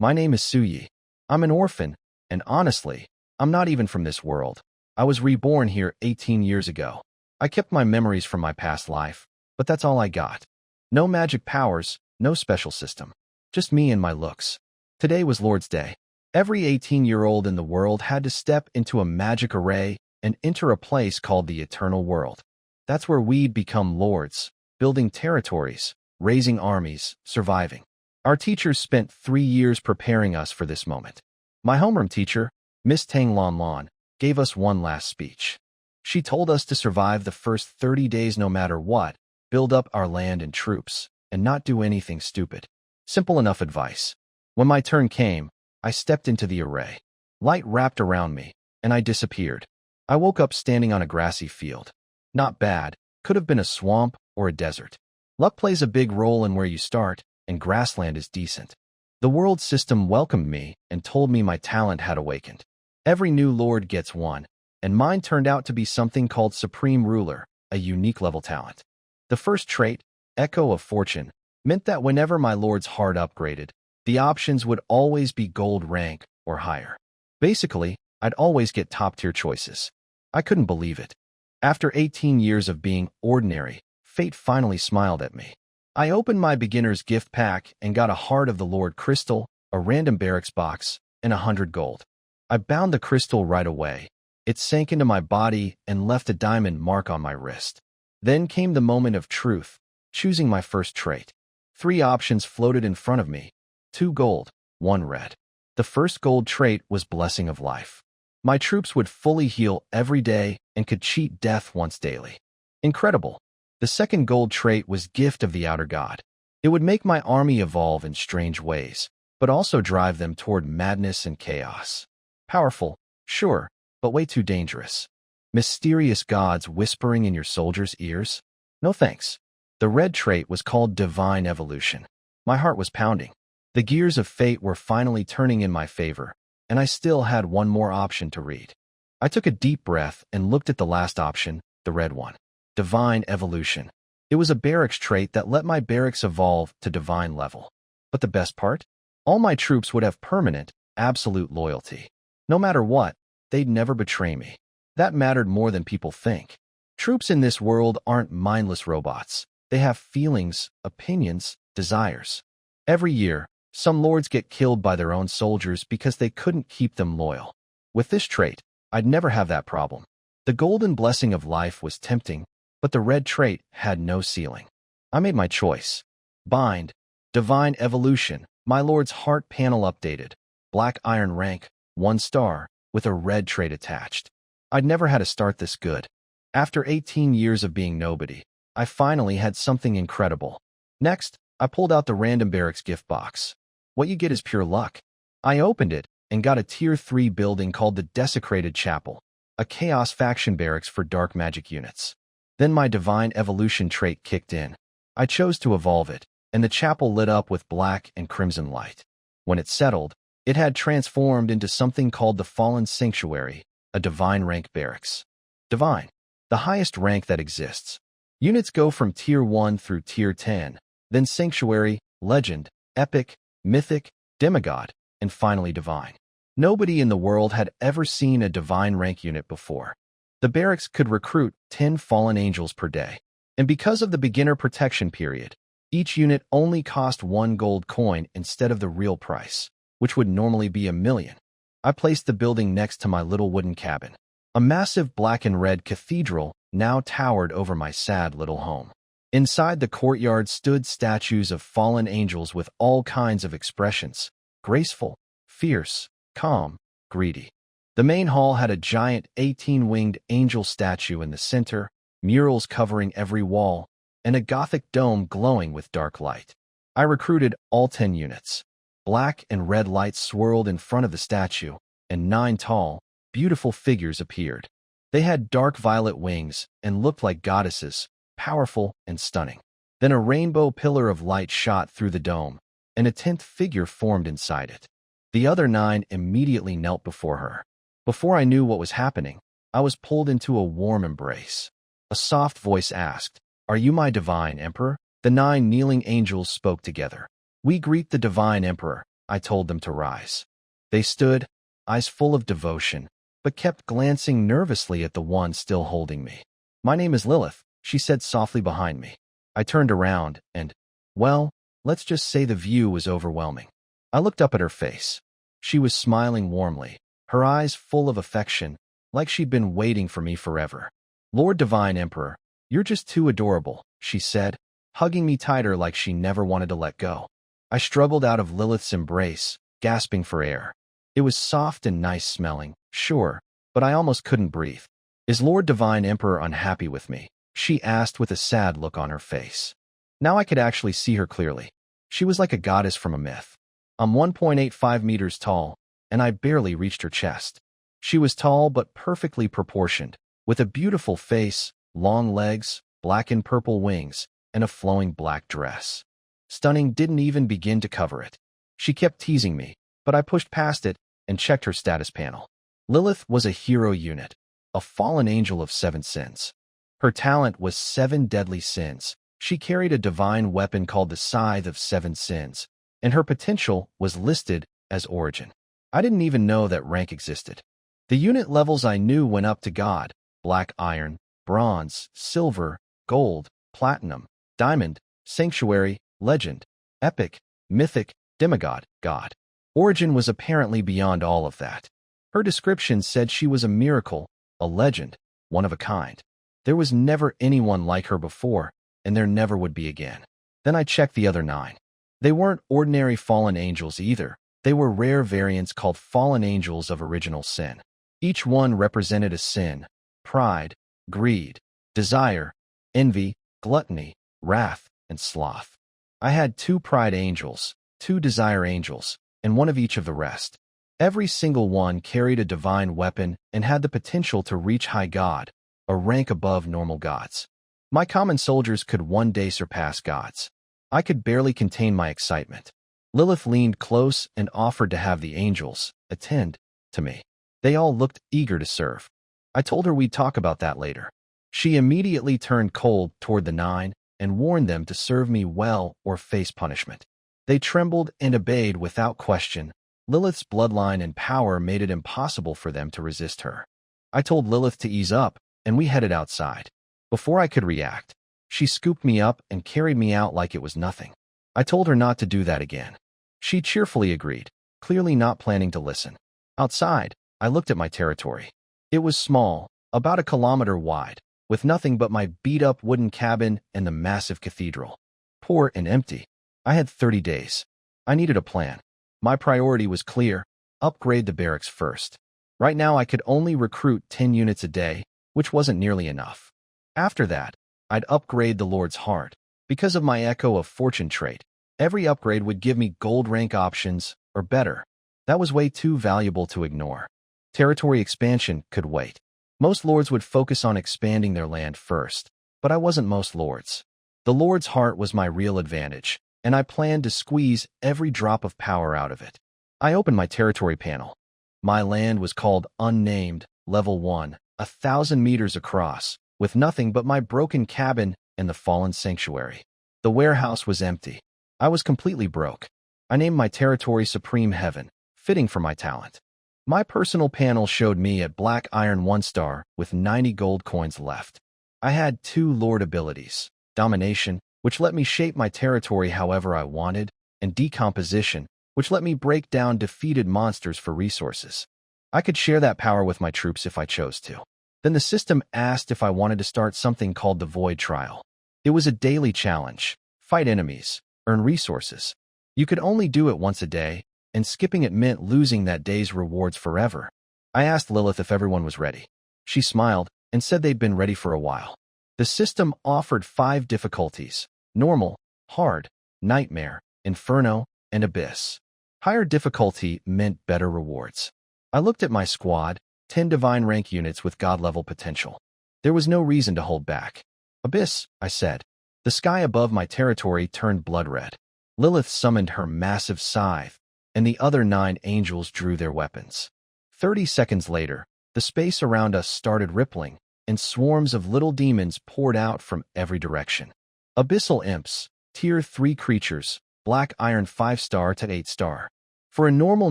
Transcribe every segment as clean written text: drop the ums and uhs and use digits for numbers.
My name is Suyi. I'm an orphan, and honestly, I'm not even from this world. I was reborn here 18 years ago. I kept my memories from my past life, but that's all I got. No magic powers, no special system. Just me and my looks. Today was Lord's Day. Every 18-year-old in the world had to step into a magic array and enter a place called the Eternal World. That's where we'd become lords, building territories, raising armies, surviving. Our teachers spent 3 years preparing us for this moment. My homeroom teacher, Miss Tang Lon Lon, gave us one last speech. She told us to survive the first 30 days no matter what, build up our land and troops, and not do anything stupid. Simple enough advice. When my turn came, I stepped into the array. Light wrapped around me, and I disappeared. I woke up standing on a grassy field. Not bad, could have been a swamp or a desert. Luck plays a big role in where you start, and grassland is decent. The world system welcomed me and told me my talent had awakened. Every new lord gets one, and mine turned out to be something called Supreme Ruler, a unique level talent. The first trait, Echo of Fortune, meant that whenever my lord's heart upgraded, the options would always be gold rank or higher. Basically, I'd always get top-tier choices. I couldn't believe it. After 18 years of being ordinary, fate finally smiled at me. I opened my beginner's gift pack and got a Heart of the Lord crystal, a random barracks box, and 100 gold. I bound the crystal right away. It sank into my body and left a diamond mark on my wrist. Then came the moment of truth, choosing my first trait. 3 options floated in front of me, 2 gold, 1 red. The first gold trait was Blessing of Life. My troops would fully heal every day and could cheat death once daily. Incredible. The second gold trait was Gift of the Outer God. It would make my army evolve in strange ways, but also drive them toward madness and chaos. Powerful, sure, but way too dangerous. Mysterious gods whispering in your soldiers' ears? No thanks. The red trait was called Divine Evolution. My heart was pounding. The gears of fate were finally turning in my favor, and I still had one more option to read. I took a deep breath and looked at the last option, the red one. Divine Evolution. It was a barracks trait that let my barracks evolve to divine level. But the best part? All my troops would have permanent, absolute loyalty. No matter what, they'd never betray me. That mattered more than people think. Troops in this world aren't mindless robots. They have feelings, opinions, desires. Every year, some lords get killed by their own soldiers because they couldn't keep them loyal. With this trait, I'd never have that problem. The golden blessing of life was tempting, but the red trait had no ceiling. I made my choice. Bind. Divine Evolution. My lord's heart panel updated. Black iron rank, 1 star, with a red trait attached. I'd never had a start this good. After 18 years of being nobody, I finally had something incredible. Next, I pulled out the random barracks gift box. What you get is pure luck. I opened it and got a Tier 3 building called the Desecrated Chapel, a Chaos faction barracks for dark magic units. Then my Divine Evolution trait kicked in. I chose to evolve it, and the chapel lit up with black and crimson light. When it settled, it had transformed into something called the Fallen Sanctuary, a divine rank barracks. Divine, the highest rank that exists. Units go from Tier 1 through Tier 10, then Sanctuary, Legend, Epic, Mythic, Demigod, and finally Divine. Nobody in the world had ever seen a divine rank unit before. The barracks could recruit 10 fallen angels per day. And because of the beginner protection period, each unit only cost 1 gold coin instead of the real price, which would normally be 1,000,000. I placed the building next to my little wooden cabin. A massive black and red cathedral now towered over my sad little home. Inside the courtyard stood statues of fallen angels with all kinds of expressions: graceful, fierce, calm, greedy. The main hall had a giant 18-winged angel statue in the center, murals covering every wall, and a Gothic dome glowing with dark light. I recruited all 10 units. Black and red lights swirled in front of the statue, and 9 tall, beautiful figures appeared. They had dark violet wings and looked like goddesses, powerful and stunning. Then a rainbow pillar of light shot through the dome, and a 10th figure formed inside it. The other 9 immediately knelt before her. Before I knew what was happening, I was pulled into a warm embrace. A soft voice asked, "Are you my divine emperor?" The 9 kneeling angels spoke together. "We greet the divine emperor, I told them to rise. They stood, eyes full of devotion, but kept glancing nervously at the one still holding me. "My name is Lilith," she said softly behind me. I turned around and, well, let's just say the view was overwhelming. I looked up at her face. She was smiling warmly, her eyes full of affection, like she'd been waiting for me forever. "Lord Divine Emperor, you're just too adorable," she said, hugging me tighter like she never wanted to let go. I struggled out of Lilith's embrace, gasping for air. It was soft and nice smelling, sure, but I almost couldn't breathe. "Is Lord Divine Emperor unhappy with me?" she asked with a sad look on her face. Now I could actually see her clearly. She was like a goddess from a myth. I'm 1.85 meters tall, and I barely reached her chest. She was tall but perfectly proportioned, with a beautiful face, long legs, black and purple wings, and a flowing black dress. Stunning didn't even begin to cover it. She kept teasing me, but I pushed past it and checked her status panel. Lilith was a hero unit, a fallen angel of 7 sins. Her talent was 7 deadly sins. She carried a divine weapon called the Scythe of 7 Sins, and her potential was listed as Origin. I didn't even know that rank existed. The unit levels I knew went up to God, Black Iron, Bronze, Silver, Gold, Platinum, Diamond, Sanctuary, Legend, Epic, Mythic, Demigod, God. Origin was apparently beyond all of that. Her description said she was a miracle, a legend, one of a kind. There was never anyone like her before, and there never would be again. Then I checked the other 9. They weren't ordinary fallen angels either. They were rare variants called fallen angels of original sin. Each one represented a sin: pride, greed, desire, envy, gluttony, wrath, and sloth. I had 2 pride angels, 2 desire angels, and 1 of each of the rest. Every single one carried a divine weapon and had the potential to reach high God, a rank above normal gods. My common soldiers could one day surpass gods. I could barely contain my excitement. Lilith leaned close and offered to have the angels attend to me. They all looked eager to serve. I told her we'd talk about that later. She immediately turned cold toward the 9 and warned them to serve me well or face punishment. They trembled and obeyed without question. Lilith's bloodline and power made it impossible for them to resist her. I told Lilith to ease up, and we headed outside. Before I could react, she scooped me up and carried me out like it was nothing. I told her not to do that again. She cheerfully agreed, clearly not planning to listen. Outside, I looked at my territory. It was small, about 1 kilometer wide, with nothing but my beat-up wooden cabin and the massive cathedral. Poor and empty. I had 30 days. I needed a plan. My priority was clear: upgrade the barracks first. Right now I could only recruit 10 units a day, which wasn't nearly enough. After that, I'd upgrade the Lord's Heart. Because of my Echo of Fortune trait, every upgrade would give me gold rank options, or better. That was way too valuable to ignore. Territory expansion could wait. Most lords would focus on expanding their land first, but I wasn't most lords. The Lord's Heart was my real advantage, and I planned to squeeze every drop of power out of it. I opened my territory panel. My land was called Unnamed, Level 1, 1,000 meters across, with nothing but my broken cabin and the fallen sanctuary. The warehouse was empty. I was completely broke. I named my territory Supreme Heaven, fitting for my talent. My personal panel showed me at Black Iron 1-star with 90 gold coins left. I had 2 Lord abilities: Domination, which let me shape my territory however I wanted, and Decomposition, which let me break down defeated monsters for resources. I could share that power with my troops if I chose to. Then the system asked if I wanted to start something called the Void Trial. It was a daily challenge: fight enemies, earn resources. You could only do it once a day, and skipping it meant losing that day's rewards forever. I asked Lilith if everyone was ready. She smiled and said they'd been ready for a while. The system offered 5 difficulties: Normal, Hard, Nightmare, Inferno, and Abyss. Higher difficulty meant better rewards. I looked at my squad, 10 divine rank units with god-level potential. There was no reason to hold back. Abyss, I said. The sky above my territory turned blood red. Lilith summoned her massive scythe, and the other 9 angels drew their weapons. 30 seconds later, the space around us started rippling, and swarms of little demons poured out from every direction. Abyssal imps, Tier 3 creatures, Black Iron 5-star to 8-star. For a normal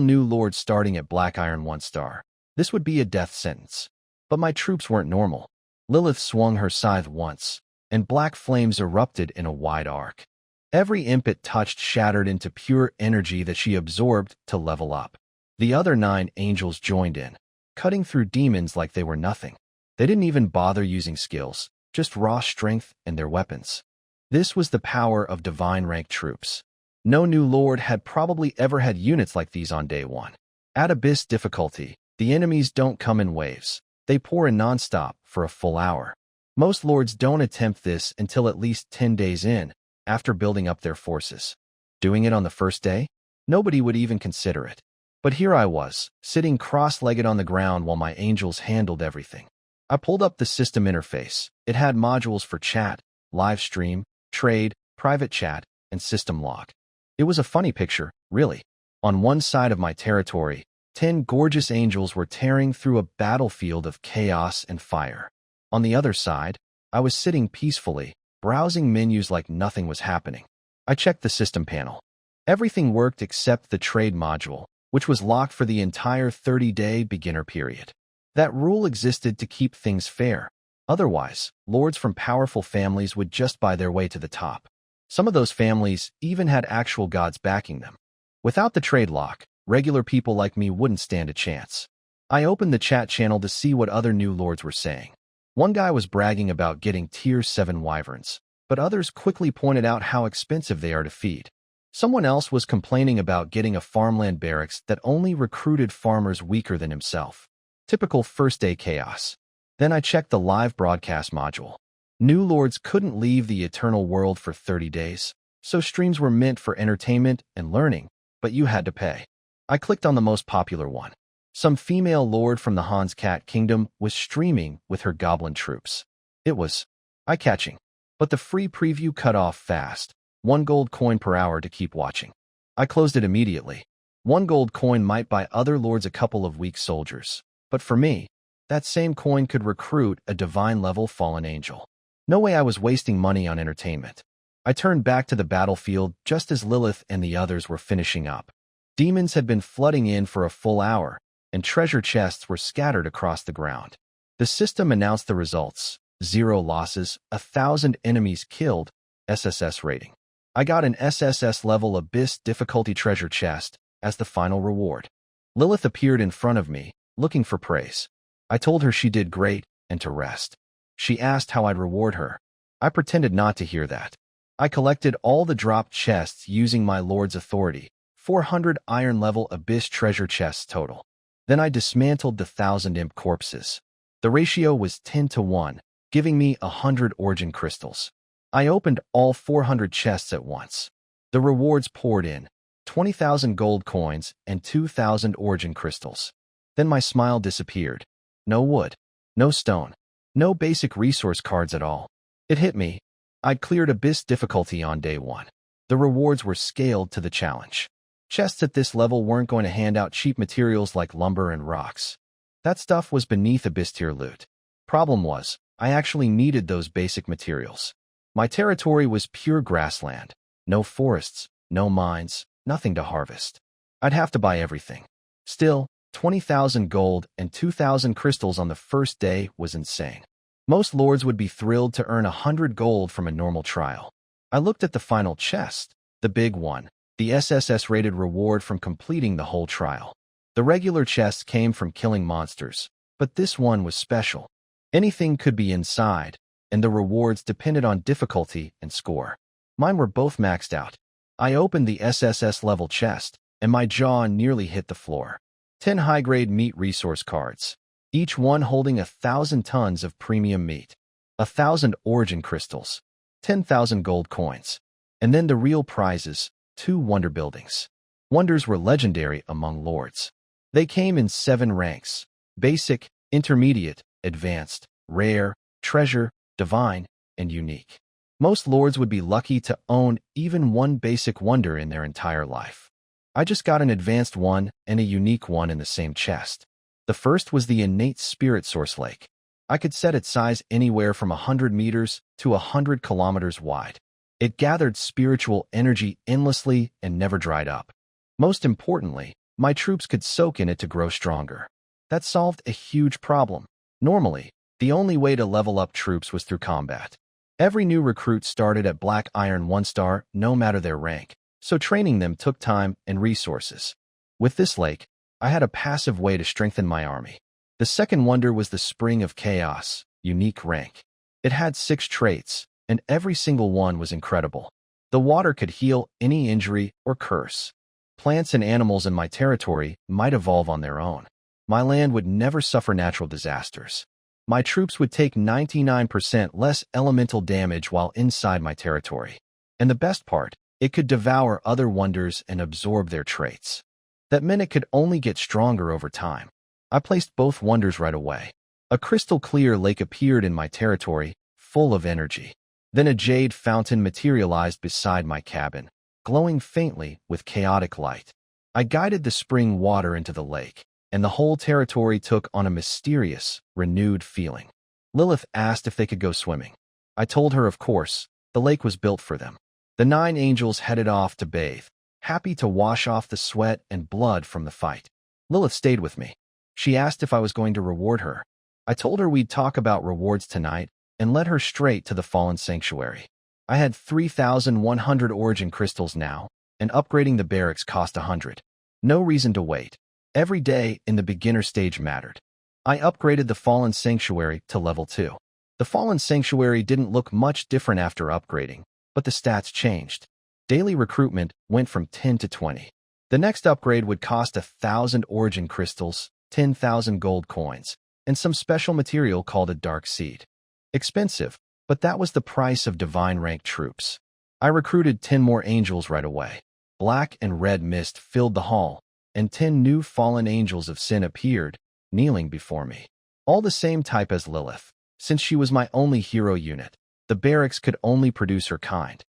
new lord starting at Black Iron 1-star, this would be a death sentence. But my troops weren't normal. Lilith swung her scythe once, and black flames erupted in a wide arc. Every imp it touched shattered into pure energy that she absorbed to level up. The other 9 angels joined in, cutting through demons like they were nothing. They didn't even bother using skills, just raw strength and their weapons. This was the power of divine rank troops. No new lord had probably ever had units like these on day 1. At Abyss difficulty, the enemies don't come in waves. They pour in non-stop for a full hour. Most lords don't attempt this until at least 10 days in, after building up their forces. Doing it on the first day? Nobody would even consider it. But here I was, sitting cross-legged on the ground while my angels handled everything. I pulled up the system interface. It had modules for chat, live stream, trade, private chat, and system log. It was a funny picture, really. On one side of my territory, 10 gorgeous angels were tearing through a battlefield of chaos and fire. On the other side, I was sitting peacefully, browsing menus like nothing was happening. I checked the system panel. Everything worked except the trade module, which was locked for the entire 30-day beginner period. That rule existed to keep things fair. Otherwise, lords from powerful families would just buy their way to the top. Some of those families even had actual gods backing them. Without the trade lock, regular people like me wouldn't stand a chance. I opened the chat channel to see what other new lords were saying. One guy was bragging about getting tier 7 wyverns, but others quickly pointed out how expensive they are to feed. Someone else was complaining about getting a farmland barracks that only recruited farmers weaker than himself. Typical first-day chaos. Then I checked the live broadcast module. New lords couldn't leave the eternal world for 30 days, so streams were meant for entertainment and learning, but you had to pay. I clicked on the most popular one. Some female lord from the Hans Cat Kingdom was streaming with her goblin troops. It was eye-catching, but the free preview cut off fast. 1 gold coin per hour to keep watching. I closed it immediately. 1 gold coin might buy other lords a couple of weak soldiers, but for me, that same coin could recruit a divine-level fallen angel. No way I was wasting money on entertainment. I turned back to the battlefield just as Lilith and the others were finishing up. Demons had been flooding in for a full hour, and treasure chests were scattered across the ground. The system announced the results: 0 losses, 1,000 enemies killed, SSS rating. I got an SSS level Abyss difficulty treasure chest as the final reward. Lilith appeared in front of me, looking for praise. I told her she did great and to rest. She asked how I'd reward her. I pretended not to hear that. I collected all the dropped chests using my lord's authority, 400 iron-level Abyss treasure chests total. Then I dismantled the 1,000 imp corpses. The ratio was 10-1, giving me 100 origin crystals. I opened all 400 chests at once. The rewards poured in, 20,000 gold coins and 2,000 origin crystals. Then my smile disappeared. No wood, no stone, no basic resource cards at all. It hit me. I'd cleared Abyss difficulty on day 1. The rewards were scaled to the challenge. Chests at this level weren't going to hand out cheap materials like lumber and rocks. That stuff was beneath Abyss tier loot. Problem was, I actually needed those basic materials. My territory was pure grassland. No forests, no mines, nothing to harvest. I'd have to buy everything. Still, 20,000 gold and 2,000 crystals on the first day was insane. Most lords would be thrilled to earn 100 gold from a normal trial. I looked at the final chest, the big one, the SSS-rated reward from completing the whole trial. The regular chests came from killing monsters, but this one was special. Anything could be inside, and the rewards depended on difficulty and score. Mine were both maxed out. I opened the SSS-level chest, and my jaw nearly hit the floor. 10 high-grade meat resource cards, each one holding 1,000 tons of premium meat, 1,000 origin crystals, 10,000 gold coins, and then the real prizes, 2 wonder buildings. Wonders were legendary among lords. They came in 7 ranks: basic, intermediate, advanced, rare, treasure, divine, and unique. Most lords would be lucky to own even one basic wonder in their entire life. I just got an advanced one and a unique one in the same chest. The first was the innate spirit source lake. I could set its size anywhere from 100 meters to 100 kilometers wide. It gathered spiritual energy endlessly and never dried up. Most importantly, my troops could soak in it to grow stronger. That solved a huge problem. Normally, the only way to level up troops was through combat. Every new recruit started at Black Iron 1-star, no matter their rank, so training them took time and resources. With this lake, I had a passive way to strengthen my army. The second wonder was the Spring of Chaos, unique rank. It had 6 traits, and every single one was incredible. The water could heal any injury or curse. Plants and animals in my territory might evolve on their own. My land would never suffer natural disasters. My troops would take 99% less elemental damage while inside my territory. And the best part, it could devour other wonders and absorb their traits. That meant it could only get stronger over time. I placed both wonders right away. A crystal-clear lake appeared in my territory, full of energy. Then a jade fountain materialized beside my cabin, glowing faintly with chaotic light. I guided the spring water into the lake, and the whole territory took on a mysterious, renewed feeling. Lilith asked if they could go swimming. I told her, of course, the lake was built for them. The 9 angels headed off to bathe, happy to wash off the sweat and blood from the fight. Lilith stayed with me. She asked if I was going to reward her. I told her we'd talk about rewards tonight and led her straight to the fallen sanctuary. I had 3,100 origin crystals now, and upgrading the barracks cost 100. No reason to wait. Every day in the beginner stage mattered. I upgraded the fallen sanctuary to level 2. The fallen sanctuary didn't look much different after upgrading, but the stats changed. Daily recruitment went from 10 to 20. The next upgrade would cost 1,000 origin crystals, 10,000 gold coins, and some special material called a dark seed. Expensive, but that was the price of divine rank troops. I recruited 10 more angels right away. Black and red mist filled the hall, and 10 new fallen angels of sin appeared, kneeling before me. All the same type as Lilith. Since she was my only hero unit, the barracks could only produce her kind.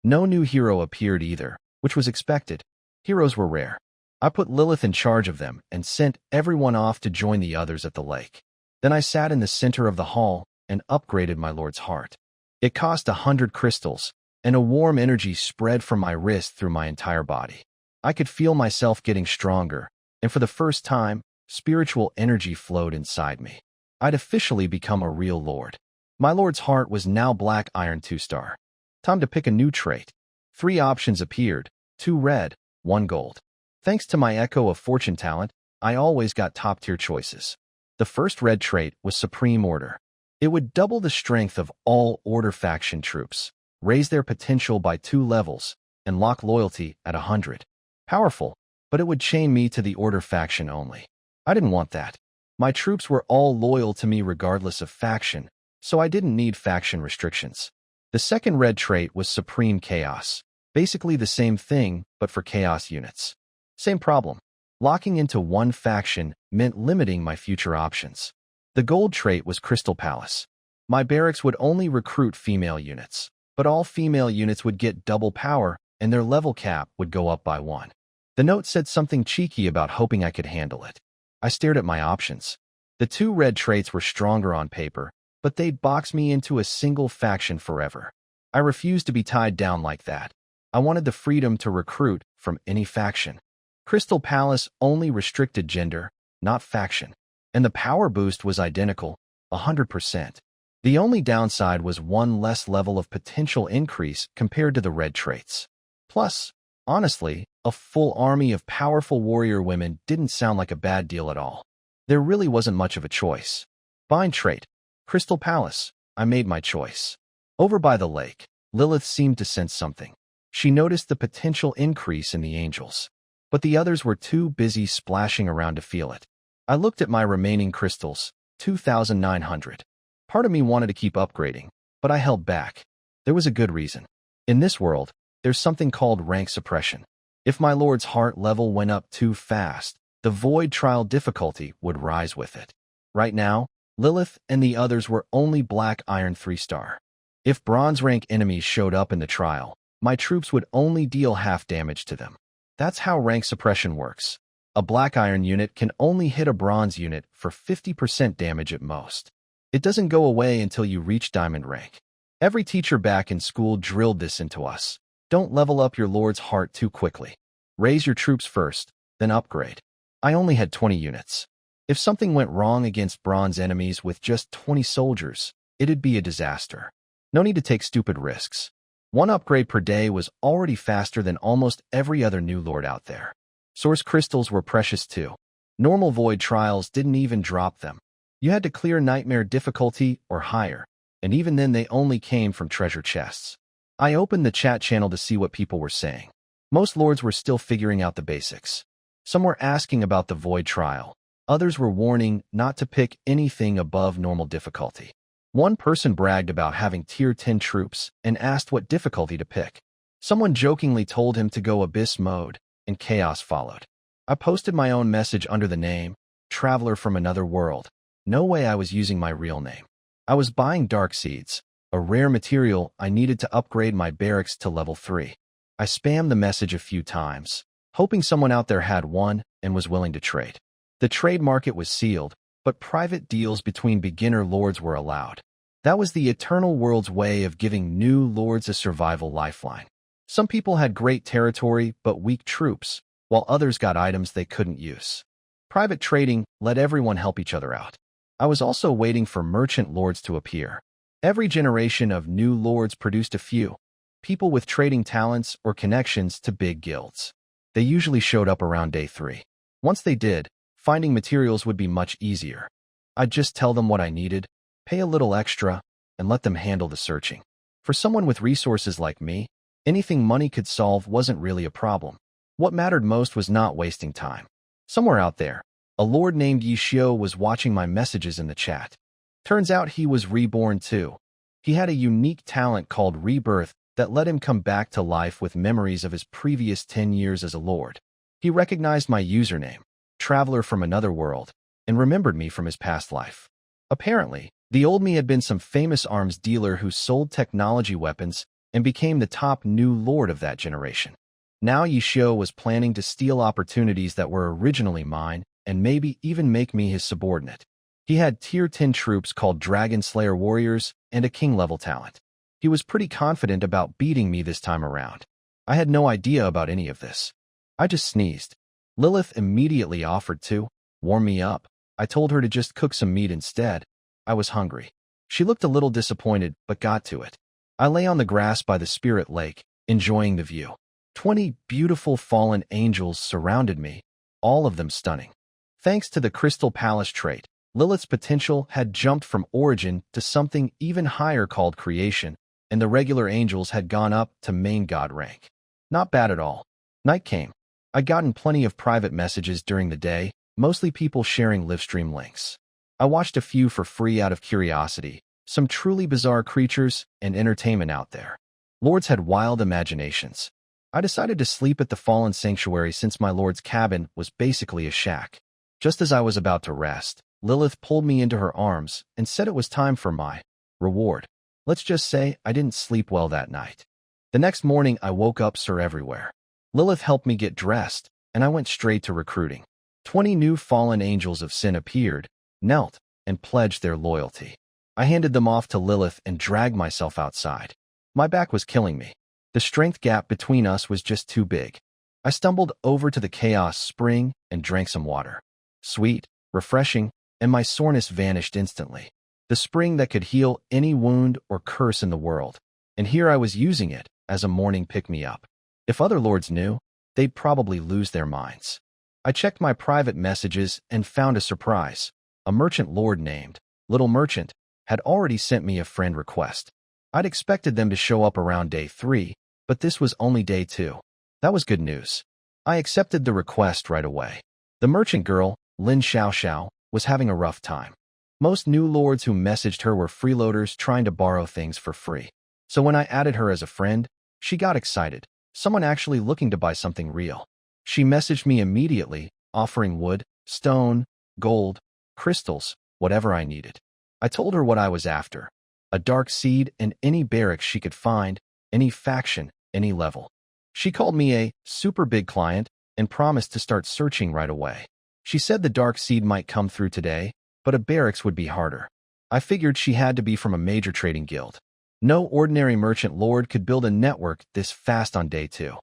No new hero appeared either, which was expected. Heroes were rare. I put Lilith in charge of them and sent everyone off to join the others at the lake. Then I sat in the center of the hall and upgraded my lord's heart. It cost 100 crystals, and a warm energy spread from my wrist through my entire body. I could feel myself getting stronger, and for the first time, spiritual energy flowed inside me. I'd officially become a real lord. My lord's heart was now Black Iron 2-star. Time to pick a new trait. 3 options appeared, 2 red, 1 gold. Thanks to my Echo of Fortune talent, I always got top-tier choices. The first red trait was Supreme Order. It would double the strength of all Order faction troops, raise their potential by 2 levels, and lock loyalty at 100. Powerful, but it would chain me to the Order faction only. I didn't want that. My troops were all loyal to me regardless of faction, so I didn't need faction restrictions. The second red trait was Supreme Chaos. Basically the same thing, but for chaos units. Same problem. Locking into one faction meant limiting my future options. The gold trait was Crystal Palace. My barracks would only recruit female units, but all female units would get double power and their level cap would go up by 1. The note said something cheeky about hoping I could handle it. I stared at my options. The 2 red traits were stronger on paper, but they'd box me into a single faction forever. I refused to be tied down like that. I wanted the freedom to recruit from any faction. Crystal Palace only restricted gender, not faction. And the power boost was identical, 100%. The only downside was 1 less level of potential increase compared to the red traits. Plus, honestly, a full army of powerful warrior women didn't sound like a bad deal at all. There really wasn't much of a choice. Bind trait. Crystal Palace. I made my choice. Over by the lake, Lilith seemed to sense something. She noticed the potential increase in the angels. But the others were too busy splashing around to feel it. I looked at my remaining crystals, 2,900. Part of me wanted to keep upgrading, but I held back. There was a good reason. In this world, there's something called rank suppression. If my lord's heart level went up too fast, the void trial difficulty would rise with it. Right now, Lilith and the others were only Black Iron 3-star. If bronze rank enemies showed up in the trial, my troops would only deal half damage to them. That's how rank suppression works. A Black Iron unit can only hit a bronze unit for 50% damage at most. It doesn't go away until you reach diamond rank. Every teacher back in school drilled this into us. Don't level up your lord's heart too quickly. Raise your troops first, then upgrade. I only had 20 units. If something went wrong against bronze enemies with just 20 soldiers, it'd be a disaster. No need to take stupid risks. One upgrade per day was already faster than almost every other new lord out there. Source crystals were precious too. Normal void trials didn't even drop them. You had to clear nightmare difficulty or higher, and even then they only came from treasure chests. I opened the chat channel to see what people were saying. Most lords were still figuring out the basics. Some were asking about the void trial. Others were warning not to pick anything above normal difficulty. One person bragged about having tier 10 troops and asked what difficulty to pick. Someone jokingly told him to go abyss mode, and chaos followed. I posted my own message under the name, Traveler from Another World. No way I was using my real name. I was buying dark seeds, a rare material I needed to upgrade my barracks to level 3. I spammed the message a few times, hoping someone out there had one and was willing to trade. The trade market was sealed, but private deals between beginner lords were allowed. That was the Eternal World's way of giving new lords a survival lifeline. Some people had great territory but weak troops, while others got items they couldn't use. Private trading let everyone help each other out. I was also waiting for merchant lords to appear. Every generation of new lords produced a few, people with trading talents or connections to big guilds. They usually showed up around day 3. Once they did, finding materials would be much easier. I'd just tell them what I needed, pay a little extra, and let them handle the searching. For someone with resources like me, anything money could solve wasn't really a problem. What mattered most was not wasting time. Somewhere out there, a lord named Yishio was watching my messages in the chat. Turns out he was reborn too. He had a unique talent called rebirth that let him come back to life with memories of his previous 10 years as a lord. He recognized my username, Traveler from Another World, and remembered me from his past life. Apparently, the old me had been some famous arms dealer who sold technology weapons and became the top new lord of that generation. Now Yishio was planning to steal opportunities that were originally mine and maybe even make me his subordinate. He had tier 10 troops called Dragon Slayer warriors and a king-level talent. He was pretty confident about beating me this time around. I had no idea about any of this. I just sneezed. Lilith immediately offered to warm me up. I told her to just cook some meat instead. I was hungry. She looked a little disappointed, but got to it. I lay on the grass by the spirit lake, enjoying the view. 20 beautiful fallen angels surrounded me, all of them stunning. Thanks to the Crystal Palace trait, Lilith's potential had jumped from origin to something even higher called creation, and the regular angels had gone up to main god rank. Not bad at all. Night came. I'd gotten plenty of private messages during the day, mostly people sharing livestream links. I watched a few for free out of curiosity, some truly bizarre creatures and entertainment out there. Lords had wild imaginations. I decided to sleep at the Fallen Sanctuary since my lord's cabin was basically a shack. Just as I was about to rest, Lilith pulled me into her arms and said it was time for my reward. Let's just say I didn't sleep well that night. The next morning I woke up sir everywhere. Lilith helped me get dressed, and I went straight to recruiting. 20 new fallen angels of sin appeared, knelt, and pledged their loyalty. I handed them off to Lilith and dragged myself outside. My back was killing me. The strength gap between us was just too big. I stumbled over to the Chaos Spring and drank some water. Sweet, refreshing, and my soreness vanished instantly. The spring that could heal any wound or curse in the world. And here I was using it as a morning pick-me-up. If other lords knew, they'd probably lose their minds. I checked my private messages and found a surprise. A merchant lord named Little Merchant had already sent me a friend request. I'd expected them to show up around day 3, but this was only day 2. That was good news. I accepted the request right away. The merchant girl, Lin Xiao, was having a rough time. Most new lords who messaged her were freeloaders trying to borrow things for free. So when I added her as a friend, she got excited. Someone actually looking to buy something real. She messaged me immediately, offering wood, stone, gold, crystals, whatever I needed. I told her what I was after. A dark seed and any barracks she could find, any faction, any level. She called me a super big client and promised to start searching right away. She said the dark seed might come through today, but a barracks would be harder. I figured she had to be from a major trading guild. No ordinary merchant lord could build a network this fast on day 2.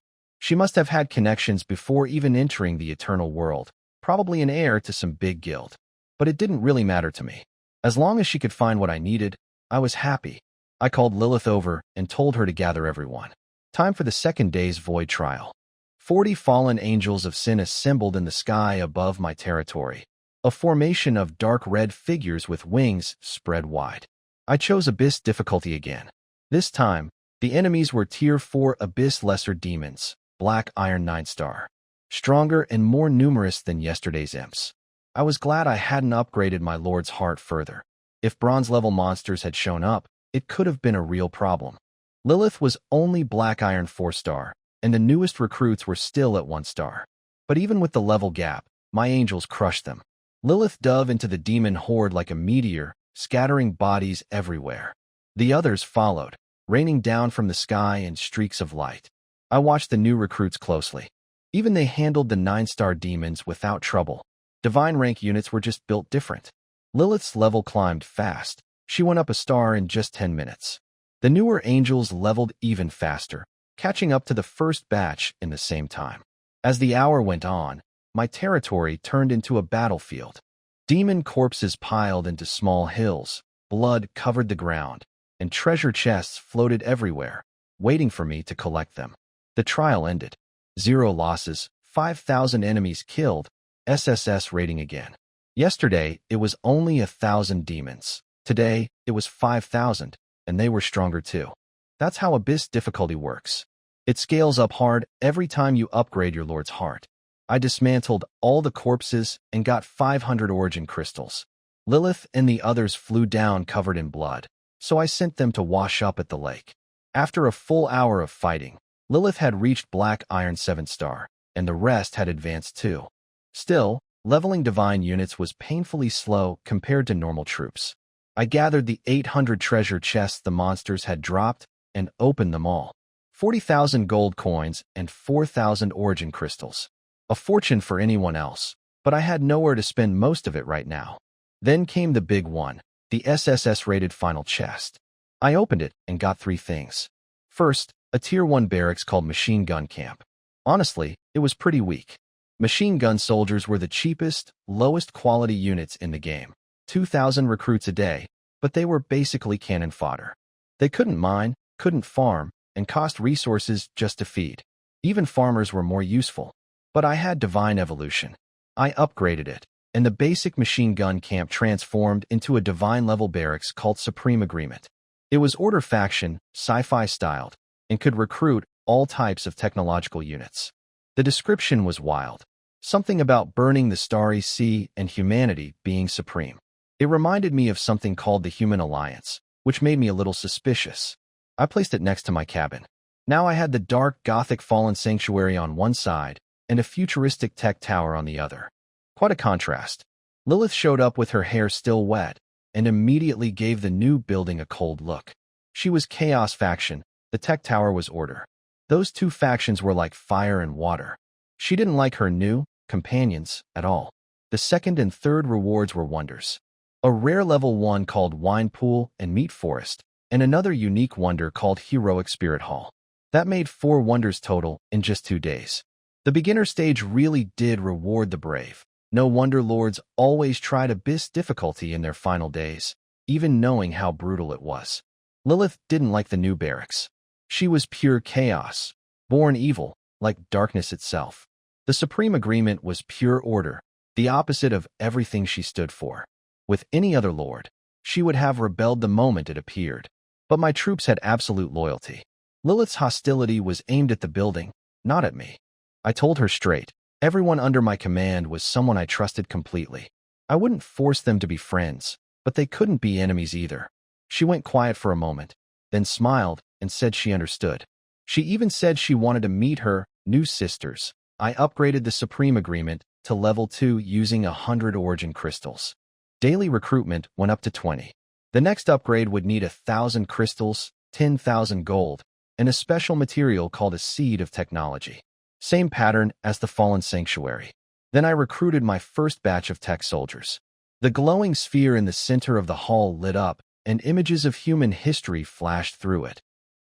She must have had connections before even entering the eternal world, probably an heir to some big guild. But it didn't really matter to me. As long as she could find what I needed, I was happy. I called Lilith over and told her to gather everyone. Time for the second day's void trial. 40 fallen angels of sin assembled in the sky above my territory. A formation of dark red figures with wings spread wide. I chose Abyss difficulty again. This time, the enemies were Tier 4 Abyss Lesser Demons, Black Iron 9-star. Stronger and more numerous than yesterday's imps. I was glad I hadn't upgraded my Lord's heart further. If bronze-level monsters had shown up, it could have been a real problem. Lilith was only Black Iron 4-star, and the newest recruits were still at 1-star. But even with the level gap, my angels crushed them. Lilith dove into the demon horde like a meteor, scattering bodies everywhere. The others followed, raining down from the sky in streaks of light. I watched the new recruits closely. Even they handled the 9-star demons without trouble. Divine rank units were just built different. Lilith's level climbed fast. She went up a star in just 10 minutes. The newer angels leveled even faster, catching up to the first batch in the same time. As the hour went on, my territory turned into a battlefield. Demon corpses piled into small hills, blood covered the ground, and treasure chests floated everywhere, waiting for me to collect them. The trial ended. 0 losses, 5,000 enemies killed, SSS rating again. Yesterday, it was only 1,000 demons. Today, it was 5,000, and they were stronger too. That's how Abyss difficulty works. It scales up hard every time you upgrade your Lord's heart. I dismantled all the corpses and got 500 origin crystals. Lilith and the others flew down covered in blood, so I sent them to wash up at the lake. After a full hour of fighting, Lilith had reached Black Iron 7-star, and the rest had advanced too. Still, leveling divine units was painfully slow compared to normal troops. I gathered the 800 treasure chests the monsters had dropped and opened them all. 40,000 gold coins and 4,000 origin crystals. A fortune for anyone else, but I had nowhere to spend most of it right now. Then came the big one, the SSS-rated final chest. I opened it and got 3 things. First, a Tier 1 barracks called Machine Gun Camp. Honestly, it was pretty weak. Machine gun soldiers were the cheapest, lowest quality units in the game. 2,000 recruits a day, but they were basically cannon fodder. They couldn't mine, couldn't farm, and cost resources just to feed. Even farmers were more useful. But I had divine evolution. I upgraded it, and the basic machine gun camp transformed into a divine-level barracks called Supreme Agreement. It was Order faction, sci-fi styled, and could recruit all types of technological units. The description was wild. Something about burning the starry sea and humanity being supreme. It reminded me of something called the Human Alliance, which made me a little suspicious. I placed it next to my cabin. Now I had the dark Gothic fallen sanctuary on one side and a futuristic tech tower on the other. Quite a contrast. Lilith showed up with her hair still wet and immediately gave the new building a cold look. She was Chaos faction, the tech tower was Order. Those two factions were like fire and water. She didn't like her new companions at all. The second and third rewards were wonders. A rare level 1 called Wine Pool and Meat Forest, and another unique wonder called Heroic Spirit Hall. That made 4 wonders total in just 2 days. The beginner stage really did reward the brave. No wonder lords always tried Abyss difficulty in their final days, even knowing how brutal it was. Lilith didn't like the new barracks. She was pure chaos, born evil, like darkness itself. The Supreme Agreement was pure order, the opposite of everything she stood for. With any other lord, she would have rebelled the moment it appeared. But my troops had absolute loyalty. Lilith's hostility was aimed at the building, not at me. I told her straight, everyone under my command was someone I trusted completely. I wouldn't force them to be friends, but they couldn't be enemies either. She went quiet for a moment, then smiled and said she understood. She even said she wanted to meet her new sisters. I upgraded the Supreme Agreement to level 2 using 100 origin crystals. Daily recruitment went up to 20. The next upgrade would need 1,000 crystals, 10,000 gold, and a special material called a Seed of Technology. Same pattern as the Fallen Sanctuary. Then I recruited my first batch of tech soldiers. The glowing sphere in the center of the hall lit up, and images of human history flashed through it.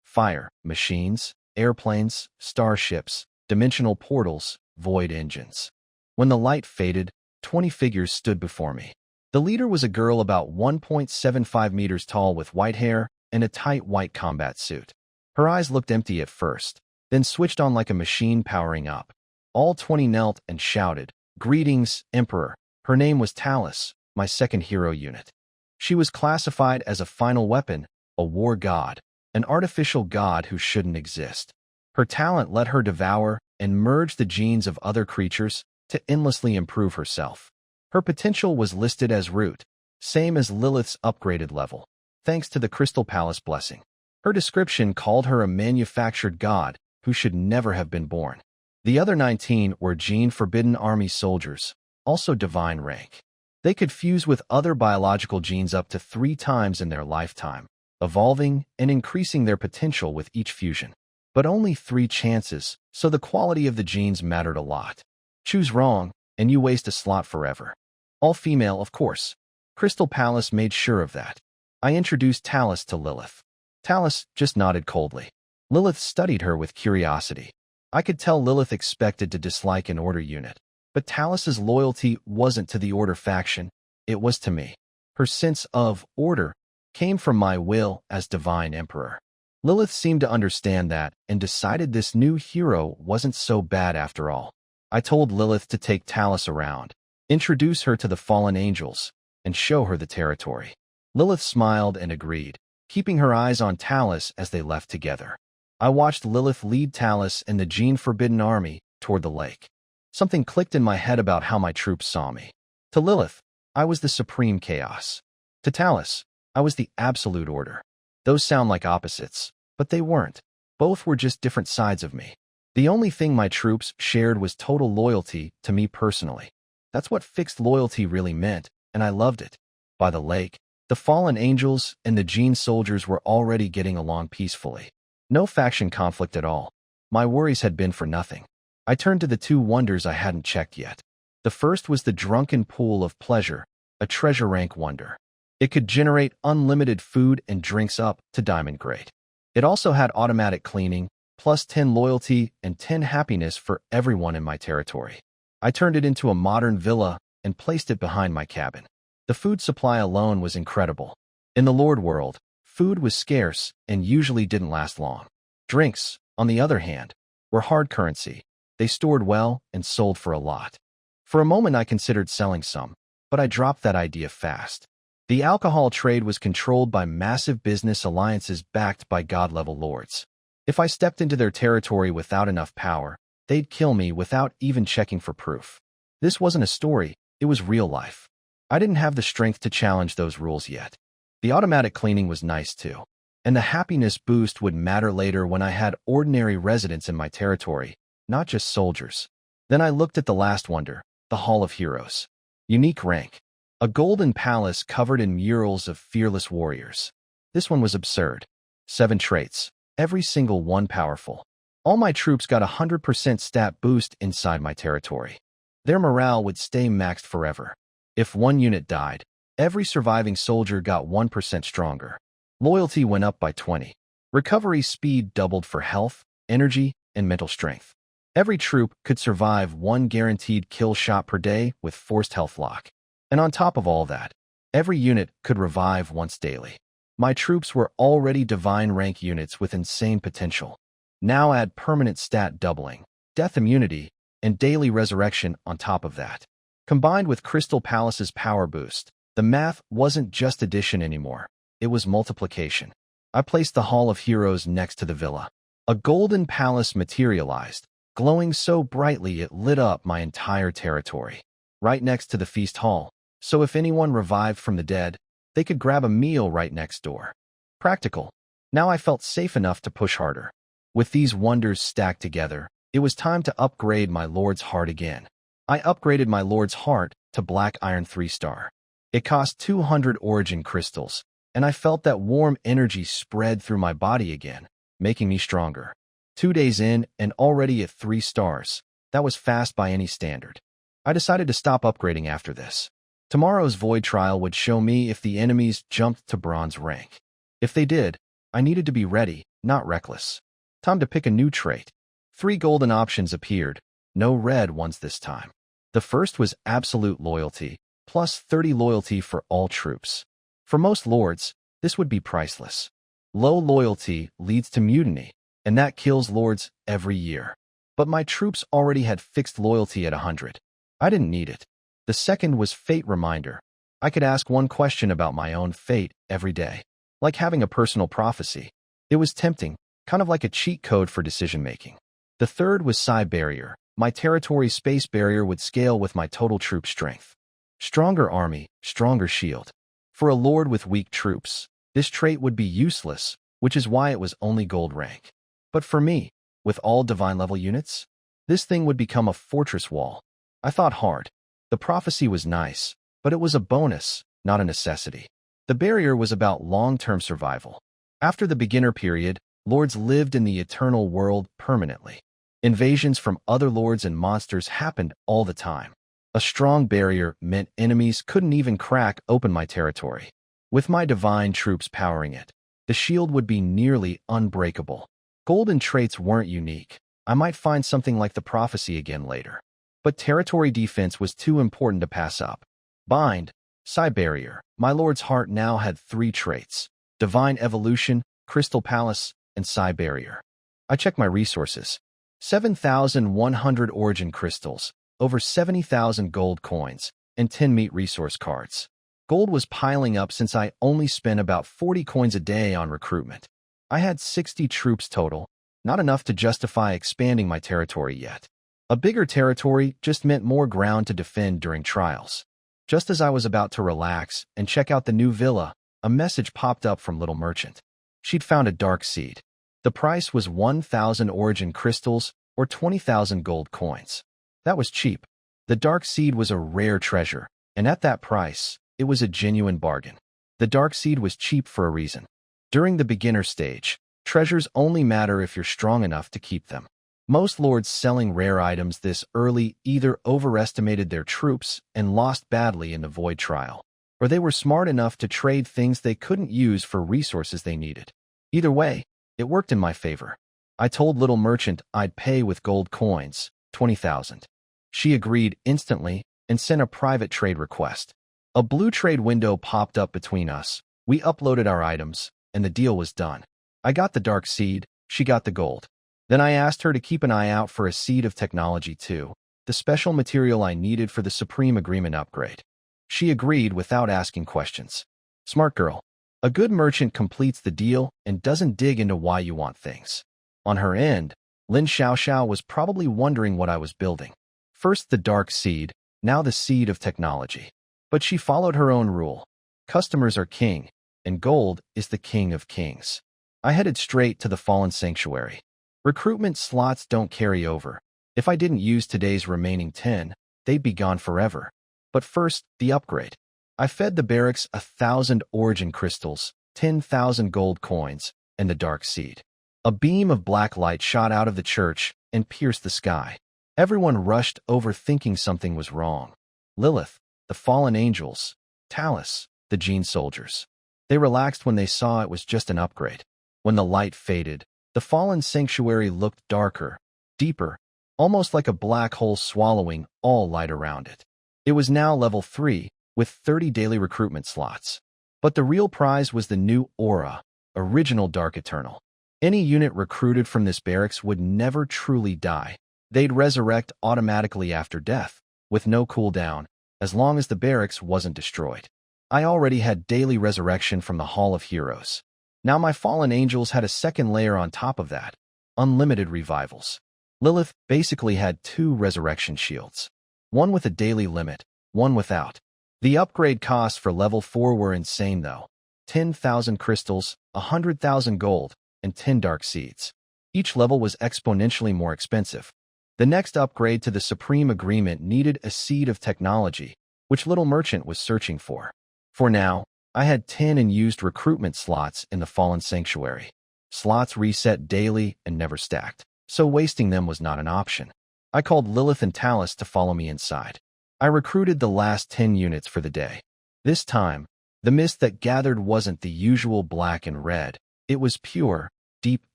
Fire, machines, airplanes, starships, dimensional portals, void engines. When the light faded, 20 figures stood before me. The leader was a girl about 1.75 meters tall with white hair and a tight white combat suit. Her eyes looked empty at first, then switched on like a machine powering up. All 20 knelt and shouted, "Greetings, Emperor." Her name was Talus, my second hero unit. She was classified as a final weapon, a war god, an artificial god who shouldn't exist. Her talent let her devour and merge the genes of other creatures to endlessly improve herself. Her potential was listed as root, same as Lilith's upgraded level, thanks to the Crystal Palace blessing. Her description called her a manufactured god who should never have been born. The other 19 were Gene Forbidden Army soldiers, also divine rank. They could fuse with other biological genes up to 3 times in their lifetime, evolving and increasing their potential with each fusion. But only 3 chances, so the quality of the genes mattered a lot. Choose wrong, and you waste a slot forever. All female, of course. Crystal Palace made sure of that. I introduced Talus to Lilith. Talus just nodded coldly. Lilith studied her with curiosity. I could tell Lilith expected to dislike an Order unit, but Talus's loyalty wasn't to the Order faction, it was to me. Her sense of order came from my will as Divine Emperor. Lilith seemed to understand that and decided this new hero wasn't so bad after all. I told Lilith to take Talus around, introduce her to the fallen angels, and show her the territory. Lilith smiled and agreed, keeping her eyes on Talus as they left together. I watched Lilith lead Talus and the Gene Forbidden Army toward the lake. Something clicked in my head about how my troops saw me. To Lilith, I was the supreme chaos. To Talus, I was the absolute order. Those sound like opposites, but they weren't. Both were just different sides of me. The only thing my troops shared was total loyalty to me personally. That's what fixed loyalty really meant, and I loved it. By the lake, the fallen angels and the Gene soldiers were already getting along peacefully. No faction conflict at all. My worries had been for nothing. I turned to the 2 wonders I hadn't checked yet. The first was the Drunken Pool of Pleasure, a treasure rank wonder. It could generate unlimited food and drinks up to diamond grade. It also had automatic cleaning, plus 10 loyalty and 10 happiness for everyone in my territory. I turned it into a modern villa and placed it behind my cabin. The food supply alone was incredible. In the Lord world, food was scarce and usually didn't last long. Drinks, on the other hand, were hard currency. They stored well and sold for a lot. For a moment I considered selling some, but I dropped that idea fast. The alcohol trade was controlled by massive business alliances backed by god-level lords. If I stepped into their territory without enough power, they'd kill me without even checking for proof. This wasn't a story, it was real life. I didn't have the strength to challenge those rules yet. The automatic cleaning was nice too, and the happiness boost would matter later when I had ordinary residents in my territory, not just soldiers. Then I looked at the last wonder, the Hall of Heroes. Unique rank. A golden palace covered in murals of fearless warriors. This one was absurd. 7 traits, every single one powerful. All my troops got a 100% stat boost inside my territory. Their morale would stay maxed forever. If one unit died, every surviving soldier got 1% stronger. Loyalty went up by 20. Recovery speed doubled for health, energy, and mental strength. Every troop could survive 1 guaranteed kill shot per day with forced health lock. And on top of all that, every unit could revive once daily. My troops were already divine rank units with insane potential. Now add permanent stat doubling, death immunity, and daily resurrection on top of that. Combined with Crystal Palace's power boost, the math wasn't just addition anymore, it was multiplication. I placed the Hall of Heroes next to the villa. A golden palace materialized, glowing so brightly it lit up my entire territory. Right next to the feast hall, so if anyone revived from the dead, they could grab a meal right next door. Practical. Now I felt safe enough to push harder. With these wonders stacked together, it was time to upgrade my Lord's Heart again. I upgraded my Lord's Heart to Black Iron 3-star. It cost 200 origin crystals, and I felt that warm energy spread through my body again, making me stronger. 2 days in and already at 3 stars. That was fast by any standard. I decided to stop upgrading after this. Tomorrow's Void Trial would show me if the enemies jumped to bronze rank. If they did, I needed to be ready, not reckless. Time to pick a new trait. Three golden options appeared, no red ones this time. The first was absolute loyalty, plus 30 loyalty for all troops. For most lords, this would be priceless. Low loyalty leads to mutiny, and that kills lords every year. But my troops already had fixed loyalty at 100. I didn't need it. The second was fate reminder. I could ask one question about my own fate every day, like having a personal prophecy. It was tempting, kind of like a cheat code for decision-making. The third was psi barrier. My territory space barrier would scale with my total troop strength. Stronger army, stronger shield. For a lord with weak troops, this trait would be useless, which is why it was only gold rank. But for me, with all divine level units, this thing would become a fortress wall. I thought hard. The prophecy was nice, but it was a bonus, not a necessity. The barrier was about long-term survival. After the beginner period, lords lived in the eternal world permanently. Invasions from other lords and monsters happened all the time. A strong barrier meant enemies couldn't even crack open my territory. With my divine troops powering it, the shield would be nearly unbreakable. Golden traits weren't unique. I might find something like the prophecy again later. But territory defense was too important to pass up. Bind, psi barrier. My lord's heart now had 3 traits: divine evolution, crystal palace, and psi barrier. I checked my resources. 7,100 origin crystals, over 70,000 gold coins, and 10 meat resource cards. Gold was piling up since I only spent about 40 coins a day on recruitment. I had 60 troops total, not enough to justify expanding my territory yet. A bigger territory just meant more ground to defend during trials. Just as I was about to relax and check out the new villa, a message popped up from Little Merchant. She'd found a dark seed. The price was 1,000 origin crystals or 20,000 gold coins. That was cheap. The dark seed was a rare treasure, and at that price, it was a genuine bargain. The dark seed was cheap for a reason. During the beginner stage, treasures only matter if you're strong enough to keep them. Most lords selling rare items this early either overestimated their troops and lost badly in the void trial, or they were smart enough to trade things they couldn't use for resources they needed. Either way, it worked in my favor. I told Little Merchant I'd pay with gold coins, 20,000. She agreed instantly and sent a private trade request. A blue trade window popped up between us. We uploaded our items, and the deal was done. I got the dark seed, she got the gold. Then I asked her to keep an eye out for a seed of technology too, the special material I needed for the Supreme Agreement upgrade. She agreed without asking questions. Smart girl. A good merchant completes the deal and doesn't dig into why you want things. On her end, Lin Xiaoxiao was probably wondering what I was building. First the dark seed, now the seed of technology. But she followed her own rule. Customers are king, and gold is the king of kings. I headed straight to the Fallen Sanctuary. Recruitment slots don't carry over. If I didn't use today's remaining 10, they'd be gone forever. But first, the upgrade. I fed the barracks 1,000 origin crystals, 10,000 gold coins, and the dark seed. A beam of black light shot out of the church and pierced the sky. Everyone rushed over thinking something was wrong. Lilith, the fallen angels, Talus, the Gene soldiers. They relaxed when they saw it was just an upgrade. When the light faded, the fallen sanctuary looked darker, deeper, almost like a black hole swallowing all light around it. It was now level 3, with 30 daily recruitment slots. But the real prize was the new aura, original Dark Eternal. Any unit recruited from this barracks would never truly die. They'd resurrect automatically after death, with no cooldown, as long as the barracks wasn't destroyed. I already had daily resurrection from the Hall of Heroes. Now my fallen angels had a second layer on top of that, unlimited revivals. Lilith basically had 2 resurrection shields, one with a daily limit, one without. The upgrade costs for level 4 were insane though. 10,000 crystals, 100,000 gold, and 10 dark seeds. Each level was exponentially more expensive. The next upgrade to the Supreme Agreement needed a seed of technology, which Little Merchant was searching for. For now, I had 10 unused recruitment slots in the Fallen Sanctuary. Slots reset daily and never stacked, so wasting them was not an option. I called Lilith and Talus to follow me inside. I recruited the last 10 units for the day. This time, the mist that gathered wasn't the usual black and red. It was pure, deep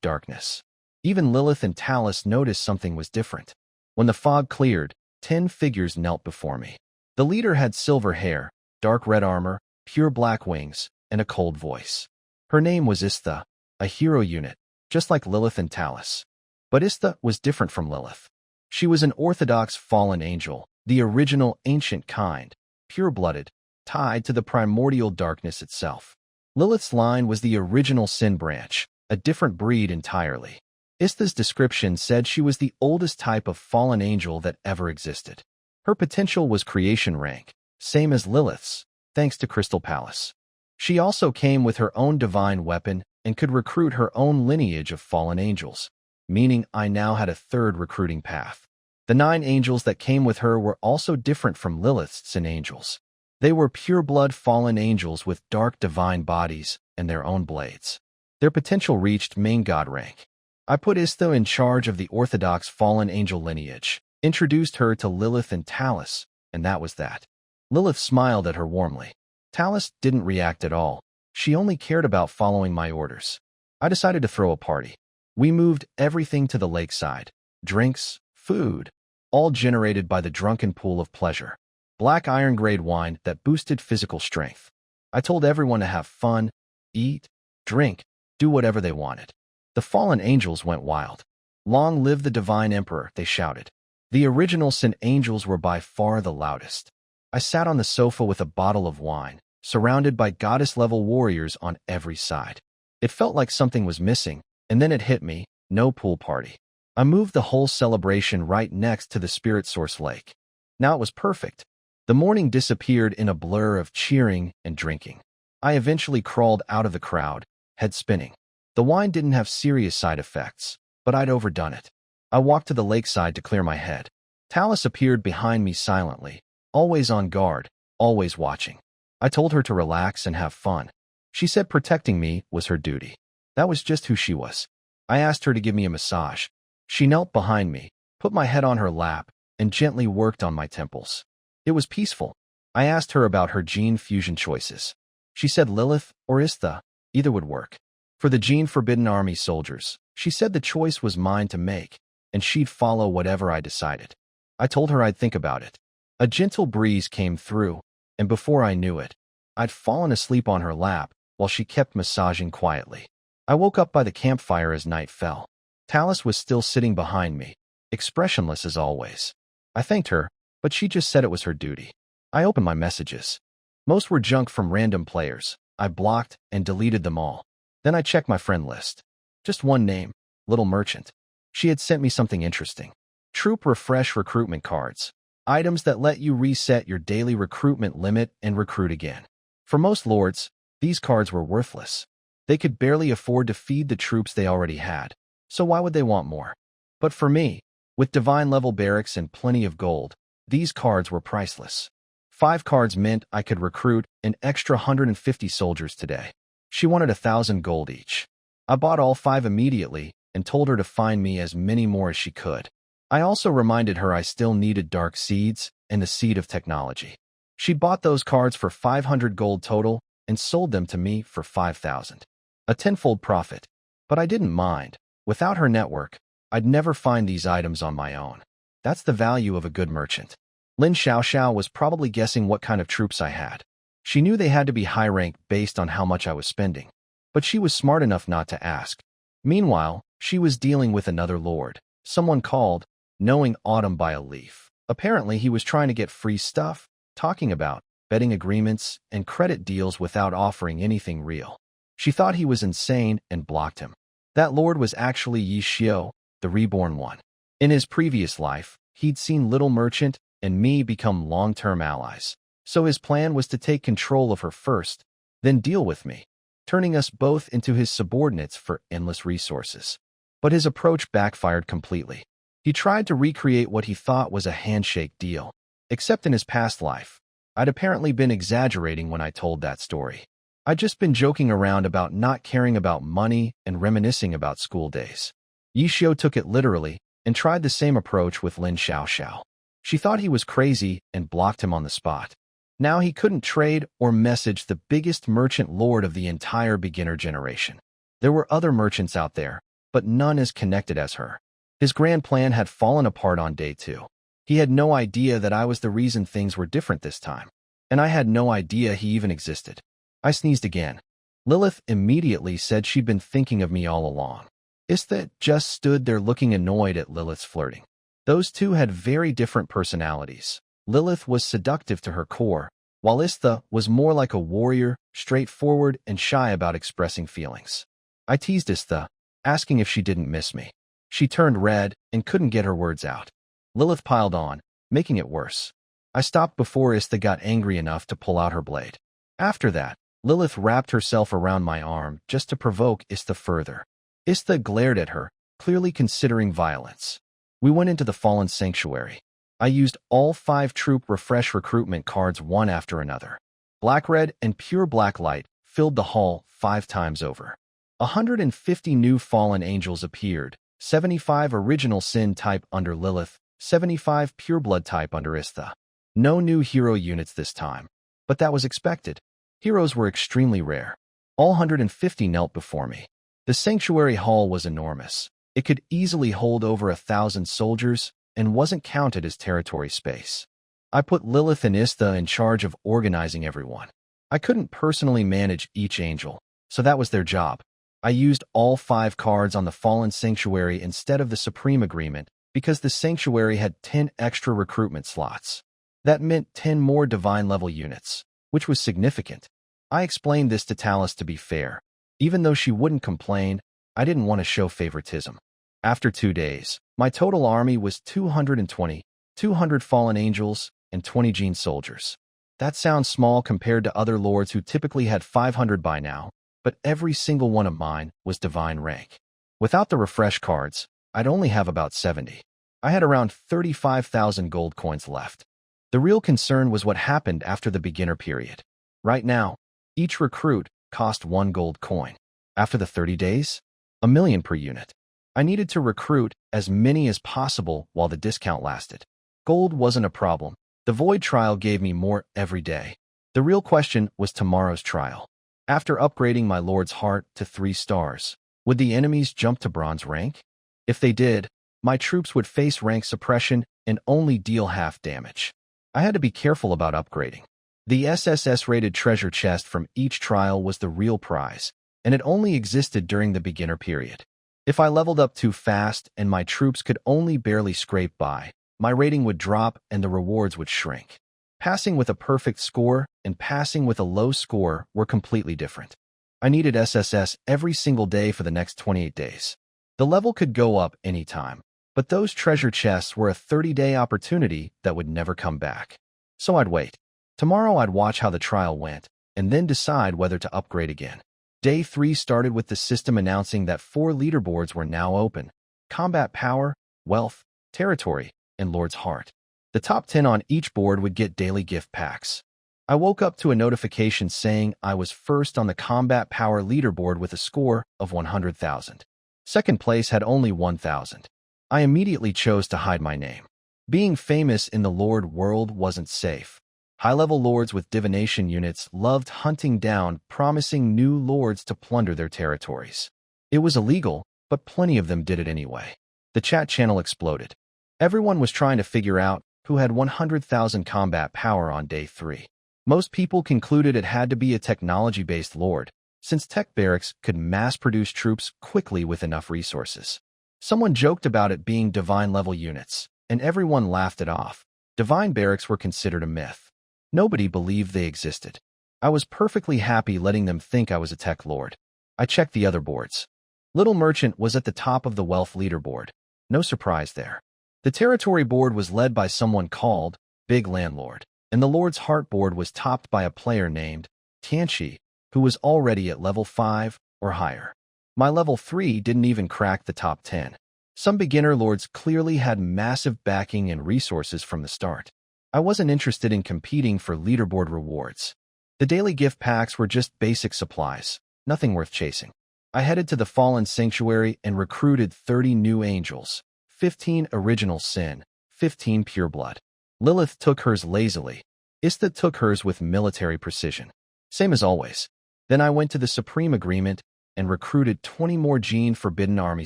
darkness. Even Lilith and Talus noticed something was different. When the fog cleared, 10 figures knelt before me. The leader had silver hair, dark red armor, pure black wings, and a cold voice. Her name was Istha, a hero unit, just like Lilith and Talus. But Istha was different from Lilith. She was an orthodox fallen angel, the original ancient kind, pure-blooded, tied to the primordial darkness itself. Lilith's line was the original sin branch, a different breed entirely. Istha's description said she was the oldest type of fallen angel that ever existed. Her potential was creation rank, same as Lilith's, thanks to Crystal Palace. She also came with her own divine weapon and could recruit her own lineage of fallen angels, meaning I now had a third recruiting path. The 9 angels that came with her were also different from Lilith's sin angels. They were pure-blood fallen angels with dark divine bodies and their own blades. Their potential reached main god rank. I put Istha in charge of the orthodox fallen angel lineage, introduced her to Lilith and Talus, and that was that. Lilith smiled at her warmly. Talus didn't react at all. She only cared about following my orders. I decided to throw a party. We moved everything to the lakeside. Drinks, food, all generated by the drunken pool of pleasure. Black iron-grade wine that boosted physical strength. I told everyone to have fun, eat, drink, do whatever they wanted. The fallen angels went wild. Long live the divine emperor, they shouted. The original sin angels were by far the loudest. I sat on the sofa with a bottle of wine, surrounded by goddess-level warriors on every side. It felt like something was missing, and then it hit me, no pool party. I moved the whole celebration right next to the Spirit Source Lake. Now it was perfect. The morning disappeared in a blur of cheering and drinking. I eventually crawled out of the crowd, head spinning. The wine didn't have serious side effects, but I'd overdone it. I walked to the lakeside to clear my head. Talus appeared behind me silently, always on guard, always watching. I told her to relax and have fun. She said protecting me was her duty. That was just who she was. I asked her to give me a massage. She knelt behind me, put my head on her lap, and gently worked on my temples. It was peaceful. I asked her about her gene fusion choices. She said Lilith or Istha, either would work. For the Gene Forbidden Army soldiers, she said the choice was mine to make, and she'd follow whatever I decided. I told her I'd think about it. A gentle breeze came through, and before I knew it, I'd fallen asleep on her lap while she kept massaging quietly. I woke up by the campfire as night fell. Talus was still sitting behind me, expressionless as always. I thanked her, but she just said it was her duty. I opened my messages. Most were junk from random players. I blocked and deleted them all. Then I checked my friend list. Just one name, Little Merchant. She had sent me something interesting. Troop Refresh recruitment cards. Items that let you reset your daily recruitment limit and recruit again. For most lords, these cards were worthless. They could barely afford to feed the troops they already had, so why would they want more? But for me, with divine-level barracks and plenty of gold, these cards were priceless. 5 cards meant I could recruit an extra 150 soldiers today. She wanted 1,000 gold each. I bought all 5 immediately and told her to find me as many more as she could. I also reminded her I still needed dark seeds and the seed of technology. She bought those cards for 500 gold total and sold them to me for 5,000. A tenfold profit. But I didn't mind. Without her network, I'd never find these items on my own. That's the value of a good merchant. Lin Xiaoxiao was probably guessing what kind of troops I had. She knew they had to be high rank based on how much I was spending. But she was smart enough not to ask. Meanwhile, she was dealing with another lord, someone called Knowing Autumn by a Leaf. Apparently, he was trying to get free stuff, talking about betting agreements and credit deals without offering anything real. She thought he was insane and blocked him. That lord was actually Yi Xiao, the reborn one. In his previous life, he'd seen Little Merchant and me become long-term allies. So his plan was to take control of her first, then deal with me, turning us both into his subordinates for endless resources. But his approach backfired completely. He tried to recreate what he thought was a handshake deal, except in his past life. I'd apparently been exaggerating when I told that story. I'd just been joking around about not caring about money and reminiscing about school days. Yi Xiao took it literally and tried the same approach with Lin Xiaoxiao. She thought he was crazy and blocked him on the spot. Now he couldn't trade or message the biggest merchant lord of the entire beginner generation. There were other merchants out there, but none as connected as her. His grand plan had fallen apart on day 2. He had no idea that I was the reason things were different this time, and I had no idea he even existed. I sneezed again. Lilith immediately said she'd been thinking of me all along. Istha just stood there looking annoyed at Lilith's flirting. Those two had very different personalities. Lilith was seductive to her core, while Istha was more like a warrior, straightforward and shy about expressing feelings. I teased Istha, asking if she didn't miss me. She turned red and couldn't get her words out. Lilith piled on, making it worse. I stopped before Istha got angry enough to pull out her blade. After that, Lilith wrapped herself around my arm just to provoke Istha further. Istha glared at her, clearly considering violence. We went into the Fallen Sanctuary. I used all 5 troop refresh recruitment cards one after another. Black Red and Pure Black Light filled the hall 5 times over. 150 new Fallen Angels appeared, 75 Original Sin type under Lilith, 75 Pure Blood type under Istha. No new hero units this time, but that was expected. Heroes were extremely rare. All 150 knelt before me. The Sanctuary Hall was enormous. It could easily hold over 1,000 soldiers and wasn't counted as territory space. I put Lilith and Istha in charge of organizing everyone. I couldn't personally manage each angel, so that was their job. I used all 5 cards on the Fallen Sanctuary instead of the Supreme Agreement because the Sanctuary had 10 extra recruitment slots. That meant 10 more divine-level units, which was significant. I explained this to Talus to be fair. Even though she wouldn't complain, I didn't want to show favoritism. After 2 days, my total army was 220, 200 fallen angels, and 20 gene soldiers. That sounds small compared to other lords who typically had 500 by now, but every single one of mine was divine rank. Without the refresh cards, I'd only have about 70. I had around 35,000 gold coins left. The real concern was what happened after the beginner period. Right now, each recruit cost 1 gold coin. After the 30 days, 1,000,000 per unit. I needed to recruit as many as possible while the discount lasted. Gold wasn't a problem. The Void trial gave me more every day. The real question was tomorrow's trial. After upgrading my Lord's Heart to 3 stars, would the enemies jump to bronze rank? If they did, my troops would face rank suppression and only deal half damage. I had to be careful about upgrading. The SSS-rated treasure chest from each trial was the real prize, and it only existed during the beginner period. If I leveled up too fast and my troops could only barely scrape by, my rating would drop and the rewards would shrink. Passing with a perfect score and passing with a low score were completely different. I needed SSS every single day for the next 28 days. The level could go up anytime, but those treasure chests were a 30-day opportunity that would never come back. So I'd wait. Tomorrow I'd watch how the trial went, and then decide whether to upgrade again. Day 3 started with the system announcing that 4 leaderboards were now open: Combat Power, Wealth, Territory, and Lord's Heart. The top 10 on each board would get daily gift packs. I woke up to a notification saying I was first on the Combat Power leaderboard with a score of 100,000. Second place had only 1,000. I immediately chose to hide my name. Being famous in the Lord world wasn't safe. High-level lords with divination units loved hunting down promising new lords to plunder their territories. It was illegal, but plenty of them did it anyway. The chat channel exploded. Everyone was trying to figure out who had 100,000 combat power on day 3. Most people concluded it had to be a technology-based lord, since tech barracks could mass-produce troops quickly with enough resources. Someone joked about it being divine-level units, and everyone laughed it off. Divine barracks were considered a myth. Nobody believed they existed. I was perfectly happy letting them think I was a tech lord. I checked the other boards. Little Merchant was at the top of the wealth leaderboard. No surprise there. The territory board was led by someone called Big Landlord, and the Lord's Heart board was topped by a player named Tianchi, who was already at level 5 or higher. My level 3 didn't even crack the top 10. Some beginner lords clearly had massive backing and resources from the start. I wasn't interested in competing for leaderboard rewards. The daily gift packs were just basic supplies, nothing worth chasing. I headed to the Fallen Sanctuary and recruited 30 new angels, 15 Original Sin, 15 Pure Blood. Lilith took hers lazily. Istha took hers with military precision. Same as always. Then I went to the Supreme Agreement and recruited 20 more Gene Forbidden Army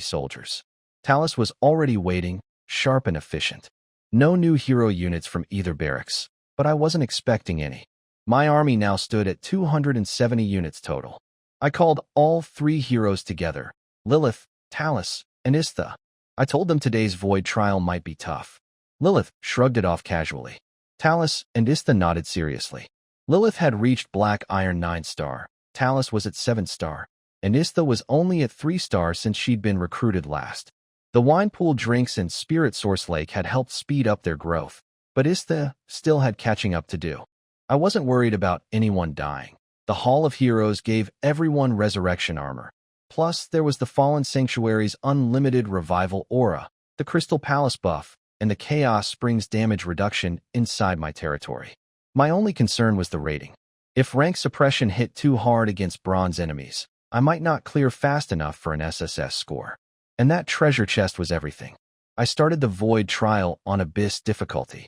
soldiers. Talus was already waiting, sharp and efficient. No new hero units from either barracks, but I wasn't expecting any. My army now stood at 270 units total. I called all 3 heroes together, Lilith, Talus, and Istha. I told them today's void trial might be tough. Lilith shrugged it off casually. Talus and Istha nodded seriously. Lilith had reached Black Iron 9-star, Talus was at 7-star, and Istha was only at 3-star since she'd been recruited last. The wine pool drinks and Spirit Source Lake had helped speed up their growth, but Istha still had catching up to do. I wasn't worried about anyone dying. The Hall of Heroes gave everyone resurrection armor. Plus, there was the Fallen Sanctuary's unlimited revival aura, the Crystal Palace buff, and the Chaos Springs damage reduction inside my territory. My only concern was the rating. If rank suppression hit too hard against bronze enemies, I might not clear fast enough for an SSS score. And that treasure chest was everything. I started the void trial on Abyss difficulty.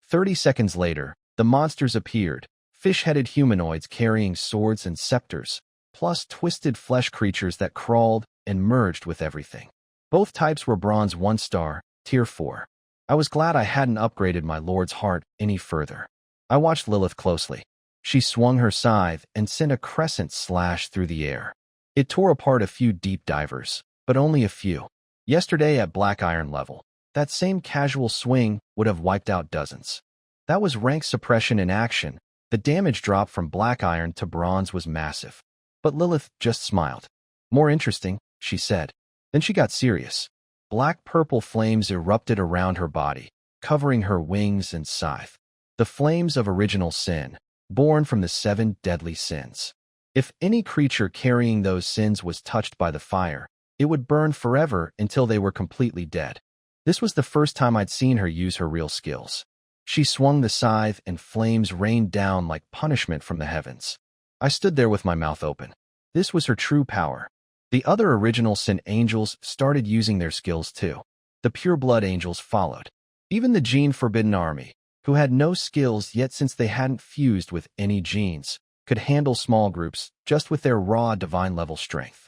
30 seconds later, the monsters appeared, fish-headed humanoids carrying swords and scepters, plus twisted flesh creatures that crawled and merged with everything. Both types were bronze 1-star, tier 4. I was glad I hadn't upgraded my lord's heart any further. I watched Lilith closely. She swung her scythe and sent a crescent slash through the air. It tore apart a few deep divers, but only a few. Yesterday at Black Iron level, that same casual swing would have wiped out dozens. That was rank suppression in action. The damage drop from Black Iron to bronze was massive. But Lilith just smiled. More interesting, she said. Then she got serious. Black-purple flames erupted around her body, covering her wings and scythe. The flames of original sin, born from the 7 deadly sins. If any creature carrying those sins was touched by the fire, it would burn forever until they were completely dead. This was the first time I'd seen her use her real skills. She swung the scythe and flames rained down like punishment from the heavens. I stood there with my mouth open. This was her true power. The other original sin angels started using their skills too. The pure blood angels followed. Even the Gene Forbidden Army, who had no skills yet since they hadn't fused with any genes, could handle small groups just with their raw divine level strength.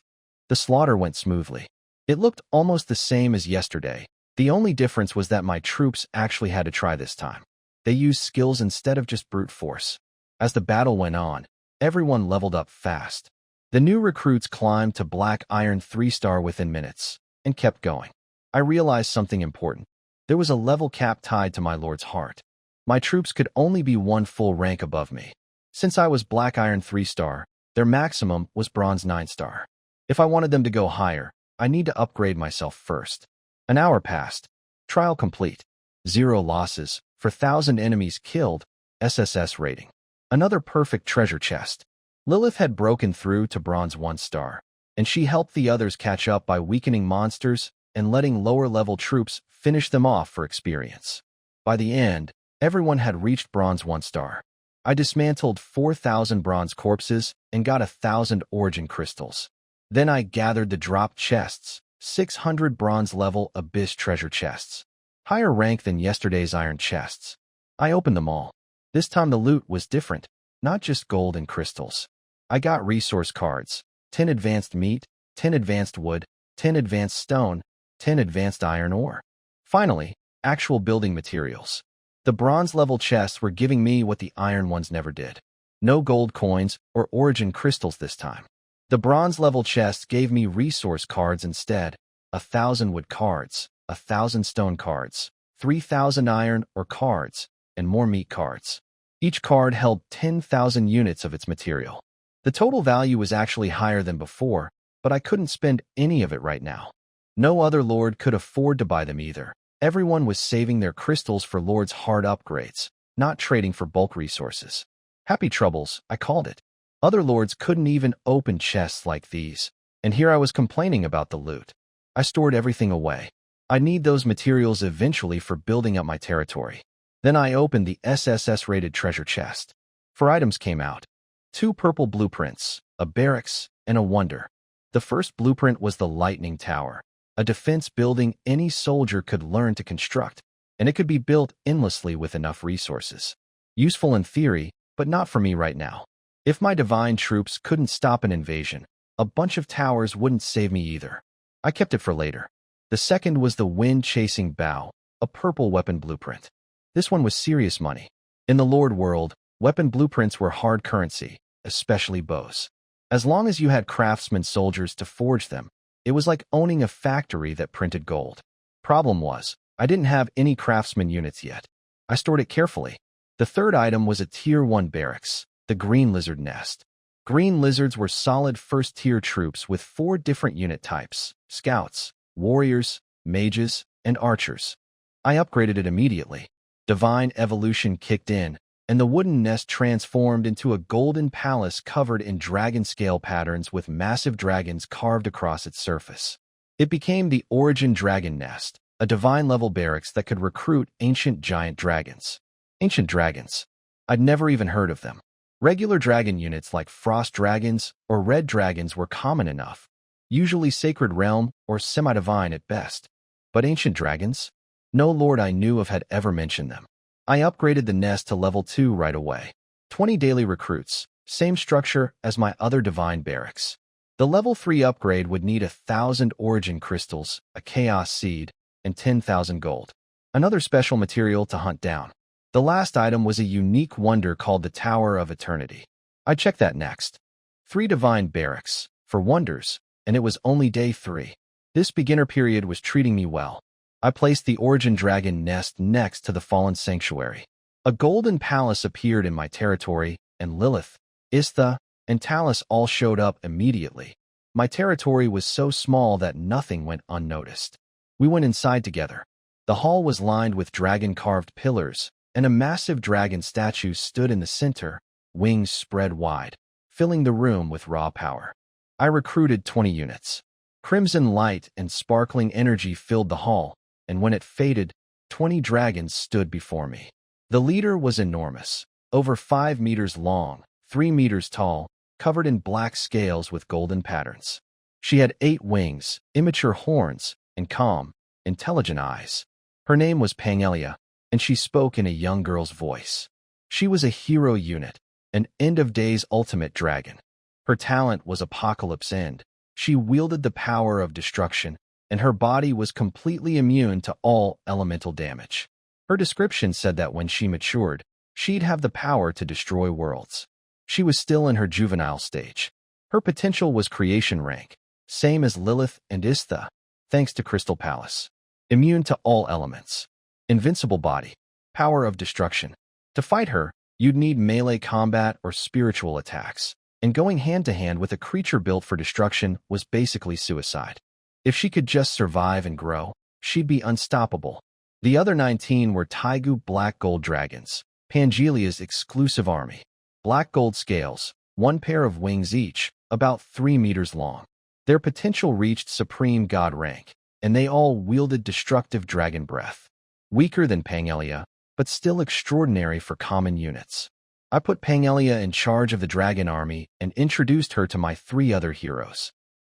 The slaughter went smoothly. It looked almost the same as yesterday. The only difference was that my troops actually had to try this time. They used skills instead of just brute force. As the battle went on, everyone leveled up fast. The new recruits climbed to Black Iron 3-star within minutes, and kept going. I realized something important. There was a level cap tied to my lord's heart. My troops could only be 1 full rank above me. Since I was Black Iron 3-star, their maximum was Bronze 9-star. If I wanted them to go higher, I need to upgrade myself first. An hour passed. Trial complete. 0 losses, for 1,000 enemies killed, SSS rating. Another perfect treasure chest. Lilith had broken through to Bronze 1-star, and she helped the others catch up by weakening monsters and letting lower-level troops finish them off for experience. By the end, everyone had reached Bronze 1-star. I dismantled 4,000 bronze corpses and got 1,000 origin crystals. Then I gathered the dropped chests, 600 bronze-level Abyss treasure chests. Higher rank than yesterday's iron chests. I opened them all. This time the loot was different, not just gold and crystals. I got resource cards, 10 advanced meat, 10 advanced wood, 10 advanced stone, 10 advanced iron ore. Finally, actual building materials. The bronze-level chests were giving me what the iron ones never did. No gold coins or origin crystals this time. The bronze-level chests gave me resource cards instead, 1,000 wood cards, 1,000 stone cards, 3,000 iron or cards, and more meat cards. Each card held 10,000 units of its material. The total value was actually higher than before, but I couldn't spend any of it right now. No other lord could afford to buy them either. Everyone was saving their crystals for lord's hard upgrades, not trading for bulk resources. Happy troubles, I called it. Other lords couldn't even open chests like these, and here I was complaining about the loot. I stored everything away. I'd need those materials eventually for building up my territory. Then I opened the SSS-rated treasure chest. 4 items came out. 2 purple blueprints, a barracks, and a wonder. The first blueprint was the Lightning Tower, a defense building any soldier could learn to construct, and it could be built endlessly with enough resources. Useful in theory, but not for me right now. If my divine troops couldn't stop an invasion, A bunch of towers wouldn't save me either. I kept it for later. The second was the wind-chasing bow, a purple weapon blueprint. This one was serious money. In the Lord world, weapon blueprints were hard currency, especially bows. As long as you had craftsman soldiers to forge them, it was like owning a factory that printed gold. Problem was, I didn't have any craftsman units yet. I stored it carefully. The third item was a Tier 1 barracks, the Green Lizard Nest. Green Lizards were solid first-tier troops with 4 different unit types: scouts, warriors, mages, and archers. I upgraded it immediately. Divine evolution kicked in, and the wooden nest transformed into a golden palace covered in dragon scale patterns with massive dragons carved across its surface. It became the Origin Dragon Nest, a divine-level barracks that could recruit ancient giant dragons. Ancient dragons. I'd never even heard of them. Regular dragon units like frost dragons or red dragons were common enough, usually sacred realm or semi-divine at best. But ancient dragons? No lord I knew of had ever mentioned them. I upgraded the nest to level 2 right away. 20 daily recruits, same structure as my other divine barracks. The level 3 upgrade would need 1,000 origin crystals, a chaos seed, and 10,000 gold. Another special material to hunt down. The last item was a unique wonder called the Tower of Eternity. I checked that next. 3 divine barracks, for wonders, and it was only day 3. This beginner period was treating me well. I placed the Origin Dragon Nest next to the Fallen Sanctuary. A golden palace appeared in my territory, and Lilith, Istha, and Talus all showed up immediately. My territory was so small that nothing went unnoticed. We went inside together. The hall was lined with dragon-carved pillars, and a massive dragon statue stood in the center, wings spread wide, filling the room with raw power. I recruited 20 units. Crimson light and sparkling energy filled the hall, and when it faded, 20 dragons stood before me. The leader was enormous, over 5 meters long, 3 meters tall, covered in black scales with golden patterns. She had 8 wings, immature horns, and calm, intelligent eyes. Her name was Pangelia, and she spoke in a young girl's voice. She was a hero unit, an end-of-days ultimate dragon. Her talent was Apocalypse End. She wielded the power of destruction, and her body was completely immune to all elemental damage. Her description said that when she matured, she'd have the power to destroy worlds. She was still in her juvenile stage. Her potential was creation rank, same as Lilith and Istha, thanks to Crystal Palace. Immune to all elements. Invincible body. Power of destruction. To fight her, you'd need melee combat or spiritual attacks, and going hand-to-hand with a creature built for destruction was basically suicide. If she could just survive and grow, she'd be unstoppable. The other 19 were Taigu black gold dragons, Pangelia's exclusive army. Black gold scales, 1 pair of wings each, about 3 meters long. Their potential reached supreme god rank, and they all wielded destructive dragon breath. Weaker than Pangelia, but still extraordinary for common units. I put Pangelia in charge of the dragon army and introduced her to my 3 other heroes.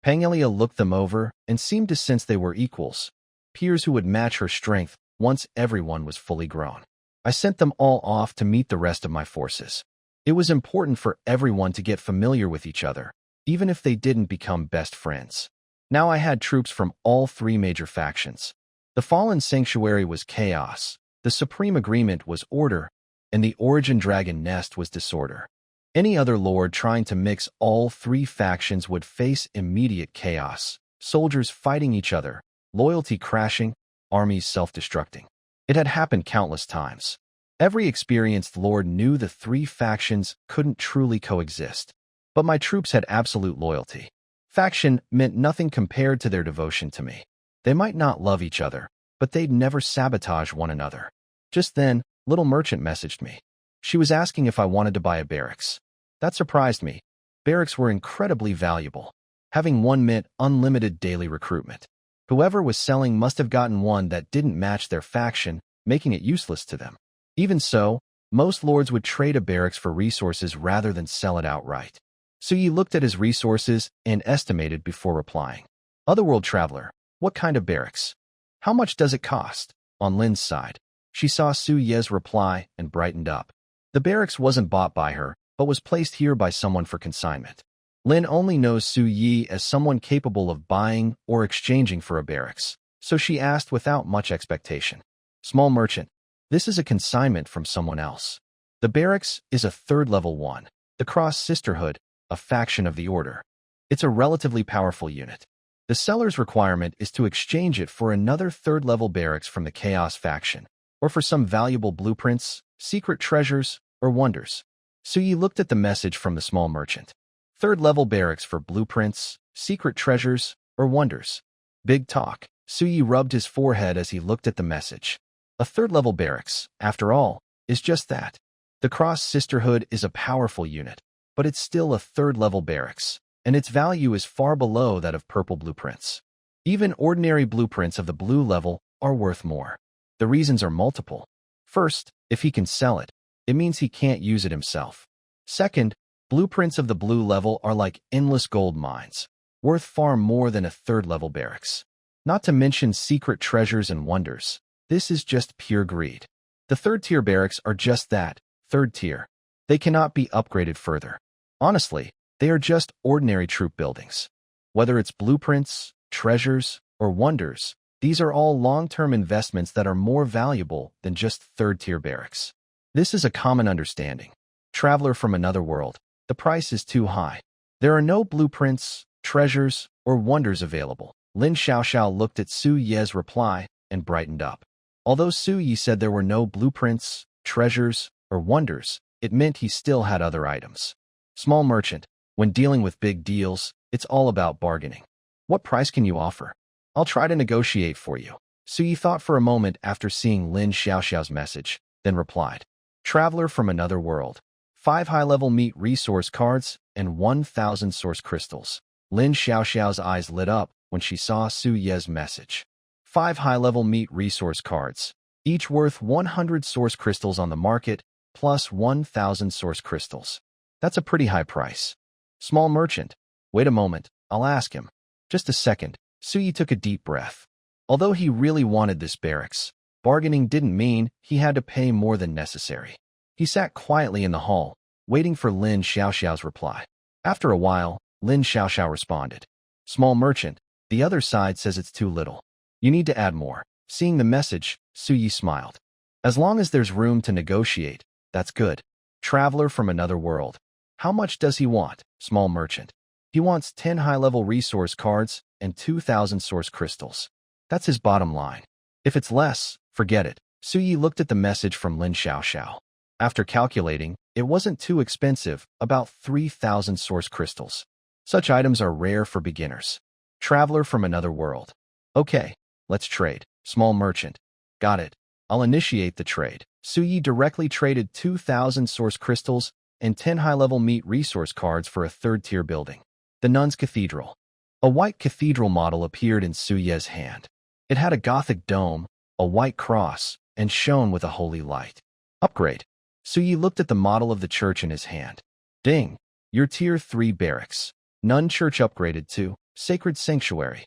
Pangelia looked them over and seemed to sense they were equals, peers who would match her strength once everyone was fully grown. I sent them all off to meet the rest of my forces. It was important for everyone to get familiar with each other, even if they didn't become best friends. Now I had troops from all 3 major factions. The Fallen Sanctuary was chaos, the Supreme Agreement was order, and the Origin Dragon Nest was disorder. Any other lord trying to mix all 3 factions would face immediate chaos, soldiers fighting each other, loyalty crashing, armies self-destructing. It had happened countless times. Every experienced lord knew the 3 factions couldn't truly coexist, but my troops had absolute loyalty. Faction meant nothing compared to their devotion to me. They might not love each other, but they'd never sabotage one another. Just then, Little Merchant messaged me. She was asking if I wanted to buy a barracks. That surprised me. Barracks were incredibly valuable. Having one meant unlimited daily recruitment. Whoever was selling must have gotten one that didn't match their faction, making it useless to them. Even so, most lords would trade a barracks for resources rather than sell it outright. So Yi looked at his resources and estimated before replying. Otherworld traveler, what kind of barracks? How much does it cost? On Lin's side, she saw Su Ye's reply and brightened up. The barracks wasn't bought by her, but was placed here by someone for consignment. Lin only knows Su Yi as someone capable of buying or exchanging for a barracks, so she asked without much expectation. Small merchant. This is a consignment from someone else. The barracks is a third-level one, the Cross Sisterhood, a faction of the Order. It's a relatively powerful unit. The seller's requirement is to exchange it for another third-level barracks from the Chaos faction, or for some valuable blueprints, secret treasures, or wonders. Su Yi looked at the message from the small merchant. Third-level barracks for blueprints, secret treasures, or wonders. Big talk. Su Yi rubbed his forehead as he looked at the message. A third-level barracks, after all, is just that. The Cross Sisterhood is a powerful unit, but it's still a third-level barracks, and its value is far below that of purple blueprints. Even ordinary blueprints of the blue level are worth more. The reasons are multiple. First, if he can sell it, it means he can't use it himself. Second, blueprints of the blue level are like endless gold mines, worth far more than a third-level barracks. Not to mention secret treasures and wonders. This is just pure greed. The third-tier barracks are just that, third tier. They cannot be upgraded further. Honestly, they are just ordinary troop buildings. Whether it's blueprints, treasures, or wonders, these are all long-term investments that are more valuable than just third-tier barracks. This is a common understanding. Traveler from another world, the price is too high. There are no blueprints, treasures, or wonders available. Lin Xiaoxiao looked at Su Ye's reply and brightened up. Although Su Yi said there were no blueprints, treasures, or wonders, it meant he still had other items. Small merchant, when dealing with big deals, it's all about bargaining. What price can you offer? I'll try to negotiate for you. Su Yi thought for a moment after seeing Lin Xiaoxiao's message, then replied. Traveler from another world. 5 high-level meat resource cards and 1,000 source crystals. Lin Xiaoxiao's eyes lit up when she saw Su Ye's message. 5 high-level meat resource cards, each worth 100 source crystals on the market, plus 1,000 source crystals. That's a pretty high price. Small merchant. Wait a moment, I'll ask him. Just a second. Su Yi took a deep breath. Although he really wanted this barracks, bargaining didn't mean he had to pay more than necessary. He sat quietly in the hall, waiting for Lin Xiaoxiao's reply. After a while, Lin Xiaoxiao responded. Small merchant, the other side says it's too little. You need to add more. Seeing the message, Su Yi smiled. As long as there's room to negotiate, that's good. Traveler from another world. How much does he want? Small merchant. He wants 10 high-level resource cards and 2,000 source crystals. That's his bottom line. If it's less, forget it. Su Yi looked at the message from Lin Xiaoxiao. After calculating, it wasn't too expensive, about 3,000 source crystals. Such items are rare for beginners. Traveler from another world. Okay, let's trade. Small merchant. Got it. I'll initiate the trade. Su Yi directly traded 2,000 source crystals and 10 high-level meat resource cards for a third-tier building. The Nuns' Cathedral. A white cathedral model appeared in Su Ye's hand. It had a Gothic dome, a white cross, and shone with a holy light. Upgrade. Su Yi looked at the model of the church in his hand. Ding! Your Tier 3 barracks. Nun Church upgraded to Sacred Sanctuary.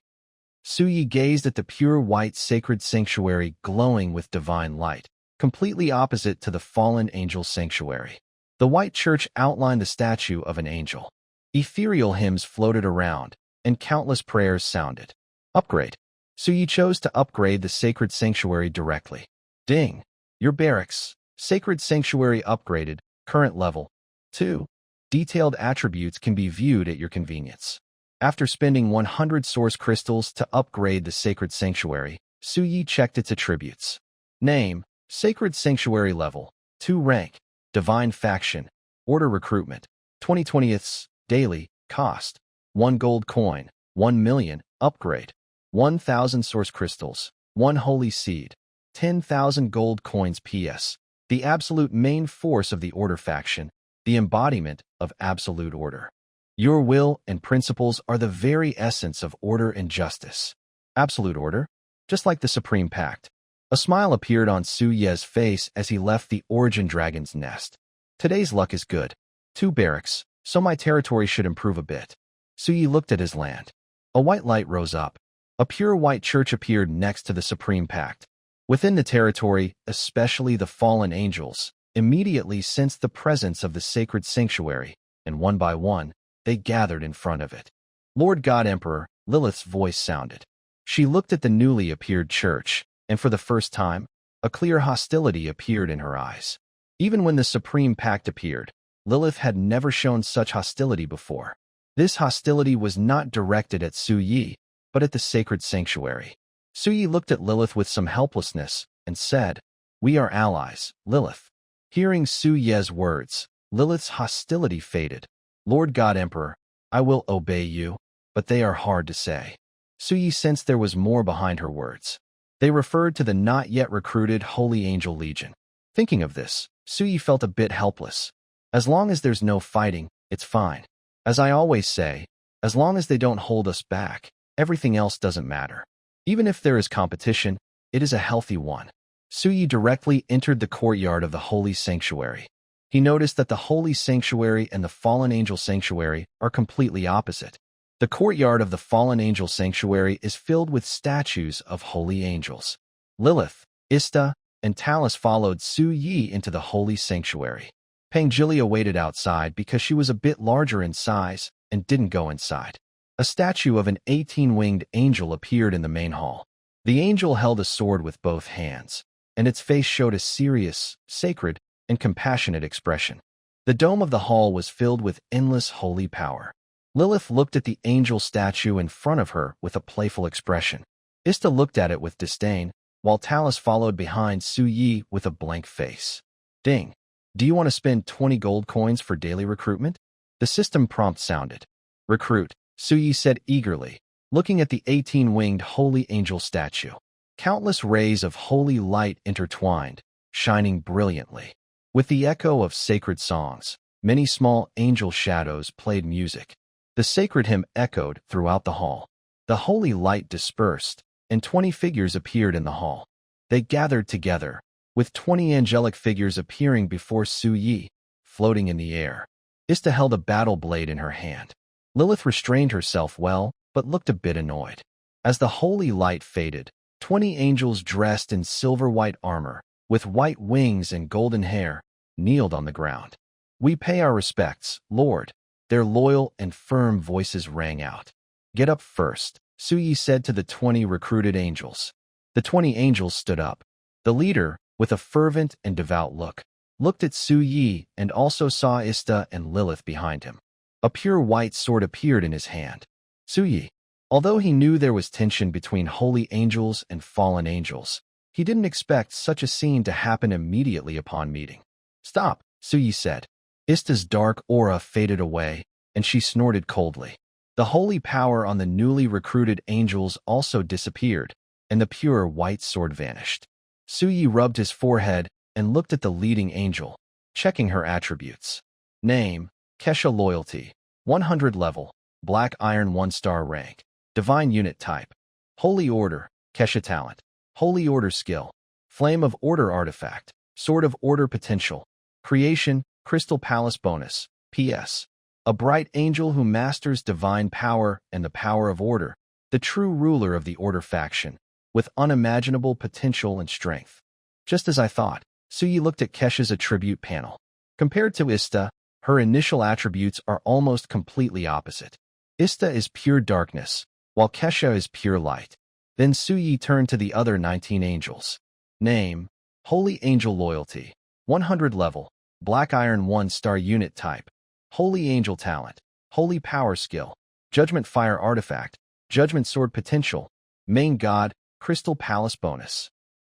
Su Yi gazed at the pure white sacred sanctuary glowing with divine light, completely opposite to the fallen angel sanctuary. The white church outlined the statue of an angel. Ethereal hymns floated around, and countless prayers sounded. Upgrade. Su Yi chose to upgrade the sacred sanctuary directly. Ding! Your barracks. Sacred Sanctuary upgraded, current level 2. Detailed attributes can be viewed at your convenience. After spending 100 source crystals to upgrade the Sacred Sanctuary, Su Yi checked its attributes. Name, Sacred Sanctuary level 2 rank, Divine Faction, Order Recruitment, 20/20ths, daily, cost, 1 gold coin, 1 million, upgrade, 1,000 source crystals, 1 holy seed, 10,000 gold coins PS. The absolute main force of the Order faction, the embodiment of absolute order. Your will and principles are the very essence of order and justice. Absolute order? Just like the Supreme Pact. A smile appeared on Su Ye's face as he left the Origin Dragon's nest. Today's luck is good. 2 barracks, so my territory should improve a bit. Su Yi looked at his land. A white light rose up. A pure white church appeared next to the Supreme Pact. Within the territory, especially the fallen angels, immediately sensed the presence of the sacred sanctuary, and one by one, they gathered in front of it. Lord God Emperor, Lilith's voice sounded. She looked at the newly appeared church, and for the first time, a clear hostility appeared in her eyes. Even when the Supreme Pact appeared, Lilith had never shown such hostility before. This hostility was not directed at Su Yi, but at the sacred sanctuary. Su Yi looked at Lilith with some helplessness and said, "We are allies, Lilith." Hearing Su Ye's words, Lilith's hostility faded. "Lord God Emperor, I will obey you, but they are hard to say." Su Yi sensed there was more behind her words. They referred to the not yet recruited Holy Angel Legion. Thinking of this, Su Yi felt a bit helpless. As long as there's no fighting, it's fine. As I always say, as long as they don't hold us back, everything else doesn't matter. Even if there is competition, it is a healthy one. Su Yi directly entered the courtyard of the Holy Sanctuary. He noticed that the Holy Sanctuary and the Fallen Angel Sanctuary are completely opposite. The courtyard of the Fallen Angel Sanctuary is filled with statues of holy angels. Lilith, Ista, and Talus followed Su Yi into the Holy Sanctuary. Pangelia waited outside because she was a bit larger in size and didn't go inside. A statue of an 18-winged angel appeared in the main hall. The angel held a sword with both hands, and its face showed a serious, sacred, and compassionate expression. The dome of the hall was filled with endless holy power. Lilith looked at the angel statue in front of her with a playful expression. Ista looked at it with disdain, while Talus followed behind Su Yi with a blank face. "Ding. Do you want to spend 20 gold coins for daily recruitment?" The system prompt sounded. "Recruit," Su Yi said eagerly, looking at the 18-winged holy angel statue. Countless rays of holy light intertwined, shining brilliantly. With the echo of sacred songs, many small angel shadows played music. The sacred hymn echoed throughout the hall. The holy light dispersed, and 20 figures appeared in the hall. They gathered together, with 20 angelic figures appearing before Su Yi, floating in the air. Ista held a battle blade in her hand. Lilith restrained herself well, but looked a bit annoyed. As the holy light faded, 20 angels dressed in silver-white armor, with white wings and golden hair, kneeled on the ground. "We pay our respects, Lord." Their loyal and firm voices rang out. "Get up first," Su Yi said to the 20 recruited angels. The 20 angels stood up. The leader, with a fervent and devout look, looked at Su Yi and also saw Ista and Lilith behind him. A pure white sword appeared in his hand. Su Yi, although he knew there was tension between holy angels and fallen angels, he didn't expect such a scene to happen immediately upon meeting. "Stop," Su Yi said. Ista's dark aura faded away, and she snorted coldly. The holy power on the newly recruited angels also disappeared, and the pure white sword vanished. Su Yi rubbed his forehead and looked at the leading angel, checking her attributes. Name, Kesha Loyalty, 100 level, Black Iron 1-star rank, Divine Unit Type. Holy Order, Kesha Talent. Holy Order Skill, Flame of Order Artifact, Sword of Order Potential. Creation, Crystal Palace Bonus, PS. A bright angel who masters divine power and the power of order, the true ruler of the Order faction, with unimaginable potential and strength. Just as I thought, Su Yi looked at Kesha's attribute panel. Compared to Ista, her initial attributes are almost completely opposite. Ista is pure darkness, while Kesha is pure light. Then Su Yi turned to the other 19 angels. Name, Holy Angel Loyalty, 100 level, Black Iron 1-star unit type. Holy Angel Talent, Holy Power Skill, Judgment Fire Artifact, Judgment Sword Potential, Main God, Crystal Palace Bonus.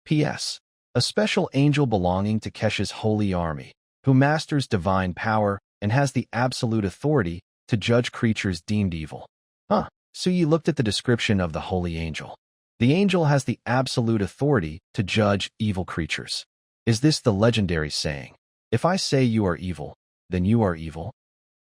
PS. A special angel belonging to Kesha's holy army, who masters divine power and has the absolute authority to judge creatures deemed evil. Su Yi looked at the description of the holy angel. The angel has the absolute authority to judge evil creatures. Is this the legendary saying, "If I say you are evil, then you are evil"?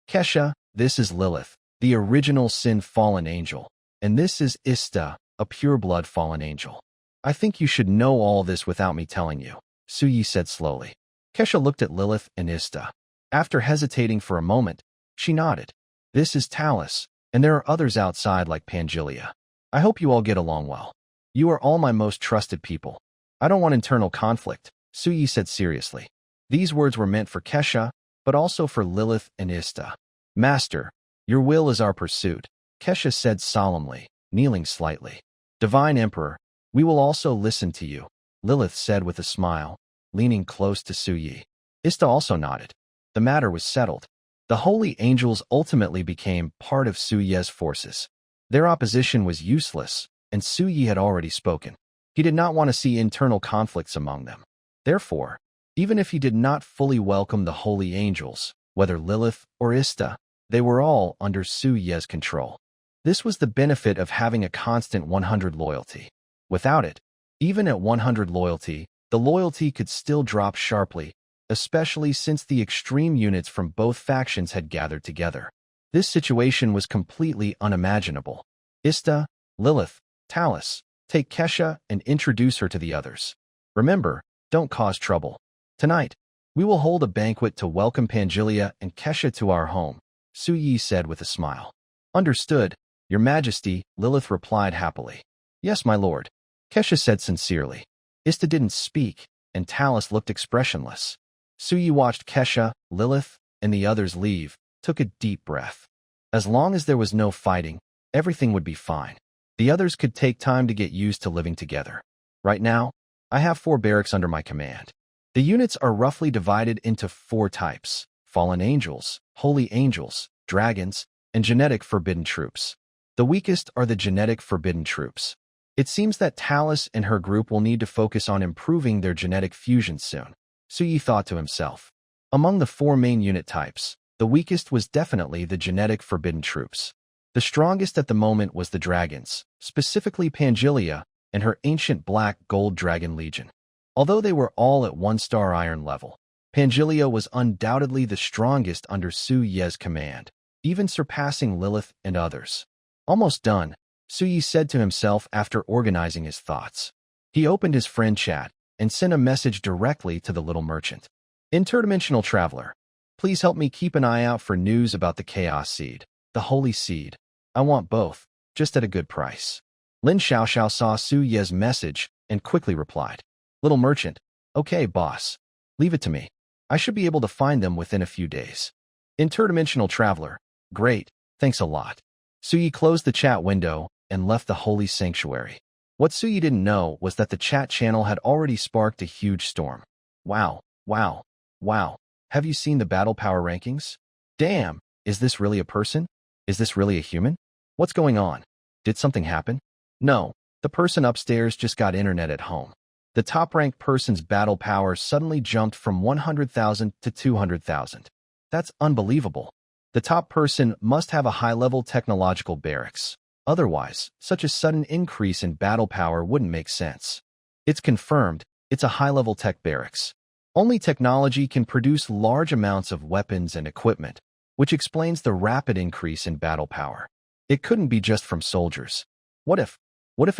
Kesha, this is Lilith, the original sin-fallen angel, and this is Ista, a pure-blood fallen angel. I think you should know all this without me telling you, Su Yi said slowly. Kesha looked at Lilith and Ista. After hesitating for a moment, she nodded. This is Talus, and there are others outside like Pangelia. I hope you all get along well. You are all my most trusted people. I don't want internal conflict, Su Yi said seriously. These words were meant for Kesha, but also for Lilith and Ista. Master, Your will is our pursuit, Kesha said solemnly, kneeling slightly. Divine Emperor, we will also listen to you, Lilith said with a smile, leaning close to Suyi. Ista also nodded. The matter was settled. The holy angels ultimately became part of Suye's forces. Their opposition was useless, and Suyi had already spoken. He did not want to see internal conflicts among them. Therefore, even if he did not fully welcome the holy angels, whether Lilith or Ista, they were all under Suye's control. This was the benefit of having a constant 100 loyalty. Without it, even at 100 loyalty, the loyalty could still drop sharply, especially since the extreme units from both factions had gathered together. This situation was completely unimaginable. Ista, Lilith, Talus, take Kesha and introduce her to the others. Remember, don't cause trouble. Tonight, we will hold a banquet to welcome Pangelia and Kesha to our home, Suyi said with a smile. Understood, Your Majesty, Lilith replied happily. Yes, my lord, Kesha said sincerely. Ista didn't speak, and Talus looked expressionless. Suyi watched Kesha, Lilith, and the others leave, took a deep breath. As long as there was no fighting, everything would be fine. The others could take time to get used to living together. Right now, I have 4 barracks under my command. The units are roughly divided into 4 types: fallen angels, holy angels, dragons, and genetic forbidden troops. The weakest are the genetic forbidden troops. It seems that Talus and her group will need to focus on improving their genetic fusion soon, Suyi thought to himself. Among the 4 main unit types, the weakest was definitely the genetic forbidden troops. The strongest at the moment was the dragons, specifically Pangelia and her ancient black gold dragon legion. Although they were all at 1-star iron level, Pangelia was undoubtedly the strongest under Suyi's command, even surpassing Lilith and others. Almost done, Suyi said to himself after organizing his thoughts. He opened his friend chat and sent a message directly to the little merchant. Interdimensional traveler, please help me keep an eye out for news about the Chaos Seed, the Holy Seed. I want both, just at a good price. Lin Xiaoxiao saw Suyi's message and quickly replied. Little merchant, okay boss, leave it to me. I should be able to find them within a few days. Interdimensional traveler, great, thanks a lot. Suyi closed the chat window and left the holy sanctuary. What Suyi didn't know was that the chat channel had already sparked a huge storm. Wow, wow, wow. Have you seen the battle power rankings? Damn, is this really a person? Is this really a human? What's going on? Did something happen? No, the person upstairs just got internet at home. The top-ranked person's battle power suddenly jumped from 100,000 to 200,000. That's unbelievable. The top person must have a high-level technological barracks. Otherwise, such a sudden increase in battle power wouldn't make sense. It's confirmed, it's a high-level tech barracks. Only technology can produce large amounts of weapons and equipment, which explains the rapid increase in battle power. It couldn't be just from soldiers. What if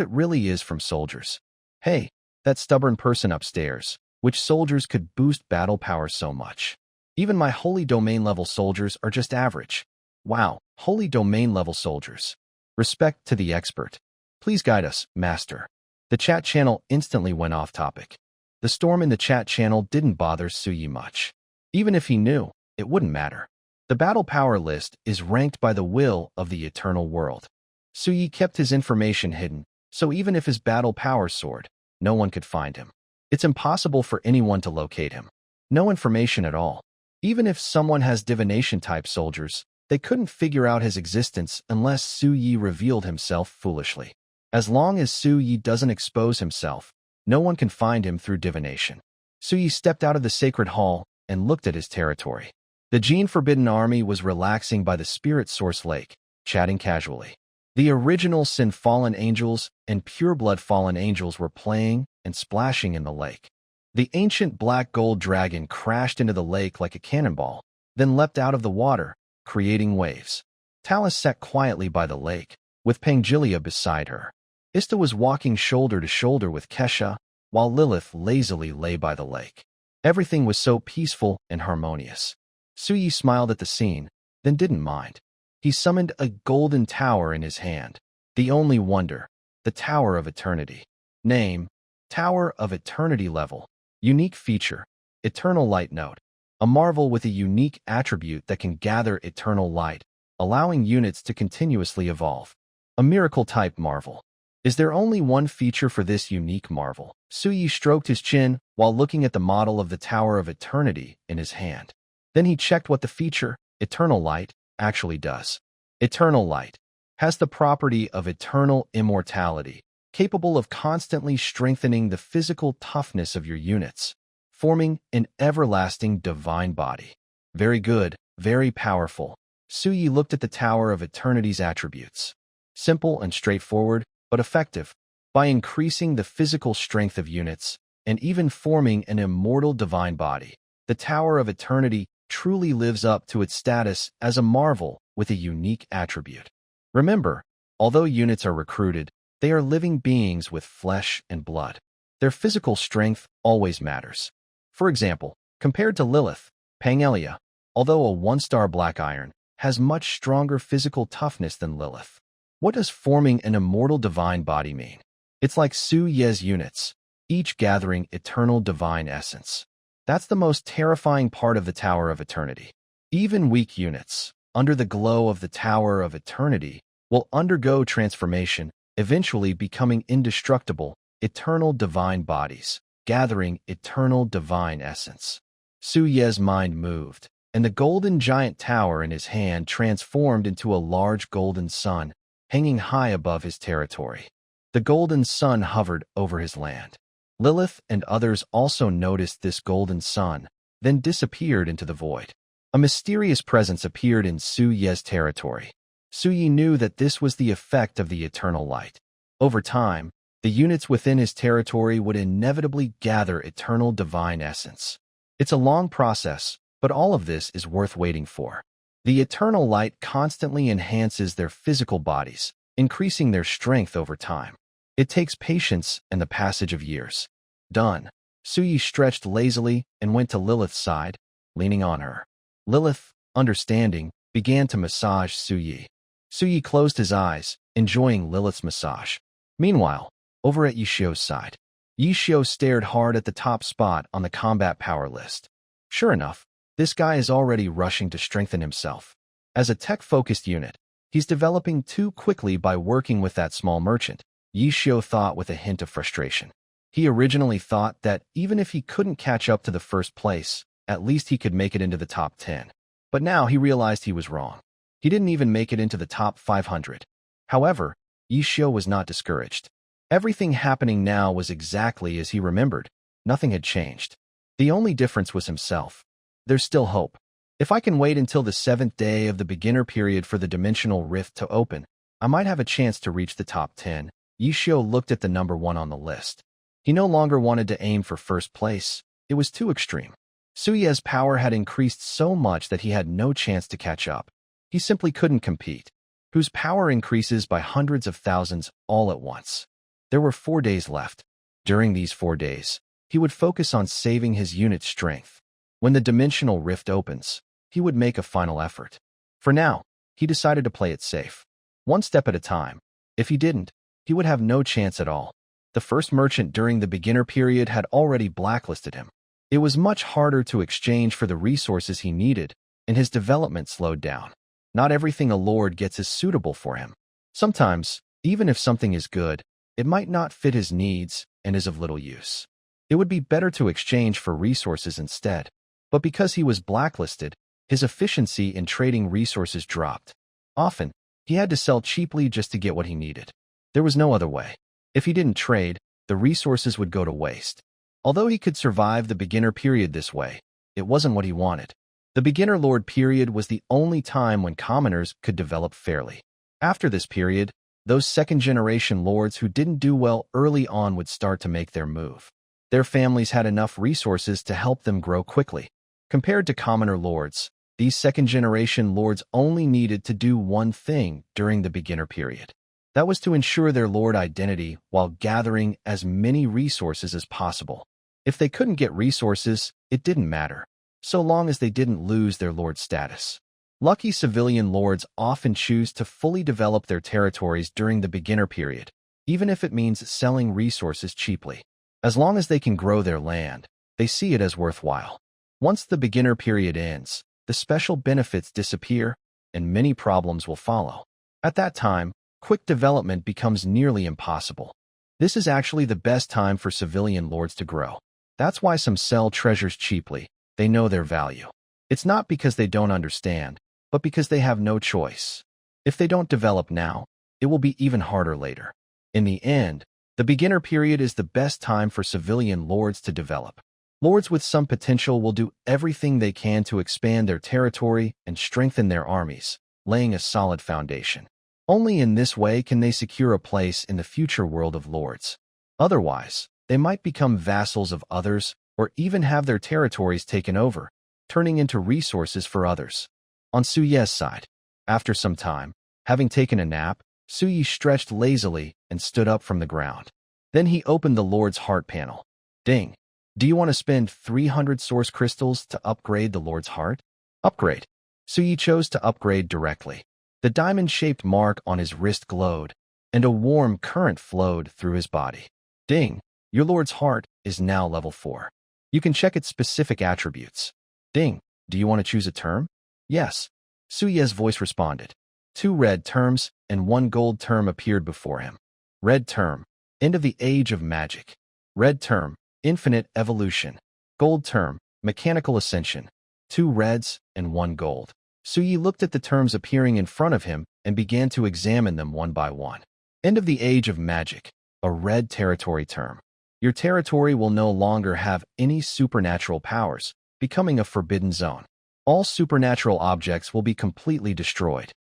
it really is from soldiers? Hey, that stubborn person upstairs, which soldiers could boost battle power so much? Even my holy domain level soldiers are just average. Wow, holy domain level soldiers. Respect to the expert. Please guide us, master. The chat channel instantly went off topic. The storm in the chat channel didn't bother Suyi much. Even if he knew, it wouldn't matter. The battle power list is ranked by the will of the eternal world. Suyi kept his information hidden, so even if his battle power soared, no one could find him. It's impossible for anyone to locate him. No information at all. Even if someone has divination-type soldiers, they couldn't figure out his existence unless Suyi revealed himself foolishly. As long as Suyi doesn't expose himself, no one can find him through divination. Suyi stepped out of the sacred hall and looked at his territory. The Gene Forbidden Army was relaxing by the Spirit Source Lake, chatting casually. The original Sin Fallen Angels and Pureblood Fallen Angels were playing and splashing in the lake. The ancient black gold dragon crashed into the lake like a cannonball, then leapt out of the water, creating waves. Talus sat quietly by the lake, with Pangelia beside her. Ista was walking shoulder to shoulder with Kesha, while Lilith lazily lay by the lake. Everything was so peaceful and harmonious. Suyi smiled at the scene, then didn't mind. He summoned a golden tower in his hand. The only wonder, the Tower of Eternity. Name, Tower of Eternity level. Unique feature, Eternal Light Node. A marvel with a unique attribute that can gather eternal light, allowing units to continuously evolve. A miracle-type marvel. Is there only one feature for this unique marvel? Suyi stroked his chin while looking at the model of the Tower of Eternity in his hand. Then he checked what the feature, Eternal Light, actually does. Eternal Light has the property of eternal immortality, capable of constantly strengthening the physical toughness of your units, forming an everlasting divine body. Very good, very powerful. Suyi looked at the Tower of Eternity's attributes. Simple and straightforward, but effective. By increasing the physical strength of units, and even forming an immortal divine body, the Tower of Eternity truly lives up to its status as a marvel with a unique attribute. Remember, although units are recruited, they are living beings with flesh and blood. Their physical strength always matters. For example, compared to Lilith, Pangelia, although a 1-star black iron, has much stronger physical toughness than Lilith. What does forming an immortal divine body mean? It's like Suyi's units, each gathering eternal divine essence. That's the most terrifying part of the Tower of Eternity. Even weak units, under the glow of the Tower of Eternity, will undergo transformation, eventually becoming indestructible, eternal divine bodies, gathering eternal divine essence. Suyi's mind moved, and the golden giant tower in his hand transformed into a large golden sun, hanging high above his territory. The golden sun hovered over his land. Lilith and others also noticed this golden sun, then disappeared into the void. A mysterious presence appeared in Suyi's territory. Suyi knew that this was the effect of the eternal light. Over time, the units within his territory would inevitably gather eternal divine essence. It's a long process, but all of this is worth waiting for. The eternal light constantly enhances their physical bodies, increasing their strength over time. It takes patience and the passage of years. Done. Suyi stretched lazily and went to Lilith's side, leaning on her. Lilith, understanding, began to massage Suyi. Suyi closed his eyes, enjoying Lilith's massage. Meanwhile, over at Yishio's side, Yishio stared hard at the top spot on the combat power list. Sure enough, this guy is already rushing to strengthen himself. As a tech-focused unit, he's developing too quickly by working with that small merchant, Yishio thought with a hint of frustration. He originally thought that even if he couldn't catch up to the first place, at least he could make it into the top 10. But now he realized he was wrong. He didn't even make it into the top 500. However, Yishio was not discouraged. Everything happening now was exactly as he remembered. Nothing had changed. The only difference was himself. There's still hope. If I can wait until the 7th day of the beginner period for the dimensional rift to open, I might have a chance to reach the top 10. Yishio looked at the number 1 on the list. He no longer wanted to aim for first place. It was too extreme. Suyi's power had increased so much that he had no chance to catch up. He simply couldn't compete. Whose power increases by hundreds of thousands all at once. There were 4 days left. During these 4 days, he would focus on saving his unit's strength. When the dimensional rift opens, he would make a final effort. For now, he decided to play it safe. One step at a time. If he didn't, he would have no chance at all. The first merchant during the beginner period had already blacklisted him. It was much harder to exchange for the resources he needed, and his development slowed down. Not everything a lord gets is suitable for him. Sometimes, even if something is good, it might not fit his needs and is of little use. It would be better to exchange for resources instead. But because he was blacklisted, his efficiency in trading resources dropped. Often, he had to sell cheaply just to get what he needed. There was no other way. If he didn't trade, the resources would go to waste. Although he could survive the beginner period this way, it wasn't what he wanted. The beginner lord period was the only time when commoners could develop fairly. After this period, those second-generation lords who didn't do well early on would start to make their move. Their families had enough resources to help them grow quickly. Compared to commoner lords, these second-generation lords only needed to do one thing during the beginner period. That was to ensure their lord identity while gathering as many resources as possible. If they couldn't get resources, it didn't matter, so long as they didn't lose their lord status. Lucky civilian lords often choose to fully develop their territories during the beginner period, even if it means selling resources cheaply. As long as they can grow their land, they see it as worthwhile. Once the beginner period ends, the special benefits disappear, and many problems will follow. At that time, quick development becomes nearly impossible. This is actually the best time for civilian lords to grow. That's why some sell treasures cheaply. They know their value. It's not because they don't understand, but because they have no choice. If they don't develop now, it will be even harder later. In the end, the beginner period is the best time for civilian lords to develop. Lords with some potential will do everything they can to expand their territory and strengthen their armies, laying a solid foundation. Only in this way can they secure a place in the future world of lords. Otherwise, they might become vassals of others or even have their territories taken over, turning into resources for others. On Su Ye's side, after some time, having taken a nap, Su Yi stretched lazily and stood up from the ground. Then he opened the Lord's Heart panel. Ding! Do you want to spend 300 source crystals to upgrade the Lord's Heart? Upgrade. Su Yi chose to upgrade directly. The diamond-shaped mark on his wrist glowed, and a warm current flowed through his body. Ding! Your Lord's Heart is now level 4. You can check its specific attributes. Ding! Do you want to choose a term? Yes. Su Ye's voice responded. 2 red terms and 1 gold term appeared before him. Red term, End of the Age of Magic. Red term, Infinite Evolution. Gold term, Mechanical Ascension. 2 reds and 1 gold. Su Yi looked at the terms appearing in front of him and began to examine them one by one. End of the Age of Magic. A red territory term. Your territory will no longer have any supernatural powers, becoming a forbidden zone. All supernatural objects will be completely destroyed.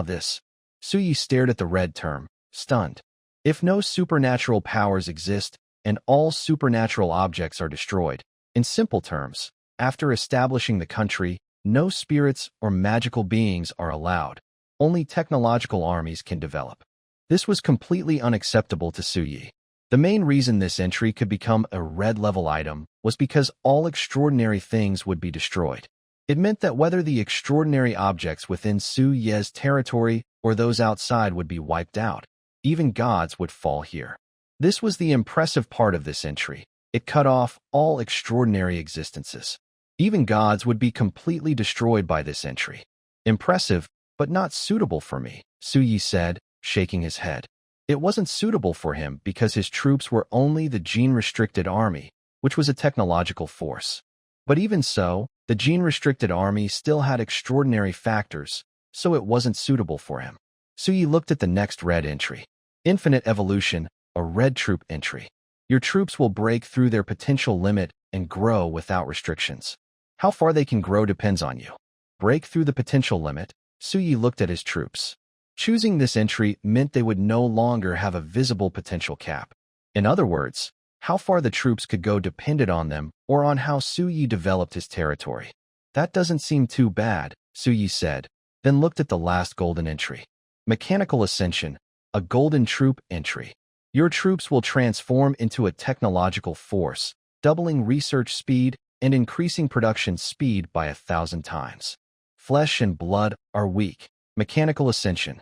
This. Su Yi stared at the red term, stunned. If no supernatural powers exist and all supernatural objects are destroyed, in simple terms, after establishing the country, no spirits or magical beings are allowed. Only technological armies can develop. This was completely unacceptable to Su Yi. The main reason this entry could become a red-level item was because all extraordinary things would be destroyed. It meant that whether the extraordinary objects within Su Ye's territory or those outside would be wiped out, even gods would fall here. This was the impressive part of this entry. It cut off all extraordinary existences. Even gods would be completely destroyed by this entry. Impressive, but not suitable for me, Su Yi said, shaking his head. It wasn't suitable for him because his troops were only the gene-restricted army, which was a technological force. But even so, the gene-restricted army still had extraordinary factors, so it wasn't suitable for him. Su Yi looked at the next red entry. Infinite Evolution, a red troop entry. Your troops will break through their potential limit and grow without restrictions. How far they can grow depends on you. Break through the potential limit. Su Yi looked at his troops. Choosing this entry meant they would no longer have a visible potential cap. In other words, how far the troops could go depended on them or on how Su Yi developed his territory. That doesn't seem too bad, Su Yi said, then looked at the last golden entry. Mechanical Ascension, a golden troop entry. Your troops will transform into a technological force, doubling research speed and increasing production speed by 1,000 times. Flesh and blood are weak. Mechanical Ascension.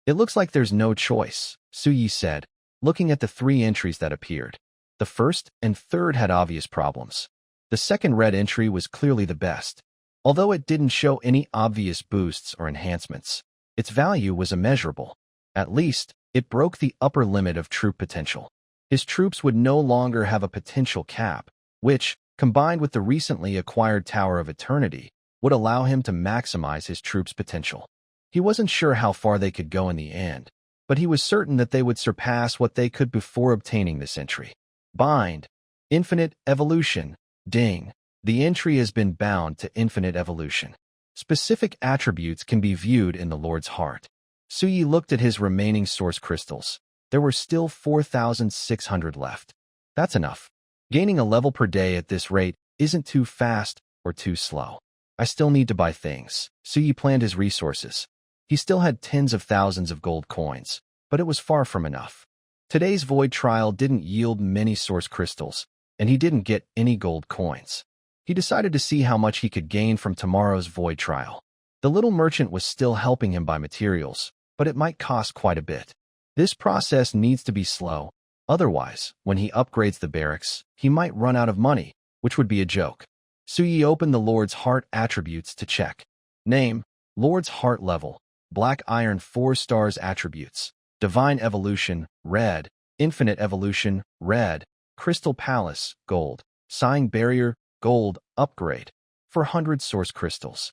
It looks like there's no choice, Su Yi said, looking at the 3 entries that appeared. The first and third had obvious problems. The second red entry was clearly the best. Although it didn't show any obvious boosts or enhancements, its value was immeasurable. At least, it broke the upper limit of troop potential. His troops would no longer have a potential cap, which, combined with the recently acquired Tower of Eternity, would allow him to maximize his troops' potential. He wasn't sure how far they could go in the end, but he was certain that they would surpass what they could before obtaining this entry. Bind. Infinite Evolution. Ding. The entry has been bound to Infinite Evolution. Specific attributes can be viewed in the Lord's Heart. Su Yi looked at his remaining source crystals. There were still 4,600 left. That's enough. Gaining a level per day at this rate isn't too fast or too slow. I still need to buy things. Su Yi planned his resources. He still had tens of thousands of gold coins, but it was far from enough. Today's void trial didn't yield many source crystals, and he didn't get any gold coins. He decided to see how much he could gain from tomorrow's void trial. The little merchant was still helping him buy materials, but it might cost quite a bit. This process needs to be slow. Otherwise, when he upgrades the barracks, he might run out of money, which would be a joke. Su Yi opened the Lord's Heart attributes to check. Name, Lord's Heart level, Black Iron 4 stars attributes, Divine Evolution, red, Infinite Evolution, red, Crystal Palace, gold, Sighing Barrier, gold, upgrade, 400 source crystals.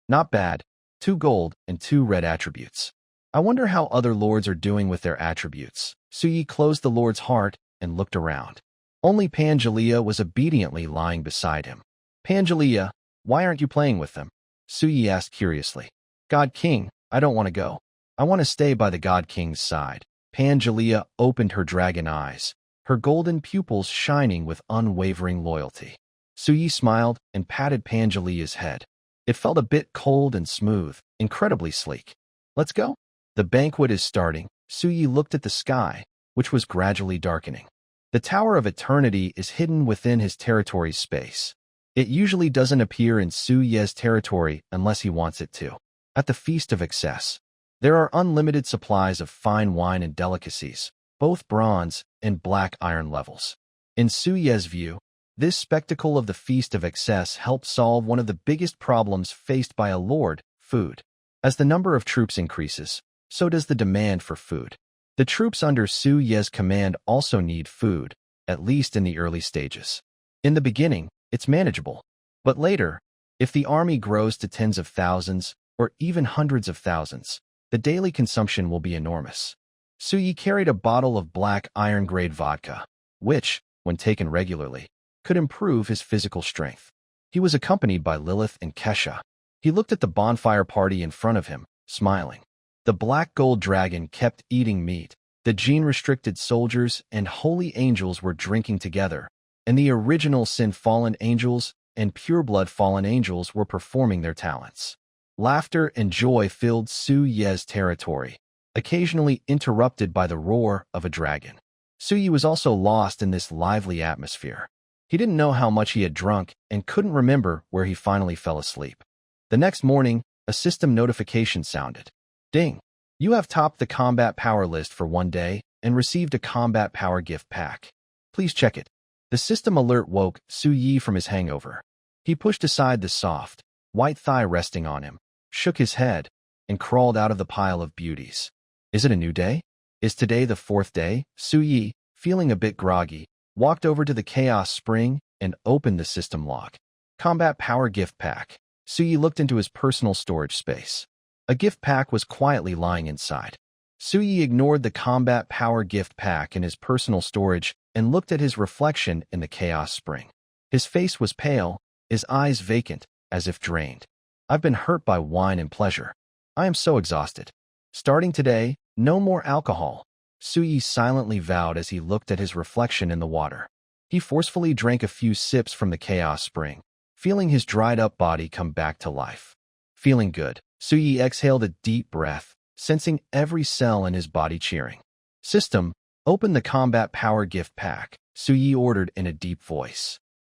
Not bad, 2 gold and 2 red attributes. I wonder how other lords are doing with their attributes. Suyi closed the Lord's Heart and looked around. Only Pangelia was obediently lying beside him. Pangelia, why aren't you playing with them? Suyi asked curiously. God King, I don't want to go. I want to stay by the God King's side. Pangelia opened her dragon eyes, her golden pupils shining with unwavering loyalty. Suyi smiled and patted Pangelia's head. It felt a bit cold and smooth, incredibly sleek. Let's go. The banquet is starting. Suyi looked at the sky, which was gradually darkening. The Tower of Eternity is hidden within his territory's space. It usually doesn't appear in Suyi's territory unless he wants it to. At the Feast of Excess, there are unlimited supplies of fine wine and delicacies, both bronze and black iron levels. In Suyi's view, this spectacle of the Feast of Excess helps solve one of the biggest problems faced by a lord, food. As the number of troops increases, so does the demand for food. The troops under Suyi's command also need food, at least in the early stages. In the beginning, it's manageable. But later, if the army grows to tens of thousands, or even hundreds of thousands, the daily consumption will be enormous. Suyi carried a bottle of black iron-grade vodka, which, when taken regularly, could improve his physical strength. He was accompanied by Lilith and Kesha. He looked at the bonfire party in front of him, smiling. The black gold dragon kept eating meat. The gene-restricted soldiers and holy angels were drinking together, and the original sin-fallen angels and pure-blood fallen angels were performing their talents. Laughter and joy filled Suyi's territory, occasionally interrupted by the roar of a dragon. Suyi was also lost in this lively atmosphere. He didn't know how much he had drunk and couldn't remember where he finally fell asleep. The next morning, a system notification sounded. Ding! You have topped the combat power list for one day and received a combat power gift pack. Please check it. The system alert woke Suyi from his hangover. He pushed aside the soft, white thigh resting on him, shook his head, and crawled out of the pile of beauties. Is it a new day? Is today the 4th day? Suyi, feeling a bit groggy, walked over to the Chaos Spring and opened the system lock. Combat Power Gift Pack. Suyi looked into his personal storage space. A gift pack was quietly lying inside. Suyi ignored the Combat Power Gift Pack in his personal storage and looked at his reflection in the Chaos Spring. His face was pale, his eyes vacant, as if drained. I've been hurt by wine and pleasure. I am so exhausted. Starting today, no more alcohol. Suyi silently vowed as he looked at his reflection in the water. He forcefully drank a few sips from the Chaos Spring, feeling his dried-up body come back to life. Feeling good, Suyi exhaled a deep breath, sensing every cell in his body cheering. System, open the Combat Power Gift Pack, Suyi ordered in a deep voice.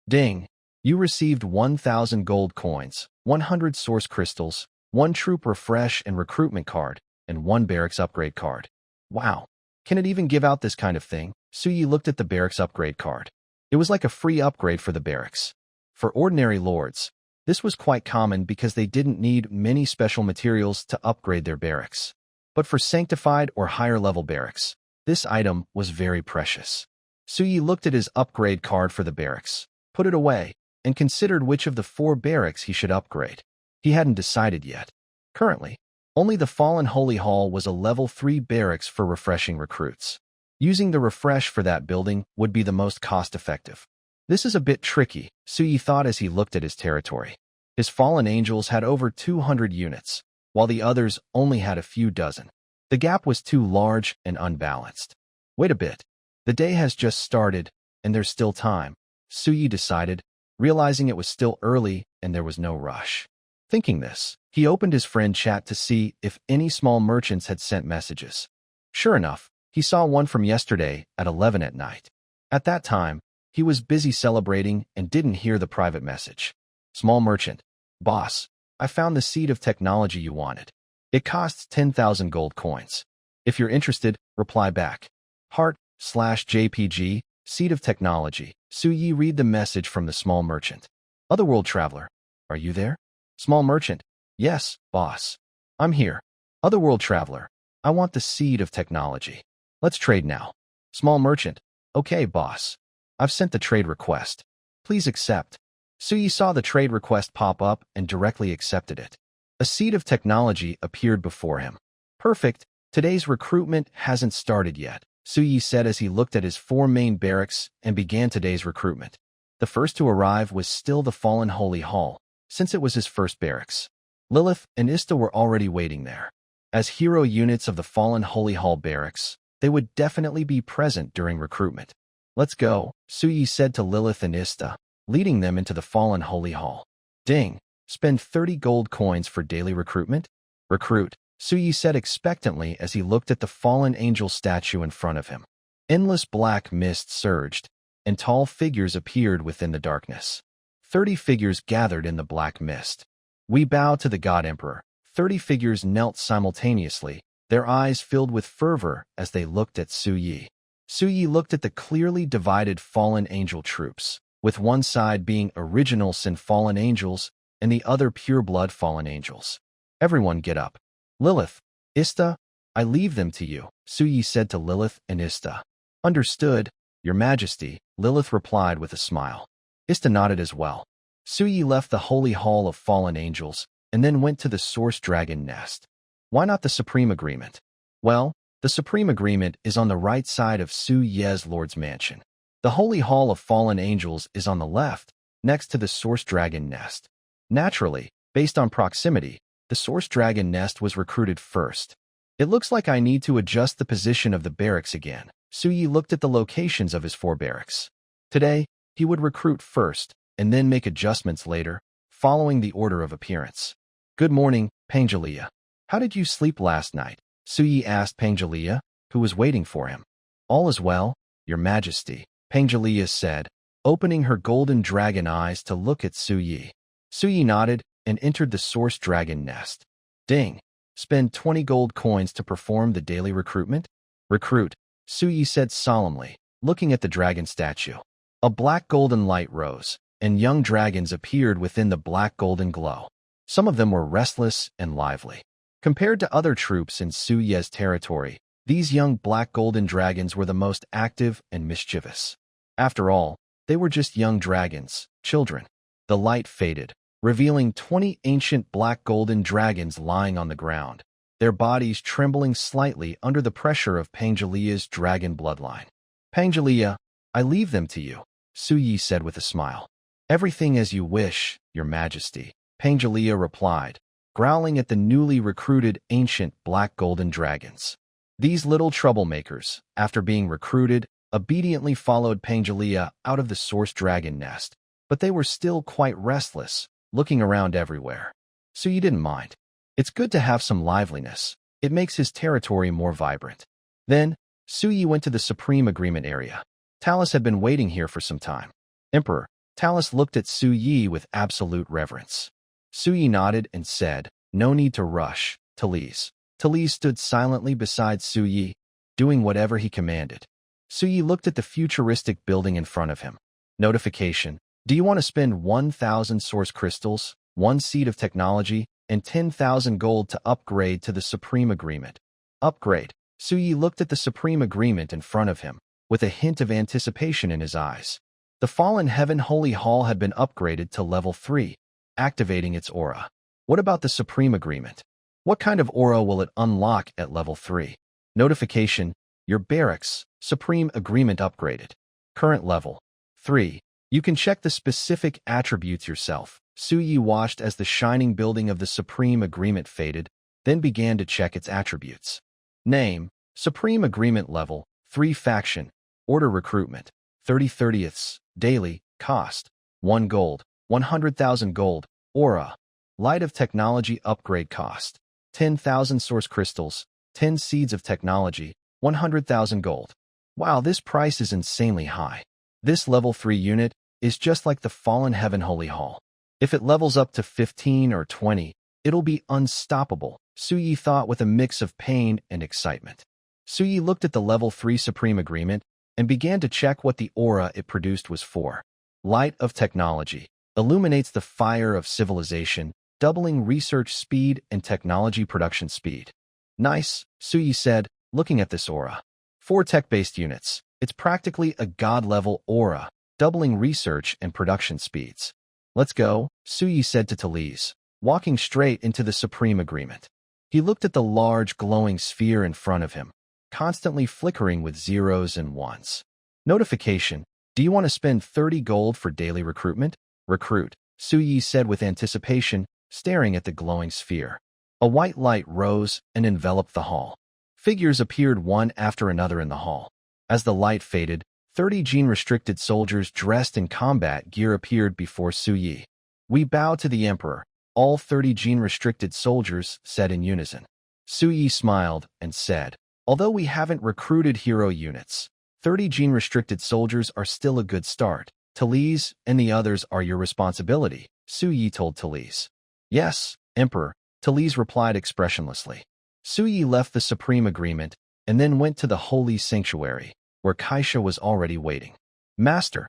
Ding! You received 1,000 gold coins, 100 source crystals, 1 troop refresh and recruitment card, and 1 barracks upgrade card. Wow! Can it even give out this kind of thing? Suyi looked at the barracks upgrade card. It was like a free upgrade for the barracks. For ordinary lords, this was quite common because they didn't need many special materials to upgrade their barracks. But for sanctified or higher-level barracks, this item was very precious. Suyi looked at his upgrade card for the barracks, put it away, and considered which of the 4 barracks he should upgrade. He hadn't decided yet. Currently, only the Fallen Holy Hall was a level 3 barracks for refreshing recruits. Using the refresh for that building would be the most cost-effective. This is a bit tricky, Suyi thought as he looked at his territory. His fallen angels had over 200 units, while the others only had a few dozen. The gap was too large and unbalanced. Wait a bit. The day has just started, and there's still time, Suyi decided, realizing it was still early and there was no rush. Thinking this, he opened his friend chat to see if any small merchants had sent messages. Sure enough, he saw one from yesterday at 11 at night. At that time, he was busy celebrating and didn't hear the private message. Small merchant. Boss, I found the seed of technology you wanted. It costs 10,000 gold coins. If you're interested, reply back. Heart/JPG, seed of technology. Suyi read the message from the small merchant. Otherworld traveler, are you there? Small merchant, Yes, boss. I'm here. Otherworld traveler. I want the seed of technology. Let's trade now. Small merchant. Okay, boss. I've sent the trade request. Please accept. Suyi saw the trade request pop up and directly accepted it. A seed of technology appeared before him. Perfect. Today's recruitment hasn't started yet, Suyi said as he looked at his 4 main barracks and began today's recruitment. The first to arrive was still the Fallen Holy Hall, since it was his first barracks. Lilith and Ista were already waiting there. As hero units of the Fallen Holy Hall barracks, they would definitely be present during recruitment. Let's go, Suyi said to Lilith and Ista, leading them into the Fallen Holy Hall. Ding! Spend 30 gold coins for daily recruitment? Recruit, Suyi said expectantly as he looked at the fallen angel statue in front of him. Endless black mist surged, and tall figures appeared within the darkness. 30 figures gathered in the black mist. We bow to the God Emperor. 30 figures knelt simultaneously, their eyes filled with fervor as they looked at Suyi. Suyi looked at the clearly divided fallen angel troops, with one side being original sin fallen angels and the other pure-blood fallen angels. Everyone get up. Lilith, Ista, I leave them to you, Suyi said to Lilith and Ista. Understood, Your Majesty, Lilith replied with a smile. Ista nodded as well. Suyi left the Holy Hall of Fallen Angels and then went to the Source Dragon Nest. Why not the Supreme Agreement? Well, the Supreme Agreement is on the right side of Su Ye's Lord's Mansion. The Holy Hall of Fallen Angels is on the left, next to the Source Dragon Nest. Naturally, based on proximity, the Source Dragon Nest was recruited first. It looks like I need to adjust the position of the barracks again. Suyi looked at the locations of his 4 barracks. Today, he would recruit first, and then make adjustments later, following the order of appearance. Good morning, Pangelia. How did you sleep last night? Suyi asked Pangelia, who was waiting for him. All is well, Your Majesty, Pangelia said, opening her golden dragon eyes to look at Suyi. Suyi nodded and entered the Source Dragon Nest. Ding! Spend 20 gold coins to perform the daily recruitment? Recruit, Suyi said solemnly, looking at the dragon statue. A black golden light rose, and young dragons appeared within the black golden glow. Some of them were restless and lively. Compared to other troops in Su Ye's territory, these young black golden dragons were the most active and mischievous. After all, they were just young dragons, children. The light faded, revealing 20 ancient black golden dragons lying on the ground, their bodies trembling slightly under the pressure of Pangelia's dragon bloodline. Pangelia, I leave them to you, Suyi said with a smile. Everything as you wish, Your Majesty, Pangelia replied, growling at the newly recruited ancient black golden dragons. These little troublemakers, after being recruited, obediently followed Pangelia out of the Source Dragon Nest, but they were still quite restless, looking around everywhere. Suyi didn't mind. It's good to have some liveliness. It makes his territory more vibrant. Then, Suyi went to the Supreme Agreement area. Talus had been waiting here for some time. Emperor, Talus looked at Suyi with absolute reverence. Suyi nodded and said, No need to rush, Talise. Talise stood silently beside Suyi, doing whatever he commanded. Suyi looked at the futuristic building in front of him. Notification. Do you want to spend 1,000 source crystals, 1 seed of technology, and 10,000 gold to upgrade to the Supreme Agreement? Upgrade. Suyi looked at the Supreme Agreement in front of him, with a hint of anticipation in his eyes. The Fallen Heaven Holy Hall had been upgraded to level 3, activating its aura. What about the Supreme Agreement? What kind of aura will it unlock at level 3? Notification. Your barracks, Supreme Agreement upgraded. Current level 3. You can check the specific attributes yourself. Suyi watched as the shining building of the Supreme Agreement faded, then began to check its attributes. Name, Supreme Agreement Level 3 Faction, Order Recruitment, 30/30ths, Daily, Cost, 1 gold, 100,000 gold, Aura, Light of Technology Upgrade Cost, 10,000 Source Crystals, 10 Seeds of Technology, 100,000 gold. Wow, this price is insanely high. This level 3 unit is just like the Fallen Heaven Holy Hall. If it levels up to 15 or 20, it'll be unstoppable, Suyi thought with a mix of pain and excitement. Suyi looked at the level 3 Supreme Agreement and began to check what the aura it produced was for. Light of Technology illuminates the fire of civilization doubling research speed and technology production speed. Nice, Suyi said, looking at this aura. 4 tech-based units. It's practically a god-level aura, doubling research and production speeds. Let's go, Suyi said to Talise, walking straight into the Supreme Agreement. He looked at the large, glowing sphere in front of him, constantly flickering with zeros and ones. Notification: do you want to spend 30 gold for daily recruitment? Recruit, Suyi said with anticipation, staring at the glowing sphere. A white light rose and enveloped the hall. Figures appeared one after another in the hall. As the light faded, 30 gene-restricted soldiers dressed in combat gear appeared before Suyi. We bow to the Emperor, all 30 gene-restricted soldiers said in unison. Suyi smiled and said, although we haven't recruited hero units, 30 gene-restricted soldiers are still a good start. Talise and the others are your responsibility, Suyi told Talise. Yes, Emperor, Talise replied expressionlessly. Suyi left the Supreme Agreement and then went to the Holy Sanctuary, where Kaisha was already waiting. Master.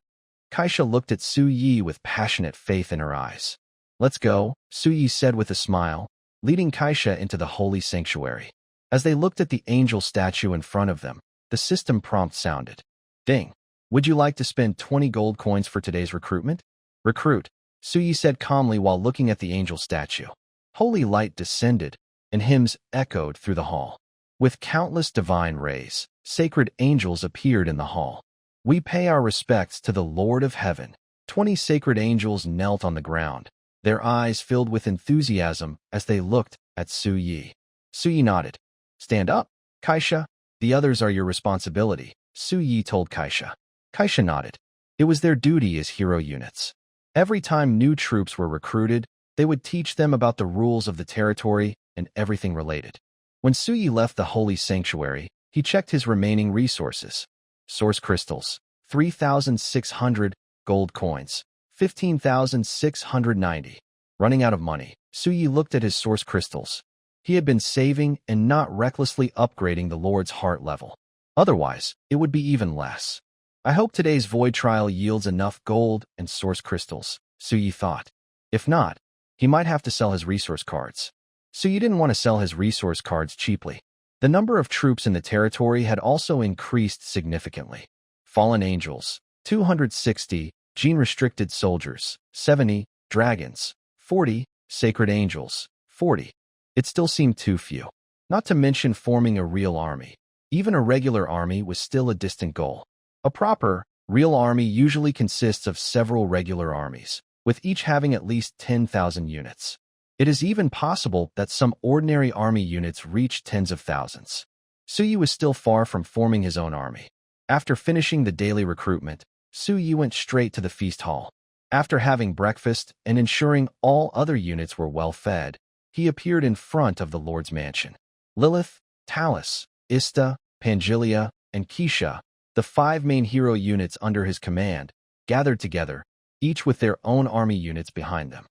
Kaisha looked at Suyi with passionate faith in her eyes. Let's go, Suyi said with a smile, leading Kaisha into the Holy Sanctuary. As they looked at the angel statue in front of them, the system prompt sounded. Ding. Would you like to spend 20 gold coins for today's recruitment? Recruit, Suyi said calmly while looking at the angel statue. Holy light descended, and hymns echoed through the hall. With countless divine rays, sacred angels appeared in the hall. We pay our respects to the Lord of Heaven. 20 sacred angels knelt on the ground, their eyes filled with enthusiasm as they looked at Suyi. Suyi nodded. Stand up, Kaisha. The others are your responsibility, Suyi told Kaisha. Kaisha nodded. It was their duty as hero units. Every time new troops were recruited, they would teach them about the rules of the territory and everything related. When Suyi left the Holy Sanctuary, he checked his remaining resources. Source crystals, 3,600, gold coins, 15,690. Running out of money, Suyi looked at his source crystals. He had been saving and not recklessly upgrading the Lord's heart level. Otherwise, it would be even less. I hope today's void trial yields enough gold and source crystals, Suyi thought. If not, he might have to sell his resource cards. Suyi didn't want to sell his resource cards cheaply. The number of troops in the territory had also increased significantly. Fallen angels, 260, gene-restricted soldiers, 70, dragons, 40, sacred angels, 40. It still seemed too few. Not to mention forming a real army. Even a regular army was still a distant goal. A proper, real army usually consists of several regular armies, with each having at least 10,000 units. It is even possible that some ordinary army units reach tens of thousands. Suyi was still far from forming his own army. After finishing the daily recruitment, Suyi went straight to the feast hall. After having breakfast and ensuring all other units were well fed, he appeared in front of the Lord's mansion. Lilith, Talus, Ista, Pangelia, and Keisha, the 5 main hero units under his command, gathered together, each with their own army units behind them.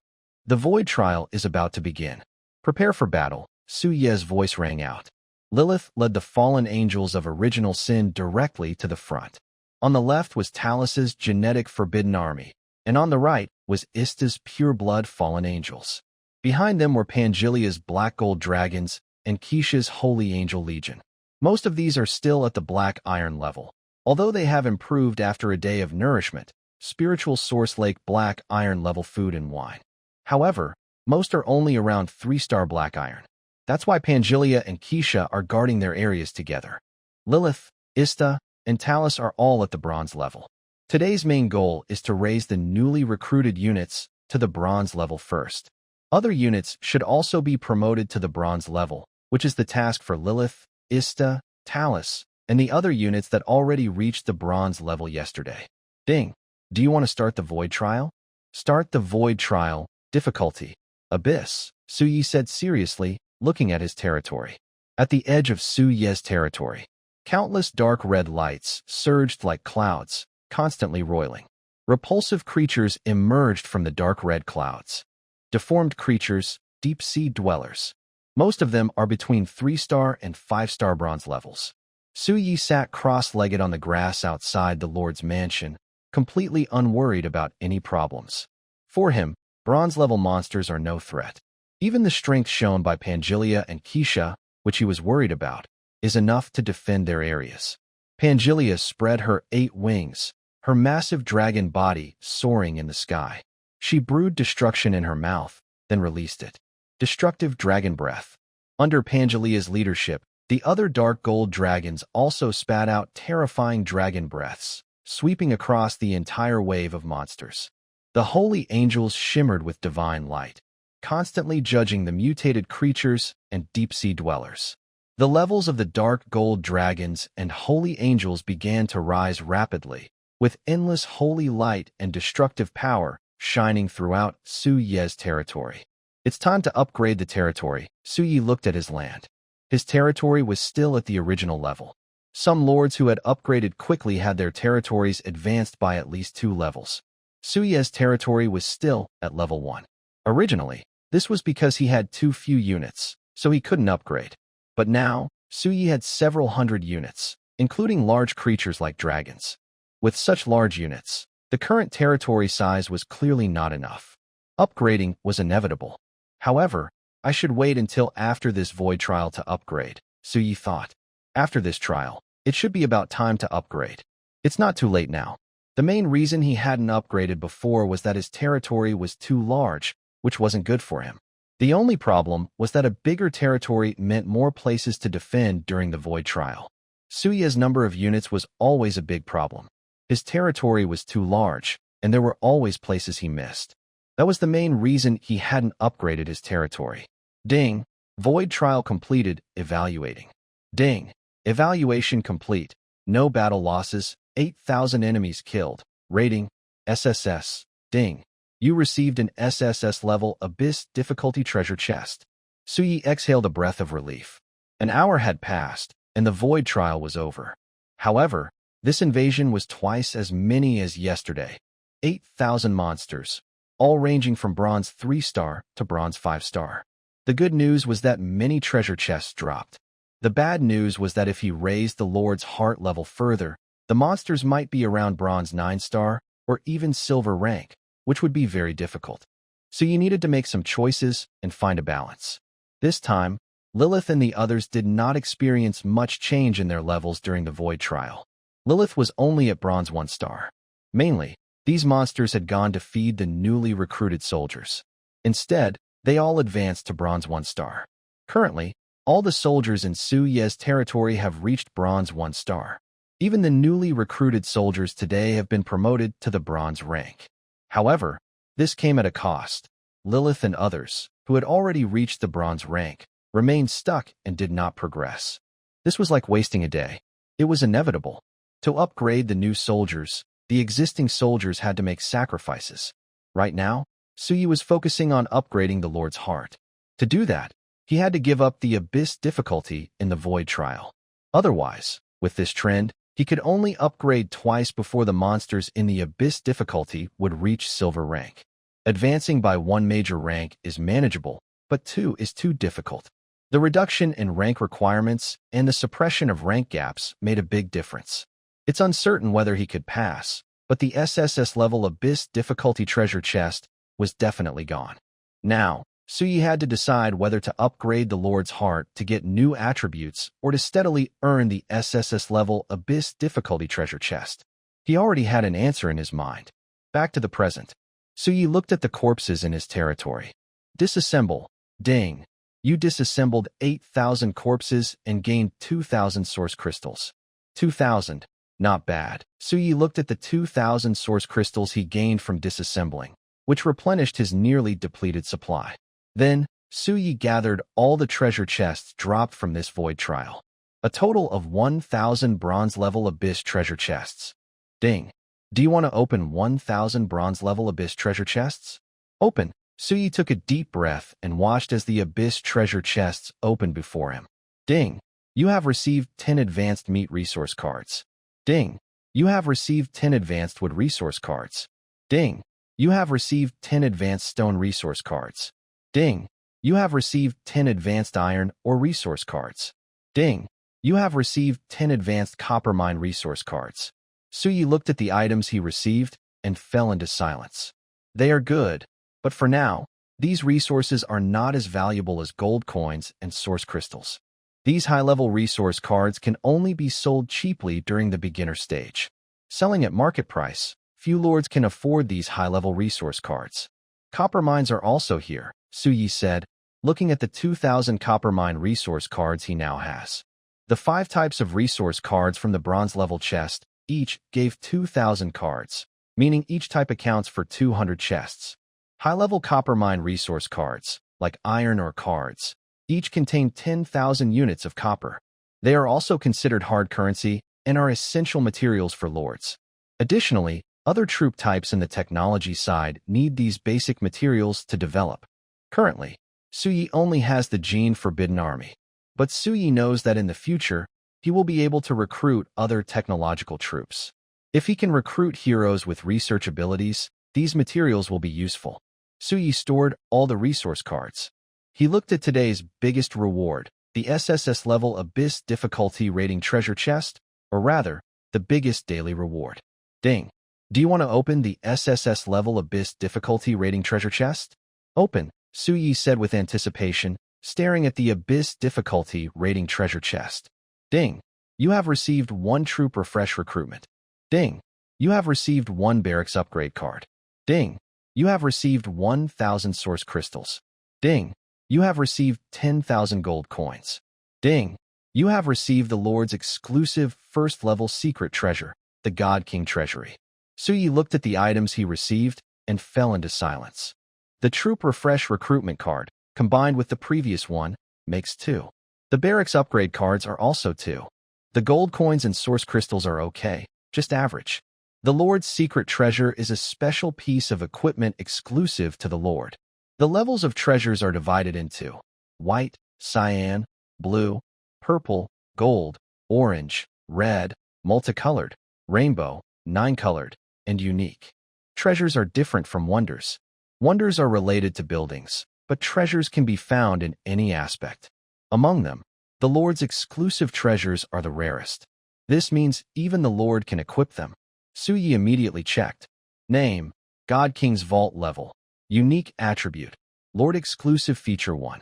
The void trial is about to begin. Prepare for battle, Suyi's voice rang out. Lilith led the fallen angels of original sin directly to the front. On the left was Talus's genetic forbidden army, and on the right was Ista's pure-blood fallen angels. Behind them were Pangelia's black gold dragons and Keisha's holy angel legion. Most of these are still at the black iron level, although they have improved after a day of nourishment, spiritual source lake black iron level food and wine. However, most are only around 3-star black iron. That's why Pangelia and Keisha are guarding their areas together. Lilith, Ista, and Talus are all at the bronze level. Today's main goal is to raise the newly recruited units to the bronze level first. Other units should also be promoted to the bronze level, which is the task for Lilith, Ista, Talus, and the other units that already reached the bronze level yesterday. Ding. Do you want to start the void trial? Start the void trial. Difficulty. Abyss, Suyi said seriously, looking at his territory. At the edge of Suyi's territory, countless dark red lights surged like clouds, constantly roiling. Repulsive creatures emerged from the dark red clouds. Deformed creatures, deep-sea dwellers. Most of them are between 3-star and 5-star bronze levels. Suyi sat cross-legged on the grass outside the Lord's mansion, completely unworried about any problems. For him, bronze-level monsters are no threat. Even the strength shown by Pangelia and Keisha, which he was worried about, is enough to defend their areas. Pangelia spread her 8 wings, her massive dragon body soaring in the sky. She brewed destruction in her mouth, then released it. Destructive dragon breath. Under Pangelia's leadership, the other dark gold dragons also spat out terrifying dragon breaths, sweeping across the entire wave of monsters. The holy angels shimmered with divine light, constantly judging the mutated creatures and deep-sea dwellers. The levels of the dark gold dragons and holy angels began to rise rapidly, with endless holy light and destructive power shining throughout Su Ye's territory. It's time to upgrade the territory. Su Ye looked at his land. His territory was still at the original level. Some lords who had upgraded quickly had their territories advanced by at least 2 levels. Su Ye's territory was still at level 1. Originally, this was because he had too few units, so he couldn't upgrade. But now, Su Ye had several hundred units, including large creatures like dragons. With such large units, the current territory size was clearly not enough. Upgrading was inevitable. However, I should wait until after this void trial to upgrade, Su Ye thought. After this trial, it should be about time to upgrade. It's not too late now. The main reason he hadn't upgraded before was that his territory was too large, which wasn't good for him. The only problem was that a bigger territory meant more places to defend during the void trial. Su Ye's number of units was always a big problem. His territory was too large, and there were always places he missed. That was the main reason he hadn't upgraded his territory. Ding. Void trial completed. Evaluating. Ding. Evaluation complete. No battle losses. 8,000 enemies killed. Rating. SSS. Ding. You received an SSS level Abyss difficulty treasure chest. Su Ye exhaled a breath of relief. An hour had passed, and the void trial was over. However, this invasion was twice as many as yesterday. 8,000 monsters, all ranging from Bronze 3-star to Bronze 5-star. The good news was that many treasure chests dropped. The bad news was that if he raised the Lord's heart level further, the monsters might be around Bronze 9-star or even Silver rank, which would be very difficult. So you needed to make some choices and find a balance. This time, Lilith and the others did not experience much change in their levels during the void trial. Lilith was only at Bronze 1-star. Mainly, these monsters had gone to feed the newly recruited soldiers. Instead, they all advanced to Bronze 1-star. Currently, all the soldiers in Su Ye's territory have reached Bronze 1-star. Even the newly recruited soldiers today have been promoted to the Bronze rank. However, this came at a cost. Lilith and others, who had already reached the Bronze rank, remained stuck and did not progress. This was like wasting a day. It was inevitable. To upgrade the new soldiers, the existing soldiers had to make sacrifices. Right now, Su Ye was focusing on upgrading the Lord's heart. To do that, he had to give up the Abyss difficulty in the void trial. Otherwise, with this trend, he could only upgrade twice before the monsters in the Abyss difficulty would reach Silver rank. Advancing by 1 major rank is manageable, but 2 is too difficult. The reduction in rank requirements and the suppression of rank gaps made a big difference. It's uncertain whether he could pass, but the SSS level Abyss difficulty treasure chest was definitely gone. Now, Su Ye had to decide whether to upgrade the Lord's heart to get new attributes or to steadily earn the SSS level Abyss difficulty treasure chest. He already had an answer in his mind. Back to the present. Su Ye looked at the corpses in his territory. Disassemble. Ding. You disassembled 8,000 corpses and gained 2,000 source crystals. 2,000. Not bad. Su Ye looked at the 2,000 source crystals he gained from disassembling, which replenished his nearly depleted supply. Then, Su Ye gathered all the treasure chests dropped from this void trial. A total of 1,000 bronze-level Abyss treasure chests. Ding. Do you want to open 1,000 bronze-level Abyss treasure chests? Open. Su Ye took a deep breath and watched as the Abyss treasure chests opened before him. Ding. You have received 10 advanced meat resource cards. Ding. You have received 10 advanced wood resource cards. Ding. You have received 10 advanced stone resource cards. Ding. You have received 10 advanced iron or resource cards. Ding. You have received 10 advanced copper mine resource cards. Su Ye looked at the items he received and fell into silence. They are good, but for now, These resources are not as valuable as gold coins and source crystals. These high-level resource cards can only be sold cheaply during the beginner stage. Selling at market price, few lords can afford these high-level resource cards. Copper mines are also here, Suyi said, looking at the 2,000 copper mine resource cards he now has. The 5 types of resource cards from the bronze-level chest each gave 2,000 cards, meaning each type accounts for 200 chests. High-level copper mine resource cards, like iron ore cards, each contain 10,000 units of copper. They are also considered hard currency and are essential materials for lords. Additionally, other troop types in the technology side need these basic materials to develop. Currently, Suyi only has the Gene Forbidden Army, but Suyi knows that in the future, he will be able to recruit other technological troops. If he can recruit heroes with research abilities, these materials will be useful. Suyi stored all the resource cards. He looked at today's biggest reward, the SSS level Abyss difficulty rating treasure chest, or rather, the biggest daily reward. Ding. Do you want to open the SSS level Abyss difficulty rating treasure chest? Open, Suyi said with anticipation, staring at the Abyss difficulty rating treasure chest. Ding. You have received 1 troop refresh recruitment. Ding. You have received 1 barracks upgrade card. Ding. You have received 1,000 source crystals. Ding. You have received 10,000 gold coins. Ding. You have received the Lord's exclusive first-level secret treasure, the God King Treasury. Suyi looked at the items he received and fell into silence. The Troop Refresh recruitment card, combined with the previous one, makes 2. The barracks upgrade cards are also 2. The gold coins and source crystals are okay, just average. The Lord's secret treasure is a special piece of equipment exclusive to the Lord. The levels of treasures are divided into white, cyan, blue, purple, gold, orange, red, multicolored, rainbow, 9-colored, and unique. Treasures are different from wonders. Wonders are related to buildings, but treasures can be found in any aspect. Among them, the Lord's exclusive treasures are the rarest. This means even the Lord can equip them. Suyi immediately checked. Name, God King's Vault level. Unique attribute, Lord exclusive feature 1.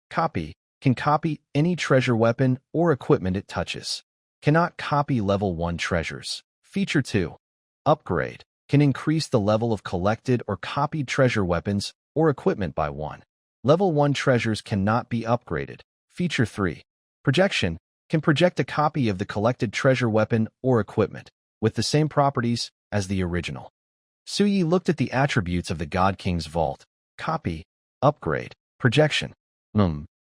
Copy, can copy any treasure weapon or equipment it touches. Cannot copy level 1 treasures. Feature 2. Upgrade, can increase the level of collected or copied treasure weapons or equipment by 1. Level 1 treasures cannot be upgraded. Feature 3. Projection, can project a copy of the collected treasure weapon or equipment, with the same properties as the original. Suyi looked at the attributes of the God King's Vault. Copy, upgrade, projection.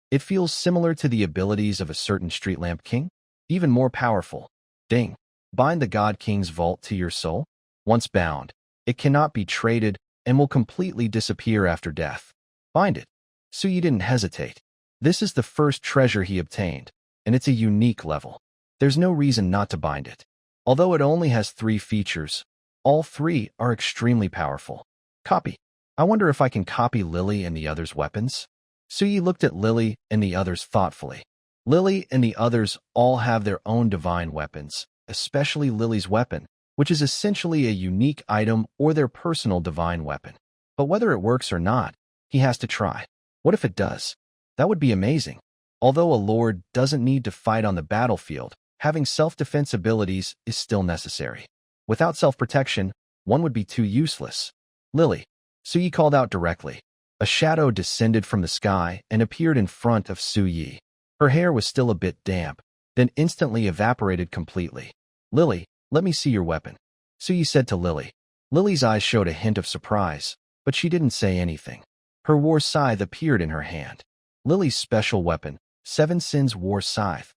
It feels similar to the abilities of a certain Street Lamp King, even more powerful. Ding. Bind the God King's Vault to your soul. Once bound, it cannot be traded and will completely disappear after death. Bind it. Suyi didn't hesitate. This is the first treasure he obtained, and it's a unique level. There's no reason not to bind it. Although it only has 3 features, all 3 are extremely powerful. Copy. I wonder if I can copy Lily and the others' weapons? Suyi looked at Lily and the others thoughtfully. Lily and the others all have their own divine weapons, especially Lily's weapon, which is essentially a unique item or their personal divine weapon. But whether it works or not, he has to try. What if it does? That would be amazing. Although a lord doesn't need to fight on the battlefield, having self-defense abilities is still necessary. Without self-protection, one would be too useless. Lily. Suyi called out directly. A shadow descended from the sky and appeared in front of Suyi. Her hair was still a bit damp, then instantly evaporated completely. Lily, let me see your weapon, Suyi said to Lily. Lily's eyes showed a hint of surprise, but she didn't say anything. Her war scythe appeared in her hand. Lily's special weapon, 7 Sins War Scythe.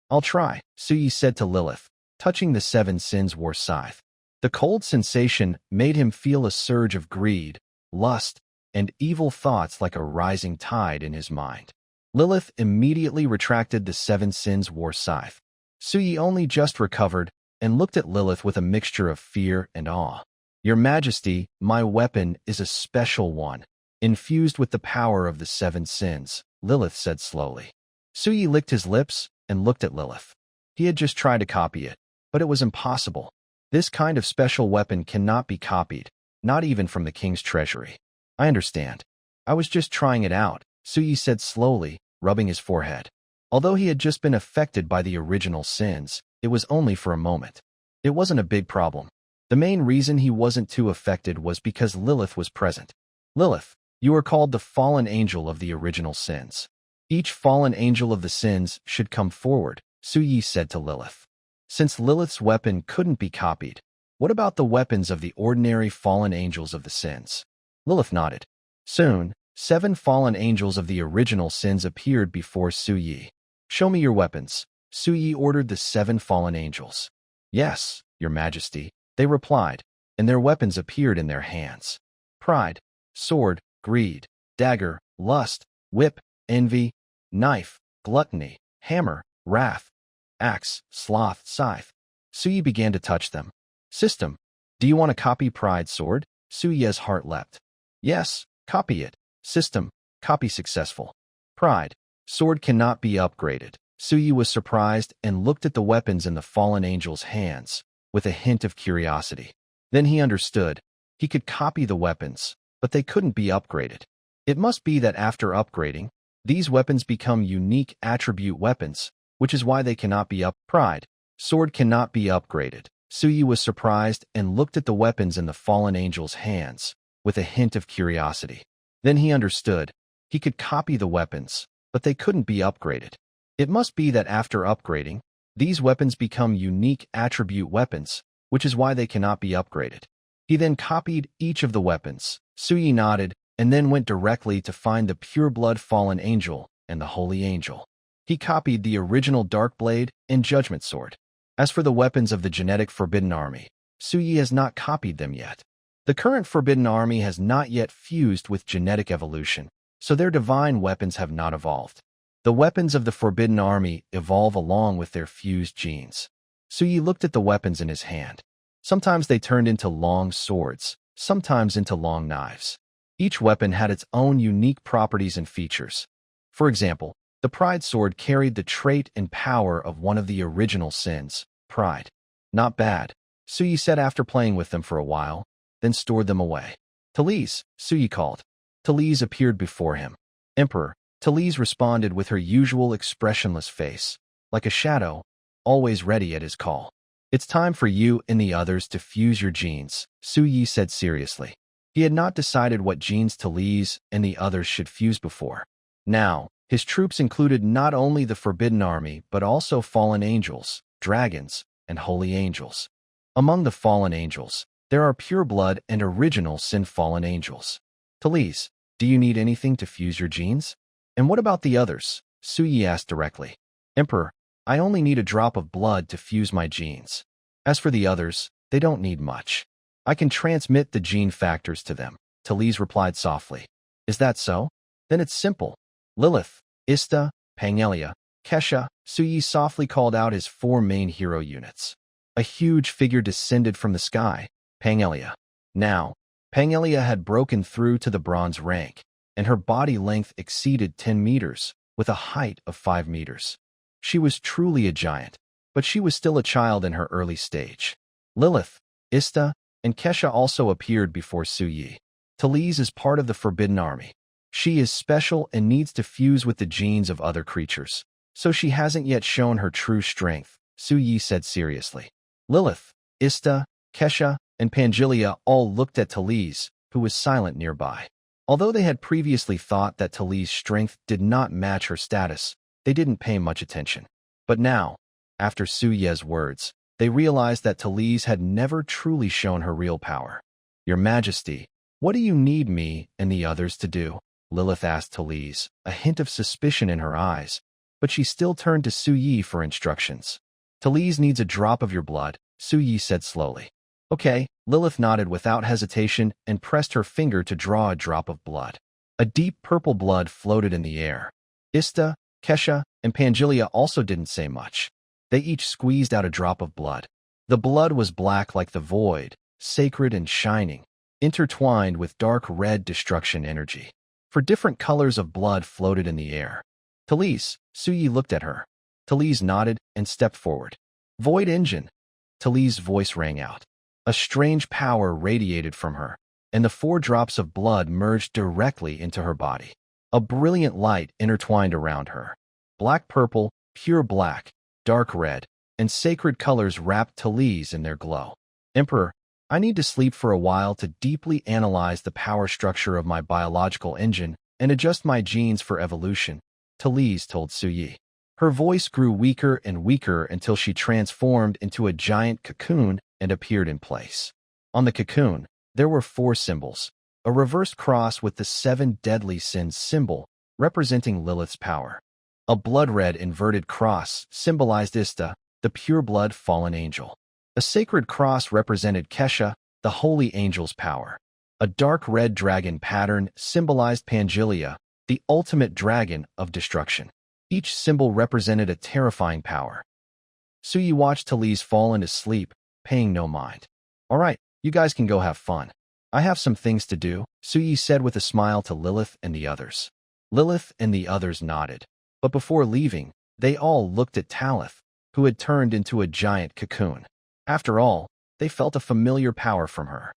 I'll try, Suyi said to Lilith, touching the 7 Sins War Scythe. The cold sensation made him feel a surge of greed, lust, and evil thoughts like a rising tide in his mind. Lilith immediately retracted the 7 Sins War Scythe. Suyi only just recovered and looked at Lilith with a mixture of fear and awe. Your Majesty, my weapon is a special one, infused with the power of the 7 sins, Lilith said slowly. Suyi licked his lips and looked at Lilith. He had just tried to copy it, but it was impossible. This kind of special weapon cannot be copied, not even from the king's treasury. I understand. I was just trying it out, Suyi said slowly, rubbing his forehead. Although he had just been affected by the original sins, it was only for a moment. It wasn't a big problem. The main reason he wasn't too affected was because Lilith was present. Lilith, you are called the fallen angel of the original sins. Each fallen angel of the sins should come forward, Suyi said to Lilith. Since Lilith's weapon couldn't be copied, what about the weapons of the ordinary fallen angels of the sins? Lilith nodded. Soon, 7 fallen angels of the original sins appeared before Suyi. Show me your weapons, Suyi ordered the 7 fallen angels. Yes, Your Majesty, they replied, and their weapons appeared in their hands. Pride, sword, greed, dagger, lust, whip, envy, knife, gluttony, hammer, wrath, axe, sloth, scythe. Suyi began to touch them. System, do you want to copy Pride's sword? Suyi's heart leapt. Yes, copy it. System, copy successful. Pride, sword cannot be upgraded. Suyi was surprised and looked at the weapons in the fallen angel's hands, with a hint of curiosity. Then he understood. He could copy the weapons, but they couldn't be upgraded. It must be that after upgrading, these weapons become unique attribute weapons, which is why they cannot be Pride, sword cannot be upgraded. Suyi was surprised and looked at the weapons in the fallen angel's hands, with a hint of curiosity. Then he understood. He could copy the weapons, but they couldn't be upgraded. It must be that after upgrading, these weapons become unique attribute weapons, which is why they cannot be upgraded. He then copied each of the weapons. Suyi nodded and then went directly to find the pure-blood fallen angel and the holy angel. He copied the original Dark Blade and Judgment Sword. As for the weapons of the genetic Forbidden Army, Suyi has not copied them yet. The current Forbidden Army has not yet fused with genetic evolution, so their divine weapons have not evolved. The weapons of the Forbidden Army evolve along with their fused genes. Suyi looked at the weapons in his hand. Sometimes they turned into long swords, sometimes into long knives. Each weapon had its own unique properties and features. For example, the Pride Sword carried the trait and power of one of the original sins, pride. Not bad, Suyi said after playing with them for a while, then stored them away. Talise, Suyi called. Talise appeared before him. Emperor, Talise responded with her usual expressionless face, like a shadow, always ready at his call. It's time for you and the others to fuse your genes, Suyi said seriously. He had not decided what genes Talise and the others should fuse before. Now, his troops included not only the Forbidden Army but also fallen angels, dragons, and holy angels. Among the fallen angels, there are pure-blood and original sin-fallen angels. Talise, do you need anything to fuse your genes? And what about the others? Suyi asked directly. Emperor, I only need a drop of blood to fuse my genes. As for the others, they don't need much. I can transmit the gene factors to them, Talise replied softly. Is that so? Then it's simple. Lilith, Ista, Pangelia, Kesha, Suyi softly called out his 4 main hero units. A huge figure descended from the sky, Pangelia. Now, Pangelia had broken through to the bronze rank, and her body length exceeded 10 meters, with a height of 5 meters. She was truly a giant, but she was still a child in her early stage. Lilith, Ista, and Kesha also appeared before Suyi. Talise is part of the Forbidden Army. She is special and needs to fuse with the genes of other creatures, so she hasn't yet shown her true strength, Suyi said seriously. Lilith, Ista, Kesha, and Pangelia all looked at Talise, who was silent nearby. Although they had previously thought that Talise's strength did not match her status, they didn't pay much attention. But now, after Suyi's words, they realized that Talise had never truly shown her real power. Your Majesty, what do you need me and the others to do? Lilith asked Talise, a hint of suspicion in her eyes, but she still turned to Suyi for instructions. Talise needs a drop of your blood, Suyi said slowly. Okay, Lilith nodded without hesitation and pressed her finger to draw a drop of blood. A deep purple blood floated in the air. Ista, Kesha, and Pangelia also didn't say much. They each squeezed out a drop of blood. The blood was black like the void, sacred and shining, intertwined with dark red destruction energy. For different colors of blood floated in the air. Talise, Suyi looked at her. Talise nodded and stepped forward. Void engine. Talise's voice rang out. A strange power radiated from her, and the 4 drops of blood merged directly into her body. A brilliant light intertwined around her. Black purple, pure black, dark red, and sacred colors wrapped Talise in their glow. Emperor, I need to sleep for a while to deeply analyze the power structure of my biological engine and adjust my genes for evolution, Talise told Suyi. Her voice grew weaker and weaker until she transformed into a giant cocoon and appeared in place. On the cocoon, there were 4 symbols. A reversed cross with the 7 deadly sins symbol, representing Lilith's power. A blood-red inverted cross symbolized Ista, the pure-blood fallen angel. A sacred cross represented Kesha, the holy angel's power. A dark red dragon pattern symbolized Pangelia, the ultimate dragon of destruction. Each symbol represented a terrifying power. Suyi watched Talise fall into sleep, paying no mind. All right, you guys can go have fun. I have some things to do, Suyi said with a smile to Lilith and the others. Lilith and the others nodded. But before leaving, they all looked at Talith, who had turned into a giant cocoon. After all, they felt a familiar power from her.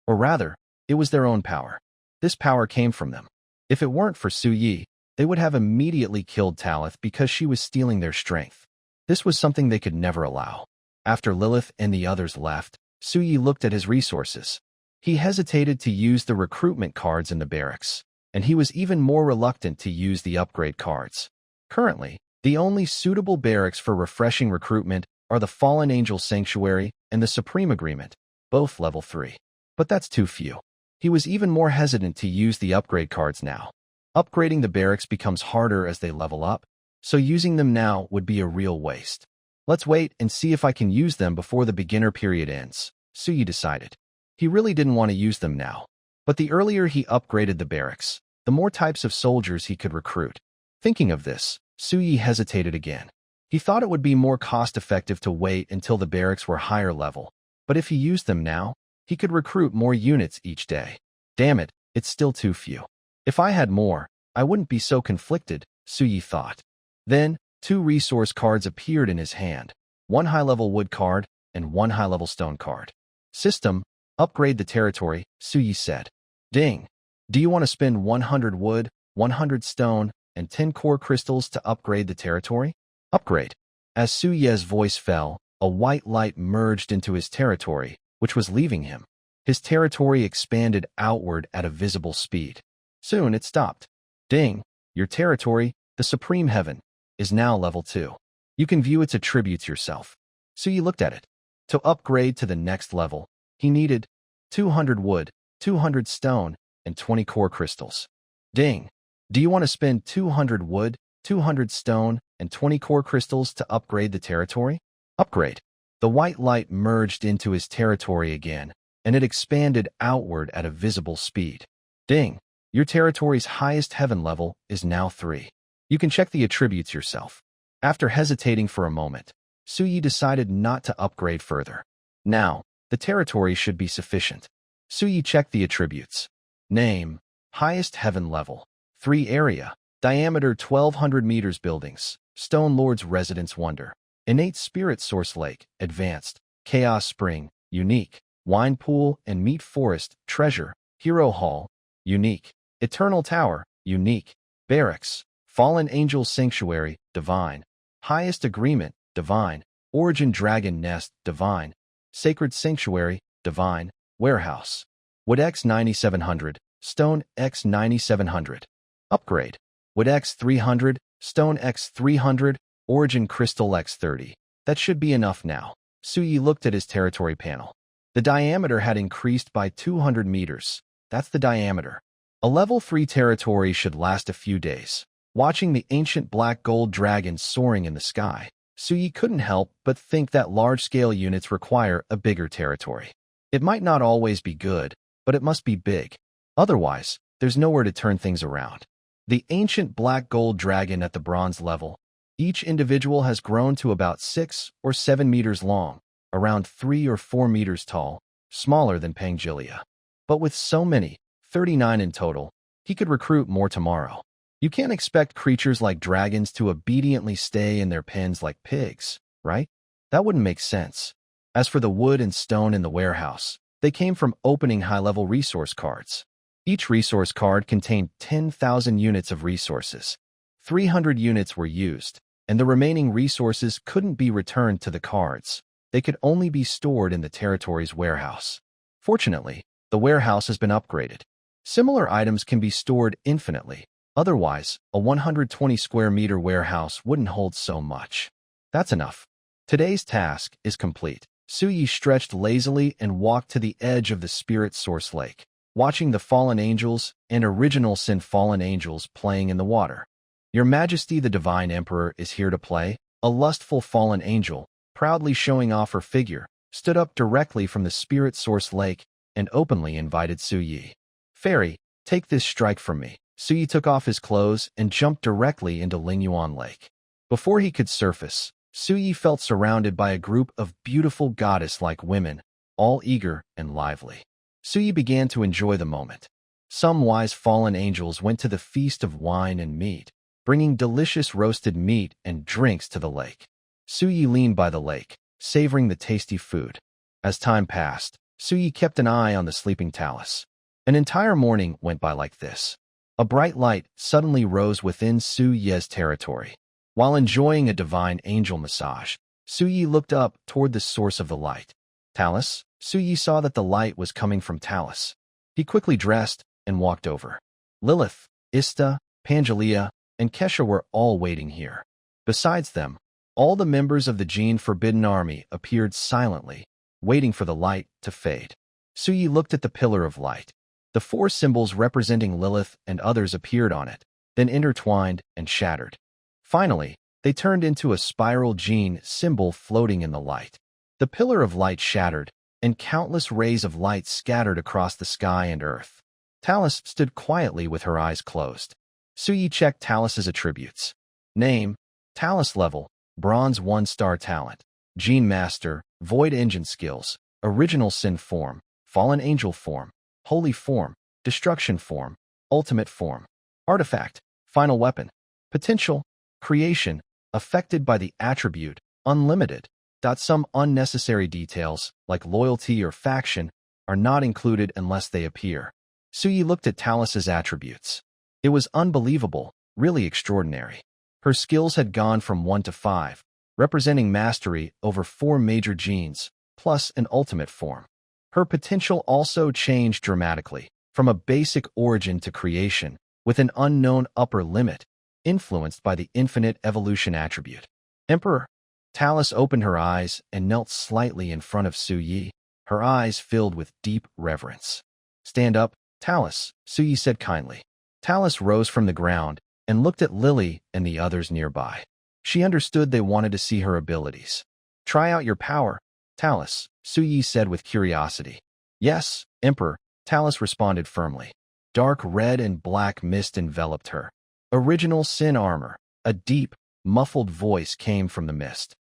Or rather, it was their own power. This power came from them. If it weren't for Suyi, they would have immediately killed Talith because she was stealing their strength. This was something they could never allow. After Lilith and the others left, Suyi looked at his resources. He hesitated to use the recruitment cards in the barracks, and he was even more reluctant to use the upgrade cards. Currently, the only suitable barracks for refreshing recruitment are the Fallen Angel Sanctuary and the Supreme Agreement, both level 3. But that's too few. He was even more hesitant to use the upgrade cards now. Upgrading the barracks becomes harder as they level up, so using them now would be a real waste. Let's wait and see if I can use them before the beginner period ends, Suyi decided. He really didn't want to use them now. But the earlier he upgraded the barracks, the more types of soldiers he could recruit. Thinking of this, Suyi hesitated again. He thought it would be more cost-effective to wait until the barracks were higher level, but if he used them now, he could recruit more units each day. Damn it, it's still too few. If I had more, I wouldn't be so conflicted, Suyi thought. Then, 2 resource cards appeared in his hand, 1 high-level wood card and 1 high-level stone card. System, upgrade the territory, Suyi said. Ding. Do you want to spend 100 wood, 100 stone, and 10 core crystals to upgrade the territory? Upgrade. As Suyi's voice fell, a white light merged into his territory, which was leaving him. His territory expanded outward at a visible speed. Soon it stopped. Ding. Your territory, the Supreme Heaven, is now level 2. You can view its attributes yourself. Suyi looked at it. To upgrade to the next level, he needed 200 wood, 200 stone, and 20 core crystals. Ding. Do you want to spend 200 wood, 200 stone, and 20 core crystals to upgrade the territory? Upgrade. The white light merged into his territory again, and it expanded outward at a visible speed. Ding. Your territory's highest heaven level is now 3. You can check the attributes yourself. After hesitating for a moment, Suyi decided not to upgrade further. Now, the territory should be sufficient. Suyi checked the attributes. Name, highest heaven level. 3 area, diameter 1200 meters buildings, Stone Lord's Residence Wonder, Innate Spirit Source Lake, Advanced, Chaos Spring, Unique, Wine Pool and Meat Forest, Treasure, Hero Hall, Unique, Eternal Tower, Unique, Barracks, Fallen Angel Sanctuary, Divine, Highest Agreement, Divine, Origin Dragon Nest, Divine, Sacred Sanctuary, Divine, Warehouse, Wood X 9700, Stone X 9700. Upgrade. Wood X 300, Stone X 300, Origin Crystal X 30. That should be enough now. Suyi looked at his territory panel. The diameter had increased by 200 meters. That's the diameter. A level 3 territory should last a few days. Watching the ancient black gold dragon soaring in the sky, Suyi couldn't help but think that large-scale units require a bigger territory. It might not always be good, but it must be big. Otherwise, there's nowhere to turn things around. The ancient black gold dragon at the bronze level. Each individual has grown to about 6 or 7 meters long, around 3 or 4 meters tall, smaller than Pangelia. But with so many, 39 in total, he could recruit more tomorrow. You can't expect creatures like dragons to obediently stay in their pens like pigs, right? That wouldn't make sense. As for the wood and stone in the warehouse, They came from opening high-level resource cards. Each resource card contained 10,000 units of resources. 300 units were used, and the remaining resources couldn't be returned to the cards. They could only be stored in the territory's warehouse. Fortunately, the warehouse has been upgraded. Similar items can be stored infinitely. Otherwise, a 120 square meter warehouse wouldn't hold so much. That's enough. Today's task is complete. Suyi stretched lazily and walked to the edge of the Spirit Source Lake, watching the fallen angels and original sin fallen angels playing in the water. Your Majesty the Divine Emperor is here to play. A lustful fallen angel, proudly showing off her figure, stood up directly from the Spirit Source Lake and openly invited Suyi. Fairy, take this strike from me. Suyi took off his clothes and jumped directly into Lingyuan Lake. Before he could surface, Suyi felt surrounded by a group of beautiful goddess-like women, all eager and lively. Suyi began to enjoy the moment. Some wise fallen angels went to the feast of wine and meat, bringing delicious roasted meat and drinks to the lake. Suyi leaned by the lake, savoring the tasty food. As time passed, Suyi kept an eye on the sleeping Talus. An entire morning went by like this. A bright light suddenly rose within Suyi's territory. While enjoying a divine angel massage, Suyi looked up toward the source of the light. Talus? Suyi saw that the light was coming from Talus. He quickly dressed and walked over. Lilith, Ista, Pangelia, and Kesha were all waiting here. Besides them, all the members of the Jin Forbidden Army appeared silently, waiting for the light to fade. Suyi looked at the pillar of light. The 4 symbols representing Lilith and others appeared on it, then intertwined and shattered. Finally, they turned into a spiral Jin symbol floating in the light. The pillar of light shattered, and countless rays of light scattered across the sky and earth. Talus stood quietly with her eyes closed. Suyi checked Talus's attributes. Name, Talus level, Bronze 1-star talent, Jin Master, Void Engine skills, Original Sin form, Fallen Angel form, Holy form, Destruction form, Ultimate form. Artifact, Final weapon. Potential, Creation, affected by the attribute, Unlimited. Some unnecessary details, like loyalty or faction, are not included unless they appear. Suyi looked at Talus's attributes. It was unbelievable, really extraordinary. Her skills had gone from 1 to 5, representing mastery over 4 major genes, plus an ultimate form. Her potential also changed dramatically, from a basic origin to creation, with an unknown upper limit, influenced by the infinite evolution attribute. Emperor. Talus opened her eyes and knelt slightly in front of Suyi, her eyes filled with deep reverence. Stand up, Talus, Suyi said kindly. Talus rose from the ground and looked at Lily and the others nearby. She understood they wanted to see her abilities. Try out your power, Talus, Suyi said with curiosity. Yes, Emperor, Talus responded firmly. Dark red and black mist enveloped her. Original Sin armor. A deep, muffled voice came from the mist.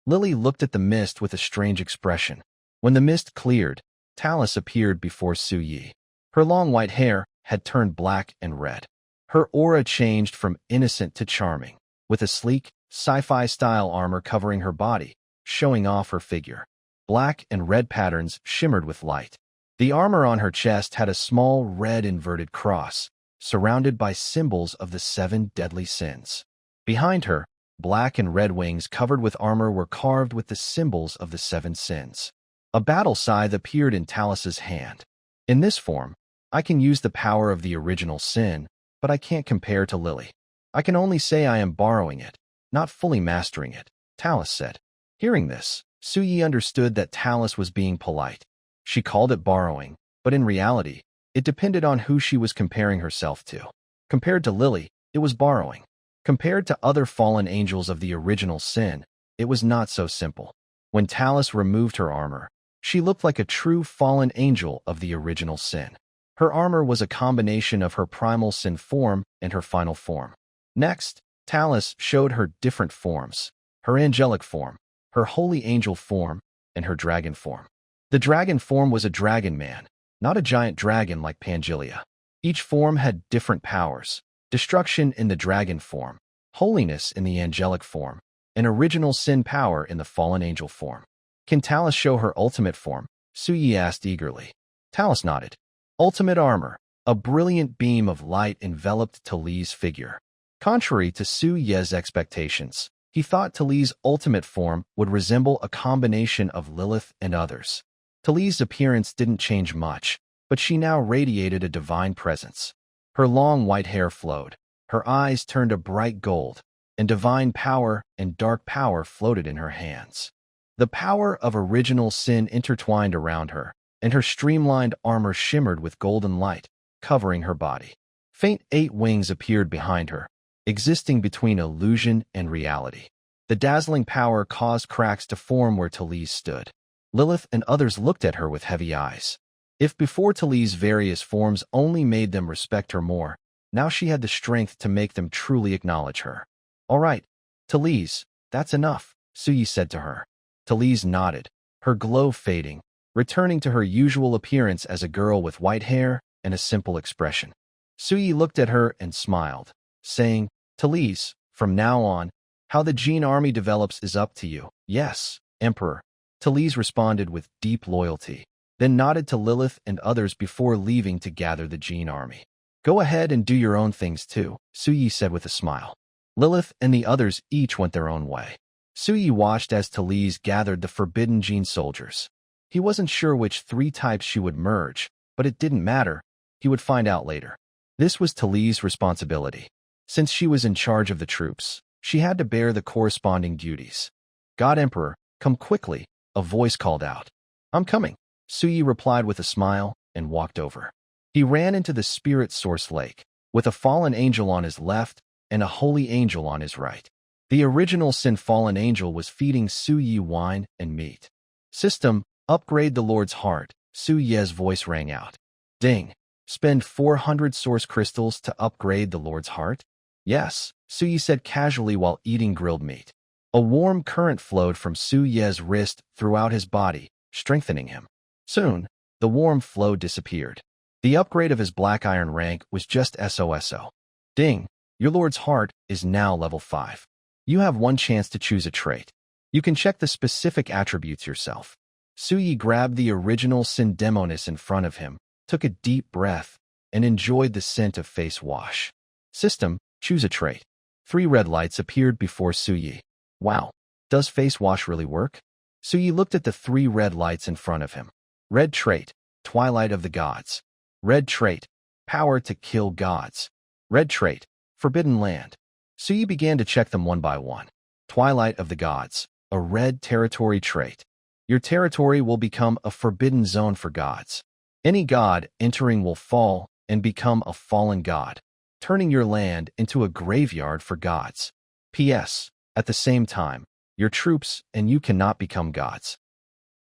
Lily looked at the mist with a strange expression. When the mist cleared, Talus appeared before Suyi. Her long white hair had turned black and red. Her aura changed from innocent to charming, with a sleek, sci-fi style armor covering her body, showing off her figure. Black and red patterns shimmered with light. The armor on her chest had a small red inverted cross, surrounded by symbols of the 7 deadly sins. Behind her, black and red wings covered with armor were carved with the symbols of the 7 sins. A battle scythe appeared in Talus's hand. In this form, I can use the power of the original sin, but I can't compare to Lily. I can only say I am borrowing it, not fully mastering it, Talus said. Hearing this, Suyi understood that Talus was being polite. She called it borrowing, but in reality, it depended on who she was comparing herself to. Compared to Lily, it was borrowing. Compared to other fallen angels of the original sin, it was not so simple. When Talus removed her armor, she looked like a true fallen angel of the original sin. Her armor was a combination of her primal sin form and her final form. Next, Talus showed her different forms, her angelic form, her holy angel form, and her dragon form. The dragon form was a dragon man, not a giant dragon like Pangelia. Each form had different powers: destruction in the dragon form, holiness in the angelic form, and original sin power in the fallen angel form. Can Talus show her ultimate form? Suyi asked eagerly. Talus nodded. Ultimate armor. A brilliant beam of light enveloped Tali's figure. Contrary to Su Ye's expectations, he thought Tali's ultimate form would resemble a combination of Lilith and others. Tali's appearance didn't change much, but she now radiated a divine presence. Her long white hair flowed, her eyes turned a bright gold, and divine power and dark power floated in her hands. The power of original sin intertwined around her, and her streamlined armor shimmered with golden light, covering her body. Faint 8 wings appeared behind her, existing between illusion and reality. The dazzling power caused cracks to form where Tali stood. Lilith and others looked at her with heavy eyes. If before Tali's various forms only made them respect her more, now she had the strength to make them truly acknowledge her. All right, Tali's, that's enough, Suyi said to her. Tali's nodded, her glow fading, returning to her usual appearance as a girl with white hair and a simple expression. Suyi looked at her and smiled, saying, Tali's, from now on, how the Jin army develops is up to you. Yes, Emperor. Tali's responded with deep loyalty, then nodded to Lilith and others before leaving to gather the Jin army. Go ahead and do your own things too, Suyi said with a smile. Lilith and the others each went their own way. Suyi watched as Tali's gathered the forbidden Jin soldiers. He wasn't sure which 3 types she would merge, but it didn't matter. He would find out later. This was Tali's responsibility. Since she was in charge of the troops, she had to bear the corresponding duties. God Emperor, come quickly, a voice called out. I'm coming, Suyi replied with a smile and walked over. He ran into the spirit source lake, with a fallen angel on his left and a holy angel on his right. The original sin fallen angel was feeding Suyi wine and meat. System, upgrade the Lord's heart, Su Ye's voice rang out. Ding. Spend 400 source crystals to upgrade the Lord's heart? Yes, Su Yi said casually while eating grilled meat. A warm current flowed from Su Ye's wrist throughout his body, strengthening him. Soon, the warm flow disappeared. The upgrade of his black iron rank was just SOSO. Ding. Your Lord's heart is now level 5. You have 1 chance to choose a trait. You can check the specific attributes yourself. Suyi grabbed the original Sin Demonis in front of him, took a deep breath, and enjoyed the scent of face wash. System, choose a trait. 3 red lights appeared before Suyi. Wow, does face wash really work? Suyi looked at the 3 red lights in front of him. Red trait, Twilight of the Gods. Red trait, Power to kill gods. Red trait, Forbidden Land. Suyi began to check them one by one. Twilight of the Gods, a red territory trait. Your territory will become a forbidden zone for gods. Any god entering will fall and become a fallen god, turning your land into a graveyard for gods. P.S. At the same time, your troops and you cannot become gods.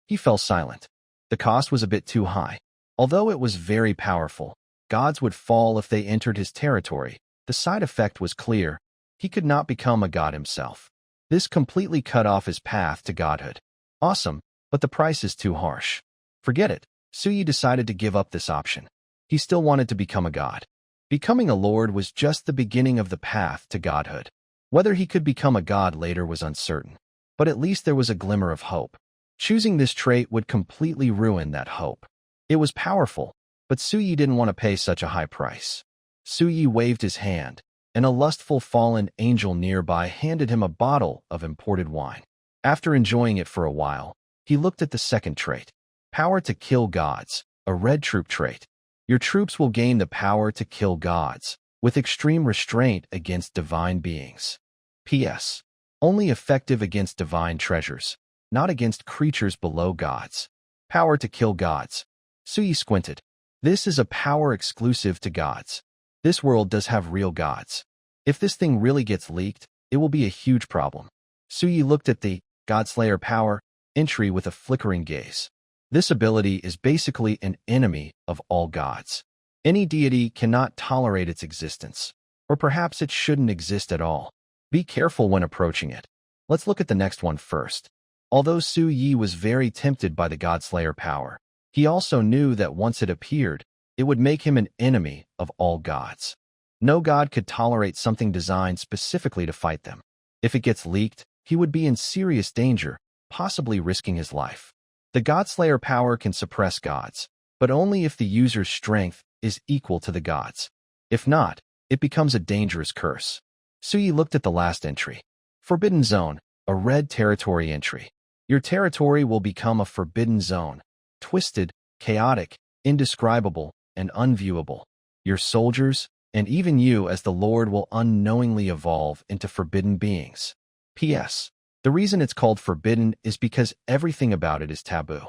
He fell silent. The cost was a bit too high. Although it was very powerful, gods would fall if they entered his territory. The side effect was clear. He could not become a god himself. This completely cut off his path to godhood. Awesome, but the price is too harsh. Forget it. Suyi decided to give up this option. He still wanted to become a god. Becoming a lord was just the beginning of the path to godhood. Whether he could become a god later was uncertain, but at least there was a glimmer of hope. Choosing this trait would completely ruin that hope. It was powerful, but Suyi didn't want to pay such a high price. Suyi waved his hand, and a lustful fallen angel nearby handed him a bottle of imported wine. After enjoying it for a while, he looked at the second trait. Power to kill gods, a red troop trait. Your troops will gain the power to kill gods, with extreme restraint against divine beings. P.S. Only effective against divine treasures, not against creatures below gods. Power to kill gods. Suyi squinted. This is a power exclusive to gods. This world does have real gods. If this thing really gets leaked, it will be a huge problem. Suyi looked at the Godslayer power entry with a flickering gaze. This ability is basically an enemy of all gods. Any deity cannot tolerate its existence, or perhaps it shouldn't exist at all. Be careful when approaching it. Let's look at the next one first. Although Su Yi was very tempted by the Godslayer power, he also knew that once it appeared, it would make him an enemy of all gods. No god could tolerate something designed specifically to fight them. If it gets leaked, he would be in serious danger, possibly risking his life. The Godslayer power can suppress gods, but only if the user's strength is equal to the gods. If not, it becomes a dangerous curse. Suyi looked at the last entry. Forbidden Zone, a red territory entry. Your territory will become a forbidden zone. Twisted, chaotic, indescribable, and unviewable. Your soldiers, and even you as the Lord, will unknowingly evolve into forbidden beings. P.S. The reason it's called forbidden is because everything about it is taboo.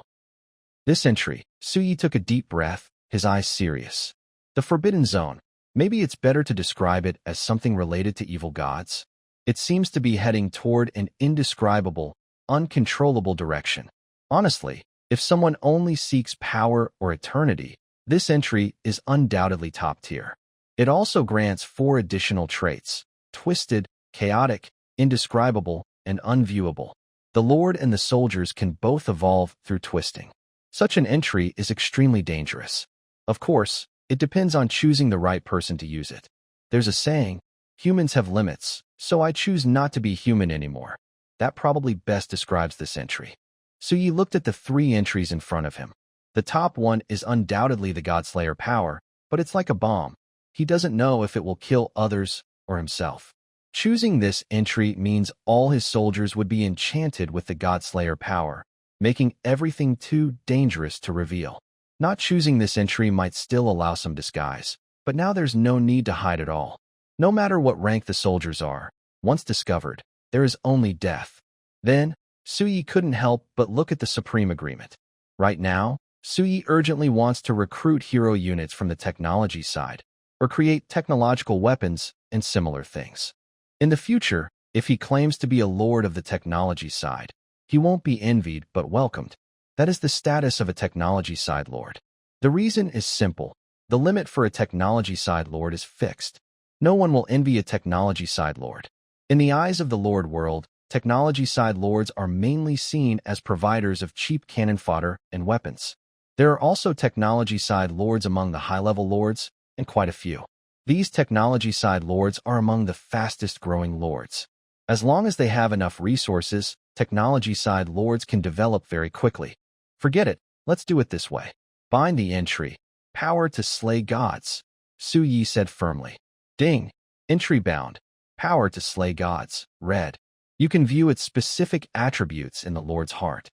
This entry, Suyi took a deep breath, his eyes serious. The Forbidden Zone. Maybe it's better to describe it as something related to evil gods. It seems to be heading toward an indescribable, uncontrollable direction. Honestly, if someone only seeks power or eternity, this entry is undoubtedly top tier. It also grants 4 additional traits: twisted, chaotic, indescribable, and unviewable. The Lord and the soldiers can both evolve through twisting. Such an entry is extremely dangerous. Of course, it depends on choosing the right person to use it. There's a saying, humans have limits, so I choose not to be human anymore. That probably best describes this entry. Suyi looked at the 3 entries in front of him. The top one is undoubtedly the Godslayer power, but it's like a bomb. He doesn't know if it will kill others or himself. Choosing this entry means all his soldiers would be enchanted with the Godslayer power, making everything too dangerous to reveal. Not choosing this entry might still allow some disguise, but now there's no need to hide at all. No matter what rank the soldiers are, once discovered, there is only death. Then, Suyi couldn't help but look at the Supreme Agreement. Right now, Suyi urgently wants to recruit hero units from the technology side, or create technological weapons and similar things. In the future, if he claims to be a lord of the technology side, he won't be envied but welcomed. That is the status of a technology side lord. The reason is simple. The limit for a technology side lord is fixed. No one will envy a technology side lord. In the eyes of the Lord world, technology side lords are mainly seen as providers of cheap cannon fodder and weapons. There are also technology side lords among the high-level lords, and quite a few. These technology side lords are among the fastest growing lords. As long as they have enough resources, technology side lords can develop very quickly. Forget it, let's do it this way. Bind the entry. Power to slay gods, Suyi said firmly. Ding. Entry bound. Power to slay gods, red. You can view its specific attributes in the Lord's heart.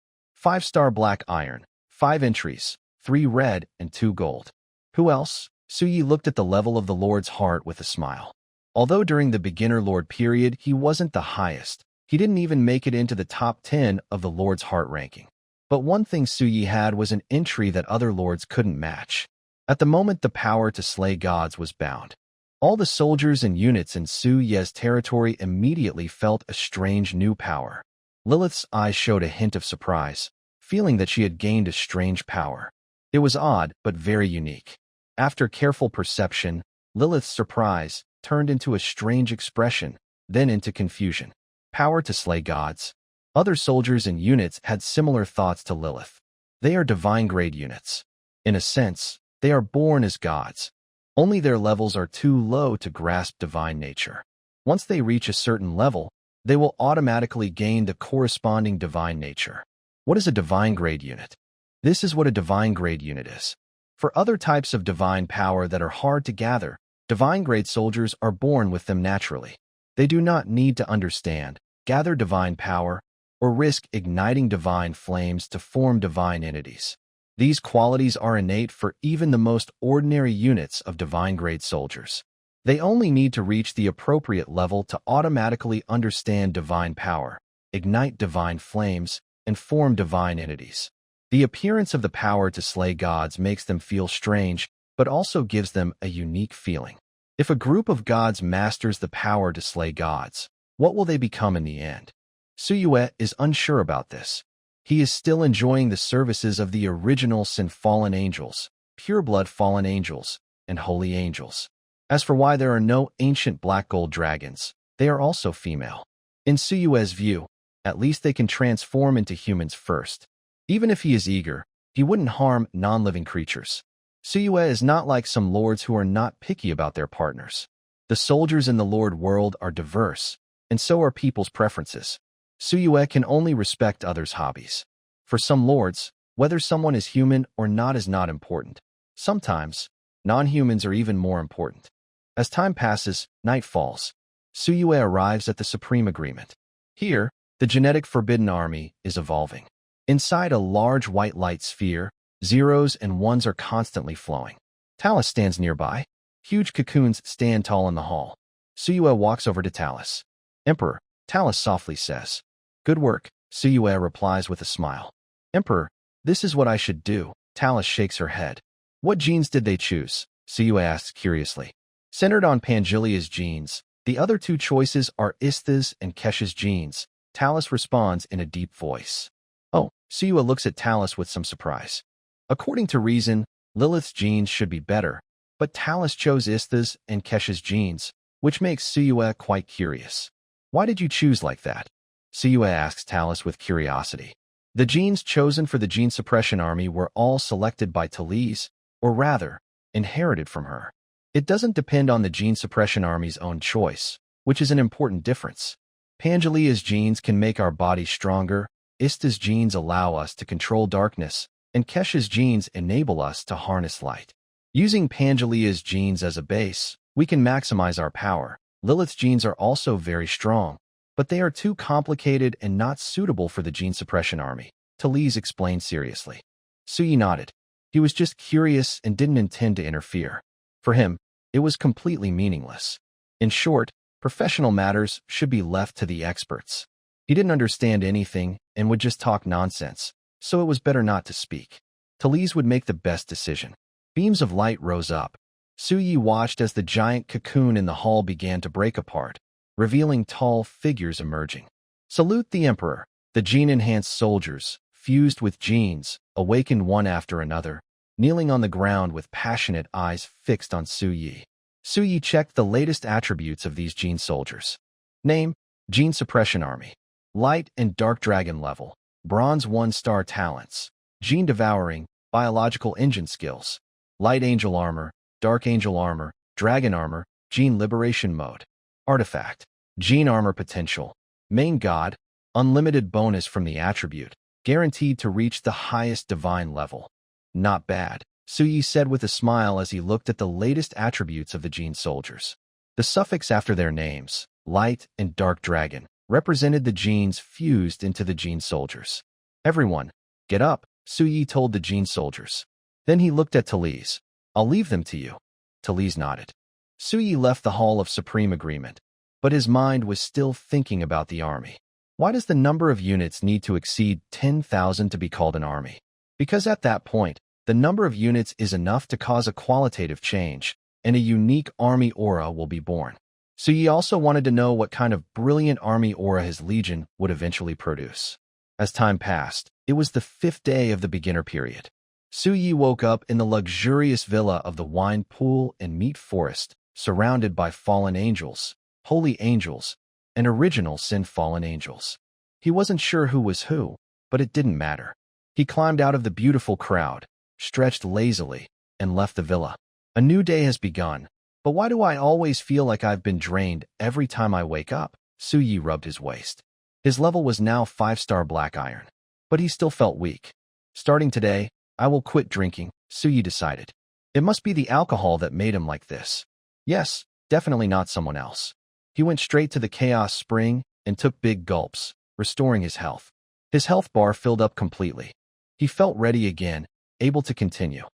5-star black iron, 5 entries, 3 red and 2 gold. Who else? Suyi looked at the level of the Lord's heart with a smile. Although during the beginner Lord period he wasn't the highest, he didn't even make it into the top 10 of the Lord's heart ranking. But one thing Suyi had was an entry that other lords couldn't match. At the moment the power to slay gods was bound. All the soldiers and units in Suyi's territory immediately felt a strange new power. Lilith's eyes showed a hint of surprise, feeling that she had gained a strange power. It was odd, but very unique. After careful perception, Lilith's surprise turned into a strange expression, then into confusion. Power to slay gods. Other soldiers and units had similar thoughts to Lilith. They are divine-grade units. In a sense, they are born as gods. Only their levels are too low to grasp divine nature. Once they reach a certain level, they will automatically gain the corresponding divine nature. What is a divine-grade unit? This is what a divine-grade unit is. For other types of divine power that are hard to gather, divine-grade soldiers are born with them naturally. They do not need to understand, gather divine power, or risk igniting divine flames to form divine entities. These qualities are innate for even the most ordinary units of divine-grade soldiers. They only need to reach the appropriate level to automatically understand divine power, ignite divine flames, and form divine entities. The appearance of the power to slay gods makes them feel strange, but also gives them a unique feeling. If a group of gods masters the power to slay gods, what will they become in the end? Suyi is unsure about this. He is still enjoying the services of the original sin-fallen angels, pureblood fallen angels, and holy angels. As for why there are no ancient black gold dragons, they are also female. In Suyi's view, at least they can transform into humans first. Even if he is eager, he wouldn't harm non-living creatures. Suyi is not like some lords who are not picky about their partners. The soldiers in the Lord world are diverse, and so are people's preferences. Suyi can only respect others' hobbies. For some lords, Whether someone is human or not is not important. Sometimes, non-humans are even more important. As time passes, night falls. Suyue arrives at the Supreme Agreement. Here, the genetic Forbidden Army is evolving. Inside a large white light sphere, zeros and ones are constantly flowing. Talus stands nearby. Huge cocoons stand tall in the hall. Suyue walks over to Talus. Emperor, Talus softly says. Good work, Suyue replies with a smile. Emperor, this is what I should do. Talus shakes her head. What genes did they choose? Suyue asks curiously. Centered on Pangilia's genes, the other two choices are Ista's and Kesha's genes. Talus responds in a deep voice. Oh, Suyue looks at Talus with some surprise. According to reason, Lilith's genes should be better, but Talus chose Ista's and Kesha's genes, which makes Suyue quite curious. Why did you choose like that? Suyue asks Talus with curiosity. The genes chosen for the Gene Suppression Army were all selected by Talise, or rather, inherited from her. It doesn't depend on the Gene Suppression Army's own choice, which is an important difference. Pangilia's genes can make our bodies stronger, Ista's genes allow us to control darkness, and Kesha's genes enable us to harness light. Using Pangilia's genes as a base, we can maximize our power. Lilith's genes are also very strong, but they are too complicated and not suitable for the Gene Suppression Army, Talise explained seriously. Suyue nodded. He was just curious and didn't intend to interfere. For him, it was completely meaningless. In short, professional matters should be left to the experts. He didn't understand anything and would just talk nonsense, so it was better not to speak. Talise would make the best decision. Beams of light rose up. Suyue watched as the giant cocoon in the hall began to break apart, revealing tall figures emerging. Salute the Emperor. The gene-enhanced soldiers, fused with genes, awakened one after another, kneeling on the ground with passionate eyes fixed on Suyue. Suyue checked the latest attributes of these gene soldiers. Name, Gene Suppression Army. Light and Dark Dragon level. Bronze 1-star talents. Gene Devouring, Biological Engine skills. Light Angel Armor, Dark Angel Armor, Dragon Armor, Gene Liberation Mode. Artifact. Gene Armor Potential. Main God, unlimited bonus from the attribute, guaranteed to reach the highest divine level. Not bad, Suyue said with a smile as he looked at the latest attributes of the gene soldiers. The suffix after their names, Light and Dark Dragon, represented the genes fused into the gene soldiers. Everyone, get up, Suyue told the gene soldiers. Then he looked at Talise. I'll leave them to you. Talise nodded. Suyue left the Hall of Supreme Agreement, but his mind was still thinking about the army. Why does the number of units need to exceed 10,000 to be called an army? Because at that point, the number of units is enough to cause a qualitative change, and a unique army aura will be born. Suyue also wanted to know what kind of brilliant army aura his legion would eventually produce. As time passed, it was the 5th day of the beginner period. Suyue woke up in the luxurious villa of the wine pool and meat forest, surrounded by fallen angels, holy angels, and original sin-fallen angels. He wasn't sure who was who, but it didn't matter. He climbed out of the beautiful crowd, stretched lazily, and left the villa. A new day has begun, but why do I always feel like I've been drained every time I wake up? Suyue rubbed his waist. His level was now 5-star black iron, but he still felt weak. Starting today, I will quit drinking, Suyue decided. It must be the alcohol that made him like this. Yes, definitely not someone else. He went straight to the Chaos Spring and took big gulps, restoring his health. His health bar filled up completely. He felt ready again, able to continue.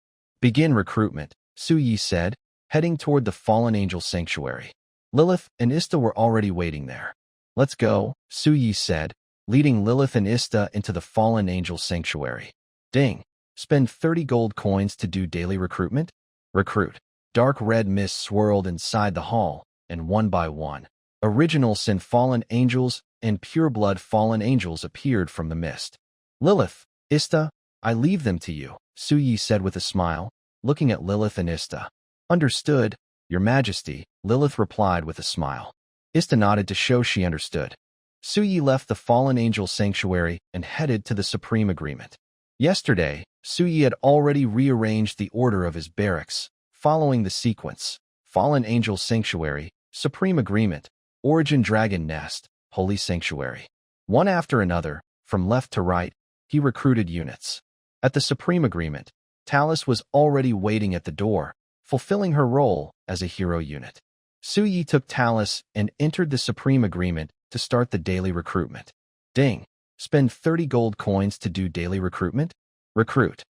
Begin recruitment, Suyue said, heading toward the Fallen Angel Sanctuary. Lilith and Ista were already waiting there. Let's go, Suyue said, leading Lilith and Ista into the Fallen Angel Sanctuary. Ding. Spend 30 gold coins to do daily recruitment? Recruit. Dark red mist swirled inside the hall, and one by one, original sin fallen angels and pure-blood fallen angels appeared from the mist. Lilith, Ista, I leave them to you, Suyue said with a smile, looking at Lilith and Ista. Understood, Your Majesty, Lilith replied with a smile. Ista nodded to show she understood. Suyue left the Fallen Angel Sanctuary and headed to the Supreme Agreement. Yesterday, Suyue had already rearranged the order of his barracks, following the sequence: Fallen Angel Sanctuary, Supreme Agreement, Origin Dragon Nest, Holy Sanctuary. One after another, from left to right, he recruited units. At the Supreme Agreement, Talus was already waiting at the door, fulfilling her role as a hero unit. Suyi took Talus and entered the Supreme Agreement to start the daily recruitment. Ding! Spend 30 gold coins to do daily recruitment? Recruit.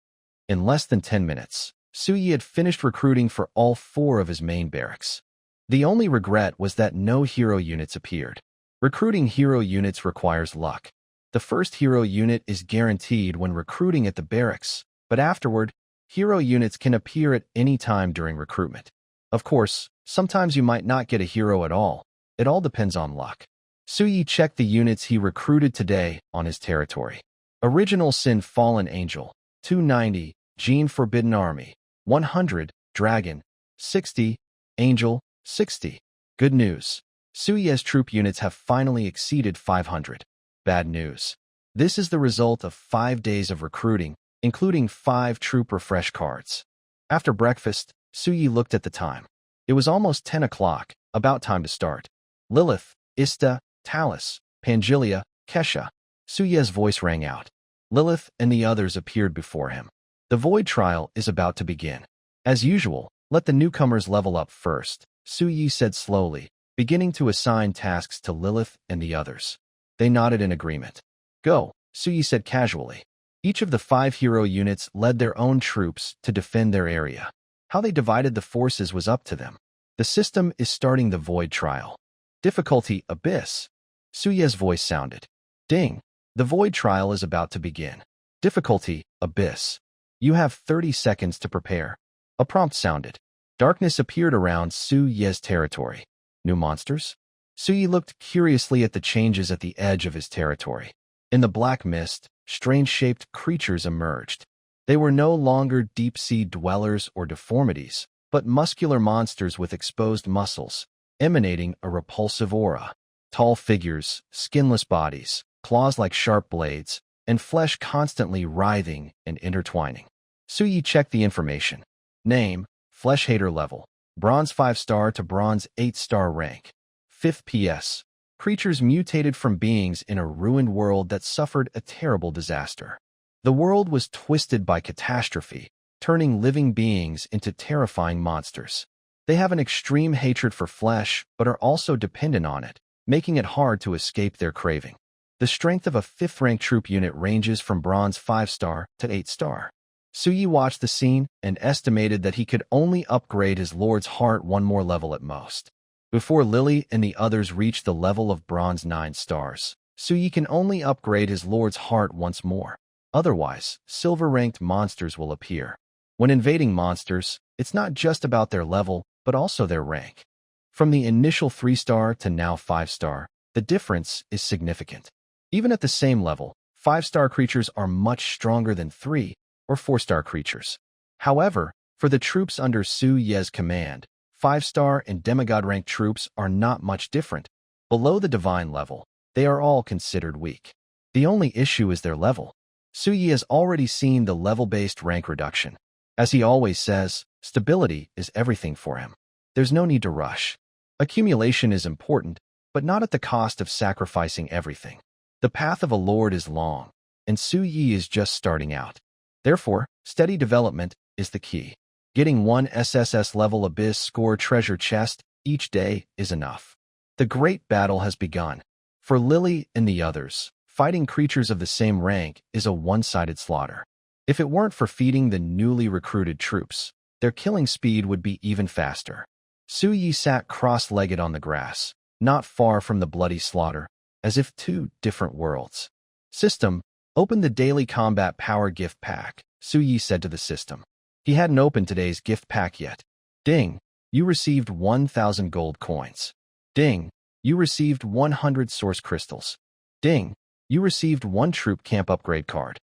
In less than 10 minutes, Suyi had finished recruiting for all 4 of his main barracks. The only regret was that no hero units appeared. Recruiting hero units requires luck. The first hero unit is guaranteed when recruiting at the barracks, but afterward, hero units can appear at any time during recruitment. Of course, sometimes you might not get a hero at all. It all depends on luck. Suyi checked the units he recruited today on his territory. Original Sin Fallen Angel, 290, Gene Forbidden Army, 100, Dragon, 60, Angel, 60. Good news. Suyi's troop units have finally exceeded 500. Bad news. This is the result of 5 days of recruiting, including 5 troop refresh cards. After breakfast, Suyi looked at the time. It was almost 10 o'clock, about time to start. Lilith, Ista, Talus, Pangelia, Kesha. Suyi's voice rang out. Lilith and the others appeared before him. The void trial is about to begin. As usual, let the newcomers level up first, Suyi said slowly, beginning to assign tasks to Lilith and the others. They nodded in agreement. Go, Suyi said casually. Each of the 5 hero units led their own troops to defend their area. How they divided the forces was up to them. The system is starting the void trial. Difficulty Abyss. Suyi's voice sounded. Ding! The void trial is about to begin. Difficulty Abyss. You have 30 seconds to prepare. A prompt sounded. Darkness appeared around Suyi's territory. New monsters? Suyi looked curiously at the changes at the edge of his territory. In the black mist, strange-shaped creatures emerged. They were no longer deep-sea dwellers or deformities, but muscular monsters with exposed muscles, emanating a repulsive aura. Tall figures, skinless bodies, claws like sharp blades, and flesh constantly writhing and intertwining. Suyi checked the information. Name, Flesh Hater level, Bronze 5-star to Bronze 8-star rank. 5th PS. Creatures mutated from beings in a ruined world that suffered a terrible disaster. The world was twisted by catastrophe, turning living beings into terrifying monsters. They have an extreme hatred for flesh, but are also dependent on it, making it hard to escape their craving. The strength of a 5th-rank troop unit ranges from Bronze 5-star to 8-star. Suyi watched the scene and estimated that he could only upgrade his Lord's Heart 1 more level at most. Before Lily and the others reach the level of Bronze 9 stars, Suyi can only upgrade his Lord's Heart once more. Otherwise, silver-ranked monsters will appear. When invading monsters, it's not just about their level, but also their rank. From the initial 3-star to now 5-star, the difference is significant. Even at the same level, 5-star creatures are much stronger than 3 or 4-star creatures. However, for the troops under Suyi's command, 5-star and demigod-ranked troops are not much different. Below the divine level, they are all considered weak. The only issue is their level. Suyi has already seen the level-based rank reduction. As he always says, stability is everything for him. There's no need to rush. Accumulation is important, but not at the cost of sacrificing everything. The path of a lord is long, and Suyi is just starting out. Therefore, steady development is the key. Getting 1 SSS level Abyss score treasure chest each day is enough. The great battle has begun. For Lily and the others, fighting creatures of the same rank is a one-sided slaughter. If it weren't for feeding the newly recruited troops, their killing speed would be even faster. Suyi sat cross-legged on the grass, not far from the bloody slaughter, as if 2 different worlds. System, open the daily combat power gift pack, Suyi said to the system. He hadn't opened today's gift pack yet. Ding, you received 1,000 gold coins. Ding, you received 100 source crystals. Ding, you received 1 troop camp upgrade card.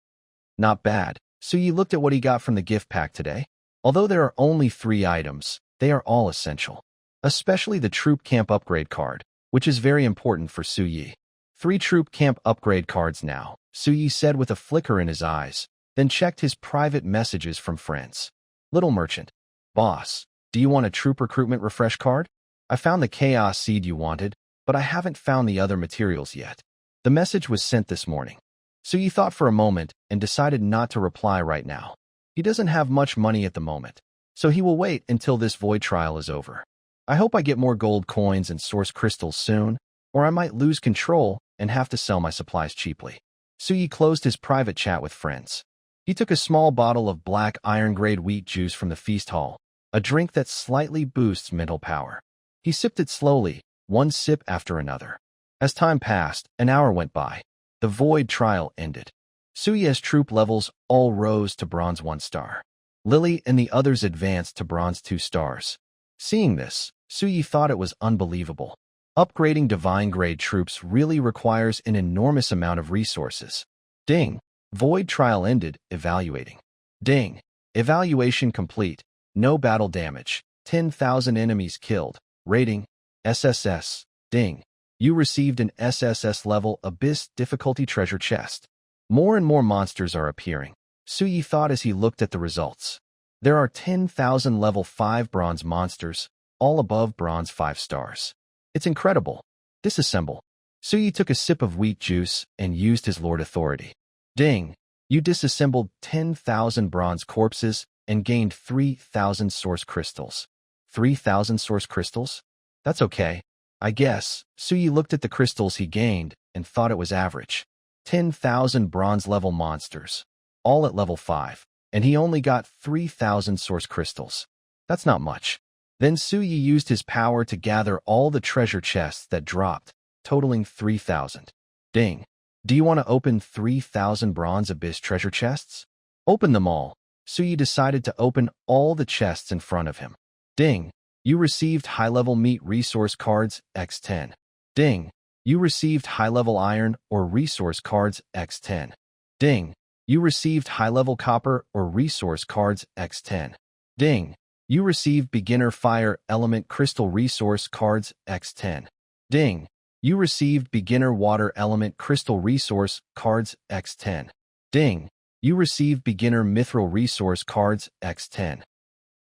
Not bad. Suyi looked at what he got from the gift pack today. Although there are only 3 items, they are all essential. Especially the troop camp upgrade card, which is very important for Suyi. 3 troop camp upgrade cards now, Suyi said with a flicker in his eyes, then checked his private messages from friends. Little Merchant. Boss, do you want a troop recruitment refresh card? I found the chaos seed you wanted, but I haven't found the other materials yet. The message was sent this morning. Suyi thought for a moment and decided not to reply right now. He doesn't have much money at the moment, so he will wait until this void trial is over. I hope I get more gold coins and source crystals soon, or I might lose control and have to sell my supplies cheaply. Suyi closed his private chat with friends. He took a small bottle of black iron-grade wheat juice from the feast hall, a drink that slightly boosts mental power. He sipped it slowly, one sip after another. As time passed, an hour went by. The void trial ended. Suyi's troop levels all rose to bronze 1 star. Lily and the others advanced to bronze 2 stars. Seeing this, Suyi thought it was unbelievable. Upgrading divine-grade troops really requires an enormous amount of resources. Ding. Void trial ended, evaluating. Ding. Evaluation complete. No battle damage. 10,000 enemies killed. Rating. SSS. Ding. You received an SSS level Abyss difficulty treasure chest. More and more monsters are appearing. Suyi thought as he looked at the results. There are 10,000 level 5 bronze monsters, all above bronze 5 stars. It's incredible. Disassemble. Suyi took a sip of wheat juice and used his Lord authority. Ding. You disassembled 10,000 bronze corpses and gained 3,000 source crystals. 3,000 source crystals? That's okay, I guess. Suyi looked at the crystals he gained and thought it was average. 10,000 bronze level monsters, all at level 5, and he only got 3,000 source crystals. That's not much. Then Suyi used his power to gather all the treasure chests that dropped, totaling 3,000. Ding. Do you want to open 3,000 bronze abyss treasure chests? Open them all. Suyi decided to open all the chests in front of him. Ding. You received high-level meat resource cards X10. Ding. You received high-level iron or resource cards X10. Ding. You received high-level copper or resource cards X10. Ding. You received beginner fire element crystal resource cards X10. Ding. You received beginner water element crystal resource cards X10. Ding. You received beginner mithril resource cards X10.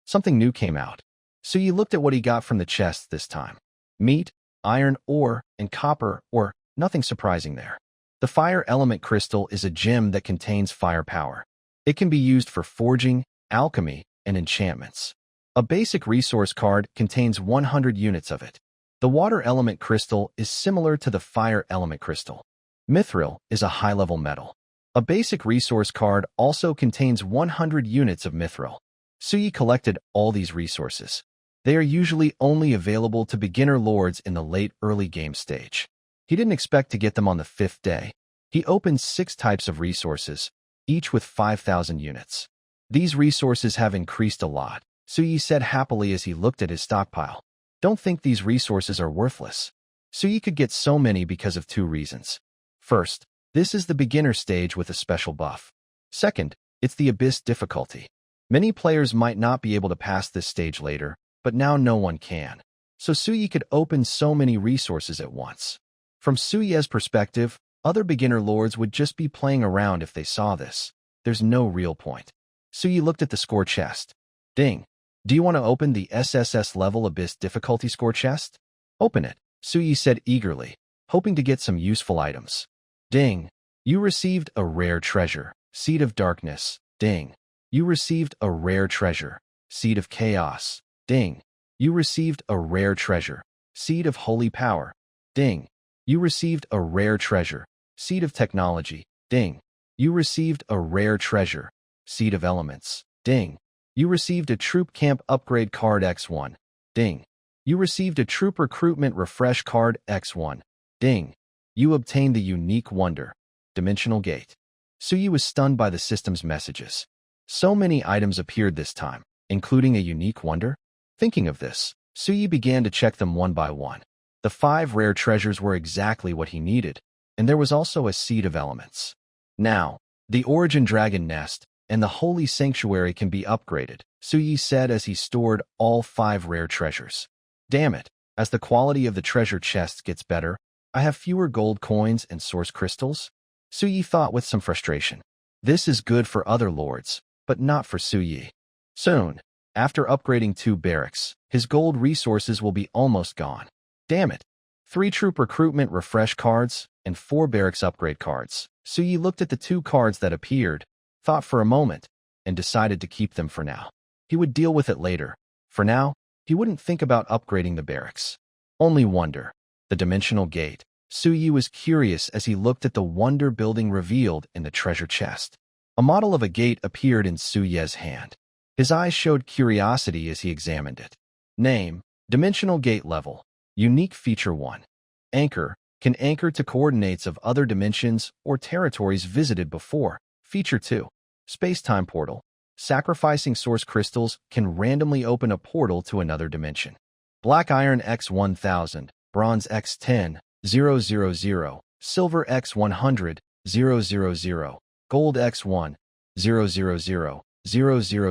Something new came out. Suyi looked at what he got from the chests this time. Meat, iron ore, and copper ore, nothing surprising there. The fire element crystal is a gem that contains fire power. It can be used for forging, alchemy, and enchantments. A basic resource card contains 100 units of it. The water element crystal is similar to the fire element crystal. Mithril is a high-level metal. A basic resource card also contains 100 units of mithril. Suyi collected all these resources. They are usually only available to beginner lords in the late early game stage. He didn't expect to get them on the 5th day. He opened 6 types of resources, each with 5,000 units. These resources have increased a lot, Suyi said happily as he looked at his stockpile. Don't think these resources are worthless. Suyi could get so many because of 2 reasons. First, this is the beginner stage with a special buff. Second, it's the Abyss difficulty. Many players might not be able to pass this stage later, but now no one can. So Suyi could open so many resources at once. From Suyi's perspective, other beginner lords would just be playing around if they saw this. There's no real point. Suyi looked at the score chest. Ding. Do you want to open the SSS level Abyss difficulty score chest? Open it, Suyi said eagerly, hoping to get some useful items. Ding. You received a rare treasure, Seed of Darkness. Ding. You received a rare treasure, Seed of Chaos. Ding. You received a rare treasure, Seed of Holy Power. Ding. You received a rare treasure, Seed of Technology. Ding. You received a rare treasure, Seed of Elements. Ding. You received a Troop Camp Upgrade card X1. Ding. You received a Troop Recruitment Refresh card X1. Ding. You obtained the Unique Wonder, Dimensional Gate. Suyi was stunned by the system's messages. So many items appeared this time, including a Unique Wonder. Thinking of this, Suyi began to check them one by one. The 5 rare treasures were exactly what he needed, and there was also a Seed of Elements. Now, the Origin Dragon Nest and the Holy Sanctuary can be upgraded, Suyi said as he stored all 5 rare treasures. Damn it, as the quality of the treasure chests gets better, I have fewer gold coins and source crystals? Suyi thought with some frustration. This is good for other lords, but not for Suyi. Soon, after upgrading 2 barracks, his gold resources will be almost gone. Damn it. 3 troop recruitment refresh cards and 4 barracks upgrade cards, Suyi looked at the two cards that appeared, thought for a moment, and decided to keep them for now. He would deal with it later. For now, he wouldn't think about upgrading the barracks. Only wonder. The dimensional gate. Suyi was curious as he looked at the wonder building revealed in the treasure chest. A model of a gate appeared in Suye's hand. His eyes showed curiosity as he examined it. Name: Dimensional Gate Level. Unique Feature 1. Anchor: can anchor to coordinates of other dimensions or territories visited before. Feature 2. Space-Time Portal. Sacrificing source crystals can randomly open a portal to another dimension. Black Iron X1000, Bronze X10, 000, Silver X100, 000, Gold X1, 000,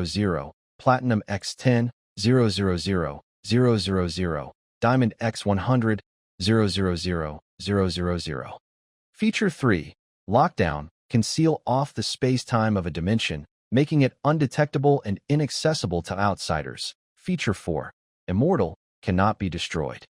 000, Platinum X10, 000, 000, Diamond X100, 000, 000. Feature 3. Lockdown: can seal off the space-time of a dimension, making it undetectable and inaccessible to outsiders. Feature 4. Immortal: cannot be destroyed.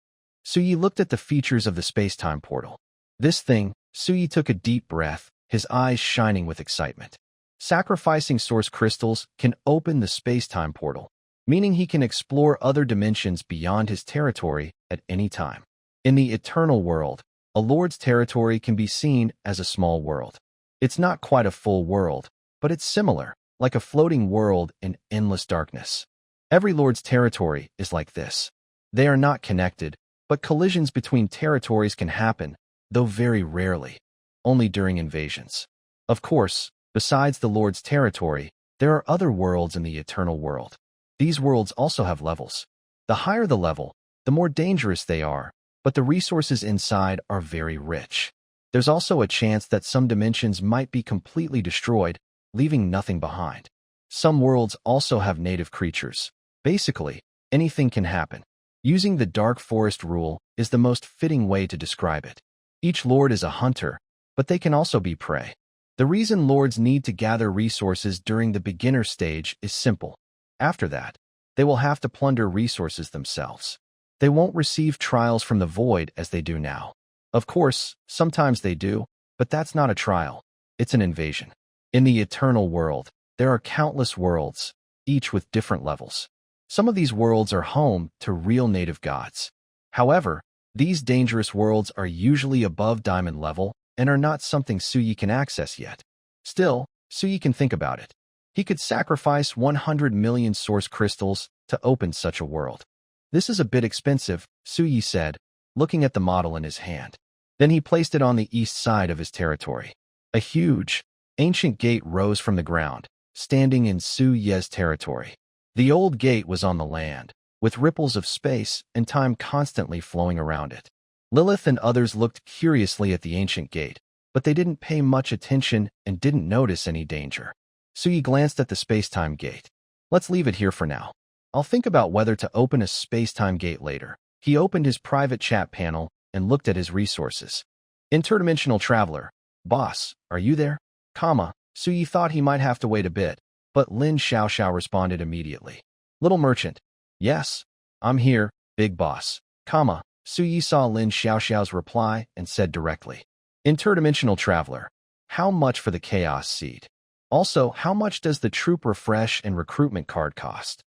Suyi looked at the features of the space-time portal. This thing, Suyi took a deep breath, his eyes shining with excitement. Sacrificing source crystals can open the space-time portal, meaning he can explore other dimensions beyond his territory at any time. In the eternal world, a lord's territory can be seen as a small world. It's not quite a full world, but it's similar, like a floating world in endless darkness. Every lord's territory is like this. They are not connected, but collisions between territories can happen, though very rarely, only during invasions. Of course, besides the lord's territory, there are other worlds in the eternal world. These worlds also have levels. The higher the level, the more dangerous they are, but the resources inside are very rich. There's also a chance that some dimensions might be completely destroyed, leaving nothing behind. Some worlds also have native creatures. Basically, anything can happen. Using the Dark Forest rule is the most fitting way to describe it. Each lord is a hunter, but they can also be prey. The reason lords need to gather resources during the beginner stage is simple. After that, they will have to plunder resources themselves. They won't receive trials from the void as they do now. Of course, sometimes they do, but that's not a trial. It's an invasion. In the eternal world, there are countless worlds, each with different levels. Some of these worlds are home to real native gods. However, these dangerous worlds are usually above diamond level and are not something Suyi can access yet. Still, Suyi can think about it. He could sacrifice 100 million source crystals to open such a world. This is a bit expensive, Suyi said, looking at the model in his hand. Then he placed it on the east side of his territory. A huge, ancient gate rose from the ground, standing in Suyi's territory. The old gate was on the land, with ripples of space and time constantly flowing around it. Lilith and others looked curiously at the ancient gate, but they didn't pay much attention and didn't notice any danger. Suyi glanced at the space-time gate. Let's leave it here for now. I'll think about whether to open a space-time gate later. He opened his private chat panel and looked at his resources. Interdimensional Traveler. Boss, are you there? Suyi thought he might have to wait a bit, but Lin Xiaoxiao responded immediately. Little Merchant. Yes, I'm here, Big Boss. Suyi saw Lin Xiaoxiao's reply and said directly. Interdimensional Traveler. How much for the Chaos Seed? Also, how much does the Troop Refresh and Recruitment card cost?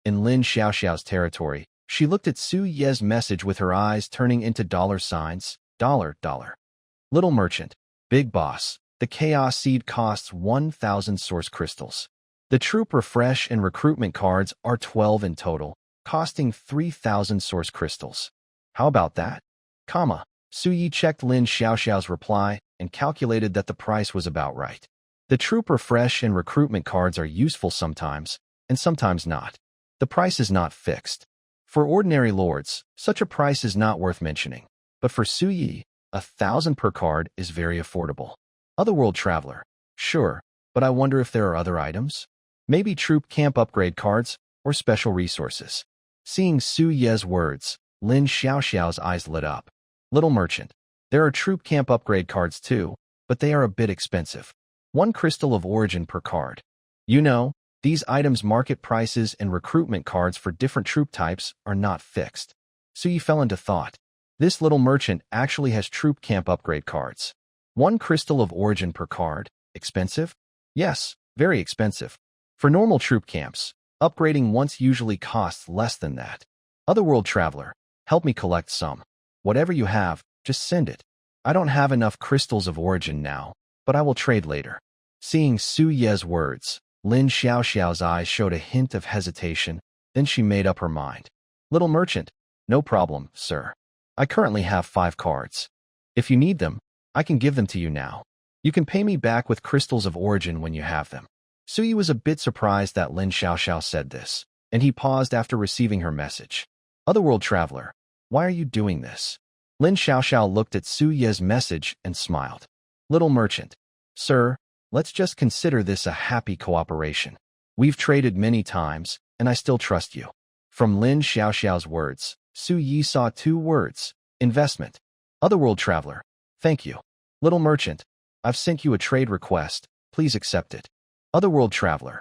In Lin Xiaoxiao's territory, she looked at Suyi's message with her eyes turning into dollar signs. $. Little Merchant. Big Boss. The Chaos Seed costs 1,000 source crystals. The Troop Refresh and Recruitment cards are 12 in total, costing 3,000 source crystals. How about that? Suyi checked Lin Xiaoxiao's reply and calculated that the price was about right. The Troop Refresh and Recruitment cards are useful sometimes, and sometimes not. The price is not fixed. For ordinary lords, such a price is not worth mentioning. But for Suyi, 1,000 per card is very affordable. Otherworld Traveler. Sure, but I wonder if there are other items? Maybe troop camp upgrade cards or special resources. Seeing Suyi's words, Lin Xiaoxiao's eyes lit up. Little Merchant. There are troop camp upgrade cards too, but they are a bit expensive. 1 crystal of origin per card. You know, these items' market prices and recruitment cards for different troop types are not fixed. Suyi fell into thought. This little merchant actually has troop camp upgrade cards. 1 crystal of origin per card. Expensive? Yes, very expensive. For normal troop camps, upgrading once usually costs less than that. Otherworld Traveler, help me collect some. Whatever you have, just send it. I don't have enough crystals of origin now, but I will trade later. Seeing Su Ye's words, Lin Xiaoxiao's eyes showed a hint of hesitation, then she made up her mind. Little merchant, no problem, sir. I currently have 5 cards. If you need them, I can give them to you now. You can pay me back with crystals of origin when you have them. Suyi was a bit surprised that Lin Xiaoxiao said this, and he paused after receiving her message. Otherworld Traveler, why are you doing this? Lin Xiaoxiao looked at Su Ye's message and smiled. Little merchant, sir, let's just consider this a happy cooperation. We've traded many times, and I still trust you. From Lin Xiaoxiao's words, Su Yi saw 2 words, investment. Otherworld Traveler, thank you. Little merchant, I've sent you a trade request, please accept it. Otherworld Traveler.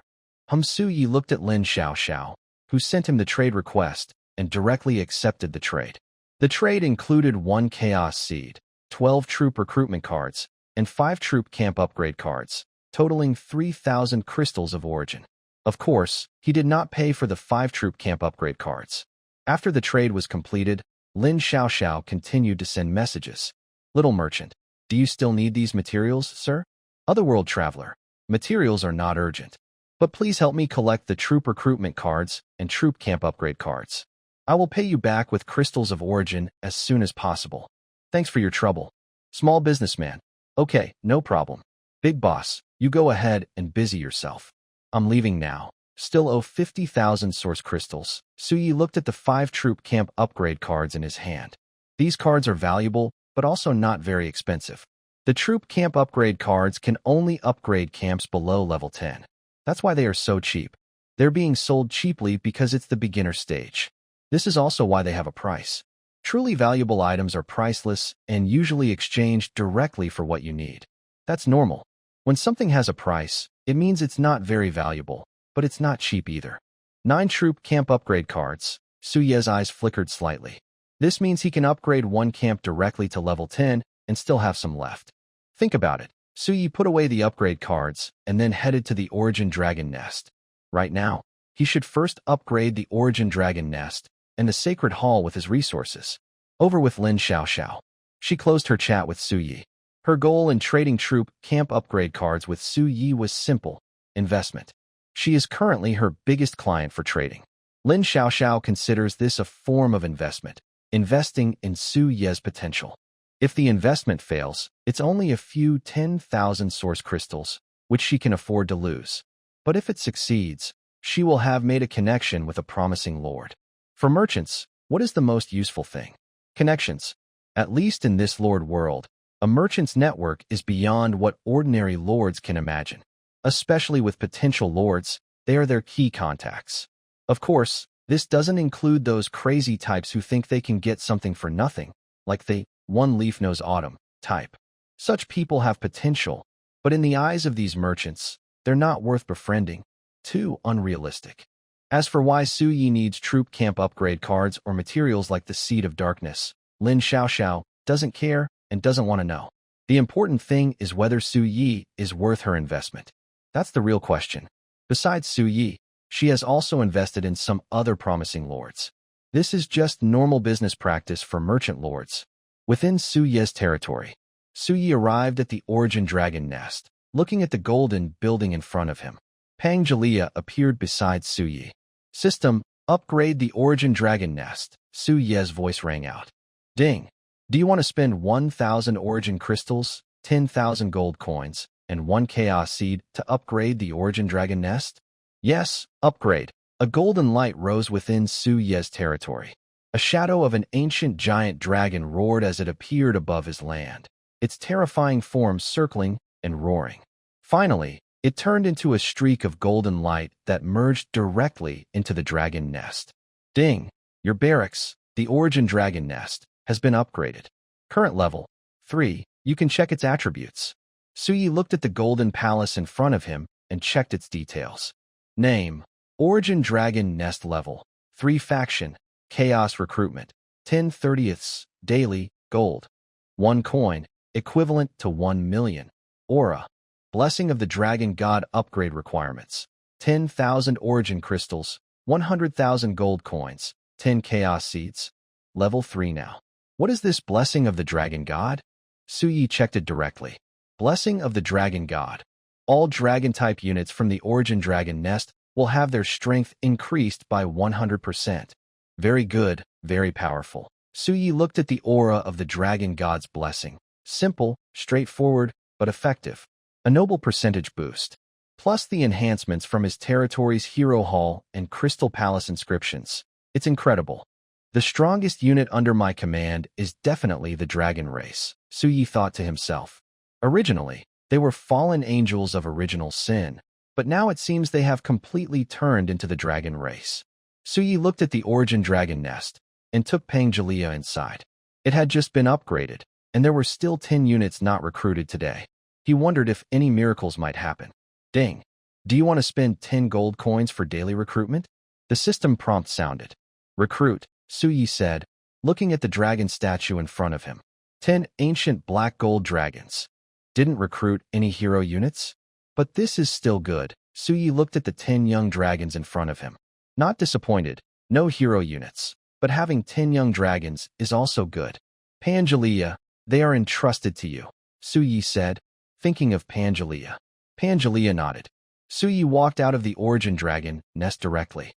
Su Yi looked at Lin Xiaoxiao, who sent him the trade request, and directly accepted the trade. The trade included 1 Chaos Seed, 12 troop recruitment cards, and 5 troop camp upgrade cards, totaling 3,000 crystals of origin. Of course, he did not pay for the 5 troop camp upgrade cards. After the trade was completed, Lin Xiaoxiao continued to send messages. Little merchant, do you still need these materials, sir? Otherworld Traveler, materials are not urgent, but please help me collect the troop recruitment cards and troop camp upgrade cards. I will pay you back with crystals of origin as soon as possible. Thanks for your trouble. Small businessman. Okay, no problem. Big boss, you go ahead and busy yourself. I'm leaving now. Still owe 50,000 source crystals. Suyi looked at the 5 troop camp upgrade cards in his hand. These cards are valuable, but also not very expensive. The troop camp upgrade cards can only upgrade camps below level 10. That's why they are so cheap. They're being sold cheaply because it's the beginner stage. This is also why they have a price. Truly valuable items are priceless and usually exchanged directly for what you need. That's normal. When something has a price, it means it's not very valuable, but it's not cheap either. 9 troop camp upgrade cards. Su Ye's eyes flickered slightly. This means he can upgrade 1 camp directly to level 10 and still have some left. Think about it. Su Yi put away the upgrade cards and then headed to the Origin Dragon Nest. Right now, he should first upgrade the Origin Dragon Nest and the Sacred Hall with his resources. Over with Lin Xiaoxiao. She closed her chat with Su Yi. Her goal in trading troop camp upgrade cards with Su Yi was simple: investment. She is currently her biggest client for trading. Lin Xiaoxiao considers this a form of investment, investing in Su Ye's potential. If the investment fails, it's only a few 10,000 source crystals, which she can afford to lose. But if it succeeds, she will have made a connection with a promising lord. For merchants, what is the most useful thing? Connections. At least in this lord world, a merchant's network is beyond what ordinary lords can imagine. Especially with potential lords, they are their key contacts. Of course, this doesn't include those crazy types who think they can get something for nothing, like the one leaf knows autumn type. Such people have potential, but in the eyes of these merchants, they're not worth befriending. Too unrealistic. As for why Su Yi needs troop camp upgrade cards or materials like the Seed of Darkness, Lin Xiaoxiao doesn't care and doesn't want to know. The important thing is whether Su Yi is worth her investment. That's the real question. Besides Su Yi, she has also invested in some other promising lords. This is just normal business practice for merchant lords. Within Su Ye's territory, Su Yi arrived at the Origin Dragon Nest, looking at the golden building in front of him. Pang Jalea appeared beside Su Yi. System, upgrade the Origin Dragon Nest. Su Ye's voice rang out. Ding. Do you want to spend 1,000 Origin crystals, 10,000 gold coins, and 1 Chaos Seed to upgrade the Origin Dragon Nest? Yes, upgrade. A golden light rose within Su Ye's territory. A shadow of an ancient giant dragon roared as it appeared above his land, its terrifying form circling and roaring. Finally, it turned into a streak of golden light that merged directly into the dragon nest. Ding! Your barracks, the Origin Dragon Nest, has been upgraded. Current level 3. You can check its attributes. Su Yi looked at the golden palace in front of him and checked its details. Name: Origin Dragon Nest level 3 faction, Chaos Recruitment, 10/30ths, daily, gold. 1 coin, equivalent to 1 million. Aura. Blessing of the Dragon God upgrade requirements. 10,000 origin crystals, 100,000 gold coins, 10 chaos seeds. Level 3 now. What is this Blessing of the Dragon God? Suyi checked it directly. Blessing of the Dragon God. All dragon-type units from the Origin Dragon Nest will have their strength increased by 100%. Very good, very powerful. Suyi looked at the aura of the Dragon God's blessing. Simple, straightforward, but effective. A noble percentage boost. Plus the enhancements from his territory's Hero Hall and Crystal Palace inscriptions. It's incredible. The strongest unit under my command is definitely the dragon race, Suyi thought to himself. Originally, they were fallen angels of original sin, but now it seems they have completely turned into the dragon race. Suyi looked at the Origin Dragon Nest and took Pangelia inside. It had just been upgraded, and there were still 10 units not recruited today. He wondered if any miracles might happen. Ding. Do you want to spend 10 gold coins for daily recruitment? The system prompt sounded. Recruit, Suyi said, looking at the dragon statue in front of him. 10 ancient black gold dragons. Didn't recruit any hero units? But this is still good. Suyi looked at the 10 young dragons in front of him. Not disappointed, no hero units, but having 10 young dragons is also good. Pangelia, they are entrusted to you, Suyi said, thinking of Pangelia. Pangelia nodded. Suyi walked out of the Origin Dragon Nest directly.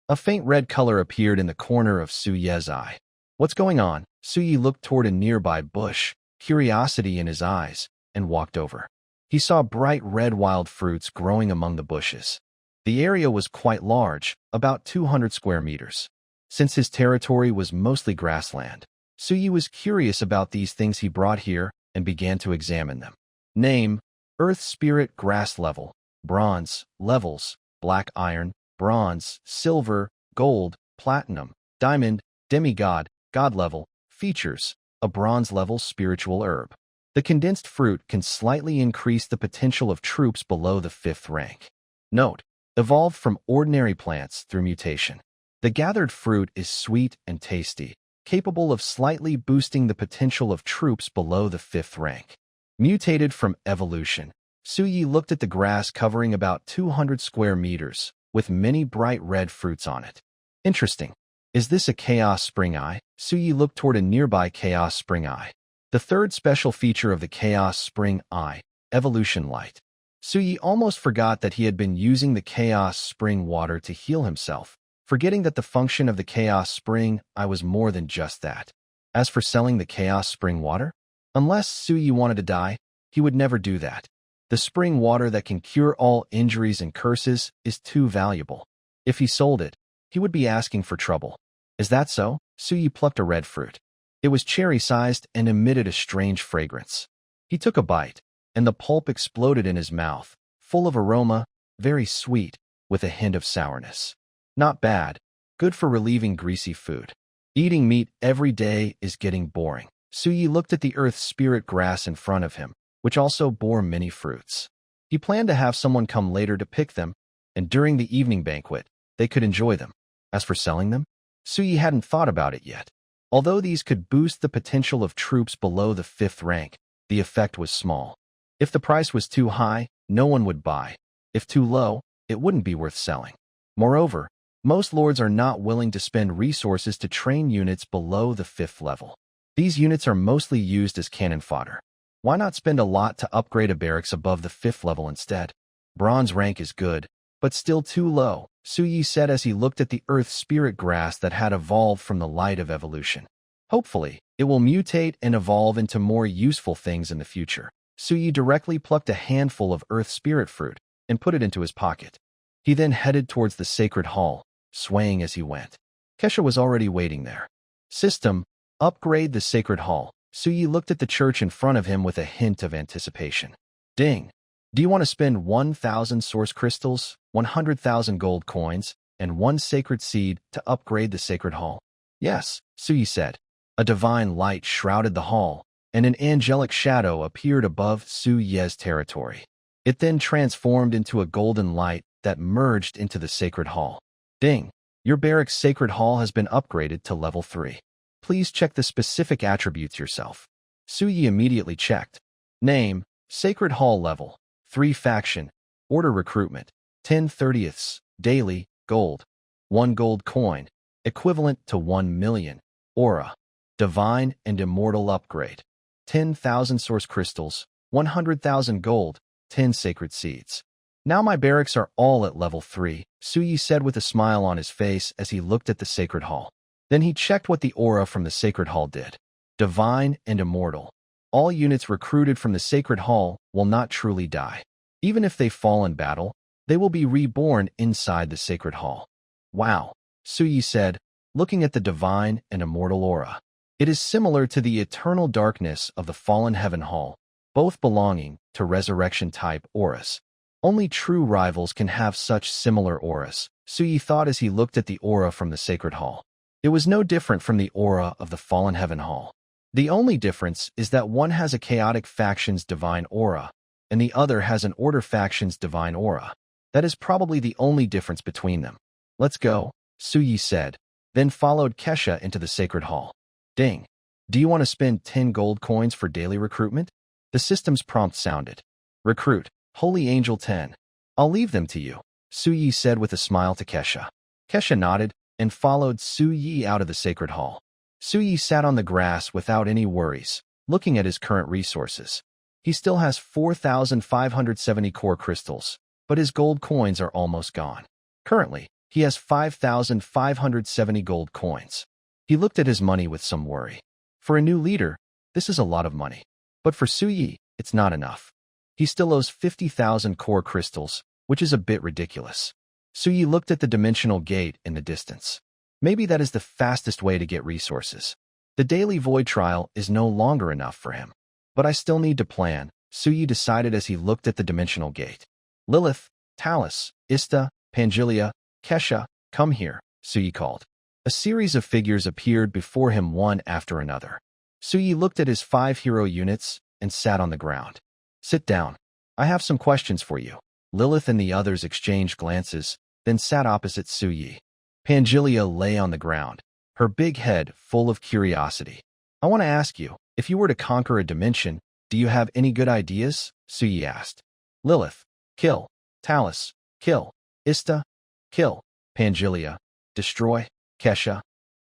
A faint red color appeared in the corner of Suyi's eye. What's going on? Suyi looked toward a nearby bush, curiosity in his eyes, and walked over. He saw bright red wild fruits growing among the bushes. The area was quite large, about 200 square meters. Since his territory was mostly grassland, Suyi was curious about these things he brought here and began to examine them. Name: Earth Spirit Grass Level, Bronze, Levels, Black Iron, Bronze, Silver, Gold, Platinum, Diamond, Demigod, God Level. Features: a Bronze Level Spiritual Herb. The condensed fruit can slightly increase the potential of troops below the 5th rank. Note: evolved from ordinary plants through mutation. The gathered fruit is sweet and tasty, capable of slightly boosting the potential of troops below the 5th rank. Mutated from evolution. Suyi looked at the grass covering about 200 square meters, with many bright red fruits on it. Interesting. Is this a Chaos Spring Eye? Suyi looked toward a nearby Chaos Spring Eye. The third special feature of the Chaos Spring Eye, Evolution Light. Suyi almost forgot that he had been using the Chaos Spring water to heal himself, forgetting that the function of the Chaos Spring Eye was more than just that. As for selling the Chaos Spring water, unless Suyi wanted to die, he would never do that. The spring water that can cure all injuries and curses is too valuable. If he sold it, he would be asking for trouble. Is that so? Suyi plucked a red fruit. It was cherry-sized and emitted a strange fragrance. He took a bite, and the pulp exploded in his mouth, full of aroma, very sweet, with a hint of sourness. Not bad. Good for relieving greasy food. Eating meat every day is getting boring. Suyi looked at the earth spirit grass in front of him, which also bore many fruits. He planned to have someone come later to pick them, and during the evening banquet, they could enjoy them. As for selling them, Suyi hadn't thought about it yet. Although these could boost the potential of troops below the 5th rank, the effect was small. If the price was too high, no one would buy. If too low, it wouldn't be worth selling. Moreover, most lords are not willing to spend resources to train units below the 5th level. These units are mostly used as cannon fodder. Why not spend a lot to upgrade a barracks above the 5th level instead? Bronze rank is good, but still too low, Suyi said as he looked at the earth spirit grass that had evolved from the light of evolution. Hopefully, it will mutate and evolve into more useful things in the future. Suyi directly plucked a handful of earth spirit fruit and put it into his pocket. He then headed towards the sacred hall, swaying as he went. Kesha was already waiting there. System: upgrade the sacred hall. Suyi looked at the church in front of him with a hint of anticipation. Ding! Do you want to spend 1,000 source crystals, 100,000 gold coins, and 1 sacred seed to upgrade the sacred hall? Yes, Suyi said. A divine light shrouded the hall, and an angelic shadow appeared above Suyi's territory. It then transformed into a golden light that merged into the sacred hall. Ding! Your barracks sacred hall has been upgraded to level 3. Please check the specific attributes yourself. Suyi immediately checked. Name, Sacred Hall level, 3 faction, order recruitment, 10/30ths, daily, gold, 1 gold coin, equivalent to 1 million, aura, divine and immortal upgrade, 10,000 source crystals, 100,000 gold, 10 sacred seeds. Now my barracks are all at level 3, Suyi said with a smile on his face as he looked at the Sacred Hall. Then he checked what the aura from the Sacred Hall did. Divine and immortal. All units recruited from the Sacred Hall will not truly die. Even if they fall in battle, they will be reborn inside the Sacred Hall. Wow, Suyi said, looking at the divine and immortal aura. It is similar to the eternal darkness of the Fallen Heaven Hall, both belonging to resurrection-type auras. Only true rivals can have such similar auras, Suyi thought as he looked at the aura from the Sacred Hall. It was no different from the aura of the Fallen Heaven Hall. The only difference is that one has a chaotic faction's divine aura, and the other has an order faction's divine aura. That is probably the only difference between them. Let's go, Suyi said, then followed Kesha into the Sacred Hall. Ding. Do you want to spend 10 gold coins for daily recruitment? The system's prompt sounded. Recruit, Holy Angel 10. I'll leave them to you, Suyi said with a smile to Kesha. Kesha nodded and followed Suyi out of the Sacred Hall. Suyi sat on the grass without any worries, looking at his current resources. He still has 4,570 core crystals, but his gold coins are almost gone. Currently, he has 5,570 gold coins. He looked at his money with some worry. For a new leader, this is a lot of money. But for Suyi, it's not enough. He still owes 50,000 core crystals, which is a bit ridiculous. Suyi looked at the dimensional gate in the distance. Maybe that is the fastest way to get resources. The daily void trial is no longer enough for him. But I still need to plan, Suyi decided as he looked at the dimensional gate. Lilith, Talus, Ista, Pangelia, Kesha, come here, Suyi called. A series of figures appeared before him one after another. Suyi looked at his 5 hero units and sat on the ground. Sit down. I have some questions for you. Lilith and the others exchanged glances, then sat opposite Suyi. Pangelia lay on the ground, her big head full of curiosity. I want to ask you, if you were to conquer a dimension, do you have any good ideas? Suyi asked. Lilith, kill. Talus, kill. Ista, kill. Pangelia, destroy. Kesha,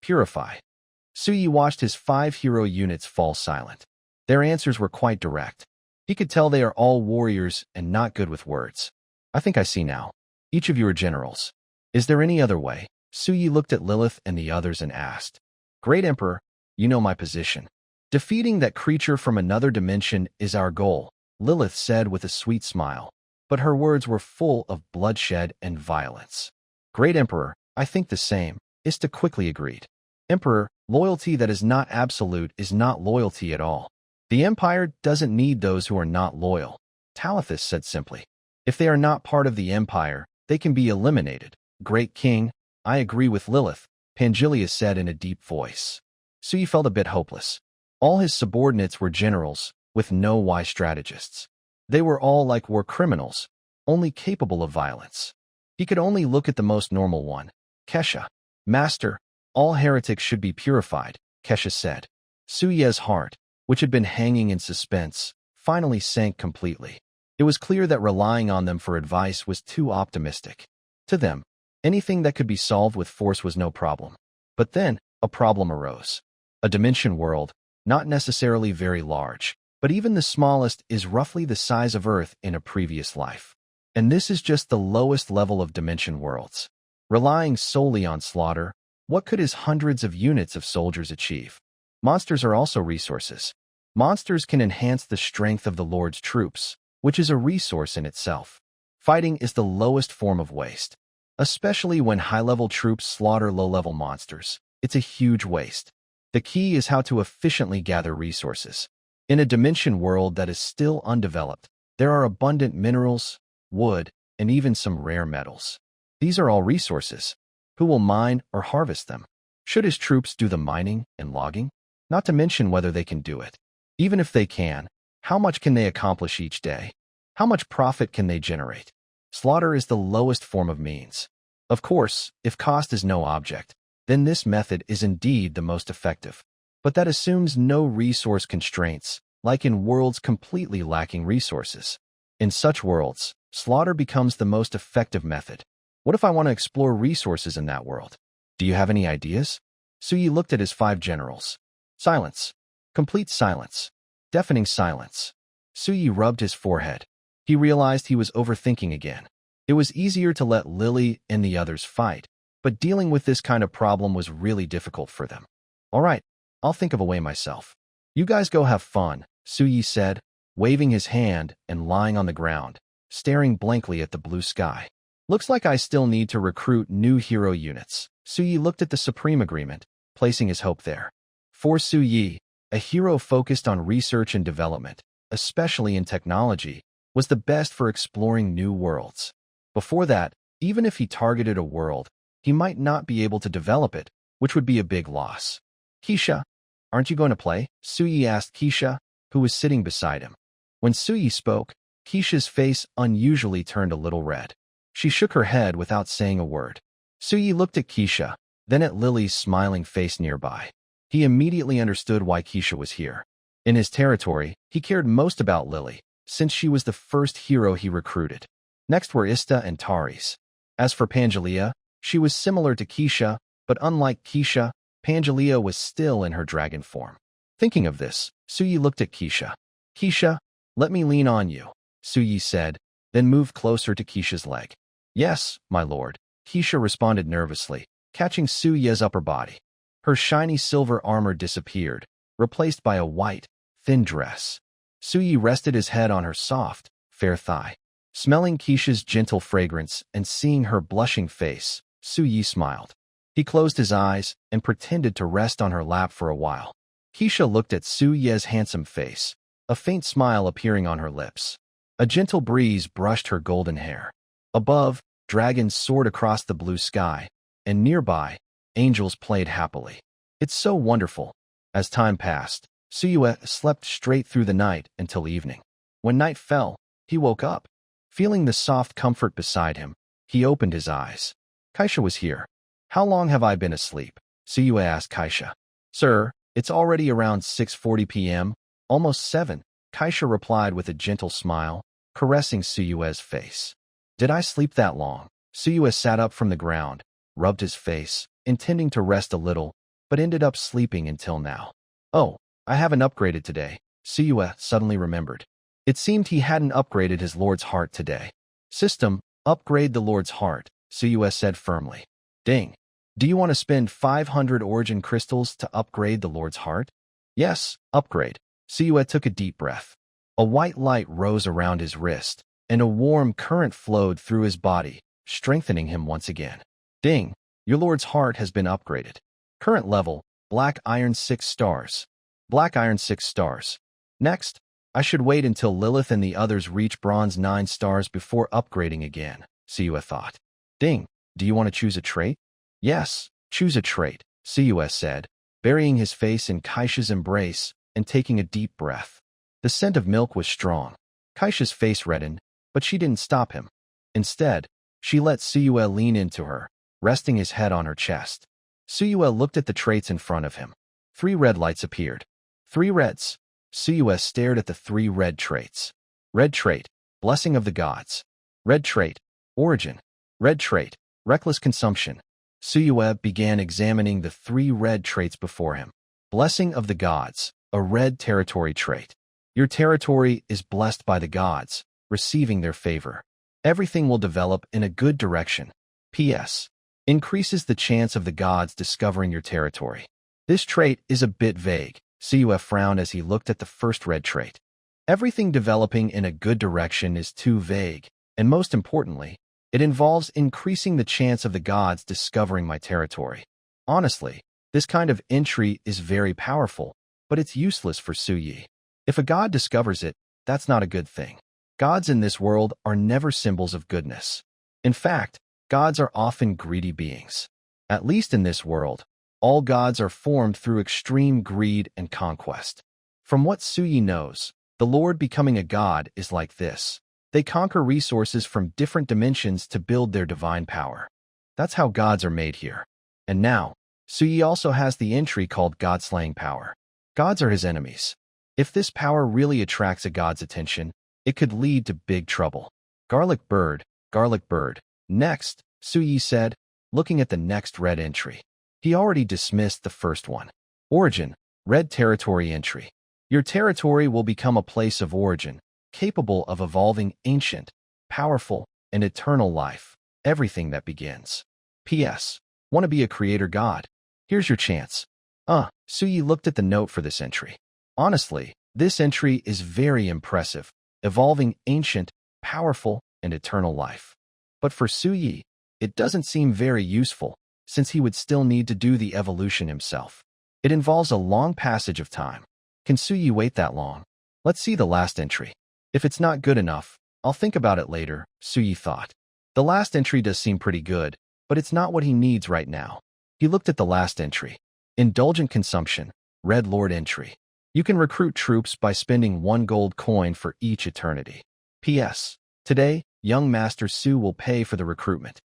purify. Suyi watched his 5 hero units fall silent. Their answers were quite direct. He could tell they are all warriors and not good with words. I think I see now. Each of you are generals. Is there any other way? Suyi looked at Lilith and the others and asked. Great Emperor, you know my position. Defeating that creature from another dimension is our goal, Lilith said with a sweet smile. But her words were full of bloodshed and violence. Great Emperor, I think the same, Ista quickly agreed. Emperor, loyalty that is not absolute is not loyalty at all. The Empire doesn't need those who are not loyal, Talithus said simply. If they are not part of the Empire, they can be eliminated. Great King, I agree with Lilith, Pangelia said in a deep voice. Suyi felt a bit hopeless. All his subordinates were generals, with no wise strategists. They were all like war criminals, only capable of violence. He could only look at the most normal one, Kesha. Master, all heretics should be purified, Kesha said. Suyi's heart, which had been hanging in suspense, finally sank completely. It was clear that relying on them for advice was too optimistic. To them, anything that could be solved with force was no problem. But then, a problem arose. A dimension world, not necessarily very large, but even the smallest is roughly the size of Earth in a previous life. And this is just the lowest level of dimension worlds. Relying solely on slaughter, what could his hundreds of units of soldiers achieve? Monsters are also resources. Monsters can enhance the strength of the Lord's troops, which is a resource in itself. Fighting is the lowest form of waste. Especially when high-level troops slaughter low-level monsters. It's a huge waste. The key is how to efficiently gather resources. In a dimension world that is still undeveloped, there are abundant minerals, wood, and even some rare metals. These are all resources. Who will mine or harvest them? Should his troops do the mining and logging? Not to mention whether they can do it. Even if they can, how much can they accomplish each day? How much profit can they generate? Slaughter is the lowest form of means. Of course, if cost is no object, then this method is indeed the most effective. But that assumes no resource constraints, like in worlds completely lacking resources. In such worlds, slaughter becomes the most effective method. What if I want to explore resources in that world? Do you have any ideas? Suyi looked at his 5 generals. Silence. Complete silence. Deafening silence. Suyi rubbed his forehead. He realized he was overthinking again. It was easier to let Lily and the others fight, but dealing with this kind of problem was really difficult for them. All right, I'll think of a way myself. You guys go have fun, Suyi said, waving his hand and lying on the ground, staring blankly at the blue sky. Looks like I still need to recruit new hero units. Suyi looked at the Supreme Agreement, placing his hope there. For Suyi, a hero focused on research and development, especially in technology, was the best for exploring new worlds. Before that, even if he targeted a world, he might not be able to develop it, which would be a big loss. Keisha, aren't you going to play? Suyi asked Keisha, who was sitting beside him. When Suyi spoke, Keisha's face unusually turned a little red. She shook her head without saying a word. Suyi looked at Keisha, then at Lily's smiling face nearby. He immediately understood why Keisha was here. In his territory, he cared most about Lily, since she was the first hero he recruited. Next were Ista and Taris. As for Pangelia, she was similar to Keisha, but unlike Keisha, Pangelia was still in her dragon form. Thinking of this, Suyi looked at Keisha. Keisha, let me lean on you, Suyi said, then moved closer to Keisha's leg. Yes, my lord, Keisha responded nervously, catching Suyi's upper body. Her shiny silver armor disappeared, replaced by a white, thin dress. Suyi rested his head on her soft, fair thigh. Smelling Keisha's gentle fragrance and seeing her blushing face, Suyi smiled. He closed his eyes and pretended to rest on her lap for a while. Keisha looked at Suyi's handsome face, a faint smile appearing on her lips. A gentle breeze brushed her golden hair. Above, dragons soared across the blue sky, and nearby, angels played happily. It's so wonderful. As time passed, Suyi slept straight through the night until evening. When night fell, he woke up. Feeling the soft comfort beside him, he opened his eyes. Keisha was here. How long have I been asleep? Suyi asked Keisha. Sir, it's already around 6:40 p.m., almost 7, Keisha replied with a gentle smile, caressing Suyi's face. Did I sleep that long? Suyi sat up from the ground, rubbed his face, intending to rest a little, but ended up sleeping until now. Oh, I haven't upgraded today, Suyi suddenly remembered. It seemed he hadn't upgraded his lord's heart today. System, upgrade the lord's heart, Suyi said firmly. Ding. Do you want to spend 500 origin crystals to upgrade the lord's heart? Yes, upgrade. Suyi took a deep breath. A white light rose around his wrist, and a warm current flowed through his body, strengthening him once again. Ding. Your lord's heart has been upgraded. Current level, black iron 6 stars. Black iron 6 stars. Next, I should wait until Lilith and the others reach bronze 9 stars before upgrading again, Suyi thought. Ding. Do you want to choose a trait? Yes, choose a trait, Suyi said, burying his face in Keisha's embrace and taking a deep breath. The scent of milk was strong. Keisha's face reddened, but she didn't stop him. Instead, she let Suyi lean into her, resting his head on her chest. Suyi looked at the traits in front of him. 3 red lights appeared. 3 reds. Suyi stared at the 3 red traits. Red trait, Blessing of the Gods. Red trait, Origin. Red trait, Reckless Consumption. Suyi began examining the 3 red traits before him. Blessing of the Gods, a red territory trait. Your territory is blessed by the gods, receiving their favor. Everything will develop in a good direction. P.S. Increases the chance of the gods discovering your territory. This trait is a bit vague. Suyi frowned as he looked at the first red trait. Everything developing in a good direction is too vague, and most importantly, it involves increasing the chance of the gods discovering my territory. Honestly, this kind of entry is very powerful, but it's useless for Suyi. If a god discovers it, that's not a good thing. Gods in this world are never symbols of goodness. In fact, gods are often greedy beings. At least in this world, all gods are formed through extreme greed and conquest. From what Suyi knows, the Lord becoming a god is like this. They conquer resources from different dimensions to build their divine power. That's how gods are made here. And now, Suyi also has the entry called God-slaying power. Gods are his enemies. If this power really attracts a god's attention, it could lead to big trouble. Garlic bird, garlic bird. Next, Suyi said, looking at the next red entry. He already dismissed the first one. Origin, red territory entry. Your territory will become a place of origin, capable of evolving ancient, powerful, and eternal life. Everything that begins. P.S. Want to be a creator god? Here's your chance. Suyi looked at the note for this entry. Honestly, this entry is very impressive, evolving ancient, powerful, and eternal life. But for Suyi, it doesn't seem very useful, since he would still need to do the evolution himself. It involves a long passage of time. Can Suyi wait that long? Let's see the last entry. If it's not good enough, I'll think about it later, Suyi thought. The last entry does seem pretty good, but it's not what he needs right now. He looked at the last entry. Indulgent consumption, Red Lord entry. You can recruit troops by spending 1 gold coin for each eternity. P.S. Today, young Master Su will pay for the recruitment.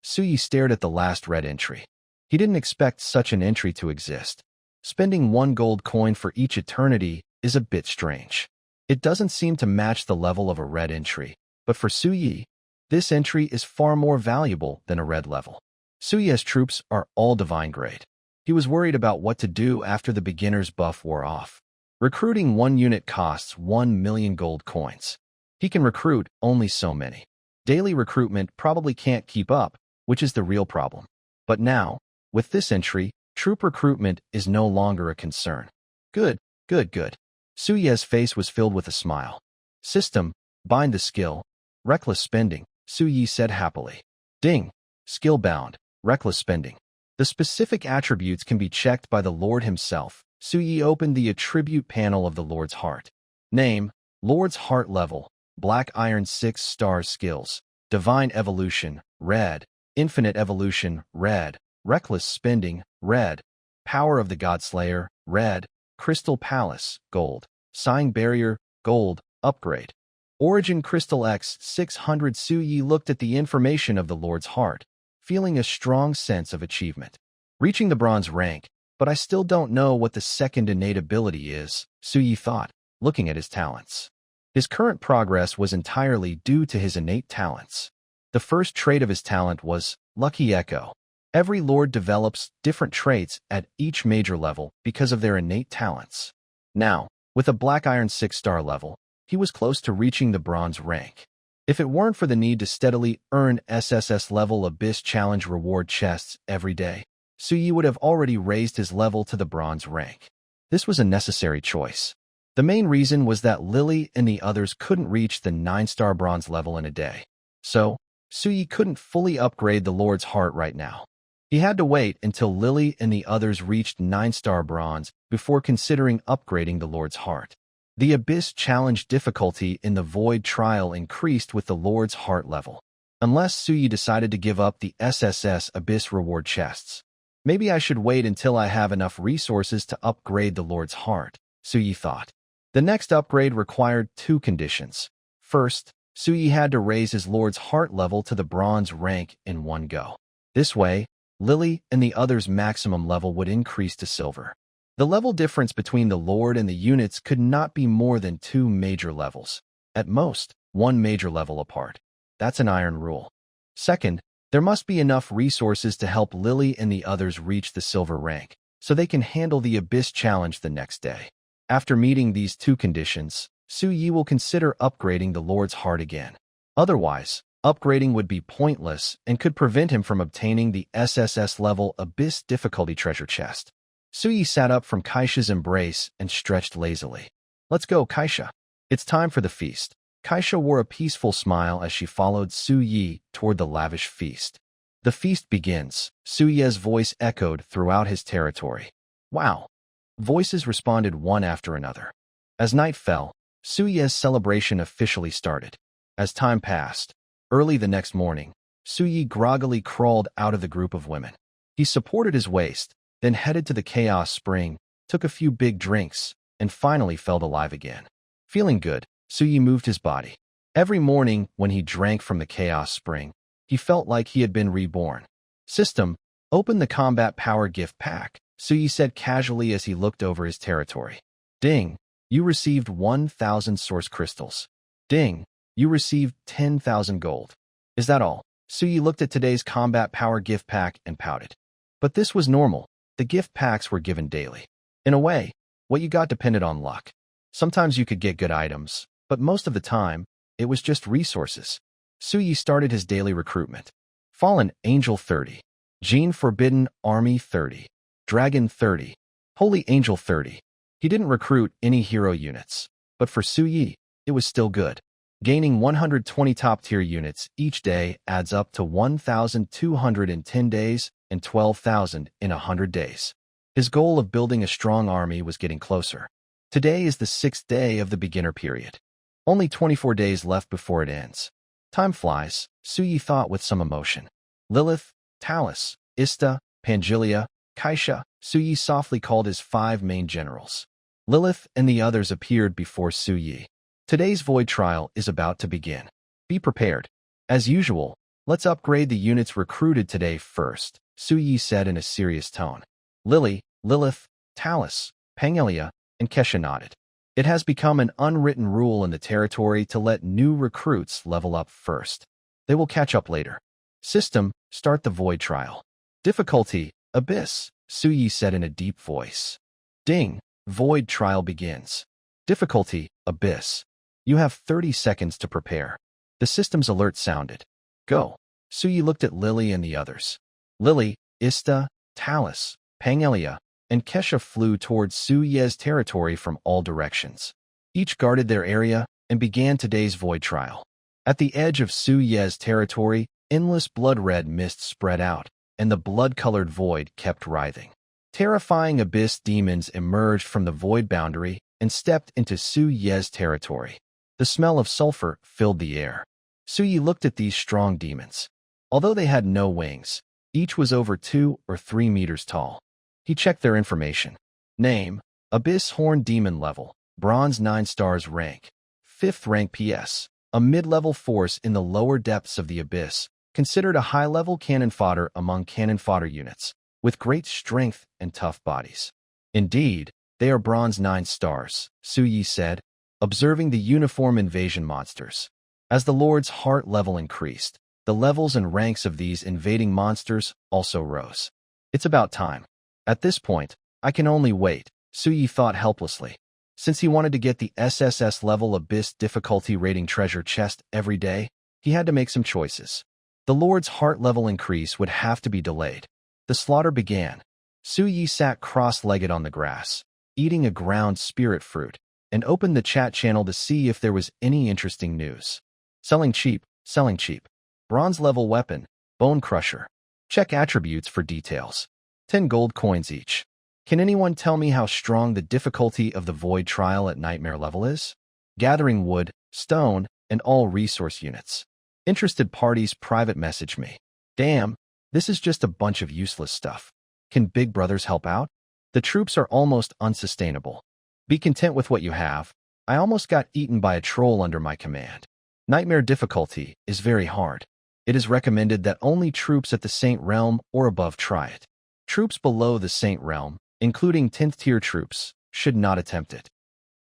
Suyi stared at the last red entry. He didn't expect such an entry to exist. Spending 1 gold coin for each eternity is a bit strange. It doesn't seem to match the level of a red entry, but for Suyi, this entry is far more valuable than a red level. Suyi's troops are all divine grade. He was worried about what to do after the beginner's buff wore off. Recruiting 1 unit costs 1 million gold coins. He can recruit only so many. Daily recruitment probably can't keep up, which is the real problem. But now, with this entry, troop recruitment is no longer a concern. Good. Suyi's face was filled with a smile. System, bind the skill. Reckless spending, Suyi said happily. Ding. Skill bound, reckless spending. The specific attributes can be checked by the Lord himself. Suyi opened the attribute panel of the Lord's Heart. Name, Lord's Heart level, Black Iron 6 star skills, Divine Evolution, red, Infinite Evolution, red, Reckless Spending, red, Power of the Godslayer, red, Crystal Palace, gold, Sign Barrier, gold, upgrade. Origin Crystal X 600. Suyi looked at the information of the Lord's Heart, feeling a strong sense of achievement. Reaching the bronze rank, but I still don't know what the second innate ability is, Suyi thought, looking at his talents. His current progress was entirely due to his innate talents. The first trait of his talent was Lucky Echo. Every lord develops different traits at each major level because of their innate talents. Now, with a Black Iron 6 star level, he was close to reaching the bronze rank. If it weren't for the need to steadily earn SSS level Abyss Challenge reward chests every day, Suyi would have already raised his level to the bronze rank. This was a necessary choice. The main reason was that Lily and the others couldn't reach the 9-star bronze level in a day. So, Suyi couldn't fully upgrade the Lord's Heart right now. He had to wait until Lily and the others reached 9-star bronze before considering upgrading the Lord's Heart. The Abyss Challenge difficulty in the Void Trial increased with the Lord's Heart level. Unless Suyi decided to give up the SSS Abyss reward chests. Maybe I should wait until I have enough resources to upgrade the Lord's Heart, Suyi thought. The next upgrade required 2 conditions. First, Suyi had to raise his Lord's Heart level to the bronze rank in one go. This way, Lily and the others' maximum level would increase to silver. The level difference between the Lord and the units could not be more than 2 major levels. At most, 1 major level apart. That's an iron rule. Second, there must be enough resources to help Lily and the others reach the silver rank, so they can handle the Abyss Challenge the next day. After meeting these 2 conditions, Suyi will consider upgrading the Lord's Heart again. Otherwise, upgrading would be pointless and could prevent him from obtaining the SSS level Abyss difficulty treasure chest. Suyi sat up from Kaisha's embrace and stretched lazily. Let's go, Kaisha. It's time for the feast. Kaisha wore a peaceful smile as she followed Suyi toward the lavish feast. The feast begins. Suyi's voice echoed throughout his territory. Wow. Voices responded one after another. As night fell, Suyi's celebration officially started. As time passed, early the next morning, Suyi groggily crawled out of the group of women. He supported his waist, then headed to the Chaos Spring, took a few big drinks, and finally felt alive again. Feeling good, Suyi moved his body. Every morning when he drank from the Chaos Spring, he felt like he had been reborn. System, Open the combat power gift pack, Suyi said casually as he looked over his territory. Ding, you received 1,000 source crystals. Ding, you received 10,000 gold. Is that all? Suyi looked at today's combat power gift pack and pouted. But this was normal. The gift packs were given daily. In a way, what you got depended on luck. Sometimes you could get good items, but most of the time, it was just resources. Suyi started his daily recruitment. Fallen Angel 30. Gene Forbidden Army 30. Dragon 30. Holy Angel 30. He didn't recruit any hero units, but for Suyi, it was still good. Gaining 120 top-tier units each day adds up to 1,210 days and 12,000 in 100 days. His goal of building a strong army was getting closer. Today is the 6th day of the beginner period. Only 24 days left before it ends. Time flies, Suyi thought with some emotion. Lilith, Talus, Ista, Pangelia, Kaisha, Suyi softly called his 5 main generals. Lilith and the others appeared before Suyi. Today's void trial is about to begin. Be prepared. As usual, let's upgrade the units recruited today first, Suyi said in a serious tone. Lilith, Talus, Pangelia, and Kesha nodded. It has become an unwritten rule in the territory to let new recruits level up first. They will catch up later. System, start the void trial. Difficulty, Abyss, Suyi said in a deep voice. Ding, void trial begins. Difficulty, Abyss. You have 30 seconds to prepare. The system's alert sounded. Go. Suyi looked at Lily and the others. Lily, Ista, Talus, Pangelia, and Kesha flew towards Suyi's territory from all directions. Each guarded their area and began today's void trial. At the edge of Suyi's territory, endless blood-red mist spread out, and the blood-colored void kept writhing. Terrifying abyss demons emerged from the void boundary and stepped into Suyi's territory. The smell of sulfur filled the air. Suyi looked at these strong demons. Although they had no wings, each was over 2 or 3 meters tall. He checked their information. Name, Abyss Horn Demon level, Bronze 9 stars rank, 5th rank PS, a mid-level force in the lower depths of the abyss, considered a high-level cannon fodder among cannon fodder units, with great strength and tough bodies. Indeed, they are Bronze 9 stars, Suyi said, observing the uniform invasion monsters. As the Lord's heart level increased, the levels and ranks of these invading monsters also rose. It's about time. At this point, I can only wait, Suyi thought helplessly. Since he wanted to get the SSS level Abyss difficulty rating treasure chest every day, he had to make some choices. The Lord's heart level increase would have to be delayed. The slaughter began. Suyi sat cross-legged on the grass, eating a ground spirit fruit, and opened the chat channel to see if there was any interesting news. Selling cheap. Bronze level weapon, Bone Crusher. Check attributes for details. 10 gold coins each. Can anyone tell me how strong the difficulty of the void trial at nightmare level is? Gathering wood, stone, and all resource units. Interested parties private message me. Damn, this is just a bunch of useless stuff. Can big brothers help out? The troops are almost unsustainable. Be content with what you have. I almost got eaten by a troll under my command. Nightmare difficulty is very hard. It is recommended that only troops at the Saint Realm or above try it. Troops below the Saint Realm, including 10th tier troops, should not attempt it.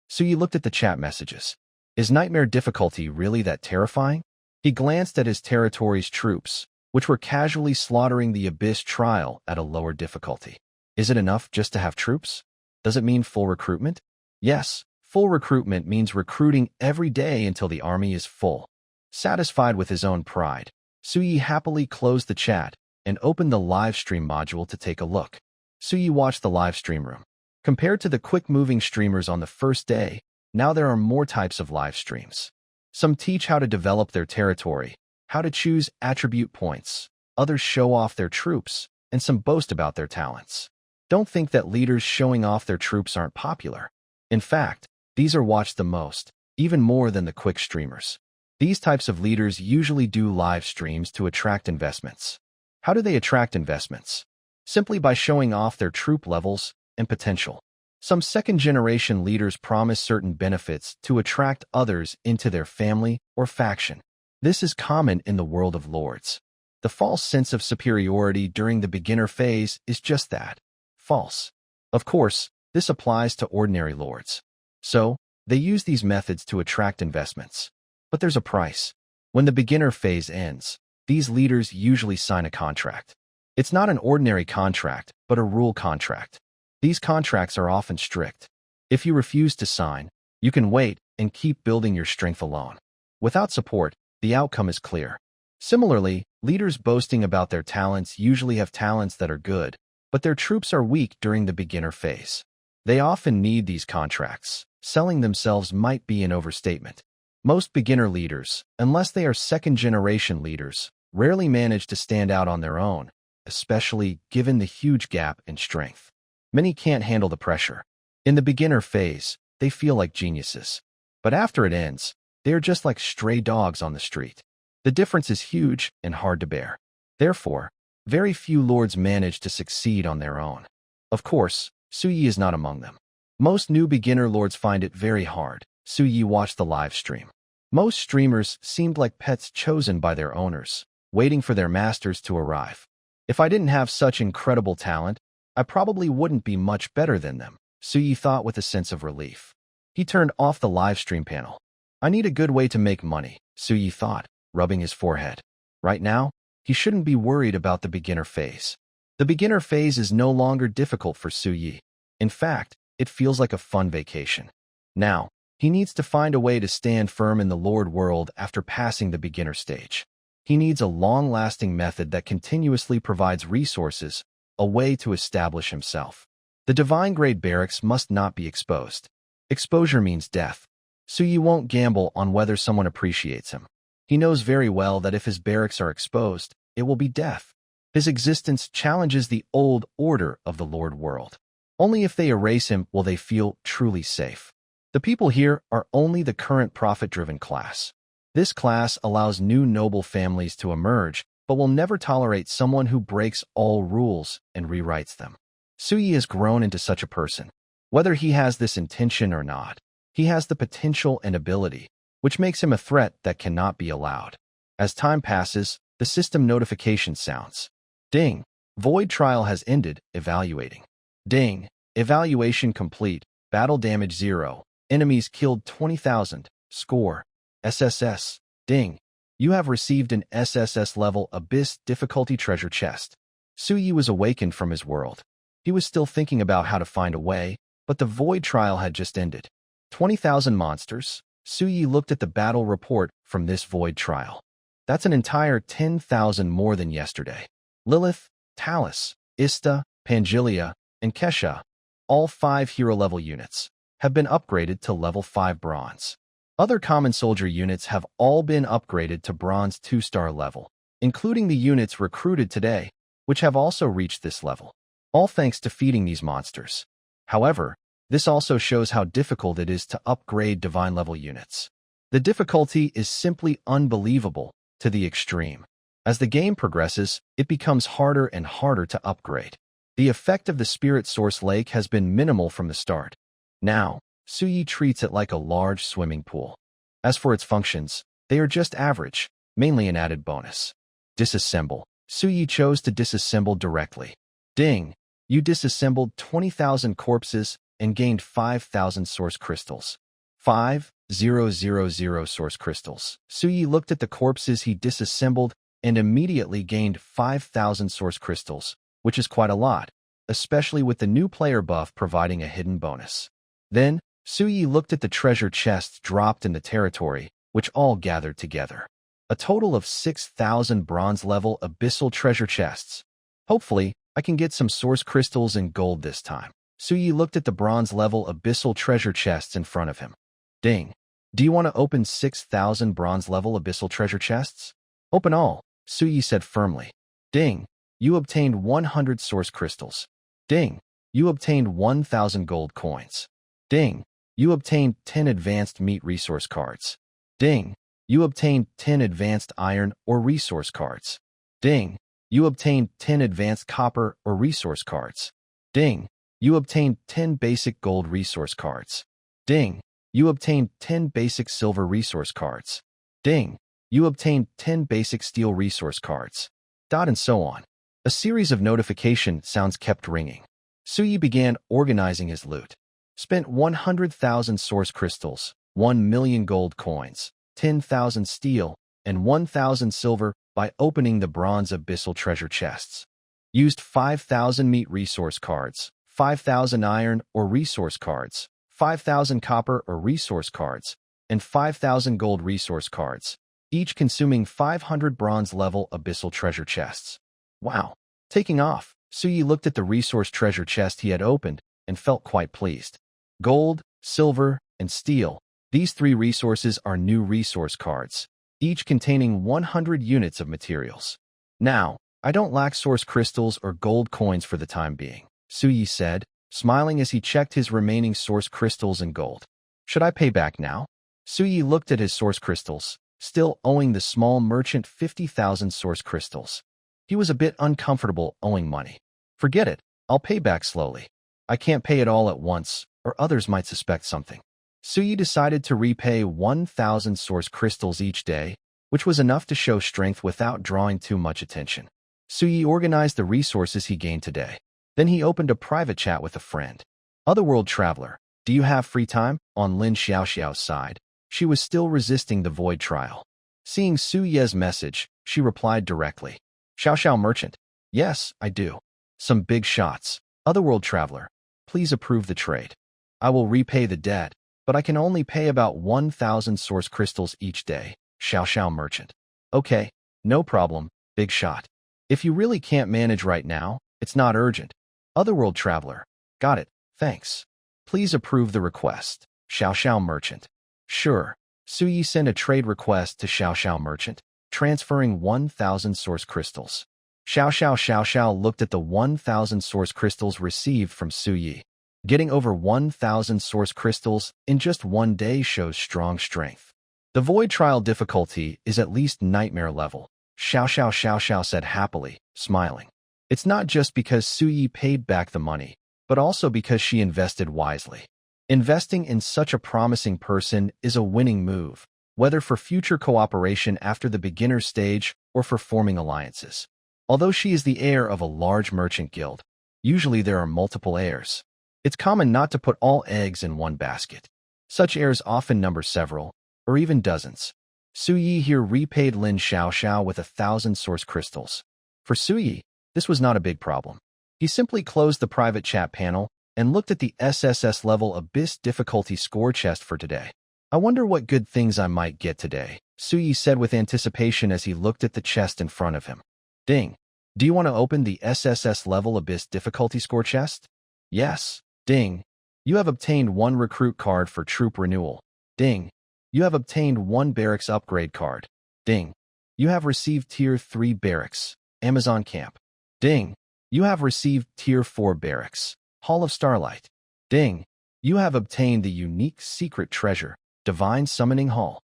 Suyi looked at the chat messages. Is nightmare difficulty really that terrifying? He glanced at his territory's troops, which were casually slaughtering the Abyss trial at a lower difficulty. Is it enough just to have troops? Does it mean full recruitment? Yes, full recruitment means recruiting every day until the army is full. Satisfied with his own pride, Suyi happily closed the chat and opened the live stream module to take a look. Suyi watched the live stream room. Compared to the quick-moving streamers on the first day, now there are more types of live streams. Some teach how to develop their territory, how to choose attribute points, others show off their troops, and some boast about their talents. Don't think that leaders showing off their troops aren't popular. In fact, these are watched the most, even more than the quick streamers. These types of leaders usually do live streams to attract investments. How do they attract investments? Simply by showing off their troop levels and potential. Some second-generation leaders promise certain benefits to attract others into their family or faction. This is common in the world of lords. The false sense of superiority during the beginner phase is just that, false. Of course, this applies to ordinary lords. So, they use these methods to attract investments. But there's a price. When the beginner phase ends, these leaders usually sign a contract. It's not an ordinary contract, but a rule contract. These contracts are often strict. If you refuse to sign, you can wait and keep building your strength alone. Without support, the outcome is clear. Similarly, leaders boasting about their talents usually have talents that are good, but their troops are weak during the beginner phase. They often need these contracts. Selling themselves might be an overstatement. Most beginner leaders, unless they are second-generation leaders, rarely manage to stand out on their own, especially given the huge gap in strength. Many can't handle the pressure. In the beginner phase, they feel like geniuses. But after it ends, they are just like stray dogs on the street. The difference is huge and hard to bear. Therefore, very few lords manage to succeed on their own. Of course, Suyi is not among them. Most new beginner lords find it very hard. Suyi watched the live stream. Most streamers seemed like pets chosen by their owners, waiting for their masters to arrive. If I didn't have such incredible talent, I probably wouldn't be much better than them, Suyi thought with a sense of relief. He turned off the live stream panel. I need a good way to make money, Suyi thought, rubbing his forehead. Right now, he shouldn't be worried about the beginner phase. The beginner phase is no longer difficult for Suyi. In fact, it feels like a fun vacation. Now, he needs to find a way to stand firm in the Lord world after passing the beginner stage. He needs a long-lasting method that continuously provides resources, a way to establish himself. The divine grade barracks must not be exposed. Exposure means death. Suyi won't gamble on whether someone appreciates him. He knows very well that if his barracks are exposed, it will be death. His existence challenges the old order of the Lord world. Only if they erase him will they feel truly safe. The people here are only the current profit-driven class. This class allows new noble families to emerge, but will never tolerate someone who breaks all rules and rewrites them. Suyi has grown into such a person. Whether he has this intention or not, he has the potential and ability, which makes him a threat that cannot be allowed. As time passes, the system notification sounds. Ding! Void trial has ended, evaluating. Ding! Evaluation complete, battle damage 0, enemies killed 20,000, score, SSS. Ding! You have received an SSS level Abyss difficulty treasure chest. Suyi was awakened from his world. He was still thinking about how to find a way, but the void trial had just ended. 20,000 monsters. Suyi looked at the battle report from this void trial. That's an entire 10,000 more than yesterday. Lilith, Talus, Ista, Pangelia, and Kesha, all 5 hero-level units, have been upgraded to level 5 bronze. Other common soldier units have all been upgraded to bronze 2-star level, including the units recruited today, which have also reached this level, all thanks to feeding these monsters. However, this also shows how difficult it is to upgrade divine-level units. The difficulty is simply unbelievable, to the extreme. As the game progresses, it becomes harder and harder to upgrade. The effect of the Spirit Source Lake has been minimal from the start. Now, Suyi treats it like a large swimming pool. As for its functions, they are just average, mainly an added bonus. Disassemble. Suyi chose to disassemble directly. Ding! You disassembled 20,000 corpses and gained 5,000 source crystals. 5,000 source crystals. Suyi looked at the corpses he disassembled and immediately gained 5,000 source crystals, which is quite a lot, especially with the new player buff providing a hidden bonus. Then, Suyi looked at the treasure chests dropped in the territory, which all gathered together. A total of 6,000 bronze-level abyssal treasure chests. Hopefully, I can get some source crystals and gold this time. Suyi looked at the bronze-level abyssal treasure chests in front of him. Ding! Do you want to open 6,000 bronze-level abyssal treasure chests? Open all, Suyi said firmly. Ding! You obtained 100 source crystals. Ding! You obtained 1,000 gold coins. Ding! You obtained 10 advanced meat resource cards. Ding! You obtained 10 advanced iron or resource cards. Ding! You obtained 10 advanced copper or resource cards. Ding! You obtained 10 basic gold resource cards. Ding! You obtained 10 basic silver resource cards. Ding! You obtained 10 basic steel resource cards. and so on. A series of notification sounds kept ringing. Suyi began organizing his loot. Spent 100,000 source crystals, 1 million gold coins, 10,000 steel, and 1,000 silver by opening the bronze abyssal treasure chests. Used 5,000 meat resource cards, 5,000 iron or resource cards, 5,000 copper or resource cards, and 5,000 gold resource cards, each consuming 500 bronze-level abyssal treasure chests. Wow! Taking off, Suyi looked at the resource treasure chest he had opened and felt quite pleased. Gold, silver, and steel. These three resources are new resource cards, each containing 100 units of materials. Now, I don't lack source crystals or gold coins for the time being, Suyi said, smiling as he checked his remaining source crystals and gold. Should I pay back now? Suyi looked at his source crystals, still owing the small merchant 50,000 source crystals. He was a bit uncomfortable owing money. Forget it, I'll pay back slowly. I can't pay it all at once, or others might suspect something. Suyi decided to repay 1,000 source crystals each day, which was enough to show strength without drawing too much attention. Suyi organized the resources he gained today. Then he opened a private chat with a friend. Otherworld traveler, do you have free time? On Lin Xiaoxiao's side, she was still resisting the void trial. Seeing Suyi's message, she replied directly. Xiaoxiao merchant. Yes, I do. Some big shots. Otherworld traveler, please approve the trade. I will repay the debt, but I can only pay about 1,000 source crystals each day. Xiaoxiao merchant. Okay, no problem, big shot. If you really can't manage right now, it's not urgent. Otherworld traveler. Got it, thanks. Please approve the request. Xiaoxiao merchant. Sure. Suyi sent a trade request to Xiaoxiao merchant, transferring 1,000 source crystals. Xiaoxiao looked at the 1,000 source crystals received from Suyi. Getting over 1,000 source crystals in just one day shows strong strength. The void trial difficulty is at least nightmare level, Xiaoxiao said happily, smiling. It's not just because Suyi paid back the money, but also because she invested wisely. Investing in such a promising person is a winning move, whether for future cooperation after the beginner stage or for forming alliances. Although she is the heir of a large merchant guild, usually there are multiple heirs. It's common not to put all eggs in one basket. Such heirs often number several, or even dozens. Suyi here repaid Lin Xiaoxiao with 1,000 source crystals. For Suyi, this was not a big problem. He simply closed the private chat panel and looked at the SSS level Abyss difficulty score chest for today. I wonder what good things I might get today, Suyi said with anticipation as he looked at the chest in front of him. Ding. Do you want to open the SSS level Abyss difficulty score chest? Yes. Ding. You have obtained 1 recruit card for troop renewal. Ding. You have obtained 1 barracks upgrade card. Ding. You have received Tier 3 barracks, Amazon camp. Ding. You have received Tier 4 barracks, Hall of Starlight. Ding. You have obtained the unique secret treasure, Divine Summoning Hall.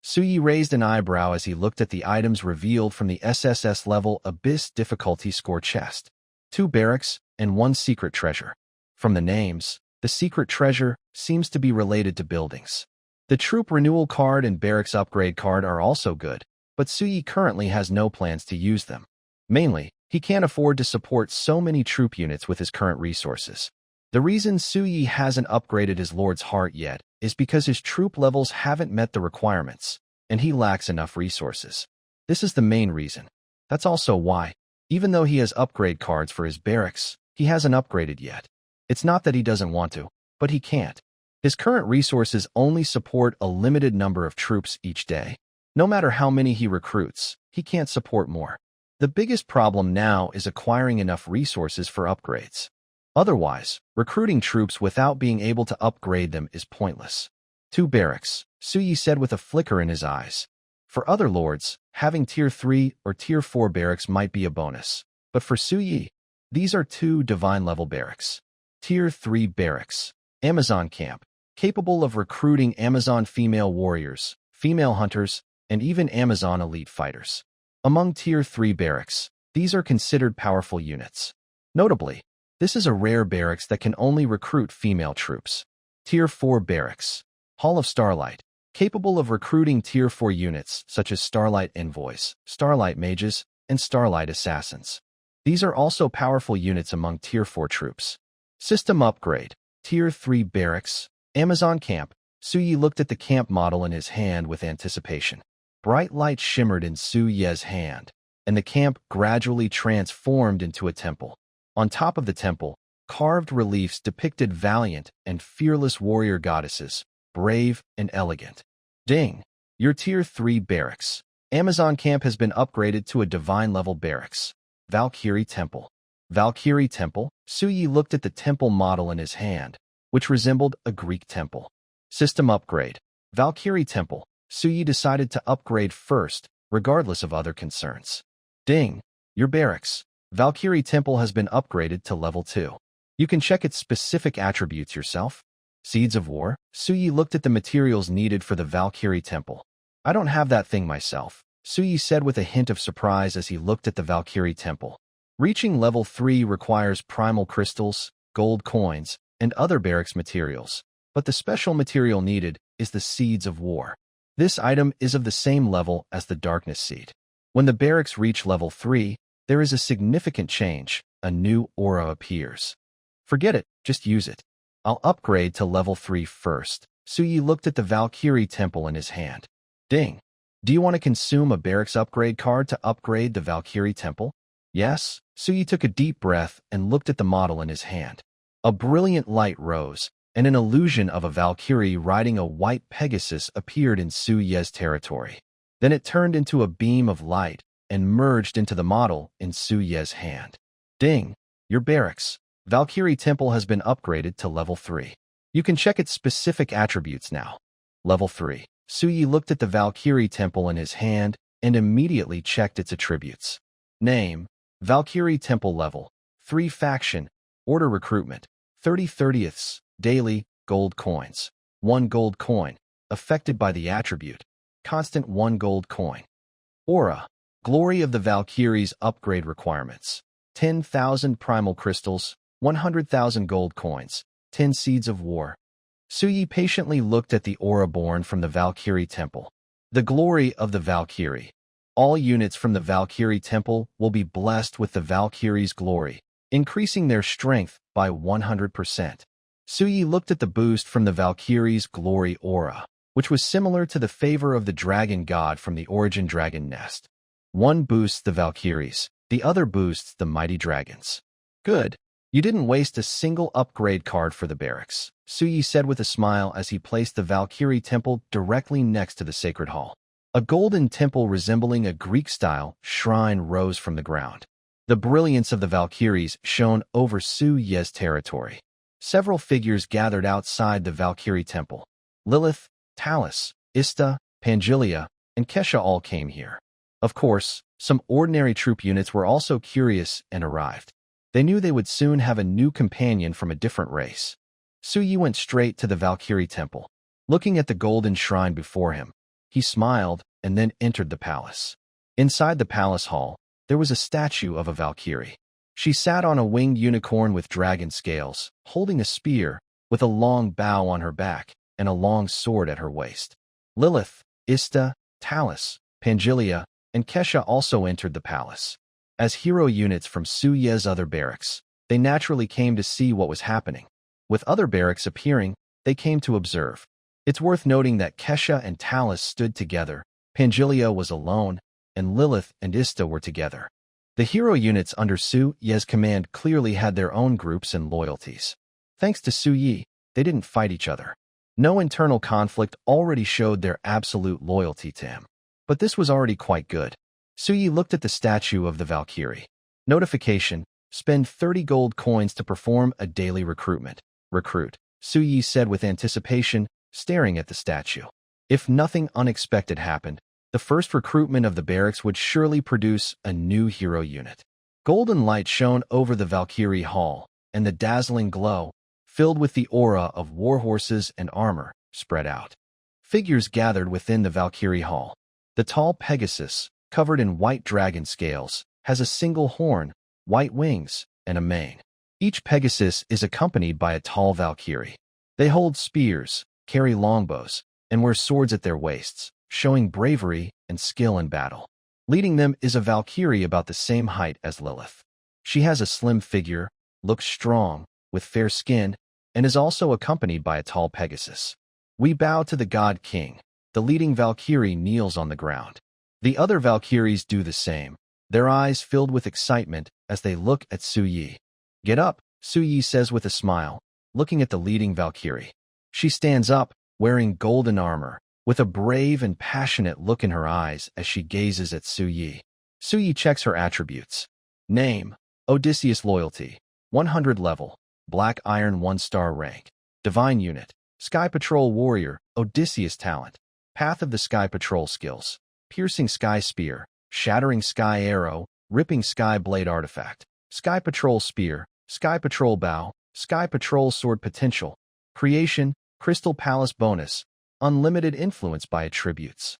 Suyi raised an eyebrow as he looked at the items revealed from the SSS level Abyss difficulty score chest. 2 barracks and 1 secret treasure. From the names, the secret treasure seems to be related to buildings. The troop renewal card and barracks upgrade card are also good, but Suyi currently has no plans to use them. Mainly, he can't afford to support so many troop units with his current resources. The reason Suyi hasn't upgraded his Lord's Heart yet is because his troop levels haven't met the requirements, and he lacks enough resources. This is the main reason. That's also why, even though he has upgrade cards for his barracks, he hasn't upgraded yet. It's not that he doesn't want to, but he can't. His current resources only support a limited number of troops each day. No matter how many he recruits, he can't support more. The biggest problem now is acquiring enough resources for upgrades. Otherwise, recruiting troops without being able to upgrade them is pointless. 2 barracks, Suyi said with a flicker in his eyes. For other lords, having Tier 3 or Tier 4 barracks might be a bonus. But for Suyi, these are 2 divine-level barracks. Tier 3 barracks, Amazon camp, capable of recruiting Amazon female warriors, female hunters, and even Amazon elite fighters. Among Tier 3 barracks, these are considered powerful units. Notably, this is a rare barracks that can only recruit female troops. Tier 4 barracks, Hall of Starlight, capable of recruiting Tier 4 units such as Starlight Envoys, Starlight Mages, and Starlight Assassins. These are also powerful units among Tier 4 troops. System upgrade. Tier 3 Barracks. Amazon Camp. Suyi looked at the camp model in his hand with anticipation. Bright light shimmered in Suye's hand, and the camp gradually transformed into a temple. On top of the temple, carved reliefs depicted valiant and fearless warrior goddesses, brave and elegant. Ding! Your Tier 3 Barracks. Amazon Camp has been upgraded to a divine-level barracks. Valkyrie Temple. Valkyrie Temple? Suyi looked at the temple model in his hand, which resembled a Greek temple. System upgrade. Valkyrie Temple. Suyi decided to upgrade first, regardless of other concerns. Ding! Your barracks. Valkyrie Temple has been upgraded to level 2. You can check its specific attributes yourself. Seeds of War. Suyi looked at the materials needed for the Valkyrie Temple. I don't have that thing myself, Suyi said with a hint of surprise as he looked at the Valkyrie Temple. Reaching level 3 requires primal crystals, gold coins, and other barracks materials, but the special material needed is the Seeds of War. This item is of the same level as the Darkness Seed. When the barracks reach level 3, there is a significant change. A new aura appears. Forget it, just use it. I'll upgrade to level 3 first. Suyi looked at the Valkyrie Temple in his hand. Ding! Do you want to consume a barracks upgrade card to upgrade the Valkyrie Temple? Yes? Suyi took a deep breath and looked at the model in his hand. A brilliant light rose, and an illusion of a Valkyrie riding a white Pegasus appeared in Suye's territory. Then it turned into a beam of light and merged into the model in Suye's hand. Ding! Your barracks. Valkyrie Temple has been upgraded to level 3. You can check its specific attributes now. Level 3. Suyi looked at the Valkyrie Temple in his hand and immediately checked its attributes. Name: Valkyrie Temple Level 3 Faction Order Recruitment 30/30ths Daily Gold Coins 1 gold coin affected by the attribute Constant 1 gold coin. Aura: Glory of the Valkyries Upgrade Requirements 10,000 Primal Crystals 100,000 gold coins 10 Seeds of War. Suyi patiently looked at the aura born from the Valkyrie Temple. The glory of the Valkyrie. All units from the Valkyrie Temple will be blessed with the Valkyrie's glory, increasing their strength by 100%. Suyi looked at the boost from the Valkyrie's glory aura, which was similar to the favor of the dragon god from the Origin Dragon Nest. One boosts the Valkyries, the other boosts the mighty dragons. Good. You didn't waste a single upgrade card for the barracks, Suyi said with a smile as he placed the Valkyrie Temple directly next to the Sacred Hall. A golden temple resembling a Greek-style shrine rose from the ground. The brilliance of the Valkyries shone over Suye's territory. Several figures gathered outside the Valkyrie Temple. Lilith, Talus, Ista, Pangelia, and Kesha all came here. Of course, some ordinary troop units were also curious and arrived. They knew they would soon have a new companion from a different race. Suyi went straight to the Valkyrie Temple. Looking at the golden shrine before him, he smiled and then entered the palace. Inside the palace hall, there was a statue of a Valkyrie. She sat on a winged unicorn with dragon scales, holding a spear, with a long bow on her back and a long sword at her waist. Lilith, Ista, Talus, Pangelia, and Kesha also entered the palace. As hero units from Suye's other barracks, they naturally came to see what was happening. With other barracks appearing, they came to observe. It's worth noting that Kesha and Talus stood together, Pangelia was alone, and Lilith and Ista were together. The hero units under Suye's command clearly had their own groups and loyalties. Thanks to Suyi, they didn't fight each other. No internal conflict already showed their absolute loyalty to him. But this was already quite good. Suyi looked at the statue of the Valkyrie. Notification: spend 30 gold coins to perform a daily recruitment. Recruit, Suyi said with anticipation, staring at the statue. If nothing unexpected happened, the first recruitment of the barracks would surely produce a new hero unit. Golden light shone over the Valkyrie Hall, and the dazzling glow, filled with the aura of warhorses and armor, spread out. Figures gathered within the Valkyrie Hall. The tall Pegasus, covered in white dragon scales, has a single horn, white wings, and a mane. Each Pegasus is accompanied by a tall Valkyrie. They hold spears, carry longbows, and wear swords at their waists, showing bravery and skill in battle. Leading them is a Valkyrie about the same height as Lilith. She has a slim figure, looks strong, with fair skin, and is also accompanied by a tall Pegasus. We bow to the God King. The leading Valkyrie kneels on the ground. The other Valkyries do the same, their eyes filled with excitement as they look at Su Yi. Get up, Su Yi says with a smile, looking at the leading Valkyrie. She stands up, wearing golden armor, with a brave and passionate look in her eyes as she gazes at Su Yi. Su Yi checks her attributes. Name: Odysseus. Loyalty: 100 level, Black Iron 1-star rank. Divine Unit: Sky Patrol Warrior. Odysseus. Talent: Path of the Sky Patrol skills: Piercing Sky Spear, Shattering Sky Arrow, Ripping Sky Blade Artifact, Sky Patrol Spear, Sky Patrol Bow, Sky Patrol Sword. Potential: Creation, Crystal Palace bonus, unlimited influence by attributes.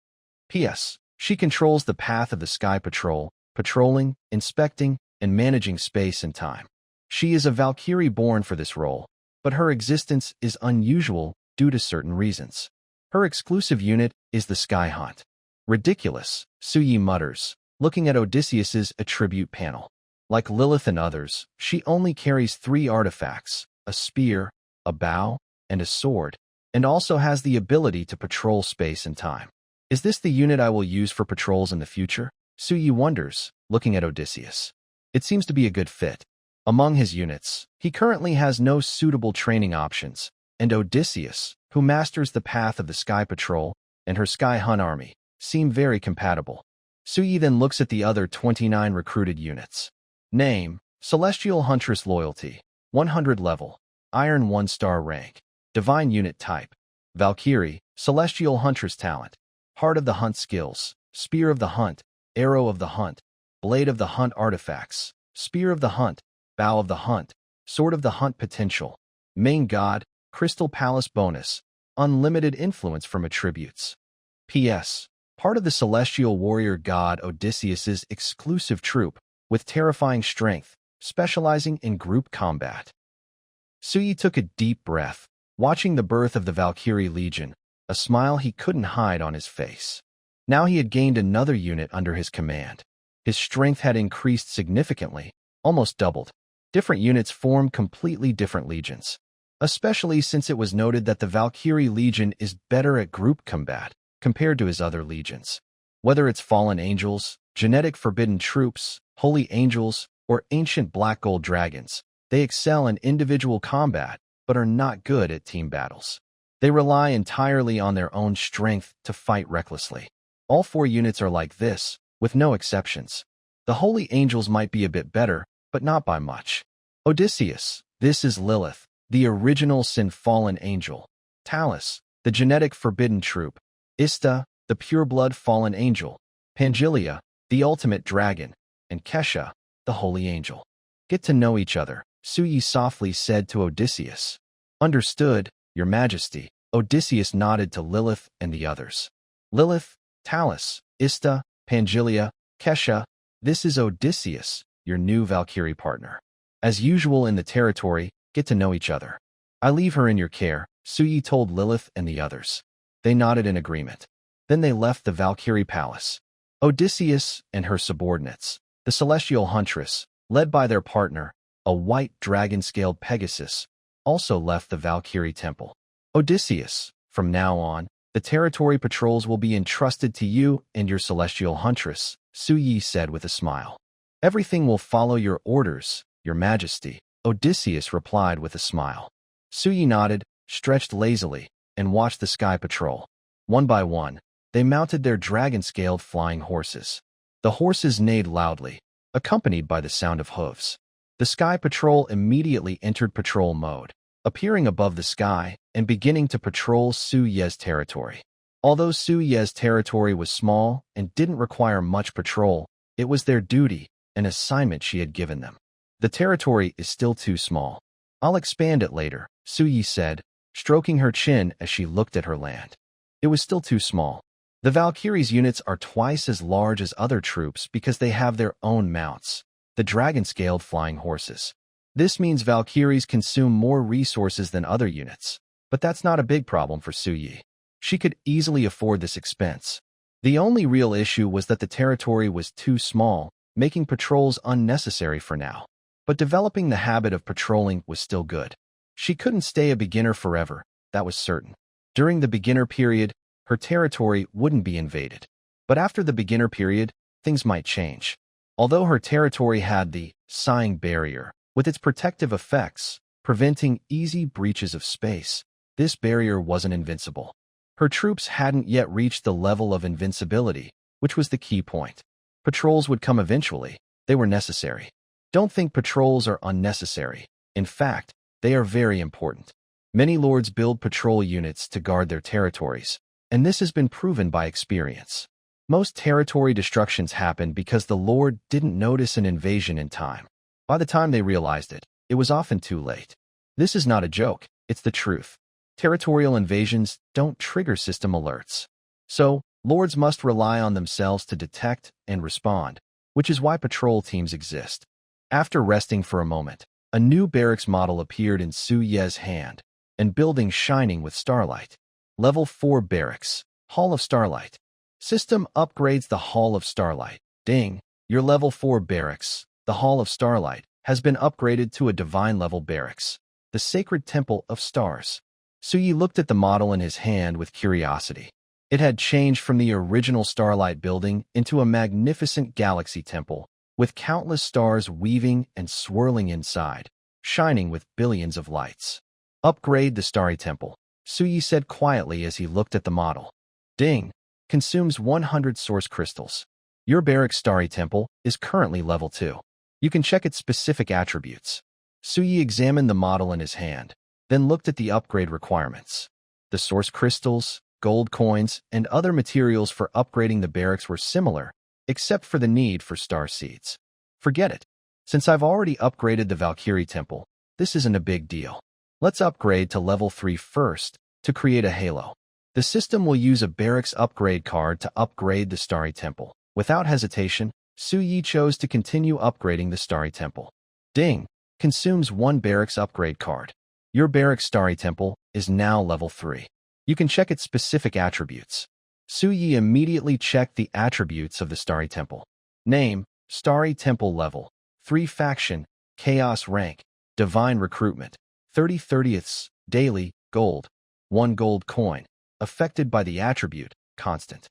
P.S. She controls the path of the Sky Patrol, patrolling, inspecting, and managing space and time. She is a Valkyrie born for this role, but her existence is unusual due to certain reasons. Her exclusive unit is the Sky Hunt. Ridiculous, Su Yi mutters, looking at Odysseus's attribute panel. Like Lilith and others, she only carries 3 artifacts: a spear, a bow, and a sword, and also has the ability to patrol space and time. Is this the unit I will use for patrols in the future? Su Yi wonders, looking at Odysseus. It seems to be a good fit. Among his units, he currently has no suitable training options, and Odysseus, who masters the path of the Sky Patrol, and her Sky Hunt army, seem very compatible. Su Yi then looks at the other 29 recruited units. Name: Celestial Huntress. Loyalty: 100 level, Iron 1-star rank. Divine Unit Type: Valkyrie. Celestial Huntress. Talent: Heart of the Hunt skills: Spear of the Hunt, Arrow of the Hunt, Blade of the Hunt. Artifacts: Spear of the Hunt, Bow of the Hunt, Sword of the Hunt. Potential: Main God, Crystal Palace bonus, unlimited influence from attributes. P.S. Part of the celestial warrior god Odysseus's exclusive troop, with terrifying strength, specializing in group combat. Su Yi took a deep breath, watching the birth of the Valkyrie Legion, a smile he couldn't hide on his face. Now he had gained another unit under his command. His strength had increased significantly, almost doubled. Different units formed completely different legions, especially since it was noted that the Valkyrie Legion is better at group combat compared to his other legions. Whether it's fallen angels, genetic forbidden troops, holy angels, or ancient black gold dragons, they excel in individual combat but are not good at team battles. They rely entirely on their own strength to fight recklessly. All 4 units are like this, with no exceptions. The holy angels might be a bit better, but not by much. Odysseus: This is Lilith, the original sin-fallen angel. Talus: The genetic forbidden troop. Ista: The pure-blood fallen angel. Pangelia: The ultimate dragon. And Kesha: The holy angel. Get to know each other, Su Yi softly said to Odysseus. Understood, Your Majesty. Odysseus nodded to Lilith and the others. Lilith, Talus, Ista, Pangelia, Kesha, this is Odysseus, your new Valkyrie partner. As usual in the territory, get to know each other. I leave her in your care, Su Yi told Lilith and the others. They nodded in agreement. Then they left the Valkyrie Palace. Odysseus and her subordinates, the Celestial Huntress, led by their partner, a white dragon-scaled Pegasus, also left the Valkyrie Temple. Odysseus, from now on, the territory patrols will be entrusted to you and your Celestial Huntress, Su Yi said with a smile. Everything will follow your orders, Your Majesty, Odysseus replied with a smile. Su Yi nodded, stretched lazily, and watched the Sky Patrol. One by one, they mounted their dragon-scaled flying horses. The horses neighed loudly, accompanied by the sound of hooves. The Sky Patrol immediately entered patrol mode, appearing above the sky and beginning to patrol Su Ye's territory. Although Su Ye's territory was small and didn't require much patrol, it was their duty, an assignment she had given them. The territory is still too small. I'll expand it later, Su Yi said, stroking her chin as she looked at her land. It was still too small. The Valkyrie's units are twice as large as other troops because they have their own mounts, the dragon-scaled flying horses. This means Valkyries consume more resources than other units, but that's not a big problem for Su Yi. She could easily afford this expense. The only real issue was that the territory was too small, making patrols unnecessary for now. But developing the habit of patrolling was still good. She couldn't stay a beginner forever, that was certain. During the beginner period, her territory wouldn't be invaded. But after the beginner period, things might change. Although her territory had the sighing barrier, with its protective effects, preventing easy breaches of space, this barrier wasn't invincible. Her troops hadn't yet reached the level of invincibility, which was the key point. Patrols would come eventually. They were necessary. Don't think patrols are unnecessary. In fact, they are very important. Many lords build patrol units to guard their territories, and this has been proven by experience. Most territory destructions happen because the lord didn't notice an invasion in time. By the time they realized it, it was often too late. This is not a joke, it's the truth. Territorial invasions don't trigger system alerts. So, lords must rely on themselves to detect and respond, which is why patrol teams exist. After resting for a moment, a new barracks model appeared in Su Ye's hand, and building shining with starlight. Level 4 Barracks, Hall of Starlight. System upgrades the Hall of Starlight. Ding! Your Level 4 Barracks, the Hall of Starlight, has been upgraded to a divine level barracks, the Sacred Temple of Stars. Su Yi looked at the model in his hand with curiosity. It had changed from the original Starlight building into a magnificent galaxy temple, with countless stars weaving and swirling inside, shining with billions of lights. Upgrade the Starry Temple, Su Yi said quietly as he looked at the model. Ding! Consumes 100 source crystals. Your barracks Starry Temple is currently level 2. You can check its specific attributes. Su Yi examined the model in his hand, then looked at the upgrade requirements. The source crystals, gold coins, and other materials for upgrading the barracks were similar, except for the need for star seeds. Forget it. Since I've already upgraded the Valkyrie Temple, this isn't a big deal. Let's upgrade to level 3 first to create a halo. The system will use a barracks upgrade card to upgrade the Starry Temple. Without hesitation, Su Yi chose to continue upgrading the Starry Temple. Ding! Consumes 1 barracks upgrade card. Your barracks Starry Temple is now level 3. You can check its specific attributes. Su Yi immediately checked the attributes of the Starry Temple. Name, Starry Temple level, 3 faction, Chaos rank, Divine recruitment, 30/30ths, daily, gold, 1 gold coin, affected by the attribute, constant.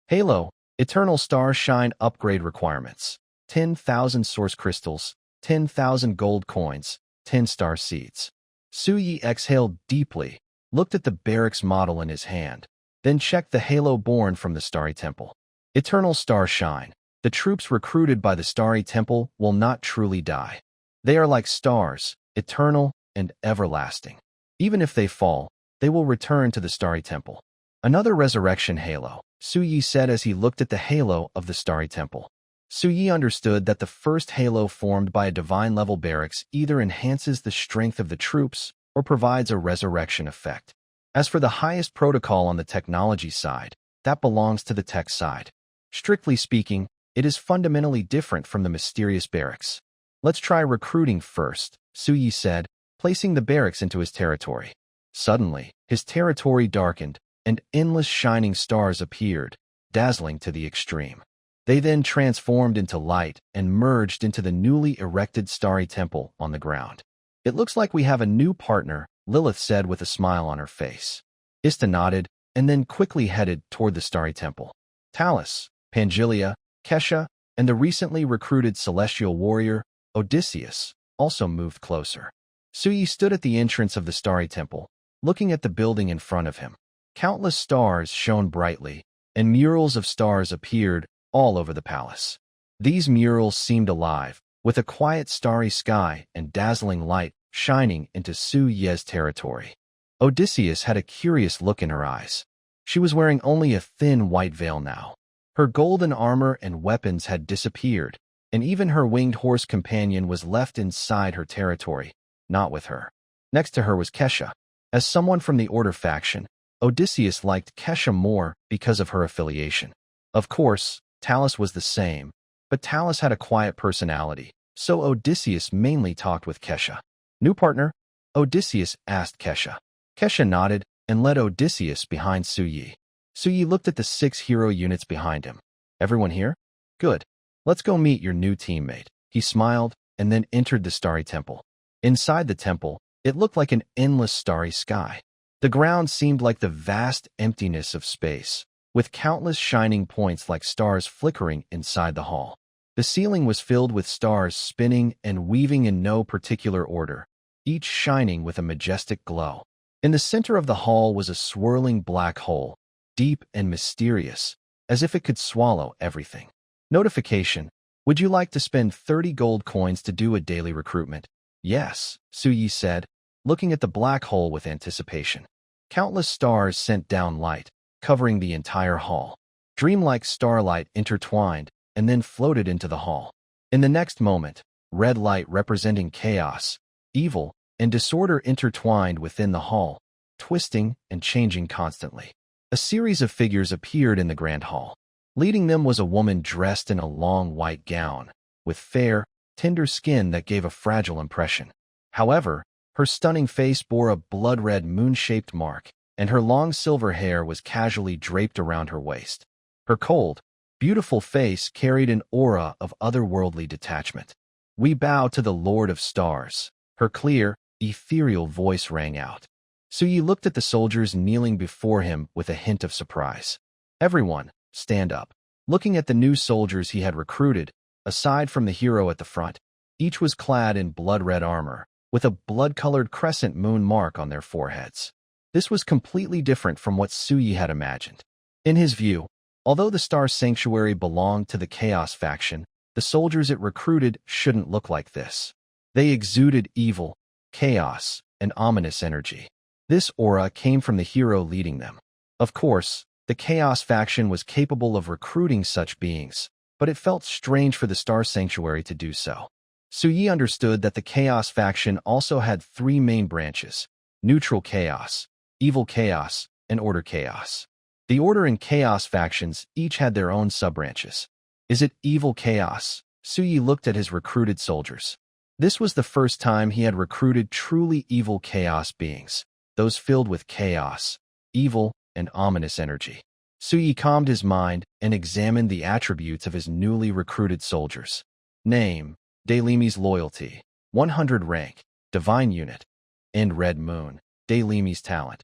Halo, Eternal Star Shine upgrade requirements, 10,000 source crystals, 10,000 gold coins, 10 star seeds. Su Yi exhaled deeply, looked at the barracks model in his hand, then checked the halo born from the Starry Temple. Eternal Star Shine. The troops recruited by the Starry Temple will not truly die. They are like stars, eternal and everlasting. Even if they fall, they will return to the Starry Temple. Another resurrection halo, Su Yi said as he looked at the halo of the Starry Temple. Su Yi understood that the first halo formed by a divine level barracks either enhances the strength of the troops or provides a resurrection effect. As for the highest protocol on the technology side, that belongs to the tech side. Strictly speaking, it is fundamentally different from the mysterious barracks. Let's try recruiting first, Su Yi said, placing the barracks into his territory. Suddenly, his territory darkened, and endless shining stars appeared, dazzling to the extreme. They then transformed into light and merged into the newly erected Starry Temple on the ground. It looks like we have a new partner, Lilith said with a smile on her face. Ista nodded, and then quickly headed toward the Starry Temple. Talus, Pangelia, Kesha, and the recently recruited celestial warrior, Odysseus, also moved closer. Su Yi stood at the entrance of the Starry Temple, looking at the building in front of him. Countless stars shone brightly, and murals of stars appeared all over the palace. These murals seemed alive, with a quiet starry sky and dazzling light shining into Su Ye's territory. Odysseus had a curious look in her eyes. She was wearing only a thin white veil now. Her golden armor and weapons had disappeared, and even her winged horse companion was left inside her territory, not with her. Next to her was Kesha. As someone from the Order faction, Odysseus liked Kesha more because of her affiliation. Of course, Talus was the same, but Talus had a quiet personality, so Odysseus mainly talked with Kesha. New partner? Odysseus asked Kesha. Kesha nodded and led Odysseus behind Su Yi. Suyi looked at the 6 hero units behind him. Everyone here? Good. Let's go meet your new teammate. He smiled and then entered the starry temple. Inside the temple, it looked like an endless starry sky. The ground seemed like the vast emptiness of space, with countless shining points like stars flickering inside the hall. The ceiling was filled with stars spinning and weaving in no particular order, each shining with a majestic glow. In the center of the hall was a swirling black hole, deep and mysterious, as if it could swallow everything. Notification: would you like to spend 30 gold coins to do a daily recruitment? Yes, Suyi said, looking at the black hole with anticipation. Countless stars sent down light, covering the entire hall. Dreamlike starlight intertwined and then floated into the hall. In the next moment, red light representing chaos, evil, and disorder intertwined within the hall, twisting and changing constantly. A series of figures appeared in the grand hall. Leading them was a woman dressed in a long white gown, with fair, tender skin that gave a fragile impression. However, her stunning face bore a blood-red moon-shaped mark, and her long silver hair was casually draped around her waist. Her cold, beautiful face carried an aura of otherworldly detachment. "We bow to the Lord of Stars," her clear, ethereal voice rang out. Suyi looked at the soldiers kneeling before him with a hint of surprise. "Everyone, stand up." Looking at the new soldiers he had recruited, aside from the hero at the front, each was clad in blood-red armor, with a blood-colored crescent moon mark on their foreheads. This was completely different from what Suyi had imagined. In his view, although the Star Sanctuary belonged to the Chaos faction, the soldiers it recruited shouldn't look like this. They exuded evil, chaos, and ominous energy. This aura came from the hero leading them. Of course, the Chaos faction was capable of recruiting such beings, but it felt strange for the Star Sanctuary to do so. Suyi understood that the Chaos faction also had 3 main branches: Neutral Chaos, Evil Chaos, and Order Chaos. The Order and Chaos factions each had their own sub-branches. Is it Evil Chaos? Suyi looked at his recruited soldiers. This was the first time he had recruited truly evil chaos beings, those filled with chaos, evil, and ominous energy. Suyi calmed his mind and examined the attributes of his newly recruited soldiers. Name: Daylimi's Loyalty, 100 rank, Divine Unit. End Red Moon, Daylimi's Talent.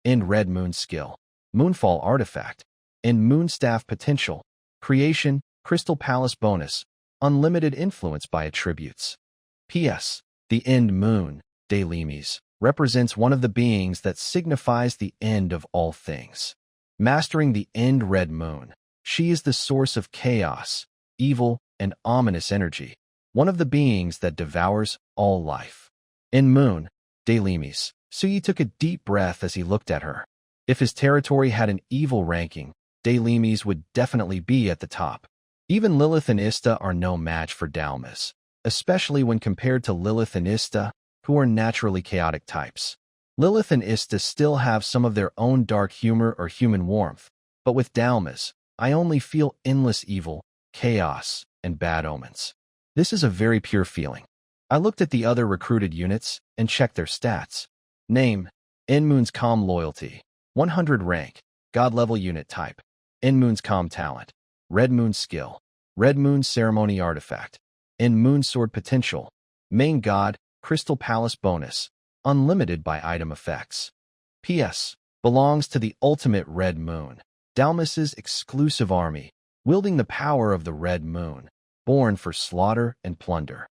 End Red Moon Skill, Moonfall Artifact. End Moon Staff Potential, Creation, Crystal Palace Bonus, Unlimited Influence by Attributes. P.S. The End Moon, Daylimi's, represents one of the beings that signifies the end of all things. Mastering the End Red Moon, she is the source of chaos, evil, and ominous energy, one of the beings that devours all life. End Moon, Daylimi's. Suyi took a deep breath as he looked at her. If his territory had an evil ranking, Daylimi's would definitely be at the top. Even Lilith and Ista are no match for Dalmas, especially when compared to Lilith and Ista, who are naturally chaotic types. Lilith and Ista still have some of their own dark humor or human warmth, but with Dalmas, I only feel endless evil, chaos, and bad omens. This is a very pure feeling. I looked at the other recruited units and checked their stats. Name: Enmoon's Calm Loyalty, 100 rank, God-level unit type. Enmoon's Calm Talent, Red Moon Skill, Red Moon Ceremony Artifact. Enmoon Sword Potential, Main God, Crystal Palace Bonus, unlimited by item effects. P.S. Belongs to the ultimate Red Moon, Dalmas's exclusive army, wielding the power of the Red Moon, born for slaughter and plunder.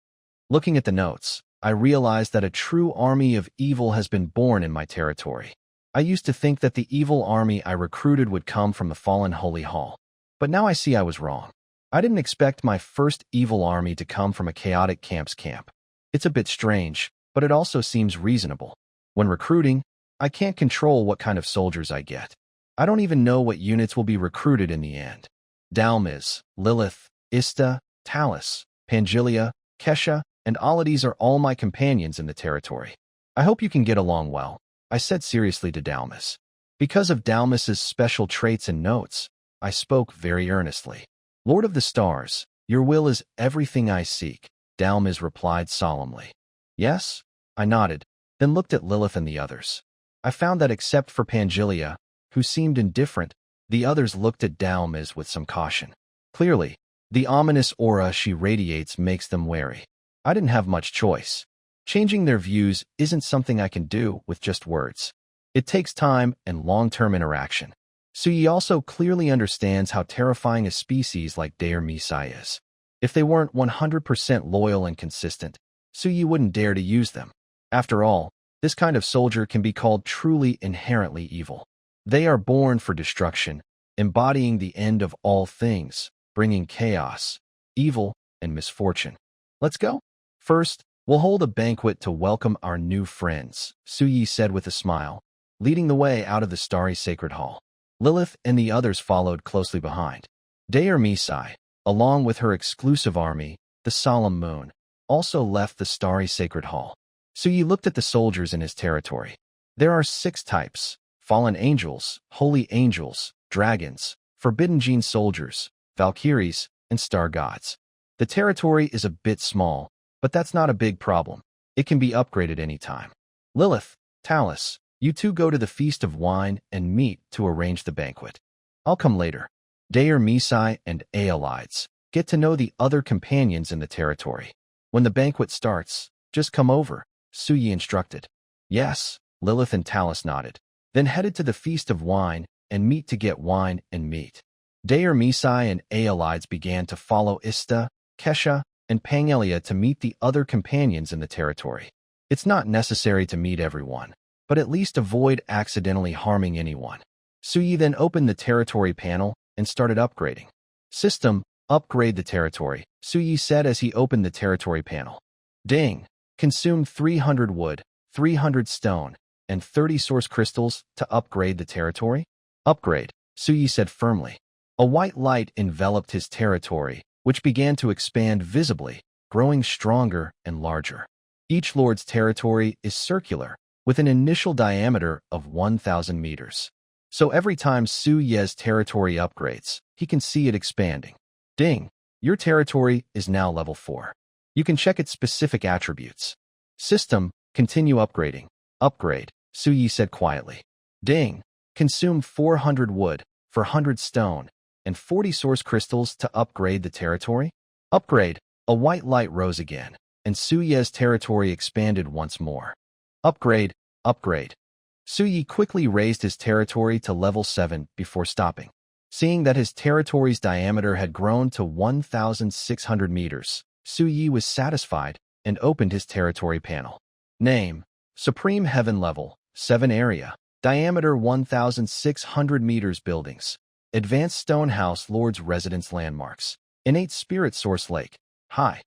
Looking at the notes, I realized that a true army of evil has been born in my territory. I used to think that the evil army I recruited would come from the fallen Holy Hall, but now I see I was wrong. I didn't expect my first evil army to come from a chaotic camp's camp. It's a bit strange, but it also seems reasonable. When recruiting, I can't control what kind of soldiers I get. I don't even know what units will be recruited in the end. Dalmas, Lilith, Ista, Talus, Pangelia, Kesha, and Alades are all my companions in the territory. I hope you can get along well, I said seriously to Dalmas. Because of Dalmas's special traits and notes, I spoke very earnestly. Lord of the Stars, your will is everything I seek, Dalmas replied solemnly. Yes? I nodded, then looked at Lilith and the others. I found that except for Pangelia, who seemed indifferent, The others looked at Dalmas with some caution. Clearly, the ominous aura she radiates makes them wary. I didn't have much choice. Changing their views isn't something I can do with just words. It takes time and long-term interaction. Suyi also clearly understands how terrifying a species like Dare Misai is. If they weren't 100% loyal and consistent, Suyi wouldn't dare to use them. After all, this kind of soldier can be called truly inherently evil. They are born for destruction, embodying the end of all things, bringing chaos, evil, and misfortune. Let's go. First, we'll hold a banquet to welcome our new friends, Suyi said with a smile, leading the way out of the starry sacred hall. Lilith and the others followed closely behind. Dare Misai, along with her exclusive army, the Solemn Moon, also left the starry sacred hall. Suyi looked at the soldiers in his territory. There are 6 types: fallen angels, holy angels, dragons, forbidden gene soldiers, valkyries, and star gods. The territory is a bit small, but that's not a big problem. It can be upgraded anytime. Lilith, Talus, you two go to the Feast of Wine and meet to arrange the banquet. I'll come later. Dare Misai and Aelides, get to know the other companions in the territory. When the banquet starts, just come over, Suyi instructed. Yes, Lilith and Talus nodded, then headed to the Feast of Wine and meet to get wine and meat. Dare Misai and Aelides began to follow Ista, Kesha, and Pangelia to meet the other companions in the territory. It's not necessary to meet everyone, but at least avoid accidentally harming anyone. Suyi then opened the territory panel and started upgrading. System, upgrade the territory, Suyi said as he opened the territory panel. Ding! Consume 300 wood, 300 stone, and 30 source crystals to upgrade the territory? Upgrade, Suyi said firmly. A white light enveloped his territory, which began to expand visibly, growing stronger and larger. Each lord's territory is circular, with an initial diameter of 1,000 meters. So every time Suyi's territory upgrades, he can see it expanding. Ding! Your territory is now level 4. You can check its specific attributes. System, continue upgrading. Upgrade, Suyi said quietly. Ding! Consume 400 wood, 400 stone, and 40 source crystals to upgrade the territory? Upgrade! A white light rose again, and Suyi's territory expanded once more. Upgrade, upgrade. Suyi quickly raised his territory to level 7 before stopping. Seeing that his territory's diameter had grown to 1,600 meters, Suyi was satisfied and opened his territory panel. Name, Supreme Heaven Level, 7 Area, Diameter 1,600 meters Buildings, Advanced Stone House Lord's Residence Landmarks, Innate Spirit Source Lake, High,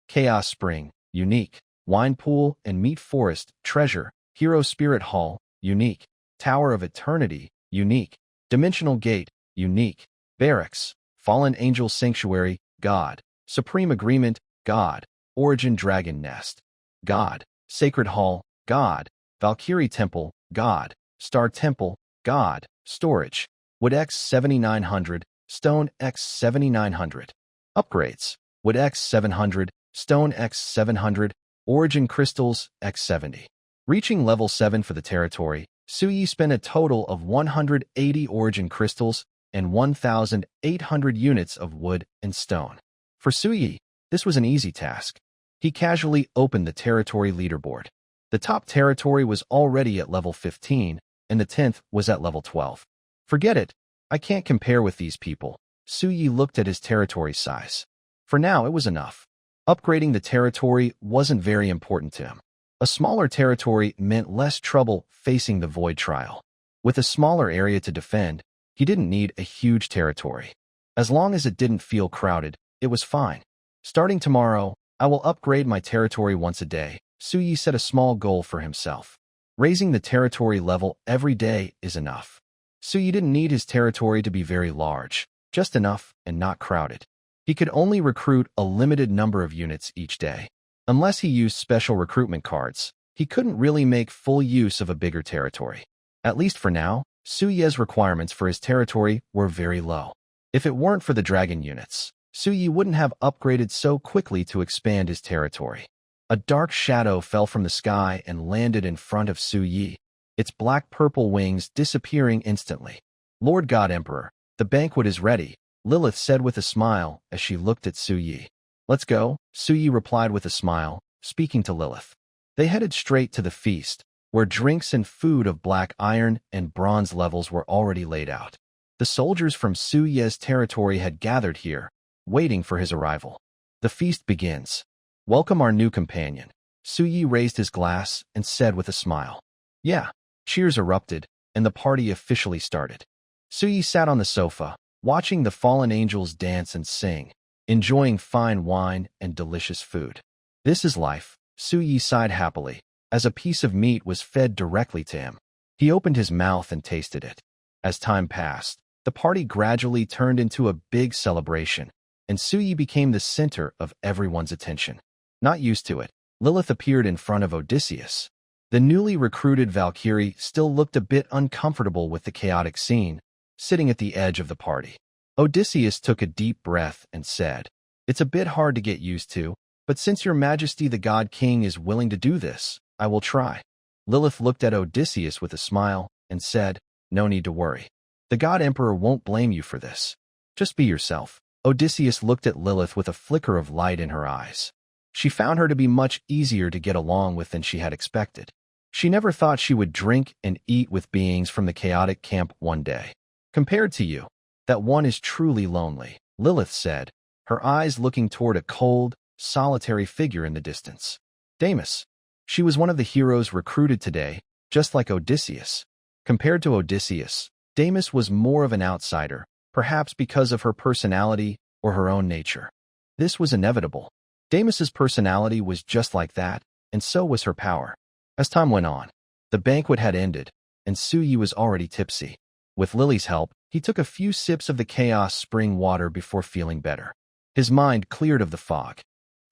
Chaos Spring, Unique, Wine Pool and Meat Forest, Treasure, Hero Spirit Hall, Unique, Tower of Eternity, Unique, Dimensional Gate, Unique, Barracks, Fallen Angel Sanctuary, God, Supreme Agreement, God, Origin Dragon Nest, God, Sacred Hall, God, Valkyrie Temple, God, Star Temple, God, Storage, Wood X 7900, Stone X 7900. Upgrades, Wood X 700, Stone X 700, Origin Crystals X 70. Reaching level 7 for the territory, Suyi spent a total of 180 Origin Crystals and 1,800 units of wood and stone. For Suyi, this was an easy task. He casually opened the territory leaderboard. The top territory was already at level 15, and the 10th was at level 12. Forget it. I can't compare with these people. Suyi looked at his territory size. For now, it was enough. Upgrading the territory wasn't very important to him. A smaller territory meant less trouble facing the Void Trial. With a smaller area to defend, he didn't need a huge territory. As long as it didn't feel crowded, it was fine. Starting tomorrow, I will upgrade my territory once a day. Suyi set a small goal for himself. Raising the territory level every day is enough. Suyi didn't need his territory to be very large, just enough and not crowded. He could only recruit a limited number of units each day. Unless he used special recruitment cards, he couldn't really make full use of a bigger territory. At least for now, Suyi's requirements for his territory were very low. If it weren't for the dragon units, Suyi wouldn't have upgraded so quickly to expand his territory. A dark shadow fell from the sky and landed in front of Suyi, its black-purple wings disappearing instantly. Lord God Emperor, The banquet is ready, Lilith said with a smile as she looked at Su Yi. Let's go, Su Yi replied with a smile, speaking to Lilith. They headed straight to the feast, where drinks and food of black iron and bronze levels were already laid out. The soldiers from Su Ye's territory had gathered here, waiting for his arrival. The feast begins. Welcome our new companion. Su Yi raised his glass and said with a smile. Yeah. Cheers erupted, and the party officially started. Su Yi sat on the sofa, watching the fallen angels dance and sing, enjoying fine wine and delicious food. This is life, Su Yi sighed happily, as a piece of meat was fed directly to him. He opened his mouth and tasted it. As time passed, the party gradually turned into a big celebration, and Su Yi became the center of everyone's attention. Not used to it, Lilith appeared in front of Odysseus. The newly recruited Valkyrie still looked a bit uncomfortable with the chaotic scene, sitting at the edge of the party. Odysseus took a deep breath and said, It's a bit hard to get used to, but since your majesty the god king is willing to do this, I will try. Lilith looked at Odysseus with a smile and said, No need to worry. The god emperor won't blame you for this. Just be yourself. Odysseus looked at Lilith with a flicker of light in her eyes. She found her to be much easier to get along with than she had expected. She never thought she would drink and eat with beings from the chaotic camp one day. Compared to you, that one is truly lonely, Lilith said, her eyes looking toward a cold, solitary figure in the distance. Damis. She was one of the heroes recruited today, just like Odysseus. Compared to Odysseus, Damis was more of an outsider, perhaps because of her personality or her own nature. This was inevitable. Damis's personality was just like that, and so was her power. As time went on, the banquet had ended, and Su Yi was already tipsy. With Lily's help, he took a few sips of the chaos spring water before feeling better. His mind cleared of the fog.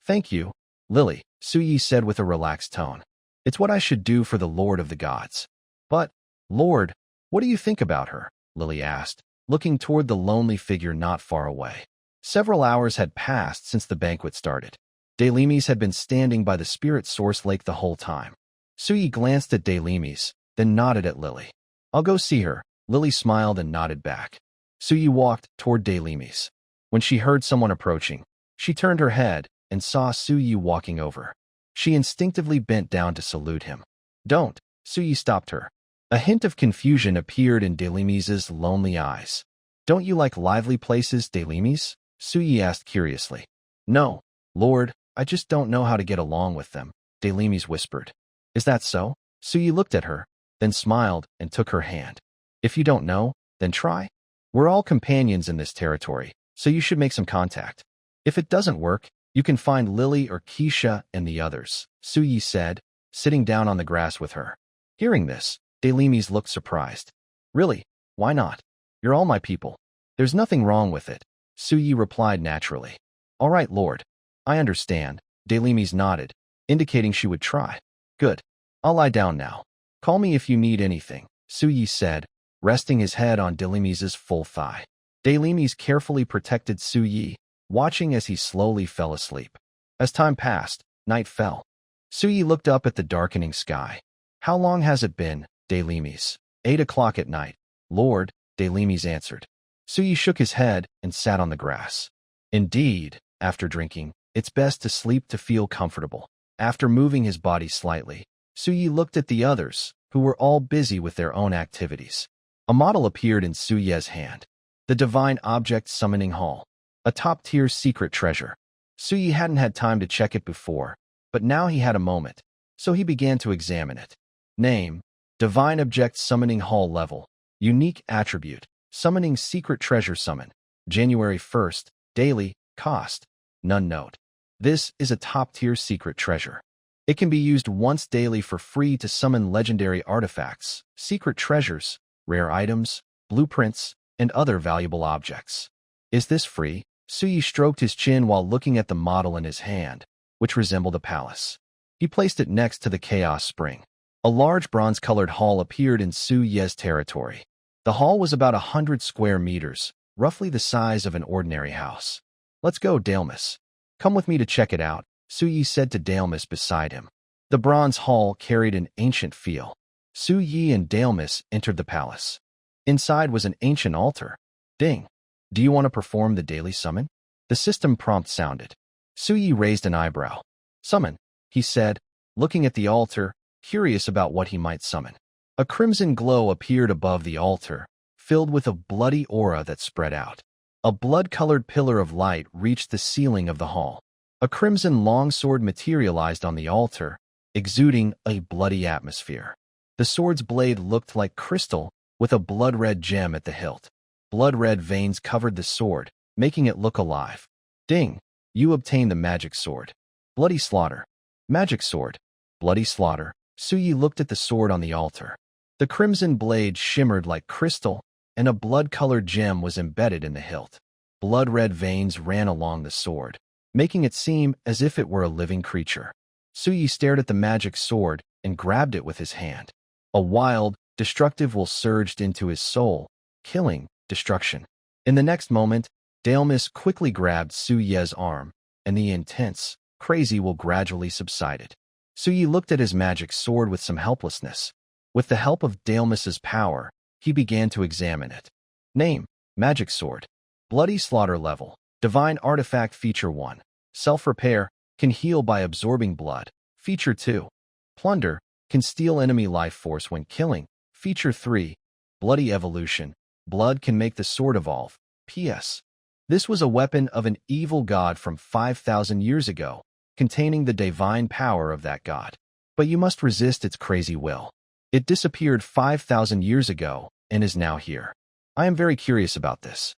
Thank you, Lily, Su Yi said with a relaxed tone. It's what I should do for the Lord of the Gods. But, Lord, what do you think about her? Lily asked, looking toward the lonely figure not far away. Several hours had passed since the banquet started. Delimes had been standing by the spirit source lake the whole time. Su Yi glanced at Delimes, then nodded at Lily. I'll go see her. Lily smiled and nodded back. Su Yi walked toward Delimes. When she heard someone approaching, she turned her head and saw Su Yi walking over. She instinctively bent down to salute him. Don't, Su Yi stopped her. A hint of confusion appeared in Delimes's lonely eyes. Don't you like lively places, Delimes? Su Yi asked curiously. No, Lord, I just don't know how to get along with them, Delimes whispered. Is that so? Su Yi looked at her, then smiled and took her hand. If you don't know, then try. We're all companions in this territory, so you should make some contact. If it doesn't work, you can find Lily or Keisha and the others, Su Yi said, sitting down on the grass with her. Hearing this, Delimes looked surprised. Really? Why not? You're all my people. There's nothing wrong with it, Su Yi replied naturally. All right, Lord. I understand, Delimes nodded, indicating she would try. Good. I'll lie down now. Call me if you need anything, Su Yi said, resting his head on Delimes's full thigh. Delimes carefully protected Su Yi, watching as he slowly fell asleep. As time passed, night fell. Su Yi looked up at the darkening sky. How long has it been, Delimes? 8 o'clock at night, Lord, Delimes answered. Su Yi shook his head and sat on the grass. Indeed, after drinking, it's best to sleep to feel comfortable. After moving his body slightly, Su Yi looked at the others, who were all busy with their own activities. A model appeared in Su Ye's hand. The Divine Object Summoning Hall. A top-tier secret treasure. Su Yi hadn't had time to check it before, but now he had a moment, so he began to examine it. Name: Divine Object Summoning Hall Level. Unique Attribute: Summoning Secret Treasure Summon. January 1st. Daily. Cost: None. Note: this is a top-tier secret treasure. It can be used once daily for free to summon legendary artifacts, secret treasures, rare items, blueprints, and other valuable objects. Is this free? Su Yi stroked his chin while looking at the model in his hand, which resembled a palace. He placed it next to the Chaos Spring. A large bronze-colored hall appeared in Su Ye's territory. The hall was about 100 square meters, roughly the size of an ordinary house. Let's go, Dalemus. Come with me to check it out, Su Yi said to Dalemus beside him. The bronze hall carried an ancient feel. Su Yi and Dalemus entered the palace. Inside was an ancient altar. Ding. Do you want to perform the daily summon? The system prompt sounded. Suyi raised an eyebrow. Summon, he said, looking at the altar, curious about what he might summon. A crimson glow appeared above the altar, filled with a bloody aura that spread out. A blood-colored pillar of light reached the ceiling of the hall. A crimson longsword materialized on the altar, exuding a bloody atmosphere. The sword's blade looked like crystal, with a blood-red gem at the hilt. Blood-red veins covered the sword, making it look alive. Ding! You obtained the magic sword. Bloody slaughter. Magic sword. Bloody slaughter. Suyi looked at the sword on the altar. The crimson blade shimmered like crystal, and a blood-colored gem was embedded in the hilt. Blood-red veins ran along the sword, making it seem as if it were a living creature. Suyi stared at the magic sword and grabbed it with his hand. A wild, destructive will surged into his soul, killing, destruction. In the next moment, Daelmis quickly grabbed Suye's arm, and the intense, crazy will gradually subsided. Suyi looked at his magic sword with some helplessness. With the help of Daelmis's power, he began to examine it. Name: Magic Sword. Bloody Slaughter Level. Divine Artifact Feature 1. Self-Repair, can heal by absorbing blood. Feature 2. Plunder, can steal enemy life force when killing. Feature 3. Bloody Evolution. Blood can make the sword evolve. P.S. This was a weapon of an evil god from 5,000 years ago, containing the divine power of that god. But you must resist its crazy will. It disappeared 5,000 years ago and is now here. I am very curious about this.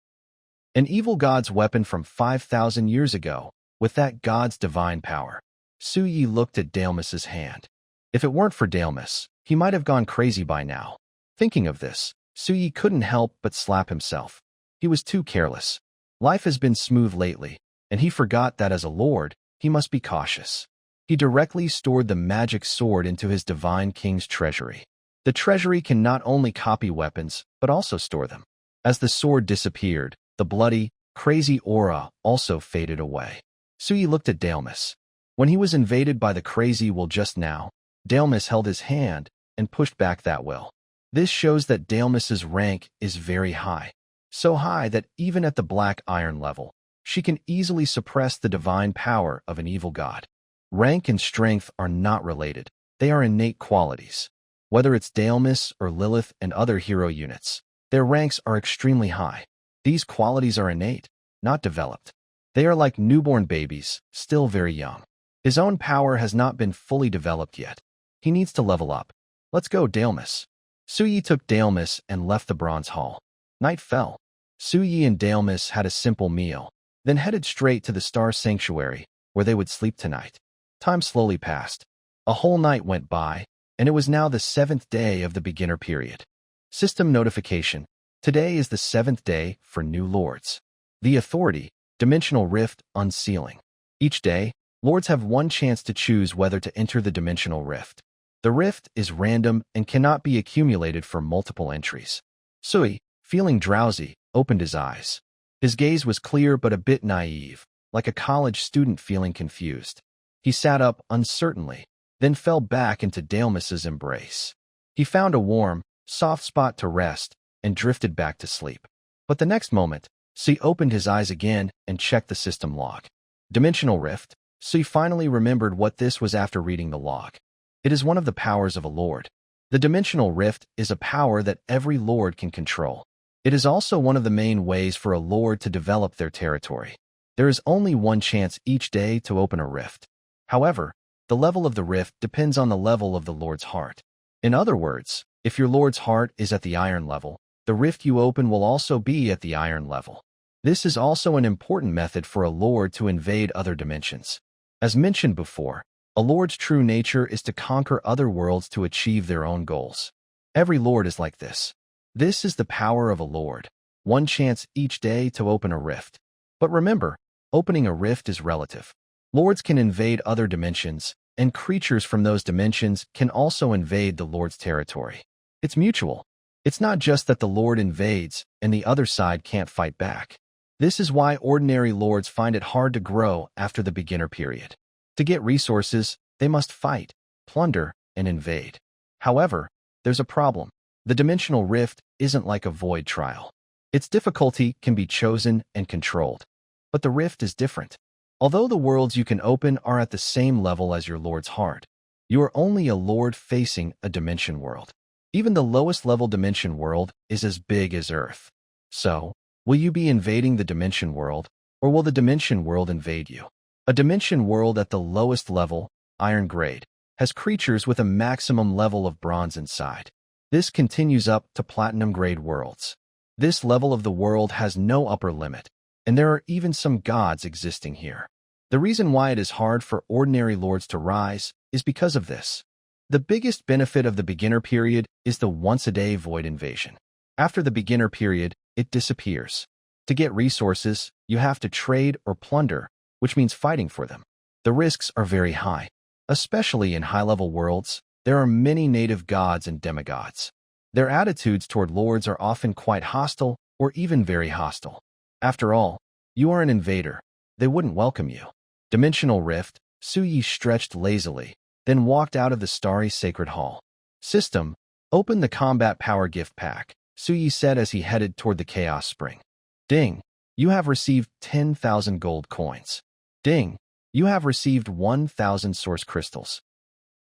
An evil god's weapon from 5,000 years ago, with that god's divine power. Suyi looked at Daelmis's hand. If it weren't for Daelmis, he might have gone crazy by now. Thinking of this, Suyi couldn't help but slap himself. He was too careless. Life has been smooth lately, and he forgot that as a lord, he must be cautious. He directly stored the magic sword into his divine king's treasury. The treasury can not only copy weapons, but also store them. As the sword disappeared, the bloody, crazy aura also faded away. Suyi looked at Daelmis. When he was invaded by the crazy will just now, Daelmis held his hand and pushed back that will. This shows that Daelmis's rank is very high. So high that even at the black iron level, she can easily suppress the divine power of an evil god. Rank and strength are not related. They are innate qualities. Whether it's Daelmis or Lilith and other hero units, their ranks are extremely high. These qualities are innate, not developed. They are like newborn babies, still very young. His own power has not been fully developed yet. He needs to level up. Let's go, Daelmis. Suyi took Daelmis and left the bronze hall. Night fell. Suyi and Daelmis had a simple meal, then headed straight to the Star Sanctuary, where they would sleep tonight. Time slowly passed. A whole night went by, and it was now the 7th day of the beginner period. System notification. Today is the 7th day for new lords. The authority, Dimensional Rift Unsealing. Each day, lords have one chance to choose whether to enter the Dimensional Rift. The rift is random and cannot be accumulated for multiple entries. Suyi, feeling drowsy, opened his eyes. His gaze was clear but a bit naive, like a college student feeling confused. He sat up uncertainly, then fell back into Daelmis's embrace. He found a warm, soft spot to rest and drifted back to sleep. But the next moment, Suyi opened his eyes again and checked the system log. Dimensional Rift. Suyi finally remembered what this was after reading the log. It is one of the powers of a lord. The Dimensional Rift is a power that every lord can control. It is also one of the main ways for a lord to develop their territory. There is only one chance each day to open a rift. However, the level of the rift depends on the level of the lord's heart. In other words, if your lord's heart is at the iron level, the rift you open will also be at the iron level. This is also an important method for a lord to invade other dimensions. As mentioned before, a lord's true nature is to conquer other worlds to achieve their own goals. Every lord is like this. This is the power of a lord. One chance each day to open a rift. But remember, opening a rift is relative. Lords can invade other dimensions, and creatures from those dimensions can also invade the lord's territory. It's mutual. It's not just that the lord invades and the other side can't fight back. This is why ordinary lords find it hard to grow after the beginner period. To get resources, they must fight, plunder, and invade. However, there's a problem. The Dimensional Rift isn't like a void trial. Its difficulty can be chosen and controlled. But the rift is different. Although the worlds you can open are at the same level as your lord's heart, you are only a lord facing a dimension world. Even the lowest level dimension world is as big as Earth. So, will you be invading the dimension world, or will the dimension world invade you? A dimension world at the lowest level, iron grade, has creatures with a maximum level of bronze inside. This continues up to platinum grade worlds. This level of the world has no upper limit, and there are even some gods existing here. The reason why it is hard for ordinary lords to rise is because of this. The biggest benefit of the beginner period is the once-a-day void invasion. After the beginner period, it disappears. To get resources, you have to trade or plunder, which means fighting for them. The risks are very high. Especially in high-level worlds, there are many native gods and demigods. Their attitudes toward lords are often quite hostile or even very hostile. After all, you are an invader. They wouldn't welcome you. Dimensional Rift, Suyi stretched lazily, then walked out of the starry sacred hall. System, open the combat power gift pack, Suyi said as he headed toward the chaos spring. Ding, you have received 10,000 gold coins. Ding, you have received 1,000 source crystals.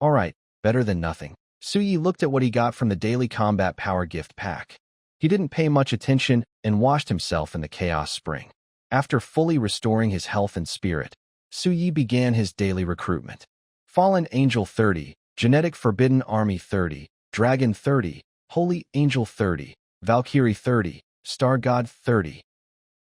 All right, better than nothing. Suyi looked at what he got from the daily combat power gift pack. He didn't pay much attention and washed himself in the chaos spring. After fully restoring his health and spirit, Suyi began his daily recruitment. Fallen Angel 30, Genetic Forbidden Army 30, Dragon 30, Holy Angel 30, Valkyrie 30, Star God 30.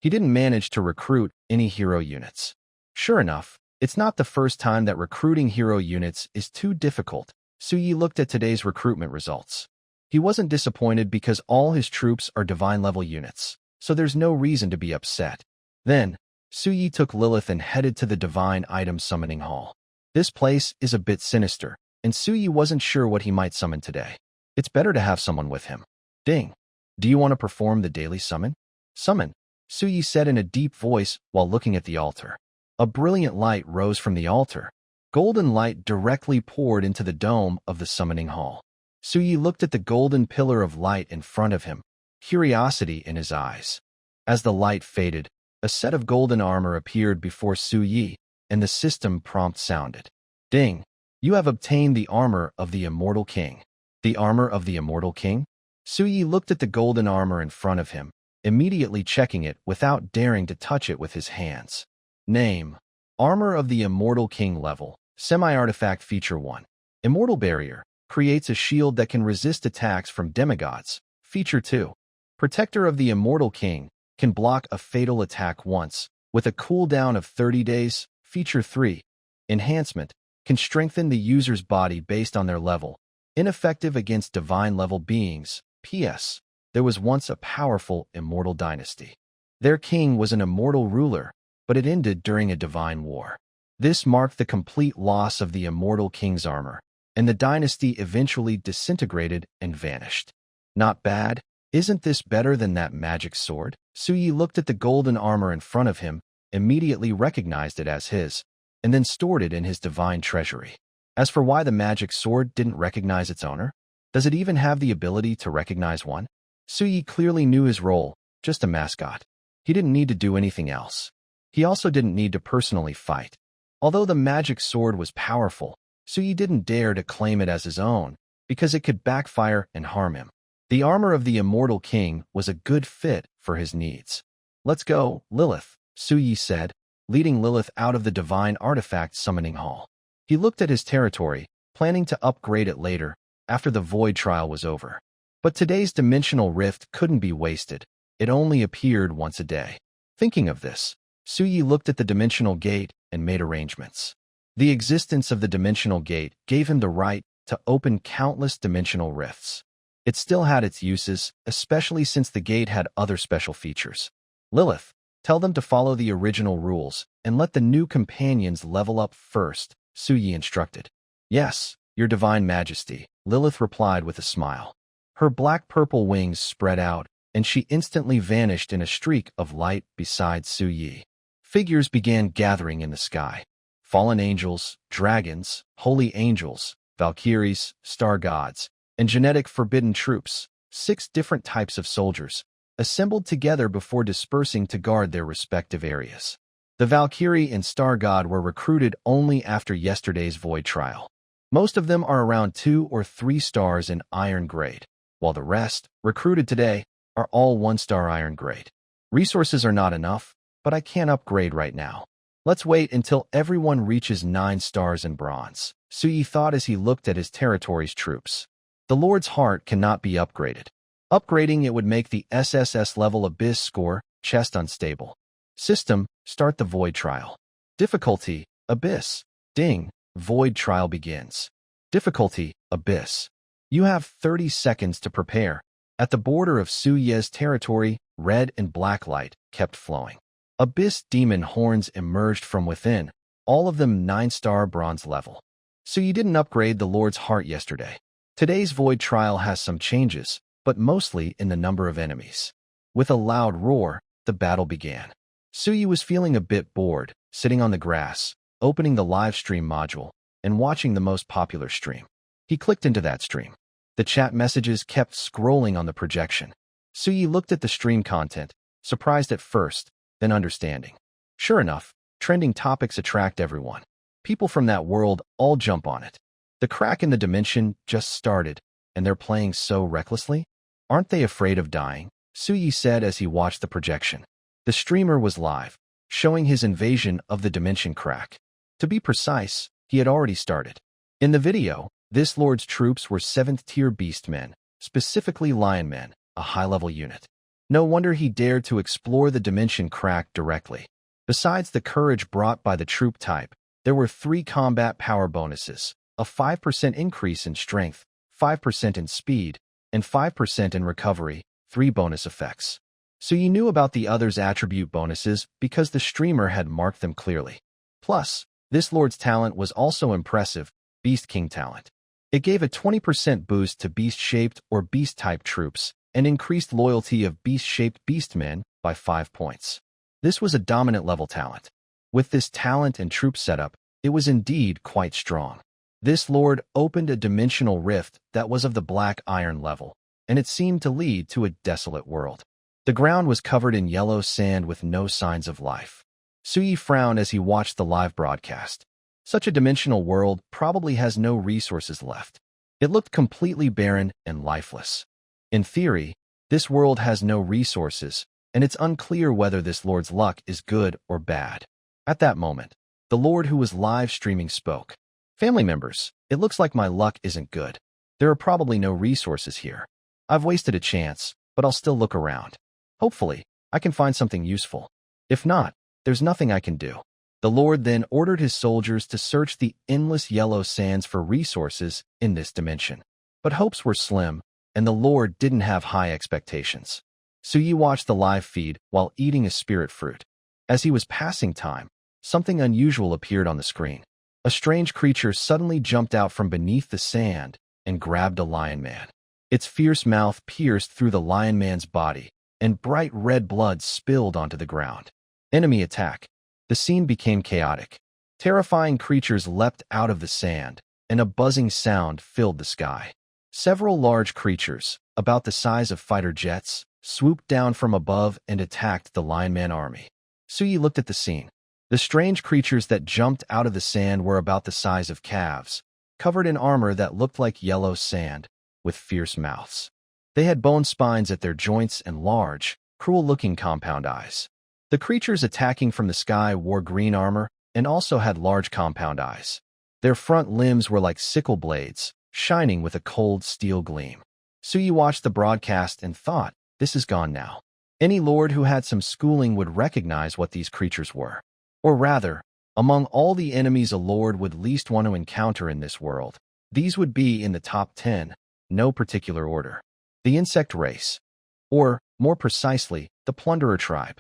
He didn't manage to recruit any hero units. Sure enough, it's not the first time that recruiting hero units is too difficult. Suyi looked at today's recruitment results. He wasn't disappointed because all his troops are divine-level units, so there's no reason to be upset. Then, Suyi took Lilith and headed to the Divine Item Summoning Hall. This place is a bit sinister, and Suyi wasn't sure what he might summon today. It's better to have someone with him. Ding. Do you want to perform the daily summon? Summon, Suyi said in a deep voice while looking at the altar. A brilliant light rose from the altar. Golden light directly poured into the dome of the summoning hall. Suyi looked at the golden pillar of light in front of him, curiosity in his eyes. As the light faded, a set of golden armor appeared before Suyi, and the system prompt sounded. Ding! You have obtained the armor of the Immortal King. The armor of the Immortal King? Suyi looked at the golden armor in front of him, immediately checking it without daring to touch it with his hands. Name: Armor of the Immortal King level, Semi-Artifact Feature 1. Immortal Barrier, creates a shield that can resist attacks from demigods. Feature 2. Protector of the Immortal King, can block a fatal attack once, with a cooldown of 30 days. Feature 3. Enhancement, can strengthen the user's body based on their level. Ineffective against divine-level beings. P.S. There was once a powerful immortal dynasty. Their king was an immortal ruler, but it ended during a divine war. This marked the complete loss of the Immortal King's armor, and the dynasty eventually disintegrated and vanished. Not bad. Isn't this better than that magic sword? Suyi looked at the golden armor in front of him, immediately recognized it as his, and then stored it in his divine treasury. As for why the magic sword didn't recognize its owner, does it even have the ability to recognize one? Suyi clearly knew his role, just a mascot. He didn't need to do anything else. He also didn't need to personally fight. Although the magic sword was powerful, Suyi didn't dare to claim it as his own, because it could backfire and harm him. The armor of the Immortal King was a good fit for his needs. Let's go, Lilith, Suyi said, leading Lilith out of the Divine Artifact Summoning Hall. He looked at his territory, planning to upgrade it later, after the Void trial was over. But today's dimensional rift couldn't be wasted. It only appeared once a day. Thinking of this, Suyi looked at the dimensional gate and made arrangements. The existence of the dimensional gate gave him the right to open countless dimensional rifts. It still had its uses, especially since the gate had other special features. Lilith, tell them to follow the original rules and let the new companions level up first, Suyi instructed. Yes, Your Divine Majesty, Lilith replied with a smile. Her black-purple wings spread out, and she instantly vanished in a streak of light beside Suyi. Figures began gathering in the sky. Fallen angels, dragons, holy angels, valkyries, star gods, and genetic forbidden troops, 6 different types of soldiers, assembled together before dispersing to guard their respective areas. The Valkyrie and Star God were recruited only after yesterday's Void trial. Most of them are around 2 or 3 stars in Iron Grade, while the rest, recruited today, are all 1-star Iron Grade. Resources are not enough, but I can't upgrade right now. Let's wait until everyone reaches 9 stars in Bronze, Suyi thought as he looked at his territory's troops. The Lord's Heart cannot be upgraded. Upgrading it would make the SSS level Abyss score, chest unstable. System, start the Void trial. Difficulty, Abyss. Ding, Void trial begins. Difficulty, Abyss. You have 30 seconds to prepare. At the border of Suye's territory, red and black light kept flowing. Abyss demon horns emerged from within, all of them 9-star bronze level. Suyi didn't upgrade the Lord's Heart yesterday. Today's Void trial has some changes, but mostly in the number of enemies. With a loud roar, the battle began. Suyi was feeling a bit bored, sitting on the grass, opening the live stream module, and watching the most popular stream. He clicked into that stream. The chat messages kept scrolling on the projection. Suyi looked at the stream content, surprised at first, then understanding. Sure enough, trending topics attract everyone. People from that world all jump on it. The crack in the dimension just started, and they're playing so recklessly? Aren't they afraid of dying? Suyi said as he watched the projection. The streamer was live, showing his invasion of the dimension crack. To be precise, he had already started. In the video, this lord's troops were 7th-tier beastmen, specifically lionmen, a high-level unit. No wonder he dared to explore the dimension crack directly. Besides the courage brought by the troop type, there were 3 combat power bonuses, a 5% increase in strength, 5% in speed, and 5% in recovery, 3 bonus effects. So you knew about the others' attribute bonuses because the streamer had marked them clearly. Plus, this lord's talent was also impressive, Beast King talent. It gave a 20% boost to beast-shaped or beast-type troops and increased loyalty of beast-shaped beastmen by 5 points. This was a dominant level talent. With this talent and troop setup, it was indeed quite strong. This lord opened a dimensional rift that was of the black iron level, and it seemed to lead to a desolate world. The ground was covered in yellow sand with no signs of life. Suyi frowned as he watched the live broadcast. Such a dimensional world probably has no resources left. It looked completely barren and lifeless. In theory, this world has no resources, and it's unclear whether this lord's luck is good or bad. At that moment, the lord who was live streaming spoke. Family members, it looks like my luck isn't good. There are probably no resources here. I've wasted a chance, but I'll still look around. Hopefully, I can find something useful. If not, there's nothing I can do. The Lord then ordered his soldiers to search the endless yellow sands for resources in this dimension. But hopes were slim, and the Lord didn't have high expectations. Suyi watched the live feed while eating a spirit fruit. As he was passing time, something unusual appeared on the screen. A strange creature suddenly jumped out from beneath the sand and grabbed a lion man. Its fierce mouth pierced through the lion man's body, and bright red blood spilled onto the ground. Enemy attack. The scene became chaotic. Terrifying creatures leapt out of the sand, and a buzzing sound filled the sky. Several large creatures, about the size of fighter jets, swooped down from above and attacked the lion man army. Suyi looked at the scene. The strange creatures that jumped out of the sand were about the size of calves, covered in armor that looked like yellow sand, with fierce mouths. They had bone spines at their joints and large, cruel-looking compound eyes. The creatures attacking from the sky wore green armor and also had large compound eyes. Their front limbs were like sickle blades, shining with a cold steel gleam. Suyi watched the broadcast and thought, this is gone now. Any lord who had some schooling would recognize what these creatures were. Or rather, among all the enemies a lord would least want to encounter in this world, these would be in the top 10, no particular order. The insect race, or, more precisely, the plunderer tribe.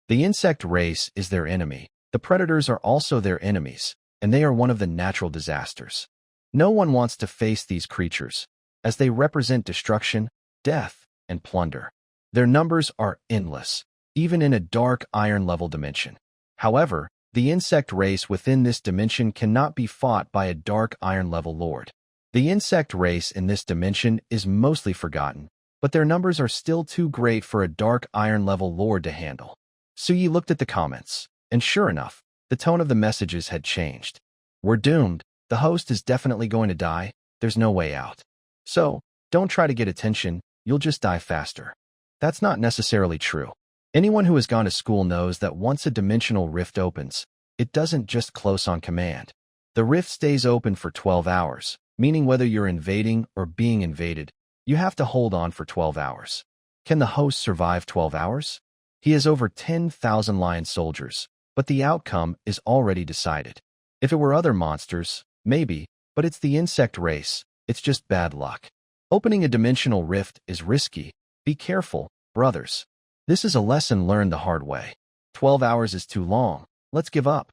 The insect race is their enemy, the predators are also their enemies, and they are one of the natural disasters. No one wants to face these creatures, as they represent destruction, death, and plunder. Their numbers are endless, even in a dark iron-level dimension. However, the insect race within this dimension cannot be fought by a dark iron-level lord. The insect race in this dimension is mostly forgotten, but their numbers are still too great for a dark iron-level lord to handle. Suyi looked at the comments, and sure enough, the tone of the messages had changed. We're doomed. The host is definitely going to die. There's no way out. So, don't try to get attention. You'll just die faster. That's not necessarily true. Anyone who has gone to school knows that once a dimensional rift opens, it doesn't just close on command. The rift stays open for 12 hours, meaning whether you're invading or being invaded, you have to hold on for 12 hours. Can the host survive 12 hours? He has over 10,000 lion soldiers, but the outcome is already decided. If it were other monsters, maybe, but it's the insect race. It's just bad luck. Opening a dimensional rift is risky. Be careful, brothers. This is a lesson learned the hard way. 12 hours is too long. Let's give up.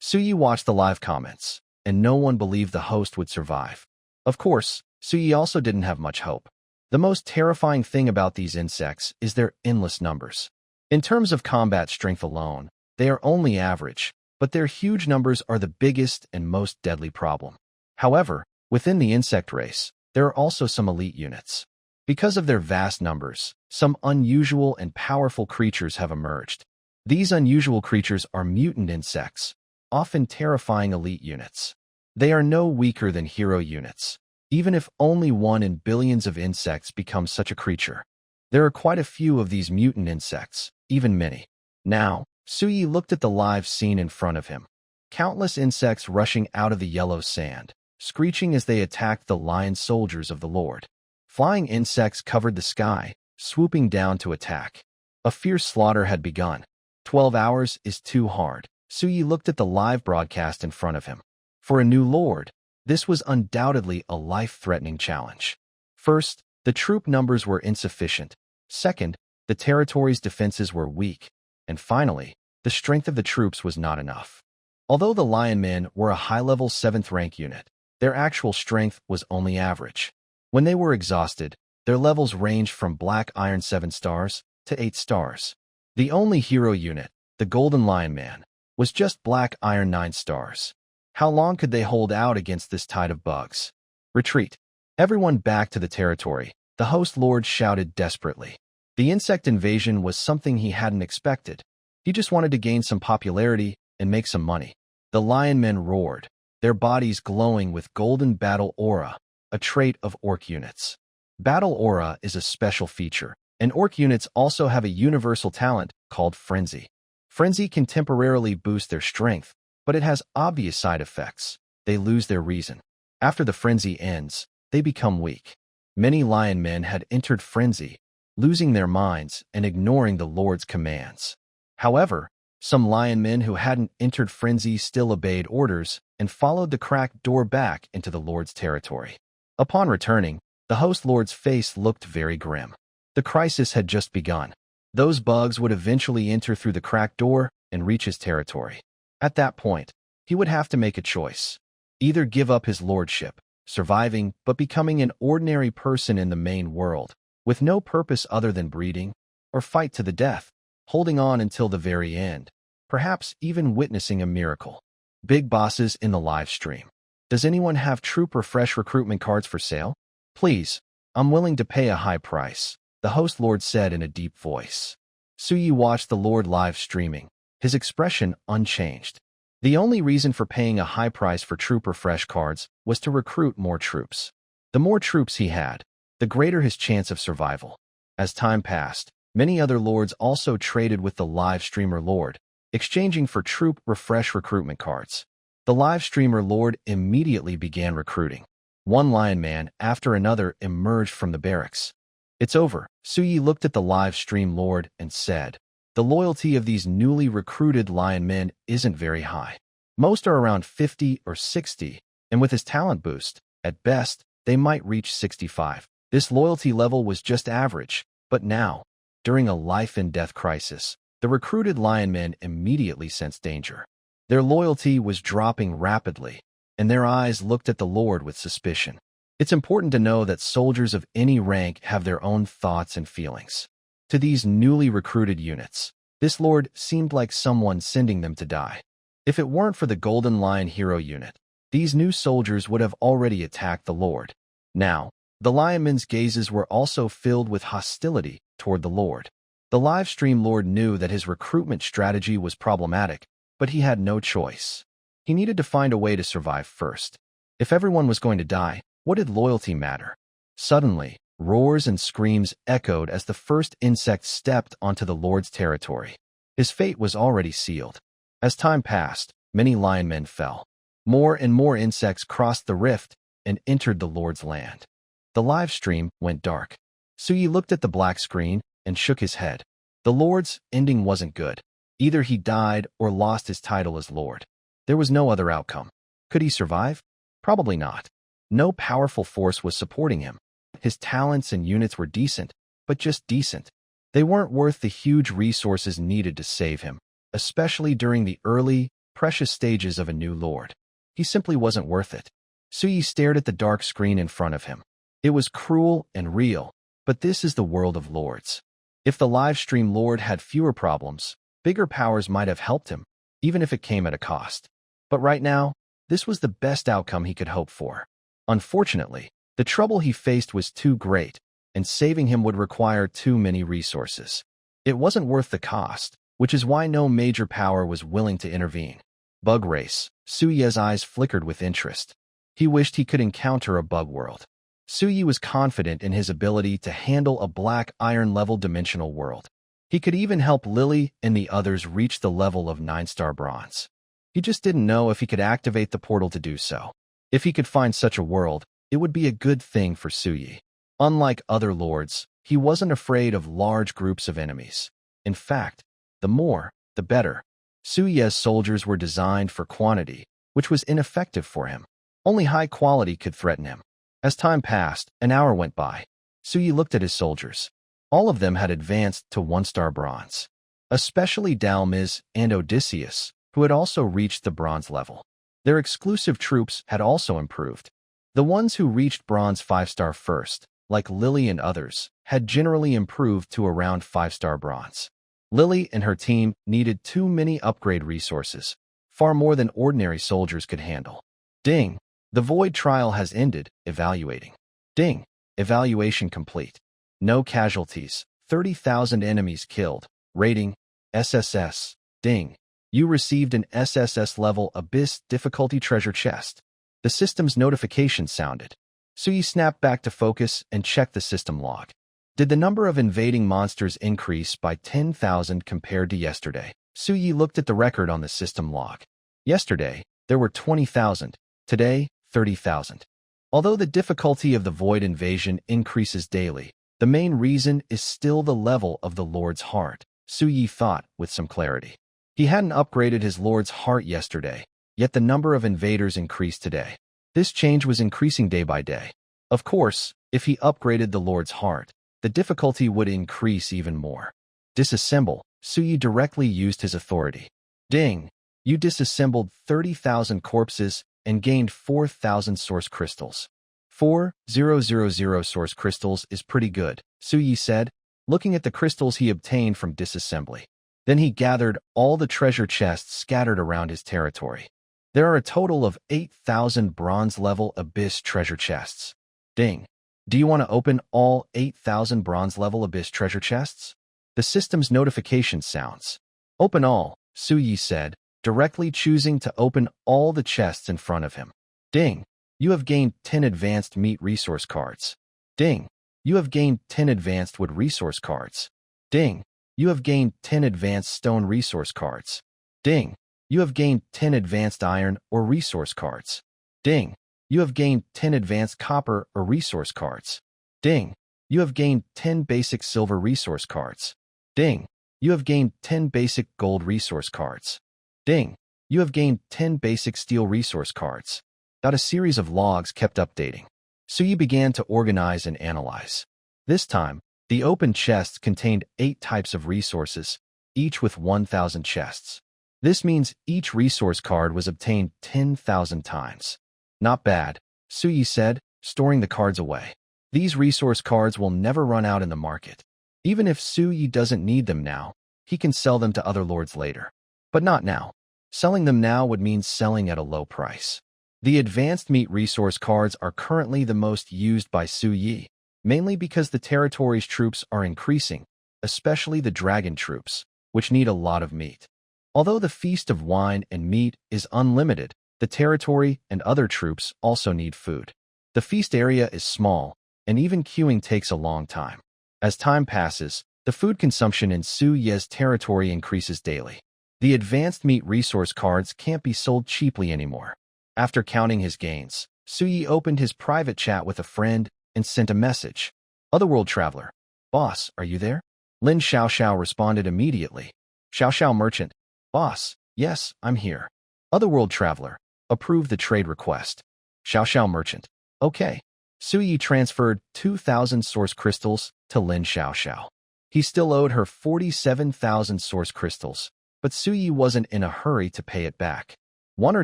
Suyi watched the live comments, and no one believed the host would survive. Of course, Suyi also didn't have much hope. The most terrifying thing about these insects is their endless numbers. In terms of combat strength alone, they are only average, but their huge numbers are the biggest and most deadly problem. However, within the insect race, there are also some elite units. Because of their vast numbers, some unusual and powerful creatures have emerged. These unusual creatures are mutant insects, often terrifying elite units. They are no weaker than hero units, even if only one in billions of insects becomes such a creature. There are quite a few of these mutant insects, even many. Now, Suyi looked at the live scene in front of him. Countless insects rushing out of the yellow sand, screeching as they attacked the lion soldiers of the Lord. Flying insects covered the sky, swooping down to attack. A fierce slaughter had begun. 12 hours is too hard. Suyi looked at the live broadcast in front of him. For a new lord, this was undoubtedly a life-threatening challenge. First, the troop numbers were insufficient. Second, the territory's defenses were weak. And finally, the strength of the troops was not enough. Although the Lion Men were a high-level 7th rank unit, their actual strength was only average. When they were exhausted, their levels ranged from Black Iron 7 stars to 8 stars. The only hero unit, the Golden Lion Man, was just Black Iron 9 stars. How long could they hold out against this tide of bugs? Retreat. Everyone back to the territory, the host lord shouted desperately. The insect invasion was something he hadn't expected. He just wanted to gain some popularity and make some money. The Lion Men roared, their bodies glowing with golden battle aura, a trait of orc units. Battle aura is a special feature, and orc units also have a universal talent called frenzy. Frenzy can temporarily boost their strength, but it has obvious side effects. They lose their reason. After the frenzy ends, they become weak. Many lion men had entered frenzy, losing their minds and ignoring the Lord's commands. However, some lion men who hadn't entered frenzy still obeyed orders and followed the cracked door back into the Lord's territory. Upon returning, the host lord's face looked very grim. The crisis had just begun. Those bugs would eventually enter through the cracked door and reach his territory. At that point, he would have to make a choice. Either give up his lordship, surviving but becoming an ordinary person in the main world, with no purpose other than breeding, or fight to the death, holding on until the very end, perhaps even witnessing a miracle. Big bosses in the live stream. Does anyone have troop or fresh recruitment cards for sale? Please, I'm willing to pay a high price, the host lord said in a deep voice. Suyi watched the lord live streaming, his expression unchanged. The only reason for paying a high price for troop or fresh cards was to recruit more troops. The more troops he had, the greater his chance of survival. As time passed, many other lords also traded with the live streamer lord, exchanging for troop or fresh recruitment cards. The live streamer lord immediately began recruiting. One lion man after another emerged from the barracks. It's over. Suyi looked at the live stream lord and said, the loyalty of these newly recruited lion men isn't very high. Most are around 50 or 60, and with his talent boost, at best, they might reach 65. This loyalty level was just average, but now, during a life-and-death crisis, the recruited lion men immediately sensed danger. Their loyalty was dropping rapidly, and their eyes looked at the Lord with suspicion. It's important to know that soldiers of any rank have their own thoughts and feelings. To these newly recruited units, this Lord seemed like someone sending them to die. If it weren't for the Golden Lion Hero unit, these new soldiers would have already attacked the Lord. Now, The lionman's gazes were also filled with hostility toward the Lord. The live stream Lord knew that his recruitment strategy was problematic, but he had no choice. He needed to find a way to survive first. If everyone was going to die, what did loyalty matter? Suddenly, roars and screams echoed as the first insect stepped onto the Lord's territory. His fate was already sealed. As time passed, many lionmen fell. More and more insects crossed the rift and entered the Lord's land. The live stream went dark. Suyi looked at the black screen and shook his head. The Lord's ending wasn't good. Either he died or lost his title as Lord. There was no other outcome. Could he survive? Probably not. No powerful force was supporting him. His talents and units were decent, but just decent. They weren't worth the huge resources needed to save him, especially during the early, precious stages of a new Lord. He simply wasn't worth it. Suyi stared at the dark screen in front of him. It was cruel and real, but this is the world of lords. If the live stream Lord had fewer problems, bigger powers might have helped him, even if it came at a cost. But right now, this was the best outcome he could hope for. Unfortunately, the trouble he faced was too great, and saving him would require too many resources. It wasn't worth the cost, which is why no major power was willing to intervene. Bug race. Suyi's eyes flickered with interest. He wished he could encounter a bug world. Suyi was confident in his ability to handle a black iron-level dimensional world. He could even help Lily and the others reach the level of 9-star bronze. He just didn't know if he could activate the portal to do so. If he could find such a world, it would be a good thing for Suyi. Unlike other lords, he wasn't afraid of large groups of enemies. In fact, the more, the better. Suyi's soldiers were designed for quantity, which was ineffective for him. Only high quality could threaten him. As time passed, an hour went by. Suyi looked at his soldiers. All of them had advanced to 1-star bronze. Especially Dalmiz and Odysseus, who had also reached the bronze level. Their exclusive troops had also improved. The ones who reached bronze 5-star first, like Lily and others, had generally improved to around 5-star bronze. Lily and her team needed too many upgrade resources, far more than ordinary soldiers could handle. Ding! The void trial has ended. Evaluating. Ding! Evaluation complete. No casualties. 30,000 enemies killed. Rating: SSS. Ding! You received an SSS level Abyss difficulty treasure chest. The system's notification sounded. Suyi snapped back to focus and checked the system log. Did the number of invading monsters increase by 10,000 compared to yesterday? Suyi looked at the record on the system log. Yesterday, there were 20,000. Today, 30,000. Although the difficulty of the void invasion increases daily, the main reason is still the level of the Lord's heart, Suyi thought with some clarity. He hadn't upgraded his Lord's heart yesterday, yet the number of invaders increased today. This change was increasing day by day. Of course, if he upgraded the Lord's heart, the difficulty would increase even more. Disassemble. Suyi directly used his authority. Ding! You disassembled 30,000 corpses and gained 4,000 source crystals. 4,000 source crystals is pretty good, Suyi said, looking at the crystals he obtained from disassembly. Then he gathered all the treasure chests scattered around his territory. There are a total of 8,000 bronze-level Abyss treasure chests. Ding! Do you want to open all 8,000 bronze-level Abyss treasure chests? The system's notification sounds. Open all, Suyi said, directly choosing to open all the chests in front of him. Ding! You have gained 10 advanced meat resource cards. Ding! You have gained 10 advanced wood resource cards. Ding! You have gained 10 advanced stone resource cards. Ding! You have gained 10 advanced iron or resource cards. Ding! You have gained 10 advanced copper or resource cards. Ding! You have gained 10 basic silver resource cards. Ding! You have gained 10 basic gold resource cards. Ding! You have gained 10 basic steel resource cards. A series of logs kept updating. Suyi began to organize and analyze. This time, the open chests contained 8 types of resources, each with 1,000 chests. This means each resource card was obtained 10,000 times. Not bad, Suyi said, storing the cards away. These resource cards will never run out in the market. Even if Suyi doesn't need them now, he can sell them to other lords later. But not now. Selling them now would mean selling at a low price. The advanced meat resource cards are currently the most used by Su Yi, mainly because the territory's troops are increasing, especially the dragon troops, which need a lot of meat. Although the Feast of Wine and Meat is unlimited, the territory and other troops also need food. The feast area is small, and even queuing takes a long time. As time passes, the food consumption in Su Yi's territory increases daily. The advanced meat resource cards can't be sold cheaply anymore. After counting his gains, Su Yi opened his private chat with a friend and sent a message. Otherworld Traveler. Boss, are you there? Lin Xiaoxiao responded immediately. Xiaoxiao Merchant. Boss, yes, I'm here. Otherworld Traveler. Approve the trade request. Xiaoxiao Merchant. Okay. Su Yi transferred 2,000 source crystals to Lin Xiaoxiao. He still owed her 47,000 source crystals, but Su Yi wasn't in a hurry to pay it back. 1 or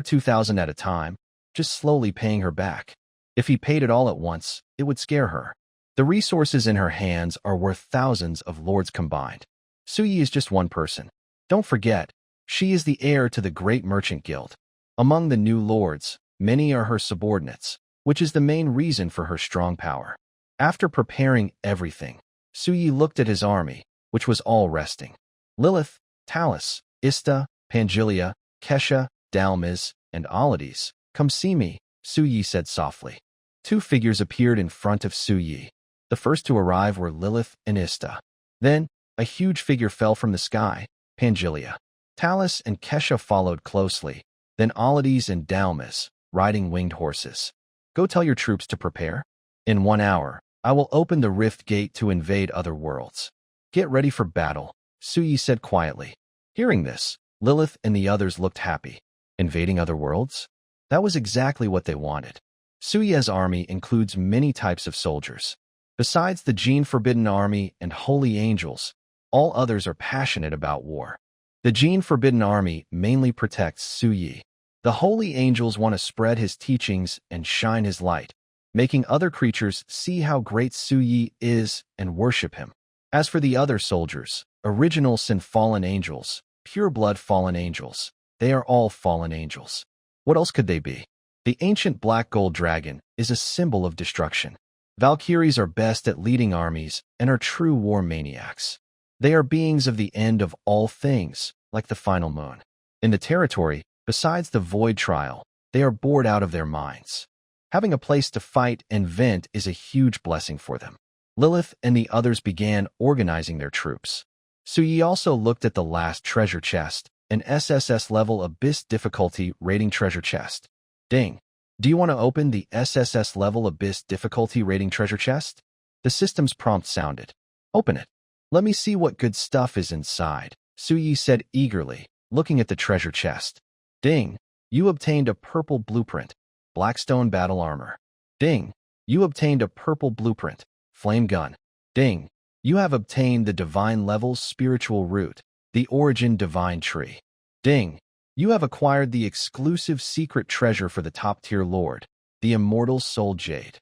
2,000 at a time, just slowly paying her back. If he paid it all at once, it would scare her. The resources in her hands are worth thousands of lords combined. Su Yi is just one person. Don't forget, she is the heir to the Great Merchant Guild. Among the new lords, many are her subordinates, which is the main reason for her strong power. After preparing everything, Su Yi looked at his army, which was all resting. Lilith, Talus, Ista, Pangilia, Kesha, Dalmas, and Alades. Come see me, Su Yi said softly. 2 figures appeared in front of Su Yi. The first to arrive were Lilith and Ista. Then, a huge figure fell from the sky, Pangilia. Talus and Kesha followed closely, then Alades and Dalmas, riding winged horses. Go tell your troops to prepare. In 1 hour, I will open the rift gate to invade other worlds. Get ready for battle, Su Yi said quietly. Hearing this, Lilith and the others looked happy. Invading other worlds? That was exactly what they wanted. Su Yi's army includes many types of soldiers. Besides the Gene Forbidden Army and Holy Angels, all others are passionate about war. The Gene Forbidden Army mainly protects Su Yi. The Holy Angels want to spread his teachings and shine his light, making other creatures see how great Su Yi is and worship him. As for the other soldiers, original sin fallen angels, pure blood fallen angels, they are all fallen angels. What else could they be? The ancient black gold dragon is a symbol of destruction. Valkyries are best at leading armies and are true war maniacs. They are beings of the end of all things, like the final moon. In the territory, besides the void trial, they are bored out of their minds. Having a place to fight and vent is a huge blessing for them. Lilith and the others began organizing their troops. Su Yi also looked at the last treasure chest, an SSS level Abyss difficulty rating treasure chest. Ding. Do you want to open the SSS level Abyss difficulty rating treasure chest? The system's prompt sounded. Open it. Let me see what good stuff is inside, Su Yi said eagerly, looking at the treasure chest. Ding. You obtained a purple blueprint. Blackstone battle armor. Ding. You obtained a purple blueprint. Flame gun. Ding. You have obtained the divine level's spiritual root, the origin divine tree. Ding. You have acquired the exclusive secret treasure for the top-tier lord, the immortal soul jade.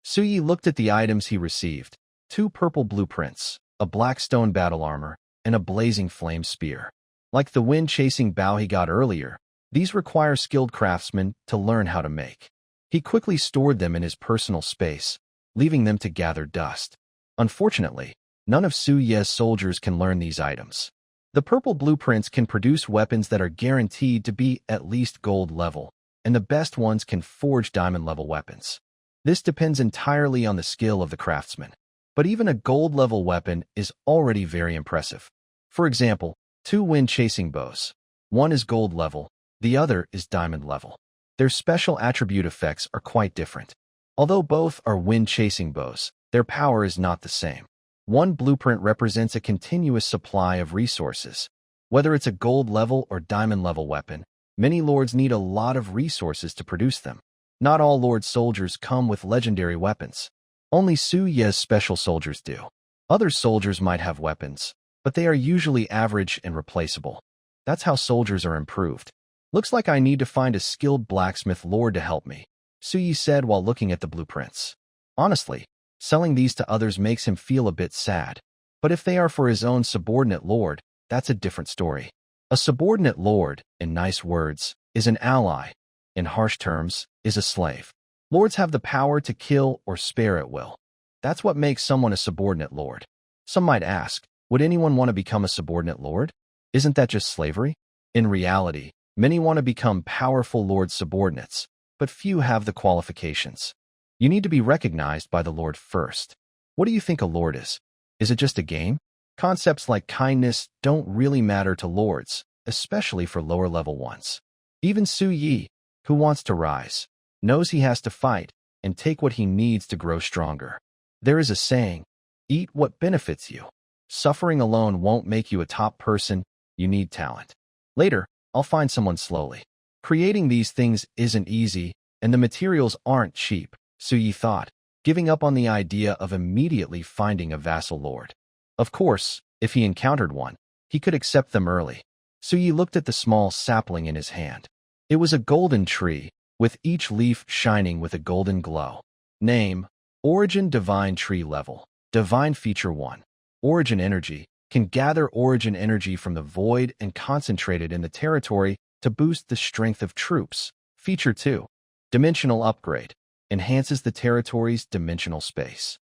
Su Yi looked at the items he received. 2 purple blueprints, a blackstone battle armor, and a blazing flame spear. Like the wind-chasing bow he got earlier, these require skilled craftsmen to learn how to make. He quickly stored them in his personal space, leaving them to gather dust. Unfortunately, none of Su Yi's soldiers can learn these items. The purple blueprints can produce weapons that are guaranteed to be at least gold level, and the best ones can forge diamond level weapons. This depends entirely on the skill of the craftsman. But even a gold level weapon is already very impressive. For example, 2 wind-chasing bows. One is gold level, the other is diamond level. Their special attribute effects are quite different. Although both are wind-chasing bows, their power is not the same. One blueprint represents a continuous supply of resources. Whether it's a gold level or diamond level weapon, many lords need a lot of resources to produce them. Not all lord soldiers come with legendary weapons. Only Su Yi's special soldiers do. Other soldiers might have weapons, but they are usually average and replaceable. That's how soldiers are improved. Looks like I need to find a skilled blacksmith lord to help me, Su Yi said while looking at the blueprints. Honestly, selling these to others makes him feel a bit sad. But if they are for his own subordinate lord, that's a different story. A subordinate lord, in nice words, is an ally. in harsh terms, is a slave. Lords have the power to kill or spare at will. That's what makes someone a subordinate lord. Some might ask, would anyone want to become a subordinate lord? Isn't that just slavery? In reality, many want to become powerful lord subordinates, but few have the qualifications. You need to be recognized by the lord first. What do you think a lord is? Is it just a game? Concepts like kindness don't really matter to lords, especially for lower-level ones. Even Su Yi, who wants to rise, knows he has to fight and take what he needs to grow stronger. There is a saying, eat what benefits you. Suffering alone won't make you a top person, you need talent. Later, I'll find someone slowly. Creating these things isn't easy, and the materials aren't cheap, Su Yi thought, giving up on the idea of immediately finding a vassal lord. Of course, if he encountered one, he could accept them early. Su Yi looked at the small sapling in his hand. It was a golden tree, with each leaf shining with a golden glow. Name: Origin Divine Tree Level. Divine Feature 1. Origin Energy. Can gather origin energy from the void and concentrate it in the territory to boost the strength of troops. Feature 2. Dimensional Upgrade. Enhances the territory's dimensional space.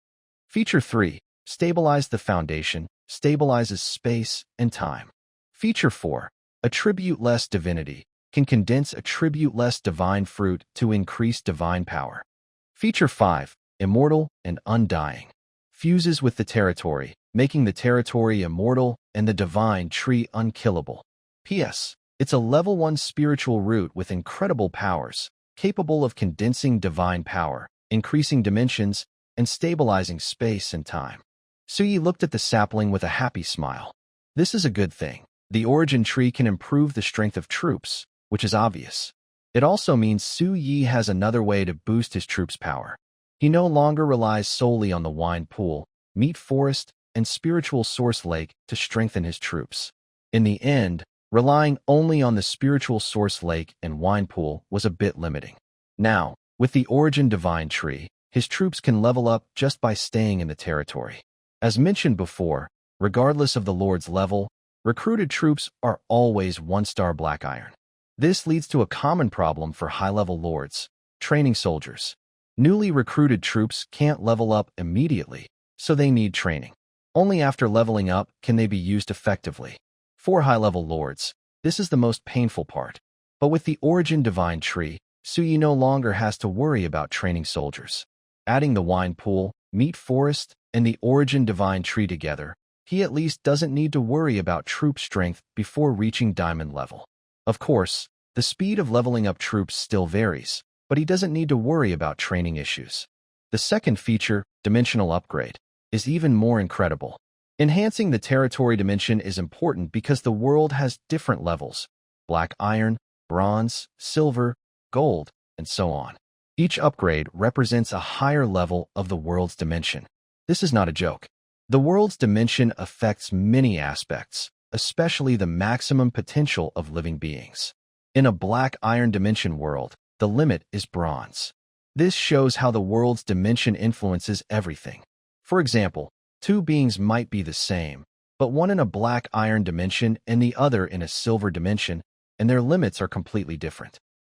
Feature 3. Stabilize the foundation. Stabilizes space and time. Feature 4. Attribute-less Divinity. Can condense attribute-less divine fruit to increase divine power. Feature 5. Immortal and Undying. Fuses with the territory, making the territory immortal and the divine tree unkillable. P.S. It's a level 1 spiritual root with incredible powers, capable of condensing divine power, increasing dimensions, and stabilizing space and time. Su Yi looked at the sapling with a happy smile. This is a good thing. The origin tree can improve the strength of troops, which is obvious. It also means Su Yi has another way to boost his troops' power. He no longer relies solely on the wine pool, meat forest, and spiritual source lake to strengthen his troops. In the end, relying only on the spiritual source lake and wine pool was a bit limiting. Now, with the origin divine tree, his troops can level up just by staying in the territory. As mentioned before, regardless of the lord's level, recruited troops are always 1-star black iron. This leads to a common problem for high-level lords: training soldiers. Newly recruited troops can't level up immediately, so they need training. Only after leveling up can they be used effectively. For high-level lords, this is the most painful part. But with the origin divine tree, Su Yi no longer has to worry about training soldiers. Adding the wine pool, meat forest, and the origin divine tree together, he at least doesn't need to worry about troop strength before reaching diamond level. Of course, the speed of leveling up troops still varies, but he doesn't need to worry about training issues. The second feature, Dimensional Upgrade, is even more incredible. Enhancing the territory dimension is important because the world has different levels: black iron, bronze, silver, gold, and so on. Each upgrade represents a higher level of the world's dimension. This is not a joke. The world's dimension affects many aspects, especially the maximum potential of living beings. In a black iron dimension world, the limit is bronze. This shows how the world's dimension influences everything. For example, two beings might be the same, but one in a black iron dimension and the other in a silver dimension, and their limits are completely different.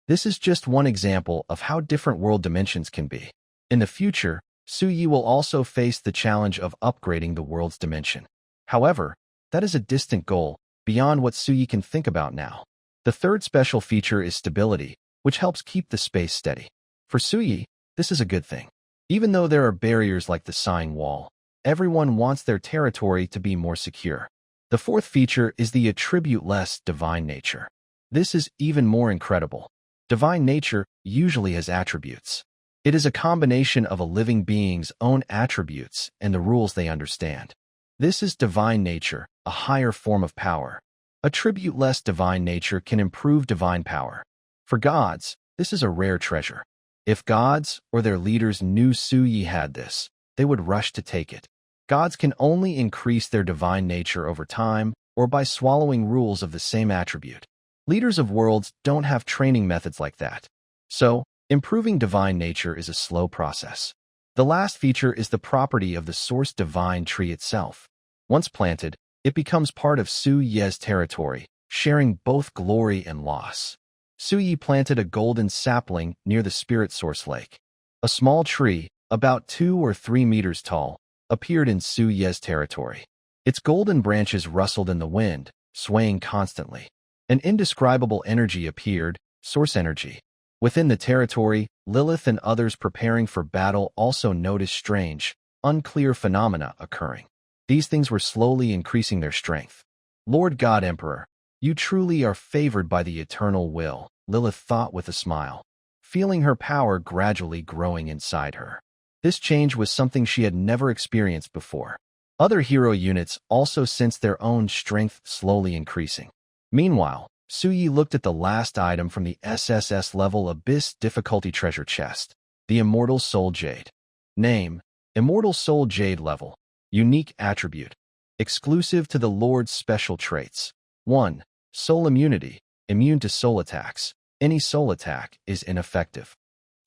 This is just one example of how different world dimensions can be. In the future, Su Yi will also face the challenge of upgrading the world's dimension. However, that is a distant goal, beyond what Su Yi can think about now. The third special feature is stability, which helps keep the space steady. For Su Yi, this is a good thing. Even though there are barriers like the Sighing Wall, everyone wants their territory to be more secure. The fourth feature is the attribute-less divine nature. This is even more incredible. Divine nature usually has attributes. It is a combination of a living being's own attributes and the rules they understand. This is divine nature, a higher form of power. Attribute-less divine nature can improve divine power. For gods, this is a rare treasure. If gods or their leaders knew Su Yi had this, they would rush to take it. Gods can only increase their divine nature over time or by swallowing rules of the same attribute. Leaders of worlds don't have training methods like that. So, improving divine nature is a slow process. The last feature is the property of the source divine tree itself. Once planted, it becomes part of Su Yi's territory, sharing both glory and loss. Suyi planted a golden sapling near the spirit source lake. A small tree, about 2 or 3 meters tall, appeared in Suye's territory. Its golden branches rustled in the wind, swaying constantly. An indescribable energy appeared, source energy. Within the territory, Lilith and others preparing for battle also noticed strange, unclear phenomena occurring. These things were slowly increasing their strength. Lord God Emperor, you truly are favored by the eternal will, Lilith thought with a smile, feeling her power gradually growing inside her. This change was something she had never experienced before. Other hero units also sensed their own strength slowly increasing. Meanwhile, Suyi looked at the last item from the SSS level Abyss difficulty treasure chest, the Immortal Soul Jade. Name: Immortal Soul Jade level. Unique attribute: exclusive to the Lord's special traits. 1. Soul immunity, immune to soul attacks. Any soul attack is ineffective.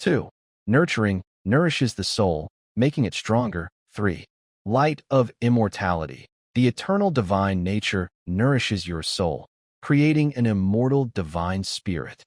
2. Nurturing, nourishes the soul, making it stronger. 3. Light of immortality. The eternal divine nature nourishes your soul, creating an immortal divine spirit.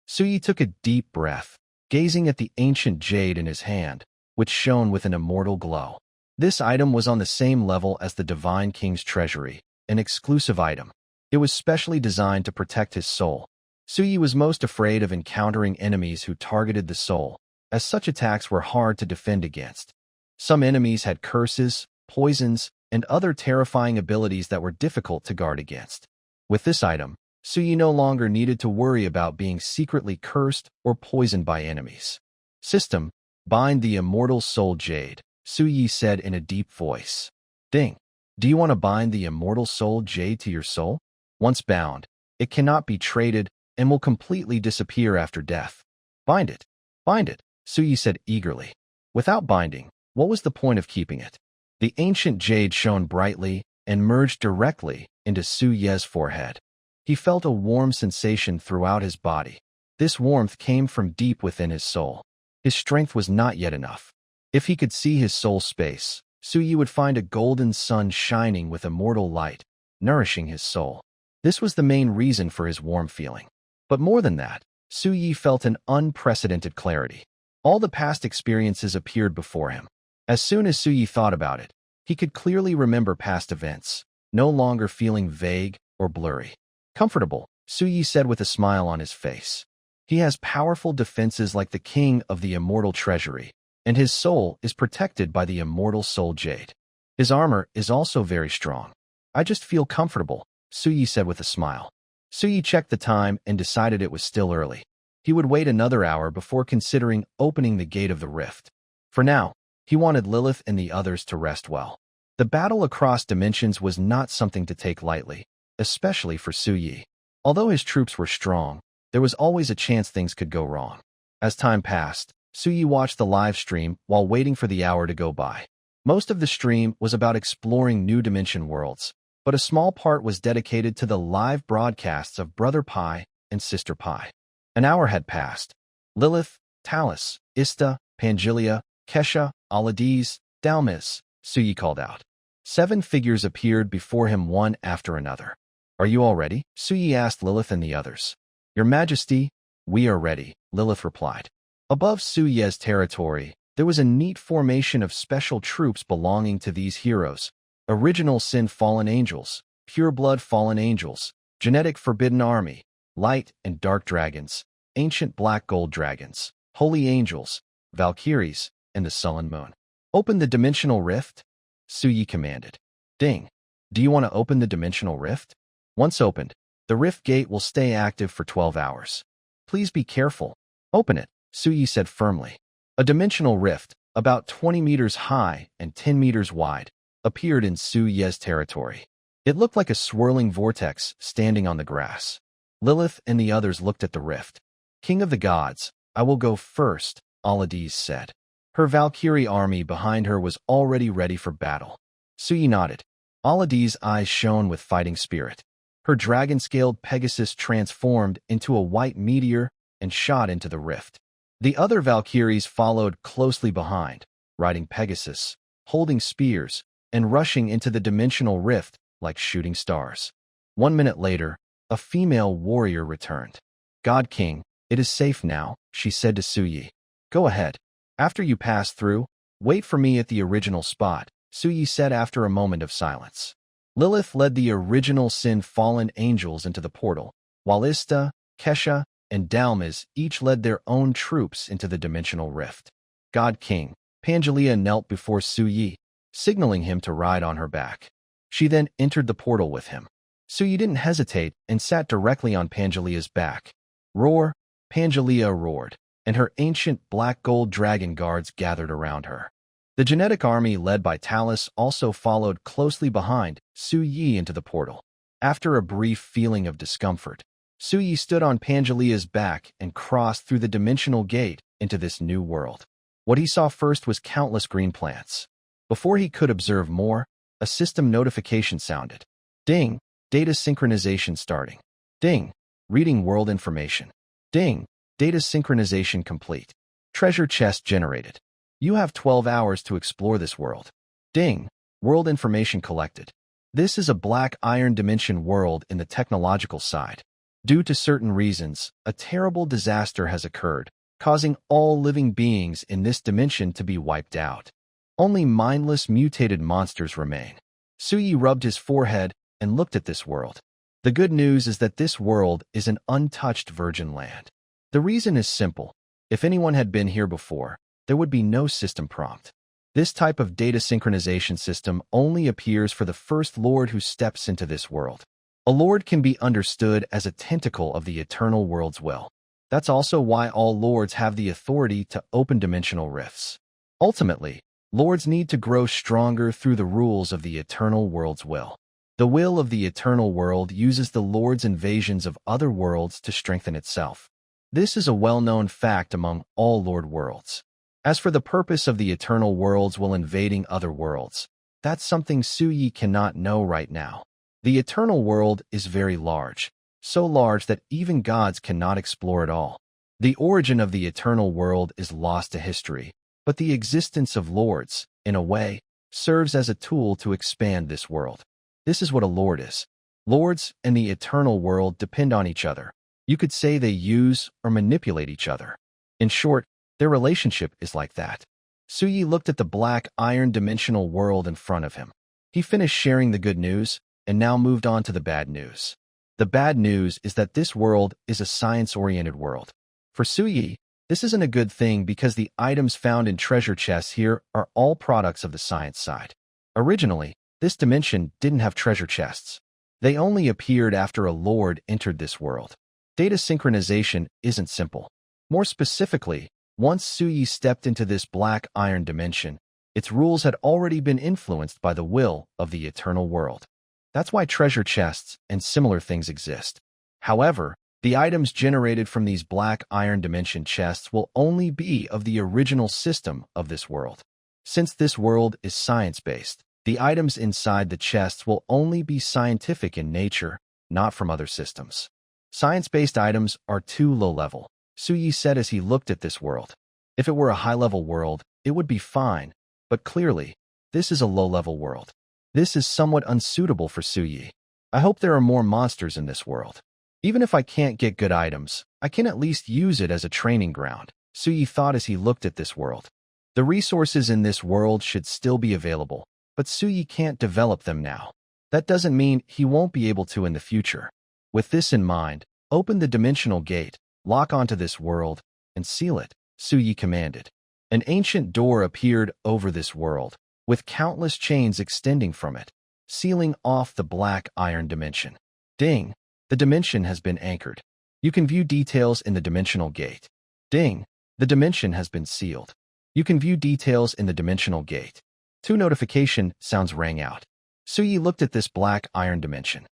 Suyi took a deep breath, gazing at the ancient jade in his hand, which shone with an immortal glow. This item was on the same level as the Divine King's treasury, an exclusive item. It was specially designed to protect his soul. Suyi was most afraid of encountering enemies who targeted the soul, as such attacks were hard to defend against. Some enemies had curses, poisons, and other terrifying abilities that were difficult to guard against. With this item, Suyi no longer needed to worry about being secretly cursed or poisoned by enemies. System: bind the Immortal Soul Jade, Suyi said in a deep voice. Ding. Do you want to bind the Immortal Soul Jade to your soul? Once bound, it cannot be traded and will completely disappear after death. Bind it. Bind it, Suyi said eagerly. Without binding, what was the point of keeping it? The ancient jade shone brightly and merged directly into Suye's forehead. He felt a warm sensation throughout his body. This warmth came from deep within his soul. His strength was not yet enough. If he could see his soul space, Suyi would find a golden sun shining with immortal light, nourishing his soul. This was the main reason for his warm feeling. But more than that, Suyi felt an unprecedented clarity. All the past experiences appeared before him. As soon as Suyi thought about it, he could clearly remember past events, no longer feeling vague or blurry. Comfortable, Suyi said with a smile on his face. He has powerful defenses like the king of the immortal treasury, and his soul is protected by the Immortal Soul Jade. His armor is also very strong. I just feel comfortable, Suyi said with a smile. Suyi checked the time and decided it was still early. He would wait another hour before considering opening the gate of the rift. For now, he wanted Lilith and the others to rest well. The battle across dimensions was not something to take lightly, especially for Suyi. Although his troops were strong, there was always a chance things could go wrong. As time passed, Suyi watched the live stream while waiting for the hour to go by. Most of the stream was about exploring new dimension worlds, but a small part was dedicated to the live broadcasts of Brother Pi and Sister Pi. An hour had passed. Lilith, Talus, Ista, Pangelia, Kesha, Aladiz, Dalmis, Suyi called out. 7 figures appeared before him one after another. Are you all ready? Suyi asked Lilith and the others. Your Majesty, we are ready, Lilith replied. Above Suye's territory, there was a neat formation of special troops belonging to these heroes. Original Sin Fallen Angels, Pure Blood Fallen Angels, Genetic Forbidden Army, Light and Dark Dragons, Ancient Black Gold Dragons, Holy Angels, Valkyries, and the Sullen Moon. Open the Dimensional Rift? Suyi commanded. Ding. Do you want to open the Dimensional Rift? Once opened, the Rift Gate will stay active for 12 hours. Please be careful. Open it, Suyi said firmly. A dimensional rift, about 20 meters high and 10 meters wide, appeared in Suye's territory. It looked like a swirling vortex standing on the grass. Lilith and the others looked at the rift. King of the gods, I will go first, Aladiz said. Her Valkyrie army behind her was already ready for battle. Suyi nodded. Aladiz's eyes shone with fighting spirit. Her dragon-scaled Pegasus transformed into a white meteor and shot into the rift. The other Valkyries followed closely behind, riding Pegasus, holding spears, and rushing into the dimensional rift like shooting stars. 1 minute later, a female warrior returned. God King, it is safe now, she said to Suyi. Go ahead. After you pass through, wait for me at the original spot, Suyi said after a moment of silence. Lilith led the original sin-fallen angels into the portal, while Ista, Kesha, and Dalmas each led their own troops into the dimensional rift. God King, Pangelia knelt before Suyi, signaling him to ride on her back. She then entered the portal with him. Suyi didn't hesitate and sat directly on Pangelia's back. Roar, Pangelia roared, and her ancient black gold dragon guards gathered around her. The genetic army led by Talus also followed closely behind Suyi into the portal. After a brief feeling of discomfort, Suyi stood on Pangelia's back and crossed through the dimensional gate into this new world. What he saw first was countless green plants. Before he could observe more, a system notification sounded. Ding, data synchronization starting. Ding, reading world information. Ding, data synchronization complete. Treasure chest generated. You have 12 hours to explore this world. Ding, world information collected. This is a black iron dimension world in the technological side. Due to certain reasons, a terrible disaster has occurred, causing all living beings in this dimension to be wiped out. Only mindless mutated monsters remain. Suyi rubbed his forehead and looked at this world. The good news is that this world is an untouched virgin land. The reason is simple. If anyone had been here before, there would be no system prompt. This type of data synchronization system only appears for the first lord who steps into this world. A lord can be understood as a tentacle of the eternal world's will. That's also why all lords have the authority to open dimensional rifts. Ultimately, lords need to grow stronger through the rules of the eternal world's will. The will of the eternal world uses the lord's invasions of other worlds to strengthen itself. This is a well-known fact among all lord worlds. As for the purpose of the eternal world's will invading other worlds, that's something Suyi cannot know right now. The eternal world is very large, so large that even gods cannot explore it all. The origin of the eternal world is lost to history, but the existence of lords, in a way, serves as a tool to expand this world. This is what a lord is. Lords and the eternal world depend on each other. You could say they use or manipulate each other. In short, their relationship is like that. Suyi looked at the black iron dimensional world in front of him. He finished sharing the good news and now moved on to the bad news. The bad news is that this world is a science-oriented world. For Suyi, this isn't a good thing because the items found in treasure chests here are all products of the science side. Originally, this dimension didn't have treasure chests. They only appeared after a lord entered this world. Data synchronization isn't simple. More specifically, once Suyi stepped into this black iron dimension, its rules had already been influenced by the will of the eternal world. That's why treasure chests and similar things exist. However, the items generated from these black iron dimension chests will only be of the original system of this world. Since this world is science-based, the items inside the chests will only be scientific in nature, not from other systems. Science-based items are too low-level, Suyi said as he looked at this world. If it were a high-level world, it would be fine, but clearly, this is a low-level world. This is somewhat unsuitable for Suyi. I hope there are more monsters in this world. Even if I can't get good items, I can at least use it as a training ground, Suyi thought as he looked at this world. The resources in this world should still be available, but Suyi can't develop them now. That doesn't mean he won't be able to in the future. With this in mind, open the dimensional gate, lock onto this world, and seal it, Suyi commanded. An ancient door appeared over this world, with countless chains extending from it, sealing off the black iron dimension. Ding! The dimension has been anchored. You can view details in the dimensional gate. Ding! The dimension has been sealed. You can view details in the dimensional gate. 2 notification sounds rang out. Suyi looked at this black iron dimension.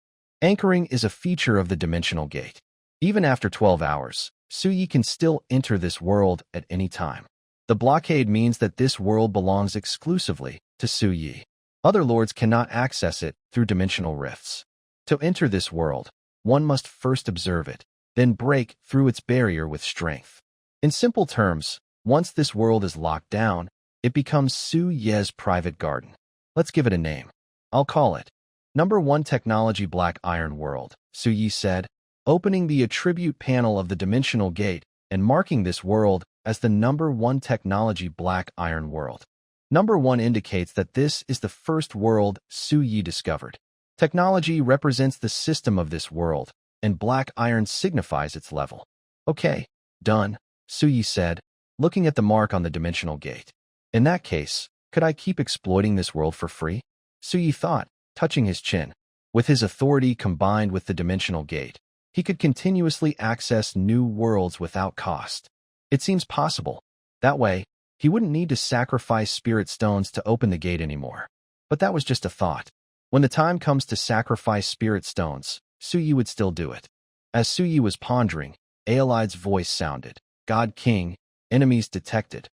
Anchoring is a feature of the dimensional gate. Even after 12 hours, Suyi can still enter this world at any time. The blockade means that this world belongs exclusively to Suyi. Other lords cannot access it through dimensional rifts. To enter this world, one must first observe it, then break through its barrier with strength. In simple terms, once this world is locked down, it becomes Suyi's private garden. Let's give it a name. I'll call it Number 1 Technology Black Iron World, Suyi said. opening the attribute panel of the dimensional gate and marking this world as the number 1 technology black iron world. Number 1 indicates that this is the first world Su Yi discovered. Technology represents the system of this world, and black iron signifies its level. Okay, done, Su Yi said, looking at the mark on the dimensional gate. In that case, could I keep exploiting this world for free? Su Yi thought, touching his chin. With his authority combined with the dimensional gate, he could continuously access new worlds without cost. It seems possible. That way, he wouldn't need to sacrifice spirit stones to open the gate anymore. But that was just a thought. When the time comes to sacrifice spirit stones, Su Yi would still do it. As Su Yi was pondering, Aelide's voice sounded. God King, enemies detected.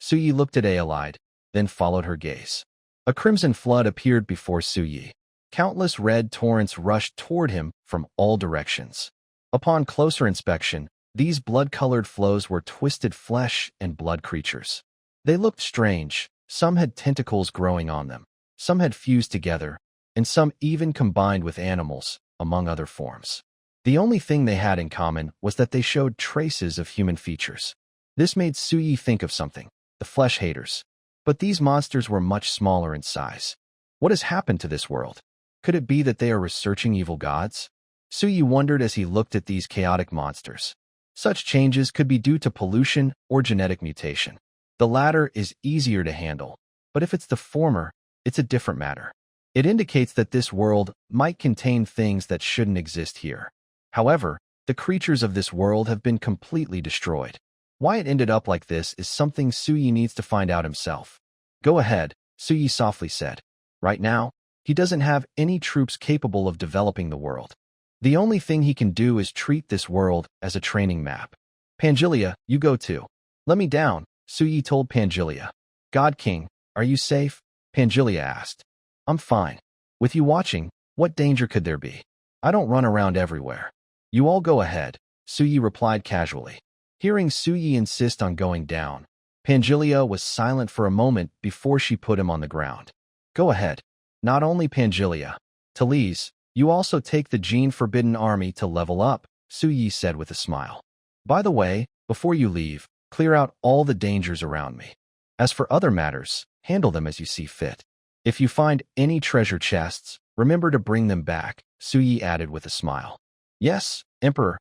Su Yi looked at Aelide, then followed her gaze. A crimson flood appeared before Su Yi. Countless red torrents rushed toward him from all directions. Upon closer inspection, these blood-colored flows were twisted flesh and blood creatures. They looked strange. Some had tentacles growing on them, some had fused together, and some even combined with animals, among other forms. The only thing they had in common was that they showed traces of human features. This made Su Yi think of something, the flesh haters. But these monsters were much smaller in size. What has happened to this world? Could it be that they are researching evil gods? Su Yi wondered as he looked at these chaotic monsters. Such changes could be due to pollution or genetic mutation. The latter is easier to handle, but if it's the former, it's a different matter. It indicates that this world might contain things that shouldn't exist here. However, the creatures of this world have been completely destroyed. Why it ended up like this is something Su Yi needs to find out himself. Go ahead, Su Yi softly said. Right now, he doesn't have any troops capable of developing the world. The only thing he can do is treat this world as a training map. Pangelia, you go too. Let me down, Su Yi told Pangelia. God King, are you safe? Pangelia asked. I'm fine. With you watching, what danger could there be? I don't run around everywhere. You all go ahead, Su Yi replied casually. Hearing Su Yi insist on going down, Pangelia was silent for a moment before she put him on the ground. Go ahead. Not only Pangelia. Talise, you also take the Gene Forbidden Army to level up, Su Yi said with a smile. By the way, before you leave, clear out all the dangers around me. As for other matters, handle them as you see fit. If you find any treasure chests, remember to bring them back, Su Yi added with a smile. Yes, Emperor,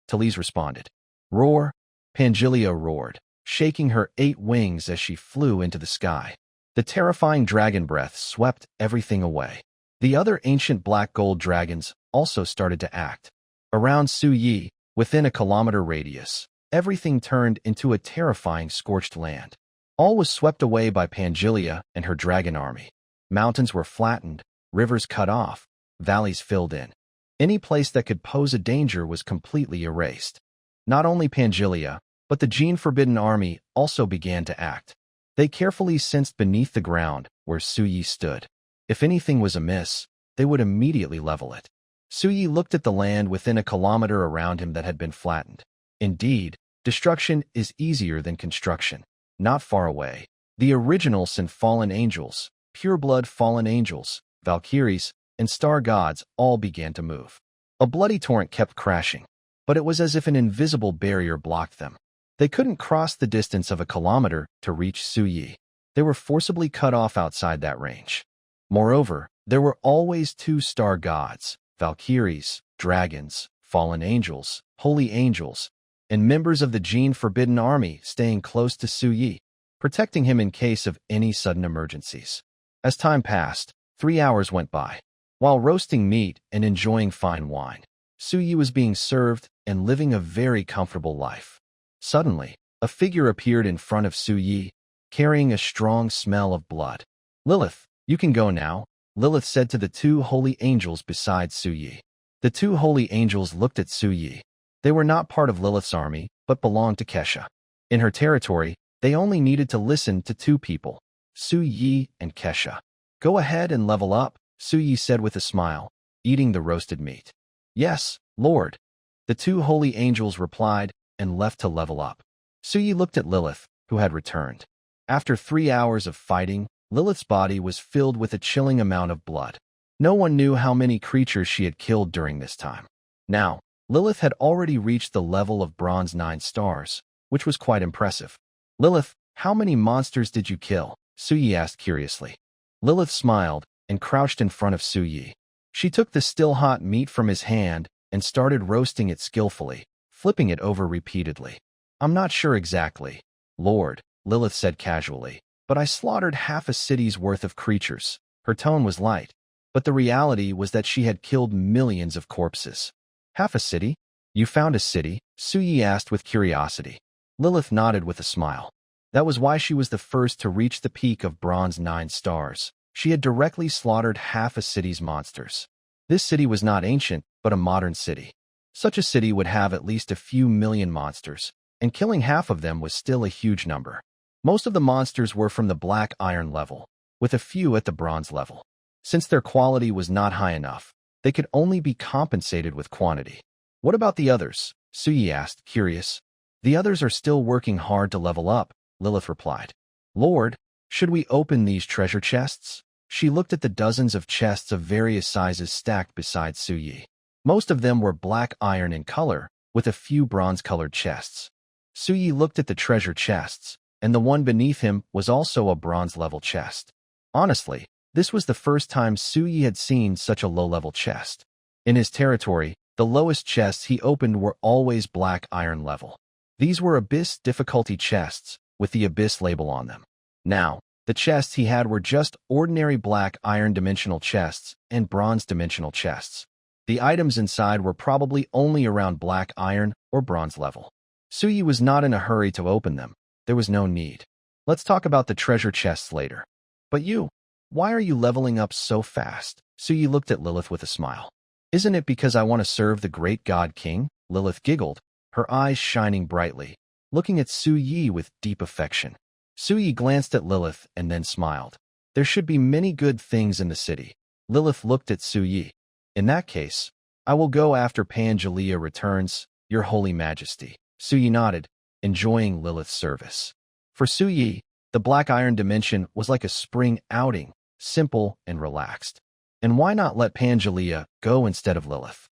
Talise responded. Roar, Pangelia roared, shaking her 8 wings as she flew into the sky. The terrifying dragon breath swept everything away. The other ancient black gold dragons also started to act. Around Su Yi, within a kilometer radius, everything turned into a terrifying scorched land. All was swept away by Pangelia and her dragon army. Mountains were flattened, rivers cut off, valleys filled in. Any place that could pose a danger was completely erased. Not only Pangelia, but the Gene Forbidden Army also began to act. They carefully sensed beneath the ground where Su Yi stood. If anything was amiss, they would immediately level it. Su Yi looked at the land within a kilometer around him that had been flattened. Indeed, destruction is easier than construction. Not far away, the original sin fallen angels, pure-blood fallen angels, Valkyries, and star gods all began to move. A bloody torrent kept crashing, but it was as if an invisible barrier blocked them. They couldn't cross the distance of a kilometer to reach Su Yi. They were forcibly cut off outside that range. Moreover, there were always 2 star gods, Valkyries, dragons, fallen angels, holy angels, and members of the Gene Forbidden Army staying close to Su Yi, protecting him in case of any sudden emergencies. As time passed, 3 hours went by. While roasting meat and enjoying fine wine, Su Yi was being served and living a very comfortable life. Suddenly, a figure appeared in front of Su Yi, carrying a strong smell of blood. Lilith, you can go now, Lilith said to the 2 holy angels beside Su Yi. The 2 holy angels looked at Su Yi. They were not part of Lilith's army, but belonged to Kesha. In her territory, they only needed to listen to 2 people, Su Yi and Kesha. Go ahead and level up, Su Yi said with a smile, eating the roasted meat. Yes, Lord. The 2 holy angels replied and left to level up. Su Yi looked at Lilith, who had returned. After 3 hours of fighting, Lilith's body was filled with a chilling amount of blood. No one knew how many creatures she had killed during this time. Now, Lilith had already reached the level of bronze 9 stars, which was quite impressive. Lilith, how many monsters did you kill? Suyi asked curiously. Lilith smiled and crouched in front of Suyi. She took the still hot meat from his hand and started roasting it skillfully, flipping it over repeatedly. I'm not sure exactly, Lord, Lilith said casually, but I slaughtered half a city's worth of creatures. Her tone was light, but the reality was that she had killed millions of corpses. Half a city? You found a city? Suyi asked with curiosity. Lilith nodded with a smile. That was why she was the first to reach the peak of bronze 9 stars. She had directly slaughtered half a city's monsters. This city was not ancient, but a modern city. Such a city would have at least a few million monsters, and killing half of them was still a huge number. Most of the monsters were from the black iron level, with a few at the bronze level. Since their quality was not high enough, they could only be compensated with quantity. What about the others? Suyi asked, curious. The others are still working hard to level up, Lilith replied. Lord, should we open these treasure chests? She looked at the dozens of chests of various sizes stacked beside Suyi. Most of them were black iron in color, with a few bronze-colored chests. Suyi looked at the treasure chests, and the one beneath him was also a bronze-level chest. Honestly, this was the first time Suyi had seen such a low-level chest. In his territory, the lowest chests he opened were always black iron level. These were Abyss difficulty chests, with the Abyss label on them. Now, the chests he had were just ordinary black iron dimensional chests and bronze dimensional chests. The items inside were probably only around black iron or bronze level. Suyi was not in a hurry to open them. There was no need. Let's talk about the treasure chests later. But you, why are you leveling up so fast? Suyi looked at Lilith with a smile. Isn't it because I want to serve the great god king? Lilith giggled, her eyes shining brightly, looking at Suyi with deep affection. Suyi glanced at Lilith and then smiled. There should be many good things in the city. Lilith looked at Suyi. In that case, I will go after Pangelia returns, your holy majesty. Suyi nodded, enjoying Lilith's service. For Suyi, the black iron dimension was like a spring outing, simple and relaxed. And why not let Pangelia go instead of Lilith?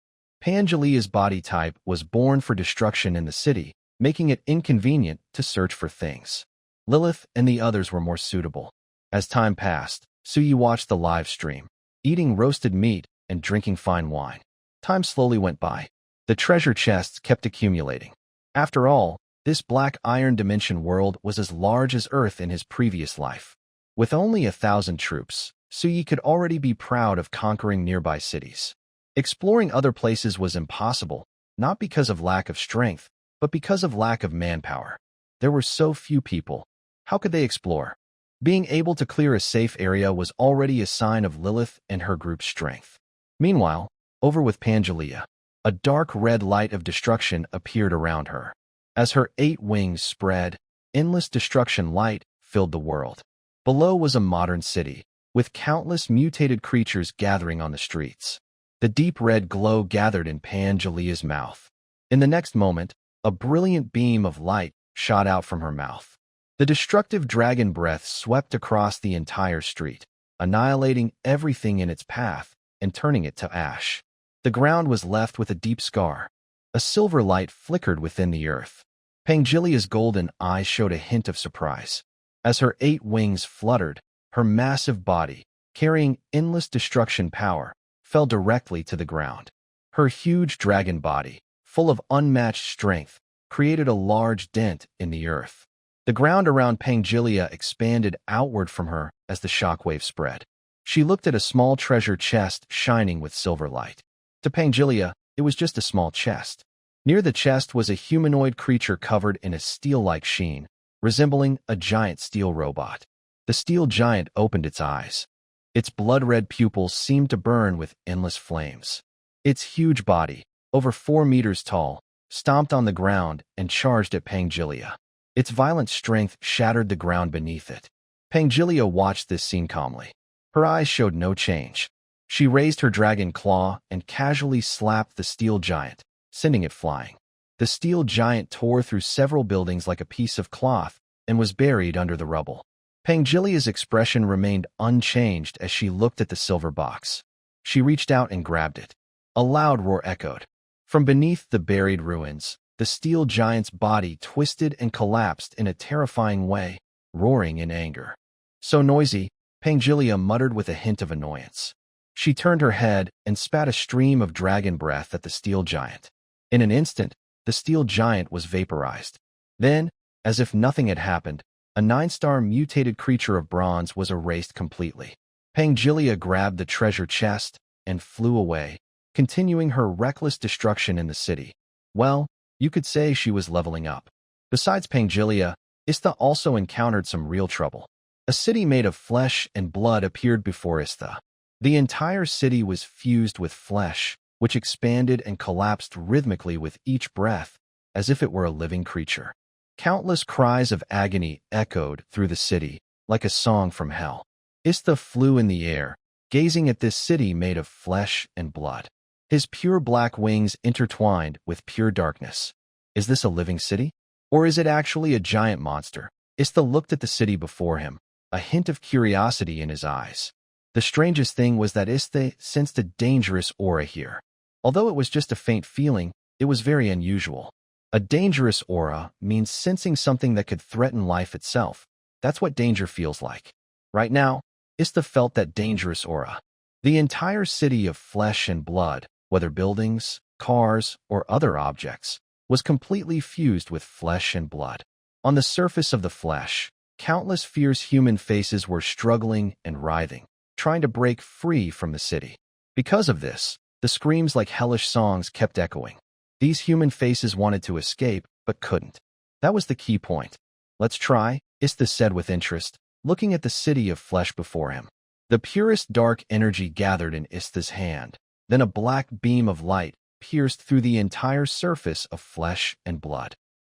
Pangelia's body type was born for destruction in the city, making it inconvenient to search for things. Lilith and the others were more suitable. As time passed, Suyi watched the live stream, eating roasted meat and drinking fine wine. Time slowly went by. The treasure chests kept accumulating. After all, this black iron dimension world was as large as Earth in his previous life. With only 1,000 troops, Suyi could already be proud of conquering nearby cities. Exploring other places was impossible, not because of lack of strength, but because of lack of manpower. There were so few people. How could they explore? Being able to clear a safe area was already a sign of Lilith and her group's strength. Meanwhile, over with Pangelia, a dark red light of destruction appeared around her. As her 8 wings spread, endless destruction light filled the world. Below was a modern city, with countless mutated creatures gathering on the streets. The deep red glow gathered in Pangelia's mouth. In the next moment, a brilliant beam of light shot out from her mouth. The destructive dragon breath swept across the entire street, annihilating everything in its path and turning it to ash. The ground was left with a deep scar. A silver light flickered within the earth. Pangelia's golden eyes showed a hint of surprise. As her 8 wings fluttered, her massive body, carrying endless destruction power, fell directly to the ground. Her huge dragon body, full of unmatched strength, created a large dent in the earth. The ground around Pangelia expanded outward from her as the shockwave spread. She looked at a small treasure chest shining with silver light. To Pangelia, it was just a small chest. Near the chest was a humanoid creature covered in a steel-like sheen, resembling a giant steel robot. The steel giant opened its eyes. Its blood-red pupils seemed to burn with endless flames. Its huge body, over 4 meters tall, stomped on the ground and charged at Pangelia. Its violent strength shattered the ground beneath it. Pangelia watched this scene calmly. Her eyes showed no change. She raised her dragon claw and casually slapped the steel giant, sending it flying. The steel giant tore through several buildings like a piece of cloth and was buried under the rubble. Pangelia's expression remained unchanged as she looked at the silver box. She reached out and grabbed it. A loud roar echoed. From beneath the buried ruins, the steel giant's body twisted and collapsed in a terrifying way, roaring in anger. So noisy, Pangelia muttered with a hint of annoyance. She turned her head and spat a stream of dragon breath at the steel giant. In an instant, the steel giant was vaporized. Then, as if nothing had happened, a 9-star mutated creature of bronze was erased completely. Pangelia grabbed the treasure chest and flew away, continuing her reckless destruction in the city. Well, you could say she was leveling up. Besides Pangelia, Istha also encountered some real trouble. A city made of flesh and blood appeared before Istha. The entire city was fused with flesh, which expanded and collapsed rhythmically with each breath, as if it were a living creature. Countless cries of agony echoed through the city, like a song from hell. Istha flew in the air, gazing at this city made of flesh and blood. His pure black wings intertwined with pure darkness. Is this a living city? Or is it actually a giant monster? Istha looked at the city before him, a hint of curiosity in his eyes. The strangest thing was that Istha sensed a dangerous aura here. Although it was just a faint feeling, it was very unusual. A dangerous aura means sensing something that could threaten life itself. That's what danger feels like. Right now, Istha felt that dangerous aura. The entire city of flesh and blood, whether buildings, cars, or other objects, was completely fused with flesh and blood. On the surface of the flesh, countless fierce human faces were struggling and writhing, trying to break free from the city. Because of this, the screams like hellish songs kept echoing. These human faces wanted to escape, but couldn't. That was the key point. Let's try, Istha said with interest, looking at the city of flesh before him. The purest dark energy gathered in Istha's hand. Then a black beam of light pierced through the entire surface of flesh and blood.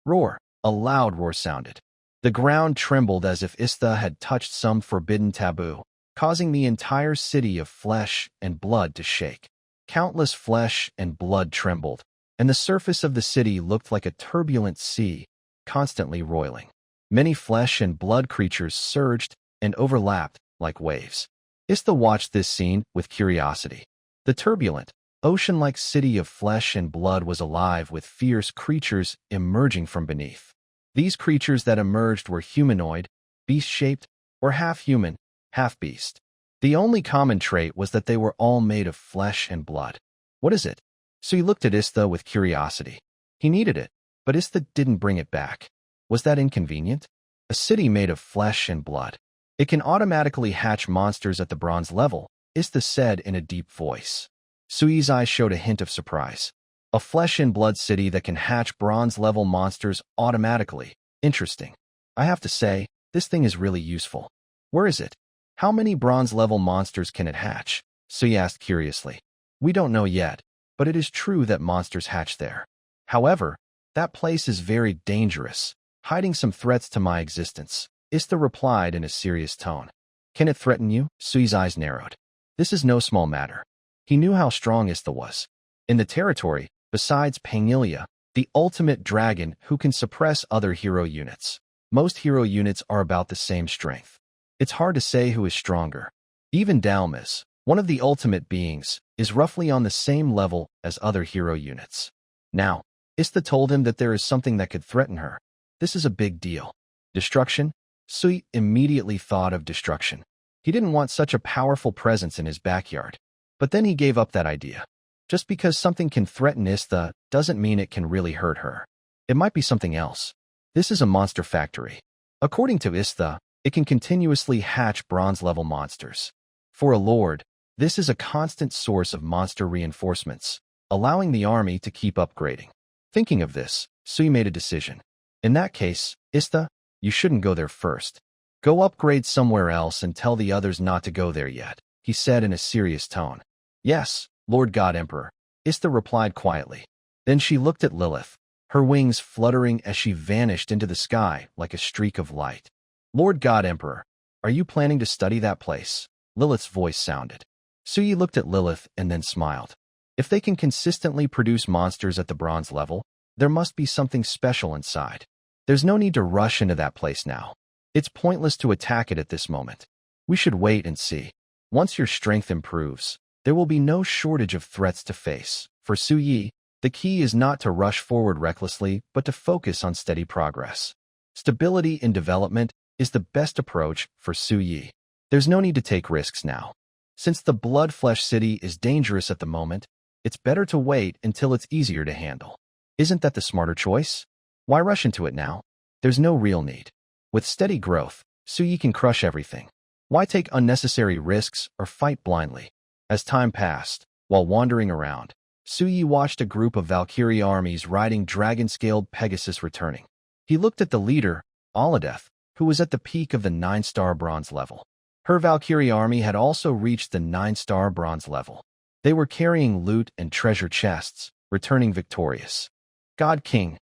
Roar! A loud roar sounded. The ground trembled as if Istha had touched some forbidden taboo, causing the entire city of flesh and blood to shake. Countless flesh and blood trembled, and the surface of the city looked like a turbulent sea, constantly roiling. Many flesh and blood creatures surged and overlapped like waves. Istha watched this scene with curiosity. The turbulent, ocean-like city of flesh and blood was alive with fierce creatures emerging from beneath. These creatures that emerged were humanoid, beast-shaped, or half-human, half-beast. The only common trait was that they were all made of flesh and blood. What is it? So he looked at Istha with curiosity. He needed it, but Istha didn't bring it back. Was that inconvenient? A city made of flesh and blood. It can automatically hatch monsters at the bronze level, Istha said in a deep voice. Sui's eyes showed a hint of surprise. A flesh and blood city that can hatch bronze-level monsters automatically. Interesting. I have to say, this thing is really useful. Where is it? How many bronze-level monsters can it hatch? Sui asked curiously. We don't know yet, but it is true that monsters hatch there. However, that place is very dangerous, hiding some threats to my existence. Istha replied in a serious tone. Can it threaten you? Sui's eyes narrowed. This is no small matter. He knew how strong Istha was. In the territory, besides Pangelia, the ultimate dragon who can suppress other hero units. Most hero units are about the same strength. It's hard to say who is stronger. Even Dalmas, one of the ultimate beings, is roughly on the same level as other hero units. Now, Istha told him that there is something that could threaten her. This is a big deal. Destruction? Sui immediately thought of destruction. He didn't want such a powerful presence in his backyard. But then he gave up that idea. Just because something can threaten Istha doesn't mean it can really hurt her. It might be something else. This is a monster factory. According to Istha, it can continuously hatch bronze-level monsters. For a lord, this is a constant source of monster reinforcements, allowing the army to keep upgrading. Thinking of this, Sui made a decision. In that case, Istha, you shouldn't go there first. Go upgrade somewhere else and tell the others not to go there yet, he said in a serious tone. Yes, Lord God Emperor, Istha replied quietly. Then she looked at Lilith, her wings fluttering as she vanished into the sky like a streak of light. Lord God Emperor, are you planning to study that place? Lilith's voice sounded. Sui looked at Lilith and then smiled. If they can consistently produce monsters at the bronze level, there must be something special inside. There's no need to rush into that place now. It's pointless to attack it at this moment. We should wait and see. Once your strength improves, there will be no shortage of threats to face. For Su Yi, The key is not to rush forward recklessly, but to focus on steady progress. Stability in development is the best approach for Su Yi. There's no need to take risks now. Since the Blood Flesh City is dangerous at the moment, it's better to wait until it's easier to handle. Isn't that the smarter choice? Why rush into it now? There's no real need. With steady growth, Su Yi can crush everything. Why take unnecessary risks or fight blindly? As time passed, while wandering around, Su Yi watched a group of Valkyrie armies riding dragon-scaled Pegasus returning. He looked at the leader, Aladeth, who was at the peak of the 9-star bronze level. Her Valkyrie army had also reached the 9-star bronze level. They were carrying loot and treasure chests, returning victorious. God King.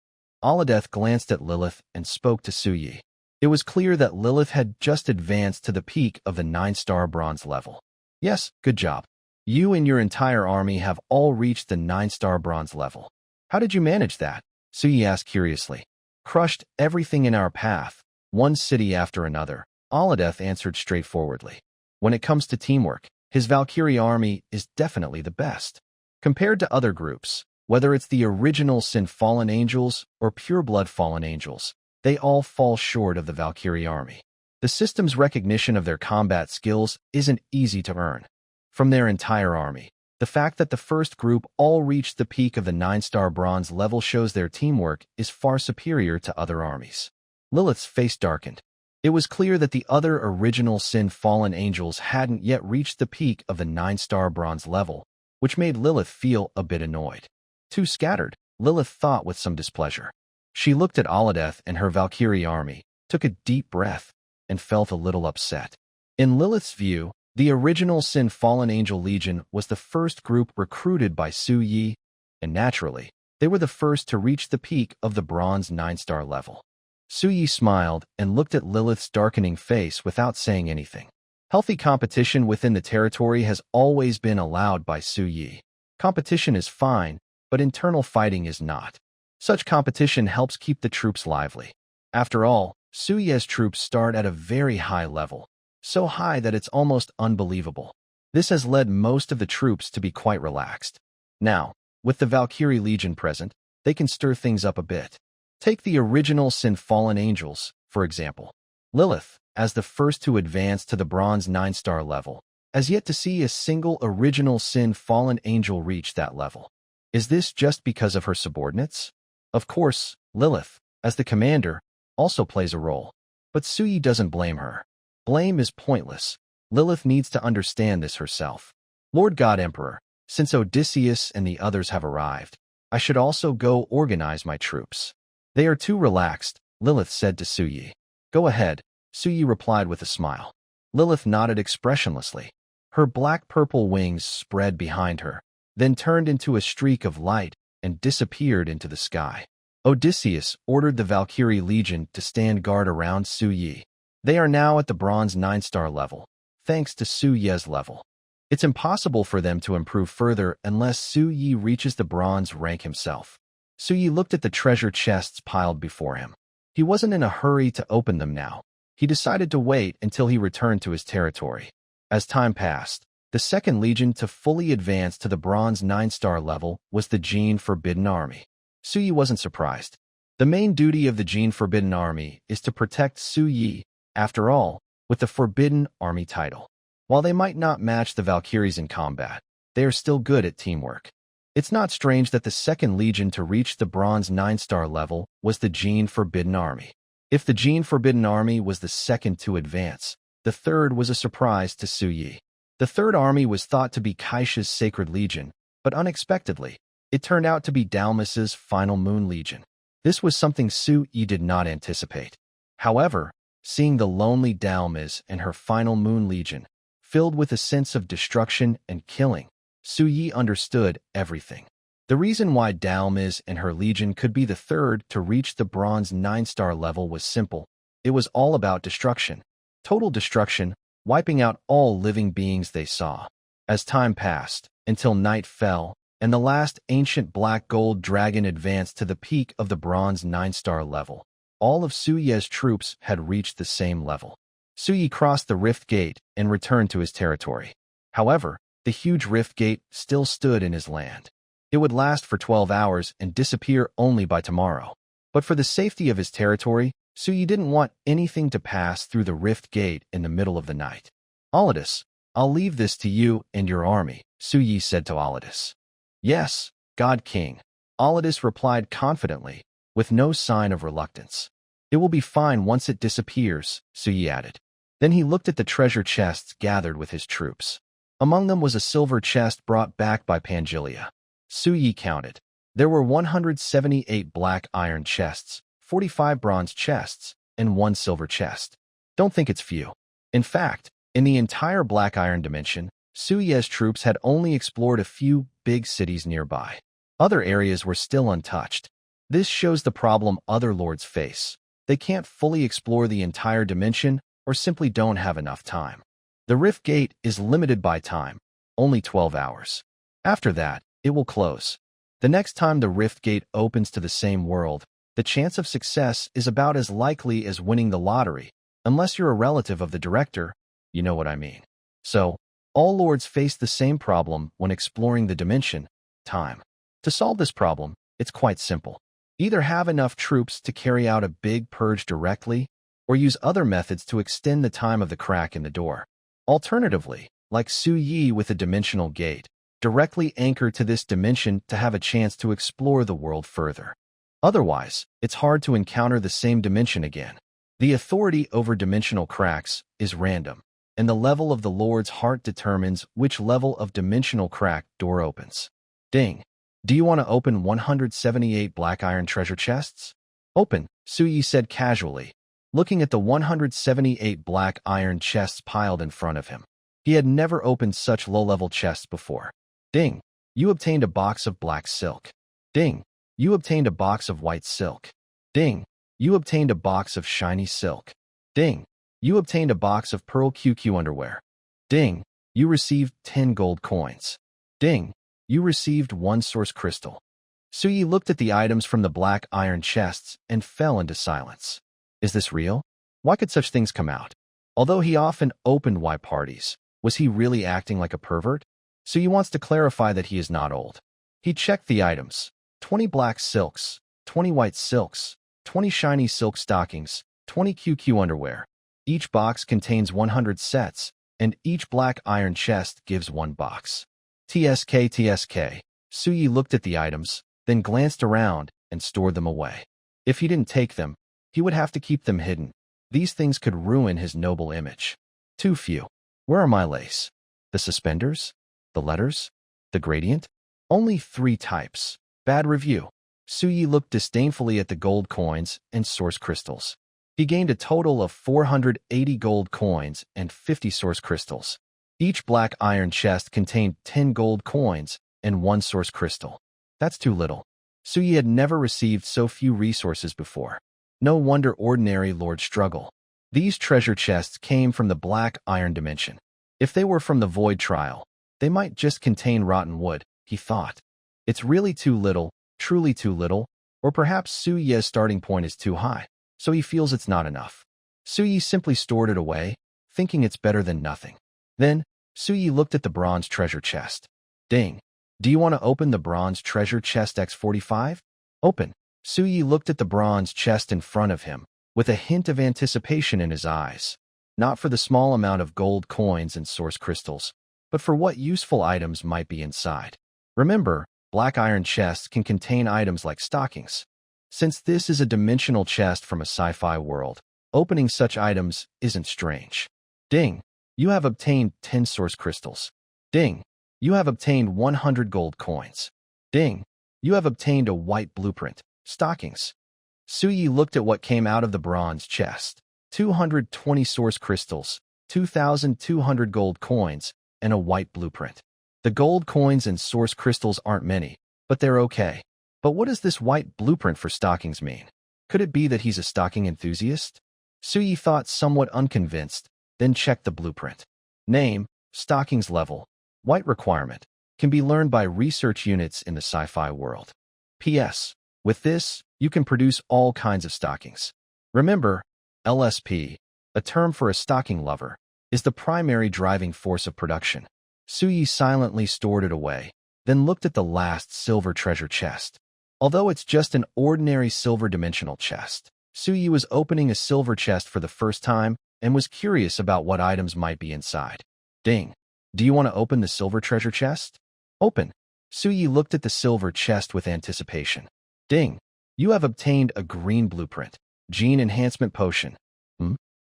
Aladeth glanced at Lilith and spoke to Su Yi. It was clear that Lilith had just advanced to the peak of the 9-star bronze level. Yes, good job. You and your entire army have all reached the 9-star bronze level. How did you manage that? Su Yi asked curiously. Crushed everything in our path, one city after another, Aladeth answered straightforwardly. When it comes to teamwork, his Valkyrie army is definitely the best. Compared to other groups, whether it's the original Sin Fallen Angels or Pureblood Fallen Angels, they all fall short of the Valkyrie army. The system's recognition of their combat skills isn't easy to earn. From their entire army, the fact that the first group all reached the peak of the 9-star bronze level shows their teamwork is far superior to other armies. Lilith's face darkened. It was clear that the other original Sin Fallen Angels hadn't yet reached the peak of the 9-star bronze level, which made Lilith feel a bit annoyed. Too scattered, Lilith thought with some displeasure. She looked at Aladeth and her Valkyrie army, took a deep breath, and felt a little upset. In Lilith's view, the original Sin Fallen Angel Legion was the first group recruited by Su Yi, and naturally, they were the first to reach the peak of the bronze 9-star level. Su Yi smiled and looked at Lilith's darkening face without saying anything. Healthy competition within the territory has always been allowed by Su Yi. Competition is fine, but internal fighting is not. Such competition helps keep the troops lively. After all, Su Yi's troops start at a very high level, so high that it's almost unbelievable. This has led most of the troops to be quite relaxed. Now, with the Valkyrie Legion present, they can stir things up a bit. Take the original Sin Fallen Angels, for example. Lilith, as the first to advance to the bronze 9-star level, has yet to see a single original Sin Fallen Angel reach that level. Is this just because of her subordinates? Of course, Lilith, as the commander, also plays a role. But Su Yi doesn't blame her. Blame is pointless. Lilith needs to understand this herself. Lord God Emperor, since Odysseus and the others have arrived, I should also go organize my troops. They are too relaxed, Lilith said to Su Yi. Go ahead, Su Yi replied with a smile. Lilith nodded expressionlessly. Her black-purple wings spread behind her, then turned into a streak of light and disappeared into the sky. Odysseus ordered the Valkyrie Legion to stand guard around Su Yi. They are now at the bronze 9-star level, thanks to Su Yi's level. It's impossible for them to improve further unless Su Yi reaches the bronze rank himself. Su Yi looked at the treasure chests piled before him. He wasn't in a hurry to open them now. He decided to wait until he returned to his territory. As time passed, the second legion to fully advance to the bronze 9-star level was the Gene Forbidden Army. Su Yi wasn't surprised. The main duty of the Gene Forbidden Army is to protect Su Yi, after all, with the Forbidden Army title. While they might not match the Valkyries in combat, they are still good at teamwork. It's not strange that the second legion to reach the bronze 9-star level was the Gene Forbidden Army. If the Gene Forbidden Army was the second to advance, the third was a surprise to Su Yi. The third army was thought to be Kaisha's Sacred Legion, but unexpectedly, it turned out to be Dalmas's Final Moon Legion. This was something Su Yi did not anticipate. However, seeing the lonely Dalmas and her Final Moon Legion, filled with a sense of destruction and killing, Su Yi understood everything. The reason why Dalmas and her legion could be the third to reach the bronze 9-star level was simple. It was all about destruction. Total destruction, wiping out all living beings they saw. As time passed, until night fell, and the last ancient black gold dragon advanced to the peak of the bronze 9-star level, all of Su Yi's troops had reached the same level. Su Yi crossed the rift gate and returned to his territory. However, the huge rift gate still stood in his land. It would last for 12 hours and disappear only by tomorrow. But for the safety of his territory, Suyi didn't want anything to pass through the rift gate in the middle of the night. Alidus, I'll leave this to you and your army, Suyi said to Alidus. Yes, God King, Alidus replied confidently, with no sign of reluctance. It will be fine once it disappears, Suyi added. Then he looked at the treasure chests gathered with his troops. Among them was a silver chest brought back by Pangelia. Suyi counted. There were 178 black iron chests, 45 bronze chests, and 1 silver chest. Don't think it's few. In fact, in the entire black iron dimension, Suyi's troops had only explored a few big cities nearby. Other areas were still untouched. This shows the problem other lords face. They can't fully explore the entire dimension or simply don't have enough time. The Rift Gate is limited by time, only 12 hours. After that, it will close. The next time the Rift Gate opens to the same world, the chance of success is about as likely as winning the lottery, unless you're a relative of the director, you know what I mean. So, all lords face the same problem when exploring the dimension, time. To solve this problem, it's quite simple. Either have enough troops to carry out a big purge directly, or use other methods to extend the time of the crack in the door. Alternatively, like Suyi with a dimensional gate, directly anchor to this dimension to have a chance to explore the world further. Otherwise, it's hard to encounter the same dimension again. The authority over dimensional cracks is random, and the level of the Lord's heart determines which level of dimensional crack door opens. Ding. Do you want to open 178 black iron treasure chests? Open, Suyi said casually, looking at the 178 black iron chests piled in front of him. He had never opened such low-level chests before. Ding. You obtained a box of black silk. Ding. You obtained a box of white silk. Ding. You obtained a box of shiny silk. Ding. You obtained a box of pearl QQ underwear. Ding. You received 10 gold coins. Ding. You received 1 source crystal. Suyi looked at the items from the black iron chests and fell into silence. Is this real? Why could such things come out? Although he often opened Y parties, was he really acting like a pervert? Suyi wants to clarify that he is not old. He checked the items. 20 black silks, 20 white silks, 20 shiny silk stockings, 20 QQ underwear. Each box contains 100 sets, and each black iron chest gives 1 box. TSK. Suyi looked at the items, then glanced around and stored them away. If he didn't take them, he would have to keep them hidden. These things could ruin his noble image. Too few. Where are my lace? The suspenders? The letters? The gradient? Only 3 types. Bad review. Suyi looked disdainfully at the gold coins and source crystals. He gained a total of 480 gold coins and 50 source crystals. Each black iron chest contained 10 gold coins and 1 source crystal. That's too little. Suyi had never received so few resources before. No wonder ordinary lords struggle. These treasure chests came from the black iron dimension. If they were from the void trial, they might just contain rotten wood, he thought. It's really too little, truly too little, or perhaps Suyi's starting point is too high, so he feels it's not enough. Suyi simply stored it away, thinking it's better than nothing. Then, Suyi looked at the bronze treasure chest. Ding. Do you want to open the bronze treasure chest X45? Open. Suyi looked at the bronze chest in front of him, with a hint of anticipation in his eyes. Not for the small amount of gold coins and source crystals, but for what useful items might be inside. Remember, black iron chests can contain items like stockings. Since this is a dimensional chest from a sci-fi world, opening such items isn't strange. Ding. You have obtained 10 source crystals. Ding. You have obtained 100 gold coins. Ding. You have obtained a white blueprint. Stockings. Suyi looked at what came out of the bronze chest. 220 source crystals, 2,200 gold coins, and a white blueprint. The gold coins and source crystals aren't many, but they're okay. But what does this white blueprint for stockings mean? Could it be that he's a stocking enthusiast? Suyi thought, somewhat unconvinced, then checked the blueprint. Name, stockings level, white requirement, can be learned by research units in the sci-fi world. P.S. With this, you can produce all kinds of stockings. Remember, LSP, a term for a stocking lover, is the primary driving force of production. Suyi silently stored it away, then looked at the last silver treasure chest. Although it's just an ordinary silver dimensional chest, Suyi was opening a silver chest for the first time and was curious about what items might be inside. Ding. Do you want to open the silver treasure chest? Open. Suyi looked at the silver chest with anticipation. Ding. You have obtained a green blueprint. Gene Enhancement Potion.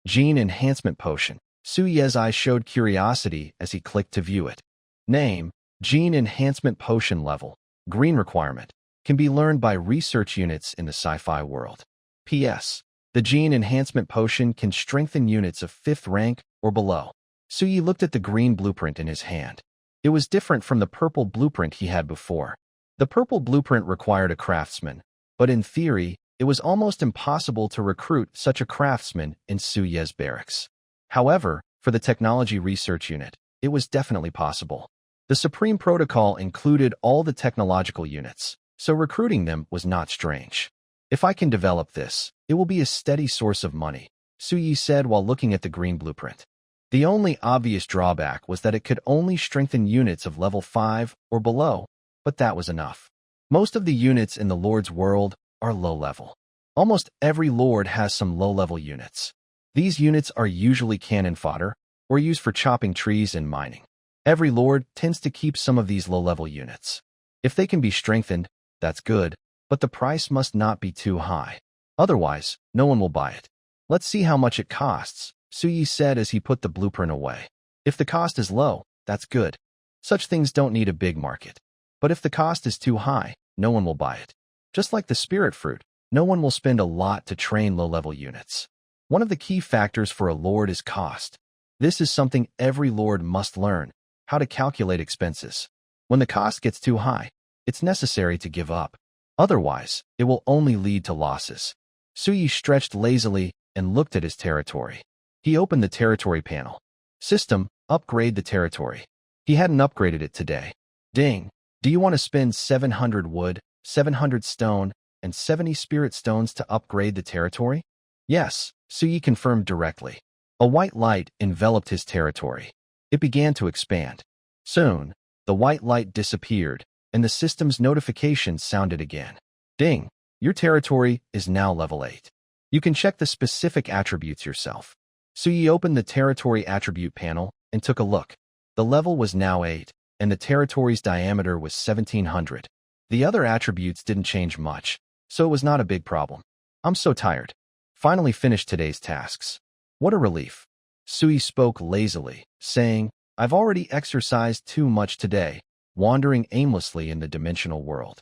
Gene Enhancement Potion. Suyi's eyes showed curiosity as he clicked to view it. Name. Gene Enhancement Potion Level. Green requirement. Can be learned by research units in the sci-fi world. P.S. The Gene Enhancement Potion can strengthen units of 5th rank or below. Suyi looked at the green blueprint in his hand. It was different from the purple blueprint he had before. The purple blueprint required a craftsman, but in theory, it was almost impossible to recruit such a craftsman in Suyi's barracks. However, for the Technology Research Unit, it was definitely possible. The Supreme Protocol included all the technological units, so recruiting them was not strange. If I can develop this, it will be a steady source of money, Suyi said while looking at the green blueprint. The only obvious drawback was that it could only strengthen units of level 5 or below, but that was enough. Most of the units in the Lord's world are low level. Almost every Lord has some low-level units. These units are usually cannon fodder or used for chopping trees and mining. Every Lord tends to keep some of these low-level units. If they can be strengthened, that's good, but the price must not be too high. Otherwise, no one will buy it. Let's see how much it costs, Suyi said as he put the blueprint away. If the cost is low, that's good. Such things don't need a big market. But if the cost is too high, no one will buy it. Just like the spirit fruit, no one will spend a lot to train low-level units. One of the key factors for a Lord is cost. This is something every Lord must learn, how to calculate expenses. When the cost gets too high, it's necessary to give up. Otherwise, it will only lead to losses. Suyi stretched lazily and looked at his territory. He opened the territory panel. System, upgrade the territory. He hadn't upgraded it today. Ding. Do you want to spend 700 wood, 700 stone, and 70 spirit stones to upgrade the territory? Yes, Suyi confirmed directly. A white light enveloped his territory. It began to expand. Soon, the white light disappeared, and the system's notification sounded again. Ding. Your territory is now level 8. You can check the specific attributes yourself. Suyi opened the territory attribute panel and took a look. The level was now 8, and the territory's diameter was 1700. The other attributes didn't change much, so it was not a big problem. I'm so tired. Finally finished today's tasks. What a relief. Suyi spoke lazily, saying, I've already exercised too much today, wandering aimlessly in the dimensional world.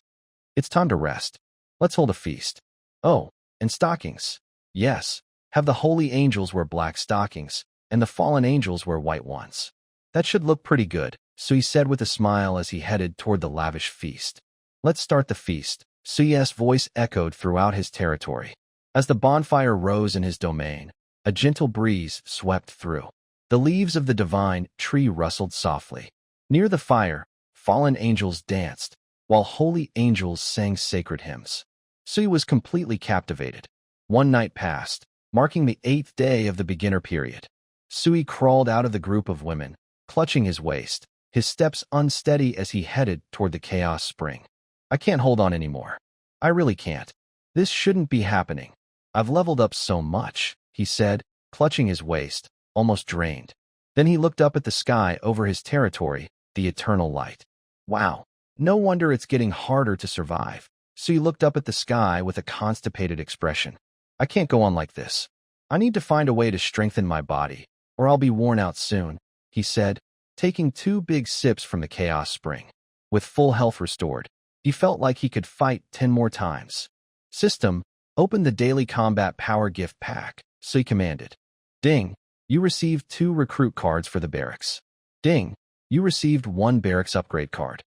It's time to rest. Let's hold a feast. Oh, and stockings. Yes, have the holy angels wear black stockings, and the fallen angels wear white ones. That should look pretty good, Suyi said with a smile as he headed toward the lavish feast. Let's start the feast, Suyi's voice echoed throughout his territory. As the bonfire rose in his domain, a gentle breeze swept through. The leaves of the divine tree rustled softly. Near the fire, fallen angels danced, while holy angels sang sacred hymns. Suyi was completely captivated. One night passed, marking the 8th day of the beginner period. Suyi crawled out of the group of women, clutching his waist, his steps unsteady as he headed toward the chaos spring. I can't hold on anymore. I really can't. This shouldn't be happening. I've leveled up so much, he said, clutching his waist, almost drained. Then he looked up at the sky over his territory, the eternal light. Wow, no wonder it's getting harder to survive. Suyi looked up at the sky with a constipated expression. I can't go on like this. I need to find a way to strengthen my body, or I'll be worn out soon, he said, taking 2 big sips from the chaos spring. With full health restored, he felt like he could fight 10 more times. System, open the daily combat power gift pack, Suyi commanded. Ding, you received 2 recruit cards for the barracks. Ding, you received 1 barracks upgrade card.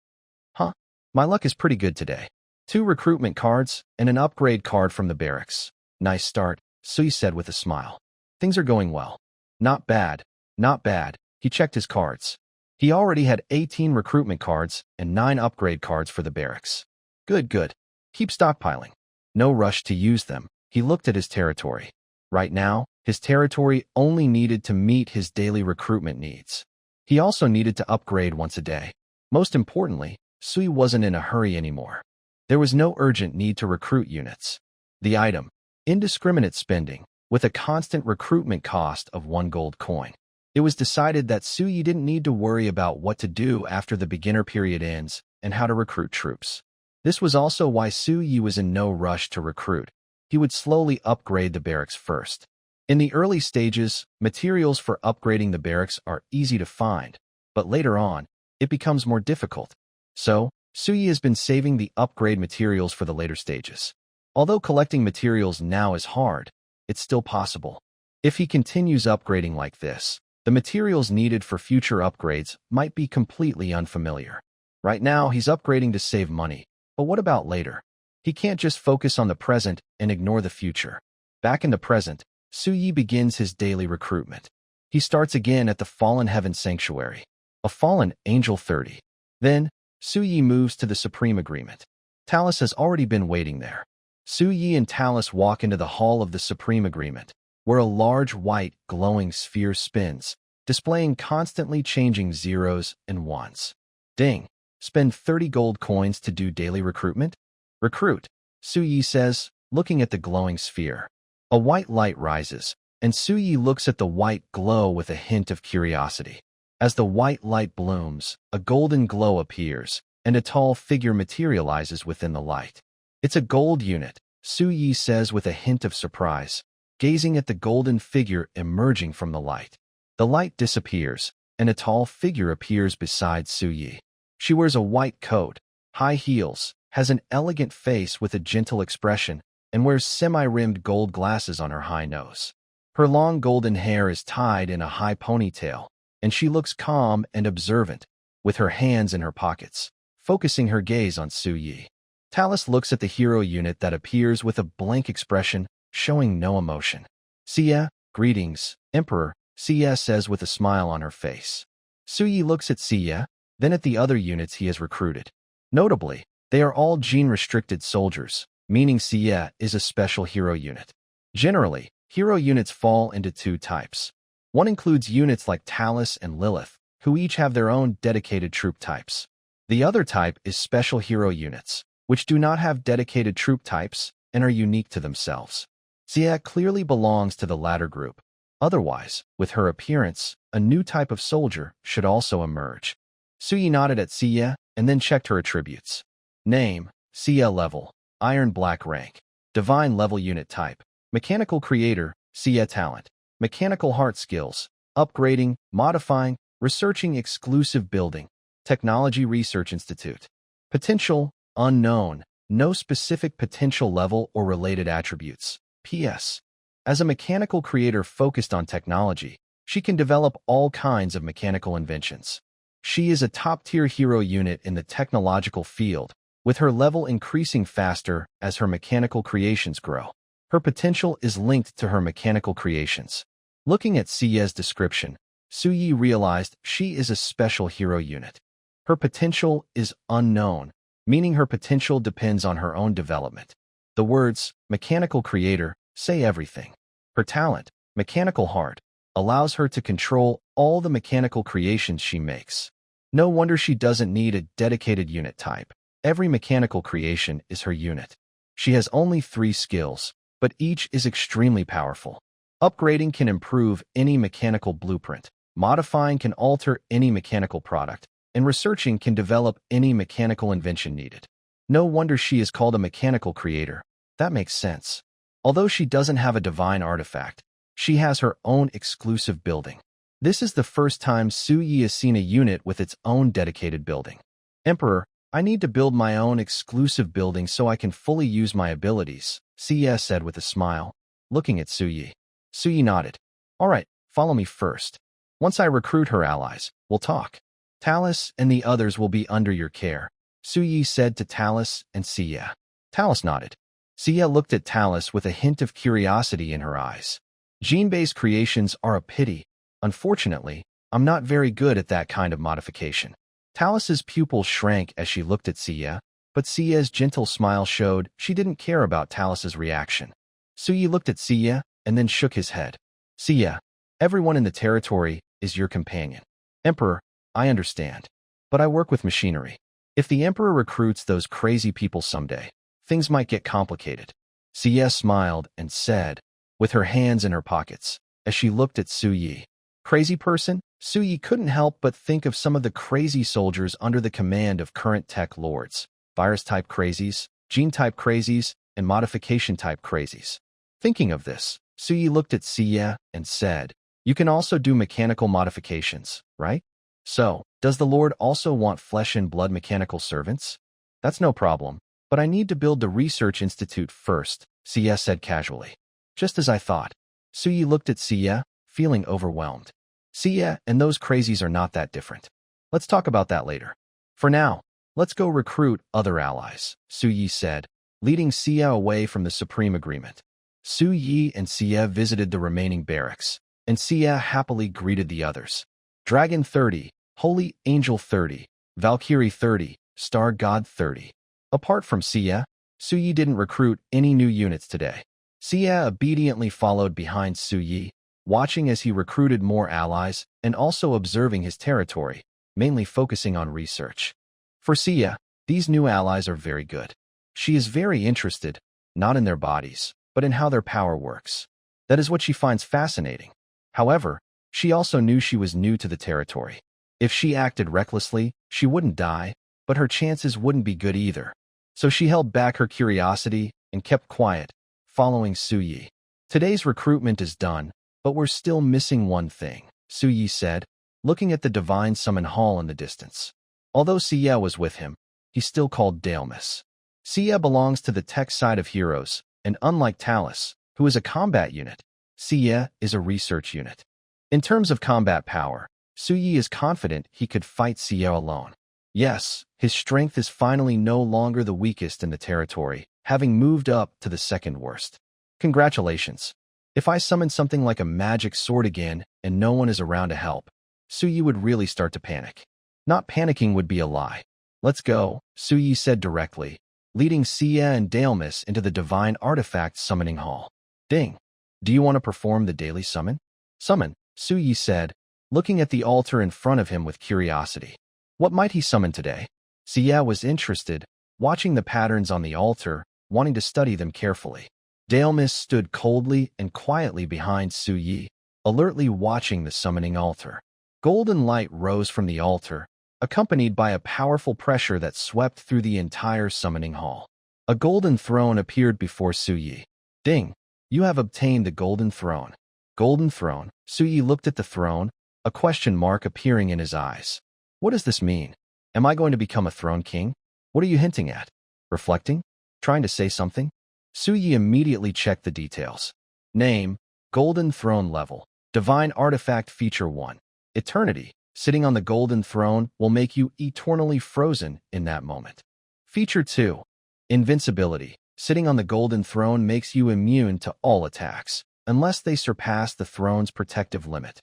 Huh, my luck is pretty good today. 2 recruitment cards and an upgrade card from the barracks. Nice start, Suyi said with a smile. Things are going well. Not bad, not bad. He checked his cards. He already had 18 recruitment cards and 9 upgrade cards for the barracks. Good, good. Keep stockpiling. No rush to use them. He looked at his territory. Right now, his territory only needed to meet his daily recruitment needs. He also needed to upgrade once a day. Most importantly, Sui wasn't in a hurry anymore. There was no urgent need to recruit units. The item, indiscriminate spending, with a constant recruitment cost of 1 gold coin. It was decided that Sui didn't need to worry about what to do after the beginner period ends and how to recruit troops. This was also why Sui was in no rush to recruit. He would slowly upgrade the barracks first. In the early stages, materials for upgrading the barracks are easy to find, but later on, it becomes more difficult. So, Sui has been saving the upgrade materials for the later stages. Although collecting materials now is hard, it's still possible. If he continues upgrading like this, the materials needed for future upgrades might be completely unfamiliar. Right now, he's upgrading to save money, but what about later? He can't just focus on the present and ignore the future. Back in the present, Sui begins his daily recruitment. He starts again at the Fallen Heaven Sanctuary, a fallen angel 30. Then, Sui moves to the Supreme Agreement. Talus has already been waiting there. Sui and Talus walk into the Hall of the Supreme Agreement, where a large white, glowing sphere spins, displaying constantly changing zeros and ones. Ding! Spend 30 gold coins to do daily recruitment? Recruit, Sui says, looking at the glowing sphere. A white light rises, and Sui looks at the white glow with a hint of curiosity. As the white light blooms, a golden glow appears, and a tall figure materializes within the light. It's a gold unit, Sui says with a hint of surprise, gazing at the golden figure emerging from the light. The light disappears, and a tall figure appears beside Sui. She wears a white coat, high heels, has an elegant face with a gentle expression, and wears semi-rimmed gold glasses on her high nose. Her long golden hair is tied in a high ponytail, and she looks calm and observant, with her hands in her pockets, focusing her gaze on Sui. Talus looks at the hero unit that appears with a blank expression, showing no emotion. Sia, greetings, Emperor, Sia says with a smile on her face. Sui looks at Sia, then at the other units he has recruited. Notably, they are all gene-restricted soldiers, meaning Sia is a special hero unit. Generally, hero units fall into 2 types. One includes units like Talus and Lilith, who each have their own dedicated troop types. The other type is special hero units, which do not have dedicated troop types and are unique to themselves. Sia clearly belongs to the latter group. Otherwise, with her appearance, a new type of soldier should also emerge. Sui nodded at Sia and then checked her attributes. Name, Sia level, Iron Black rank, Divine level unit type, Mechanical Creator, Sia talent, Mechanical Heart skills, Upgrading, Modifying, Researching Exclusive Building, Technology Research Institute. Potential, Unknown, no specific potential level or related attributes. P.S. As a mechanical creator focused on technology, she can develop all kinds of mechanical inventions. She is a top-tier hero unit in the technological field, with her level increasing faster as her mechanical creations grow. Her potential is linked to her mechanical creations. Looking at Sia's description, Sui realized she is a special hero unit. Her potential is unknown, meaning her potential depends on her own development. The words, mechanical creator, say everything. Her talent, mechanical heart, allows her to control all the mechanical creations she makes. No wonder she doesn't need a dedicated unit type. Every mechanical creation is her unit. She has only 3 skills, but each is extremely powerful. Upgrading can improve any mechanical blueprint, modifying can alter any mechanical product, and researching can develop any mechanical invention needed. No wonder she is called a mechanical creator. That makes sense. Although she doesn't have a divine artifact, she has her own exclusive building. This is the first time Sui has seen a unit with its own dedicated building. Emperor, I need to build my own exclusive building so I can fully use my abilities, Sia said with a smile, looking at Sui. Sui nodded. All right, follow me first. Once I recruit her allies, we'll talk. Talus and the others will be under your care, Sui said to Talus and Sia. Talus nodded. Sia looked at Talus with a hint of curiosity in her eyes. Gene-based creations are a pity. Unfortunately, I'm not very good at that kind of modification. Talus's pupils shrank as she looked at Sia, but Sia's gentle smile showed she didn't care about Talus's reaction. Sui looked at Sia and then shook his head. Sia, everyone in the territory is your companion. Emperor, I understand. But I work with machinery. If the Emperor recruits those crazy people someday, things might get complicated. Xie smiled and said, with her hands in her pockets, as she looked at Su Yi. Crazy person? Su Yi couldn't help but think of some of the crazy soldiers under the command of current tech lords. Virus-type crazies, gene-type crazies, and modification-type crazies. Thinking of this, Su Yi looked at Xie and said, you can also do mechanical modifications, right? So, does the Lord also want flesh and blood mechanical servants? That's no problem, but I need to build the research institute first, Xie said casually. Just as I thought. Su Yi looked at Xie, feeling overwhelmed. Xie and those crazies are not that different. Let's talk about that later. For now, let's go recruit other allies, Su Yi said, leading Xie away from the Supreme Agreement. Su Yi and Xie visited the remaining barracks, and Xie happily greeted the others. Dragon 30, Holy Angel 30, Valkyrie 30, Star God 30. Apart from Xie, Su Yi didn't recruit any new units today. Xie obediently followed behind Su Yi, watching as he recruited more allies and also observing his territory, mainly focusing on research. For Xie, these new allies are very good. She is very interested, not in their bodies, but in how their power works. That is what she finds fascinating. However, she also knew she was new to the territory. If she acted recklessly, she wouldn't die, but her chances wouldn't be good either. So she held back her curiosity and kept quiet, following Su Yi. Today's recruitment is done, but we're still missing one thing, Su Yi said, looking at the Divine Summon Hall in the distance. Although Xie was with him, he still called Dalmas. Xie belongs to the tech side of heroes, and unlike Talus, who is a combat unit, Xie is a research unit. In terms of combat power, Su Yi is confident he could fight Xie alone. Yes, his strength is finally no longer the weakest in the territory, having moved up to the second worst. Congratulations. If I summon something like a magic sword again and no one is around to help, Su Yi would really start to panic. Not panicking would be a lie. Let's go, Su Yi said directly, leading Xie and Dalmas into the Divine Artifact Summoning Hall. Ding. Do you want to perform the daily summon? Summon, Su Yi said, looking at the altar in front of him with curiosity. What might he summon today? Xie was interested, watching the patterns on the altar, wanting to study them carefully. Dalmas stood coldly and quietly behind Su Yi, alertly watching the summoning altar. Golden light rose from the altar, accompanied by a powerful pressure that swept through the entire summoning hall. A golden throne appeared before Su Yi. Ding! You have obtained the golden throne. Golden throne? Su Yi looked at the throne, a question mark appearing in his eyes. What does this mean? Am I going to become a throne king? What are you hinting at? Reflecting? Trying to say something? Su Yi immediately checked the details. Name, Golden Throne Level, Divine Artifact Feature 1. Eternity, sitting on the golden throne will make you eternally frozen in that moment. Feature 2. Invincibility, sitting on the golden throne makes you immune to all attacks, unless they surpass the throne's protective limit.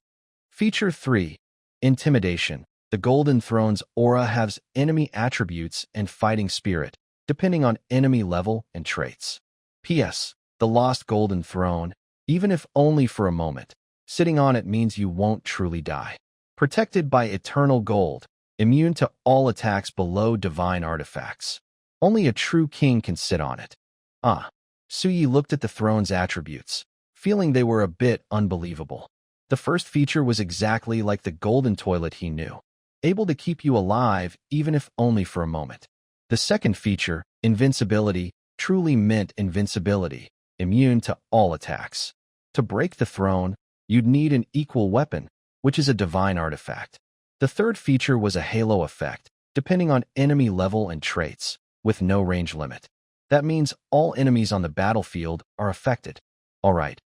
Feature 3. Intimidation, the golden throne's aura has enemy attributes and fighting spirit, depending on enemy level and traits. P.S. The lost golden throne, even if only for a moment, sitting on it means you won't truly die. Protected by eternal gold, immune to all attacks below divine artifacts. Only a true king can sit on it. Su Yi looked at the throne's attributes, feeling they were a bit unbelievable. The first feature was exactly like the golden toilet he knew, able to keep you alive even if only for a moment. The second feature, invincibility, truly meant invincibility, immune to all attacks. To break the throne, you'd need an equal weapon, which is a divine artifact. The third feature was a halo effect, depending on enemy level and traits, with no range limit. That means all enemies on the battlefield are affected. Alright.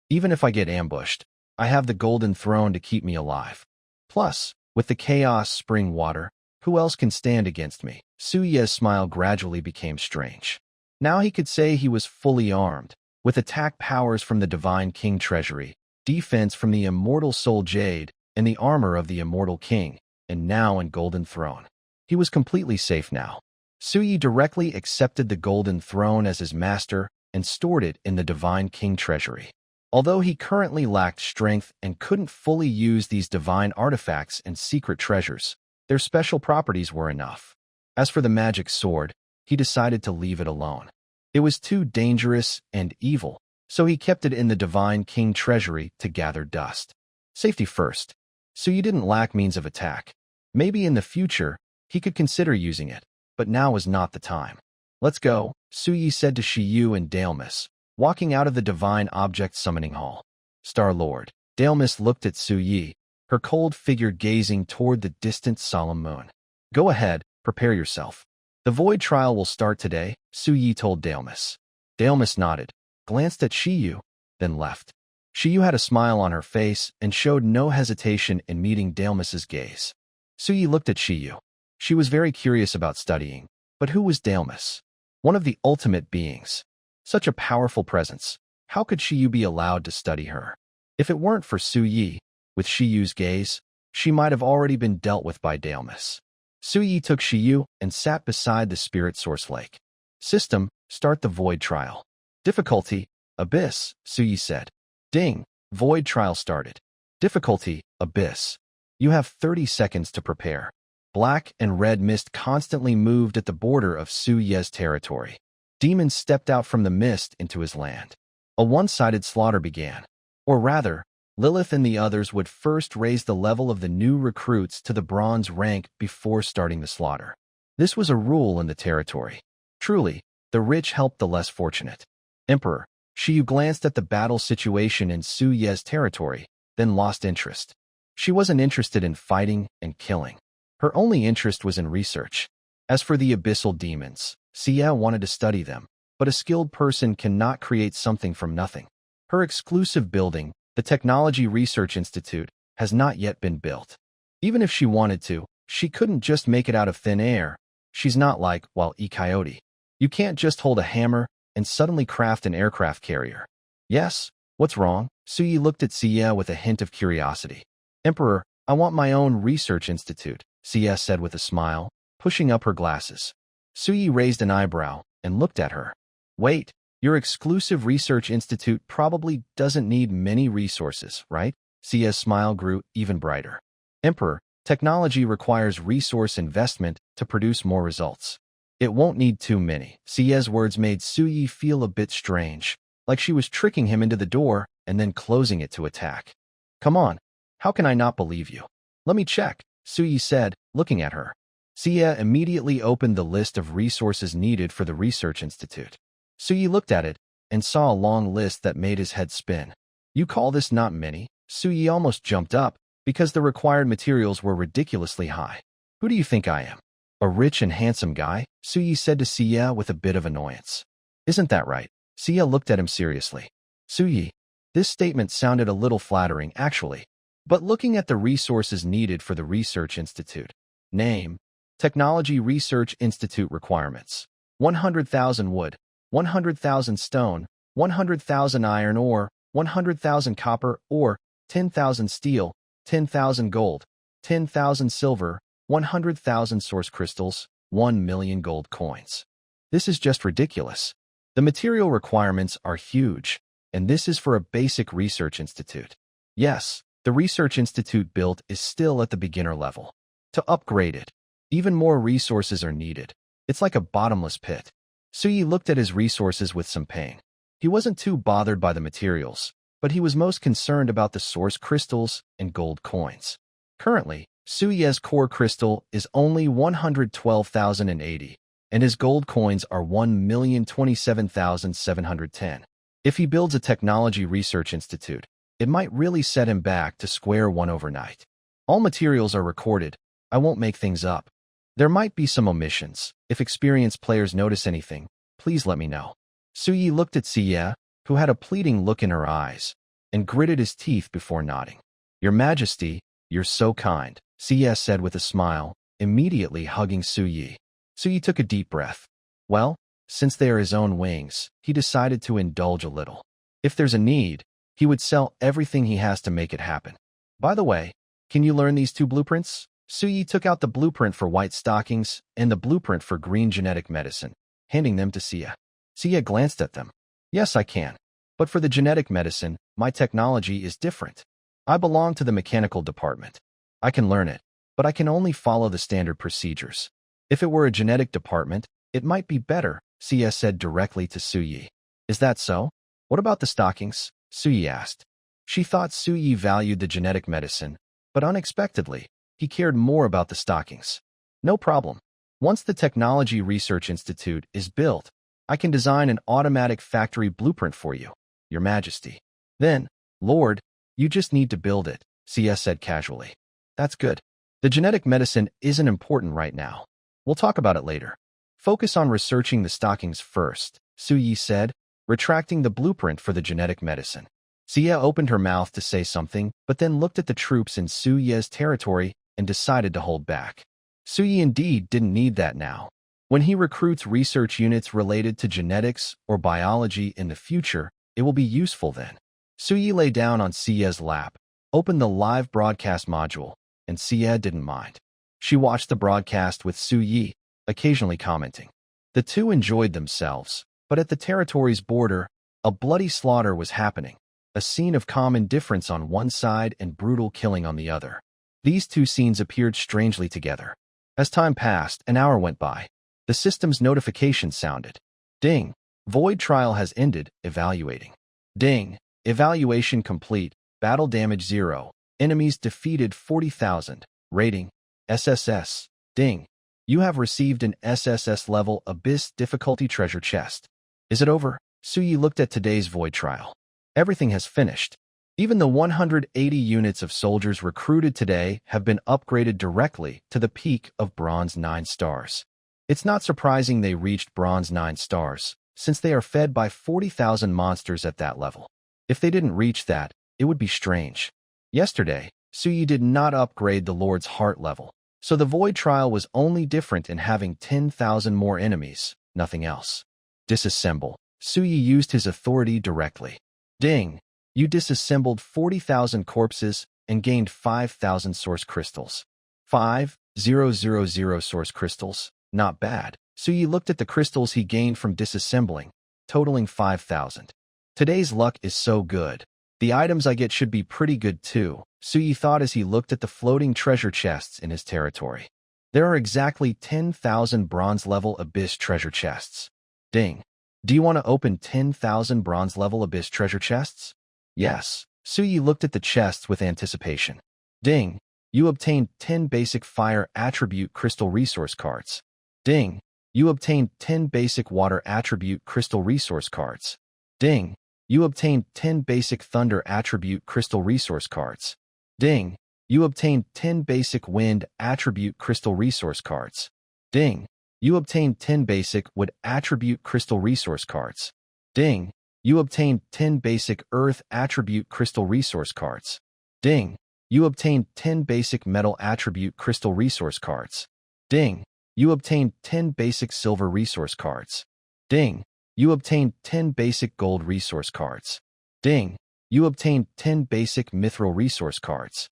Even if I get ambushed, I have the golden throne to keep me alive. Plus, with the chaos spring water, who else can stand against me? Su Yi's smile gradually became strange. Now he could say he was fully armed, with attack powers from the Divine King Treasury, defense from the Immortal Soul Jade, and the armor of the Immortal King, and now in Golden Throne. He was completely safe now. Su Yi directly accepted the Golden Throne as his master and stored it in the Divine King Treasury. Although he currently lacked strength and couldn't fully use these divine artifacts and secret treasures, their special properties were enough. As for the magic sword, he decided to leave it alone. It was too dangerous and evil, so he kept it in the Divine King treasury to gather dust. Safety first. Suyi didn't lack means of attack. Maybe in the future, he could consider using it, but now was not the time. Let's go, Suyi said to Shiyu and Dailmas, walking out of the Divine Object Summoning Hall. Star-Lord. Dailmas looked at Suyi, her cold figure gazing toward the distant solemn moon. Go ahead, prepare yourself. The void trial will start today, Suyi told Dailmas. Dailmas nodded, glanced at Shiyu, then left. Shiyu had a smile on her face and showed no hesitation in meeting Dailmas's gaze. Suyi looked at Shiyu. She was very curious about studying, but who was Dailmas? One of the ultimate beings. Such a powerful presence. How could Shiyu be allowed to study her? If it weren't for Suyi, with Shiyu's gaze, she might have already been dealt with by Dailmas. Suyi took Shiyu and sat beside the spirit source lake. System, start the void trial. Difficulty, abyss, Suyi said. Ding, void trial started. Difficulty, abyss. You have 30 seconds to prepare. Black and red mist constantly moved at the border of Suyi's territory. Demons stepped out from the mist into his land. A one-sided slaughter began. Or rather, Lilith and the others would first raise the level of the new recruits to the bronze rank before starting the slaughter. This was a rule in the territory. Truly, the rich helped the less fortunate. Emperor, Shiyu glanced at the battle situation in Suyi's territory, then lost interest. She wasn't interested in fighting and killing. Her only interest was in research. As for the abyssal demons, Xia wanted to study them, but a skilled person cannot create something from nothing. Her exclusive building, the Technology Research Institute, has not yet been built. Even if she wanted to, she couldn't just make it out of thin air. She's not like Wile-E Coyote. You can't just hold a hammer and suddenly craft an aircraft carrier. Yes, what's wrong? Suyi looked at Xia with a hint of curiosity. Emperor, I want my own research institute, Xia said with a smile, pushing up her glasses. Suyi raised an eyebrow and looked at her. Wait, your exclusive research institute probably doesn't need many resources, right? Xia's smile grew even brighter. Emperor, technology requires resource investment to produce more results. It won't need too many. Xia's words made Suyi feel a bit strange, like she was tricking him into the door and then closing it to attack. Come on, how can I not believe you? Let me check, Suyi said, looking at her. Xia immediately opened the list of resources needed for the research institute. Suyi looked at it and saw a long list that made his head spin. You call this not many? Suyi almost jumped up because the required materials were ridiculously high. Who do you think I am? A rich and handsome guy? Suyi said to Xia with a bit of annoyance. Isn't that right? Xia looked at him seriously. Suyi, this statement sounded a little flattering, actually. But looking at the resources needed for the research institute. Name, Technology Research Institute requirements. 100,000 wood. 100,000 stone, 100,000 iron ore, 100,000 copper ore, 10,000 steel, 10,000 gold, 10,000 silver, 100,000 source crystals, 1 million gold coins. This is just ridiculous. The material requirements are huge, and this is for a basic research institute. Yes, the research institute built is still at the beginner level. To upgrade it, even more resources are needed. It's like a bottomless pit. Suyi looked at his resources with some pain. He wasn't too bothered by the materials, but he was most concerned about the source crystals and gold coins. Currently, Suyi's core crystal is only 112,080, and his gold coins are 1,027,710. If he builds a technology research institute, it might really set him back to square one overnight. All materials are recorded. I won't make things up. There might be some omissions. If experienced players notice anything, please let me know. Suyi looked at Xia, who had a pleading look in her eyes, and gritted his teeth before nodding. Your Majesty, you're so kind, Xia said with a smile, immediately hugging Suyi. Suyi took a deep breath. Well, since they are his own wings, he decided to indulge a little. If there's a need, he would sell everything he has to make it happen. By the way, can you learn these two blueprints? Suyi took out the blueprint for white stockings and the blueprint for green genetic medicine, handing them to Xia. Xia glanced at them. Yes, I can. But for the genetic medicine, my technology is different. I belong to the mechanical department. I can learn it, but I can only follow the standard procedures. If it were a genetic department, it might be better, Sia said directly to Suyi. Is that so? What about the stockings? Suyi asked. She thought Suyi valued the genetic medicine, but unexpectedly, he cared more about the stockings. No problem. Once the Technology Research Institute is built, I can design an automatic factory blueprint for you, Your Majesty. Then, Lord, you just need to build it, Sia said casually. That's good. The genetic medicine isn't important right now. We'll talk about it later. Focus on researching the stockings first, Suyi said, retracting the blueprint for the genetic medicine. Sia opened her mouth to say something, but then looked at the troops in Suyi's territory and decided to hold back. Suyi indeed didn't need that now. When he recruits research units related to genetics or biology in the future, it will be useful then. Suyi lay down on Sia's lap, opened the live broadcast module, and Sia didn't mind. She watched the broadcast with Suyi, occasionally commenting. The two enjoyed themselves, but at the territory's border, a bloody slaughter was happening, a scene of calm indifference on one side and brutal killing on the other. These two scenes appeared strangely together. As time passed, an hour went by. The system's notification sounded. Ding. Void trial has ended, evaluating. Ding. Evaluation complete. Battle damage 0. Enemies defeated 40,000. Rating. SSS. Ding. You have received an SSS level Abyss difficulty treasure chest. Is it over? Suyi looked at today's void trial. Everything has finished. Even the 180 units of soldiers recruited today have been upgraded directly to the peak of Bronze 9 stars. It's not surprising they reached Bronze 9 stars, since they are fed by 40,000 monsters at that level. If they didn't reach that, it would be strange. Yesterday, Suyi did not upgrade the Lord's Heart level, so the void trial was only different in having 10,000 more enemies, nothing else. Disassemble. Suyi used his authority directly. Ding. You disassembled 40,000 corpses and gained 5,000 source crystals. 5,000 source crystals. Not bad. Suyi looked at the crystals he gained from disassembling, totaling 5,000. Today's luck is so good. The items I get should be pretty good too, Suyi thought as he looked at the floating treasure chests in his territory. There are exactly 10,000 bronze-level Abyss treasure chests. Ding. Do you want to open 10,000 bronze-level Abyss treasure chests? Yes. Suyi looked at the chests with anticipation. Ding. You obtained 10 basic fire attribute crystal resource cards. Ding. You obtained 10 basic water attribute crystal resource cards. Ding. You obtained 10 basic thunder attribute crystal resource cards. Ding. You obtained 10 basic wind attribute crystal resource cards. Ding. You obtained 10 basic wood attribute crystal resource cards. Ding. You obtained 10 basic earth attribute crystal resource cards. Ding. You obtained 10 basic metal attribute crystal resource cards. Ding. You obtained 10 basic silver resource cards. Ding. You obtained 10 basic gold resource cards. Ding. You obtained 10 basic mithril resource cards.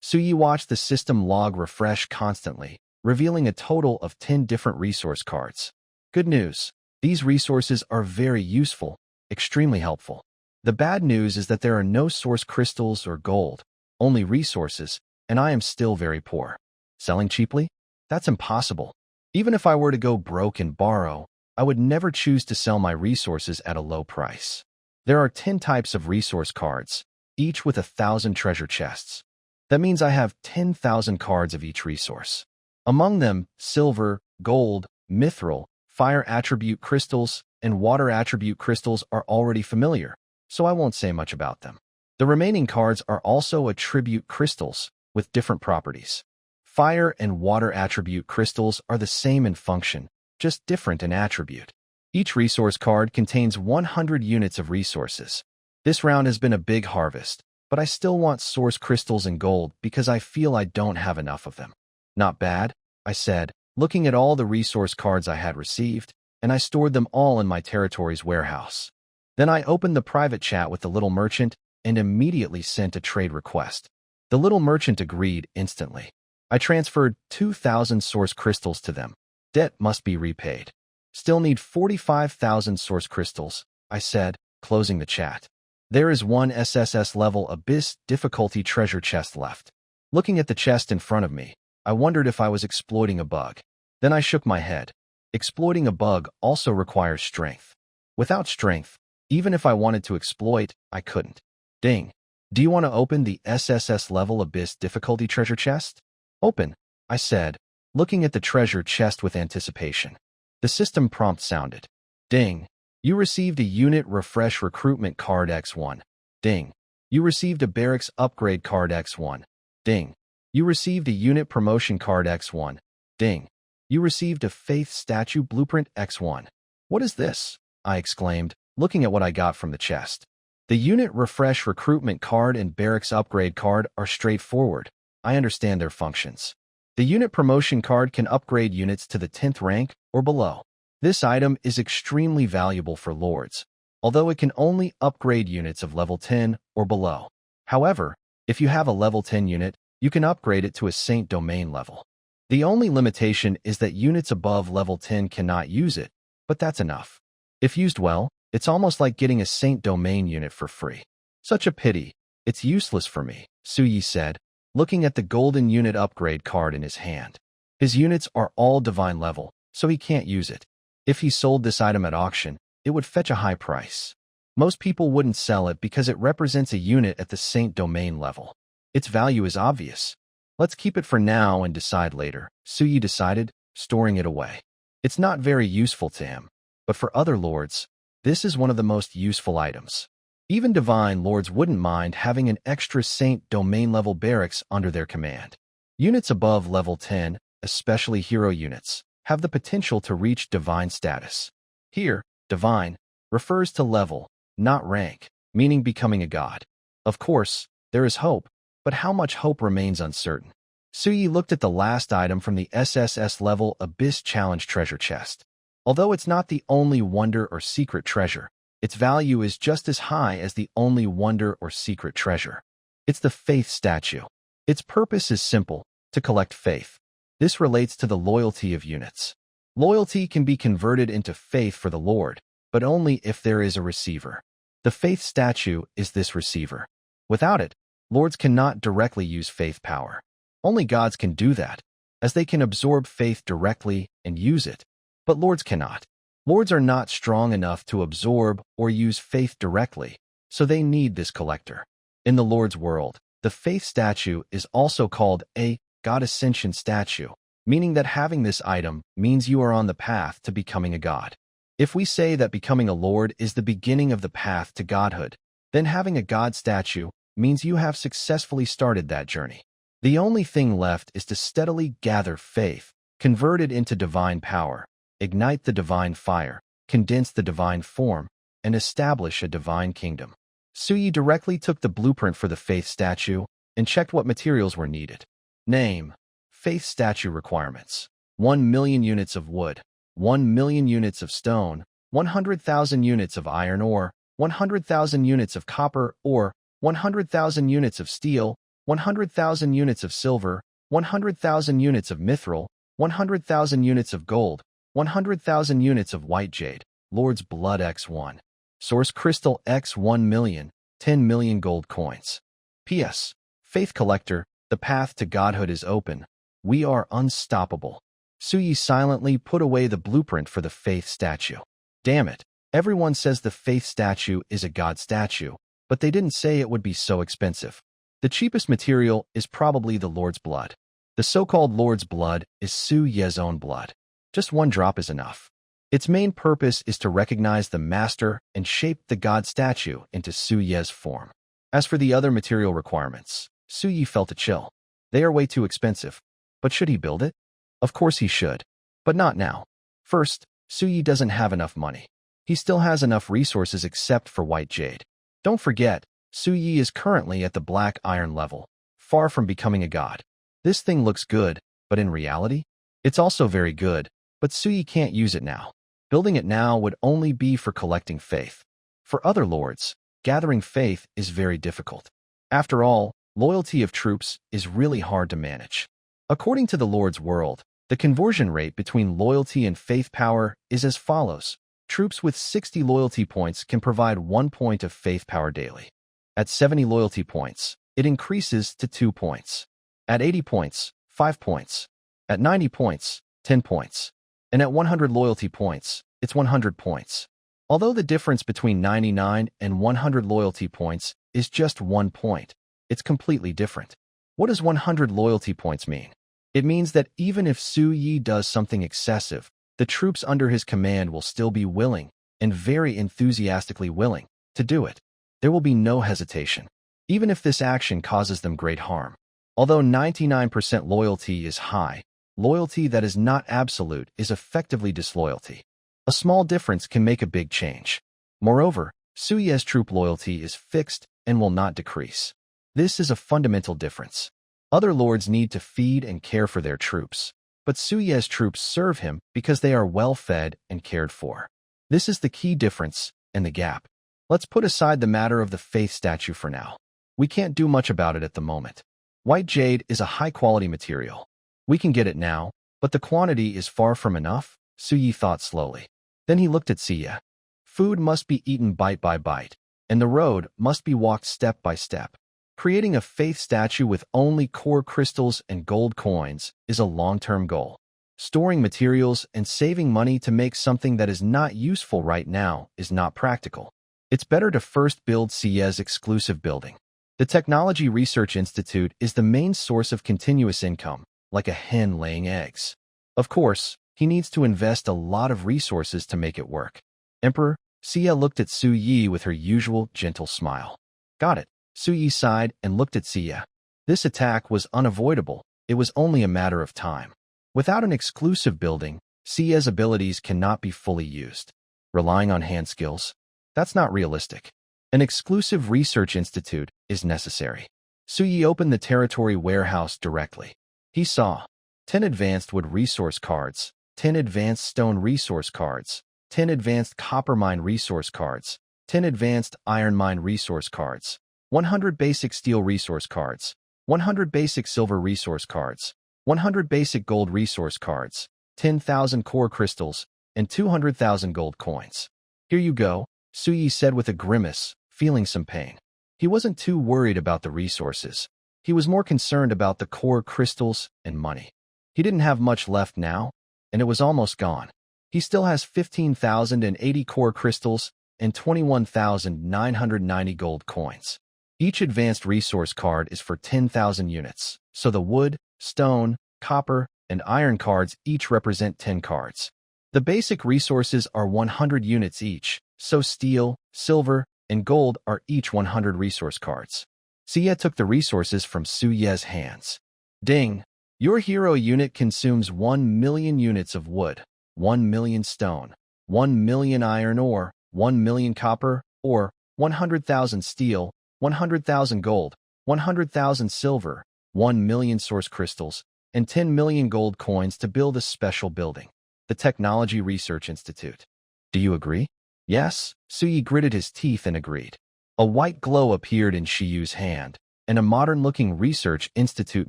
Suyi watched the system log refresh constantly, revealing a total of 10 different resource cards. Good news. These resources are very useful, extremely helpful. The bad news is that there are no source crystals or gold, only resources, and I am still very poor. Selling cheaply? That's impossible. Even if I were to go broke and borrow, I would never choose to sell my resources at a low price. There are 10 types of resource cards, each with 1,000 treasure chests. That means I have 10,000 cards of each resource. Among them, silver, gold, mithril, fire attribute crystals, and water attribute crystals are already familiar, so I won't say much about them. The remaining cards are also attribute crystals, with different properties. Fire and water attribute crystals are the same in function, just different in attribute. Each resource card contains 100 units of resources. This round has been a big harvest, but I still want source crystals and gold because I feel I don't have enough of them. Not bad, I said, looking at all the resource cards I had received, and I stored them all in my territory's warehouse. Then I opened the private chat with the little merchant and immediately sent a trade request. The little merchant agreed instantly. I transferred 2,000 source crystals to them. Debt must be repaid. Still need 45,000 source crystals, I said, closing the chat. There is one SSS level Abyss difficulty treasure chest left. Looking at the chest in front of me, I wondered if I was exploiting a bug. Then I shook my head. Exploiting a bug also requires strength. Without strength, even if I wanted to exploit, I couldn't. Ding. Do you want to open the SSS level Abyss difficulty treasure chest? Open, I said, looking at the treasure chest with anticipation. The system prompt sounded. Ding. You received a unit refresh recruitment card X1. Ding. You received a barracks upgrade card X1. Ding. You received a unit promotion card X1. Ding. You received a faith statue blueprint X1. What is this? I exclaimed, looking at what I got from the chest. The unit refresh recruitment card and barracks upgrade card are straightforward. I understand their functions. The unit promotion card can upgrade units to the 10th rank or below. This item is extremely valuable for lords, although it can only upgrade units of level 10 or below. However, if you have a level 10 unit, you can upgrade it to a Saint Domain level. The only limitation is that units above level 10 cannot use it, but that's enough. If used well, it's almost like getting a Saint Domain unit for free. Such a pity. It's useless for me, Suyi said, looking at the golden unit upgrade card in his hand. His units are all divine level, so he can't use it. If he sold this item at auction, it would fetch a high price. Most people wouldn't sell it because it represents a unit at the Saint Domain level. Its value is obvious. Let's keep it for now and decide later, Suyi decided, storing it away. It's not very useful to him, but for other lords, this is one of the most useful items. Even divine lords wouldn't mind having an extra Saint Domain level barracks under their command. Units above level 10, especially hero units, have the potential to reach divine status. Here, divine refers to level, not rank, meaning becoming a god. Of course, there is hope, but how much hope remains uncertain. Suyi looked at the last item from the SSS level Abyss Challenge treasure chest. Although it's not the only wonder or secret treasure, its value is just as high as the only wonder or secret treasure. It's the faith statue. Its purpose is simple, to collect faith. This relates to the loyalty of units. Loyalty can be converted into faith for the Lord, but only if there is a receiver. The faith statue is this receiver. Without it, lords cannot directly use faith power. Only gods can do that, as they can absorb faith directly and use it. But lords cannot. Lords are not strong enough to absorb or use faith directly, so they need this collector. In the Lord's world, the faith statue is also called a God Ascension statue, meaning that having this item means you are on the path to becoming a god. If we say that becoming a lord is the beginning of the path to godhood, then having a god statue means you have successfully started that journey. The only thing left is to steadily gather faith, convert it into divine power, ignite the divine fire, condense the divine form, and establish a divine kingdom. Suyi directly took the blueprint for the faith statue and checked what materials were needed. Name. Faith statue requirements. 1 million units of wood, 1 million units of stone, 100,000 units of iron ore, 100,000 units of copper ore, 100,000 units of steel, 100,000 units of silver, 100,000 units of mithril, 100,000 units of gold, 100,000 units of white jade, Lord's Blood X1. Source Crystal X 1 million, 10 million gold coins. P.S. Faith Collector, the path to godhood is open. We are unstoppable. Suyi silently put away the blueprint for the faith statue. Damn it. Everyone says the faith statue is a god statue, but they didn't say it would be so expensive. The cheapest material is probably the Lord's blood. The so-called Lord's blood is Su Ye's own blood. Just one drop is enough. Its main purpose is to recognize the master and shape the god statue into Su Ye's form. As for the other material requirements, Suyi felt a chill. They are way too expensive. But should he build it? Of course he should. But not now. First, Suyi doesn't have enough money. He still has enough resources except for white jade. Don't forget, Suyi is currently at the black iron level, far from becoming a god. This thing looks good, but in reality, it's also very good, but Suyi can't use it now. Building it now would only be for collecting faith. For other lords, gathering faith is very difficult. After all, loyalty of troops is really hard to manage. According to the Lord's world, the conversion rate between loyalty and faith power is as follows. Troops with 60 loyalty points can provide 1 point of faith power daily. At 70 loyalty points, it increases to 2 points. At 80 points, 5 points. At 90 points, 10 points. And at 100 loyalty points, it's 100 points. Although the difference between 99 and 100 loyalty points is just 1 point, it's completely different. What does 100 loyalty points mean? It means that even if Su Yi does something excessive, the troops under his command will still be willing, and very enthusiastically willing, to do it. There will be no hesitation, even if this action causes them great harm. Although 99% loyalty is high, loyalty that is not absolute is effectively disloyalty. A small difference can make a big change. Moreover, Su Yi's troop loyalty is fixed and will not decrease. This is a fundamental difference. Other lords need to feed and care for their troops, but Su Yi's troops serve him because they are well fed and cared for. This is the key difference and the gap. Let's put aside the matter of the faith statue for now. We can't do much about it at the moment. White jade is a high-quality material. We can get it now, but the quantity is far from enough, Su Yi thought slowly. Then he looked at Xia. Food must be eaten bite by bite, and the road must be walked step by step. Creating a faith statue with only core crystals and gold coins is a long-term goal. Storing materials and saving money to make something that is not useful right now is not practical. It's better to first build Xia's exclusive building. The Technology Research Institute is the main source of continuous income, like a hen laying eggs. Of course, he needs to invest a lot of resources to make it work. Emperor, Xia looked at Su Yi with her usual gentle smile. Got it. Su Yi sighed and looked at Xia. This attack was unavoidable. It was only a matter of time. Without an exclusive building, Xia's abilities cannot be fully used. Relying on hand skills? That's not realistic. An exclusive research institute is necessary. Su Yi opened the territory warehouse directly. He saw 10 advanced wood resource cards, 10 advanced stone resource cards, 10 advanced copper mine resource cards, 10 advanced iron mine resource cards, 100 basic steel resource cards, 100 basic silver resource cards, 100 basic gold resource cards, 10,000 core crystals, and 200,000 gold coins. Here you go, Su Yi said with a grimace, feeling some pain. He wasn't too worried about the resources. He was more concerned about the core crystals and money. He didn't have much left now, and it was almost gone. He still has 15,080 core crystals and 21,990 gold coins. Each advanced resource card is for 10,000 units, so the wood, stone, copper, and iron cards each represent 10 cards. The basic resources are 100 units each, so steel, silver, and gold are each 100 resource cards. Xia took the resources from Su Yi's hands. Ding! Your hero unit consumes 1 million units of wood, 1 million stone, 1 million iron ore, 1 million copper, or 100,000 steel, 100,000 gold, 100,000 silver, 1 million source crystals, and 10 million gold coins to build a special building, the Technology Research Institute. Do you agree? Yes, Su Yi gritted his teeth and agreed. A white glow appeared in Shiyu's hand, and a modern-looking research institute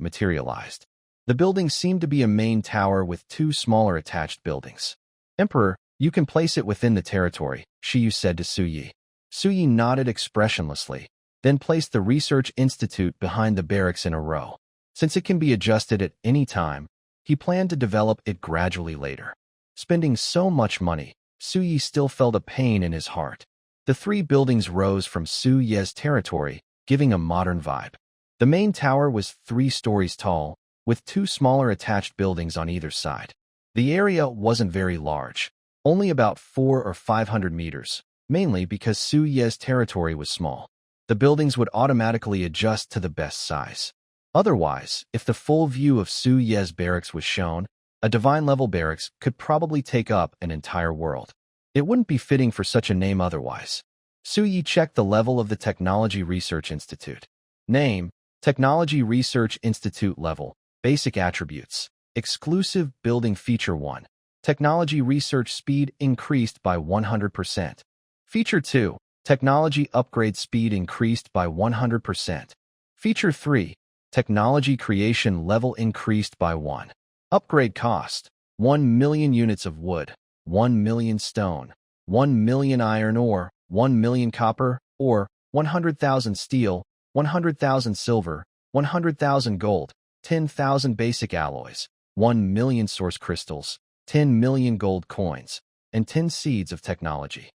materialized. The building seemed to be a main tower with 2 smaller attached buildings. Emperor, you can place it within the territory, Shiyu said to Su Yi. Su Yi nodded expressionlessly, then placed the research institute behind the barracks in a row. Since it can be adjusted at any time, he planned to develop it gradually later. Spending so much money, Su Yi still felt a pain in his heart. The 3 buildings rose from Su Yi's territory, giving a modern vibe. The main tower was 3 stories tall, with 2 smaller attached buildings on either side. The area wasn't very large, only about 400 or 500 meters, mainly because Su Yi's territory was small. The buildings would automatically adjust to the best size. Otherwise, if the full view of Su Yi's barracks was shown, a divine-level barracks could probably take up an entire world. It wouldn't be fitting for such a name otherwise. Su Yi checked the level of the Technology Research Institute. Name, Technology Research Institute level, basic attributes, exclusive building feature 1. Technology research speed increased by 100%. Feature 2, technology upgrade speed increased by 100%. Feature 3, technology creation level increased by 1. Upgrade cost, 1 million units of wood, 1 million stone, 1 million iron ore, 1 million copper, or 100,000 steel, 100,000 silver, 100,000 gold, 10,000 basic alloys, 1 million source crystals, 10 million gold coins, and 10 seeds of technology.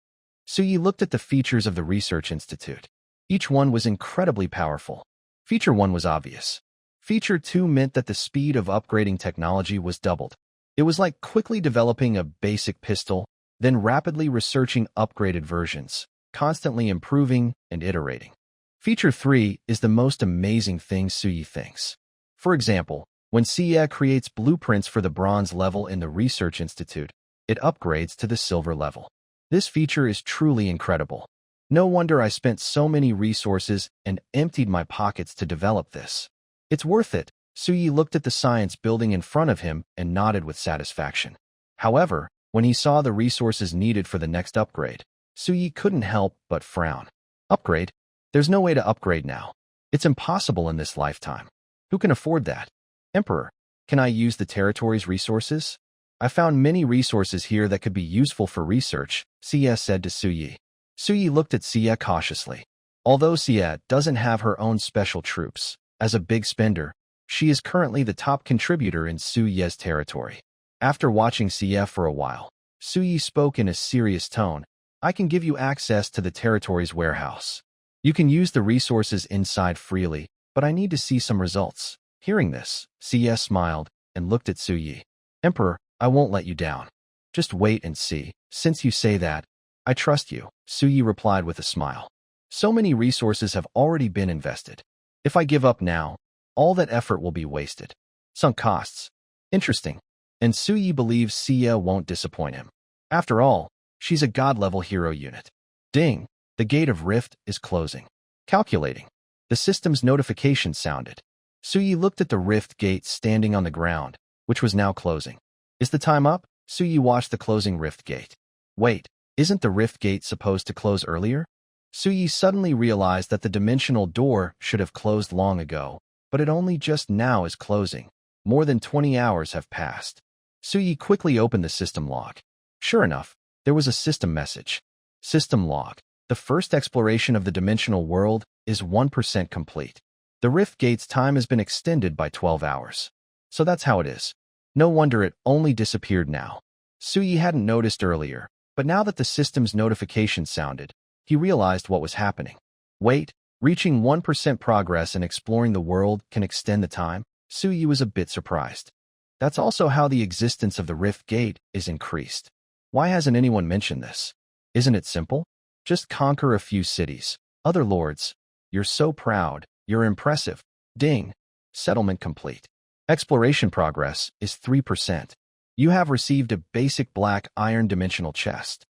Suyi looked at the features of the research institute. Each one was incredibly powerful. Feature 1 was obvious. Feature 2 meant that the speed of upgrading technology was doubled. It was like quickly developing a basic pistol, then rapidly researching upgraded versions, constantly improving and iterating. Feature 3 is the most amazing thing Suyi thinks. For example, when Sia creates blueprints for the bronze level in the Research Institute, it upgrades to the silver level. This feature is truly incredible. No wonder I spent so many resources and emptied my pockets to develop this. It's worth it. Suyi looked at the science building in front of him and nodded with satisfaction. However, when he saw the resources needed for the next upgrade, Suyi couldn't help but frown. Upgrade? There's no way to upgrade now. It's impossible in this lifetime. Who can afford that? Emperor, can I use the territory's resources? I found many resources here that could be useful for research, Sia said to Suyi. Suyi looked at Sia cautiously. Although Sia doesn't have her own special troops, as a big spender, she is currently the top contributor in Suyi's territory. After watching Sia for a while, Suyi spoke in a serious tone. I can give you access to the territory's warehouse. You can use the resources inside freely, but I need to see some results. Hearing this, Sia smiled and looked at Suyi. Emperor, I won't let you down. Just wait and see. Since you say that, I trust you, Suyi replied with a smile. So many resources have already been invested. If I give up now, all that effort will be wasted. Sunk costs. Interesting. And Suyi believes Sia won't disappoint him. After all, she's a god-level hero unit. Ding! The gate of Rift is closing. Calculating. The system's notification sounded. Suyi looked at the Rift gate standing on the ground, which was now closing. Is the time up? Suyi watched the closing Rift gate. Wait, isn't the Rift gate supposed to close earlier? Suyi suddenly realized that the dimensional door should have closed long ago, but it only just now is closing. More than 20 hours have passed. Suyi quickly opened the system log. Sure enough, there was a system message. System log. The first exploration of the dimensional world is 1% complete. The Rift Gate's time has been extended by 12 hours. So that's how it is. No wonder it only disappeared now. Suyi hadn't noticed earlier, but now that the system's notification sounded, he realized what was happening. Wait, reaching 1% progress and exploring the world can extend the time? Suyi was a bit surprised. That's also how the existence of the Rift Gate is increased. Why hasn't anyone mentioned this? Isn't it simple? Just conquer a few cities. Other lords. You're so proud. You're impressive. Ding. Settlement complete. Exploration progress is 3%. You have received a basic black iron dimensional chest.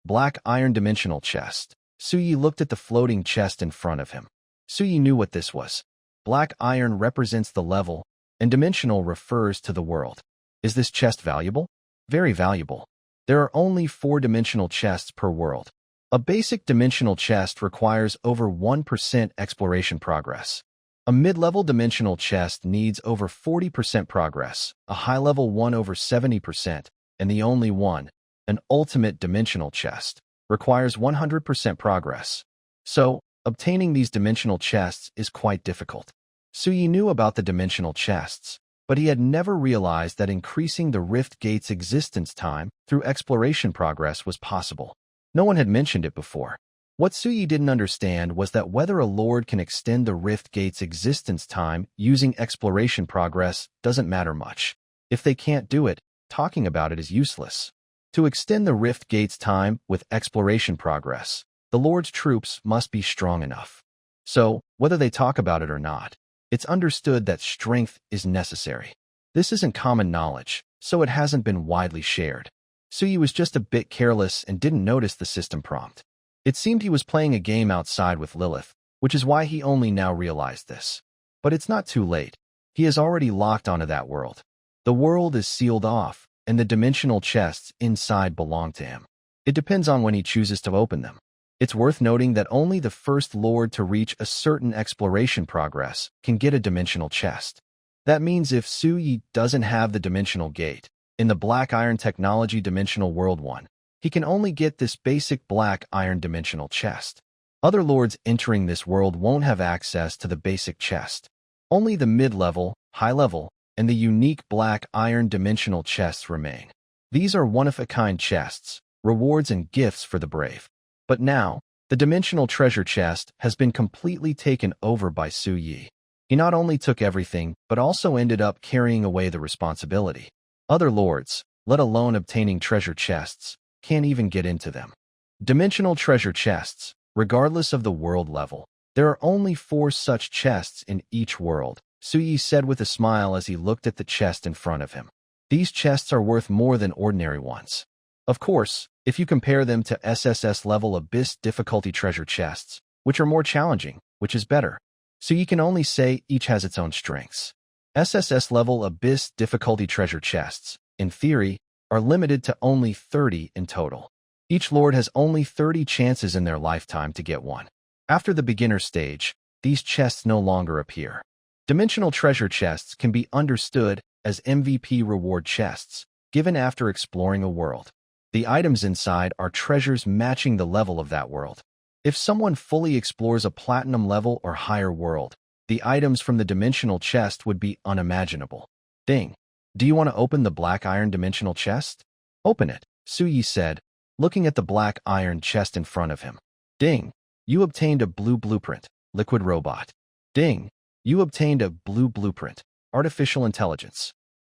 Black iron dimensional chest. Suyi looked at the floating chest in front of him. Suyi knew what this was. Black iron represents the level, and dimensional refers to the world. Is this chest valuable? Very valuable. There are only 4-dimensional chests per world. A basic dimensional chest requires over 1% exploration progress. A mid-level dimensional chest needs over 40% progress, a high-level one over 70%, and the only one, an ultimate dimensional chest, requires 100% progress. So, obtaining these dimensional chests is quite difficult. Suyi knew about the dimensional chests, but he had never realized that increasing the Rift Gate's existence time through exploration progress was possible. No one had mentioned it before. What Suyi didn't understand was that whether a lord can extend the Rift Gate's existence time using exploration progress doesn't matter much. If they can't do it, talking about it is useless. To extend the Rift Gate's time with exploration progress, the lord's troops must be strong enough. So, whether they talk about it or not, it's understood that strength is necessary. This isn't common knowledge, so it hasn't been widely shared. Suyi was just a bit careless and didn't notice the system prompt. It seemed he was playing a game outside with Lilith, which is why he only now realized this. But it's not too late. He has already locked onto that world. The world is sealed off, and the dimensional chests inside belong to him. It depends on when he chooses to open them. It's worth noting that only the first lord to reach a certain exploration progress can get a dimensional chest. That means if Suyi doesn't have the dimensional gate, in the Black Iron Technology Dimensional World 1, he can only get this basic Black Iron Dimensional chest. Other lords entering this world won't have access to the basic chest. Only the mid-level, high-level, and the unique black iron dimensional chests remain. These are one-of-a-kind chests, rewards and gifts for the brave. But now, the dimensional treasure chest has been completely taken over by Su Yi. He not only took everything, but also ended up carrying away the responsibility. Other lords, let alone obtaining treasure chests, can't even get into them. Dimensional treasure chests, regardless of the world level. There are only 4 such chests in each world, Su Yi said with a smile as he looked at the chest in front of him. These chests are worth more than ordinary ones. Of course, if you compare them to SSS level Abyss difficulty treasure chests, which are more challenging, which is better. So you can only say each has its own strengths. SSS level Abyss difficulty treasure chests, in theory, are limited to only 30 in total. Each lord has only 30 chances in their lifetime to get one. After the beginner stage, these chests no longer appear. Dimensional treasure chests can be understood as MVP reward chests, given after exploring a world. The items inside are treasures matching the level of that world. If someone fully explores a platinum level or higher world, the items from the dimensional chest would be unimaginable. Ding. Do you want to open the black iron dimensional chest? Open it, Su Yi said, looking at the black iron chest in front of him. Ding. You obtained a blue blueprint, liquid robot. Ding. You obtained a blue blueprint, artificial intelligence.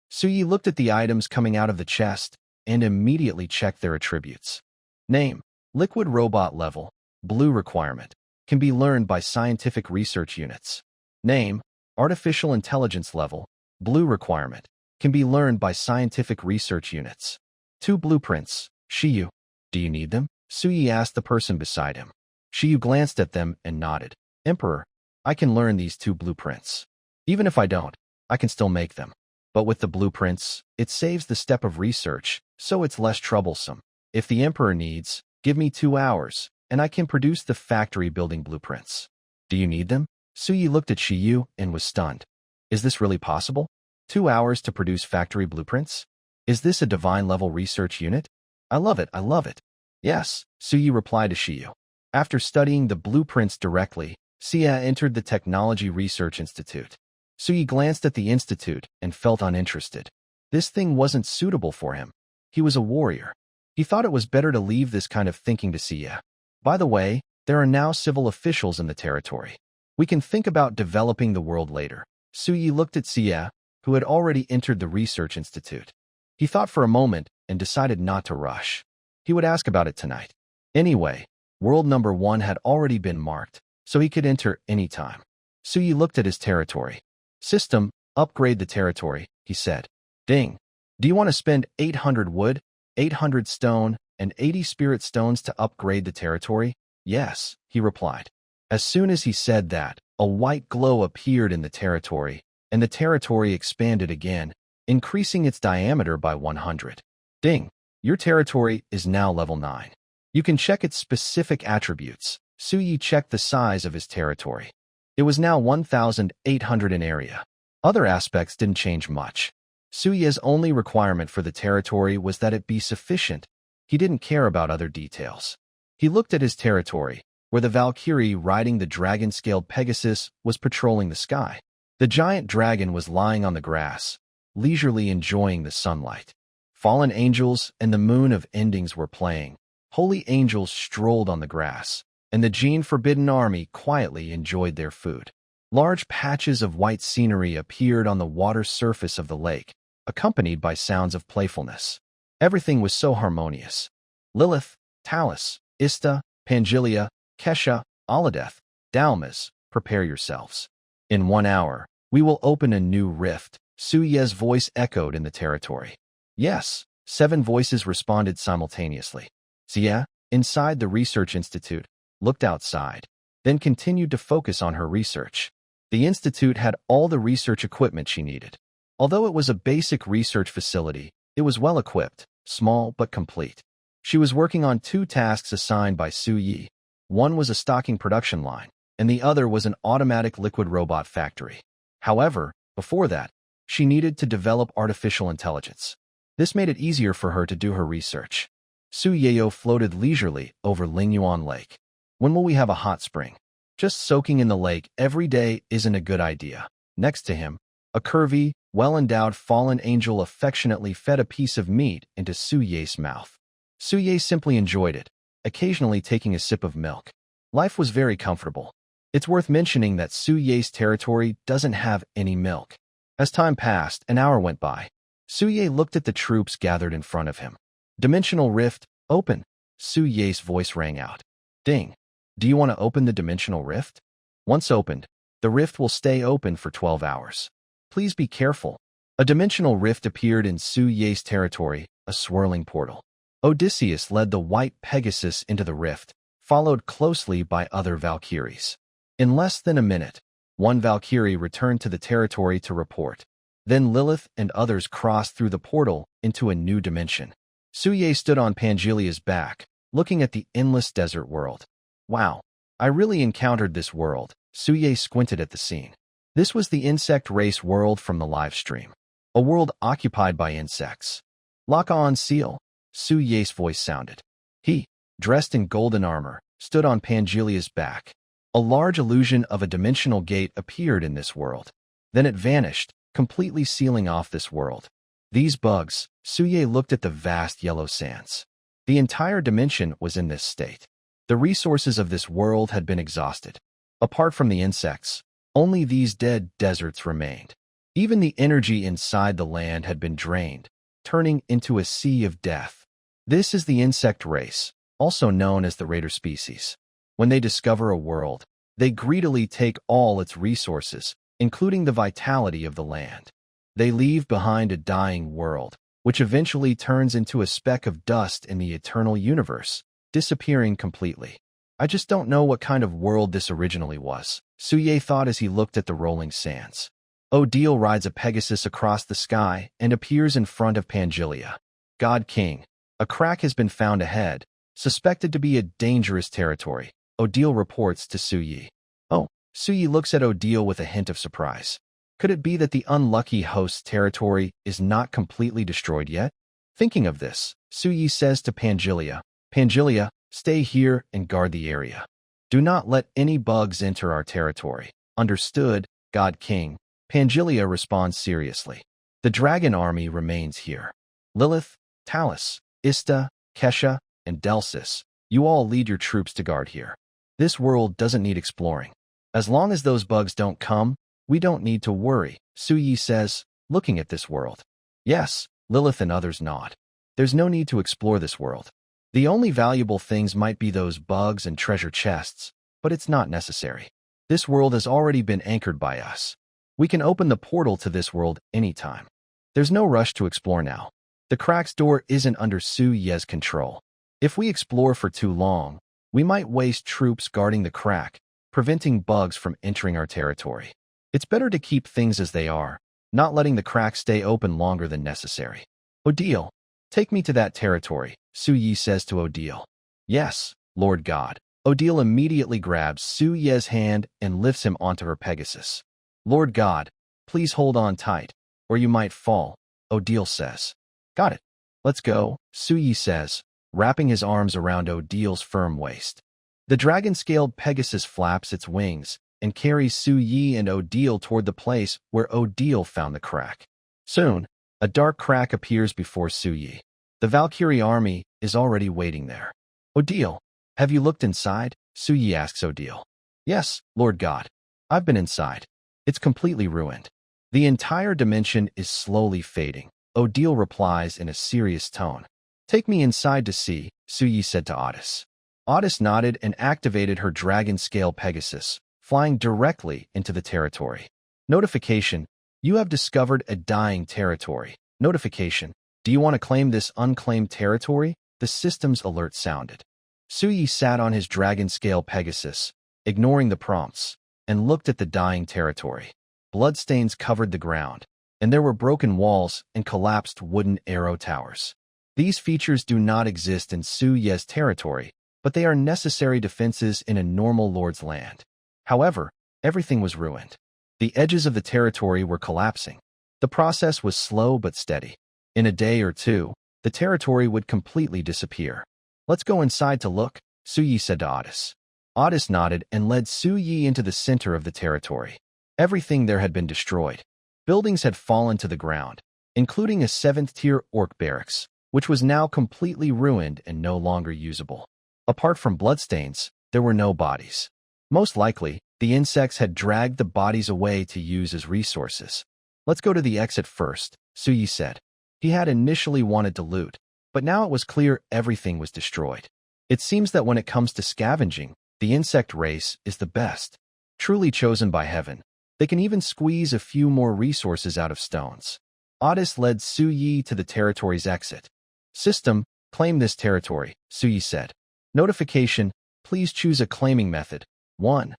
Su Yi looked at the items coming out of the chest and immediately checked their attributes. Name, liquid robot level, blue requirement, can be learned by scientific research units. Name, artificial intelligence level, blue requirement, can be learned by scientific research units. 2 blueprints, Shiyu. Do you need them? Su Yi asked the person beside him. Shiyu glanced at them and nodded. Emperor, I can learn these 2 blueprints. Even if I don't, I can still make them. But with the blueprints, it saves the step of research, so it's less troublesome. If the Emperor needs, give me 2 hours, and I can produce the factory building blueprints. Do you need them? Su Yi looked at Shiyu and was stunned. Is this really possible? 2 hours to produce factory blueprints? Is this a divine level research unit? I love it, I love it. Yes, Su Yi replied to Shiyu. After studying the blueprints directly, Xia entered the Technology Research Institute. Su Yi glanced at the institute and felt uninterested. This thing wasn't suitable for him. He was a warrior. He thought it was better to leave this kind of thinking to Xia. By the way, there are now civil officials in the territory. We can think about developing the world later. Su Yi looked at Xia, who had already entered the research institute. He thought for a moment and decided not to rush. He would ask about it tonight. Anyway, world number 1 had already been marked, so he could enter any time. Su Yi looked at his territory. System, upgrade the territory, he said. Ding. Do you want to spend 800 wood, 800 stone, and 80 spirit stones to upgrade the territory? Yes, he replied. As soon as he said that, a white glow appeared in the territory, and the territory expanded again, increasing its diameter by 100. Ding. Your territory is now level 9. You can check its specific attributes. Su Yi checked the size of his territory. It was now 1,800 in area. Other aspects didn't change much. Su Yi's only requirement for the territory was that it be sufficient. He didn't care about other details. He looked at his territory, where the Valkyrie riding the dragon-scaled Pegasus was patrolling the sky. The giant dragon was lying on the grass, leisurely enjoying the sunlight. Fallen angels and the moon of endings were playing. Holy angels strolled on the grass, and the Gene Forbidden Army quietly enjoyed their food. Large patches of white scenery appeared on the water surface of the lake, accompanied by sounds of playfulness. Everything was so harmonious. Lilith, Talus, Ista, Pangelia, Kesha, Aladeth, Dalmas, prepare yourselves. In 1 hour, we will open a new rift. Su Yi's voice echoed in the territory. Yes, 7 voices responded simultaneously. Xia, inside the research institute, looked outside, then continued to focus on her research. The institute had all the research equipment she needed. Although it was a basic research facility, it was well equipped, small but complete. She was working on 2 tasks assigned by Su Yi. One was a stocking production line, and the other was an automatic liquid robot factory. However, before that, she needed to develop artificial intelligence. This made it easier for her to do her research. Su Yayo floated leisurely over Lingyuan Lake. When will we have a hot spring? Just soaking in the lake every day isn't a good idea. Next to him, a curvy, well-endowed fallen angel affectionately fed a piece of meat into Su Ye's mouth. Su Ye simply enjoyed it, occasionally taking a sip of milk. Life was very comfortable. It's worth mentioning that Su Ye's territory doesn't have any milk. As time passed, an hour went by. Su Ye looked at the troops gathered in front of him. Dimensional rift, open. Su Ye's voice rang out. Ding. Do you want to open the dimensional rift? Once opened, the rift will stay open for 12 hours. Please be careful. A dimensional rift appeared in Su Ye's territory, a swirling portal. Odysseus led the white Pegasus into the rift, followed closely by other Valkyries. In less than a minute, one Valkyrie returned to the territory to report. Then Lilith and others crossed through the portal into a new dimension. Su Ye stood on Pangelia's back, looking at the endless desert world. Wow, I really encountered this world. Su Ye squinted at the scene. This was the insect race world from the live stream. A world occupied by insects. Lock on seal. Su Ye's voice sounded. He, dressed in golden armor, stood on Pangelia's back. A large illusion of a dimensional gate appeared in this world. Then it vanished, completely sealing off this world. These bugs, Su Ye looked at the vast yellow sands. The entire dimension was in this state. The resources of this world had been exhausted. Apart from the insects, only these dead deserts remained. Even the energy inside the land had been drained, turning into a sea of death. This is the insect race, also known as the raider species. When they discover a world, they greedily take all its resources, including the vitality of the land. They leave behind a dying world, which eventually turns into a speck of dust in the eternal universe, disappearing completely. I just don't know what kind of world this originally was, Su Ye thought as he looked at the rolling sands. Odile rides a Pegasus across the sky and appears in front of Pangelia. God King, a crack has been found ahead, suspected to be a dangerous territory, Odile reports to Su Ye. Oh, Su Ye looks at Odile with a hint of surprise. Could it be that the unlucky host's territory is not completely destroyed yet? Thinking of this, Su Ye says to Pangelia, Pangelia, stay here and guard the area. Do not let any bugs enter our territory. Understood, God King. Pangelia responds seriously. The dragon army remains here. Lilith, Talus, Ista, Kesha, and Delsis, you all lead your troops to guard here. This world doesn't need exploring. As long as those bugs don't come, we don't need to worry, Su Ye says, looking at this world. Yes, Lilith and others nod. There's no need to explore this world. The only valuable things might be those bugs and treasure chests, but it's not necessary. This world has already been anchored by us. We can open the portal to this world anytime. There's no rush to explore now. The crack's door isn't under Su Ye's control. If we explore for too long, we might waste troops guarding the crack, preventing bugs from entering our territory. It's better to keep things as they are, not letting the crack stay open longer than necessary. Odile, take me to that territory, Su Ye says to Odile. Yes, Lord God. Odile immediately grabs Su Ye's hand and lifts him onto her Pegasus. Lord God, please hold on tight, or you might fall, Odile says. Got it. Let's go, Su Ye says, wrapping his arms around Odile's firm waist. The dragon-scaled Pegasus flaps its wings and carries Su Ye and Odile toward the place where Odile found the crack. Soon, a dark crack appears before Su Ye. The Valkyrie army is already waiting there. Odile, have you looked inside? Su Ye asks Odile. Yes, Lord God. I've been inside. It's completely ruined. The entire dimension is slowly fading, Odile replies in a serious tone. Take me inside to see, Su Ye said to Otis. Otis nodded and activated her dragon-scale Pegasus, flying directly into the territory. Notification, you have discovered a dying territory. Notification, do you want to claim this unclaimed territory? The system's alert sounded. Su Ye sat on his dragon-scale Pegasus, ignoring the prompts, and looked at the dying territory. Bloodstains covered the ground, and there were broken walls and collapsed wooden arrow towers. These features do not exist in Su Ye's territory, but they are necessary defenses in a normal lord's land. However, everything was ruined. The edges of the territory were collapsing. The process was slow but steady. In a day or two, the territory would completely disappear. Let's go inside to look, Su Ye said to Otis. Otis nodded and led Su Ye into the center of the territory. Everything there had been destroyed. Buildings had fallen to the ground, including a 7th-tier orc barracks, which was now completely ruined and no longer usable. Apart from bloodstains, there were no bodies. Most likely, the insects had dragged the bodies away to use as resources. Let's go to the exit first, Suyi said. He had initially wanted to loot, but now it was clear everything was destroyed. It seems that when it comes to scavenging, the insect race is the best. Truly chosen by heaven, they can even squeeze a few more resources out of stones. Otis led Suyi to the territory's exit. System, claim this territory, Suyi said. Notification, please choose a claiming method. 1.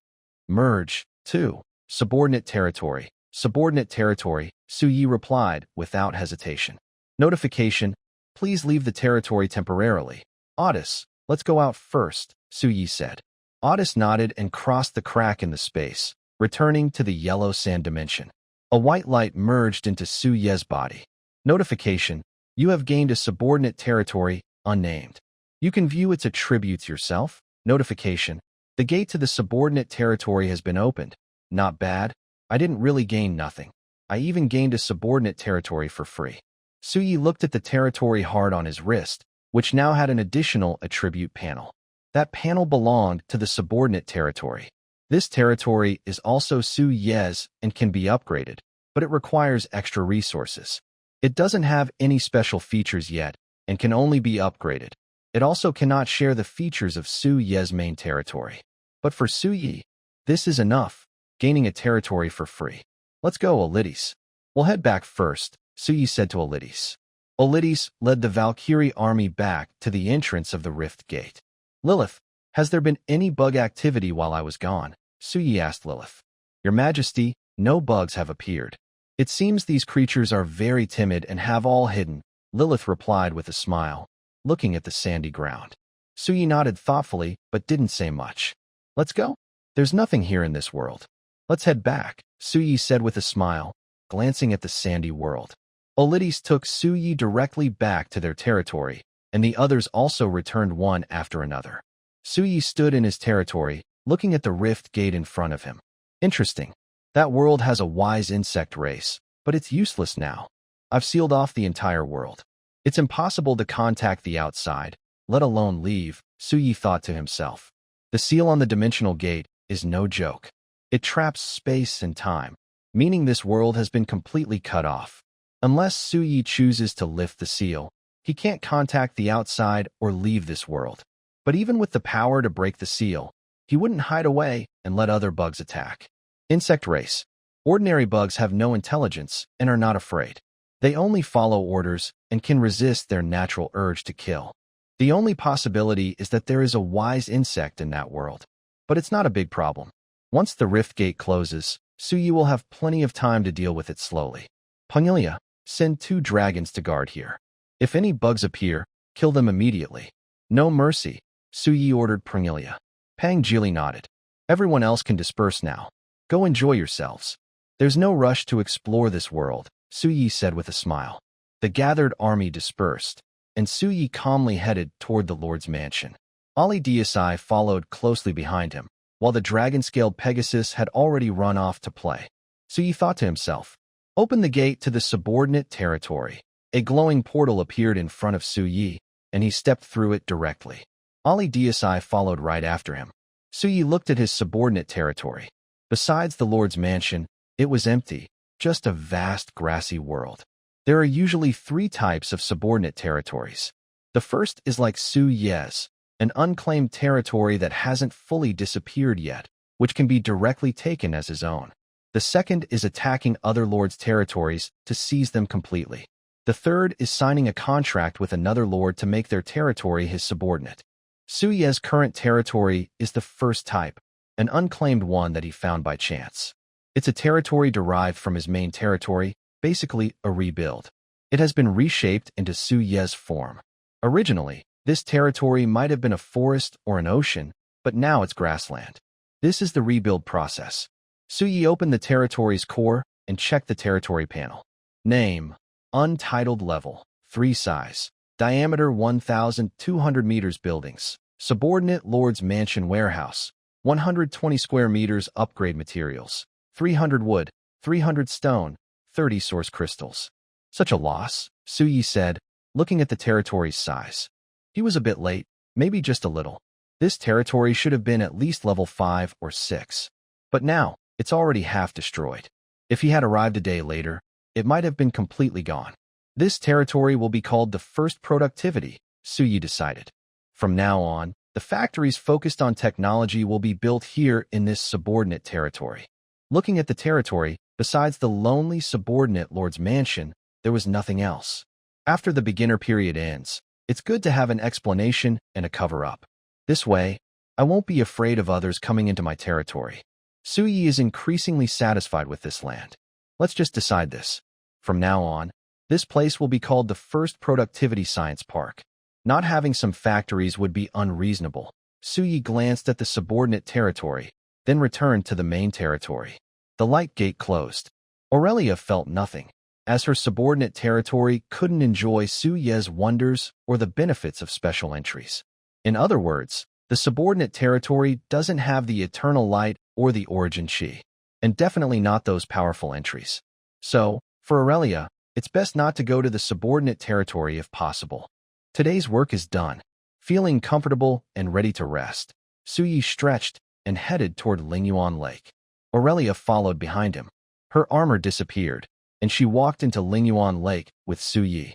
Merge. 2. Subordinate territory. Subordinate territory, Suyi replied without hesitation. Notification, please leave the territory temporarily. Otis, let's go out first, Suyi said. Otis nodded and crossed the crack in the space, returning to the yellow sand dimension. A white light merged into Suyi's body. Notification, you have gained a subordinate territory, unnamed. You can view its attributes yourself. Notification, the gate to the subordinate territory has been opened. Not bad. I didn't really gain nothing. I even gained a subordinate territory for free. Suyi looked at the territory hard on his wrist, which now had an additional attribute panel. That panel belonged to the subordinate territory. This territory is also Suyi's and can be upgraded, but it requires extra resources. It doesn't have any special features yet and can only be upgraded. It also cannot share the features of Suyi's main territory. But for Suyi, this is enough, gaining a territory for free. Let's go, Olides. We'll head back first, Suyi said to Olides. Olides led the Valkyrie army back to the entrance of the Rift Gate. Lilith, has there been any bug activity while I was gone? Suyi asked Lilith. Your Majesty, no bugs have appeared. It seems these creatures are very timid and have all hidden, Lilith replied with a smile, looking at the sandy ground. Suyi nodded thoughtfully but didn't say much. Let's go. There's nothing here in this world. Let's head back, Suyi said with a smile, glancing at the sandy world. Olides took Suyi directly back to their territory, and the others also returned one after another. Suyi stood in his territory, looking at the rift gate in front of him. Interesting. That world has a wise insect race, but it's useless now. I've sealed off the entire world. It's impossible to contact the outside, let alone leave, Suyi thought to himself. The seal on the dimensional gate is no joke. It traps space and time, meaning this world has been completely cut off. Unless Suyi chooses to lift the seal, he can't contact the outside or leave this world. But even with the power to break the seal, he wouldn't hide away and let other bugs attack. Insect race. Ordinary bugs have no intelligence and are not afraid. They only follow orders and can resist their natural urge to kill. The only possibility is that there is a wise insect in that world. But it's not a big problem. Once the rift gate closes, Suyi will have plenty of time to deal with it slowly. Pangelia, send 2 dragons to guard here. If any bugs appear, kill them immediately. No mercy, Suyi ordered Pangelia. Pangelia nodded. Everyone else can disperse now. Go enjoy yourselves. There's no rush to explore this world, Suyi said with a smile. The gathered army dispersed, and Suyi calmly headed toward the Lord's mansion. Ali Deusai followed closely behind him, while the dragon-scaled Pegasus had already run off to play. Suyi thought to himself, open the gate to the subordinate territory. A glowing portal appeared in front of Suyi, and he stepped through it directly. Ali Deusai followed right after him. Suyi looked at his subordinate territory. Besides the Lord's mansion, it was empty, just a vast grassy world. There are usually 3 types of subordinate territories. The first is like Suyi's, an unclaimed territory that hasn't fully disappeared yet, which can be directly taken as his own. The second is attacking other lords' territories to seize them completely. The third is signing a contract with another lord to make their territory his subordinate. Suyi's current territory is the first type, an unclaimed one that he found by chance. It's a territory derived from his main territory, basically a rebuild. It has been reshaped into Suyi's form. Originally, this territory might have been a forest or an ocean, but now it's grassland. This is the rebuild process. Suyi opened the territory's core and checked the territory panel. Name, Untitled Level, 3 size, diameter 1,200 meters buildings, subordinate Lord's Mansion Warehouse, 120 square meters upgrade materials, 300 wood, 300 stone, 30 source crystals. Such a loss, Suyi said, looking at the territory's size. He was a bit late, maybe just a little. This territory should have been at least level 5 or 6. But now, it's already half destroyed. If he had arrived a day later, it might have been completely gone. This territory will be called the first productivity, Suyi decided. From now on, the factories focused on technology will be built here in this subordinate territory. Looking at the territory, besides the lonely subordinate lord's mansion, there was nothing else. After the beginner period ends, it's good to have an explanation and a cover-up. This way, I won't be afraid of others coming into my territory. Suyi is increasingly satisfied with this land. Let's just decide this. From now on, this place will be called the First Productivity Science Park. Not having some factories would be unreasonable. Suyi glanced at the subordinate territory, then returned to the main territory. The light gate closed. Aurelia felt nothing, as her subordinate territory couldn't enjoy Suyi's wonders or the benefits of special entries. In other words, the subordinate territory doesn't have the eternal light or the origin chi, and definitely not those powerful entries. So, for Aurelia, it's best not to go to the subordinate territory if possible. Today's work is done. Feeling comfortable and ready to rest, Suyi stretched and headed toward Lingyuan Lake. Aurelia followed behind him. Her armor disappeared, and she walked into Lingyuan Lake with Suyi.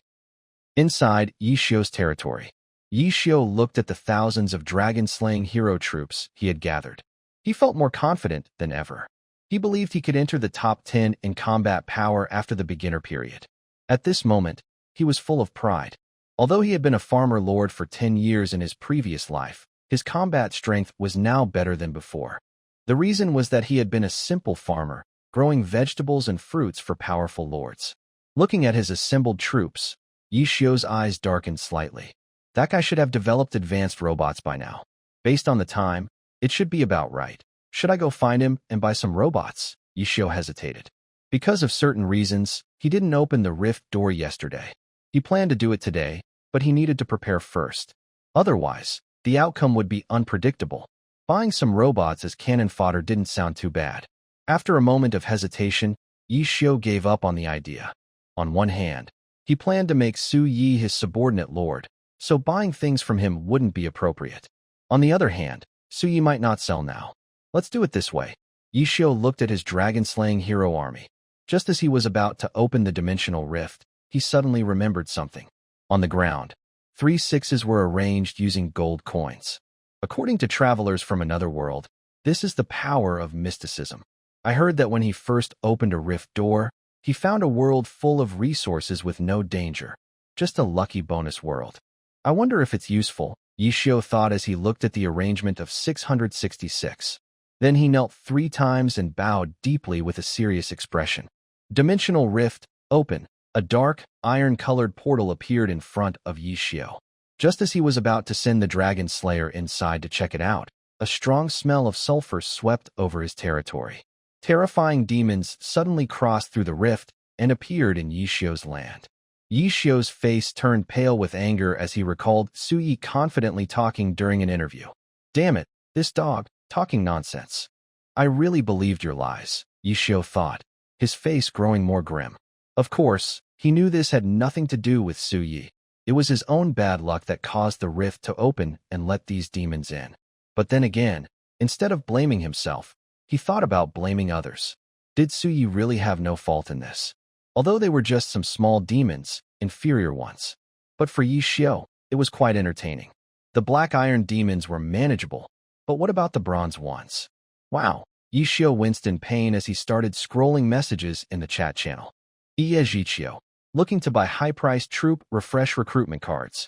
Inside Yishio's territory, Yishio looked at the thousands of dragon-slaying hero troops he had gathered. He felt more confident than ever. He believed he could enter the top 10 in combat power after the beginner period. At this moment, he was full of pride. Although he had been a farmer lord for 10 years in his previous life, his combat strength was now better than before. The reason was that he had been a simple farmer, growing vegetables and fruits for powerful lords. Looking at his assembled troops, Yishio's eyes darkened slightly. That guy should have developed advanced robots by now. Based on the time, it should be about right. Should I go find him and buy some robots? Yishio hesitated. Because of certain reasons, he didn't open the rift door yesterday. He planned to do it today, but he needed to prepare first. Otherwise, the outcome would be unpredictable. Buying some robots as cannon fodder didn't sound too bad. After a moment of hesitation, Yishio gave up on the idea. On one hand, he planned to make Suyi his subordinate lord, so buying things from him wouldn't be appropriate. On the other hand, Suyi might not sell now. Let's do it this way. Yishio looked at his dragon-slaying hero army. Just as he was about to open the dimensional rift, he suddenly remembered something. On the ground, 3 6s were arranged using gold coins. According to travelers from another world, this is the power of mysticism. I heard that when he first opened a rift door, he found a world full of resources with no danger. Just a lucky bonus world. I wonder if it's useful, Yishio thought as he looked at the arrangement of 666. Then he knelt 3 times and bowed deeply with a serious expression. Dimensional rift, open. A dark, iron-colored portal appeared in front of Yishio. Just as he was about to send the Dragon Slayer inside to check it out, a strong smell of sulfur swept over his territory. Terrifying demons suddenly crossed through the rift and appeared in Yishio's land. Yishio's face turned pale with anger as he recalled Suyi confidently talking during an interview. Damn it, this dog, talking nonsense. I really believed your lies, Yishio thought, his face growing more grim. Of course, he knew this had nothing to do with Suyi. It was his own bad luck that caused the rift to open and let these demons in. But then again, instead of blaming himself, he thought about blaming others. Did Suyi really have no fault in this? Although they were just some small demons, inferior ones. But for Yishio, it was quite entertaining. The black iron demons were manageable, but what about the bronze ones? Wow, Yishio winced in pain as he started scrolling messages in the chat channel. Yishio, looking to buy high-priced troop refresh recruitment cards.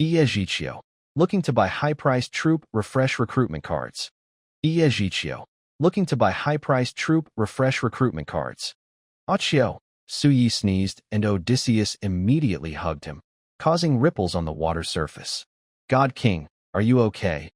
Yishio, looking to buy high-priced troop refresh recruitment cards. Yishio, looking to buy high-priced troop refresh recruitment cards. Achio, Suyi sneezed and Odysseus immediately hugged him, causing ripples on the water surface. God King, are you okay?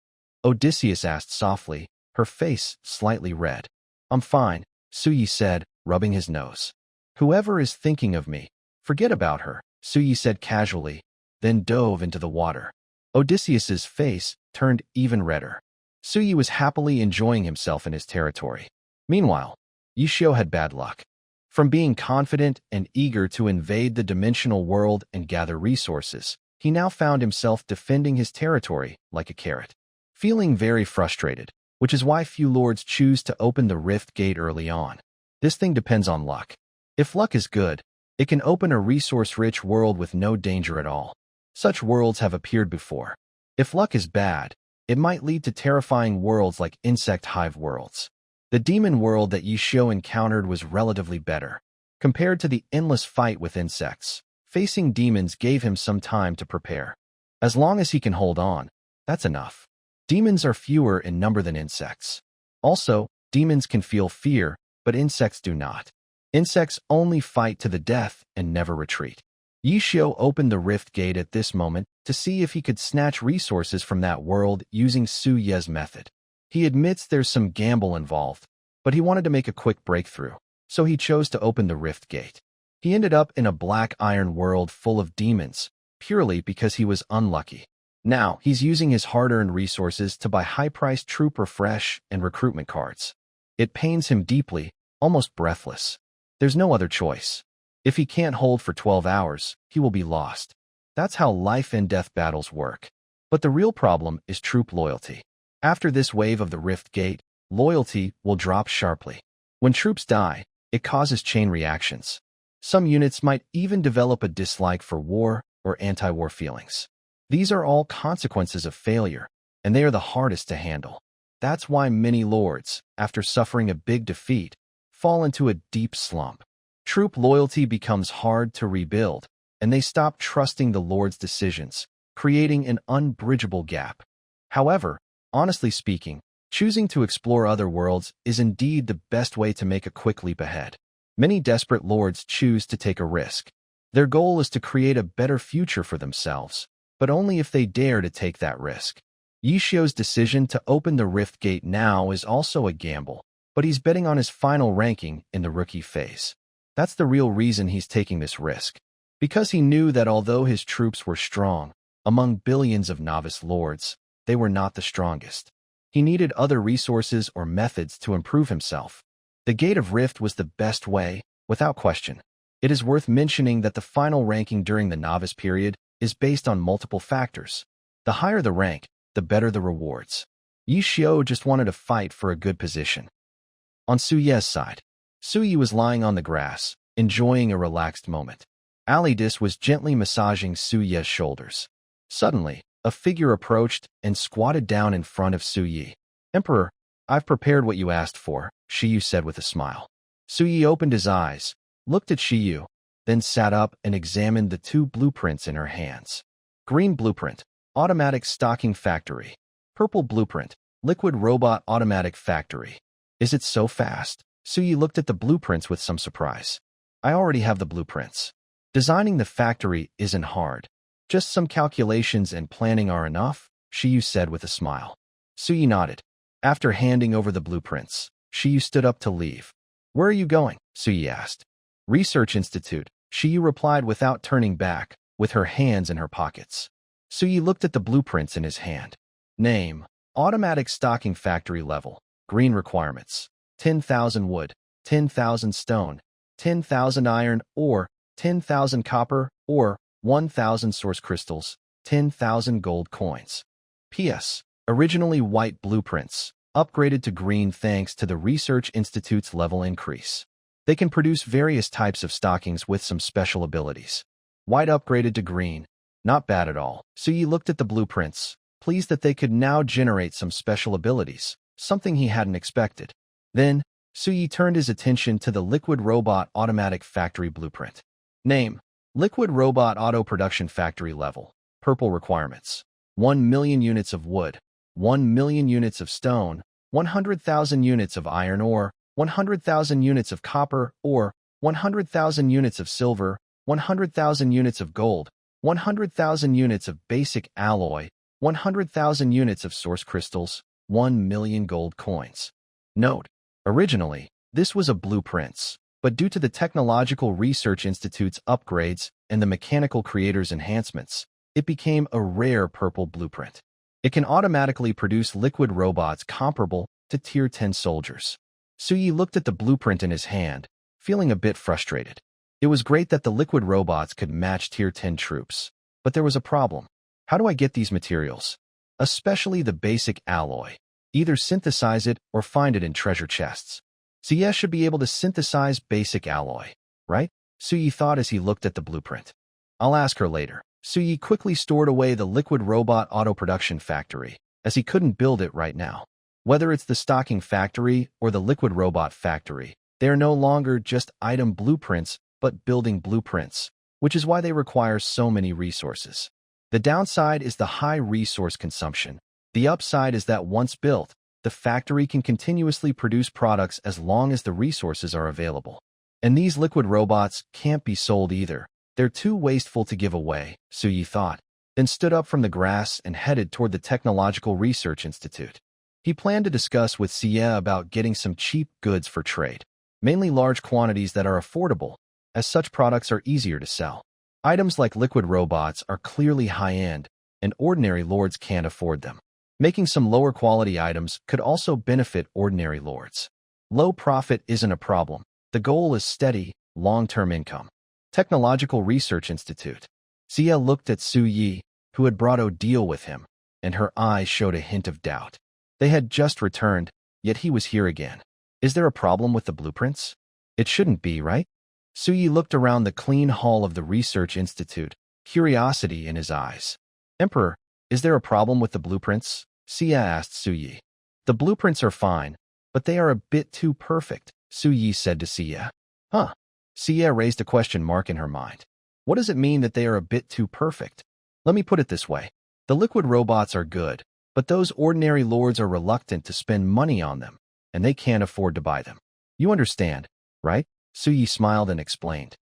Odysseus asked softly, her face slightly red. I'm fine, Suyi said, rubbing his nose. Whoever is thinking of me, forget about her, Suyi said casually, then dove into the water. Odysseus's face turned even redder. Suyi was happily enjoying himself in his territory. Meanwhile, Yishio had bad luck. From being confident and eager to invade the dimensional world and gather resources, he now found himself defending his territory like a carrot. Feeling very frustrated, which is why few lords choose to open the rift gate early on. This thing depends on luck. If luck is good, it can open a resource-rich world with no danger at all. Such worlds have appeared before. If luck is bad, it might lead to terrifying worlds like insect hive worlds. The demon world that Yishio encountered was relatively better. Compared to the endless fight with insects, facing demons gave him some time to prepare. As long as he can hold on, that's enough. Demons are fewer in number than insects. Also, demons can feel fear, but insects do not. Insects only fight to the death and never retreat. Yishio opened the rift gate at this moment to see if he could snatch resources from that world using Su Ye's method. He admits there's some gamble involved, but he wanted to make a quick breakthrough, so he chose to open the rift gate. He ended up in a black iron world full of demons, purely because he was unlucky. Now, he's using his hard-earned resources to buy high-priced troop refresh and recruitment cards. It pains him deeply, almost breathless. There's no other choice. If he can't hold for 12 hours, he will be lost. That's how life and death battles work. But the real problem is troop loyalty. After this wave of the rift gate, loyalty will drop sharply. When troops die, it causes chain reactions. Some units might even develop a dislike for war or anti-war feelings. These are all consequences of failure, and they are the hardest to handle. That's why many lords, after suffering a big defeat, fall into a deep slump. Troop loyalty becomes hard to rebuild, and they stop trusting the lord's decisions, creating an unbridgeable gap. However, honestly speaking, choosing to explore other worlds is indeed the best way to make a quick leap ahead. Many desperate lords choose to take a risk. Their goal is to create a better future for themselves, but only if they dare to take that risk. Yishio's decision to open the rift gate now is also a gamble, but he's betting on his final ranking in the rookie phase. That's the real reason he's taking this risk. Because he knew that although his troops were strong, among billions of novice lords, they were not the strongest. He needed other resources or methods to improve himself. The Gate of Rift was the best way, without question. It is worth mentioning that the final ranking during the novice period is based on multiple factors. The higher the rank, the better the rewards. Yishio just wanted to fight for a good position. On Su Ye's side, Su Ye was lying on the grass, enjoying a relaxed moment. Alidis was gently massaging Su Ye's shoulders. Suddenly, a figure approached and squatted down in front of Su Ye. "Emperor, I've prepared what you asked for," Shiyu said with a smile. Su Ye opened his eyes, looked at Shiyu, then sat up and examined the two blueprints in her hands. Green blueprint, automatic stocking factory. Purple blueprint, liquid robot automatic factory. Is it so fast? Su Ye looked at the blueprints with some surprise. I already have the blueprints. Designing the factory isn't hard. Just some calculations and planning are enough, Shiyu said with a smile. Su Ye nodded. After handing over the blueprints, Shiyu stood up to leave. Where are you going? Su Ye asked. Research Institute, Shiyu replied without turning back, with her hands in her pockets. Su Ye looked at the blueprints in his hand. Name, automatic stocking factory level, green requirements, 10,000 wood, 10,000 stone, 10,000 iron ore, 10,000 copper ore, 1,000 source crystals, 10,000 gold coins. P.S. Originally white blueprints, upgraded to green thanks to the Research Institute's level increase. They can produce various types of stockings with some special abilities. White upgraded to green. Not bad at all. Su Ye looked at the blueprints, pleased that they could now generate some special abilities, something he hadn't expected. Then, Su Ye turned his attention to the Liquid Robot Automatic Factory blueprint. Name, Liquid Robot Auto Production Factory level. Purple requirements. 1 million units of wood, 1 million units of stone, 100,000 units of iron ore, 100,000 units of copper ore, 100,000 units of silver, 100,000 units of gold, 100,000 units of basic alloy, 100,000 units of source crystals, 1 million gold coins. Note, originally, this was a blueprints, but due to the Technological Research Institute's upgrades and the Mechanical Creators enhancements, it became a rare purple blueprint. It can automatically produce liquid robots comparable to Tier 10 soldiers. Su Ye looked at the blueprint in his hand, feeling a bit frustrated. It was great that the liquid robots could match Tier 10 troops, but there was a problem. How do I get these materials? Especially the basic alloy. Either synthesize it or find it in treasure chests. Xie should be able to synthesize basic alloy, right? Suyi thought as he looked at the blueprint. I'll ask her later. Suyi quickly stored away the liquid robot auto production factory, as he couldn't build it right now. Whether it's the stocking factory or the liquid robot factory, they are no longer just item blueprints, but building blueprints, which is why they require so many resources. The downside is the high resource consumption. The upside is that once built, the factory can continuously produce products as long as the resources are available. And these liquid robots can't be sold either. They're too wasteful to give away, Suyi thought, then stood up from the grass and headed toward the Technological Research Institute. He planned to discuss with Xie about getting some cheap goods for trade, mainly large quantities that are affordable, as such products are easier to sell. Items like liquid robots are clearly high-end, and ordinary lords can't afford them. Making some lower quality items could also benefit ordinary lords. Low profit isn't a problem. The goal is steady, long-term income. Technological Research Institute. Xie looked at Su Yi, who had brought a deal with him, and her eyes showed a hint of doubt. They had just returned, yet he was here again. Is there a problem with the blueprints? It shouldn't be, right? Su Yi looked around the clean hall of the Research Institute, curiosity in his eyes. Emperor, is there a problem with the blueprints? Xie asked Su Yi. The blueprints are fine, but they are a bit too perfect, Su Yi said to Xie. Huh? Xie raised a question mark in her mind. What does it mean that they are a bit too perfect? Let me put it this way. The liquid robots are good, but those ordinary lords are reluctant to spend money on them, and they can't afford to buy them. You understand, right? Su Yi smiled and explained.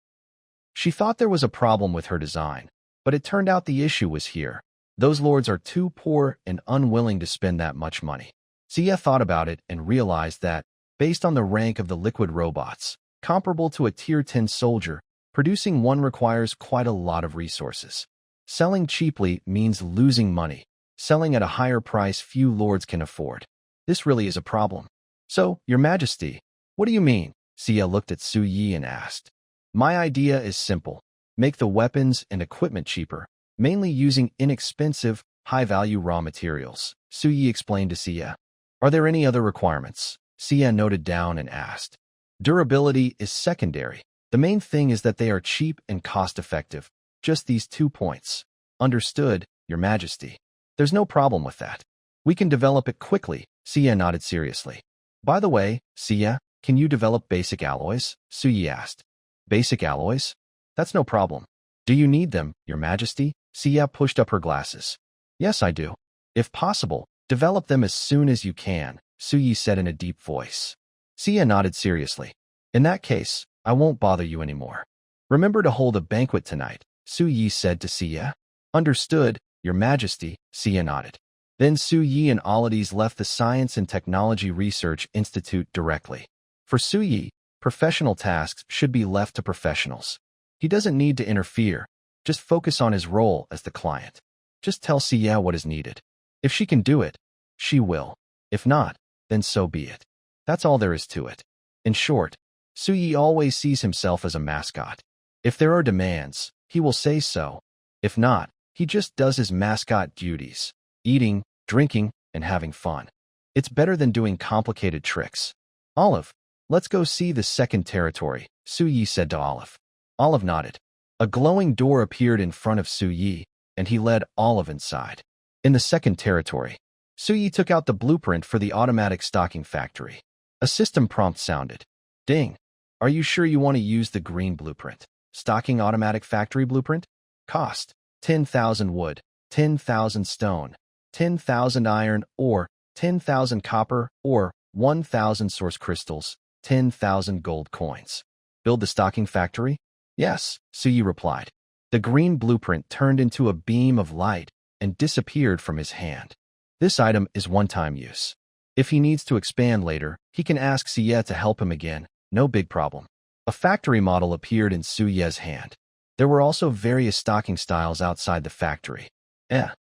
She thought there was a problem with her design, but it turned out the issue was here. Those lords are too poor and unwilling to spend that much money. Xie thought about it and realized that, based on the rank of the liquid robots, comparable to a Tier 10 soldier, producing one requires quite a lot of resources. Selling cheaply means losing money. Selling at a higher price few lords can afford. This really is a problem. So, Your Majesty, what do you mean? Xie looked at Su Yi and asked. My idea is simple. Make the weapons and equipment cheaper, mainly using inexpensive, high-value raw materials, Su Yi explained to Xie. Are there any other requirements? Xie noted down and asked. Durability is secondary. The main thing is that they are cheap and cost-effective. Just these 2 points. Understood, Your Majesty. There's no problem with that. We can develop it quickly, Xie nodded seriously. By the way, Xie, can you develop basic alloys? Su Yi asked. Basic alloys? That's no problem. Do you need them, Your Majesty? Xie pushed up her glasses. Yes, I do. If possible, develop them as soon as you can, Su Yi said in a deep voice. Xie nodded seriously. In that case, I won't bother you anymore. Remember to hold a banquet tonight, Su Yi said to Xie. Understood, Your Majesty, Xie nodded. Then Su Yi and Alades left the Science and Technology Research Institute directly. For Su Yi, professional tasks should be left to professionals. He doesn't need to interfere, just focus on his role as the client. Just tell Xie what is needed. If she can do it, she will. If not, then so be it. That's all there is to it. In short, Su Yi always sees himself as a mascot. If there are demands, he will say so. If not, he just does his mascot duties, eating, drinking, and having fun. It's better than doing complicated tricks. Olive, let's go see the second territory, Su Yi said to Olive. Olive nodded. A glowing door appeared in front of Su Yi, and he led Olive inside. In the second territory, Su Yi took out the blueprint for the automatic stocking factory. A system prompt sounded. Ding. Are you sure you want to use the green blueprint? Stocking automatic factory blueprint? Cost. 10,000 wood, 10,000 stone, 10,000 iron ore, 10,000 copper ore, 1,000 source crystals, 10,000 gold coins. Build the stocking factory? Yes, Su Yi replied. The green blueprint turned into a beam of light and disappeared from his hand. This item is one-time use. If he needs to expand later, he can ask Xie to help him again, no big problem. A factory model appeared in Su Ye's hand. There were also various stocking styles outside the factory.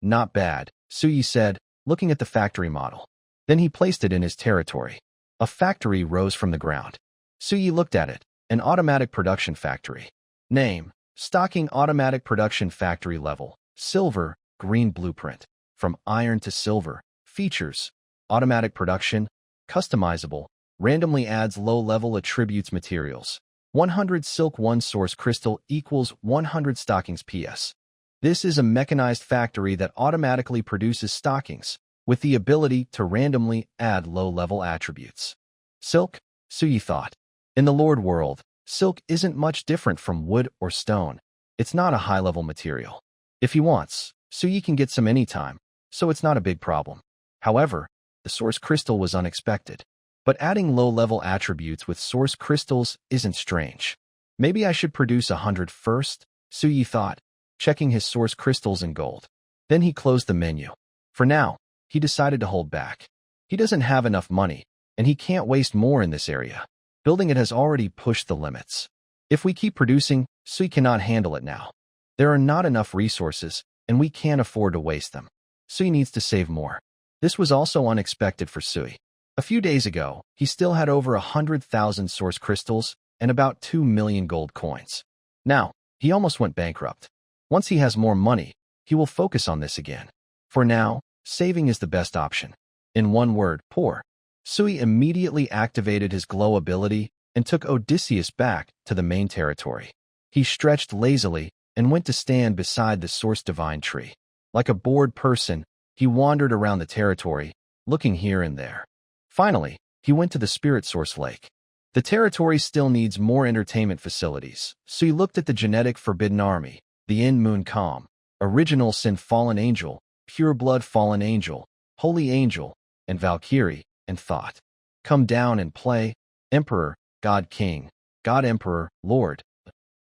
Not bad, Su Yi said, looking at the factory model. Then he placed it in his territory. A factory rose from the ground. Su Yi looked at it, An automatic production factory. Name: stocking automatic production factory level. Silver, green blueprint. From iron to silver. Features: automatic production, customizable, randomly adds low-level attributes materials. 100 silk 1 source crystal equals 100 stockings PS. This is a mechanized factory that automatically produces stockings, with the ability to randomly add low-level attributes. Silk? Suyi thought. In the Lord world, silk isn't much different from wood or stone. It's not a high-level material. If he wants, Suyi can get some anytime, so it's not a big problem. However, the source crystal was unexpected. But adding low-level attributes with source crystals isn't strange. Maybe I should produce 100 first, Suyi thought, checking his source crystals in gold. Then he closed the menu. For now, he decided to hold back. He doesn't have enough money, and he can't waste more in this area. Building it has already pushed the limits. If we keep producing, Suyi cannot handle it now. There are not enough resources, and we can't afford to waste them. Suyi needs to save more. This was also unexpected for Suyi. A few days ago, he still had over 100,000 source crystals and about 2 million gold coins. Now, he almost went bankrupt. Once he has more money, he will focus on this again. For now, saving is the best option. In one word, poor. Suyi immediately activated his glow ability and took Odysseus back to the main territory. He stretched lazily and went to stand beside the source divine tree. Like a bored person, he wandered around the territory, looking here and there. Finally, he went to the spirit source lake. The territory still needs more entertainment facilities, so he looked at the genetic forbidden army, the In-Moon Calm, Original Sin Fallen Angel, Pure Blood Fallen Angel, Holy Angel, and Valkyrie, and thought. Come down and play, Emperor, God King, God Emperor, Lord.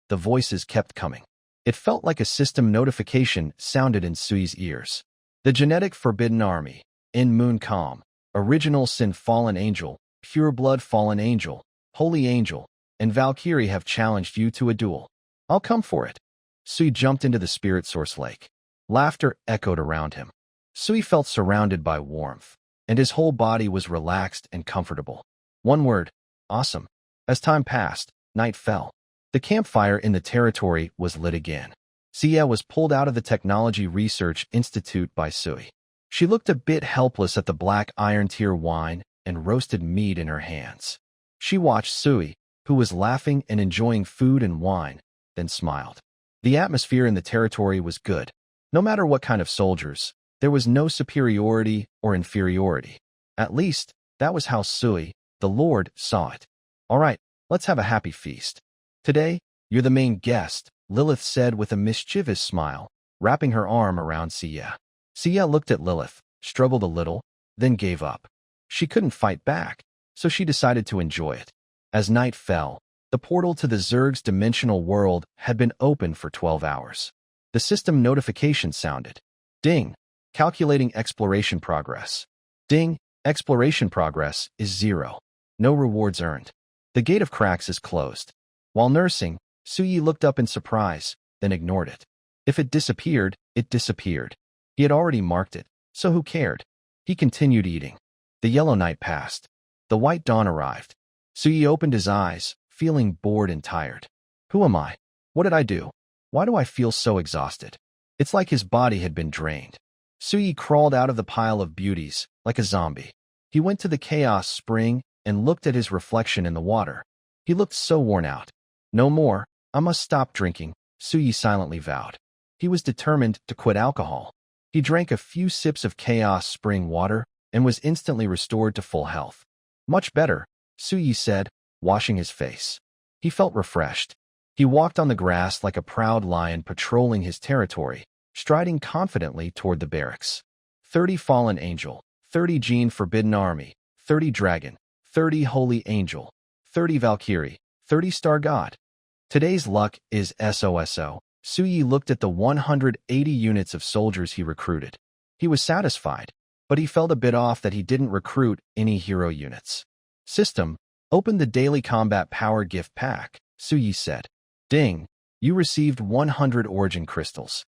The voices kept coming. It felt like a system notification sounded in Suyi's ears. The genetic forbidden army, In-Moon Calm, Original Sin Fallen Angel, Pure Blood Fallen Angel, Holy Angel, and Valkyrie have challenged you to a duel. I'll come for it. Suyi jumped into the spirit source lake. Laughter echoed around him. Suyi felt surrounded by warmth, and his whole body was relaxed and comfortable. One word: awesome. As time passed, night fell. The campfire in the territory was lit again. Sia was pulled out of the Technology Research Institute by Suyi. She looked a bit helpless at the black iron tier wine and roasted meat in her hands. She watched Suyi, who was laughing and enjoying food and wine, then smiled. The atmosphere in the territory was good. No matter what kind of soldiers, there was no superiority or inferiority. At least, that was how Suyi, the Lord, saw it. All right, let's have a happy feast. Today, you're the main guest, Lilith said with a mischievous smile, wrapping her arm around Sia. Sia looked at Lilith, struggled a little, then gave up. She couldn't fight back, so she decided to enjoy it. As night fell, the portal to the Zerg's dimensional world had been open for 12 hours. The system notification sounded. Ding! Calculating exploration progress. Ding! Exploration progress is 0. No rewards earned. The Gate of Cracks is closed. While nursing, Suyi looked up in surprise, then ignored it. If it disappeared, it disappeared. He had already marked it, so who cared? He continued eating. The yellow night passed. The white dawn arrived. Suyi opened his eyes, feeling bored and tired. Who am I? What did I do? Why do I feel so exhausted? It's like his body had been drained. Suyi crawled out of the pile of beauties, like a zombie. He went to the Chaos Spring and looked at his reflection in the water. He looked so worn out. No more, I must stop drinking, Suyi silently vowed. He was determined to quit alcohol. He drank a few sips of Chaos Spring water and was instantly restored to full health. Much better, Suyi said, washing his face. He felt refreshed. He walked on the grass like a proud lion patrolling his territory, striding confidently toward the barracks. 30 Fallen Angel, 30 Gene Forbidden Army, 30 Dragon, 30 Holy Angel, 30 Valkyrie, 30 Star God. Today's luck is SOSO. Suyi looked at the 180 units of soldiers he recruited. He was satisfied, but he felt a bit off that he didn't recruit any hero units. System, open the daily combat power gift pack, Suyi said. Ding, you received 100 origin crystals.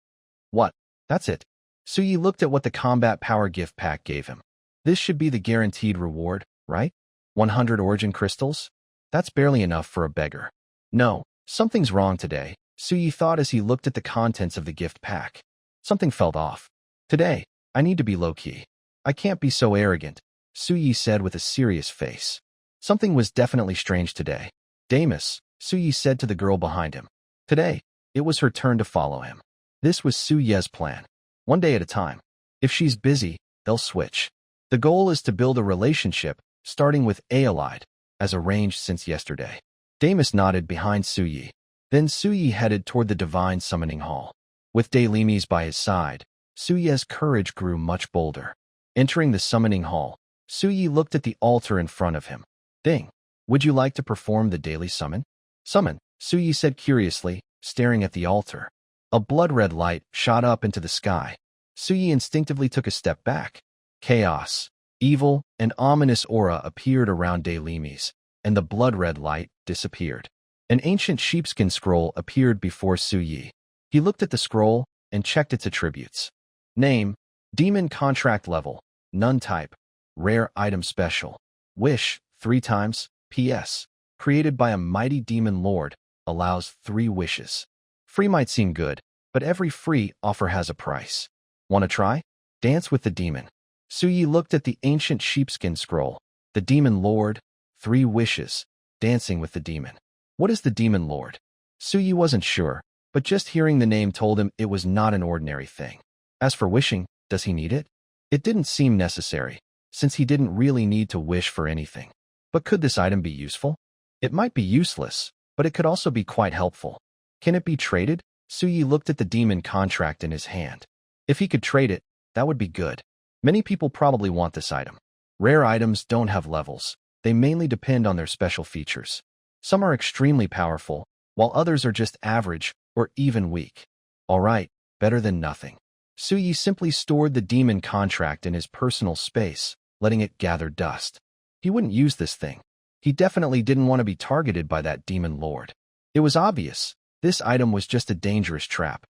What? That's it. Suyi looked at what the combat power gift pack gave him. This should be the guaranteed reward, right? 100 origin crystals? That's barely enough for a beggar. No, something's wrong today, Suyi thought as he looked at the contents of the gift pack. Something felt off. Today, I need to be low-key. I can't be so arrogant, Suyi said with a serious face. Something was definitely strange today. Damus, Suyi said to the girl behind him. Today, it was her turn to follow him. This was Suye's plan. One day at a time. If she's busy, they'll switch. The goal is to build a relationship, starting with Aelide, as arranged since yesterday. Damus nodded behind Suyi. Then Suyi headed toward the divine summoning hall. With Dalimis by his side, Suye's courage grew much bolder. Entering the summoning hall, Suyi looked at the altar in front of him. Ding. Would you like to perform the daily summon? Summon, Suyi said curiously, staring at the altar. A blood-red light shot up into the sky. Suyi instinctively took a step back. Chaos, evil, and ominous aura appeared around Dalimis, and the blood-red light disappeared. An ancient sheepskin scroll appeared before Suyi. He looked at the scroll and checked its attributes. Name, Demon Contract Level, None Type, Rare Item Special. Wish, 3 times, PS. Created by a mighty demon lord, allows 3 wishes. Free might seem good, but every free offer has a price. Wanna try? Dance with the demon. Suyi looked at the ancient sheepskin scroll. The demon lord, 3 wishes, dancing with the demon. What is the demon lord? Suyi wasn't sure, but just hearing the name told him it was not an ordinary thing. As for wishing, does he need it? It didn't seem necessary, since he didn't really need to wish for anything. But could this item be useful? It might be useless, but it could also be quite helpful. Can it be traded? Suyi looked at the demon contract in his hand. If he could trade it, that would be good. Many people probably want this item. Rare items don't have levels. They mainly depend on their special features. Some are extremely powerful, while others are just average or even weak. All right, better than nothing. Suyi simply stored the demon contract in his personal space, letting it gather dust. He wouldn't use this thing. He definitely didn't want to be targeted by that demon lord. It was obvious. This item was just a dangerous trap.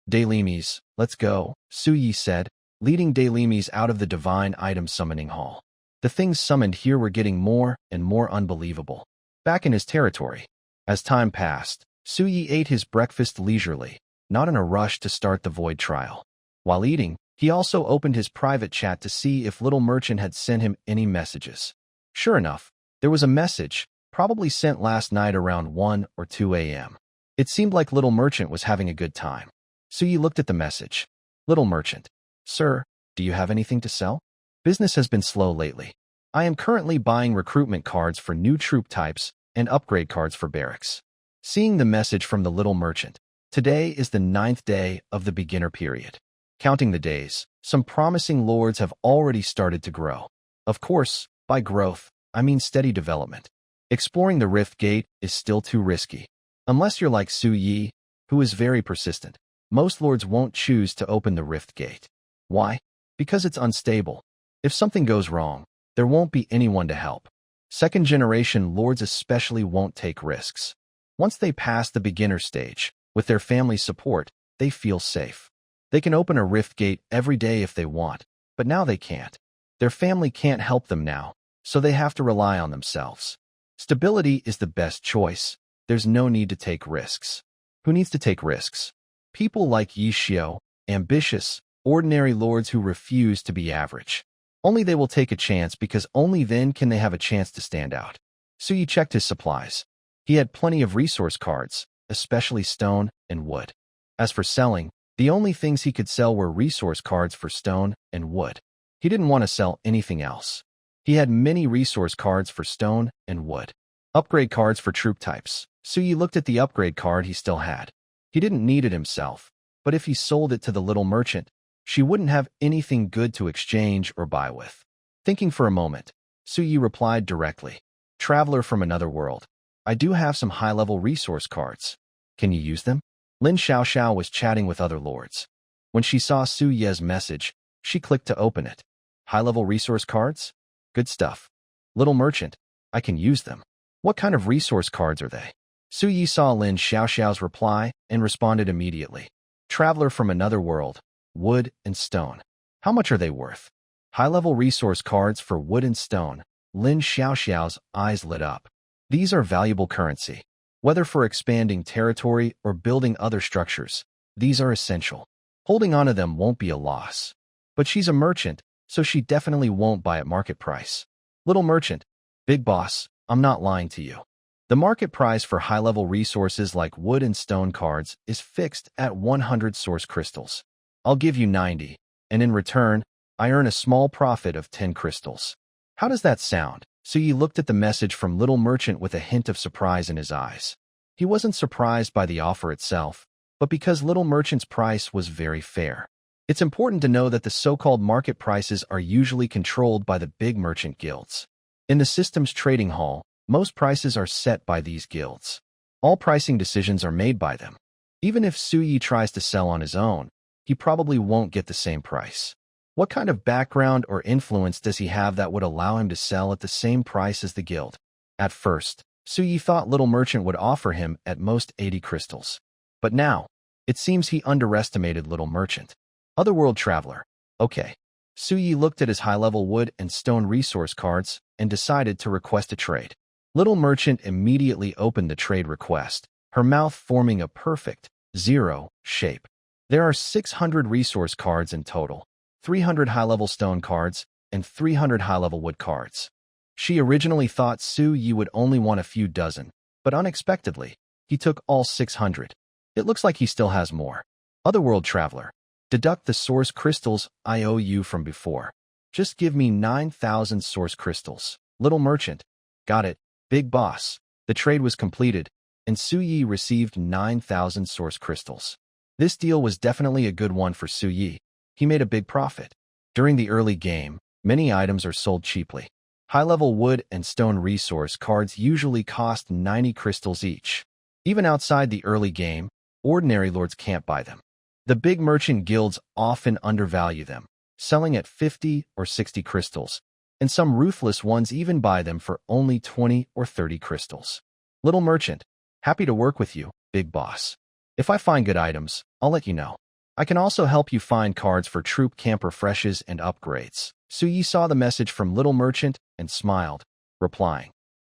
Dalimis, let's go, Suyi said, leading Dalimis out of the divine item summoning hall. The things summoned here were getting more and more unbelievable. Back in his territory. As time passed, Suyi ate his breakfast leisurely, not in a rush to start the void trial. While eating, he also opened his private chat to see if Little Merchant had sent him any messages. Sure enough, there was a message, probably sent last night around 1 or 2 a.m. It seemed like Little Merchant was having a good time. Suyi looked at the message. Little Merchant. Sir, do you have anything to sell? Business has been slow lately. I am currently buying recruitment cards for new troop types and upgrade cards for barracks. Seeing the message from the Little Merchant. Today is the 9th day of the beginner period. Counting the days, some promising lords have already started to grow. Of course, by growth, I mean steady development. Exploring the Rift Gate is still too risky. Unless you're like Suyi, who is very persistent. Most lords won't choose to open the Rift Gate. Why? Because it's unstable. If something goes wrong, there won't be anyone to help. Second-generation lords especially won't take risks. Once they pass the beginner stage, with their family's support, they feel safe. They can open a Rift Gate every day if they want, but now they can't. Their family can't help them now, so they have to rely on themselves. Stability is the best choice. There's no need to take risks. Who needs to take risks? People like Yishio, ambitious, ordinary lords who refuse to be average. Only they will take a chance because only then can they have a chance to stand out. Suyi checked his supplies. He had plenty of resource cards, especially stone and wood. As for selling, the only things he could sell were resource cards for stone and wood. He didn't want to sell anything else. He had many resource cards for stone and wood. Upgrade cards for troop types. Suyi looked at the upgrade card he still had. He didn't need it himself, but if he sold it to the Little Merchant, she wouldn't have anything good to exchange or buy with. Thinking for a moment, Suyi replied directly. Traveler from another world. I do have some high-level resource cards. Can you use them? Lin Xiaoxiao was chatting with other lords. When she saw Suyi's message, she clicked to open it. High-level resource cards? Good stuff. Little Merchant, I can use them. What kind of resource cards are they? Suyi saw Lin Xiaoxiao's reply and responded immediately. Traveler from another world, wood and stone. How much are they worth? High-level resource cards for wood and stone. Lin Xiaoxiao's eyes lit up. These are valuable currency. Whether for expanding territory or building other structures, these are essential. Holding on to them won't be a loss. But she's a merchant, so she definitely won't buy at market price. Little merchant, big boss, I'm not lying to you. The market price for high-level resources like wood and stone cards is fixed at 100 source crystals. I'll give you 90, and in return, I earn a small profit of 10 crystals. How does that sound? Suyi looked at the message from Little Merchant with a hint of surprise in his eyes. He wasn't surprised by the offer itself, but because Little Merchant's price was very fair. It's important to know that the so-called market prices are usually controlled by the big merchant guilds. In the system's trading hall, most prices are set by these guilds. All pricing decisions are made by them. Even if Suyi tries to sell on his own, he probably won't get the same price. What kind of background or influence does he have that would allow him to sell at the same price as the guild? At first, Suyi thought Little Merchant would offer him at most 80 crystals. But now, it seems he underestimated Little Merchant. Otherworld Traveler. Okay. Suyi looked at his high-level wood and stone resource cards and decided to request a trade. Little Merchant immediately opened the trade request, her mouth forming a perfect zero shape. There are 600 resource cards in total, 300 high-level stone cards, and 300 high-level wood cards. She originally thought Suyi would only want a few dozen, but unexpectedly, he took all 600. It looks like he still has more. Otherworld Traveler. Deduct the source crystals I owe you from before. Just give me 9,000 source crystals. Little Merchant. Got it, big boss. The trade was completed, and Suyi received 9,000 source crystals. This deal was definitely a good one for Suyi. He made a big profit. During the early game, many items are sold cheaply. High-level wood and stone resource cards usually cost 90 crystals each. Even outside the early game, ordinary lords can't buy them. The big merchant guilds often undervalue them, selling at 50 or 60 crystals, and some ruthless ones even buy them for only 20 or 30 crystals. Little Merchant. Happy to work with you, big boss. If I find good items, I'll let you know. I can also help you find cards for troop camp refreshes and upgrades. Suyi saw the message from Little Merchant and smiled, replying,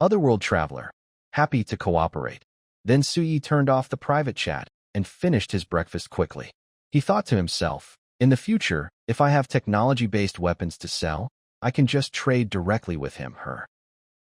Otherworld Traveler. Happy to cooperate. Then Suyi turned off the private chat and finished his breakfast quickly. He thought to himself, in the future, if I have technology-based weapons to sell, I can just trade directly with him/her.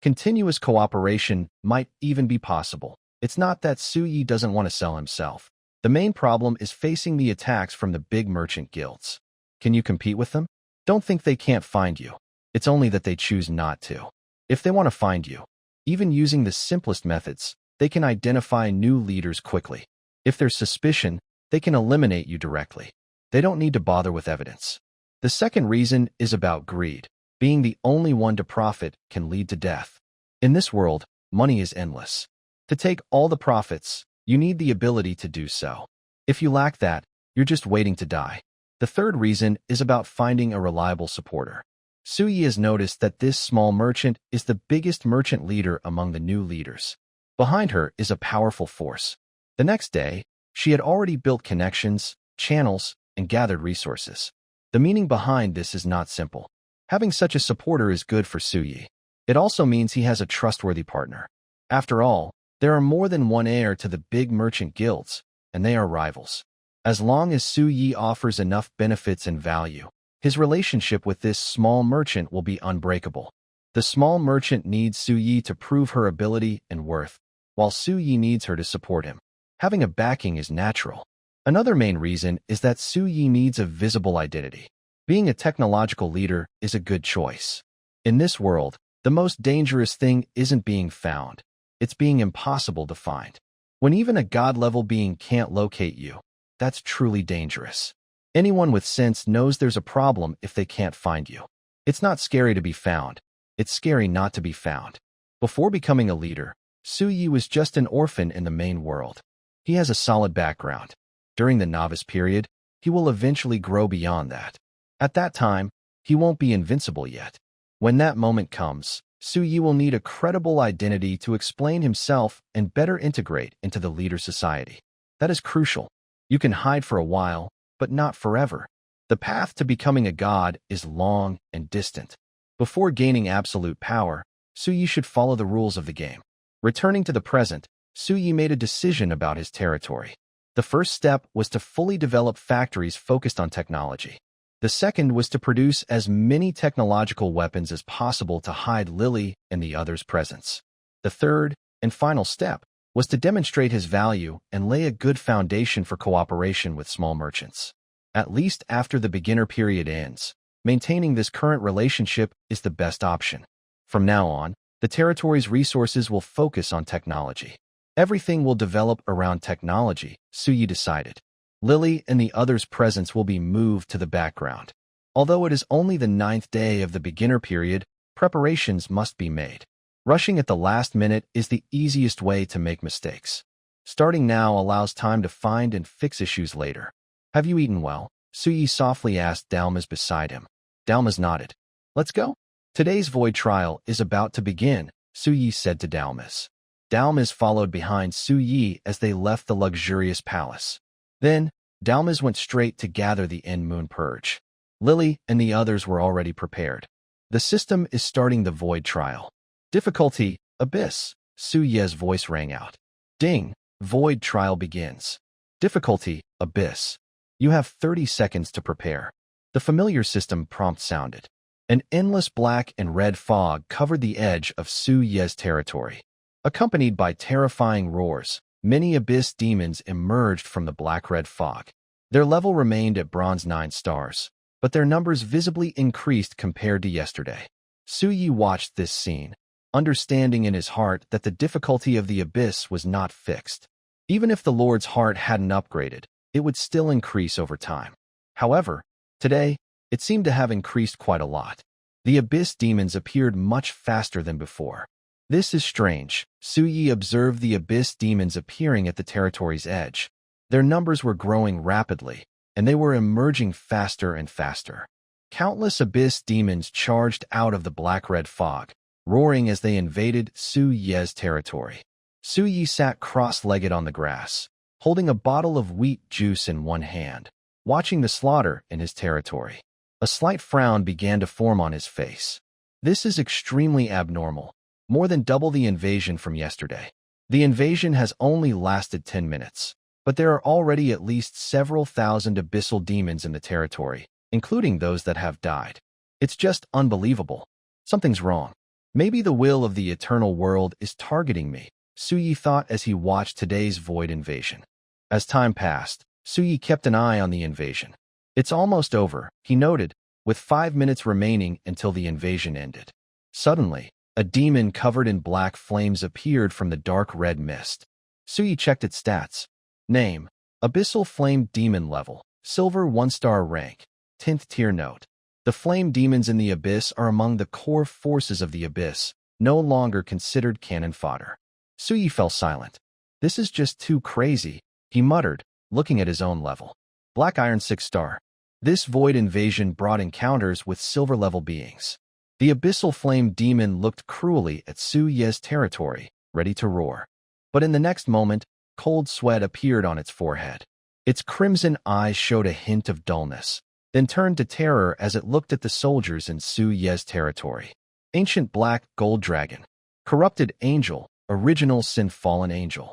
Continuous cooperation might even be possible. It's not that Suyi doesn't want to sell himself. The main problem is facing the attacks from the big merchant guilds. Can you compete with them? Don't think they can't find you. It's only that they choose not to. If they want to find you, even using the simplest methods, they can identify new leaders quickly. If there's suspicion, they can eliminate you directly. They don't need to bother with evidence. The second reason is about greed. Being the only one to profit can lead to death. In this world, money is endless. To take all the profits, you need the ability to do so. If you lack that, you're just waiting to die. The third reason is about finding a reliable supporter. Suyi has noticed that this small merchant is the biggest merchant leader among the new leaders. Behind her is a powerful force. The next day, she had already built connections, channels, and gathered resources. The meaning behind this is not simple. Having such a supporter is good for Suyi. It also means he has a trustworthy partner. After all, there are more than one heir to the big merchant guilds, and they are rivals. As long as Suyi offers enough benefits and value, his relationship with this small merchant will be unbreakable. The small merchant needs Suyi to prove her ability and worth, while Suyi needs her to support him. Having a backing is natural. Another main reason is that Suyi needs a visible identity. Being a technological leader is a good choice. In this world, the most dangerous thing isn't being found. It's being impossible to find. When even a god-level being can't locate you, that's truly dangerous. Anyone with sense knows there's a problem if they can't find you. It's not scary to be found. It's scary not to be found. Before becoming a leader, Suyi was just an orphan in the main world. He has a solid background. During the novice period, he will eventually grow beyond that. At that time, he won't be invincible yet. When that moment comes, Suyi will need a credible identity to explain himself and better integrate into the leader society. That is crucial. You can hide for a while, but not forever. The path to becoming a god is long and distant. Before gaining absolute power, Suyi should follow the rules of the game. Returning to the present, Suyi made a decision about his territory. The first step was to fully develop factories focused on technology. The second was to produce as many technological weapons as possible to hide Lily and the others' presence. The third and final step was to demonstrate his value and lay a good foundation for cooperation with small merchants. At least after the beginner period ends, maintaining this current relationship is the best option. From now on, the territory's resources will focus on technology. Everything will develop around technology, Suyi decided. Lily and the others' presence will be moved to the background. Although it is only the 9th day of the beginner period, preparations must be made. Rushing at the last minute is the easiest way to make mistakes. Starting now allows time to find and fix issues later. Have you eaten well? Suyi softly asked Dalmas beside him. Dalmas nodded. Let's go. Today's void trial is about to begin, Suyi said to Dalmas. Dalmas followed behind Suyi as they left the luxurious palace. Then, Dalmas went straight to gather the End Moon Purge. Lily and the others were already prepared. The system is starting the void trial. Difficulty, Abyss. Suyi's voice rang out. Ding, void trial begins. Difficulty, Abyss. You have 30 seconds to prepare. The familiar system prompt sounded. An endless black and red fog covered the edge of Suyi's territory. Accompanied by terrifying roars, many abyss demons emerged from the black-red fog. Their level remained at bronze 9 stars, but their numbers visibly increased compared to yesterday. Suyi watched this scene, understanding in his heart that the difficulty of the abyss was not fixed. Even if the Lord's heart hadn't upgraded, it would still increase over time. However, today, it seemed to have increased quite a lot. The abyss demons appeared much faster than before. This is strange. Suyi observed the abyss demons appearing at the territory's edge. Their numbers were growing rapidly, and they were emerging faster and faster. Countless abyss demons charged out of the black-red fog, roaring as they invaded Suyi's territory. Suyi sat cross-legged on the grass, holding a bottle of wheat juice in one hand, watching the slaughter in his territory. A slight frown began to form on his face. This is extremely abnormal. More than double the invasion from yesterday. The invasion has only lasted 10 minutes, but there are already at least several thousand abyssal demons in the territory, including those that have died. It's just unbelievable. Something's wrong. Maybe the will of the eternal world is targeting me, Suyi thought as he watched today's void invasion. As time passed, Suyi kept an eye on the invasion. It's almost over, he noted, with 5 minutes remaining until the invasion ended. Suddenly, a demon covered in black flames appeared from the dark red mist. Suyi checked its stats. Name: Abyssal Flame Demon Level, Silver 1-star rank, 10th tier note. The flame demons in the abyss are among the core forces of the abyss, no longer considered cannon fodder. Suyi fell silent. This is just too crazy, he muttered, looking at his own level. Black Iron 6-star. This void invasion brought encounters with silver-level beings. The abyssal flame demon looked cruelly at Suyi's territory, ready to roar. But in the next moment, cold sweat appeared on its forehead. Its crimson eyes showed a hint of dullness, then turned to terror as it looked at the soldiers in Suyi's territory. Ancient Black Gold Dragon. Corrupted Angel. Original Sin Fallen Angel.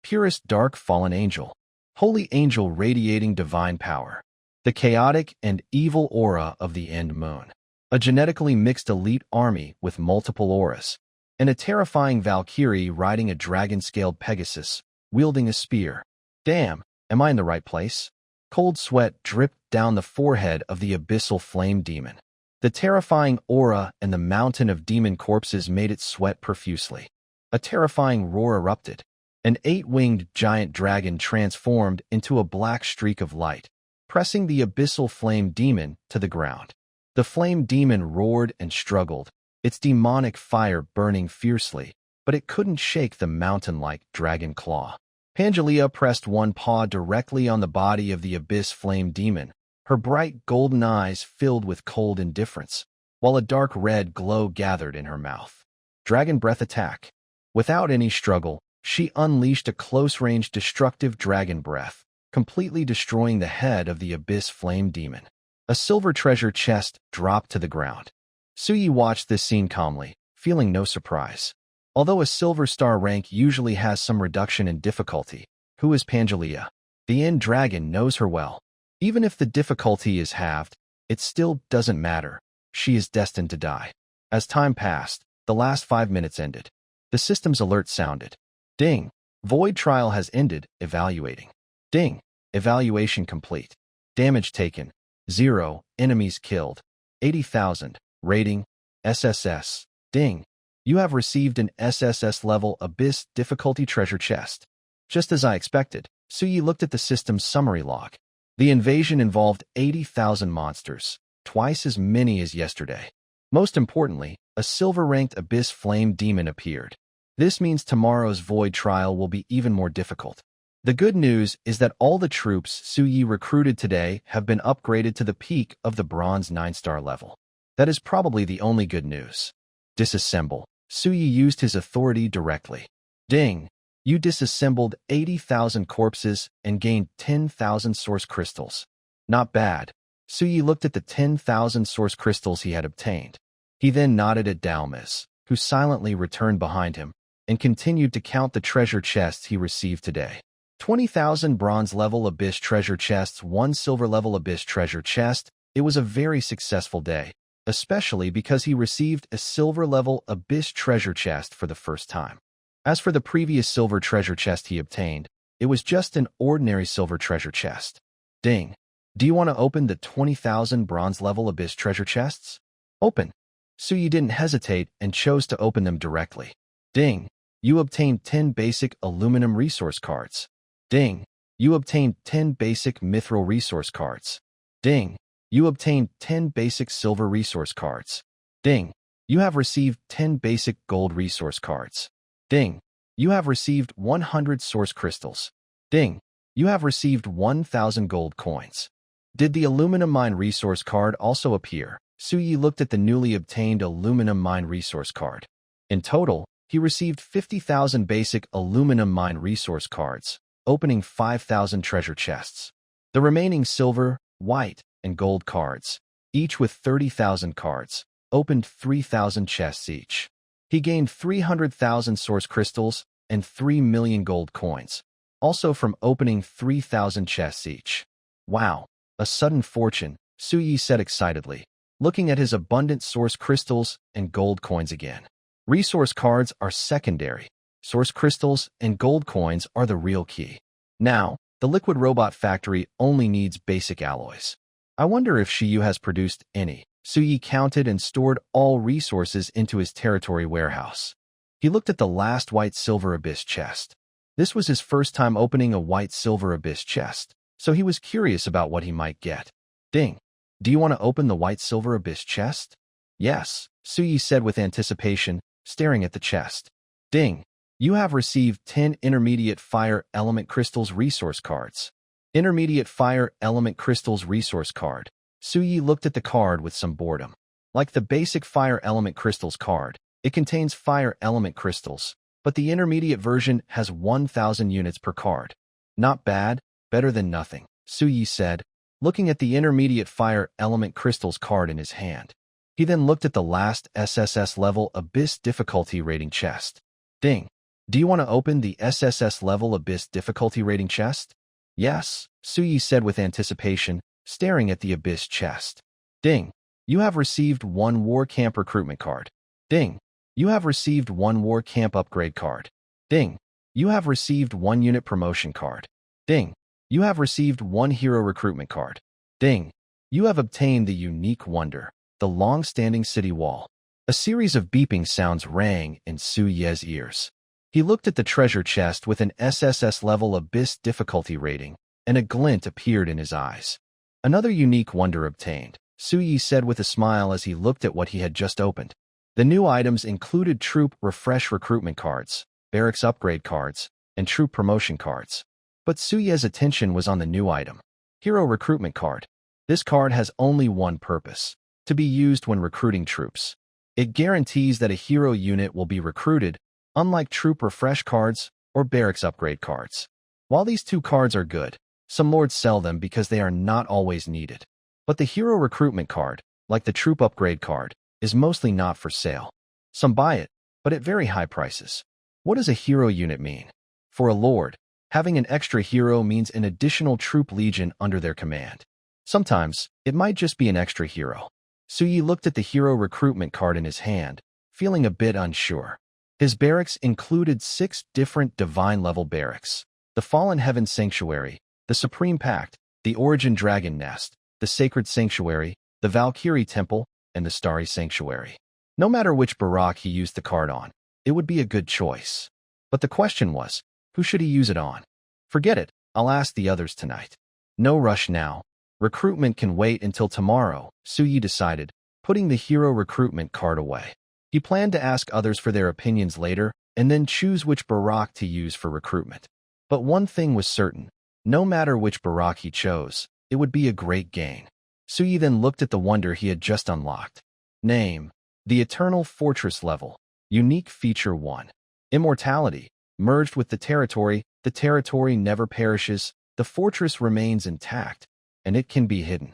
Purest Dark Fallen Angel. Holy Angel radiating divine power. The chaotic and evil aura of the End Moon. A genetically mixed elite army with multiple auras, and a terrifying Valkyrie riding a dragon-scaled Pegasus, wielding a spear. Damn, am I in the right place? Cold sweat dripped down the forehead of the abyssal flame demon. The terrifying aura and the mountain of demon corpses made it sweat profusely. A terrifying roar erupted. An 8-winged giant dragon transformed into a black streak of light, pressing the abyssal flame demon to the ground. The flame demon roared and struggled, its demonic fire burning fiercely, but it couldn't shake the mountain-like dragon claw. Pangelia pressed one paw directly on the body of the abyss flame demon, her bright golden eyes filled with cold indifference, while a dark red glow gathered in her mouth. Dragon breath attack. Without any struggle, she unleashed a close-range destructive dragon breath, completely destroying the head of the abyss flame demon. A silver treasure chest dropped to the ground. Suyi watched this scene calmly, feeling no surprise. Although a silver star rank usually has some reduction in difficulty, who is Pangelia? The End Dragon knows her well. Even if the difficulty is halved, it still doesn't matter. She is destined to die. As time passed, the last 5 minutes ended. The system's alert sounded. Ding. Void trial has ended. Evaluating. Ding. Evaluation complete. Damage taken. 0. Enemies killed. 80,000. Rating. SSS. Ding. You have received an SSS level Abyss difficulty treasure chest. Just as I expected, Suyi looked at the system's summary log. The invasion involved 80,000 monsters, twice as many as yesterday. Most importantly, a silver-ranked Abyss Flame Demon appeared. This means tomorrow's Void trial will be even more difficult. The good news is that all the troops Suyi recruited today have been upgraded to the peak of the Bronze 9-star level. That is probably the only good news. Disassemble. Suyi used his authority directly. Ding. You disassembled 80,000 corpses and gained 10,000 source crystals. Not bad. Suyi looked at the 10,000 source crystals he had obtained. He then nodded at Dalmas, who silently returned behind him, and continued to count the treasure chests he received today. 20,000 bronze-level Abyss treasure chests, 1 silver-level Abyss treasure chest. It was a very successful day, especially because he received a silver-level Abyss treasure chest for the first time. As for the previous silver treasure chest he obtained, it was just an ordinary silver treasure chest. Ding. Do you want to open the 20,000 bronze-level Abyss treasure chests? Open. Suyi didn't hesitate and chose to open them directly. Ding. You obtained 10 basic aluminum resource cards. Ding. You obtained 10 basic mithril resource cards. Ding. You obtained 10 basic silver resource cards. Ding. You have received 10 basic gold resource cards. Ding. You have received 100 source crystals. Ding. You have received 1,000 gold coins. Did the aluminum mine resource card also appear? Suyi looked at the newly obtained aluminum mine resource card. In total, he received 50,000 basic aluminum mine resource cards, opening 5,000 treasure chests. The remaining silver, white, and gold cards, each with 30,000 cards, opened 3,000 chests each. He gained 300,000 source crystals and 3 million gold coins, also from opening 3,000 chests each. Wow, a sudden fortune, Suyi said excitedly, looking at his abundant source crystals and gold coins again. Resource cards are secondary. Source crystals and gold coins are the real key. Now, the Liquid Robot Factory only needs basic alloys. I wonder if Shiyu has produced any. Suyi counted and stored all resources into his territory warehouse. He looked at the last white-silver Abyss chest. This was his first time opening a white-silver Abyss chest, so he was curious about what he might get. Ding. Do you want to open the white-silver Abyss chest? Yes, Suyi said with anticipation, staring at the chest. Ding. You have received 10 Intermediate Fire Element Crystals resource cards. Intermediate Fire Element Crystals resource card. Suyi looked at the card with some boredom. Like the basic Fire Element Crystals card, it contains Fire Element Crystals, but the intermediate version has 1,000 units per card. Not bad, better than nothing, Suyi said, looking at the Intermediate Fire Element Crystals card in his hand. He then looked at the last SSS level Abyss difficulty rating chest. Ding. Do you want to open the SSS level Abyss difficulty rating chest? Yes, Suyi said with anticipation, staring at the Abyss chest. Ding. You have received 1 War Camp recruitment card. Ding. You have received 1 War Camp upgrade card. Ding. You have received 1 unit promotion card. Ding. You have received 1 hero recruitment card. Ding. You have obtained the unique wonder, the long-standing city wall. A series of beeping sounds rang in Suyi's ears. He looked at the treasure chest with an SSS level Abyss difficulty rating, and a glint appeared in his eyes. Another unique wonder obtained, Suyi said with a smile as he looked at what he had just opened. The new items included troop refresh recruitment cards, barracks upgrade cards, and troop promotion cards. But Suyi's attention was on the new item, hero recruitment card. This card has only one purpose, to be used when recruiting troops. It guarantees that a hero unit will be recruited, unlike troop refresh cards or barracks upgrade cards. While these two cards are good, some lords sell them because they are not always needed. But the hero recruitment card, like the troop upgrade card, is mostly not for sale. Some buy it, but at very high prices. What does a hero unit mean? For a lord, having an extra hero means an additional troop legion under their command. Sometimes, it might just be an extra hero. Suyi looked at the hero recruitment card in his hand, feeling a bit unsure. His barracks included 6 different divine-level barracks: the Fallen Heaven Sanctuary, the Supreme Pact, the Origin Dragon Nest, the Sacred Sanctuary, the Valkyrie Temple, and the Starry Sanctuary. No matter which Barak he used the card on, it would be a good choice. But the question was, who should he use it on? Forget it, I'll ask the others tonight. No rush now. Recruitment can wait until tomorrow, Suyi decided, putting the hero recruitment card away. He planned to ask others for their opinions later, and then choose which Barak to use for recruitment. But one thing was certain: no matter which Barak he chose, it would be a great gain. Suyi then looked at the wonder he had just unlocked. Name: the Eternal Fortress level. Unique feature 1. Immortality. Merged with the territory never perishes, the fortress remains intact, and it can be hidden.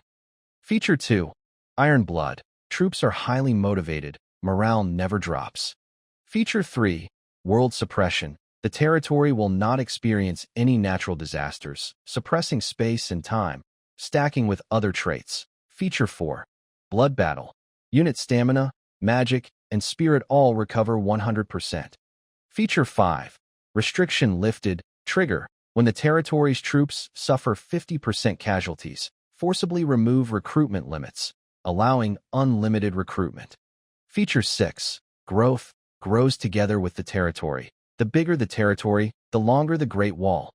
Feature 2. Iron Blood. Troops are highly motivated, morale never drops. Feature 3. World Suppression. The territory will not experience any natural disasters, suppressing space and time, stacking with other traits. Feature 4. Blood Battle. Unit stamina, magic, and spirit all recover 100%. Feature 5. Restriction Lifted. Trigger: when the territory's troops suffer 50% casualties, forcibly remove recruitment limits, allowing unlimited recruitment. Feature 6. Growth. Grows together with the territory. The bigger the territory, the longer the Great Wall.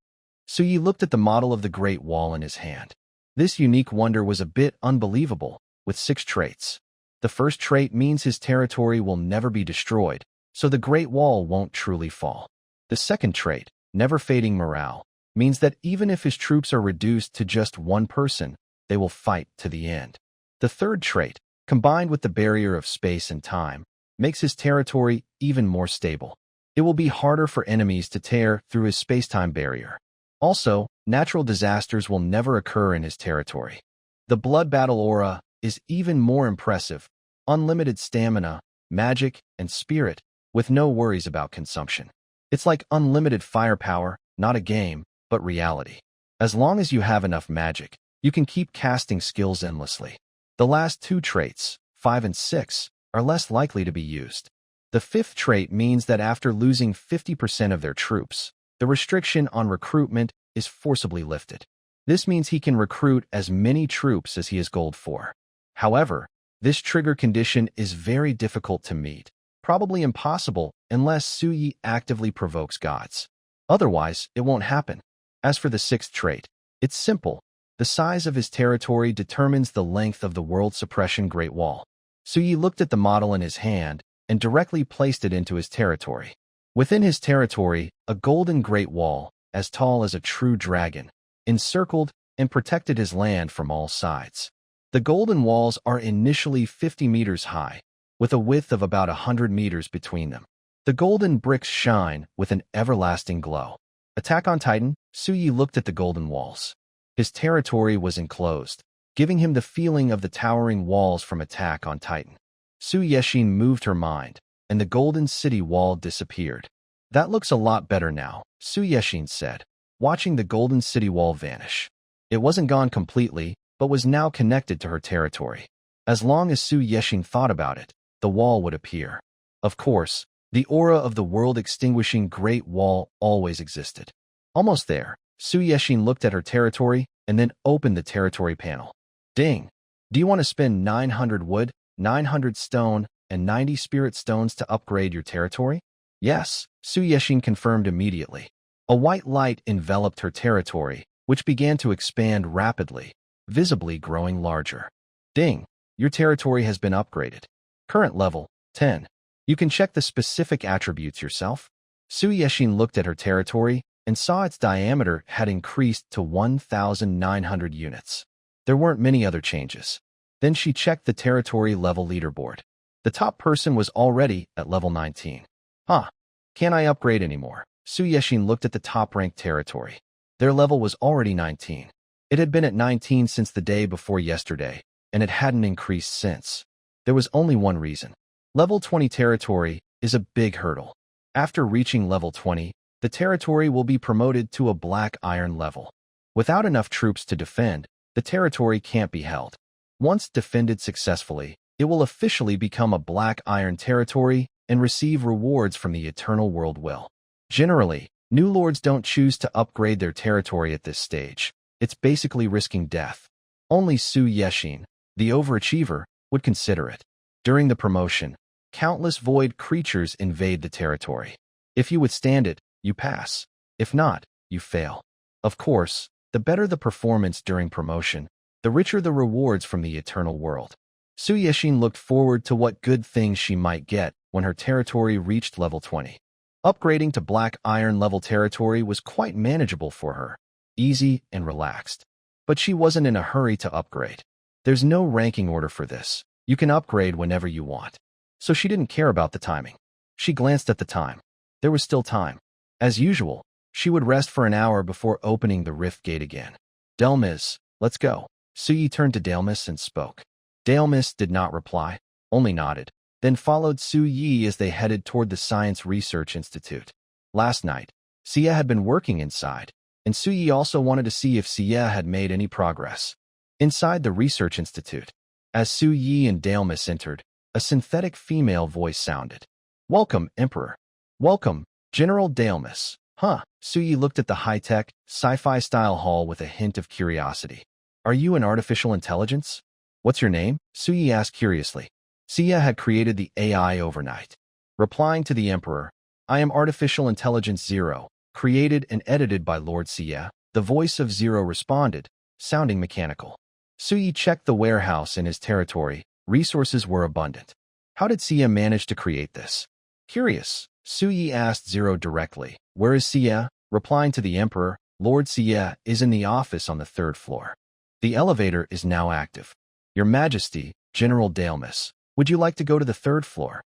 Suyi looked at the model of the Great Wall in his hand. This unique wonder was a bit unbelievable, with 6 traits. The first trait means his territory will never be destroyed, so the Great Wall won't truly fall. The second trait, Never Fading Morale, means that even if his troops are reduced to just 1 person, they will fight to the end. The third trait, combined with the barrier of space and time, makes his territory even more stable. It will be harder for enemies to tear through his space-time barrier. Also, natural disasters will never occur in his territory. The Blood Battle aura is even more impressive: unlimited stamina, magic, and spirit, with no worries about consumption. It's like unlimited firepower, not a game, but reality. As long as you have enough magic, you can keep casting skills endlessly. The last 2 traits, 5 and 6, are less likely to be used. The 5th trait means that after losing 50% of their troops, the restriction on recruitment is forcibly lifted. This means he can recruit as many troops as he has gold for. However, this trigger condition is very difficult to meet, probably impossible unless Suyi actively provokes gods. Otherwise, it won't happen. As for the 6th trait, it's simple. The size of his territory determines the length of the World Suppression Great Wall. Suyi looked at the model in his hand and directly placed it into his territory. Within his territory, a golden Great Wall, as tall as a true dragon, encircled and protected his land from all sides. The golden walls are initially 50 meters high, with a width of about 100 meters between them. The golden bricks shine with an everlasting glow. Attack on Titan. Suyi looked at the golden walls. His territory was enclosed, giving him the feeling of the towering walls from Attack on Titan. Su Yeshin moved her mind, and the golden city wall disappeared. That looks a lot better now, Su Yeshin said, watching the golden city wall vanish. It wasn't gone completely, but was now connected to her territory. As long as Su Yeshin thought about it, the wall would appear. Of course, the aura of the world-extinguishing Great Wall always existed. Almost there, Su Yeshin looked at her territory and then opened the territory panel. Ding! Do you want to spend 900 wood, 900 stone, and 90 spirit stones to upgrade your territory? Yes, Su Yeshin confirmed immediately. A white light enveloped her territory, which began to expand rapidly, visibly growing larger. Ding! Your territory has been upgraded. Current level, 10. You can check the specific attributes yourself. Su Yeshin looked at her territory and saw its diameter had increased to 1,900 units. There weren't many other changes. Then she checked the territory level leaderboard. The top person was already at level 19. Can't I upgrade anymore? Su Yeshin looked at the top-ranked territory. Their level was already 19. It had been at 19 since the day before yesterday, and it hadn't increased since. There was only one reason. Level 20 territory is a big hurdle. After reaching level 20, the territory will be promoted to a black iron level. Without enough troops to defend, the territory can't be held. Once defended successfully, it will officially become a black iron territory and receive rewards from the Eternal World Will. Generally, new lords don't choose to upgrade their territory at this stage. It's basically risking death. Only Su Yexin, the overachiever, would consider it. During the promotion, countless void creatures invade the territory. If you withstand it, you pass. If not, you fail. Of course, the better the performance during promotion, the richer the rewards from the Eternal World. Su Yexin looked forward to what good things she might get when her territory reached level 20. Upgrading to black iron level territory was quite manageable for her, easy and relaxed. But she wasn't in a hurry to upgrade. There's no ranking order for this. You can upgrade whenever you want. So she didn't care about the timing. She glanced at the time. There was still time. As usual, she would rest for an hour before opening the rift gate again. Delmis, let's go. Suyi turned to Delmis and spoke. Delmis did not reply, only nodded, then followed Su Yi as they headed toward the Science Research Institute. Last night, Xia had been working inside, and Su Yi also wanted to see if Xia had made any progress. Inside the Research Institute, as Su Yi and Delmis entered, a synthetic female voice sounded. Welcome, Emperor. Welcome, General Delmis. Huh? Su Yi looked at the high-tech, sci-fi-style hall with a hint of curiosity. Are you an artificial intelligence? What's your name? Su Yi asked curiously. Xia had created the AI overnight. Replying to the Emperor, I am Artificial Intelligence Zero, created and edited by Lord Xia. The voice of Zero responded, sounding mechanical. Su Yi checked the warehouse in his territory. Resources were abundant. How did Xia manage to create this? Curious, Su Yi asked Zero directly. Where is Xia? Replying to the Emperor, Lord Xia is in the office on the 3rd floor. The elevator is now active. Your Majesty, General Delmis, would you like to go to the 3rd floor?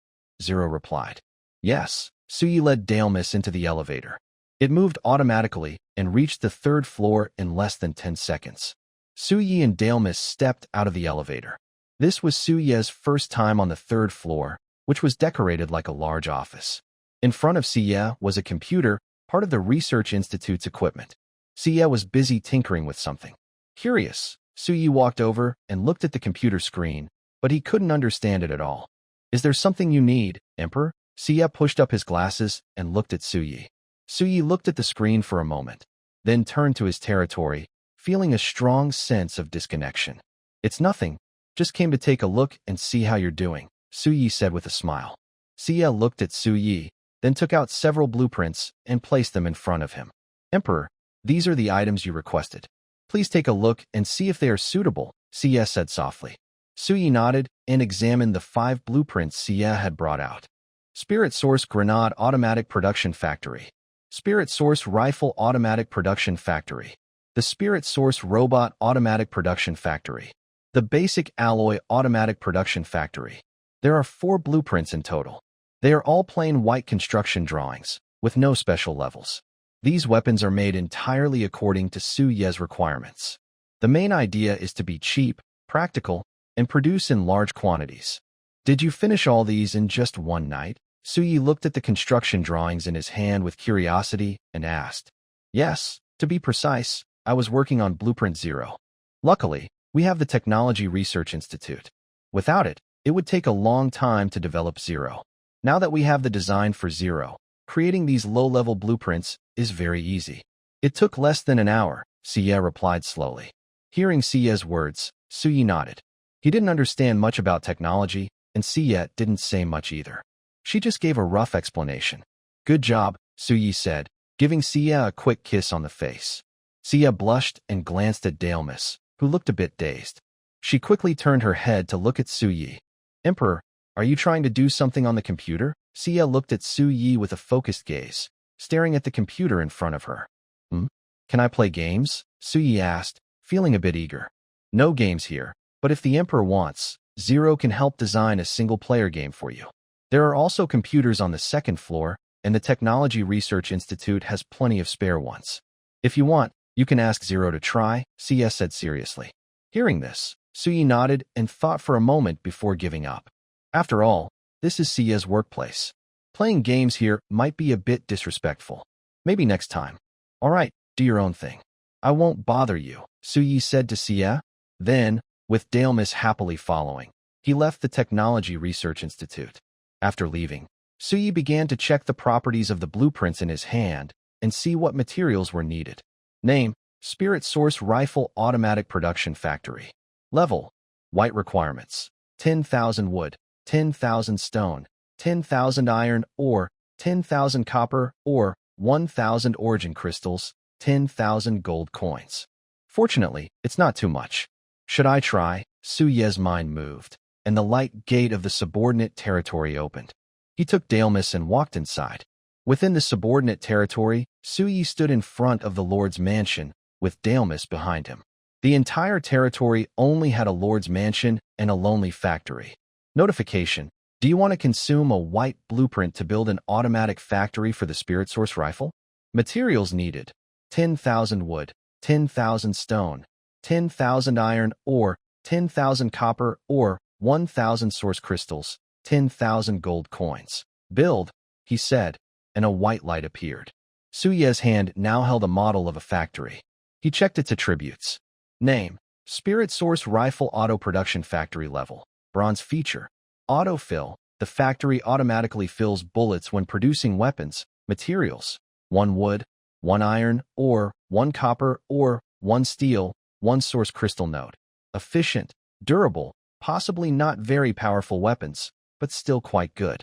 Zero replied. Yes. Su Yi led Delmis into the elevator. It moved automatically and reached the 3rd floor in less than 10 seconds. Su Yi and Delmis stepped out of the elevator. This was Su Yi's first time on the 3rd floor, which was decorated like a large office. In front of Xia was a computer, part of the Research Institute's equipment. Xia was busy tinkering with something. Curious, Su Yi walked over and looked at the computer screen, but he couldn't understand it at all. Is there something you need, Emperor? Xia pushed up his glasses and looked at Su Yi. Su Yi looked at the screen for a moment, then turned to his territory, feeling a strong sense of disconnection. It's nothing. Just came to take a look and see how you're doing, Su Yi said with a smile. Xia looked at Su Yi, then took out several blueprints and placed them in front of him. Emperor, these are the items you requested. Please take a look and see if they are suitable, Xia said softly. Su Yi nodded and examined the 5 blueprints Xia had brought out. Spirit Source Grenade Automatic Production Factory. Spirit Source Rifle Automatic Production Factory. The Spirit Source Robot Automatic Production Factory. The Basic Alloy Automatic Production Factory. There are 4 blueprints in total. They are all plain white construction drawings, with no special levels. These weapons are made entirely according to Su Yi's requirements. The main idea is to be cheap, practical, and produce in large quantities. Did you finish all these in just one night? Su Yi looked at the construction drawings in his hand with curiosity and asked. Yes, to be precise, I was working on Blueprint Zero. Luckily, we have the Technology Research Institute. Without it, it would take a long time to develop Zero. Now that we have the design for Zero, creating these low-level blueprints is very easy. It took less than an hour, Xia replied slowly. Hearing Xia's words, Su Yi nodded. He didn't understand much about technology, and Xia didn't say much either. She just gave a rough explanation. Good job, Su Yi said, giving Xia a quick kiss on the face. Xia blushed and glanced at Delmis, who looked a bit dazed. She quickly turned her head to look at Su Yi. Emperor, are you trying to do something on the computer? Xia looked at Su Yi with a focused gaze, staring at the computer in front of her. Can I play games? Su Yi asked, feeling a bit eager. No games here, but if the Emperor wants, Zero can help design a single-player game for you. There are also computers on the 2nd floor, and the Technology Research Institute has plenty of spare ones. If you want, you can ask Zero to try, Xia said seriously. Hearing this, Su Yi nodded and thought for a moment before giving up. After all, this is Xia's workplace. Playing games here might be a bit disrespectful. Maybe next time. All right, do your own thing. I won't bother you, Suyi said to Sia. Then, with Dailmas happily following, he left the Technology Research Institute. After leaving, Suyi began to check the properties of the blueprints in his hand and see what materials were needed. Name: Spirit Source Rifle Automatic Production Factory. Level: White requirements: 10,000 wood, 10,000 stone, 10,000 iron ore, 10,000 copper ore, 1,000 origin crystals, 10,000 gold coins. Fortunately, it's not too much. Should I try? Suye's mind moved, and the light gate of the subordinate territory opened. He took Dailmas and walked inside. Within the subordinate territory, Suyi stood in front of the Lord's mansion, with Dailmas behind him. The entire territory only had a Lord's mansion and a lonely factory. Notification: do you want to consume a white blueprint to build an automatic factory for the Spirit Source rifle? Materials needed: 10,000 wood, 10,000 stone, 10,000 iron ore, 10,000 copper ore, 1,000 source crystals, 10,000 gold coins. Build, he said, and a white light appeared. Suye's hand now held a model of a factory. He checked its attributes. Name: Spirit Source Rifle Auto Production Factory Level. Bronze feature: Autofill. The factory automatically fills bullets when producing weapons. Materials: 1 wood, 1 iron ore, 1 copper ore, 1 steel, 1 source crystal node. Efficient, durable, possibly not very powerful weapons, but still quite good.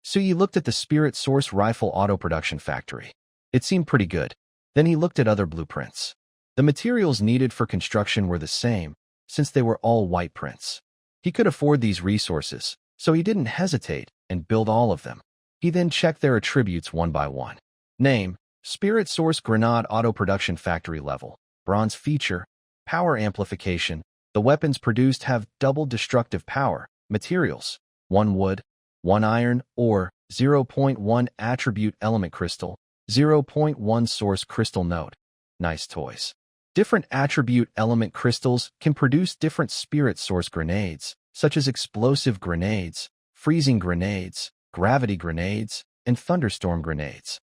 Suyi looked at the Spirit Source Rifle Auto Production Factory. It seemed pretty good. Then he looked at other blueprints. The materials needed for construction were the same, since they were all white prints. He could afford these resources, so he didn't hesitate and build all of them. He then checked their attributes one by one. Name: Spirit Source Grenade Auto Production Factory Level. Bronze feature: Power amplification. The weapons produced have double destructive power. Materials: 1 wood, 1 iron ore, 0.1 attribute element crystal, 0.1 source crystal node. Nice toys. Different attribute element crystals can produce different spirit source grenades, such as explosive grenades, freezing grenades, gravity grenades, and thunderstorm grenades.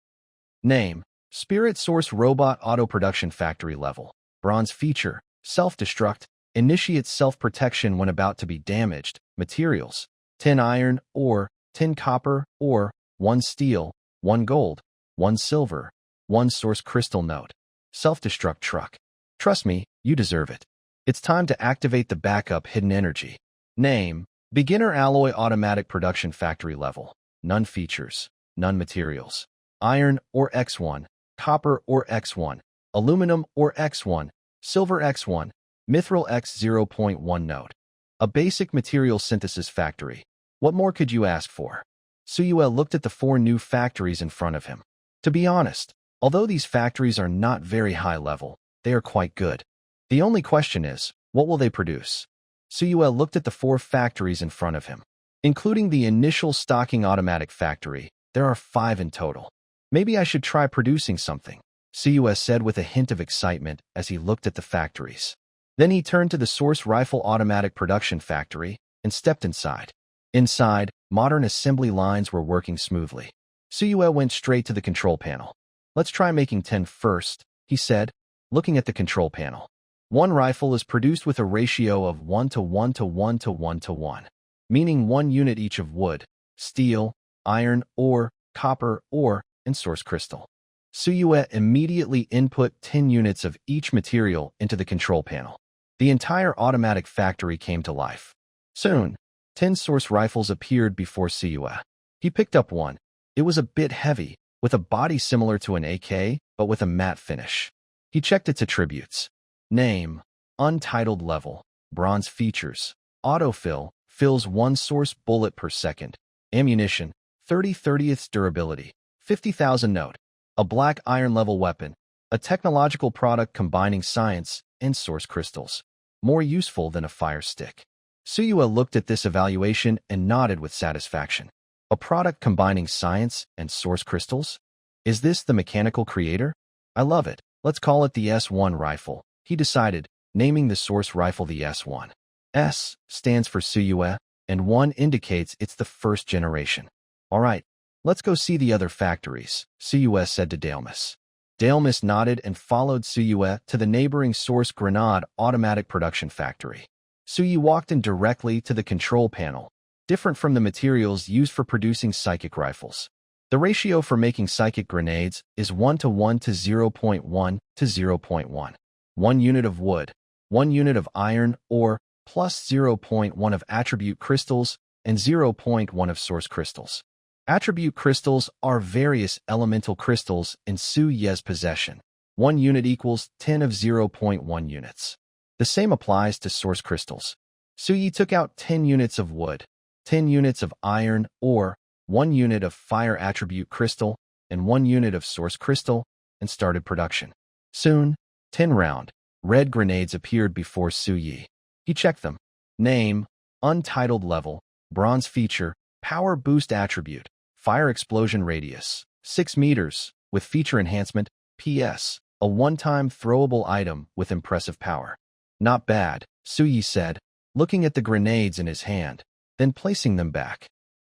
Name: Spirit Source Robot Auto Production Factory Level. Bronze feature: Self-destruct. Initiates self-protection when about to be damaged. Materials: 10 iron ore, 10 copper ore, 1 steel, 1 gold, 1 silver, 1 source crystal node. Self-destruct truck. Trust me, you deserve it. It's time to activate the backup hidden energy. Name: Beginner Alloy Automatic Production Factory Level. None features, none materials. Iron or X1, copper or X1, aluminum or X1, silver X1, mithril X 0.1 node. A basic material synthesis factory. What more could you ask for? Suyue looked at the 4 new factories in front of him. To be honest, although these factories are not very high level, they are quite good. The only question is, what will they produce? Suyue looked at the 4 factories in front of him. Including the initial stocking automatic factory, there are 5 in total. Maybe I should try producing something, Suyue said with a hint of excitement as he looked at the factories. Then he turned to the Source Rifle Automatic Production Factory and stepped inside. Inside, modern assembly lines were working smoothly. Suyue went straight to the control panel. Let's try making 10 first, he said, looking at the control panel. One rifle is produced with a ratio of 1 to 1 to 1 to 1 to 1, meaning 1 unit each of wood, steel, iron ore, copper ore, and source crystal. Suyue immediately input 10 units of each material into the control panel. The entire automatic factory came to life. Soon, 10 source rifles appeared before Suyue. He picked up one. It was a bit heavy, with a body similar to an AK, but with a matte finish. He checked its attributes. Name: Untitled Level. Bronze features: Autofill, fills 1 source bullet per second. Ammunition: 30/30th durability, 50,000 node. A black iron level weapon. A technological product combining science and source crystals. More useful than a fire stick. Suyue looked at this evaluation and nodded with satisfaction. A product combining science and source crystals? Is this the mechanical creator? I love it. Let's call it the S1 rifle, he decided, naming the source rifle the S1. S stands for Suyue, and 1 indicates it's the first generation. Alright, Let's go see the other factories, Suyue said to Dalmas. Dalmas nodded and followed Suyue to the neighboring Source Grenade automatic production factory. Suyue walked in directly to the control panel, different from the materials used for producing psychic rifles. The ratio for making psychic grenades is 1:1 to 0.1 to 0.1. 1 unit of wood, 1 unit of iron ore, plus 0.1 of attribute crystals and 0.1 of source crystals. Attribute crystals are various elemental crystals in Suyue's possession. 1 unit equals 10 of 0.1 units. The same applies to source crystals. Suyue took out 10 units of wood, 10 units of iron ore, 1 unit of fire attribute crystal, and 1 unit of source crystal, and started production. Soon, 10 round, red grenades appeared before Suyue. He checked them. Name, untitled level, bronze feature, power boost attribute, fire explosion radius, 6 meters, with feature enhancement, PS, a one-time throwable item with impressive power. Not bad, Suyue said, looking at the grenades in his hand, then placing them back.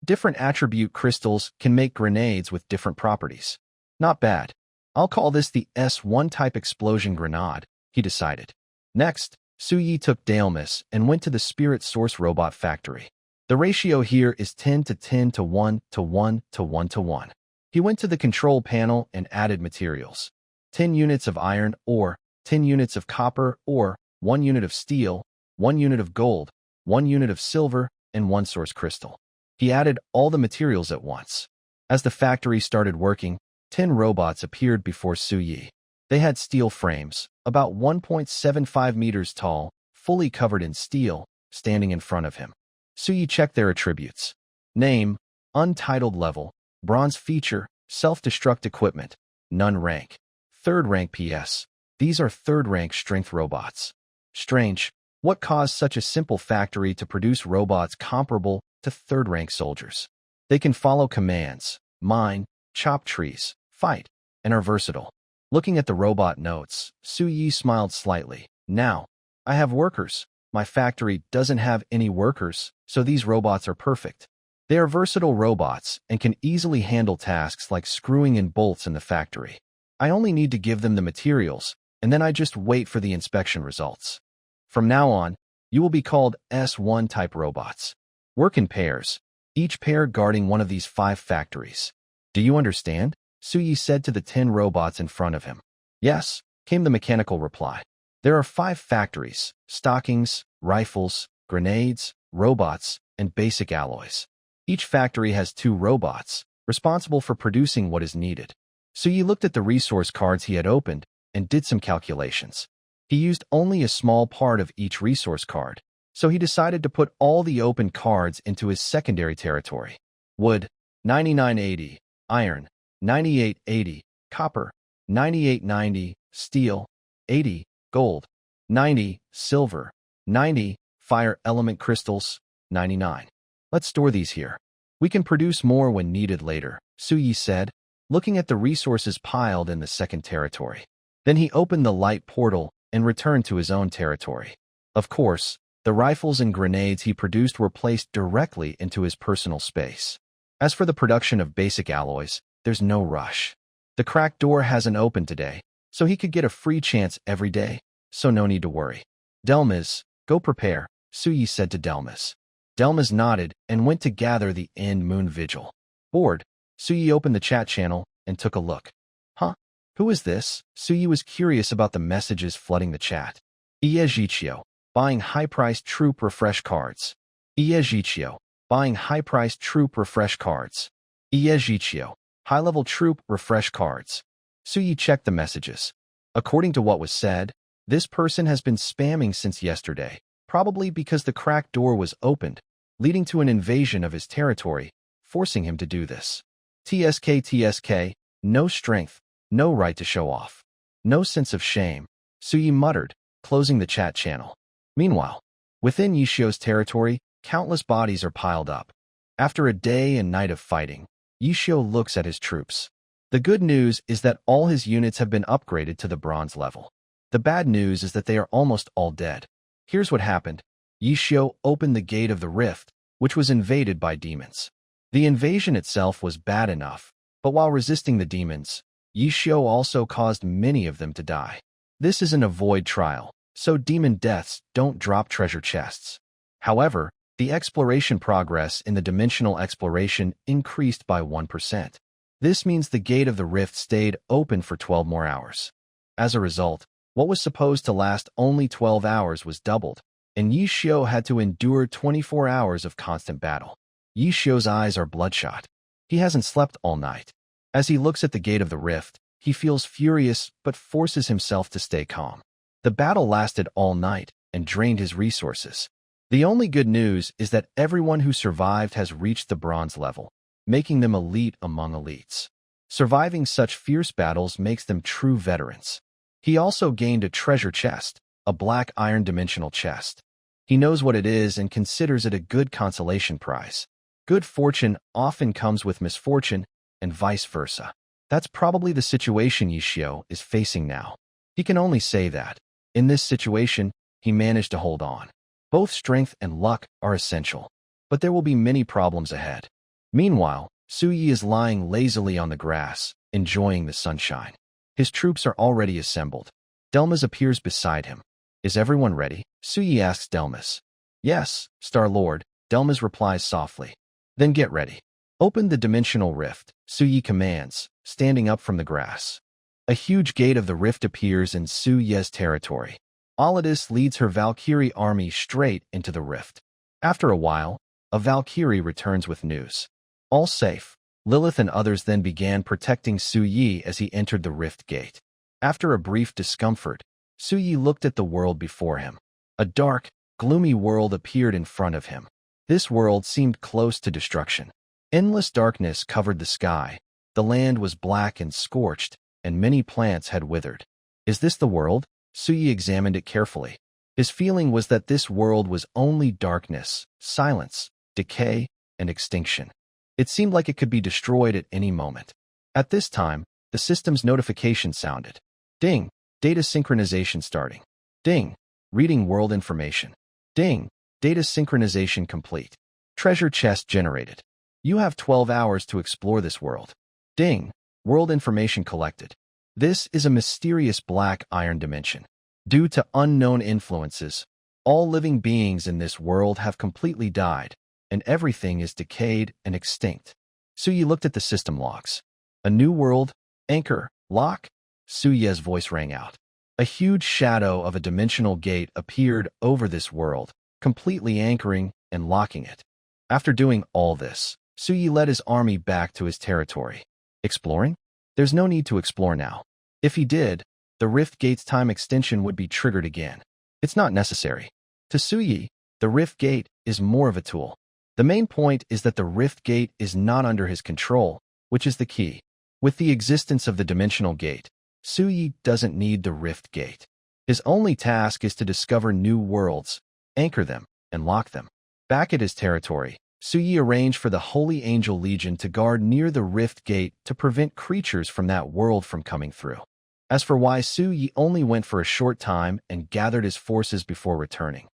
Different attribute crystals can make grenades with different properties. Not bad. I'll call this the S1 type explosion grenade, he decided. Next, Suyue took Dalmas and went to the Spirit Source Robot Factory. The ratio here is 10 to 10 to 1 to 1 to 1 to 1. He went to the control panel and added materials. 10 units of iron ore, 10 units of copper ore, 1 unit of steel, 1 unit of gold, 1 unit of silver, and 1 source crystal. He added all the materials at once. As the factory started working, 10 robots appeared before Suyue. They had steel frames, about 1.75 meters tall, fully covered in steel, standing in front of him. Suyue checked their attributes. Name, untitled level, bronze feature, self-destruct equipment, none rank. 3rd rank PS. These are 3rd rank strength robots. Strange, what caused such a simple factory to produce robots comparable to 3rd rank soldiers? They can follow commands, mine, chop trees, fight, and are versatile. Looking at the robot notes, Suyue smiled slightly. Now, I have workers. My factory doesn't have any workers, so these robots are perfect. They are versatile robots and can easily handle tasks like screwing in bolts in the factory. I only need to give them the materials, and then I just wait for the inspection results. From now on, you will be called S1 type robots. Work in pairs, each pair guarding one of these 5 factories. Do you understand? Suyue said to the 10 robots in front of him. Yes, came the mechanical reply. There are 5 factories: stockings, rifles, grenades, robots, and basic alloys. Each factory has 2 robots, responsible for producing what is needed. Suyue looked at the resource cards he had opened and did some calculations. He used only a small part of each resource card, so he decided to put all the open cards into his secondary territory. Wood, 9980, iron, 9880, copper, 9890, steel, 80, gold, 90, silver, 90, fire element crystals, 99. Let's store these here. We can produce more when needed later, Suyue said, looking at the resources piled in the second territory. Then he opened the light portal and returned to his own territory. Of course, the rifles and grenades he produced were placed directly into his personal space. As for the production of basic alloys, there's no rush. The cracked door hasn't opened today, so he could get a free chance every day, so no need to worry. Delmas, go prepare, Suyue said to Delmas. Delmas nodded and went to gather the end moon vigil. Bored, Suyue opened the chat channel and took a look. Huh? Who is this? Suyue was curious about the messages flooding the chat. Iejichio, buying high-priced troop refresh cards. Iejichio, buying high-priced troop refresh cards. Iejichio, high-level troop refresh cards. Suyue checked the messages. According to what was said, this person has been spamming since yesterday, probably because the cracked door was opened, leading to an invasion of his territory, forcing him to do this. TSK, no strength, no right to show off. No sense of shame, Suyue muttered, closing the chat channel. Meanwhile, within Yishio's territory, countless bodies are piled up. After a day and night of fighting, Yishio looks at his troops. The good news is that all his units have been upgraded to the bronze level. The bad news is that they are almost all dead. Here's what happened. Yishio opened the gate of the rift, which was invaded by demons. The invasion itself was bad enough, but while resisting the demons, Yi Xiu also caused many of them to die. This is an avoid trial, so demon deaths don't drop treasure chests. However, the exploration progress in the dimensional exploration increased by 1%. This means the gate of the rift stayed open for 12 more hours. As a result, what was supposed to last only 12 hours was doubled, and Yi Xiu had to endure 24 hours of constant battle. Yi Xiu's eyes are bloodshot. He hasn't slept all night. As he looks at the gate of the rift, he feels furious but forces himself to stay calm. The battle lasted all night and drained his resources. The only good news is that everyone who survived has reached the bronze level, making them elite among elites. Surviving such fierce battles makes them true veterans. He also gained a treasure chest, a black iron dimensional chest. He knows what it is and considers it a good consolation prize. Good fortune often comes with misfortune, and vice versa. That's probably the situation Yi Xiu is facing now. He can only say that. In this situation, he managed to hold on. Both strength and luck are essential, but there will be many problems ahead. Meanwhile, Su Yi is lying lazily on the grass, enjoying the sunshine. His troops are already assembled. Delmas appears beside him. Is everyone ready? Su Yi asks Delmas. Yes, Star Lord, Delmas replies softly. Then get ready. Open the dimensional rift, Su Yi commands, standing up from the grass. A huge gate of the rift appears in Su Yi's territory. Alidus leads her Valkyrie army straight into the rift. After a while, a Valkyrie returns with news. All safe. Lilith and others then began protecting Su Yi as he entered the rift gate. After a brief discomfort, Su Yi looked at the world before him. A dark, gloomy world appeared in front of him. This world seemed close to destruction. Endless darkness covered the sky. The land was black and scorched, and many plants had withered. Is this the world? Su Yi examined it carefully. His feeling was that this world was only darkness, silence, decay, and extinction. It seemed like it could be destroyed at any moment. At this time, the system's notification sounded. Ding! Data synchronization starting. Ding! Reading world information. Ding! Data synchronization complete. Treasure chest generated. You have 12 hours to explore this world. Ding! World information collected. This is a mysterious black iron dimension. Due to unknown influences, all living beings in this world have completely died, and everything is decayed and extinct. Su Yi looked at the system logs. A new world, anchor, lock? Su Yi's voice rang out. A huge shadow of a dimensional gate appeared over this world, completely anchoring and locking it. After doing all this, Su Yi led his army back to his territory. Exploring? There's no need to explore now. If he did, the Rift Gate's time extension would be triggered again. It's not necessary. To Su Yi, the Rift Gate is more of a tool. The main point is that the Rift Gate is not under his control, which is the key. With the existence of the Dimensional Gate, Su Yi doesn't need the Rift Gate. His only task is to discover new worlds, anchor them, and lock them. Back at his territory, Su Yi arranged for the Holy Angel Legion to guard near the Rift Gate to prevent creatures from that world from coming through. As for why Su Yi only went for a short time and gathered his forces before returning.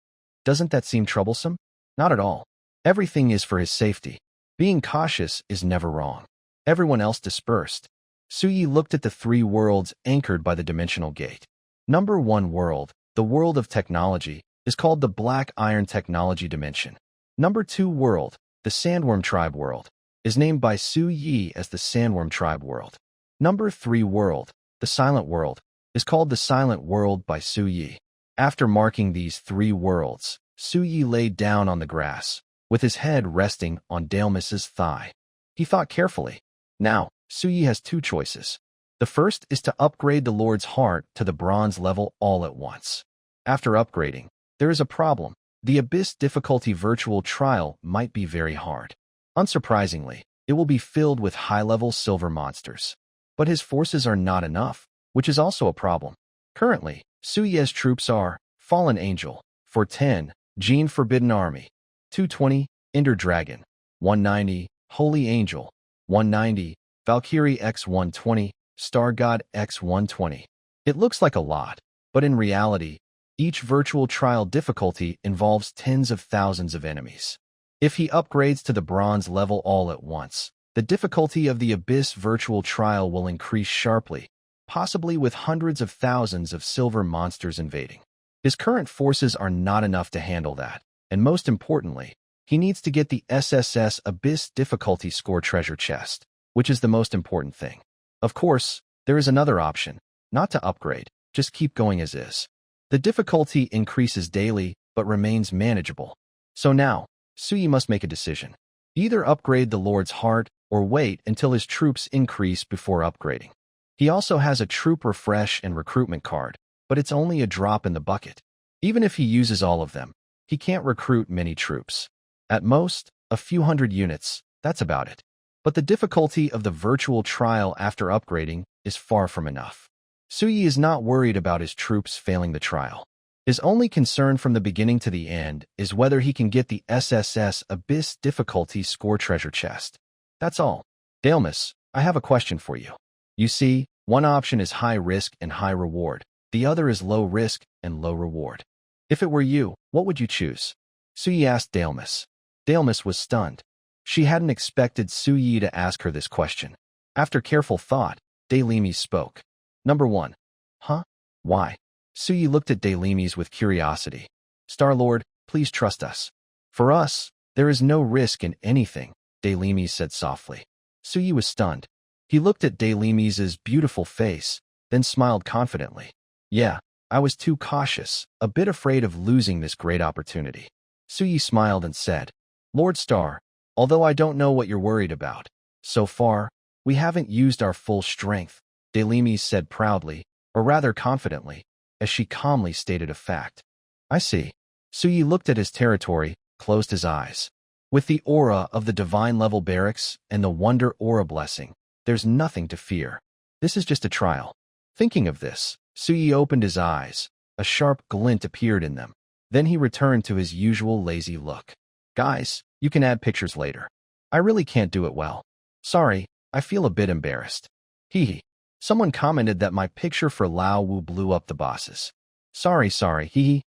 Doesn't that seem troublesome? Not at all. Everything is for his safety. Being cautious is never wrong. Everyone else dispersed. Su Yi looked at the three worlds anchored by the Dimensional Gate. Number 1 world, the world of technology, is called the Black Iron Technology Dimension. Number 2 world, the Sandworm Tribe world, is named by Su Yi as the Sandworm Tribe world. Number 3 world, the Silent World, is called the Silent World by Su Yi. After marking these 3 worlds, Su Yi laid down on the grass, with his head resting on Delmas's thigh. He thought carefully. Now, Su Yi has 2 choices. The first is to upgrade the Lord's Heart to the bronze level all at once. After upgrading, there is a problem. The Abyss difficulty virtual trial might be very hard. Unsurprisingly, it will be filled with high-level silver monsters. But his forces are not enough, which is also a problem. Currently, Su Yi's troops are Fallen Angel, 410, Gene Forbidden Army, 220, Ender Dragon, 190, Holy Angel, 190, Valkyrie X 120, Star God X 120. It looks like a lot, but in reality, each virtual trial difficulty involves tens of thousands of enemies. If he upgrades to the bronze level all at once, the difficulty of the Abyss virtual trial will increase sharply, possibly with hundreds of thousands of silver monsters invading. His current forces are not enough to handle that, and most importantly, he needs to get the SSS Abyss difficulty score treasure chest, which is the most important thing. Of course, there is another option, not to upgrade, just keep going as is. The difficulty increases daily, but remains manageable. So now, Suyi must make a decision. Either upgrade the Lord's Heart or wait until his troops increase before upgrading. He also has a troop refresh and recruitment card, but it's only a drop in the bucket. Even if he uses all of them, he can't recruit many troops. At most, a few hundred units, that's about it. But the difficulty of the virtual trial after upgrading is far from enough. Suyi is not worried about his troops failing the trial. His only concern from the beginning to the end is whether he can get the SSS Abyss difficulty score treasure chest. That's all. Dalmas, I have a question for you. You see, one option is high risk and high reward. The other is low risk and low reward. If it were you, what would you choose? Suyi asked Dalmas. Dalmas was stunned. She hadn't expected Suyi to ask her this question. After careful thought, Dalimis spoke. Number 1. Huh? Why? Suyi looked at Dalimis with curiosity. Star-Lord, please trust us. For us, there is no risk in anything, Dalimis said softly. Suyi was stunned. He looked at Dalimis's beautiful face, then smiled confidently. Yeah, I was too cautious, a bit afraid of losing this great opportunity. Suyi smiled and said, Lord Star, although I don't know what you're worried about, so far, we haven't used our full strength, Dalimis said proudly, or rather confidently, as she calmly stated a fact. I see. Suyi looked at his territory, closed his eyes. With the aura of the divine level barracks and the wonder aura blessing, there's nothing to fear. This is just a trial. Thinking of this, Suyi opened his eyes. A sharp glint appeared in them. Then he returned to his usual lazy look. Guys, you can add pictures later. I really can't do it well. Sorry, I feel a bit embarrassed. Hee. Someone commented that my picture for Lao Wu blew up the bosses. Sorry, hee.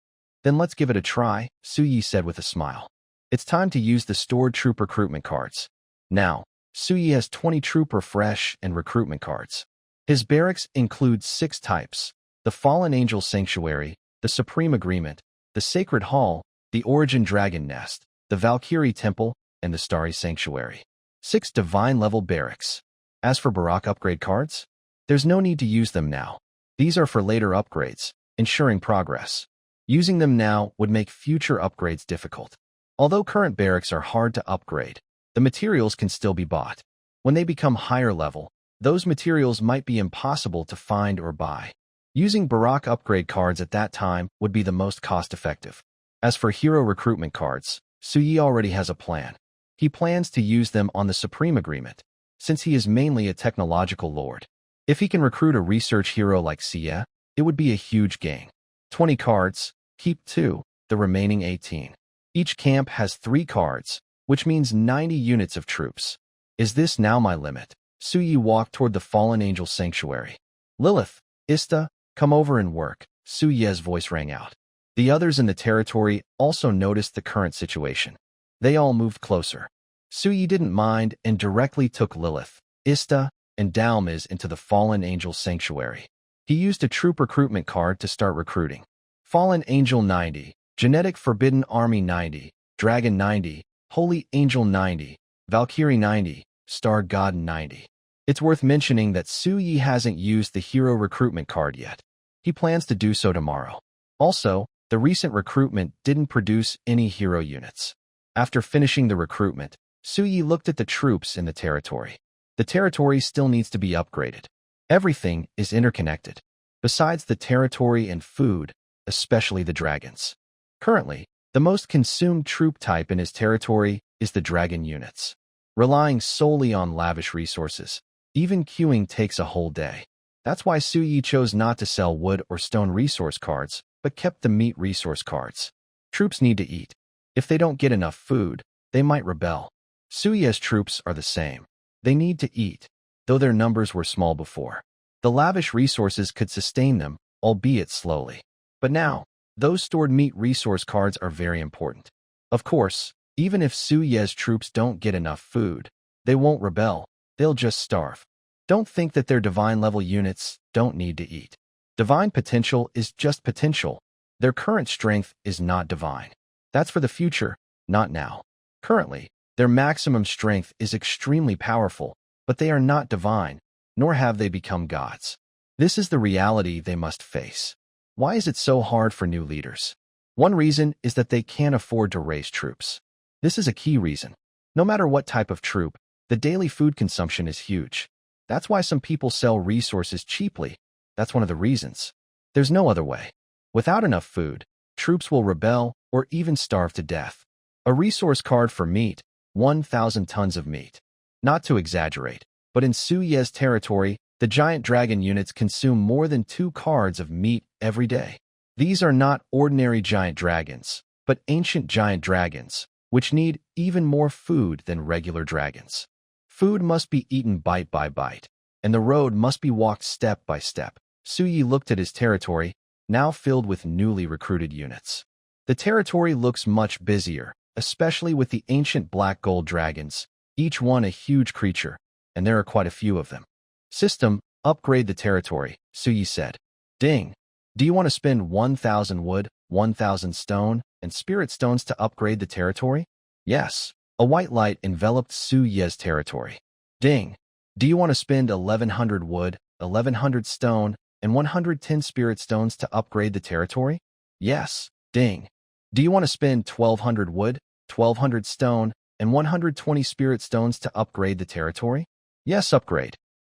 Then let's give it a try, Suyi said with a smile. It's time to use the stored troop recruitment cards. Now, Suyi has 20 troop refresh and recruitment cards. His barracks include 6 types: the Fallen Angel Sanctuary, the Supreme Agreement, the Sacred Hall, the Origin Dragon Nest, the Valkyrie Temple, and the Starry Sanctuary. 6 divine-level barracks. As for Barak upgrade cards, there's no need to use them now. These are for later upgrades, ensuring progress. Using them now would make future upgrades difficult. Although current barracks are hard to upgrade, the materials can still be bought. When they become higher level, those materials might be impossible to find or buy. Using Barak upgrade cards at that time would be the most cost-effective. As for hero recruitment cards, Suyi already has a plan. He plans to use them on the Supreme Agreement, since he is mainly a technological lord. If he can recruit a research hero like Sia, it would be a huge gain. 20 cards, keep 2, the remaining 18. Each camp has 3 cards, which means 90 units of troops. Is this now my limit? Suyi walked toward the Fallen Angel Sanctuary. Lilith, Ista, come over and work, Suyi's voice rang out. The others in the territory also noticed the current situation. They all moved closer. Suyi didn't mind and directly took Lilith, Ista, and Dalmas into the Fallen Angel Sanctuary. He used a troop recruitment card to start recruiting. Fallen Angel 90, Genetic Forbidden Army 90, Dragon 90, Holy Angel 90, Valkyrie 90, Star God 90. It's worth mentioning that Suyi hasn't used the hero recruitment card yet. He plans to do so tomorrow. Also, the recent recruitment didn't produce any hero units. After finishing the recruitment, Suyi looked at the troops in the territory. The territory still needs to be upgraded. Everything is interconnected. Besides the territory and food, especially the dragons. Currently, the most consumed troop type in his territory is the dragon units. Relying solely on lavish resources, even queuing takes a whole day. That's why Suyi chose not to sell wood or stone resource cards, but kept the meat resource cards. Troops need to eat. If they don't get enough food, they might rebel. Suyi's troops are the same. They need to eat, though their numbers were small before. The lavish resources could sustain them, albeit slowly. But now, those stored meat resource cards are very important. Of course, Even if Su Ye's troops don't get enough food, they won't rebel, they'll just starve. Don't think that their divine-level units don't need to eat. Divine potential is just potential. Their current strength is not divine. That's for the future, not now. Currently, their maximum strength is extremely powerful, but they are not divine, nor have they become gods. This is the reality they must face. Why is it so hard for new leaders? One reason is that they can't afford to raise troops. This is a key reason. No matter what type of troop, the daily food consumption is huge. That's why some people sell resources cheaply. That's one of the reasons. There's no other way. Without enough food, troops will rebel or even starve to death. A resource card for meat, 1,000 tons of meat. Not to exaggerate, but in Su Ye's territory, the giant dragon units consume more than 2 cards of meat every day. These are not ordinary giant dragons, but ancient giant dragons, which need even more food than regular dragons. Food must be eaten bite by bite, and the road must be walked step by step. Su Ye looked at his territory, now filled with newly recruited units. The territory looks much busier, especially with the ancient black gold dragons, each one a huge creature, and there are quite a few of them. System, upgrade the territory, Su Ye said. Ding. Do you want to spend 1,000 wood, 1,000 stone, and spirit stones to upgrade the territory? Yes. A white light enveloped Su Ye's territory. Ding. Do you want to spend 1,100 wood, 1,100 stone, and 110 spirit stones to upgrade the territory? Yes. Ding. Do you want to spend 1,200 wood, 1,200 stone, and 120 spirit stones to upgrade the territory? Yes, upgrade.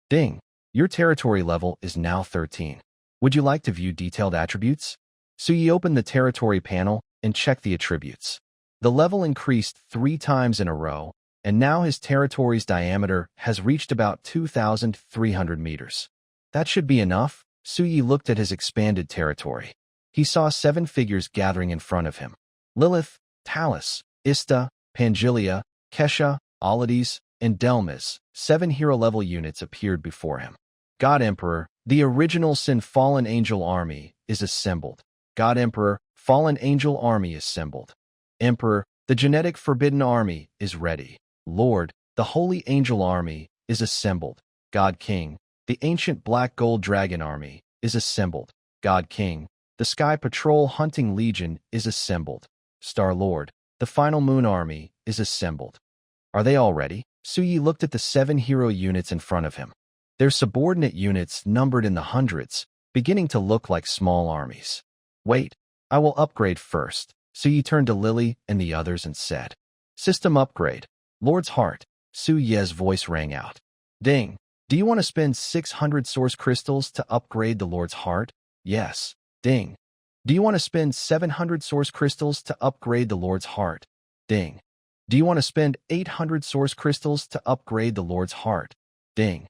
Ding. Your territory level is now 13. Would you like to view detailed attributes? Su Ye opened the territory panel and checked the attributes. The level increased 3 times in a row, and now his territory's diameter has reached about 2,300 meters. That should be enough. Su Ye looked at his expanded territory. He saw 7 figures gathering in front of him. Lilith, Talus, Ista, Pangelia, Kesha, Alades, and Delmas, 7 hero-level units appeared before him. God Emperor, the original Sin Fallen Angel Army, is assembled. God Emperor, Fallen Angel Army assembled. Emperor, the Genetic Forbidden Army is ready. Lord, the Holy Angel Army is assembled. God King, the Ancient Black Gold Dragon Army is assembled. God King, the Sky Patrol Hunting Legion is assembled. Star Lord, the Final Moon Army is assembled. Are they all ready? Su Ye looked at the 7 hero units in front of him. Their subordinate units numbered in the hundreds, beginning to look like small armies. Wait, I will upgrade first. Su Ye turned to Lily and the others and said, System upgrade. Lord's Heart. Su Ye's voice rang out. Ding. Do you want to spend 600 source crystals to upgrade the Lord's Heart? Yes. Ding. Do you want to spend 700 source crystals to upgrade the Lord's Heart? Ding. Do you want to spend 800 source crystals to upgrade the Lord's Heart? Ding.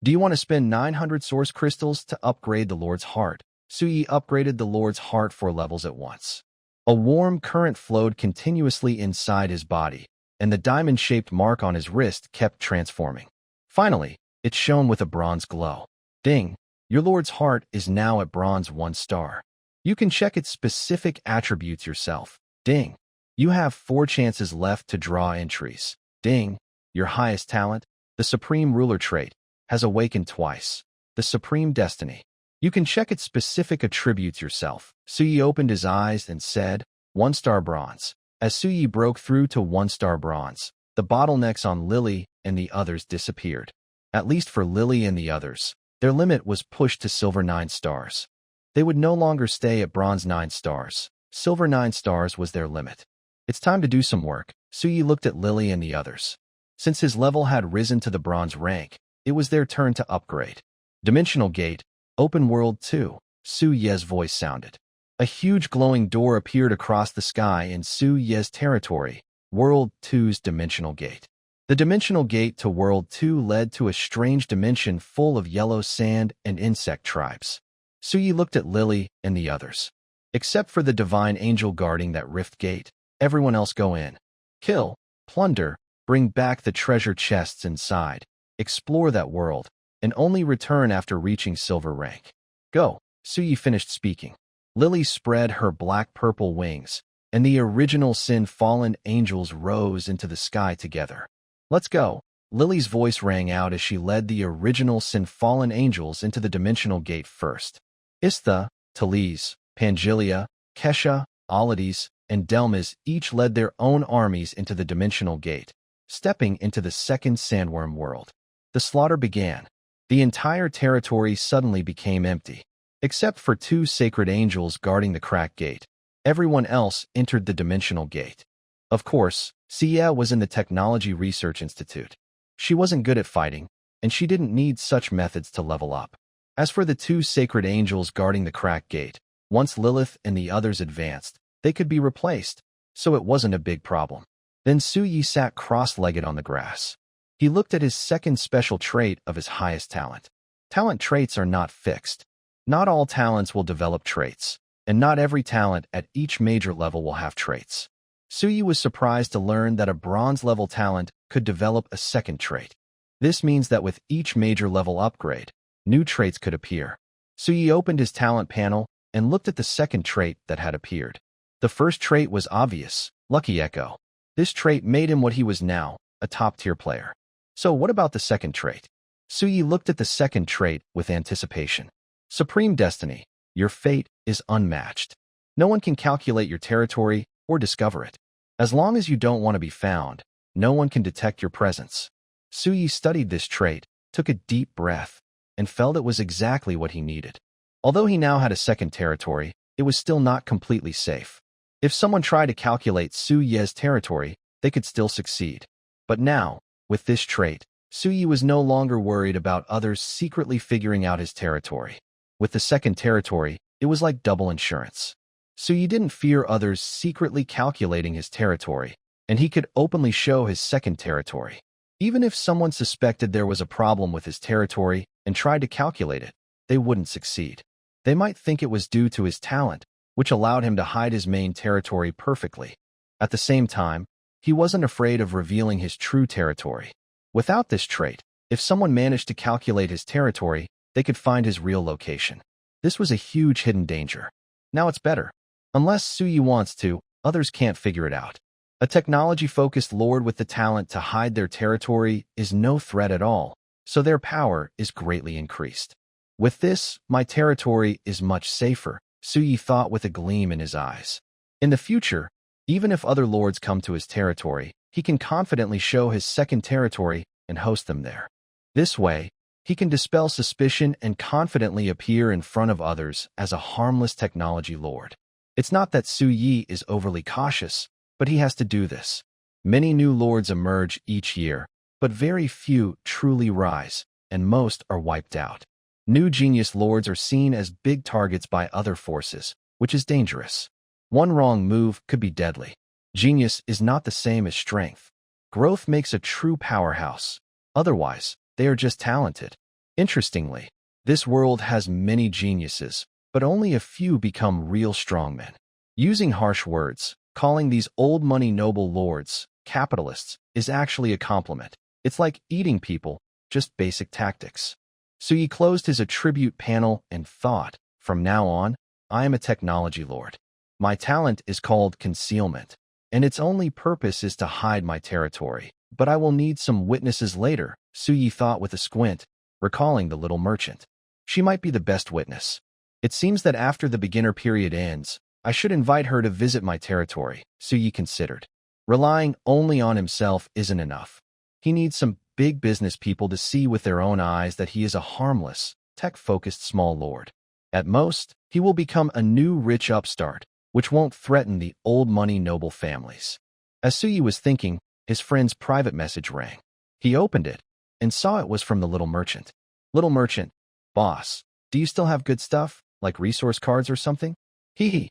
Do you want to spend 900 source crystals to upgrade the Lord's Heart? Su Ye upgraded the Lord's Heart 4 levels at once. A warm current flowed continuously inside his body, and the diamond-shaped mark on his wrist kept transforming. Finally, it shone with a bronze glow. Ding. Your Lord's Heart is now at bronze 1 star. You can check its specific attributes yourself. Ding. You have 4 chances left to draw entries. Ding. Your highest talent, the Supreme Ruler trait, has awakened twice. The Supreme Destiny. You can check its specific attributes yourself. Su Ye opened his eyes and said, 1 star bronze. As Su Ye broke through to 1 star bronze, the bottlenecks on Lily and the others disappeared. At least for Lily and the others, their limit was pushed to silver 9 stars. They would no longer stay at bronze 9 stars. Silver 9 stars was their limit. It's time to do some work. Su Ye looked at Lily and the others. Since his level had risen to the bronze rank, it was their turn to upgrade. Dimensional Gate, Open World 2, Su Ye's voice sounded. A huge glowing door appeared across the sky in Su Ye's territory, World 2's Dimensional Gate. The Dimensional Gate to World 2 led to a strange dimension full of yellow sand and insect tribes. Su Ye looked at Lily and the others. Except for the divine angel guarding that rift gate, everyone else go in. Kill, plunder, bring back the treasure chests inside, explore that world, and only return after reaching silver rank. Go. Su Ye finished speaking. Lily spread her black-purple wings, and the original sin fallen angels rose into the sky together. Let's go. Lily's voice rang out as she led the original sin fallen angels into the dimensional gate first. Istha, Talise, Pangelia, Kesha, Alades, and Delmas each led their own armies into the dimensional gate, stepping into the second sandworm world. The slaughter began. The entire territory suddenly became empty, except for 2 sacred angels guarding the crack gate. Everyone else entered the dimensional gate. Of course, Sia was in the Technology Research Institute. She wasn't good at fighting, and she didn't need such methods to level up. As for the 2 sacred angels guarding the crack gate, once Lilith and the others advanced, they could be replaced, so it wasn't a big problem. Then Suyi sat cross-legged on the grass. He looked at his second special trait of his highest talent. Talent traits are not fixed. Not all talents will develop traits, and not every talent at each major level will have traits. Suyi was surprised to learn that a bronze-level talent could develop a second trait. This means that with each major level upgrade, new traits could appear. Suyi opened his talent panel and looked at the second trait that had appeared. The first trait was obvious, Lucky Echo. This trait made him what he was now, a top-tier player. So what about the second trait? Suyi looked at the second trait with anticipation. Supreme Destiny. Your fate is unmatched. No one can calculate your territory or discover it. As long as you don't want to be found, no one can detect your presence. Suyi studied this trait, took a deep breath, and felt it was exactly what he needed. Although he now had a second territory, it was still not completely safe. If someone tried to calculate Suyi's territory, they could still succeed. But now, with this trait, Suyi was no longer worried about others secretly figuring out his territory. With the second territory, it was like double insurance. Suyi didn't fear others secretly calculating his territory, and he could openly show his second territory. Even if someone suspected there was a problem with his territory and tried to calculate it, they wouldn't succeed. They might think it was due to his talent, which allowed him to hide his main territory perfectly. At the same time, he wasn't afraid of revealing his true territory. Without this trait, if someone managed to calculate his territory, they could find his real location. This was a huge hidden danger. Now it's better. Unless Suyi wants to, others can't figure it out. A technology-focused lord with the talent to hide their territory is no threat at all, so their power is greatly increased. With this, my territory is much safer, Suyi thought with a gleam in his eyes. In the future, even if other lords come to his territory, he can confidently show his second territory and host them there. This way, he can dispel suspicion and confidently appear in front of others as a harmless technology lord. It's not that Suyi is overly cautious, but he has to do this. Many new lords emerge each year, but very few truly rise, and most are wiped out. New genius lords are seen as big targets by other forces, which is dangerous. One wrong move could be deadly. Genius is not the same as strength. Growth makes a true powerhouse. Otherwise, they are just talented. Interestingly, this world has many geniuses, but only a few become real strongmen. Using harsh words, calling these old money noble lords capitalists is actually a compliment. It's like eating people, just basic tactics. So he closed his attribute panel and thought, from now on, I am a technology lord. My talent is called concealment, and its only purpose is to hide my territory. But I will need some witnesses later, Suyi thought with a squint, recalling the little merchant. She might be the best witness. It seems that after the beginner period ends, I should invite her to visit my territory, Suyi considered. Relying only on himself isn't enough. He needs some big business people to see with their own eyes that he is a harmless, tech-focused small lord. At most, he will become a new rich upstart, which won't threaten the old money noble families. As Suyi was thinking, his friend's private message rang. He opened it and saw it was from the little merchant. Little merchant, boss, do you still have good stuff, like resource cards or something? Hee hee.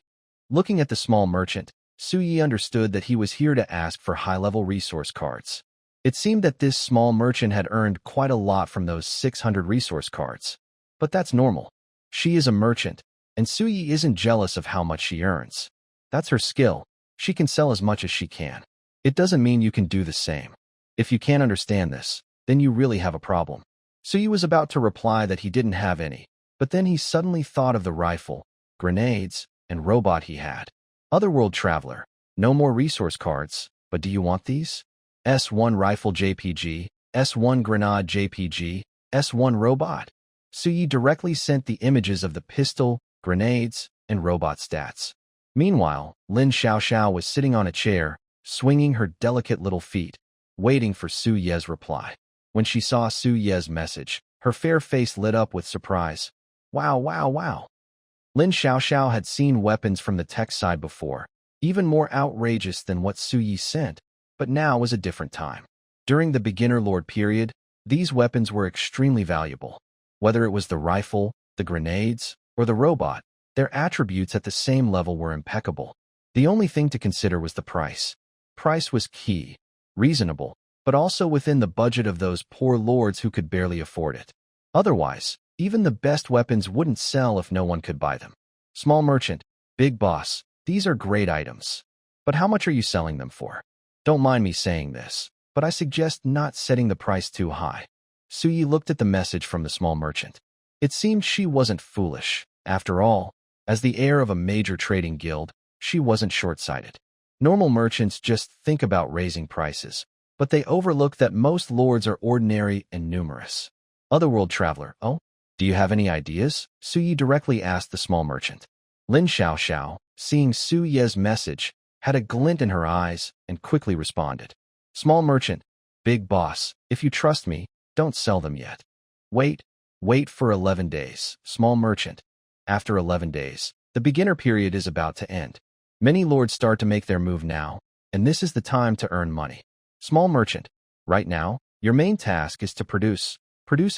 Looking at the small merchant, Suyi understood that he was here to ask for high-level resource cards. It seemed that this small merchant had earned quite a lot from those 600 resource cards. But that's normal. She is a merchant, and Suyi isn't jealous of how much she earns. That's her skill. She can sell as much as she can. It doesn't mean you can do the same. If you can't understand this, then you really have a problem. Suyi was about to reply that he didn't have any, but then he suddenly thought of the rifle, grenades, and robot he had. Otherworld traveler, No more resource cards, but do you want these? S1 rifle JPG, S1 grenade JPG, S1 robot. Suyi directly sent the images of the pistol, grenades, and robot stats. Meanwhile, Lin Xiaoxiao was sitting on a chair, swinging her delicate little feet, waiting for Su Ye's reply. When she saw Su Ye's message, her fair face lit up with surprise. Wow, wow, wow. Lin Xiaoxiao had seen weapons from the tech side before, even more outrageous than what Su Yi sent, but now was a different time. During the beginner lord period, these weapons were extremely valuable. Whether it was the rifle, the grenades, or the robot, their attributes at the same level were impeccable. The only thing to consider was the price. Price was key, reasonable, but also within the budget of those poor lords who could barely afford it. Otherwise, even the best weapons wouldn't sell if no one could buy them. Small merchant, big boss, these are great items. But how much are you selling them for? Don't mind me saying this, but I suggest not setting the price too high. Suyi looked at the message from the small merchant. It seemed she wasn't foolish. After all, as the heir of a major trading guild, she wasn't short-sighted. Normal merchants just think about raising prices, but they overlook that most lords are ordinary and numerous. Otherworld traveler, oh? Do you have any ideas? Suyi directly asked the small merchant. Lin Xiaoxiao, seeing Su Ye's message, had a glint in her eyes and quickly responded. Small merchant, big boss, if you trust me, don't sell them yet. Wait for 11 days, small merchant. After 11 days, the beginner period is about to end. Many lords start to make their move now, and this is the time to earn money. Small merchant, right now, your main task is to produce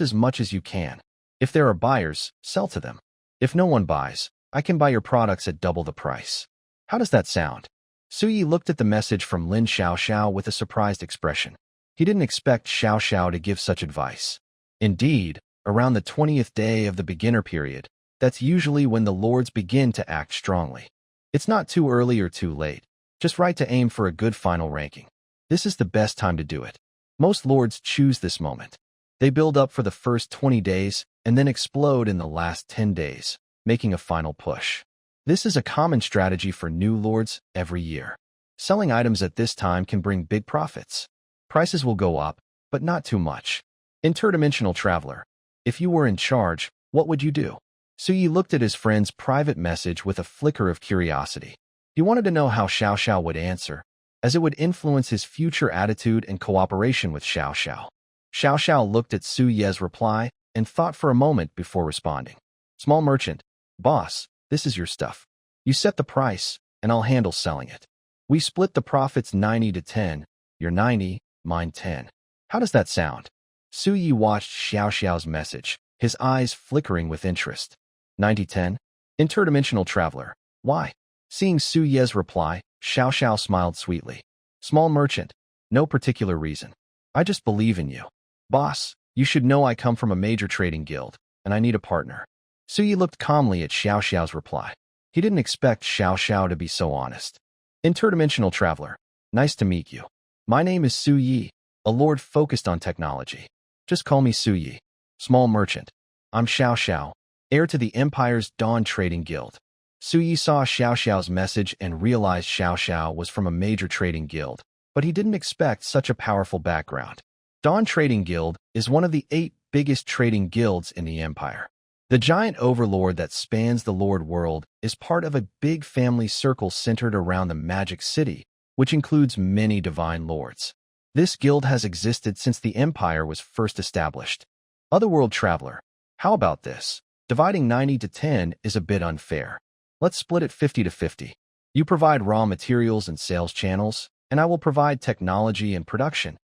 as much as you can. If there are buyers, sell to them. If no one buys, I can buy your products at double the price. How does that sound? Suyi looked at the message from Lin Xiaoxiao with a surprised expression. He didn't expect Xiaoxiao to give such advice. Indeed, around the 20th day of the beginner period, that's usually when the lords begin to act strongly. It's not too early or too late, just right to aim for a good final ranking. This is the best time to do it. Most lords choose this moment. They build up for the first 20 days and then explode in the last 10 days, making a final push. This is a common strategy for new lords every year. Selling items at this time can bring big profits. Prices will go up, but not too much. Interdimensional traveler, if you were in charge, what would you do? Suyi looked at his friend's private message with a flicker of curiosity. He wanted to know how Xiaoxiao would answer, as it would influence his future attitude and cooperation with Xiaoxiao. Xiaoxiao looked at Su Ye's reply and thought for a moment before responding. Small merchant, boss, this is your stuff. You set the price, and I'll handle selling it. We split the profits 90 to 10, your 90, mine 10. How does that sound? Suyi watched Xiaoxiao's message, his eyes flickering with interest. 90-10? Interdimensional traveler. Why? Seeing Su Ye's reply, Xiaoxiao smiled sweetly. Small merchant. No particular reason. I just believe in you. Boss, you should know I come from a major trading guild, and I need a partner. Suyi looked calmly at Xiaoxiao's reply. He didn't expect Xiaoxiao to be so honest. Interdimensional traveler. Nice to meet you. My name is Suyi, a lord focused on technology. Just call me Suyi. Small merchant. I'm Xiaoxiao, heir to the Empire's Dawn Trading Guild. Suyi saw Xiaoxiao's message and realized Xiaoxiao was from a major trading guild, but he didn't expect such a powerful background. Dawn Trading Guild is one of the 8 biggest trading guilds in the Empire. The giant overlord that spans the Lord world is part of a big family circle centered around the Magic City, which includes many divine lords. This guild has existed since the Empire was first established. Otherworld traveler, how about this? Dividing 90 to 10 is a bit unfair. Let's split it 50 to 50. You provide raw materials and sales channels, and I will provide technology and production.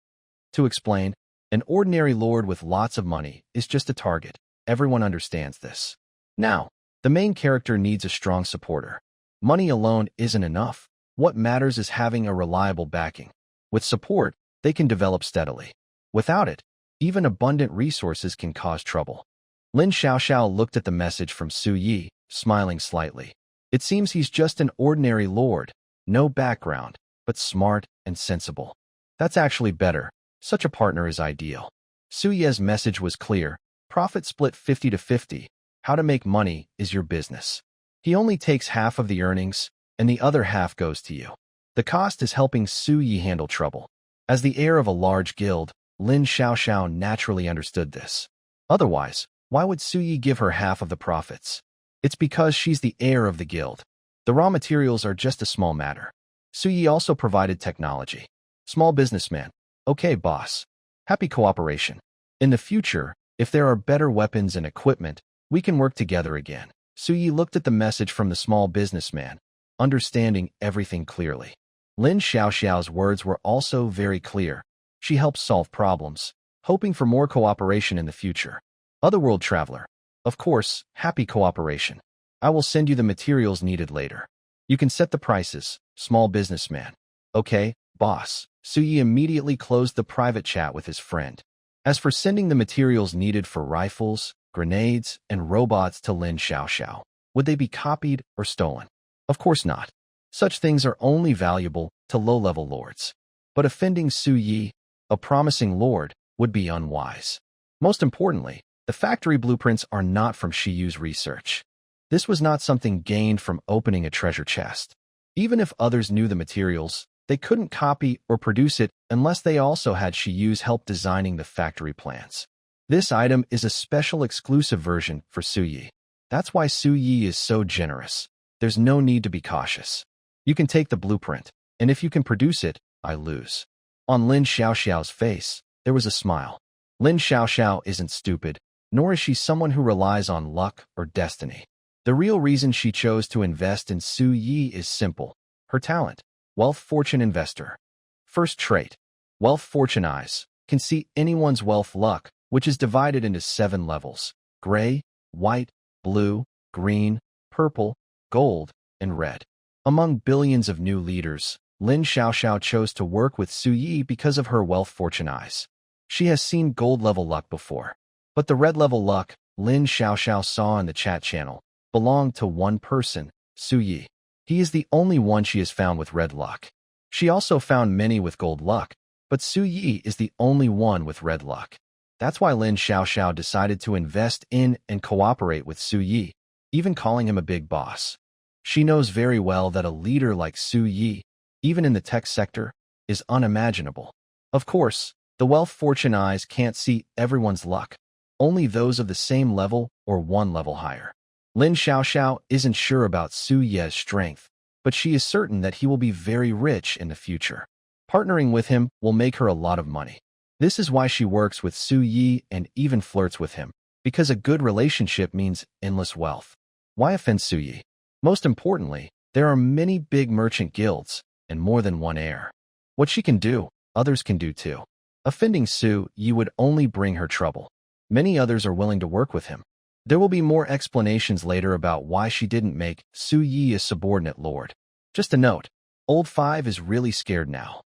To explain, an ordinary lord with lots of money is just a target. Everyone understands this. Now, the main character needs a strong supporter. Money alone isn't enough. What matters is having a reliable backing. With support, they can develop steadily. Without it, even abundant resources can cause trouble. Lin Xiaoxiao looked at the message from Su Yi, smiling slightly. It seems he's just an ordinary lord, no background, but smart and sensible. That's actually better. Such a partner is ideal. Su Ye's message was clear. Profit split 50 to 50. How to make money is your business. He only takes half of the earnings, and the other half goes to you. The cost is helping Su Yi handle trouble. As the heir of a large guild, Lin Xiaoxiao naturally understood this. Otherwise, why would Su Yi give her half of the profits? It's because she's the heir of the guild. The raw materials are just a small matter. Su Yi also provided technology. Small businessman. Okay, boss. Happy cooperation. In the future, if there are better weapons and equipment, we can work together again. Su Yi looked at the message from the small businessman, understanding everything clearly. Lin Xiaoxiao's words were also very clear. She helps solve problems, hoping for more cooperation in the future. Otherworld traveler. Of course, happy cooperation. I will send you the materials needed later. You can set the prices, small businessman. Okay, boss. Su Yi immediately closed the private chat with his friend. As for sending the materials needed for rifles, grenades, and robots to Lin Xiaoxiao, would they be copied or stolen? Of course not. Such things are only valuable to low-level lords. But offending Su Yi, a promising lord, would be unwise. Most importantly, the factory blueprints are not from Shiyu's research. This was not something gained from opening a treasure chest. Even if others knew the materials, they couldn't copy or produce it unless they also had Shiyu's help designing the factory plans. This item is a special exclusive version for Su Yi. That's why Su Yi is so generous. There's no need to be cautious. You can take the blueprint, and if you can produce it, I lose. On Lin Xiaoxiao's face, there was a smile. Lin Xiaoxiao isn't stupid, nor is she someone who relies on luck or destiny. The real reason she chose to invest in Su Yi is simple: her talent. Wealth Fortune Investor. First trait. Wealth Fortune Eyes can see anyone's wealth luck, which is divided into 7 levels: gray, white, blue, green, purple, gold, and red. Among billions of new leaders, Lin Xiaoxiao chose to work with Su Yi because of her Wealth Fortune Eyes. She has seen gold-level luck before. But the red-level luck Lin Xiaoxiao saw in the chat channel belonged to one person, Su Yi. He is the only one she has found with red luck. She also found many with gold luck, but Su Yi is the only one with red luck. That's why Lin Xiaoxiao decided to invest in and cooperate with Su Yi, even calling him a big boss. She knows very well that a leader like Su Yi, even in the tech sector, is unimaginable. Of course, the Wealth Fortune Eyes can't see everyone's luck, only those of the same level or one level higher. Lin Xiaoxiao isn't sure about Su Yi's strength, but she is certain that he will be very rich in the future. Partnering with him will make her a lot of money. This is why she works with Su Yi and even flirts with him, because a good relationship means endless wealth. Why offend Su Yi? Most importantly, there are many big merchant guilds and more than one heir. What she can do, others can do too. Offending Su Yi would only bring her trouble. Many others are willing to work with him. There will be more explanations later about why she didn't make Su Yi a subordinate lord. Just a note, Old 5 is really scared now.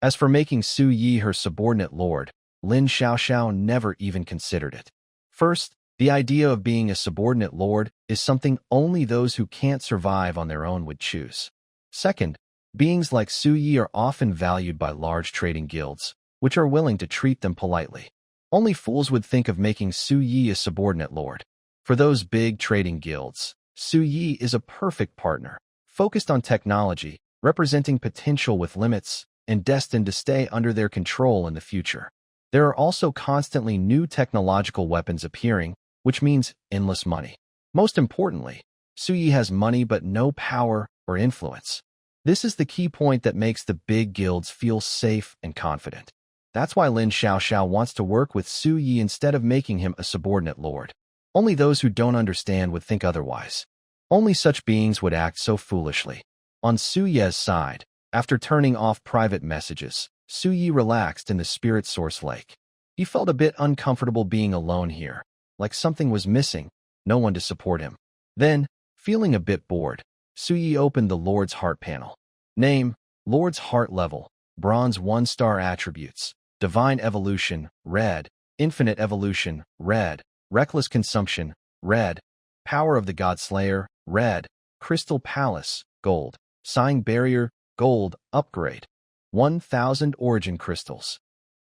As for making Su Yi her subordinate lord, Lin Xiaoxiao never even considered it. First, the idea of being a subordinate lord is something only those who can't survive on their own would choose. Second, beings like Su Yi are often valued by large trading guilds, which are willing to treat them politely. Only fools would think of making Su Yi a subordinate lord. For those big trading guilds, Su Yi is a perfect partner, focused on technology, representing potential with limits, and destined to stay under their control in the future. There are also constantly new technological weapons appearing, which means endless money. Most importantly, Su Yi has money but no power or influence. This is the key point that makes the big guilds feel safe and confident. That's why Lin Xiaoxiao wants to work with Su Yi instead of making him a subordinate lord. Only those who don't understand would think otherwise. Only such beings would act so foolishly. On Su Yi's side, after turning off private messages, Su Yi relaxed in the Spirit Source Lake. He felt a bit uncomfortable being alone here, like something was missing, no one to support him. Then, feeling a bit bored, Su Yi opened the Lord's Heart panel. Name, Lord's Heart level, Bronze 1-star attributes, Divine Evolution, red, Infinite Evolution, red, Reckless Consumption, red, Power of the God Slayer, red, Crystal Palace, gold, Sighing Barrier, gold, upgrade, 1,000 Origin Crystals.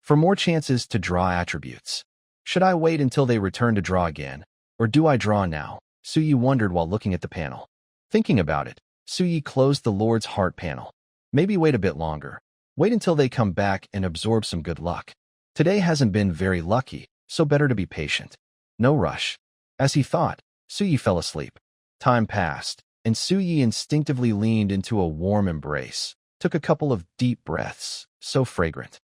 For more chances to draw attributes. Should I wait until they return to draw again, or do I draw now? Su Yi wondered while looking at the panel. Thinking about it, Su Yi closed the Lord's Heart panel. Maybe wait a bit longer. Wait until they come back and absorb some good luck. Today hasn't been very lucky, so better to be patient. No rush. As he thought, Suyi fell asleep. Time passed, and Suyi instinctively leaned into a warm embrace, took a couple of deep breaths, so fragrant.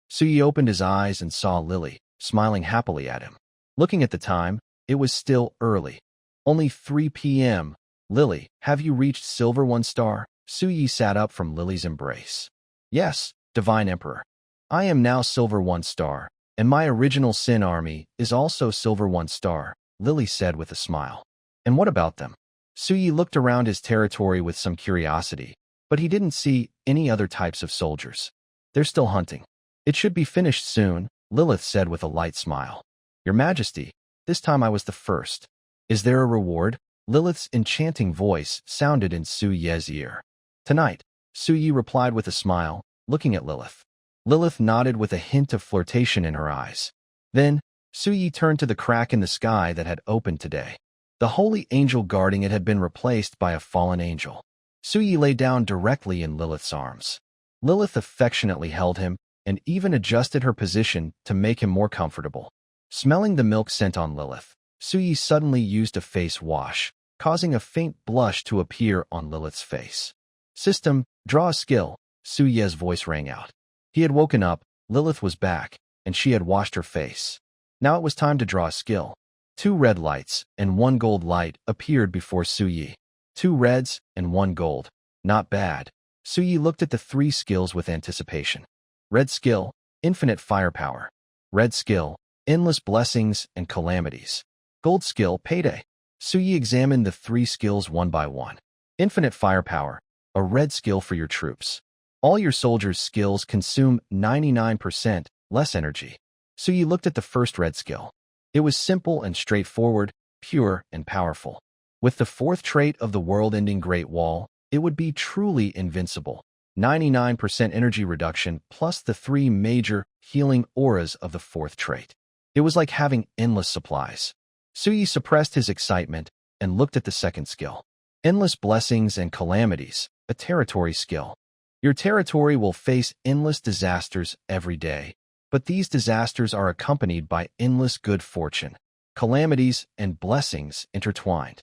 Suyi opened his eyes and saw Lily, smiling happily at him. Looking at the time, it was still early. Only 3 p.m. Lily, have you reached Silver 1 star? Suyi sat up from Lily's embrace. Yes, Divine Emperor. I am now Silver 1 star, and my original Sin army is also Silver 1 star, Lily said with a smile. And what about them? Suyi looked around his territory with some curiosity, but he didn't see any other types of soldiers. They're still hunting. It should be finished soon, Lilith said with a light smile. Your Majesty, this time I was the first. Is there a reward? Lilith's enchanting voice sounded in Suyi's ear. Tonight, Suyi replied with a smile, looking at Lilith. Lilith nodded with a hint of flirtation in her eyes. Then, Suyi turned to the crack in the sky that had opened today. The holy angel guarding it had been replaced by a fallen angel. Suyi lay down directly in Lilith's arms. Lilith affectionately held him and even adjusted her position to make him more comfortable. Smelling the milk scent on Lilith, Suyi suddenly used a face wash, causing a faint blush to appear on Lilith's face. System, draw a skill, Suyi's voice rang out. He had woken up, Lilith was back, and she had washed her face. Now it was time to draw a skill. 2 red lights and 1 gold light appeared before Suyi. 2 reds and 1 gold. Not bad. Suyi looked at the 3 skills with anticipation. Red skill, infinite firepower. Red skill, endless blessings and calamities. Gold skill, payday. Suyi examined the 3 skills one by one. Infinite firepower, a red skill for your troops. All your soldiers' skills consume 99% less energy. Suyi looked at the first red skill. It was simple and straightforward, pure and powerful. With the 4th trait of the world-ending Great Wall, it would be truly invincible. 99% energy reduction plus the 3 major healing auras of the 4th trait. It was like having endless supplies. Suyi suppressed his excitement and looked at the 2nd skill. Endless blessings and calamities, a territory skill. Your territory will face endless disasters every day, but these disasters are accompanied by endless good fortune, calamities, and blessings intertwined.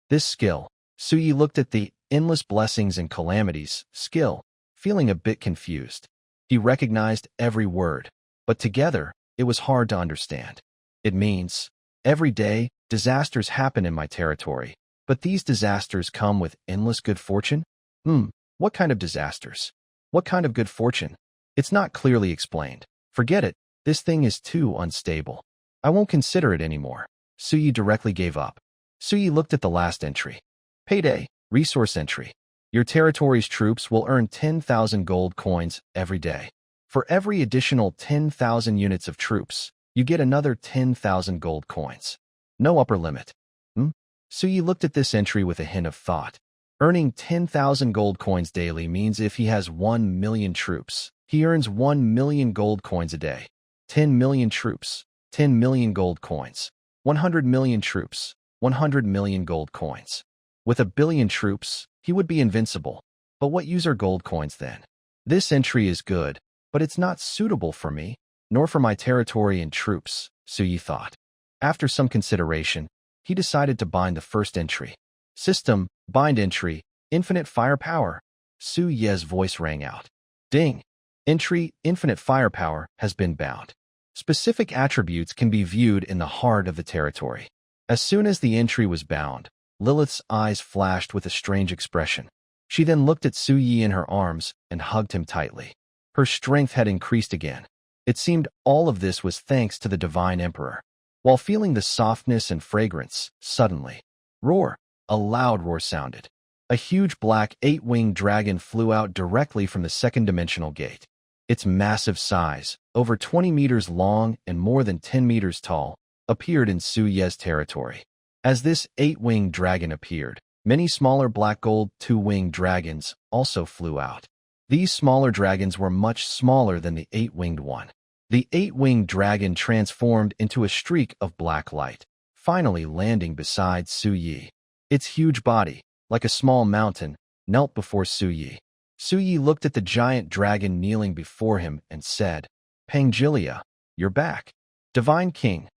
This skill, Suyi looked at the endless blessings and calamities skill, feeling a bit confused. He recognized every word, but together, it was hard to understand. It means, every day, disasters happen in my territory, but these disasters come with endless good fortune? What kind of disasters? What kind of good fortune? It's not clearly explained. Forget it, this thing is too unstable. I won't consider it anymore. Suyi directly gave up. Suyi looked at the last entry. Payday, resource entry. Your territory's troops will earn 10,000 gold coins every day. For every additional 10,000 units of troops, you get another 10,000 gold coins. No upper limit. Suyi looked at this entry with a hint of thought. Earning 10,000 gold coins daily means if he has 1 million troops, he earns 1 million gold coins a day. 10 million troops, 10 million gold coins. 100 million troops, 100 million gold coins. With 1 billion troops, he would be invincible. But what use are gold coins then? This entry is good, but it's not suitable for me, nor for my territory and troops, Suyi thought. After some consideration, he decided to bind the first entry. System, bind entry, infinite firepower. Suyi's voice rang out. Ding! Entry, infinite firepower, has been bound. Specific attributes can be viewed in the heart of the territory. As soon as the entry was bound, Lilith's eyes flashed with a strange expression. She then looked at Suyi in her arms and hugged him tightly. Her strength had increased again. It seemed all of this was thanks to the Divine Emperor. While feeling the softness and fragrance, suddenly, roar! A loud roar sounded. A huge black 8-winged dragon flew out directly from the 2nd-dimensional gate. Its massive size, over 20 meters long and more than 10 meters tall, appeared in Suyi's territory. As this 8-winged dragon appeared, many smaller black gold 2-winged dragons also flew out. These smaller dragons were much smaller than the 8-winged one. The 8-winged dragon transformed into a streak of black light, finally landing beside Suyi. Its huge body, like a small mountain, knelt before Suyi. Suyi looked at the giant dragon kneeling before him and said, Pangelia, you're back. Divine King.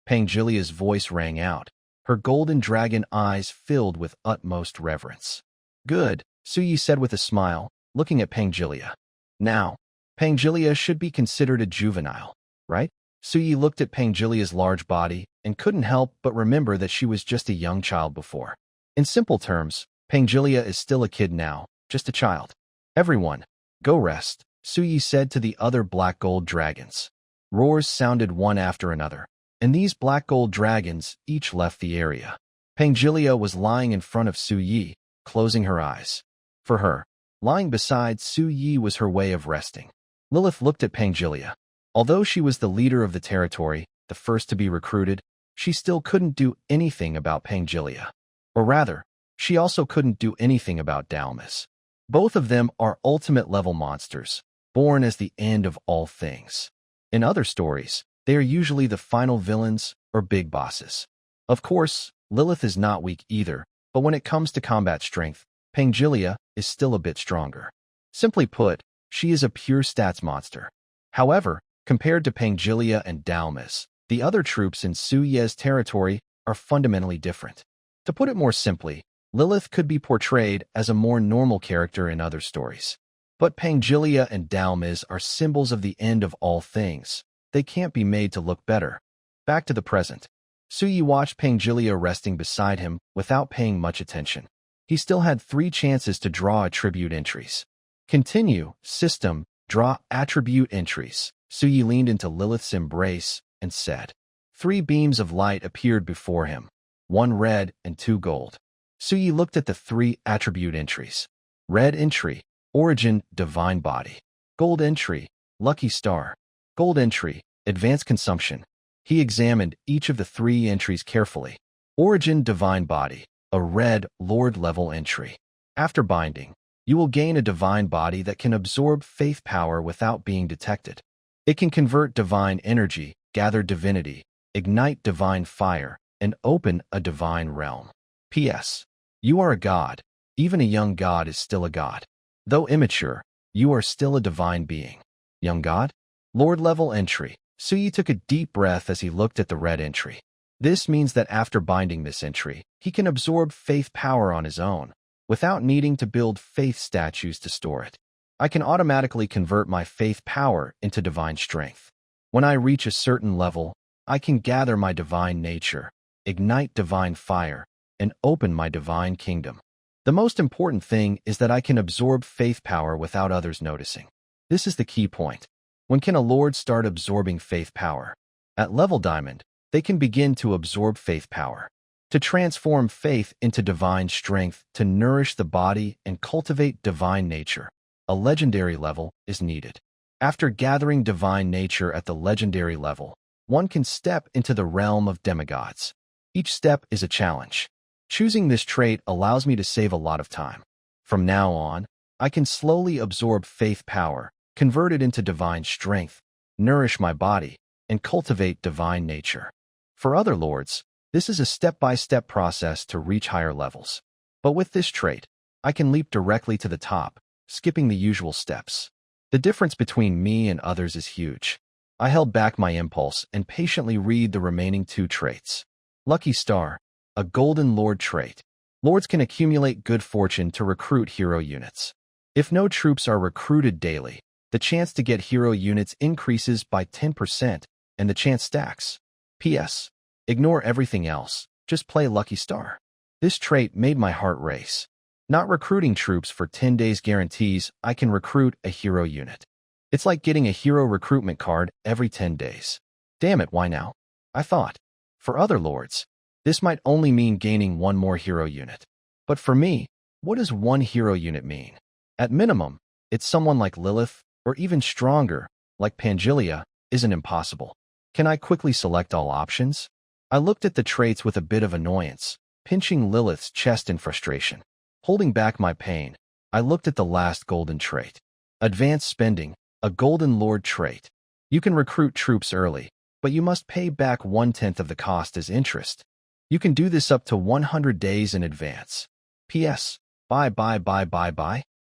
Pangelia's voice rang out, her golden dragon eyes filled with utmost reverence. Good, Suyi said with a smile, looking at Pangelia. Now, Pangelia should be considered a juvenile, right? Suyi looked at Pangelia's large body and couldn't help but remember that she was just a young child before. In simple terms, Pangelia is still a kid now, just a child. Everyone, go rest, Suyi said to the other black gold dragons. Roars sounded one after another, and these black gold dragons each left the area. Pangelia was lying in front of Suyi, closing her eyes. For her, lying beside Suyi was her way of resting. Lilith looked at Pangelia. Although she was the leader of the territory, the first to be recruited, she still couldn't do anything about Pangelia. Or rather, she also couldn't do anything about Dalmas. Both of them are ultimate-level monsters, born as the end of all things. In other stories, they are usually the final villains or big bosses. Of course, Lilith is not weak either, but when it comes to combat strength, Pangelia is still a bit stronger. Simply put, she is a pure stats monster. However, compared to Pangelia and Dalmas, the other troops in Suyi's territory are fundamentally different. To put it more simply, Lilith could be portrayed as a more normal character in other stories. But Pangelia and Dalmas are symbols of the end of all things. They can't be made to look better. Back to the present. Suyi watched Pangelia resting beside him without paying much attention. He still had 3 chances to draw attribute entries. Continue, system, draw attribute entries. Suyi leaned into Lilith's embrace and said. 3 beams of light appeared before him, 1 red and 2 gold. Suyi looked at the 3 attribute entries. Red entry, origin, divine body. Gold entry, lucky star. Gold entry, advanced consumption. He examined each of the 3 entries carefully. Origin, divine body, a red, lord-level entry. After binding, you will gain a divine body that can absorb faith power without being detected. It can convert divine energy, gather divinity, ignite divine fire, and open a divine realm. P.S. You are a god. Even a young god is still a god. Though immature, you are still a divine being. Young god? Lord-level entry. Suyi took a deep breath as he looked at the red entry. This means that after binding this entry, he can absorb faith power on his own, without needing to build faith statues to store it. I can automatically convert my faith power into divine strength. When I reach a certain level, I can gather my divine nature, ignite divine fire, and open my divine kingdom. The most important thing is that I can absorb faith power without others noticing. This is the key point. When can a lord start absorbing faith power? At level diamond, they can begin to absorb faith power. To transform faith into divine strength, to nourish the body and cultivate divine nature, a legendary level is needed. After gathering divine nature at the legendary level, one can step into the realm of demigods. Each step is a challenge. Choosing this trait allows me to save a lot of time. From now on, I can slowly absorb faith power, convert it into divine strength, nourish my body, and cultivate divine nature. For other lords, this is a step-by-step process to reach higher levels. But with this trait, I can leap directly to the top, skipping the usual steps. The difference between me and others is huge. I held back my impulse and patiently read the remaining 2 traits. Lucky Star, a Golden Lord trait. Lords can accumulate good fortune to recruit hero units. If no troops are recruited daily, the chance to get hero units increases by 10%, and the chance stacks. P.S. Ignore everything else, just play Lucky Star. This trait made my heart race. Not recruiting troops for 10 days guarantees I can recruit a hero unit. It's like getting a hero recruitment card every 10 days. Damn it, why now? I thought. For other lords, this might only mean gaining 1 more hero unit. But for me, what does 1 hero unit mean? At minimum, it's someone like Lilith, or even stronger, like Pangelia, isn't impossible. Can I quickly select all options? I looked at the traits with a bit of annoyance, pinching Lilith's chest in frustration. Holding back my pain, I looked at the last golden trait. Advanced spending, a Golden Lord trait. You can recruit troops early, but you must pay back 1/10 of the cost as interest. You can do this up to 100 days in advance. P.S. Bye.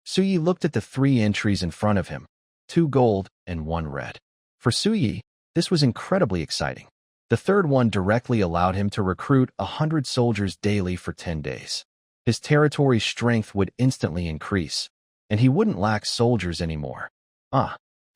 Suyi looked at the 3 entries in front of him, 2 gold and 1 red. For Suyi, this was incredibly exciting. The third one directly allowed him to recruit 100 soldiers daily for 10 days. His territory strength would instantly increase, and he wouldn't lack soldiers anymore.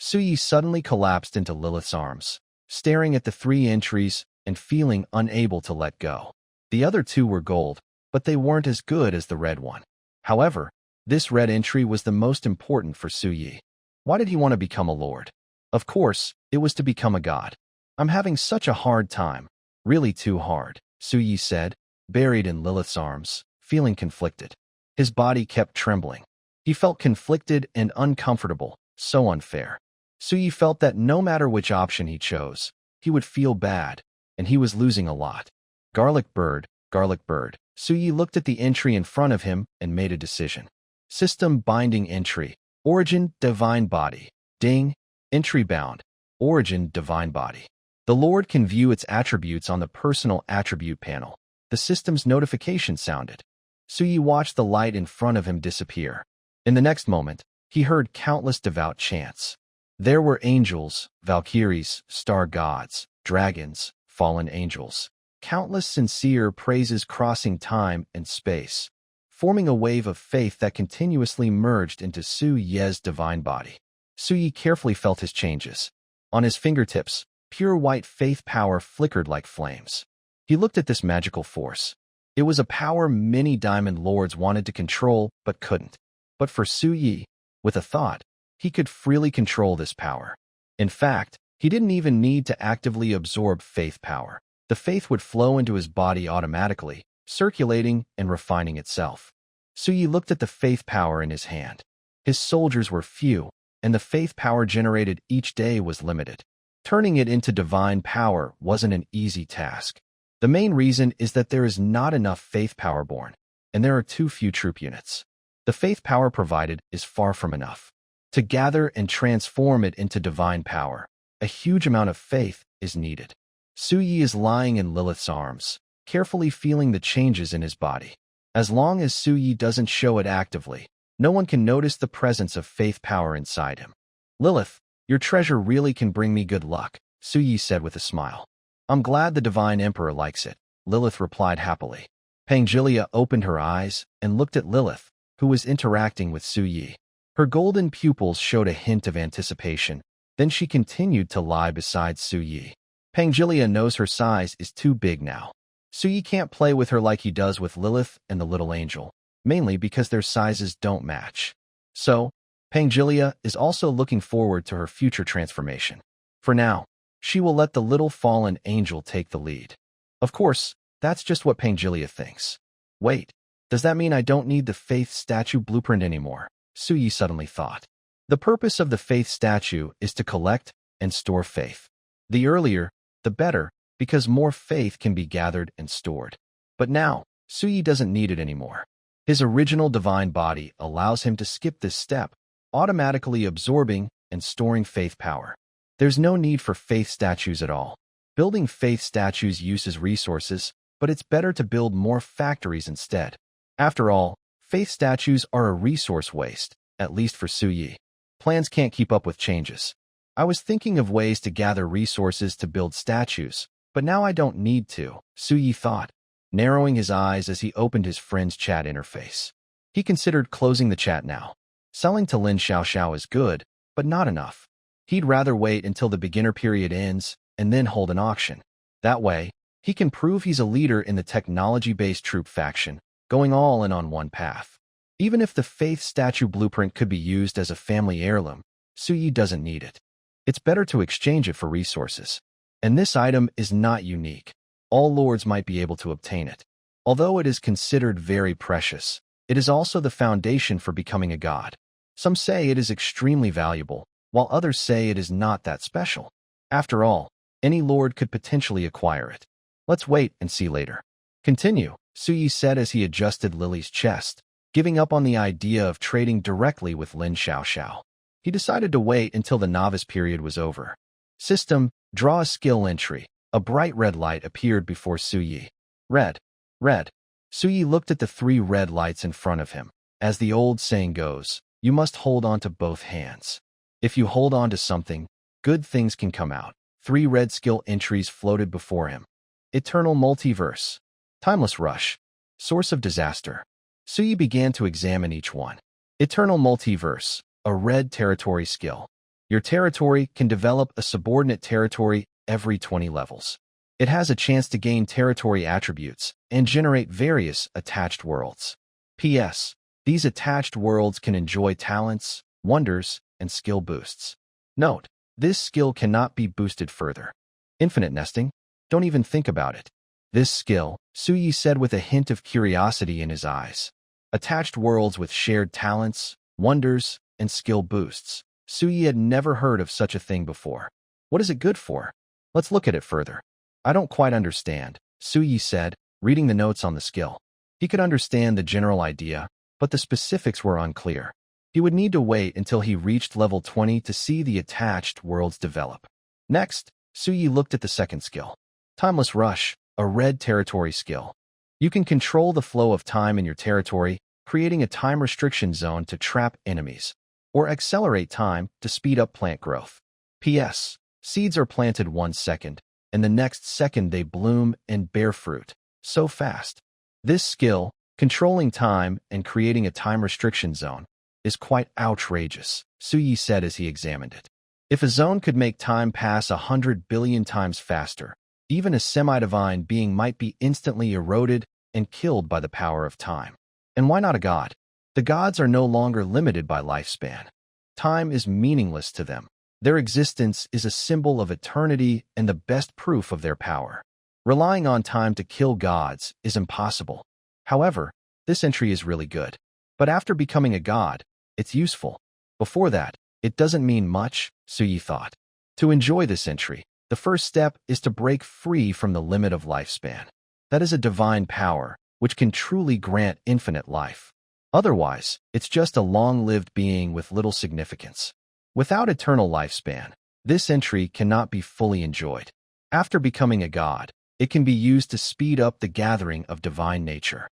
Suyi suddenly collapsed into Lilith's arms, staring at the 3 entries and feeling unable to let go. The other 2 were gold, but they weren't as good as the red one. However, this red entry was the most important for Suyi. Why did he want to become a lord? Of course, it was to become a god. I'm having such a hard time. Really too hard, Suyi said, buried in Lilith's arms, feeling conflicted. His body kept trembling. He felt conflicted and uncomfortable, so unfair. Suyi felt that no matter which option he chose, he would feel bad, and he was losing a lot. Garlic bird, garlic bird. Suyi looked at the entry in front of him and made a decision. System binding entry. Origin divine body. Ding. Entry bound. Origin divine body. The Lord can view its attributes on the personal attribute panel. The system's notification sounded. Suyi watched the light in front of him disappear. In the next moment, he heard countless devout chants. There were angels, valkyries, star gods, dragons, fallen angels. Countless sincere praises crossing time and space, forming a wave of faith that continuously merged into Suyi's divine body. Suyi carefully felt his changes. On his fingertips, pure white faith power flickered like flames. He looked at this magical force. It was a power many Diamond Lords wanted to control but couldn't. But for Suyi, with a thought, he could freely control this power. In fact, he didn't even need to actively absorb faith power. The faith would flow into his body automatically, circulating and refining itself. Suyi looked at the faith power in his hand. His soldiers were few, and the faith power generated each day was limited. Turning it into divine power wasn't an easy task. The main reason is that there is not enough faith power born, and there are too few troop units. The faith power provided is far from enough. To gather and transform it into divine power, a huge amount of faith is needed. Suyi is lying in Lilith's arms, carefully feeling the changes in his body. As long as Suyi doesn't show it actively, no one can notice the presence of faith power inside him. Lilith, your treasure really can bring me good luck, Suyi said with a smile. I'm glad the Divine Emperor likes it, Lilith replied happily. Pangelia opened her eyes and looked at Lilith, who was interacting with Suyi. Her golden pupils showed a hint of anticipation, then she continued to lie beside Suyi. Pangelia knows her size is too big now. Suyi can't play with her like he does with Lilith and the little angel, mainly because their sizes don't match. So, Pangelia is also looking forward to her future transformation. For now, she will let the little fallen angel take the lead. Of course, that's just what Pangelia thinks. Wait, does that mean I don't need the Faith Statue blueprint anymore? Suyi suddenly thought. The purpose of the Faith Statue is to collect and store faith. The earlier, the better, because more faith can be gathered and stored. But now, Suyi doesn't need it anymore. His original divine body allows him to skip this step, automatically absorbing and storing faith power. There's no need for faith statues at all. Building faith statues uses resources, but it's better to build more factories instead. After all, faith statues are a resource waste, at least for Suyi. Plans can't keep up with changes. I was thinking of ways to gather resources to build statues, but now I don't need to, Suyi thought, narrowing his eyes as he opened his friend's chat interface. He considered closing the chat now. Selling to Lin Xiaoxiao is good, but not enough. He'd rather wait until the beginner period ends and then hold an auction. That way, he can prove he's a leader in the technology-based troop faction, going all in on one path. Even if the Faith Statue blueprint could be used as a family heirloom, Suyi doesn't need it. It's better to exchange it for resources. And this item is not unique. All lords might be able to obtain it. Although it is considered very precious, it is also the foundation for becoming a god. Some say it is extremely valuable, while others say it is not that special. After all, any lord could potentially acquire it. Let's wait and see later. Continue, Suyi said as he adjusted Lily's chest, giving up on the idea of trading directly with Lin Xiaoxiao. He decided to wait until the novice period was over. System, draw a skill entry. A bright red light appeared before Suyi. Red. Red. Suyi looked at the 3 red lights in front of him. As the old saying goes, You must hold on to both hands. If you hold on to something, good things can come out. 3 red skill entries floated before him. Eternal Multiverse. Timeless Rush. Source of Disaster. Suyi began to examine each one. Eternal Multiverse. A red territory skill. Your territory can develop a subordinate territory every 20 levels. It has a chance to gain territory attributes and generate various attached worlds. P.S. These attached worlds can enjoy talents, wonders, and skill boosts. Note: this skill cannot be boosted further. Infinite nesting? Don't even think about it. This skill, Suyi said with a hint of curiosity in his eyes. Attached worlds with shared talents, wonders, and skill boosts. Suyi had never heard of such a thing before. What is it good for? Let's look at it further. I don't quite understand, Suyi said, reading the notes on the skill. He could understand the general idea, but the specifics were unclear. He would need to wait until he reached level 20 to see the attached worlds develop. Next, Suyi looked at the second skill. Timeless Rush, a red territory skill. You can control the flow of time in your territory, creating a time restriction zone to trap enemies, or accelerate time to speed up plant growth. P.S. Seeds are planted 1 second, and the next second they bloom and bear fruit. So fast. This skill, controlling time and creating a time restriction zone, is quite outrageous, Suyi said as he examined it. If a zone could make time pass 100 billion times faster, even a semi-divine being might be instantly eroded and killed by the power of time. And why not a god? The gods are no longer limited by lifespan. Time is meaningless to them. Their existence is a symbol of eternity and the best proof of their power. Relying on time to kill gods is impossible. However, this entry is really good. But after becoming a god, it's useful. Before that, it doesn't mean much, Suyi thought. To enjoy this entry, the first step is to break free from the limit of lifespan. That is a divine power, which can truly grant infinite life. Otherwise, it's just a long-lived being with little significance. Without eternal lifespan, this entry cannot be fully enjoyed. After becoming a god, it can be used to speed up the gathering of divine nature.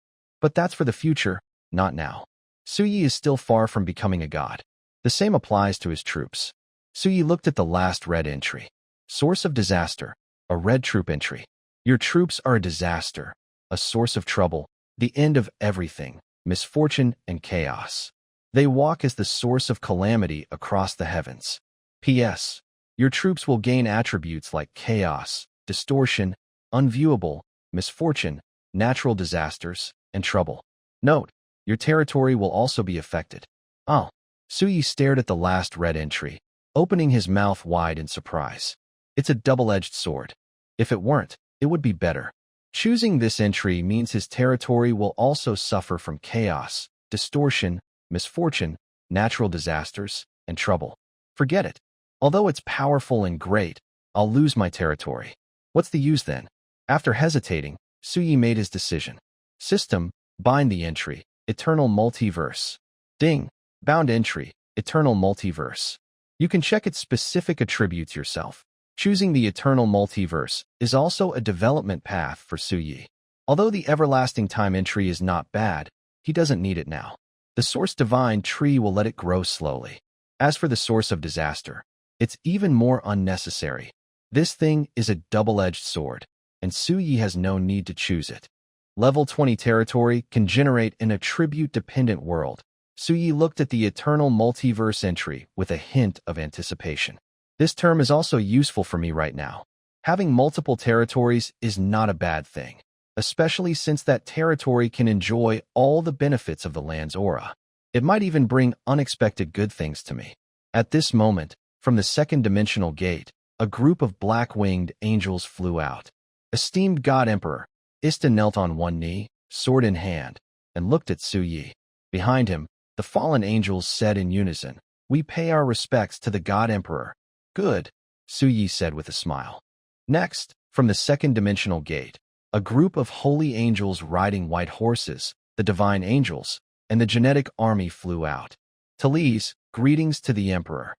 But that's for the future, not now. Suyi is still far from becoming a god. The same applies to his troops. Suyi looked at the last red entry. Source of Disaster, a red troop entry. Your troops are a disaster, a source of trouble, the end of everything, misfortune and chaos. They walk as the source of calamity across the heavens. P.S. Your troops will gain attributes like chaos, distortion, unviewable, misfortune, natural disasters, and trouble. Note: your territory will also be affected. Oh. Suyi stared at the last red entry, opening his mouth wide in surprise. It's a double-edged sword. If it weren't, it would be better. Choosing this entry means his territory will also suffer from chaos, distortion, misfortune, natural disasters, and trouble. Forget it. Although it's powerful and great, I'll lose my territory. What's the use then? After hesitating, Suyi made his decision. System: bind the entry, Eternal Multiverse. Ding. Bound entry, Eternal Multiverse. You can check its specific attributes yourself. Choosing the Eternal Multiverse is also a development path for Suyi. Although the Everlasting Time entry is not bad, he doesn't need it now. The Source Divine tree will let it grow slowly. As for the Source of Disaster, it's even more unnecessary. This thing is a double-edged sword, and Suyi has no need to choose it. Level 20 territory can generate an attribute-dependent world. Suyi looked at the Eternal Multiverse entry with a hint of anticipation. This term is also useful for me right now. Having multiple territories is not a bad thing, especially since that territory can enjoy all the benefits of the land's aura. It might even bring unexpected good things to me. At this moment, from the second dimensional gate, a group of black-winged angels flew out. Esteemed God Emperor, Ista knelt on one knee, sword in hand, and looked at Suyi. Behind him, the fallen angels said in unison, "We pay our respects to the God Emperor." "Good," Suyi said with a smile. Next, from the second dimensional gate, a group of holy angels riding white horses, the divine angels, and the genetic army flew out. Talise, greetings to the Emperor.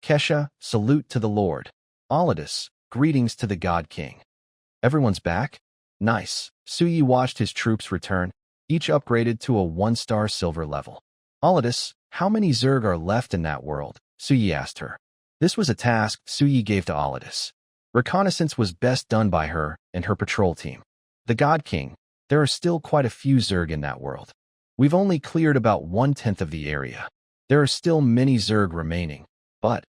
Kesha, salute to the Lord. Alidus, greetings to the God King. Everyone's back? Nice. Suyi watched his troops return, each upgraded to a 1-star silver level. Alidus, How many Zerg are left in that world? Suyi asked her. This was a task Suyi gave to Alidus. Reconnaissance was best done by her and her patrol team. The God King, there are still quite a few Zerg in that world. We've only cleared about 1/10 of the area. There are still many Zerg remaining, but...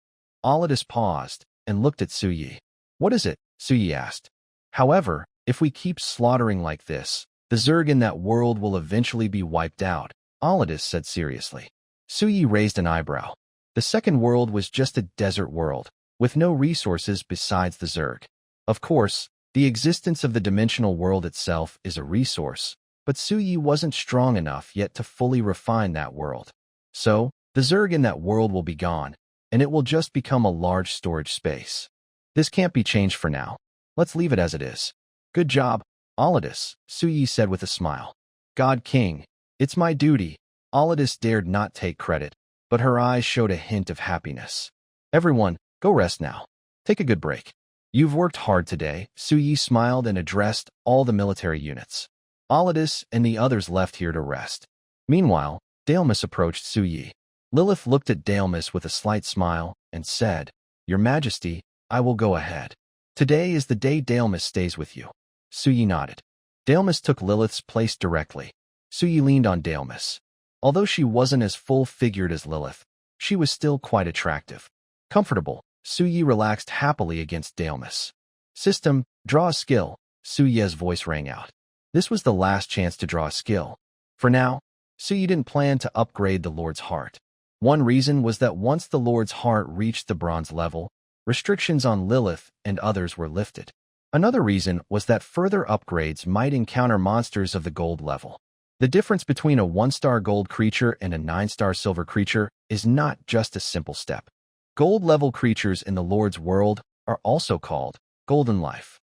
Alidus paused and looked at Suyi. What is it? Suyi asked. However, if we keep slaughtering like this, the Zerg in that world will eventually be wiped out, Alidus said seriously. Suyi raised an eyebrow. The second world was just a desert world, with no resources besides the Zerg. Of course, the existence of the dimensional world itself is a resource, but Suyi wasn't strong enough yet to fully refine that world. So, the Zerg in that world will be gone, and it will just become a large storage space. This can't be changed for now. Let's leave it as it is. Good job, Alidus, Suyi said with a smile. God King, it's my duty. Alidus dared not take credit, but her eyes showed a hint of happiness. Everyone, go rest now. Take a good break. You've worked hard today, Suyi smiled and addressed all the military units. Alidus and the others left here to rest. Meanwhile, Daelmus approached Suyi. Lilith looked at Daelmus with a slight smile and said, Your Majesty, I will go ahead. Today is the day Daelmus stays with you. Suyi nodded. Daelmus took Lilith's place directly. Suyi leaned on Daelmus. Although she wasn't as full-figured as Lilith, she was still quite attractive. Comfortable, Suyi relaxed happily against Daelmus. System, draw a skill, Suyi's voice rang out. This was the last chance to draw a skill. For now, Suyi didn't plan to upgrade the Lord's Heart. One reason was that once the Lord's Heart reached the bronze level, restrictions on Lilith and others were lifted. Another reason was that further upgrades might encounter monsters of the gold level. The difference between a 1-star gold creature and a 9-star silver creature is not just a simple step. Gold-level creatures in the Lord's world are also called Golden Life.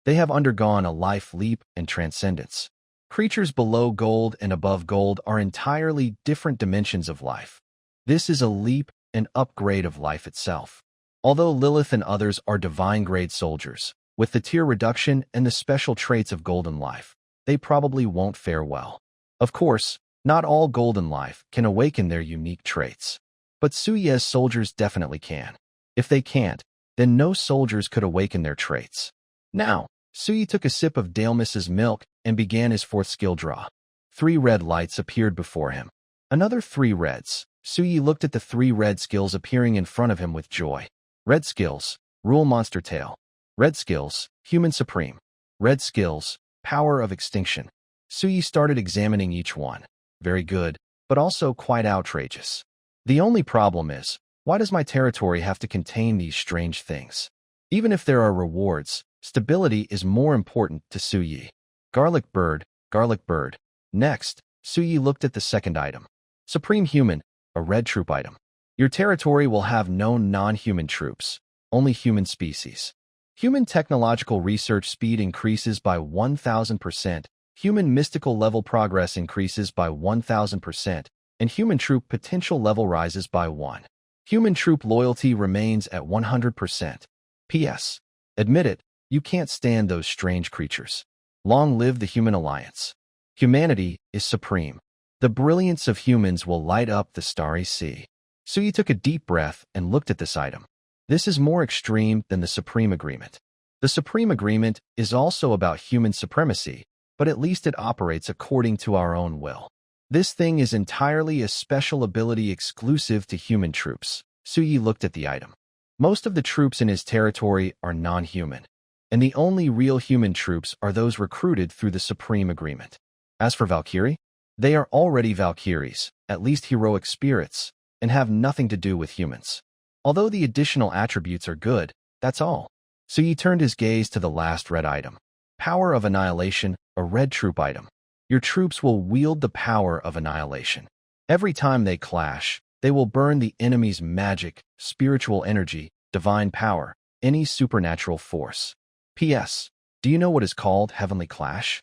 They have undergone a life leap and transcendence. Creatures below gold and above gold are entirely different dimensions of life. This is a leap and upgrade of life itself. Although Lilith and others are divine-grade soldiers, with the tier reduction and the special traits of Golden Life, they probably won't fare well. Of course, not all Golden Life can awaken their unique traits. But Suyi's soldiers definitely can. If they can't, then no soldiers could awaken their traits. Now, Suyi took a sip of Daelmus's milk and began his fourth skill draw. 3 red lights appeared before him. Another 3 reds. Suyi looked at the 3 red skills appearing in front of him with joy. Red skills, Rule Monster Tail. Red skills, Human Supreme. Red skills, Power of Extinction. Suyi started examining each one. Very good, but also quite outrageous. The only problem is, why does my territory have to contain these strange things? Even if there are rewards, stability is more important to Suyi. Garlic Bird, Garlic Bird. Next, Suyi looked at the second item. Supreme Human, a red troop item. Your territory will have no non-human troops, only human species. Human technological research speed increases by 1,000%, human mystical level progress increases by 1,000%, and human troop potential level rises by 1. Human troop loyalty remains at 100%. P.S. Admit it, you can't stand those strange creatures. Long live the human alliance. Humanity is supreme. The brilliance of humans will light up the starry sea. Suyi took a deep breath and looked at this item. This is more extreme than the Supreme Agreement. The Supreme Agreement is also about human supremacy, but at least it operates according to our own will. This thing is entirely a special ability exclusive to human troops. Suyi looked at the item. Most of the troops in his territory are non-human, and the only real human troops are those recruited through the Supreme Agreement. As for Valkyrie, they are already Valkyries, at least heroic spirits, and have nothing to do with humans. Although the additional attributes are good, that's all. Suyi turned his gaze to the last red item. Power of Annihilation, a red troop item. Your troops will wield the power of annihilation. Every time they clash, they will burn the enemy's magic, spiritual energy, divine power, any supernatural force. P.S. Do you know what is called Heavenly Clash?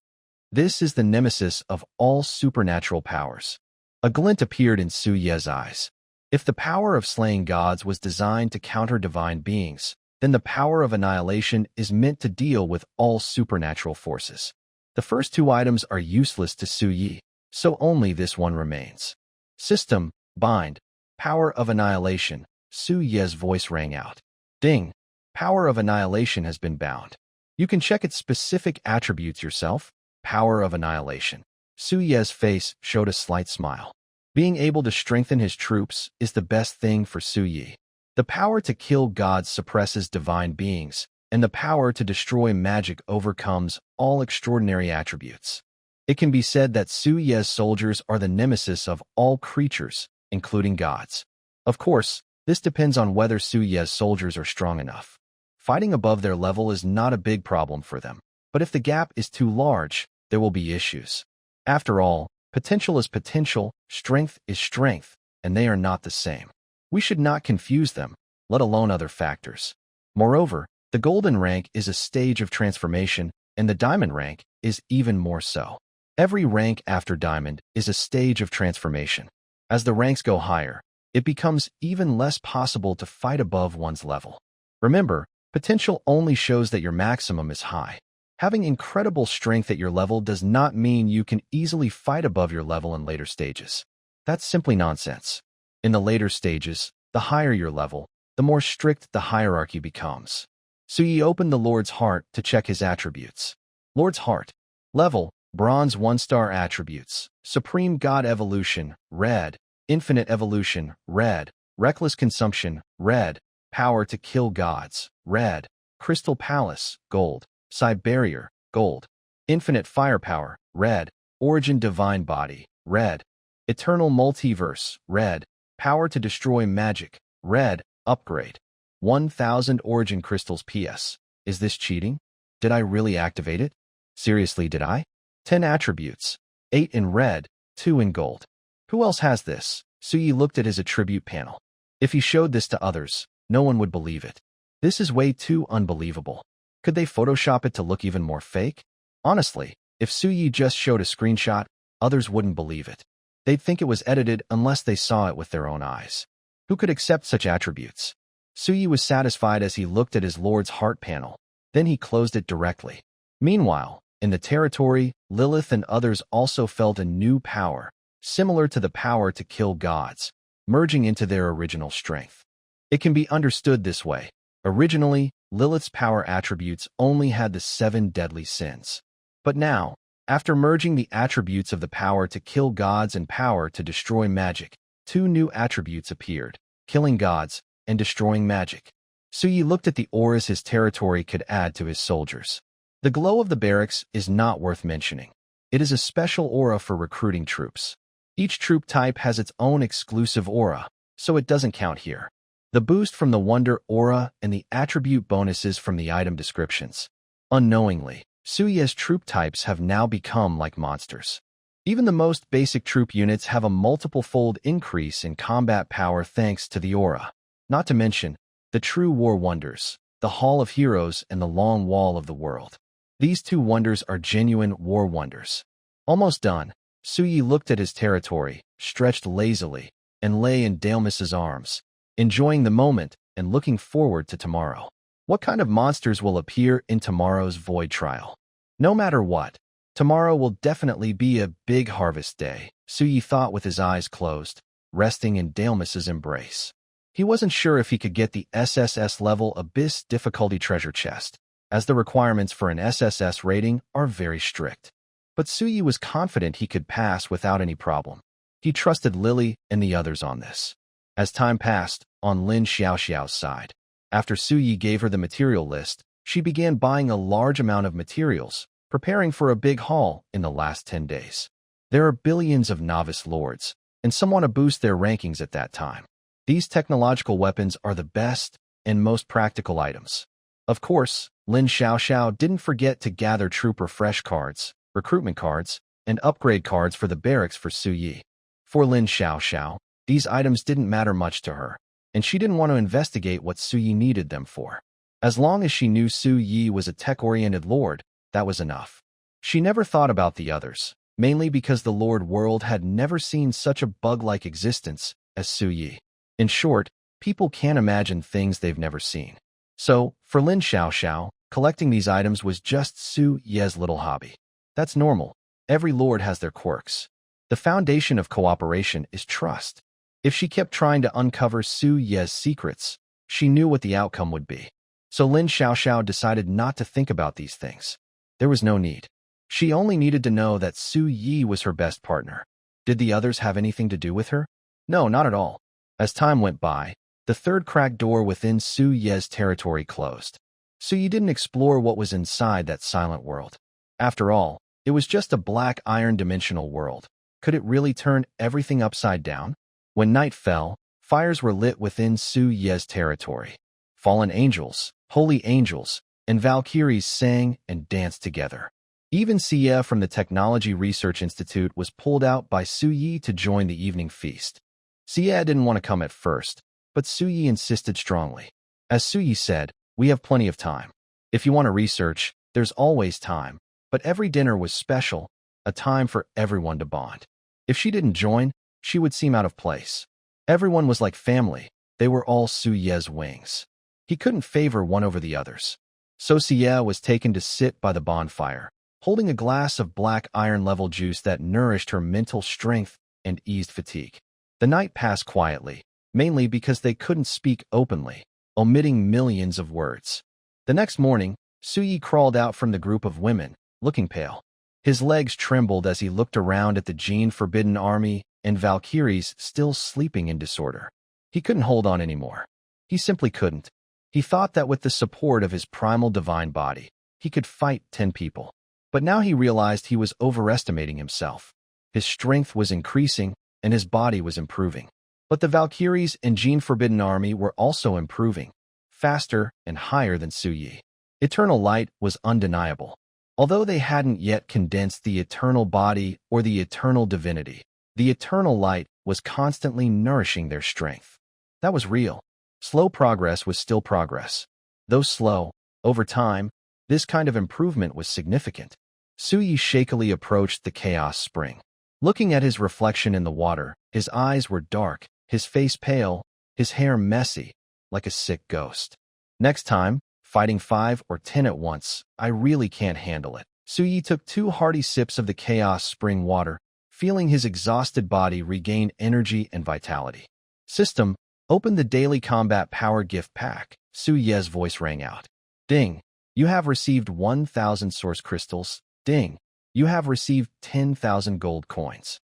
This is the nemesis of all supernatural powers. A glint appeared in Suyi's eyes. If the power of slaying gods was designed to counter divine beings, then the power of annihilation is meant to deal with all supernatural forces. The first 2 items are useless to Suyi, so only this one remains. System, Bind. Power of Annihilation. Su Ye's voice rang out. Ding. Power of Annihilation has been bound. You can check its specific attributes yourself. Power of Annihilation. Su Ye's face showed a slight smile. Being able to strengthen his troops is the best thing for Su Yi. The power to kill gods suppresses divine beings, and the power to destroy magic overcomes all extraordinary attributes. It can be said that Su Ye's soldiers are the nemesis of all creatures, including gods. Of course, this depends on whether Su Ye's soldiers are strong enough. Fighting above their level is not a big problem for them, but if the gap is too large, there will be issues. After all, potential is potential, strength is strength, and they are not the same. We should not confuse them, let alone other factors. Moreover, the golden rank is a stage of transformation, and the diamond rank is even more so. Every rank after diamond is a stage of transformation. As the ranks go higher, it becomes even less possible to fight above one's level. Remember, potential only shows that your maximum is high. Having incredible strength at your level does not mean you can easily fight above your level in later stages. That's simply nonsense. In the later stages, the higher your level, the more strict the hierarchy becomes. Su Yi opened the Lord's Heart to check his attributes. Lord's Heart. Level, Bronze 1-star attributes. Supreme God Evolution, red. Infinite Evolution, red. Reckless Consumption, red. Power to kill gods, red. Crystal Palace, gold. Side Barrier, gold. Infinite Firepower, red. Origin Divine Body, red. Eternal Multiverse, red. Power to destroy magic, red. Upgrade. 1000 Origin Crystals. PS. Is this cheating? Did I really activate it? Seriously, did I? 10 attributes. 8 in red, 2 in gold. Who else has this? Su Yi looked at his attribute panel. If he showed this to others, no one would believe it. This is way too unbelievable. Could they Photoshop it to look even more fake? Honestly, if Su Yi just showed a screenshot, others wouldn't believe it. They'd think it was edited unless they saw it with their own eyes. Who could accept such attributes? Su Yi was satisfied as he looked at his Lord's Heart panel. Then he closed it directly. Meanwhile, in the territory, Lilith and others also felt a new power, similar to the power to kill gods, merging into their original strength. It can be understood this way. Originally, Lilith's power attributes only had the 7 deadly sins. But now, after merging the attributes of the power to kill gods and power to destroy magic, 2 new attributes appeared, killing gods and destroying magic. Su Yi looked at the auras his territory could add to his soldiers. The glow of the barracks is not worth mentioning. It is a special aura for recruiting troops. Each troop type has its own exclusive aura, so it doesn't count here. The boost from the Wonder aura and the attribute bonuses from the item descriptions. Unknowingly, Su Yi's troop types have now become like monsters. Even the most basic troop units have a multiple-fold increase in combat power thanks to the aura. Not to mention, the true war wonders, the Hall of Heroes and the Long Wall of the World. These 2 wonders are genuine war wonders. Almost done, Su Yi looked at his territory, stretched lazily, and lay in Dalmas's arms, enjoying the moment and looking forward to tomorrow. What kind of monsters will appear in tomorrow's void trial? No matter what, tomorrow will definitely be a big harvest day, Su Yi thought with his eyes closed, resting in Dalmas's embrace. He wasn't sure if he could get the SSS level Abyss difficulty treasure chest, as the requirements for an SSS rating are very strict. But Su Yi was confident he could pass without any problem. He trusted Lily and the others on this. As time passed, on Lin Xiaoxiao's side, after Su Yi gave her the material list, she began buying a large amount of materials, preparing for a big haul in the last 10 days. There are billions of novice lords, and some want to boost their rankings at that time. These technological weapons are the best and most practical items. Of course, Lin Xiaoxiao didn't forget to gather troop refresh cards, recruitment cards, and upgrade cards for the barracks for Su Yi. For Lin Xiaoxiao, these items didn't matter much to her, and she didn't want to investigate what Su Yi needed them for. As long as she knew Su Yi was a tech-oriented lord, that was enough. She never thought about the others, mainly because the Lord world had never seen such a bug-like existence as Su Yi. In short, people can't imagine things they've never seen. So, for Lin Xiaoxiao, collecting these items was just Su Yi's little hobby. That's normal. Every lord has their quirks. The foundation of cooperation is trust. If she kept trying to uncover Su Ye's secrets, she knew what the outcome would be. So Lin Xiaoxiao decided not to think about these things. There was no need. She only needed to know that Su Yi was her best partner. Did the others have anything to do with her? No, not at all. As time went by, the third cracked door within Su Ye's territory closed. Su Yi didn't explore what was inside that silent world. After all, it was just a black iron dimensional world. Could it really turn everything upside down? When night fell, fires were lit within Su Ye's territory. Fallen angels, holy angels, and Valkyries sang and danced together. Even Xie from the Technology Research Institute was pulled out by Su Yi to join the evening feast. Xie didn't want to come at first, but Su Yi insisted strongly. As Su Yi said, "We have plenty of time. If you want to research, there's always time." But every dinner was special, a time for everyone to bond. If she didn't join, she would seem out of place. Everyone was like family. They were all Su Ye's wings. He couldn't favor one over the others. So Xie was taken to sit by the bonfire, holding a glass of black iron-level juice that nourished her mental strength and eased fatigue. The night passed quietly, mainly because they couldn't speak openly, omitting millions of words. The next morning, Su Yi crawled out from the group of women, looking pale. His legs trembled as he looked around at the Gene Forbidden Army and Valkyries still sleeping in disorder. He couldn't hold on anymore. He simply couldn't. He thought that with the support of his primal divine body, he could fight 10 people. But now he realized he was overestimating himself. His strength was increasing, and his body was improving. But the Valkyries and Gene Forbidden Army were also improving, faster and higher than Su Yi. Eternal light was undeniable. Although they hadn't yet condensed the eternal body or the eternal divinity, the eternal light was constantly nourishing their strength. That was real. Slow progress was still progress. Though slow, over time, this kind of improvement was significant. Su Yi shakily approached the chaos spring. Looking at his reflection in the water, his eyes were dark, his face pale, his hair messy, like a sick ghost. Next time, fighting 5 or 10 at once, I really can't handle it. Su Yi took 2 hearty sips of the chaos spring water, feeling his exhausted body regain energy and vitality. System, open the daily combat power gift pack. Su Ye's voice rang out. Ding. You have received 1,000 source crystals. Ding. You have received 10,000 gold coins.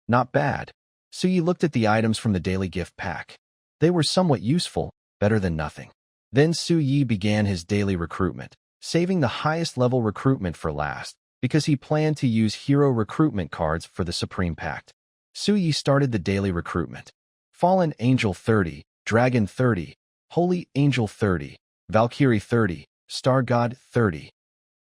Not bad. Su Yi looked at the items from the daily gift pack. They were somewhat useful, better than nothing. Then Su Yi began his daily recruitment, saving the highest level recruitment for last, because he planned to use hero recruitment cards for the Supreme Pact. Su Yi started the daily recruitment. Fallen Angel 30, Dragon 30, Holy Angel 30, Valkyrie 30, Star God 30.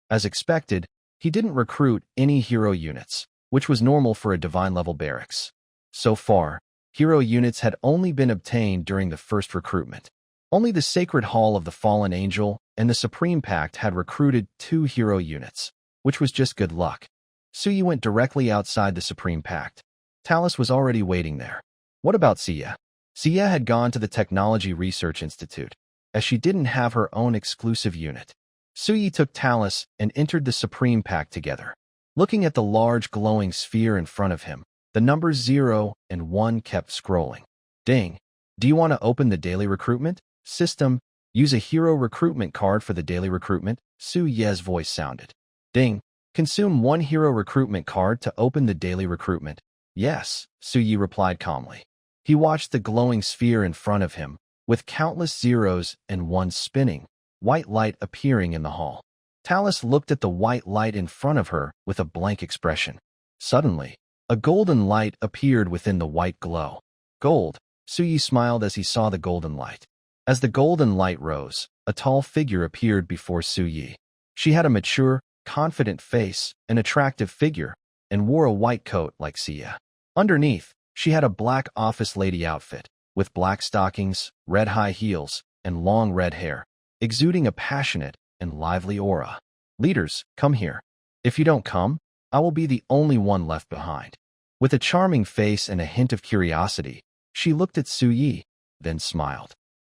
As expected, he didn't recruit any hero units, which was normal for a divine-level barracks. So far, hero units had only been obtained during the first recruitment. Only the Sacred Hall of the Fallen Angel and the Supreme Pact had recruited 2 hero units, which was just good luck. Su Yi went directly outside the Supreme Pact. Talus was already waiting there. What about Xie? Xie had gone to the Technology Research Institute, as she didn't have her own exclusive unit. Su Yi took Talus and entered the Supreme Pact together. Looking at the large glowing sphere in front of him, the numbers 0 and 1 kept scrolling. Ding. Do you want to open the daily recruitment? System, use a hero recruitment card for the daily recruitment. Su Ye's voice sounded. Ding. Consume 1 hero recruitment card to open the daily recruitment. Yes, Su Yi replied calmly. He watched the glowing sphere in front of him, with countless 0s and 1s spinning, white light appearing in the hall. Talus looked at the white light in front of her with a blank expression. Suddenly, a golden light appeared within the white glow. Gold. Su Yi smiled as he saw the golden light. As the golden light rose, a tall figure appeared before Su Yi. She had a mature, confident face, an attractive figure, and wore a white coat like Xie. Underneath, she had a black office lady outfit, with black stockings, red high heels, and long red hair, exuding a passionate and lively aura. Leaders, come here. If you don't come, I will be the only one left behind. With a charming face and a hint of curiosity, she looked at Su Yi, then smiled.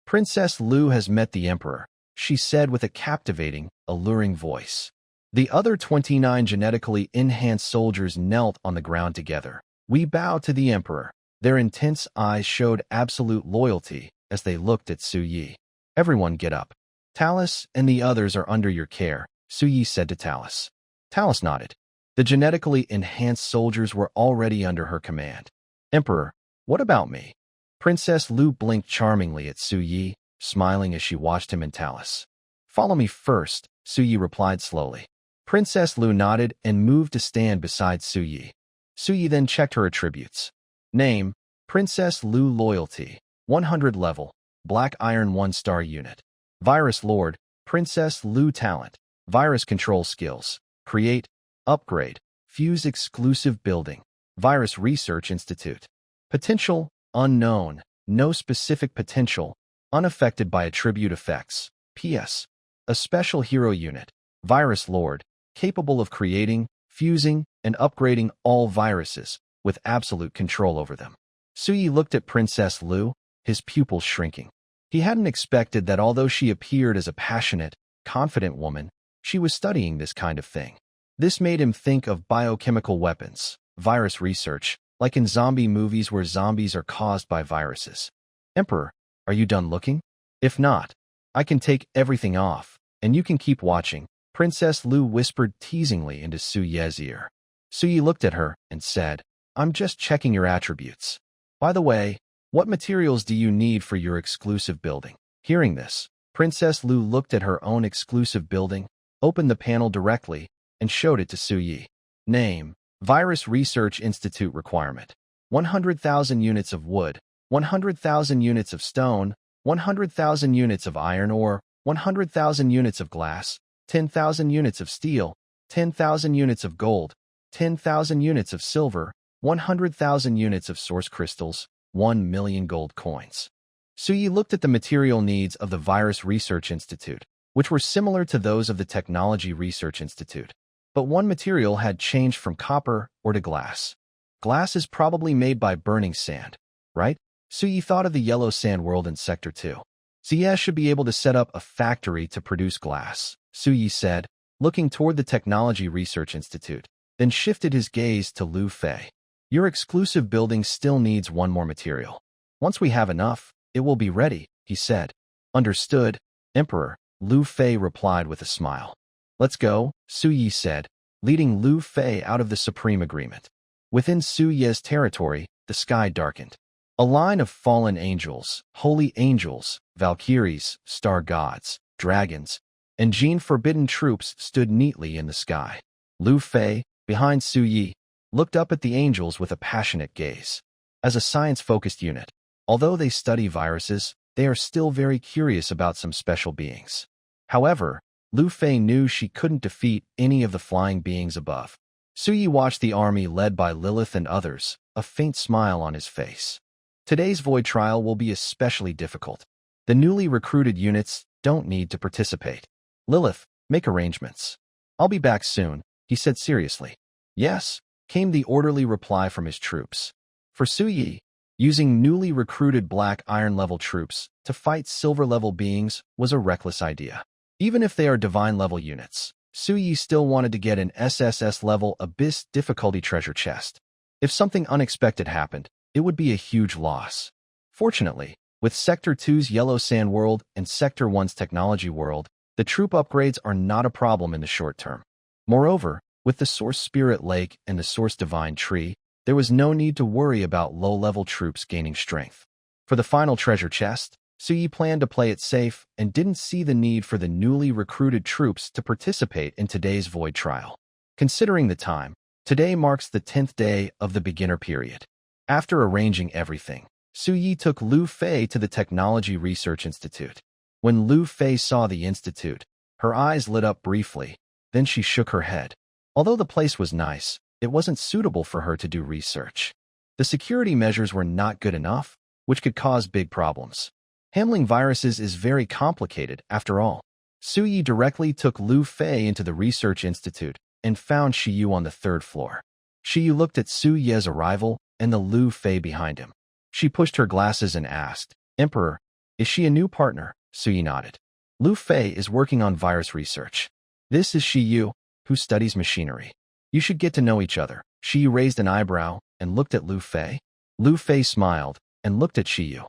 Princess Lu has met the Emperor, she said with a captivating, alluring voice. The other 29 genetically enhanced soldiers knelt on the ground together. We bow to the Emperor. Their intense eyes showed absolute loyalty as they looked at Su Yi. Everyone get up. Talus and the others are under your care, Su Yi said to Talus. Talus nodded. The genetically enhanced soldiers were already under her command. Emperor, what about me? Princess Lu blinked charmingly at Su Yi, smiling as she watched him and Talus. Follow me first, Su Yi replied slowly. Princess Lu nodded and moved to stand beside Su Yi. Su Yi then checked her attributes. Name, Princess Lu Loyalty, 100 level, Black Iron 1-star unit. Virus Lord, Princess Lu Talent, Virus Control Skills, Create, Upgrade, Fuse Exclusive Building, Virus Research Institute. Potential, Unknown, no specific potential, unaffected by attribute effects. P.S. A special hero unit, Virus Lord, capable of creating, fusing, and upgrading all viruses, with absolute control over them. Su Yi looked at Princess Lu, his pupils shrinking. He hadn't expected that although she appeared as a passionate, confident woman, she was studying this kind of thing. This made him think of biochemical weapons, virus research, like in zombie movies where zombies are caused by viruses. Emperor, are you done looking? If not, I can take everything off, and you can keep watching, Princess Lu whispered teasingly into Su Ye's ear. Su Yi looked at her and said, I'm just checking your attributes. By the way, what materials do you need for your exclusive building? Hearing this, Princess Lu looked at her own exclusive building, opened the panel directly, and showed it to Su Yi. Name, Virus Research Institute requirement. 100,000 units of wood, 100,000 units of stone, 100,000 units of iron ore, 100,000 units of glass, 10,000 units of steel, 10,000 units of gold, 10,000 units of silver, 100,000 units of source crystals, 1 million gold coins. Su Yi looked at the material needs of the Virus Research Institute, which were similar to those of the Technology Research Institute. But one material had changed from copper or to glass. Glass is probably made by burning sand, right? Su Yi thought of the yellow sand world in Sector 2. Ziyeh should be able to set up a factory to produce glass, Su Yi said, looking toward the Technology Research Institute, then shifted his gaze to Lu Fei. Your exclusive building still needs one more material. Once we have enough, it will be ready, he said. Understood, Emperor, Lu Fei replied with a smile. Let's go, Su Yi said, leading Lu Fei out of the Supreme Agreement. Within Su Ye's territory, the sky darkened. A line of fallen angels, holy angels, valkyries, star gods, dragons, and gene-forbidden troops stood neatly in the sky. Lu Fei, behind Su Yi, looked up at the angels with a passionate gaze. As a science-focused unit, although they study viruses, they are still very curious about some special beings. However, Lu Fei knew she couldn't defeat any of the flying beings above. Su Yi watched the army led by Lilith and others, a faint smile on his face. Today's void trial will be especially difficult. The newly recruited units don't need to participate. Lilith, make arrangements. I'll be back soon, he said seriously. Yes, came the orderly reply from his troops. For Su Yi, using newly recruited Black Iron-level troops to fight Silver-level beings was a reckless idea. Even if they are Divine-level units, Su Yi still wanted to get an SSS-level Abyss difficulty treasure chest. If something unexpected happened, it would be a huge loss. Fortunately, with Sector 2's Yellow Sand World and Sector 1's Technology World, the troop upgrades are not a problem in the short term. Moreover, with the Source Spirit Lake and the Source Divine Tree, there was no need to worry about low-level troops gaining strength. For the final treasure chest, Su Yi planned to play it safe and didn't see the need for the newly recruited troops to participate in today's void trial. Considering the time, today marks the 10th day of the beginner period. After arranging everything, Su Yi took Lu Fei to the Technology Research Institute. When Lu Fei saw the institute, her eyes lit up briefly, then she shook her head. Although the place was nice, it wasn't suitable for her to do research. The security measures were not good enough, which could cause big problems. Handling viruses is very complicated, after all. Su Yi directly took Lu Fei into the Research Institute and found Shiyu on the 3rd floor. Shiyu looked at Su Ye's arrival and the Lu Fei behind him. She pushed her glasses and asked, Emperor, is she a new partner? Su Yi nodded. Lu Fei is working on virus research. This is Shiyu, who studies machinery. You should get to know each other. Shiyu raised an eyebrow and looked at Lu Fei. Lu Fei smiled and looked at Shiyu.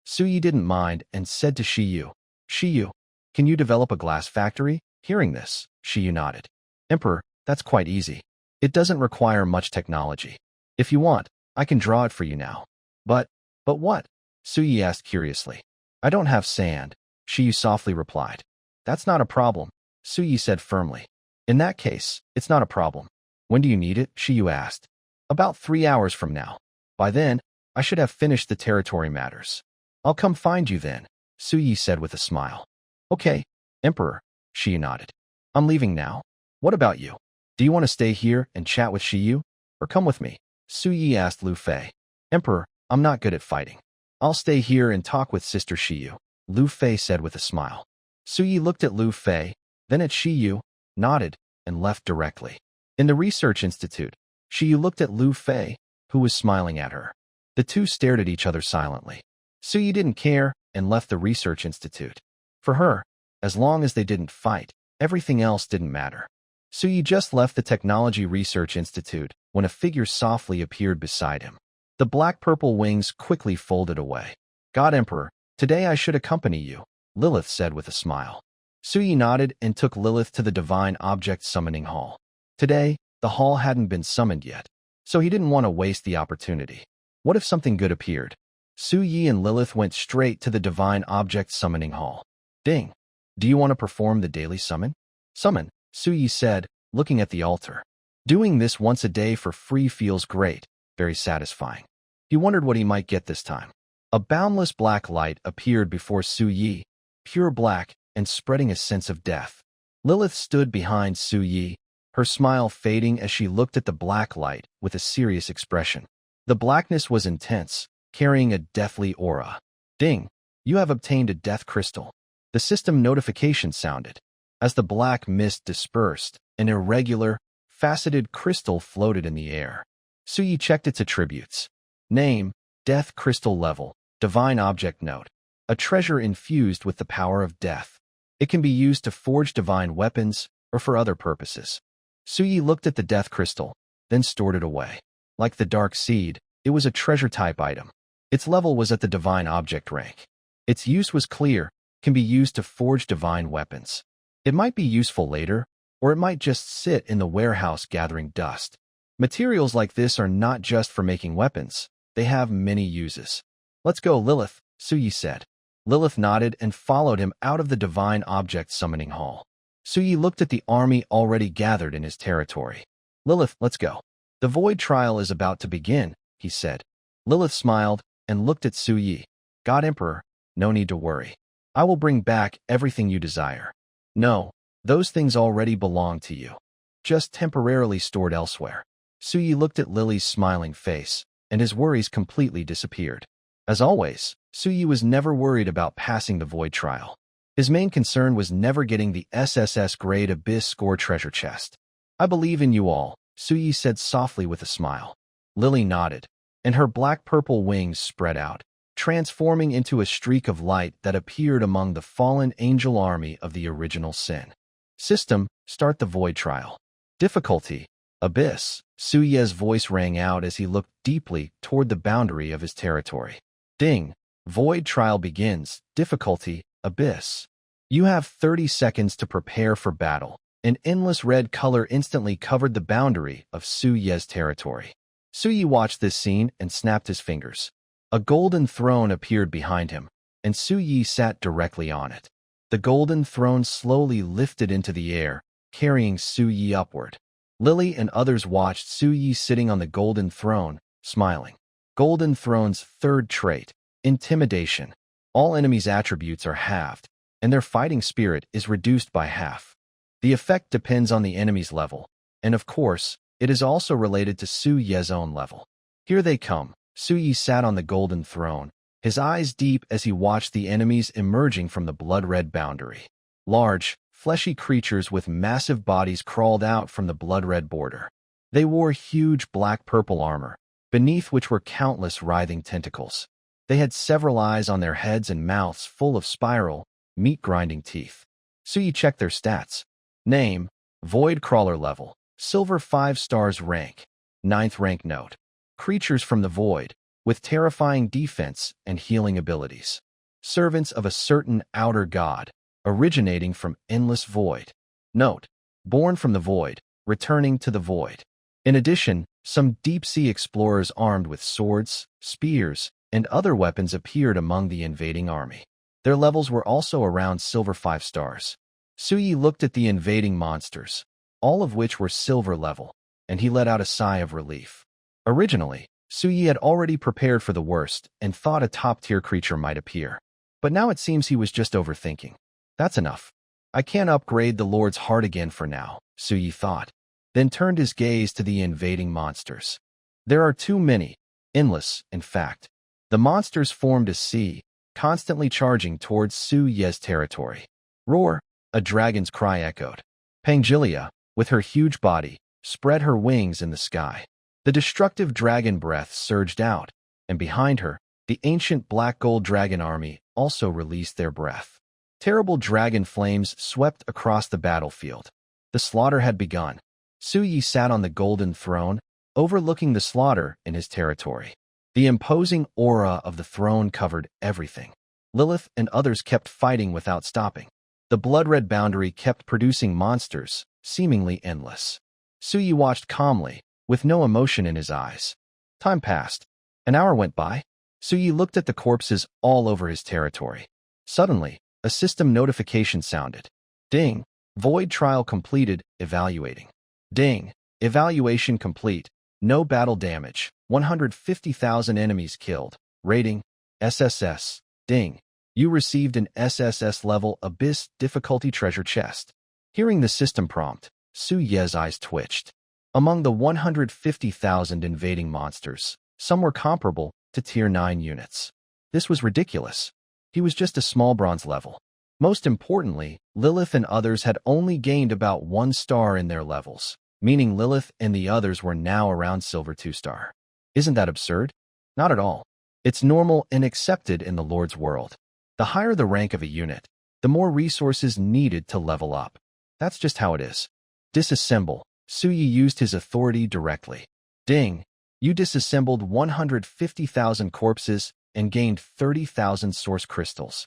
Suyi didn't mind and said to Shiyu, Shiyu, can you develop a glass factory? Hearing this, Shiyu nodded. Emperor, that's quite easy. It doesn't require much technology. If you want, I can draw it for you now. But what? Suyi asked curiously. I don't have sand, Shiyu softly replied. That's not a problem, Suyi said firmly. In that case, it's not a problem. When do you need it? Shiyu asked. About 3 hours from now. By then, I should have finished the territory matters. I'll come find you then, Suyi said with a smile. Okay, Emperor, Shiyu nodded. I'm leaving now. What about you? Do you want to stay here and chat with Shiyu? Or come with me? Suyi asked Lu Fei. Emperor, I'm not good at fighting. I'll stay here and talk with Sister Shiyu, Lu Fei said with a smile. Suyi looked at Lu Fei, then at Shiyu, nodded, and left directly. In the research institute, Shiyu looked at Lu Fei, who was smiling at her. The two stared at each other silently. Suyi didn't care and left the research institute. For her, as long as they didn't fight, everything else didn't matter. Suyi just left the Technology Research Institute when a figure softly appeared beside him. The black-purple wings quickly folded away. God Emperor, today I should accompany you, Lilith said with a smile. Suyi nodded and took Lilith to the Divine Object Summoning Hall. Today, the hall hadn't been summoned yet, so he didn't want to waste the opportunity. What if something good appeared? Suyi and Lilith went straight to the Divine Object Summoning Hall. Ding! Do you want to perform the daily summon? Summon, Suyi said, looking at the altar. Doing this once a day for free feels great, very satisfying. He wondered what he might get this time. A boundless black light appeared before Suyi, pure black and spreading a sense of death. Lilith stood behind Suyi, her smile fading as she looked at the black light with a serious expression. The blackness was intense, carrying a deathly aura. Ding! You have obtained a death crystal. The system notification sounded. As the black mist dispersed, an irregular, faceted crystal floated in the air. Suyi checked its attributes. Name, Death Crystal Level, Divine Object Note. A treasure infused with the power of death. It can be used to forge divine weapons or for other purposes. Suyi looked at the death crystal, then stored it away. Like the dark seed, it was a treasure-type item. Its level was at the divine object rank. Its use was clear, can be used to forge divine weapons. It might be useful later, or it might just sit in the warehouse gathering dust. Materials like this are not just for making weapons. They have many uses. Let's go, Lilith, Suyi said. Lilith nodded and followed him out of the Divine Object Summoning Hall. Suyi looked at the army already gathered in his territory. Lilith, let's go. The Void Trial is about to begin, he said. Lilith smiled and looked at Suyi. God Emperor, no need to worry. I will bring back everything you desire. No, those things already belong to you. Just temporarily stored elsewhere. Suyi looked at Lily's smiling face, and his worries completely disappeared. As always, Suyi was never worried about passing the Void Trial. His main concern was never getting the SSS grade Abyss score treasure chest. I believe in you all, Suyi said softly with a smile. Lily nodded, and her black-purple wings spread out, transforming into a streak of light that appeared among the fallen angel army of the original sin. System, start the Void Trial. Difficulty, Abyss. Suyi's voice rang out as he looked deeply toward the boundary of his territory. Ding! Void Trial begins. Difficulty, Abyss. You have 30 seconds to prepare for battle. An endless red color instantly covered the boundary of Suyi's territory. Suyi watched this scene and snapped his fingers. A golden throne appeared behind him, and Suyi sat directly on it. The golden throne slowly lifted into the air, carrying Suyi upward. Lily and others watched Suyi sitting on the golden throne, smiling. Golden Throne's third trait, intimidation. All enemies' attributes are halved, and their fighting spirit is reduced by half. The effect depends on the enemy's level, and of course, it is also related to Suyi's own level. Here they come. Suyi sat on the golden throne, his eyes deep as he watched the enemies emerging from the blood-red boundary. Large, fleshy creatures with massive bodies crawled out from the blood-red border. They wore huge black-purple armor, beneath which were countless writhing tentacles. They had several eyes on their heads and mouths full of spiral, meat-grinding teeth. Suyi checked their stats. Name, Void Crawler level, Silver 5 stars rank, 9th rank note. Creatures from the Void, with terrifying defense and healing abilities. Servants of a certain outer god, originating from endless void. Note, born from the void, returning to the void. In addition, some deep-sea explorers armed with swords, spears, and other weapons appeared among the invading army. Their levels were also around silver 5 stars. Suyi looked at the invading monsters, all of which were silver level, and he let out a sigh of relief. Originally, Suyi had already prepared for the worst and thought a top-tier creature might appear. But now it seems he was just overthinking. That's enough. I can't upgrade the Lord's heart again for now, Suyi thought, then turned his gaze to the invading monsters. There are too many, endless, in fact. The monsters formed a sea, constantly charging towards Suyi's territory. Roar, a dragon's cry echoed. Pangelia, with her huge body, spread her wings in the sky. The destructive dragon breath surged out, and behind her, the ancient black gold dragon army also released their breath. Terrible dragon flames swept across the battlefield. The slaughter had begun. Suyi sat on the golden throne, overlooking the slaughter in his territory. The imposing aura of the throne covered everything. Lilith and others kept fighting without stopping. The blood-red boundary kept producing monsters, seemingly endless. Suyi watched calmly, with no emotion in his eyes. Time passed. An hour went by. Suyi looked at the corpses all over his territory. Suddenly, a system notification sounded. Ding. Void trial completed, evaluating. Ding. Evaluation complete. No battle damage. 150,000 enemies killed. Rating, SSS. Ding. You received an SSS level Abyss difficulty treasure chest. Hearing the system prompt, Suyi's eyes twitched. Among the 150,000 invading monsters, some were comparable to Tier 9 units. This was ridiculous. He was just a small bronze level. Most importantly, Lilith and others had only gained about 1 star in their levels, meaning Lilith and the others were now around silver 2 star. Isn't that absurd? Not at all. It's normal and accepted in the Lord's world. The higher the rank of a unit, the more resources needed to level up. That's just how it is. Disassemble. Suyi used his authority directly. Ding. You disassembled 150,000 corpses and gained 30,000 source crystals.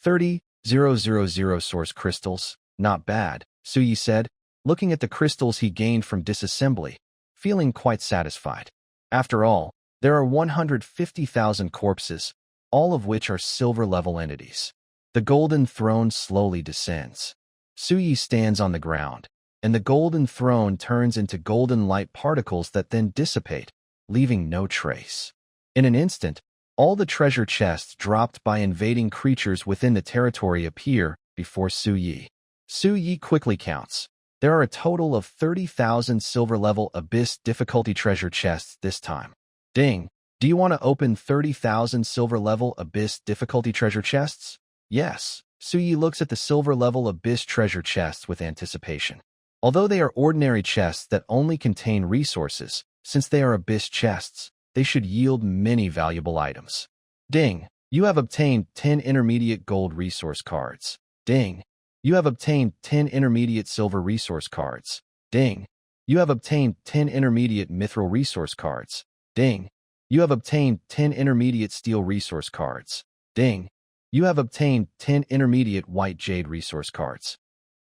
30,000 source crystals. Not bad, Suyi said, looking at the crystals he gained from disassembly, feeling quite satisfied. After all, there are 150,000 corpses, all of which are silver-level entities. The golden throne slowly descends. Suyi stands on the ground, and the golden throne turns into golden light particles that then dissipate, leaving no trace. In an instant, all the treasure chests dropped by invading creatures within the territory appear before Suyi. Suyi quickly counts. There are a total of 30,000 silver-level Abyss difficulty treasure chests this time. Ding. Do you want to open 30,000 silver-level Abyss difficulty treasure chests? Yes. Suyi looks at the silver-level Abyss treasure chests with anticipation. Although they are ordinary chests that only contain resources, since they are Abyss chests, they should yield many valuable items. Ding. You have obtained 10 intermediate gold resource cards. Ding. You have obtained 10 intermediate silver resource cards. Ding. You have obtained 10 intermediate mithril resource cards. Ding. You have obtained 10 intermediate steel resource cards. Ding. You have obtained 10 intermediate white jade resource cards.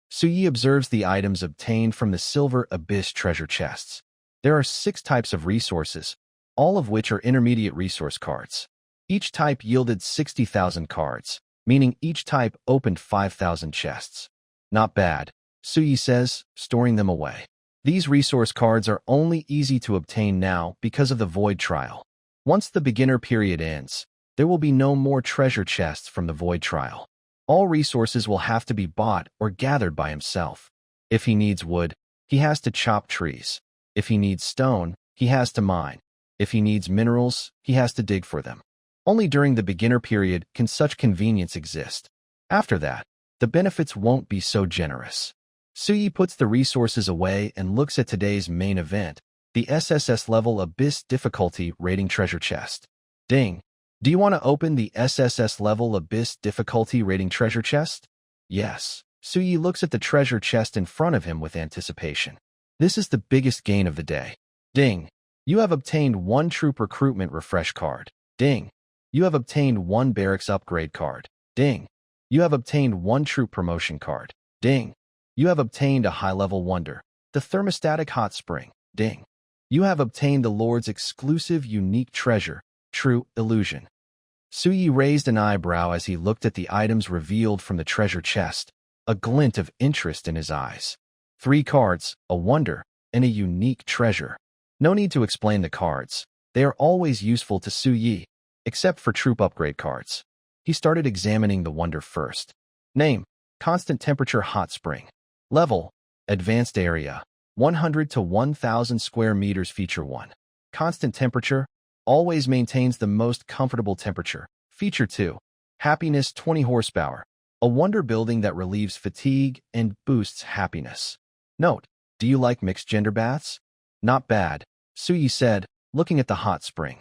Suyi observes the items obtained from the silver Abyss treasure chests. There are 6 types of resources, all of which are intermediate resource cards. Each type yielded 60,000 cards, meaning each type opened 5,000 chests. Not bad, Suyi says, storing them away. These resource cards are only easy to obtain now because of the Void Trial. Once the beginner period ends, there will be no more treasure chests from the Void Trial. All resources will have to be bought or gathered by himself. If he needs wood, he has to chop trees. If he needs stone, he has to mine. If he needs minerals, he has to dig for them. Only during the beginner period can such convenience exist. After that, the benefits won't be so generous. Suyi puts the resources away and looks at today's main event, the SSS level Abyss difficulty rating treasure chest. Ding. Do you want to open the SSS level Abyss difficulty rating treasure chest? Yes. Suyi looks at the treasure chest in front of him with anticipation. This is the biggest gain of the day. Ding. You have obtained 1 troop recruitment refresh card. Ding. You have obtained 1 barracks upgrade card. Ding. You have obtained 1 troop promotion card. Ding. You have obtained a high-level wonder, the thermostatic hot spring. Ding. You have obtained the Lord's exclusive unique treasure, True Illusion. Suyi raised an eyebrow as he looked at the items revealed from the treasure chest, a glint of interest in his eyes. 3 cards, a wonder, and a unique treasure. No need to explain the cards. They are always useful to Suyi, except for troop upgrade cards. He started examining the wonder first. Name: Constant Temperature Hot Spring. Level: Advanced Area, 100 to 1000 square meters. Feature 1. Constant Temperature, always maintains the most comfortable temperature. Feature 2. Happiness 20 horsepower, a wonder building that relieves fatigue and boosts happiness. Note: do you like mixed gender baths? Not bad, Suyi said, looking at the hot spring.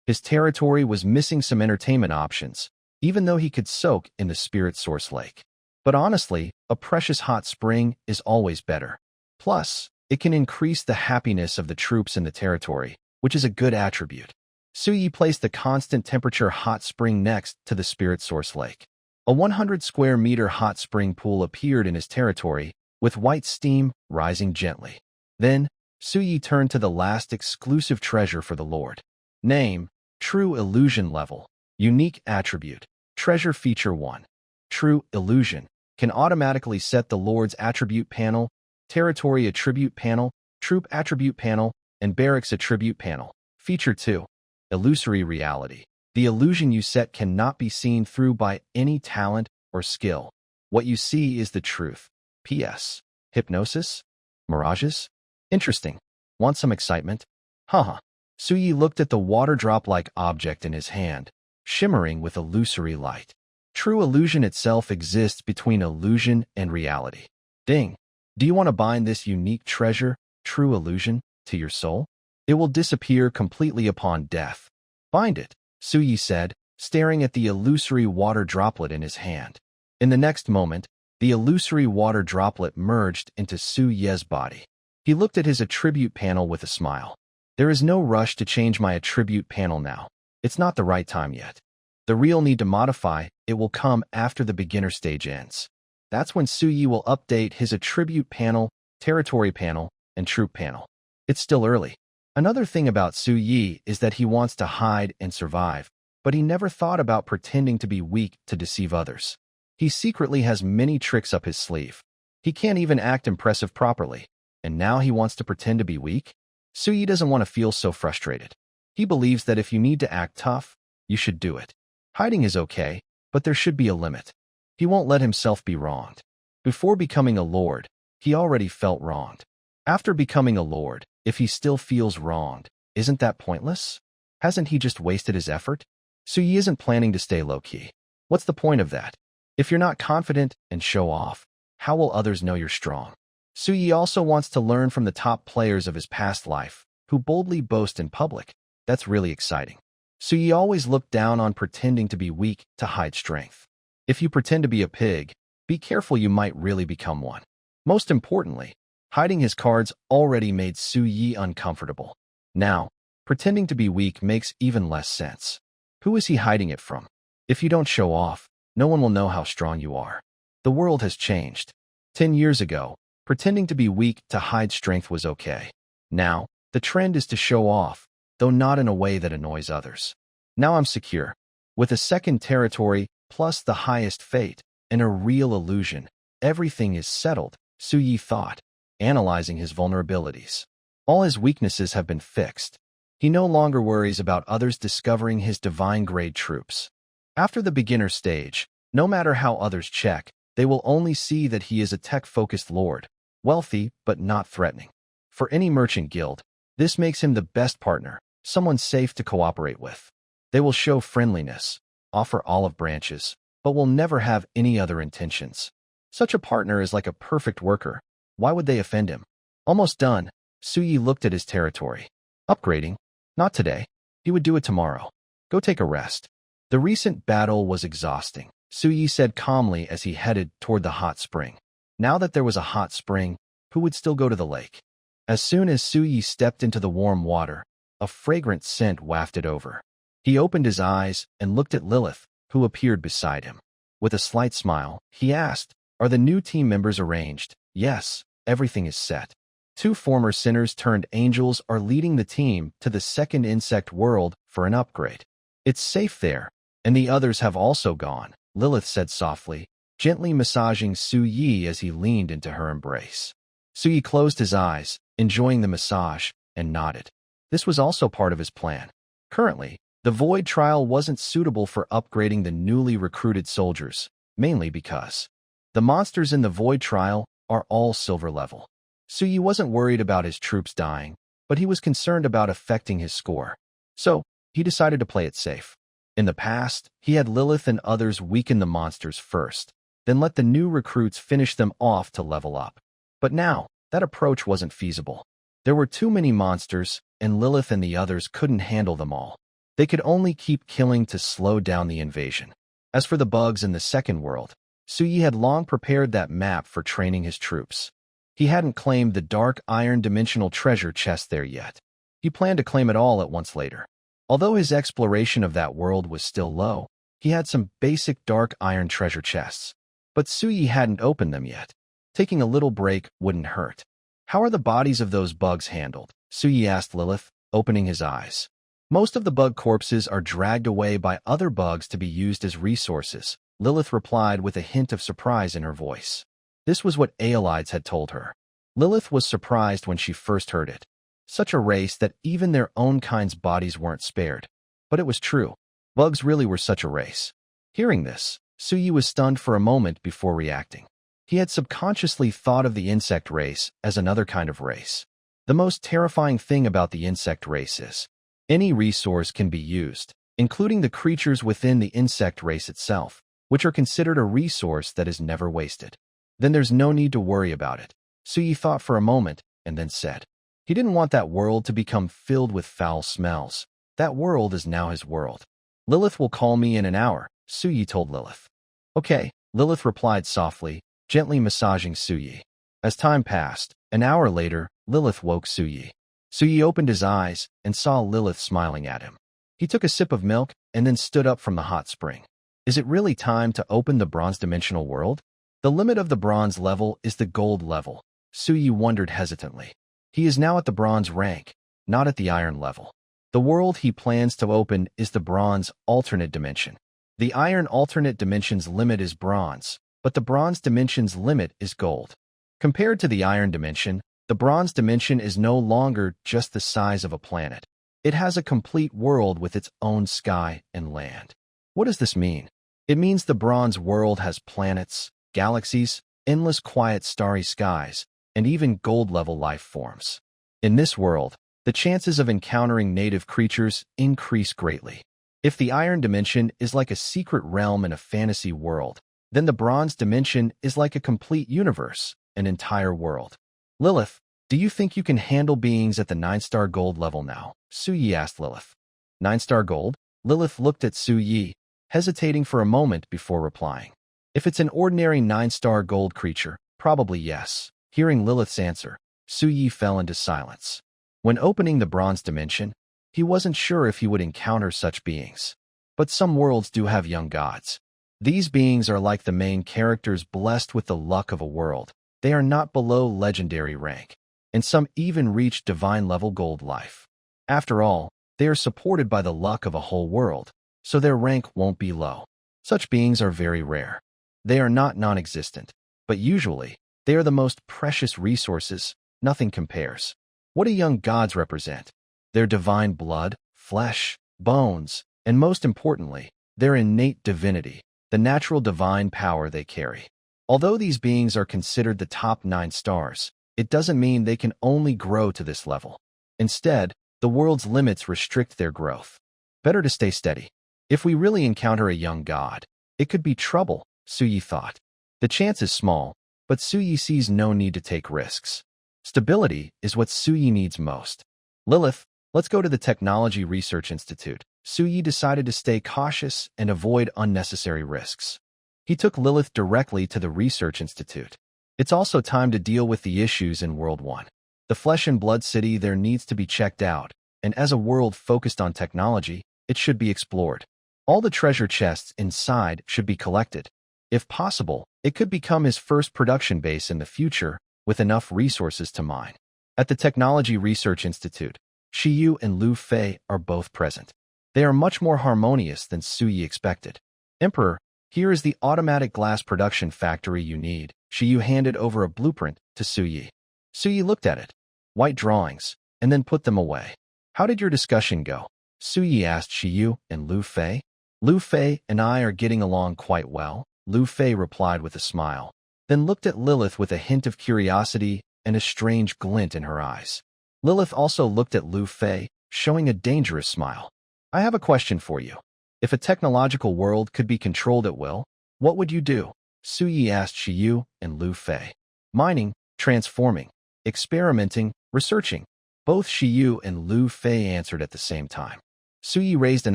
His territory was missing some entertainment options, even though he could soak in the spirit source lake. But honestly, a precious hot spring is always better. Plus, it can increase the happiness of the troops in the territory, which is a good attribute. Suyi placed the constant temperature hot spring next to the spirit source lake. A 100 square meter hot spring pool appeared in his territory, with white steam rising gently. Then, Suyi turned to the last exclusive treasure for the Lord. Name: True Illusion. Level: Unique Attribute. Treasure. Feature 1. True Illusion can automatically set the Lord's Attribute Panel, Territory Attribute Panel, Troop Attribute Panel, and Barracks Attribute Panel. Feature 2. Illusory Reality. The illusion you set cannot be seen through by any talent or skill. What you see is the truth. P.S. Hypnosis? Mirages? Interesting. Want some excitement? Haha. Suyi looked at the water drop-like object in his hand, shimmering with illusory light. True illusion itself exists between illusion and reality. Ding. Do you want to bind this unique treasure, True Illusion, to your soul? It will disappear completely upon death. Bind it, Suyi said, staring at the illusory water droplet in his hand. In the next moment, the illusory water droplet merged into Suyi's body. He looked at his attribute panel with a smile. There is no rush to change my attribute panel now. It's not the right time yet. The real need to modify it will come after the beginner stage ends. That's when Suyi will update his attribute panel, territory panel, and troop panel. It's still early. Another thing about Suyi is that he wants to hide and survive, but he never thought about pretending to be weak to deceive others. He secretly has many tricks up his sleeve. He can't even act impressive properly, and now he wants to pretend to be weak? Suyi doesn't want to feel so frustrated. He believes that if you need to act tough, you should do it. Hiding is okay, but there should be a limit. He won't let himself be wronged. Before becoming a lord, he already felt wronged. After becoming a lord, if he still feels wronged, isn't that pointless? Hasn't he just wasted his effort? Suyi isn't planning to stay low-key. What's the point of that? If you're not confident and show off, how will others know you're strong? Suyi also wants to learn from the top players of his past life, who boldly boast in public. That's really exciting. Suyi always looked down on pretending to be weak to hide strength. If you pretend to be a pig, be careful, you might really become one. Most importantly, hiding his cards already made Suyi uncomfortable. Now, pretending to be weak makes even less sense. Who is he hiding it from? If you don't show off, no one will know how strong you are. The world has changed. 10 years ago, pretending to be weak to hide strength was okay. Now, the trend is to show off, though not in a way that annoys others. Now I'm secure. With a second territory, plus the highest fate, and a real illusion, everything is settled, Suyi thought, analyzing his vulnerabilities. All his weaknesses have been fixed. He no longer worries about others discovering his divine-grade troops. After the beginner stage, no matter how others check, they will only see that he is a tech-focused lord, wealthy but not threatening. For any merchant guild, this makes him the best partner, someone safe to cooperate with. They will show friendliness, offer olive branches, but will never have any other intentions. Such a partner is like a perfect worker. Why would they offend him? Almost done, Suyi looked at his territory. Upgrading? Not today. He would do it tomorrow. Go take a rest. The recent battle was exhausting, Suyi said calmly as he headed toward the hot spring. Now that there was a hot spring, who would still go to the lake? As soon as Suyi stepped into the warm water, a fragrant scent wafted over. He opened his eyes and looked at Lilith, who appeared beside him. With a slight smile, he asked, "Are the new team members arranged?" "Yes, everything is set. 2 former sinners turned angels are leading the team to the second insect world for an upgrade. It's safe there, and the others have also gone," Lilith said softly, gently massaging Su Yi as he leaned into her embrace. Su Yi closed his eyes, enjoying the massage, and nodded. This was also part of his plan. Currently, the Void Trial wasn't suitable for upgrading the newly recruited soldiers, mainly because the monsters in the Void Trial are all silver level. Su Yi wasn't worried about his troops dying, but he was concerned about affecting his score. So, he decided to play it safe. In the past, he had Lilith and others weaken the monsters first, then let the new recruits finish them off to level up. But now, that approach wasn't feasible. There were too many monsters, and Lilith and the others couldn't handle them all. They could only keep killing to slow down the invasion. As for the bugs in the second world, Su Yi had long prepared that map for training his troops. He hadn't claimed the dark iron dimensional treasure chest there yet. He planned to claim it all at once later. Although his exploration of that world was still low, he had some basic dark iron treasure chests. But Su Yi hadn't opened them yet. Taking a little break wouldn't hurt. "How are the bodies of those bugs handled?" Su Yi asked Lilith, opening his eyes. "Most of the bug corpses are dragged away by other bugs to be used as resources," Lilith replied with a hint of surprise in her voice. This was what Aelides had told her. Lilith was surprised when she first heard it. Such a race that even their own kind's bodies weren't spared. But it was true. Bugs really were such a race. Hearing this, Su Yi was stunned for a moment before reacting. He had subconsciously thought of the insect race as another kind of race. The most terrifying thing about the insect race is any resource can be used, including the creatures within the insect race itself, which are considered a resource that is never wasted. Then there's no need to worry about it. Su Yi thought for a moment and then said, he didn't want that world to become filled with foul smells. That world is now his world. "Lilith will call me in an hour," Su Yi told Lilith. "Okay," Lilith replied softly, gently massaging Su Yi. As time passed, an hour later, Lilith woke Su Yi. Su Yi opened his eyes and saw Lilith smiling at him. He took a sip of milk and then stood up from the hot spring. Is it really time to open the bronze dimensional world? The limit of the bronze level is the gold level, Su Yi wondered hesitantly. He is now at the bronze rank, not at the iron level. The world he plans to open is the bronze alternate dimension. The iron alternate dimension's limit is bronze, but the bronze dimension's limit is gold. Compared to the iron dimension, the bronze dimension is no longer just the size of a planet. It has a complete world with its own sky and land. What does this mean? It means the bronze world has planets, galaxies, endless quiet starry skies, and even gold-level life forms. In this world, the chances of encountering native creatures increase greatly. If the iron dimension is like a secret realm in a fantasy world, then the bronze dimension is like a complete universe, an entire world. "Lilith, do you think you can handle beings at the 9-star gold level now?" Su Yi asked Lilith. 9-star gold? Lilith looked at Su Yi, hesitating for a moment before replying. If it's an ordinary 9-star gold creature, probably yes. Hearing Lilith's answer, Su Yi fell into silence. When opening the bronze dimension, he wasn't sure if he would encounter such beings. But some worlds do have young gods. These beings are like the main characters blessed with the luck of a world. They are not below legendary rank, and some even reach divine-level gold life. After all, they are supported by the luck of a whole world, so their rank won't be low. Such beings are very rare. They are not non-existent, but usually, they are the most precious resources. Nothing compares. What do young gods represent? Their divine blood, flesh, bones, and most importantly, their innate divinity, the natural divine power they carry. Although these beings are considered the top 9 stars, it doesn't mean they can only grow to this level. Instead, the world's limits restrict their growth. Better to stay steady. If we really encounter a young god, it could be trouble, Su Yi thought. The chance is small, but Su Yi sees no need to take risks. Stability is what Su Yi needs most. "Lilith, let's go to the Technology Research Institute." Su Yi decided to stay cautious and avoid unnecessary risks. He took Lilith directly to the Research Institute. It's also time to deal with the issues in World 1. The Flesh and Blood City there needs to be checked out, and as a world focused on technology, it should be explored. All the treasure chests inside should be collected. If possible, it could become his first production base in the future with enough resources to mine. At the Technology Research Institute, Shiyu and Lu Fei are both present. They are much more harmonious than Suyi expected. Emperor, here is the automatic glass production factory you need. Shiyu handed over a blueprint to Suyi. Suyi looked at it, white drawings, and then put them away. How did your discussion go? Suyi asked Shiyu and Lu Fei. Lu Fei and I are getting along quite well, Lu Fei replied with a smile, then looked at Lilith with a hint of curiosity and a strange glint in her eyes. Lilith also looked at Lu Fei, showing a dangerous smile. I have a question for you. If a technological world could be controlled at will, what would you do? Suyi asked Shiyu and Lu Fei. Mining, transforming, experimenting, researching. Both Shiyu and Lu Fei answered at the same time. Suyi raised an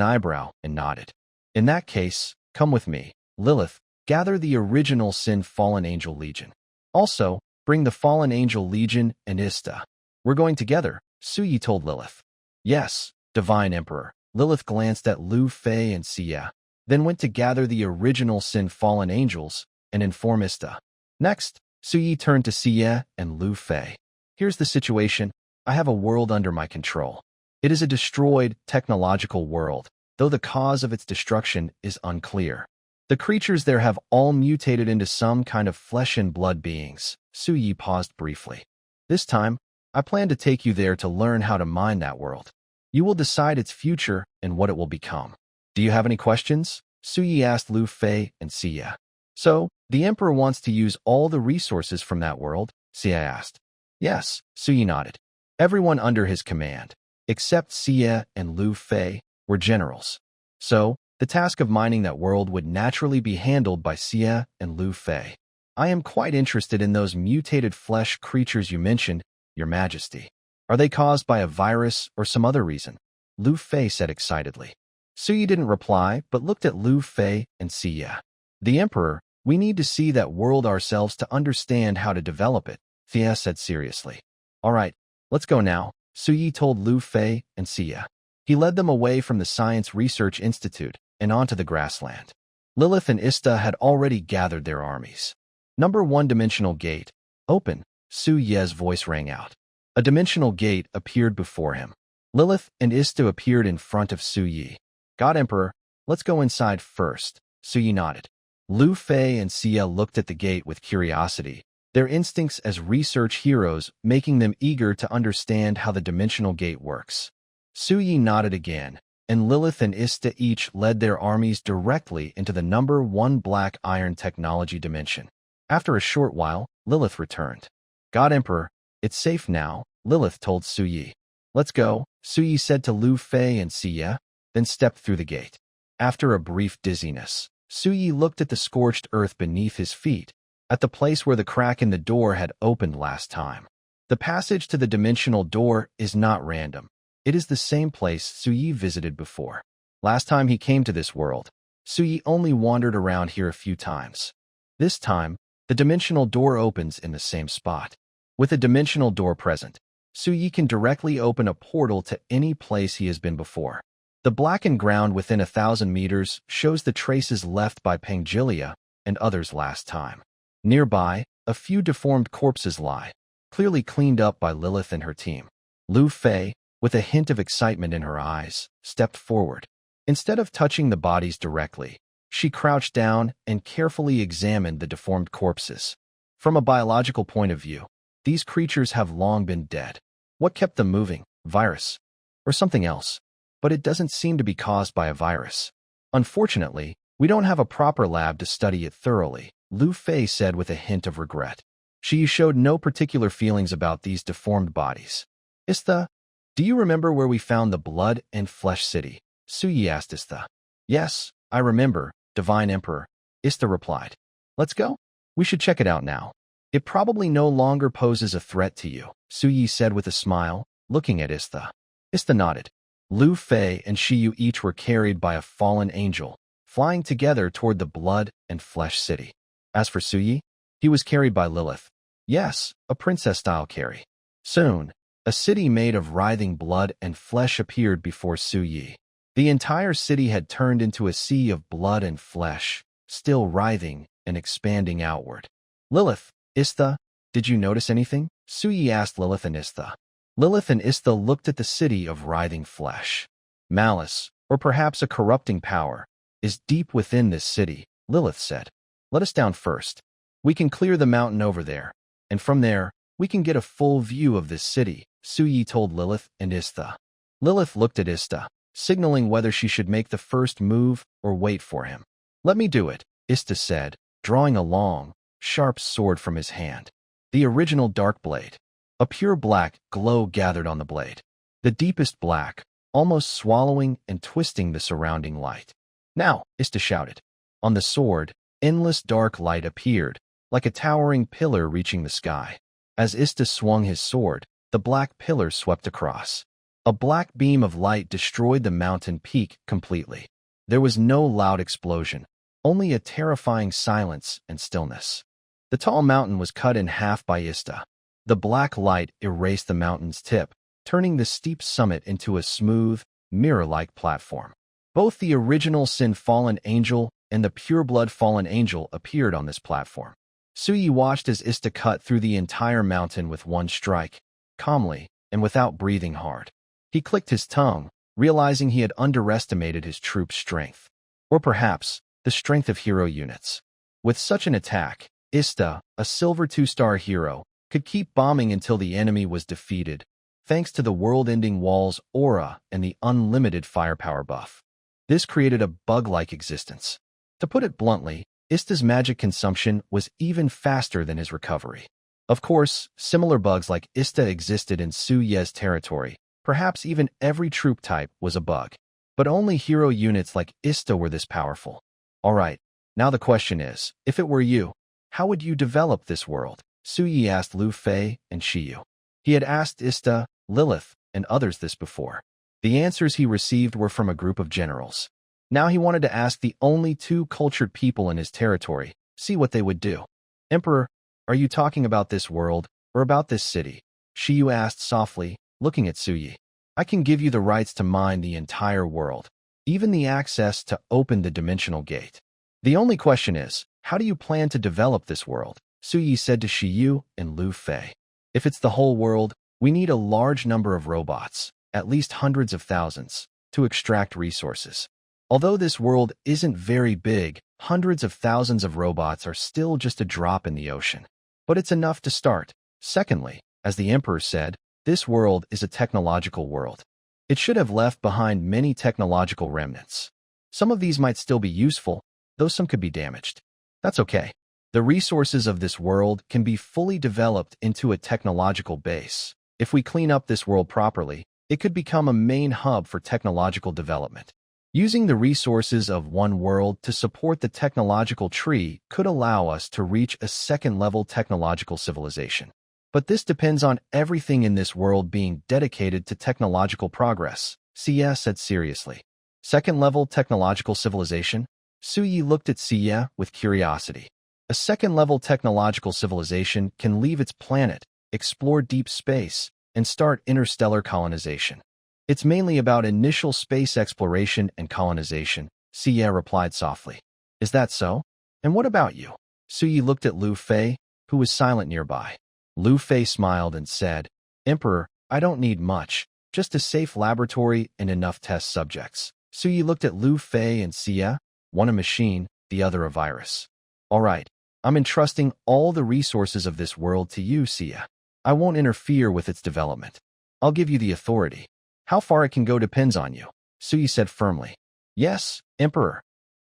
eyebrow and nodded. In that case, come with me, Lilith. Gather the original Sin Fallen Angel Legion. Also, bring the Fallen Angel Legion and Ista. We're going together, Suyi told Lilith. Yes, Divine Emperor. Lilith glanced at Lu Fei and Xia, then went to gather the original Sin Fallen Angels and inform Ista. Next, Suyi turned to Xia and Lu Fei. Here's the situation. I have a world under my control. It is a destroyed, technological world, though the cause of its destruction is unclear. The creatures there have all mutated into some kind of flesh and blood beings. Suyi paused briefly. This time, I plan to take you there to learn how to mine that world. You will decide its future and what it will become. Do you have any questions? Suyi asked Lu Fei and Xia. So, the Emperor wants to use all the resources from that world? Xia asked. Yes, Suyi nodded. Everyone under his command, except Xia and Lu Fei, were generals. So, the task of mining that world would naturally be handled by Xia and Lu Fei. I am quite interested in those mutated flesh creatures you mentioned, Your Majesty. Are they caused by a virus or some other reason? Lu Fei said excitedly. Suyi didn't reply, but looked at Lu Fei and Xia. The Emperor, we need to see that world ourselves to understand how to develop it, Xia said seriously. All right, let's go now, Suyi told Lu Fei and Xia. He led them away from the Science Research Institute and onto the grassland. Lilith and Ista had already gathered their armies. Number 1 dimensional gate. Open, Su Ye's voice rang out. A dimensional gate appeared before him. Lilith and Ista appeared in front of Su Yi. God Emperor, let's go inside first, Su Yi nodded. Lu Fei and Xia looked at the gate with curiosity, their instincts as research heroes making them eager to understand how the dimensional gate works. Su Yi nodded again, and Lilith and Ista each led their armies directly into the number 1 black iron technology dimension. After a short while, Lilith returned. God Emperor, it's safe now, Lilith told Su Yi. Let's go, Su Yi said to Lu Fei and Xia, then stepped through the gate. After a brief dizziness, Su Yi looked at the scorched earth beneath his feet, at the place where the crack in the door had opened last time. The passage to the dimensional door is not random. It is the same place Su Yi visited before. Last time he came to this world, Su Yi only wandered around here a few times. This time, the dimensional door opens in the same spot. With a dimensional door present, Su Yi can directly open a portal to any place he has been before. The blackened ground within 1,000 meters shows the traces left by Pangelia and others last time. Nearby, a few deformed corpses lie, clearly cleaned up by Lilith and her team. Lu Fei, with a hint of excitement in her eyes, stepped forward. Instead of touching the bodies directly, she crouched down and carefully examined the deformed corpses. From a biological point of view, these creatures have long been dead. What kept them moving? Virus? Or something else? But it doesn't seem to be caused by a virus. Unfortunately, we don't have a proper lab to study it thoroughly, Lu Fei said with a hint of regret. She showed no particular feelings about these deformed bodies. Ista, do you remember where we found the blood and flesh city? Su Yi asked Ista. Yes, I remember, Divine Emperor, Ista replied. Let's go? We should check it out now. It probably no longer poses a threat to you, Su Yi said with a smile, looking at Ista. Ista nodded. Lu Fei and Shiyu each were carried by a fallen angel, flying together toward the blood and flesh city. As for Su Yi, he was carried by Lilith. Yes, a princess-style carry. Soon, A city made of writhing blood and flesh appeared before Su Yi. The entire city had turned into a sea of blood and flesh, still writhing and expanding outward. Lilith, Istha, did you notice anything? Su Yi asked Lilith and Istha. Lilith and Istha looked at the city of writhing flesh. Malice, or perhaps a corrupting power, is deep within this city, Lilith said. Let us down first. We can clear the mountain over there, and from there, we can get a full view of this city, Su Yi told Lilith and Istha. Lilith looked at Istha, signaling whether she should make the first move or wait for him. Let me do it, Istha said, drawing a long, sharp sword from his hand. The original dark blade. A pure black glow gathered on the blade. The deepest black, almost swallowing and twisting the surrounding light. Now, Istha shouted. On the sword, endless dark light appeared, like a towering pillar reaching the sky. As Istha swung his sword, the black pillar swept across. A black beam of light destroyed the mountain peak completely. There was no loud explosion, only a terrifying silence and stillness. The tall mountain was cut in half by Istha. The black light erased the mountain's tip, turning the steep summit into a smooth, mirror-like platform. Both the original Sin Fallen Angel and the Pure-Blood Fallen Angel appeared on this platform. Su Yi watched as Istha cut through the entire mountain with one strike, calmly and without breathing hard. He clicked his tongue, realizing he had underestimated his troops' strength. Or perhaps, the strength of hero units. With such an attack, Istha, a silver 2-star hero, could keep bombing until the enemy was defeated, thanks to the world-ending wall's aura and the unlimited firepower buff. This created a bug-like existence. To put it bluntly, Istha's magic consumption was even faster than his recovery. Of course, similar bugs like Istha existed in Su Ye's territory. Perhaps even every troop type was a bug. But only hero units like Istha were this powerful. Alright, now the question is, if it were you, how would you develop this world? Su Yi asked Lu Fei and Shiyu. He had asked Istha, Lilith, and others this before. The answers he received were from a group of generals. Now he wanted to ask the only 2 cultured people in his territory, see what they would do. Emperor, are you talking about this world, or about this city? Shiyu asked softly, looking at Su Yi. I can give you the rights to mine the entire world, even the access to open the dimensional gate. The only question is, how do you plan to develop this world? Su Yi said to Shiyu and Lu Fei. If it's the whole world, we need a large number of robots, at least hundreds of thousands, to extract resources. Although this world isn't very big, hundreds of thousands of robots are still just a drop in the ocean. But it's enough to start. Secondly, as the Emperor said, this world is a technological world. It should have left behind many technological remnants. Some of these might still be useful, though some could be damaged. That's okay. The resources of this world can be fully developed into a technological base. If we clean up this world properly, it could become a main hub for technological development. Using the resources of one world to support the technological tree could allow us to reach a second-level technological civilization. But this depends on everything in this world being dedicated to technological progress, Xie said seriously. Second-level technological civilization? Su Yi looked at Xie with curiosity. A second-level technological civilization can leave its planet, explore deep space, and start interstellar colonization. It's mainly about initial space exploration and colonization, Xie replied softly. Is that so? And what about you? Su Yi looked at Lu Fei, who was silent nearby. Lu Fei smiled and said, Emperor, I don't need much, just a safe laboratory and enough test subjects. Su Yi looked at Lu Fei and Xie, one a machine, the other a virus. All right, I'm entrusting all the resources of this world to you, Xie. I won't interfere with its development. I'll give you the authority. How far it can go depends on you, Su Yi said firmly. Yes, Emperor.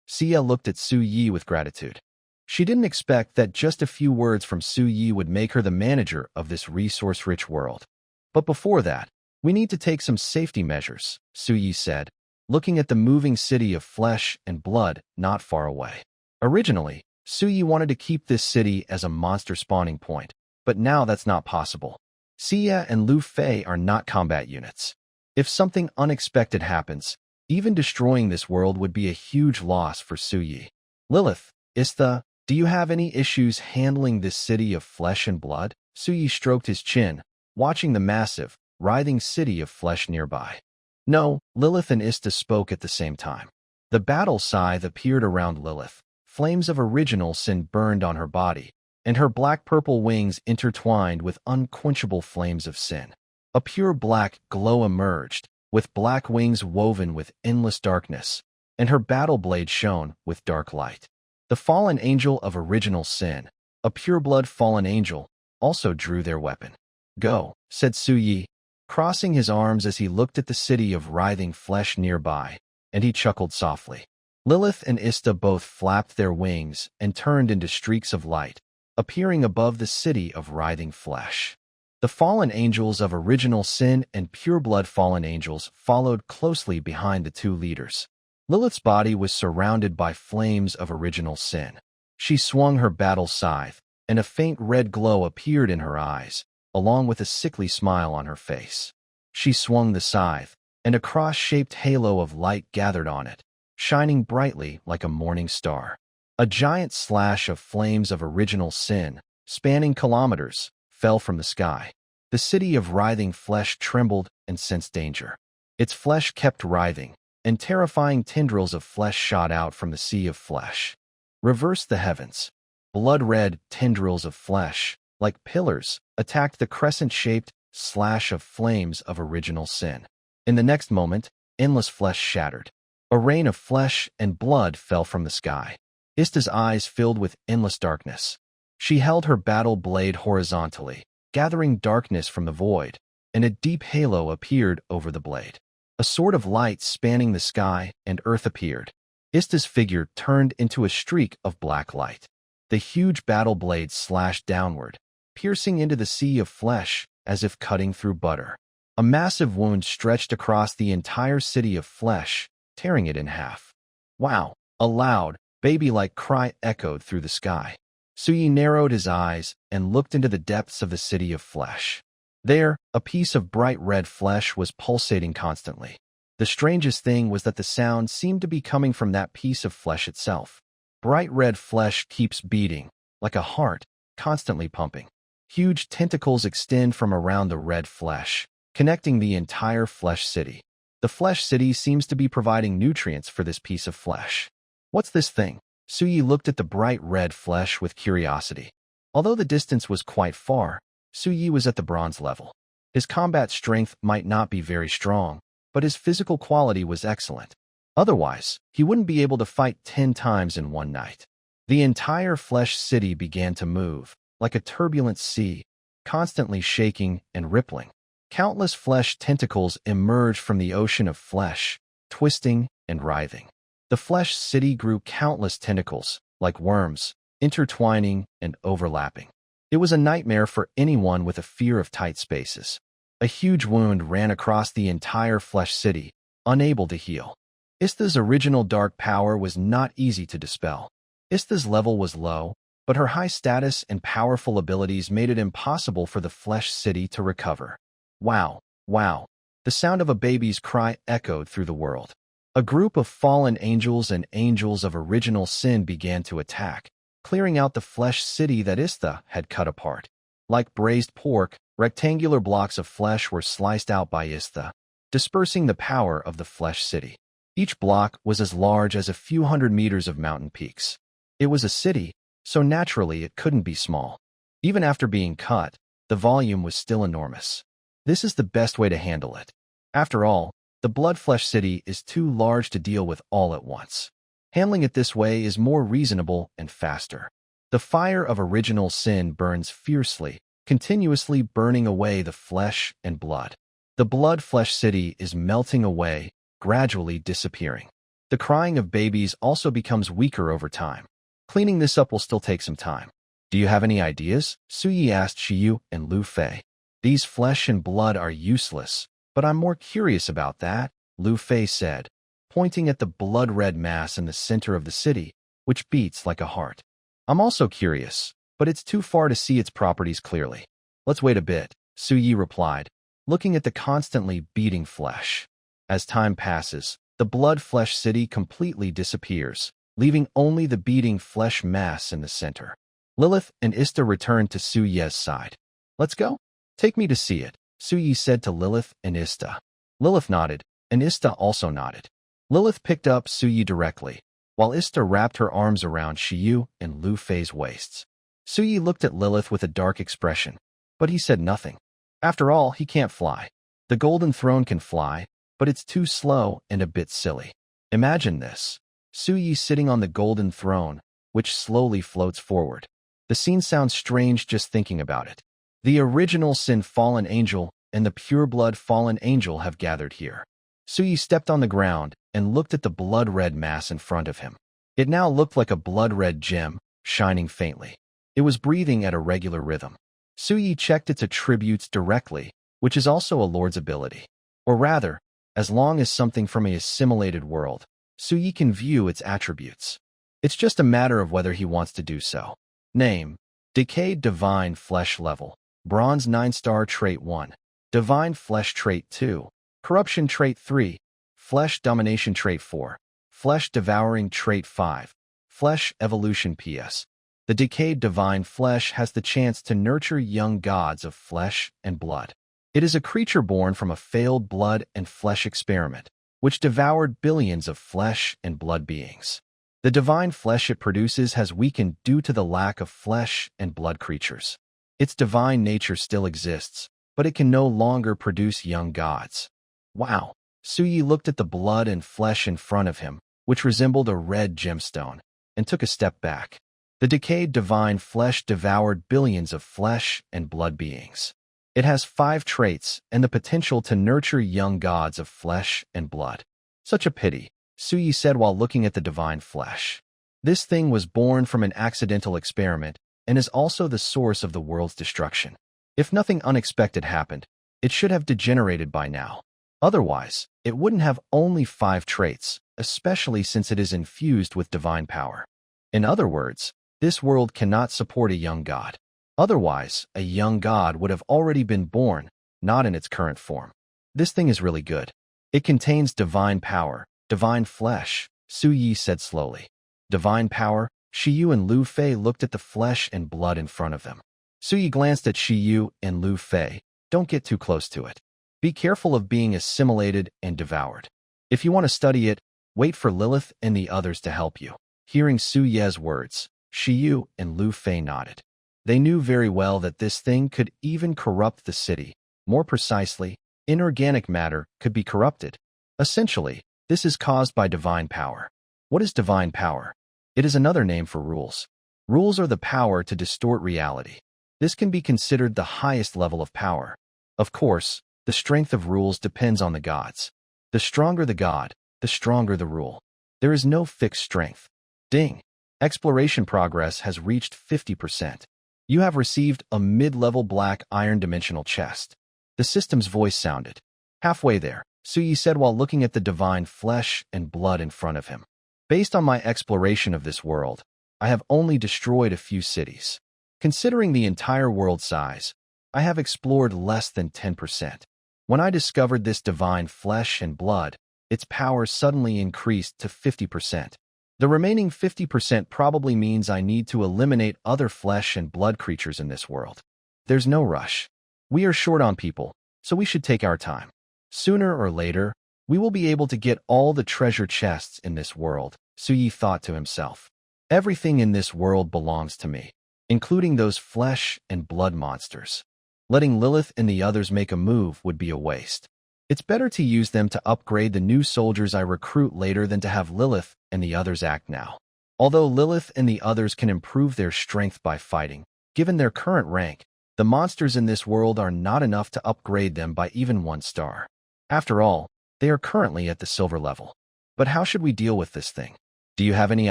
Xie looked at Su Yi with gratitude. She didn't expect that just a few words from Su Yi would make her the manager of this resource-rich world. But before that, we need to take some safety measures, Su Yi said, looking at the moving city of flesh and blood not far away. Originally, Su Yi wanted to keep this city as a monster spawning point, but now that's not possible. Xie and Lu Fei are not combat units. If something unexpected happens, even destroying this world would be a huge loss for Su Yi. Lilith, Istha, do you have any issues handling this city of flesh and blood? Su Yi stroked his chin, watching the massive, writhing city of flesh nearby. No, Lilith and Ista spoke at the same time. The battle scythe appeared around Lilith. Flames of original sin burned on her body, and her black-purple wings intertwined with unquenchable flames of sin. A pure black glow emerged, with black wings woven with endless darkness, and her battle blade shone with dark light. The fallen angel of original sin, a pure-blood fallen angel, also drew their weapon. "Go," said Su Yi, crossing his arms as he looked at the city of writhing flesh nearby, and he chuckled softly. Lilith and Ista both flapped their wings and turned into streaks of light, appearing above the city of writhing flesh. The fallen angels of original sin and pure-blood fallen angels followed closely behind the two leaders. Lilith's body was surrounded by flames of original sin. She swung her battle scythe, and a faint red glow appeared in her eyes, along with a sickly smile on her face. She swung the scythe, and a cross-shaped halo of light gathered on it, shining brightly like a morning star. A giant slash of flames of original sin, spanning kilometers, fell from the sky. The city of writhing flesh trembled and sensed danger. Its flesh kept writhing, and terrifying tendrils of flesh shot out from the sea of flesh. Reversed the heavens. Blood-red tendrils of flesh, like pillars, attacked the crescent-shaped slash of flames of original sin. In the next moment, endless flesh shattered. A rain of flesh and blood fell from the sky. Ista's eyes filled with endless darkness. She held her battle blade horizontally, gathering darkness from the void, and a deep halo appeared over the blade. A sword of light spanning the sky and earth appeared. Ista's figure turned into a streak of black light. The huge battle blade slashed downward, piercing into the sea of flesh as if cutting through butter. A massive wound stretched across the entire city of flesh, tearing it in half. "Wow!" A loud, baby-like cry echoed through the sky. Su Yi narrowed his eyes and looked into the depths of the city of flesh. There, a piece of bright red flesh was pulsating constantly. The strangest thing was that the sound seemed to be coming from that piece of flesh itself. Bright red flesh keeps beating, like a heart, constantly pumping. Huge tentacles extend from around the red flesh, connecting the entire flesh city. The flesh city seems to be providing nutrients for this piece of flesh. "What's this thing?" Su Yi looked at the bright red flesh with curiosity. Although the distance was quite far, Su Yi was at the bronze level. His combat strength might not be very strong, but his physical quality was excellent. Otherwise, he wouldn't be able to fight 10 times in one night. The entire flesh city began to move, like a turbulent sea, constantly shaking and rippling. Countless flesh tentacles emerged from the ocean of flesh, twisting and writhing. The flesh city grew countless tentacles, like worms, intertwining and overlapping. It was a nightmare for anyone with a fear of tight spaces. A huge wound ran across the entire flesh city, unable to heal. Ista's original dark power was not easy to dispel. Ista's level was low, but her high status and powerful abilities made it impossible for the flesh city to recover. "Wow, wow." The sound of a baby's cry echoed through the world. A group of fallen angels and angels of original sin began to attack, clearing out the flesh city that Ista had cut apart. Like braised pork, rectangular blocks of flesh were sliced out by Ista, dispersing the power of the flesh city. Each block was as large as a few hundred meters of mountain peaks. It was a city, so naturally it couldn't be small. Even after being cut, the volume was still enormous. This is the best way to handle it. After all, the blood flesh city is too large to deal with all at once. Handling it this way is more reasonable and faster. The fire of original sin burns fiercely, continuously burning away the flesh and blood. The blood flesh city is melting away, gradually disappearing. The crying of babies also becomes weaker over time. Cleaning this up will still take some time. "Do you have any ideas?" Su Yi asked Shiyu and Lu Fei. "These flesh and blood are useless, but I'm more curious about that," Lu Fei said, pointing at the blood-red mass in the center of the city, which beats like a heart. "I'm also curious, but it's too far to see its properties clearly." "Let's wait a bit," Su Yi replied, looking at the constantly beating flesh. As time passes, the blood flesh city completely disappears, leaving only the beating flesh mass in the center. Lilith and Ista returned to Su Ye's side. "Let's go. Take me to see it," Suyi said to Lilith and Ista. Lilith nodded, and Ista also nodded. Lilith picked up Suyi directly, while Ista wrapped her arms around Shiyu and Lu Fei's waists. Suyi looked at Lilith with a dark expression, but he said nothing. After all, he can't fly. The Golden Throne can fly, but it's too slow and a bit silly. Imagine this. Suyi sitting on the Golden Throne, which slowly floats forward. The scene sounds strange just thinking about it. The original Sin Fallen Angel and the Pureblood Fallen Angel have gathered here. Suyi stepped on the ground and looked at the blood-red mass in front of him. It now looked like a blood-red gem, shining faintly. It was breathing at a regular rhythm. Suyi checked its attributes directly, which is also a lord's ability. Or rather, as long as something from a assimilated world, Suyi can view its attributes. It's just a matter of whether he wants to do so. Name: Decayed Divine Flesh Level, Bronze 9-star Trait 1, Divine Flesh Trait 2, Corruption Trait 3, Flesh Domination Trait 4, Flesh Devouring Trait 5, Flesh Evolution PS. The decayed divine flesh has the chance to nurture young gods of flesh and blood. It is a creature born from a failed blood and flesh experiment, which devoured billions of flesh and blood beings. The divine flesh it produces has weakened due to the lack of flesh and blood creatures. Its divine nature still exists, but it can no longer produce young gods. Wow! Suyi looked at the blood and flesh in front of him, which resembled a red gemstone, and took a step back. The decayed divine flesh devoured billions of flesh and blood beings. It has 5 traits and the potential to nurture young gods of flesh and blood. Such a pity, Suyi said while looking at the divine flesh. This thing was born from an accidental experiment and is also the source of the world's destruction. If nothing unexpected happened, it should have degenerated by now. Otherwise, it wouldn't have only 5 traits, especially since it is infused with divine power. In other words, this world cannot support a young god. Otherwise, a young god would have already been born, not in its current form. This thing is really good. It contains divine power, divine flesh, Suyi said slowly. Divine power? Shiyu and Lu Fei looked at the flesh and blood in front of them. Suyi glanced at Shiyu and Lu Fei. Don't get too close to it. Be careful of being assimilated and devoured. If you want to study it, wait for Lilith and the others to help you. Hearing Su Ye's words, Shiyu and Lu Fei nodded. They knew very well that this thing could even corrupt the city. More precisely, inorganic matter could be corrupted. Essentially, this is caused by divine power. What is divine power? It is another name for rules. Rules are the power to distort reality. This can be considered the highest level of power. Of course, the strength of rules depends on the gods. The stronger the god, the stronger the rule. There is no fixed strength. Ding! Exploration progress has reached 50%. You have received a mid-level black iron dimensional chest. The system's voice sounded. Halfway there, Suyi said while looking at the divine flesh and blood in front of him. Based on my exploration of this world, I have only destroyed a few cities. Considering the entire world size, I have explored less than 10%. When I discovered this divine flesh and blood, its power suddenly increased to 50%. The remaining 50% probably means I need to eliminate other flesh and blood creatures in this world. There's no rush. We are short on people, so we should take our time. Sooner or later, we will be able to get all the treasure chests in this world, Suyi thought to himself. Everything in this world belongs to me, including those flesh and blood monsters. Letting Lilith and the others make a move would be a waste. It's better to use them to upgrade the new soldiers I recruit later than to have Lilith and the others act now. Although Lilith and the others can improve their strength by fighting, given their current rank, the monsters in this world are not enough to upgrade them by even 1 star. After all, they are currently at the silver level. But how should we deal with this thing? Do you have any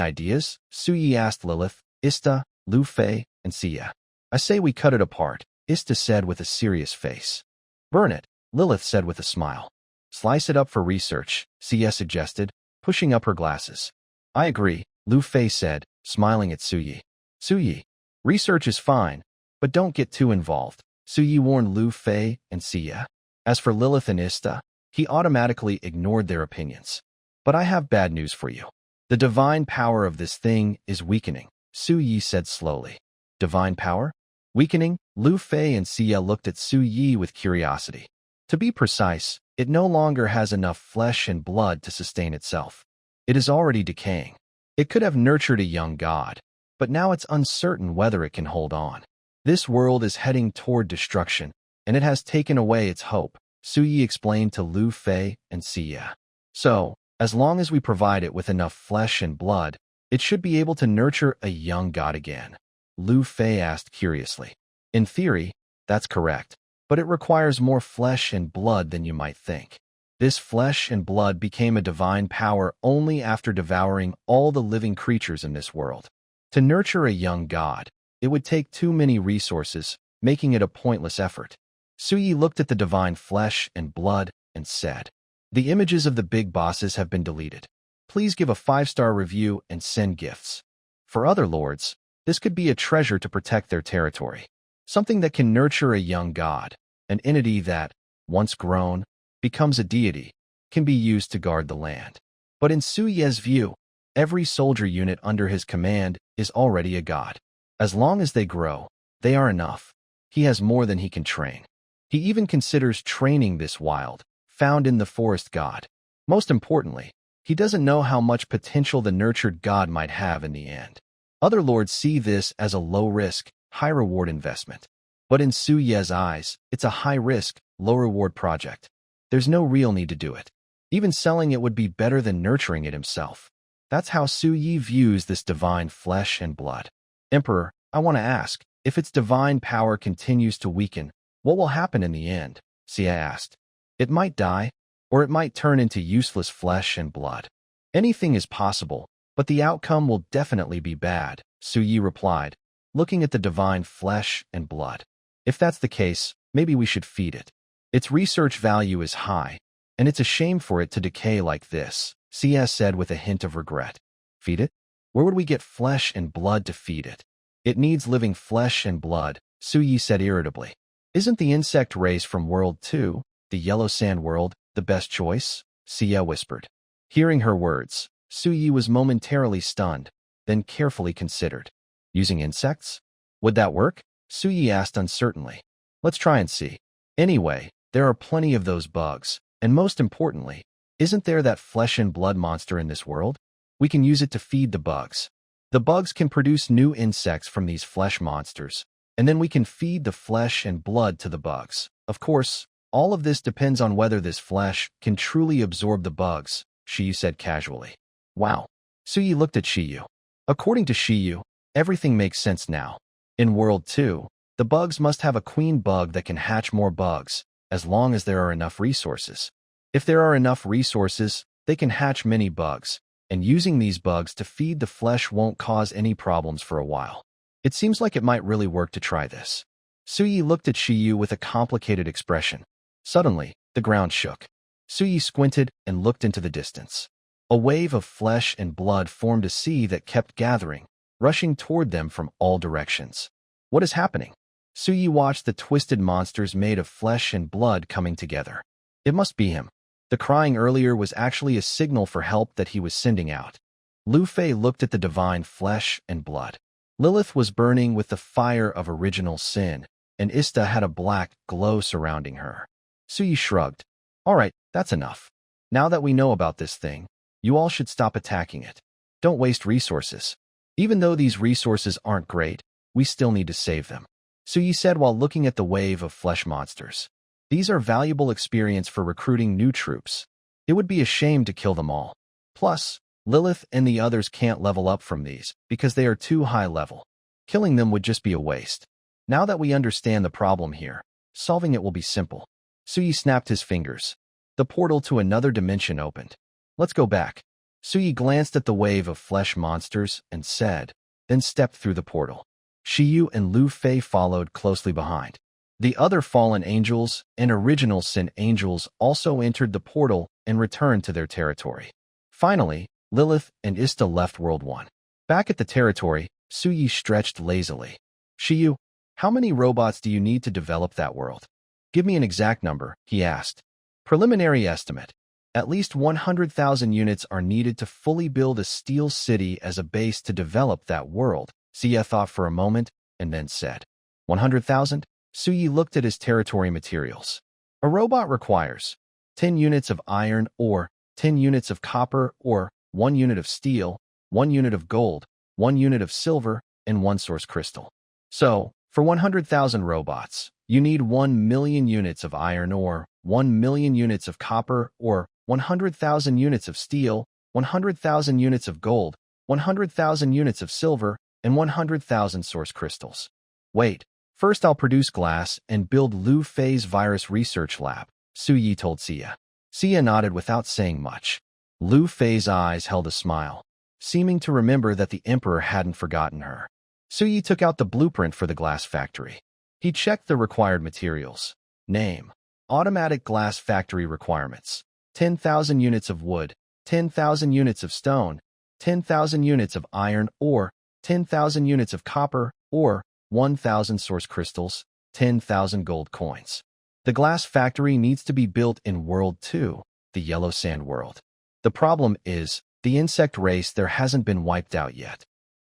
ideas? Suyi asked Lilith, Ista, Lu Fei, and Xia. I say we cut it apart, Ista said with a serious face. Burn it, Lilith said with a smile. Slice it up for research, Xia suggested, pushing up her glasses. I agree, Lu Fei said, smiling at Suyi. Suyi, research is fine, but don't get too involved, Suyi warned Lu Fei and Xia. As for Lilith and Ista, he automatically ignored their opinions. But I have bad news for you. The divine power of this thing is weakening, Suyi said slowly. Divine power? Weakening, Lu Fei and Xia looked at Su Yi with curiosity. To be precise, it no longer has enough flesh and blood to sustain itself. It is already decaying. It could have nurtured a young god, but now it's uncertain whether it can hold on. This world is heading toward destruction, and it has taken away its hope, Su Yi explained to Lu Fei and Xia. So, as long as we provide it with enough flesh and blood, it should be able to nurture a young god again. Lu Fei asked curiously. In theory, that's correct, but it requires more flesh and blood than you might think. This flesh and blood became a divine power only after devouring all the living creatures in this world. To nurture a young god, it would take too many resources, making it a pointless effort. Su Yi looked at the divine flesh and blood and said, "The images of the big bosses have been deleted. Please give a 5-star review and send gifts. For other lords, this could be a treasure to protect their territory. Something that can nurture a young god, an entity that, once grown, becomes a deity, can be used to guard the land." But in Su Ye's view, every soldier unit under his command is already a god. As long as they grow, they are enough. He has more than he can train. He even considers training this wild, found in the forest god. Most importantly, he doesn't know how much potential the nurtured god might have in the end. Other lords see this as a low-risk, high-reward investment. But in Su Ye's eyes, it's a high-risk, low-reward project. There's no real need to do it. Even selling it would be better than nurturing it himself. That's how Su Yi views this divine flesh and blood. Emperor, I want to ask, if its divine power continues to weaken, what will happen in the end? Xia asked. It might die, or it might turn into useless flesh and blood. Anything is possible, but the outcome will definitely be bad, Su Yi replied, looking at the divine flesh and blood. If that's the case, maybe we should feed it. Its research value is high, and it's a shame for it to decay like this, Xia said with a hint of regret. Feed it? Where would we get flesh and blood to feed it? It needs living flesh and blood, Su Yi said irritably. Isn't the insect race from World 2, the Yellow Sand World, the best choice? Xia whispered. Hearing her words, Su Yi was momentarily stunned, then carefully considered. Using insects? Would that work? Su Yi asked uncertainly. Let's try and see. Anyway, there are plenty of those bugs, and most importantly, isn't there that flesh and blood monster in this world? We can use it to feed the bugs. The bugs can produce new insects from these flesh monsters, and then we can feed the flesh and blood to the bugs. Of course, all of this depends on whether this flesh can truly absorb the bugs, Shiyu said casually. Wow. Su Yi looked at Shiyu. According to Shiyu, everything makes sense now. In World 2, the bugs must have a queen bug that can hatch more bugs, as long as there are enough resources. If there are enough resources, they can hatch many bugs, and using these bugs to feed the flesh won't cause any problems for a while. It seems like it might really work to try this. Su Yi looked at Shiyu with a complicated expression. Suddenly, the ground shook. Su Yi squinted and looked into the distance. A wave of flesh and blood formed a sea that kept gathering, rushing toward them from all directions. What is happening? Su Yi watched the twisted monsters made of flesh and blood coming together. It must be him. The crying earlier was actually a signal for help that he was sending out. Lu Fei looked at the divine flesh and blood. Lilith was burning with the fire of original sin, and Ista had a black glow surrounding her. Su Yi shrugged. All right, that's enough. Now that we know about this thing, you all should stop attacking it. Don't waste resources. Even though these resources aren't great, we still need to save them, Su Yi said while looking at the wave of flesh monsters. These are valuable experience for recruiting new troops. It would be a shame to kill them all. Plus, Lilith and the others can't level up from these because they are too high level. Killing them would just be a waste. Now that we understand the problem here, solving it will be simple. Su Yi snapped his fingers. The portal to another dimension opened. Let's go back. Su Yi glanced at the wave of flesh monsters and said, then stepped through the portal. Shiyu and Lu Fei followed closely behind. The other fallen angels and original sin angels also entered the portal and returned to their territory. Finally, Lilith and Ista left World 1. Back at the territory, Su Yi stretched lazily. Shiyu, how many robots do you need to develop that world? Give me an exact number, he asked. Preliminary estimate. At least 100,000 units are needed to fully build a steel city as a base to develop that world, Xia thought for a moment and then said. 100,000? Suyi looked at his territory materials. A robot requires 10 units of iron ore, 10 units of copper ore, 1 unit of steel, 1 unit of gold, 1 unit of silver, and 1 source crystal. So, for 100,000 robots, you need 1 million units of iron ore, 1 million units of copper ore, 100,000 units of steel, 100,000 units of gold, 100,000 units of silver, and 100,000 source crystals. Wait, first I'll produce glass and build Lu Fei's virus research lab, Suyi told Xia. Xia nodded without saying much. Lu Fei's eyes held a smile, seeming to remember that the emperor hadn't forgotten her. Suyi took out the blueprint for the glass factory. He checked the required materials. Name: automatic glass factory requirements: 10,000 units of wood, 10,000 units of stone, 10,000 units of iron ore, 10,000 units of copper ore, 1,000 source crystals, 10,000 gold coins. The glass factory needs to be built in World 2, the Yellow Sand world. The problem is, the insect race there hasn't been wiped out yet.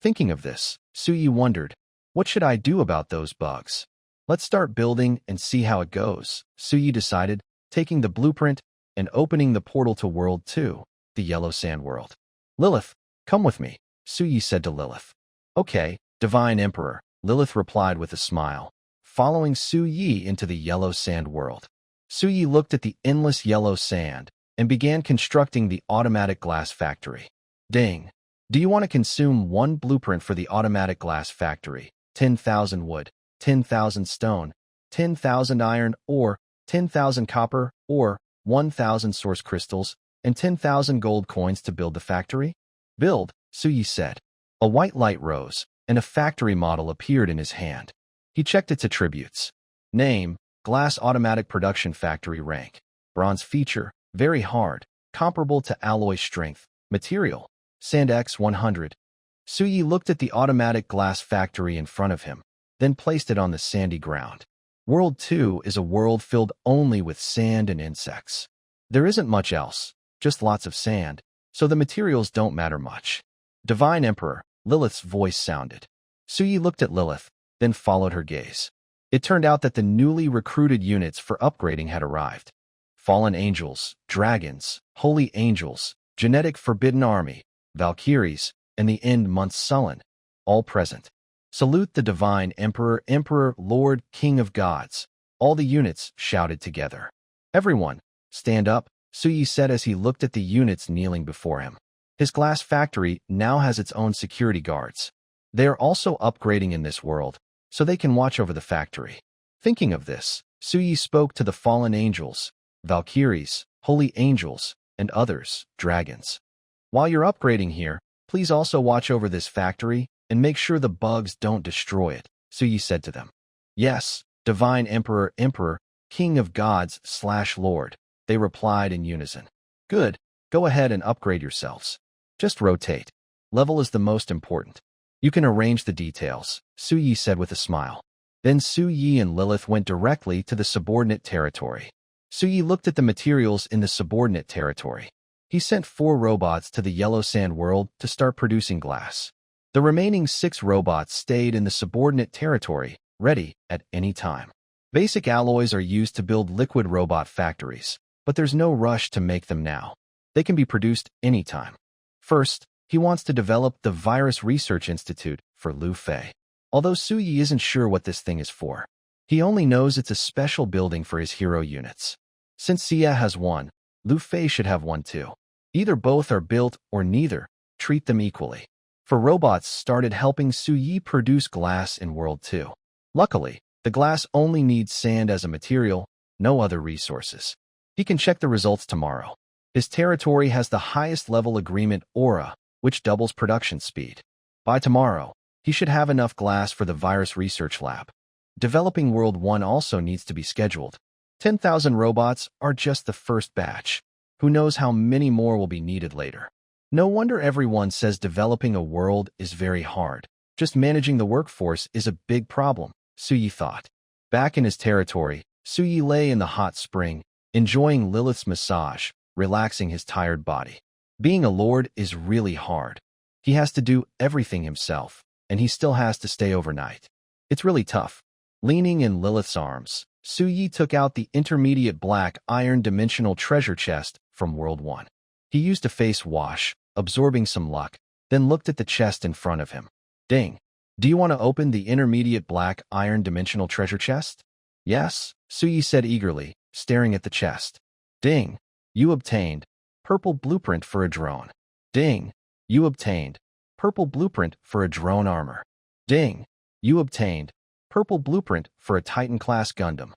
Thinking of this, Suyi wondered, what should I do about those bugs? Let's start building and see how it goes, Suyi decided, taking the blueprint and opening the portal to World 2, the Yellow Sand world. Lilith, come with me, Suyi said to Lilith. Okay, Divine Emperor, Lilith replied with a smile, following Suyi into the Yellow Sand world. Suyi looked at the endless yellow sand and began constructing the automatic glass factory. Ding! Do you want to consume 1 blueprint for the automatic glass factory? 10,000 wood, 10,000 stone, 10,000 iron ore, 10,000 copper ore, 1,000 source crystals, and 10,000 gold coins to build the factory? Build, Suyi said. A white light rose, and a factory model appeared in his hand. He checked its attributes. Name: Glass Automatic Production Factory. Rank: Bronze. Feature: very hard, comparable to alloy strength. Material: Sand X 100. Suyi looked at the automatic glass factory in front of him, then placed it on the sandy ground. World 2 is a world filled only with sand and insects. There isn't much else, just lots of sand, so the materials don't matter much. Divine Emperor, Lilith's voice sounded. Suyi looked at Lilith, then followed her gaze. It turned out that the newly recruited units for upgrading had arrived. Fallen angels, dragons, holy angels, genetic forbidden army, Valkyries, and the end month sullen, all present. Salute the Divine Emperor, Emperor, Lord, King of Gods. All the units shouted together. Everyone, stand up, Suyi said as he looked at the units kneeling before him. His glass factory now has its own security guards. They are also upgrading in this world, so they can watch over the factory. Thinking of this, Suyi spoke to the fallen angels, Valkyries, holy angels, and others, dragons. While you're upgrading here, please also watch over this factory and make sure the bugs don't destroy it, Suyi said to them. Yes, Divine Emperor, Emperor, King of Gods / Lord, they replied in unison. Good, go ahead and upgrade yourselves. Just rotate. Level is the most important. You can arrange the details, Suyi said with a smile. Then Suyi and Lilith went directly to the subordinate territory. Suyi looked at the materials in the subordinate territory. He sent 4 robots to the Yellow Sand world to start producing glass. The remaining 6 robots stayed in the subordinate territory, ready at any time. Basic alloys are used to build liquid robot factories, but there's no rush to make them now. They can be produced anytime. First, he wants to develop the Virus Research Institute for Lu Fei. Although Suyi isn't sure what this thing is for, he only knows it's a special building for his hero units. Since Xia has one, Lu Fei should have one too. Either both are built or neither, treat them equally. For robots started helping Suyi produce glass in World 2. Luckily, the glass only needs sand as a material, no other resources. He can check the results tomorrow. His territory has the highest level agreement aura, which doubles production speed. By tomorrow, he should have enough glass for the virus research lab. Developing World 1 also needs to be scheduled. 10,000 robots are just the first batch. Who knows how many more will be needed later. No wonder everyone says developing a world is very hard. Just managing the workforce is a big problem, Suyi thought. Back in his territory, Suyi lay in the hot spring, enjoying Lilith's massage, relaxing his tired body. Being a lord is really hard. He has to do everything himself, and he still has to stay overnight. It's really tough. Leaning in Lilith's arms, Suyi took out the intermediate black iron dimensional treasure chest from World 1. He used a face wash, absorbing some luck, then looked at the chest in front of him. Ding. Do you want to open the intermediate black iron dimensional treasure chest? Yes, Suyi said eagerly, staring at the chest. Ding. You obtained purple blueprint for a drone. Ding. You obtained purple blueprint for a drone armor. Ding. You obtained purple blueprint for a Titan-class Gundam.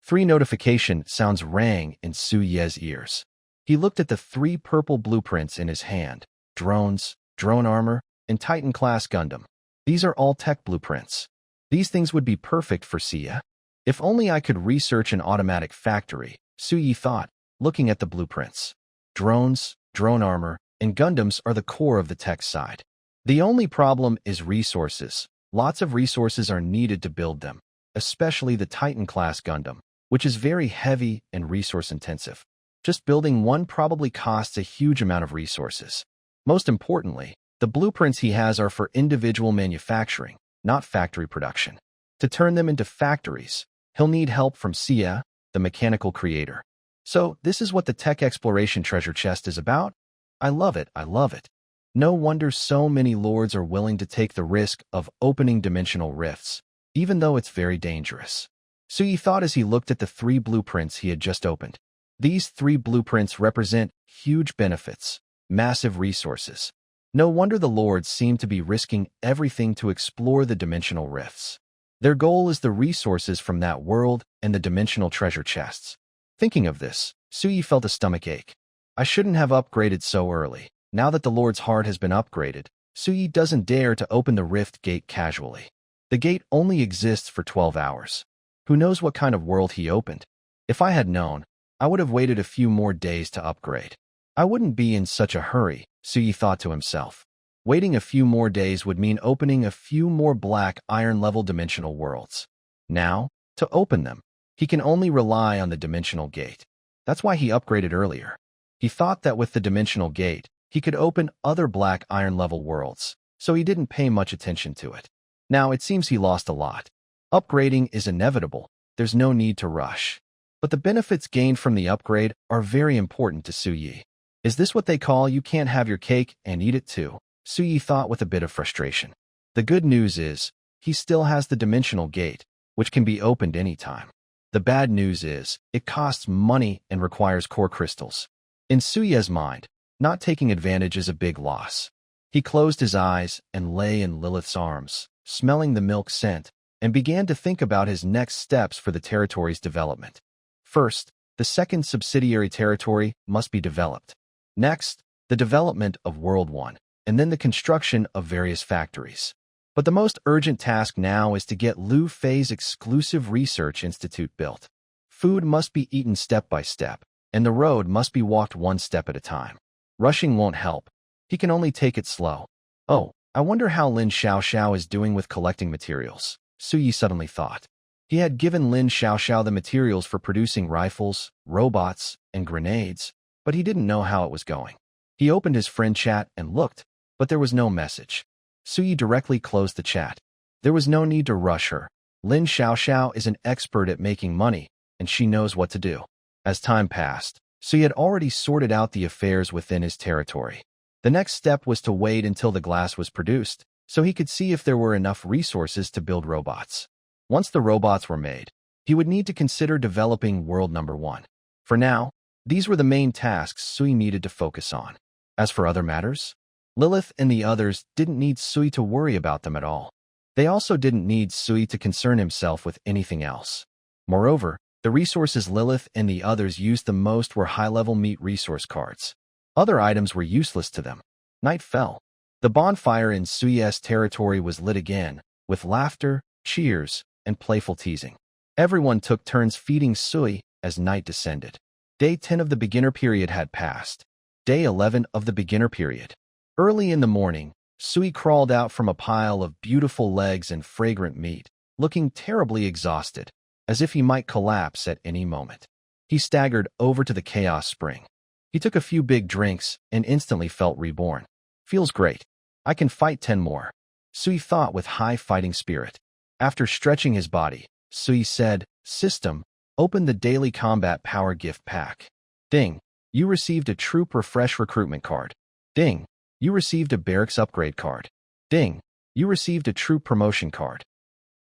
3 notification sounds rang in Suyi's ears. He looked at the 3 purple blueprints in his hand. Drones, drone armor, and Titan-class Gundam. These are all tech blueprints. These things would be perfect for Sia. If only I could research an automatic factory, Suyi thought, looking at the blueprints. Drones, drone armor, and Gundams are the core of the tech side. The only problem is resources. Lots of resources are needed to build them, especially the Titan-class Gundam, which is very heavy and resource-intensive. Just building one probably costs a huge amount of resources. Most importantly, the blueprints he has are for individual manufacturing, not factory production. To turn them into factories, he'll need help from Sia, the mechanical creator. So, this is what the tech exploration treasure chest is about? I love it, I love it. No wonder so many lords are willing to take the risk of opening dimensional rifts, even though it's very dangerous. Suyi thought as he looked at the 3 blueprints he had just opened. These 3 blueprints represent huge benefits, massive resources. No wonder the lords seem to be risking everything to explore the dimensional rifts. Their goal is the resources from that world and the dimensional treasure chests. Thinking of this, Suyi felt a stomach ache. I shouldn't have upgraded so early. Now that the Lord's heart has been upgraded, Suyi doesn't dare to open the rift gate casually. The gate only exists for 12 hours. Who knows what kind of world he opened? If I had known, I would have waited a few more days to upgrade. I wouldn't be in such a hurry, Suyi thought to himself. Waiting a few more days would mean opening a few more black iron-level dimensional worlds. Now, to open them, he can only rely on the dimensional gate. That's why he upgraded earlier. He thought that with the dimensional gate, he could open other black iron-level worlds, so he didn't pay much attention to it. Now, it seems he lost a lot. Upgrading is inevitable. There's no need to rush. But the benefits gained from the upgrade are very important to Suyi. Is this what they call you can't have your cake and eat it too? Suyi thought with a bit of frustration. The good news is, he still has the dimensional gate, which can be opened anytime. The bad news is, it costs money and requires core crystals. In Suyi's mind, not taking advantage is a big loss. He closed his eyes and lay in Lilith's arms, smelling the milk scent, and began to think about his next steps for the territory's development. First, the second subsidiary territory must be developed. Next, the development of World 1, and then the construction of various factories. But the most urgent task now is to get Lu Fei's exclusive research institute built. Food must be eaten step by step, and the road must be walked one step at a time. Rushing won't help. He can only take it slow. Oh, I wonder how Lin Xiaoxiao is doing with collecting materials, Suyi suddenly thought. He had given Lin Xiaoxiao the materials for producing rifles, robots, and grenades, but he didn't know how it was going. He opened his friend chat and looked, but there was no message. Suyi directly closed the chat. There was no need to rush her. Lin Xiaoxiao is an expert at making money, and she knows what to do. As time passed, Suyi had already sorted out the affairs within his territory. The next step was to wait until the glass was produced, so he could see if there were enough resources to build robots. Once the robots were made, he would need to consider developing world number 1. For now, these were the main tasks Suyi needed to focus on. As for other matters, Lilith and the others didn't need Suyi to worry about them at all. They also didn't need Suyi to concern himself with anything else. Moreover, the resources Lilith and the others used the most were high-level meat resource cards. Other items were useless to them. Night fell. The bonfire in Suyi's territory was lit again, with laughter, cheers, and playful teasing. Everyone took turns feeding Suyi as night descended. Day 10 of the beginner period had passed. Day 11 of the beginner period. Early in the morning, Suyi crawled out from a pile of beautiful legs and fragrant meat, looking terribly exhausted, as if he might collapse at any moment. He staggered over to the Chaos Spring. He took a few big drinks and instantly felt reborn. Feels great. I can fight 10 more. Suyi thought with high fighting spirit. After stretching his body, Sui said, System, open the Daily Combat Power Gift Pack. Ding. You received a Troop Refresh Recruitment Card. Ding. You received a Barracks Upgrade Card. Ding. You received a Troop Promotion Card.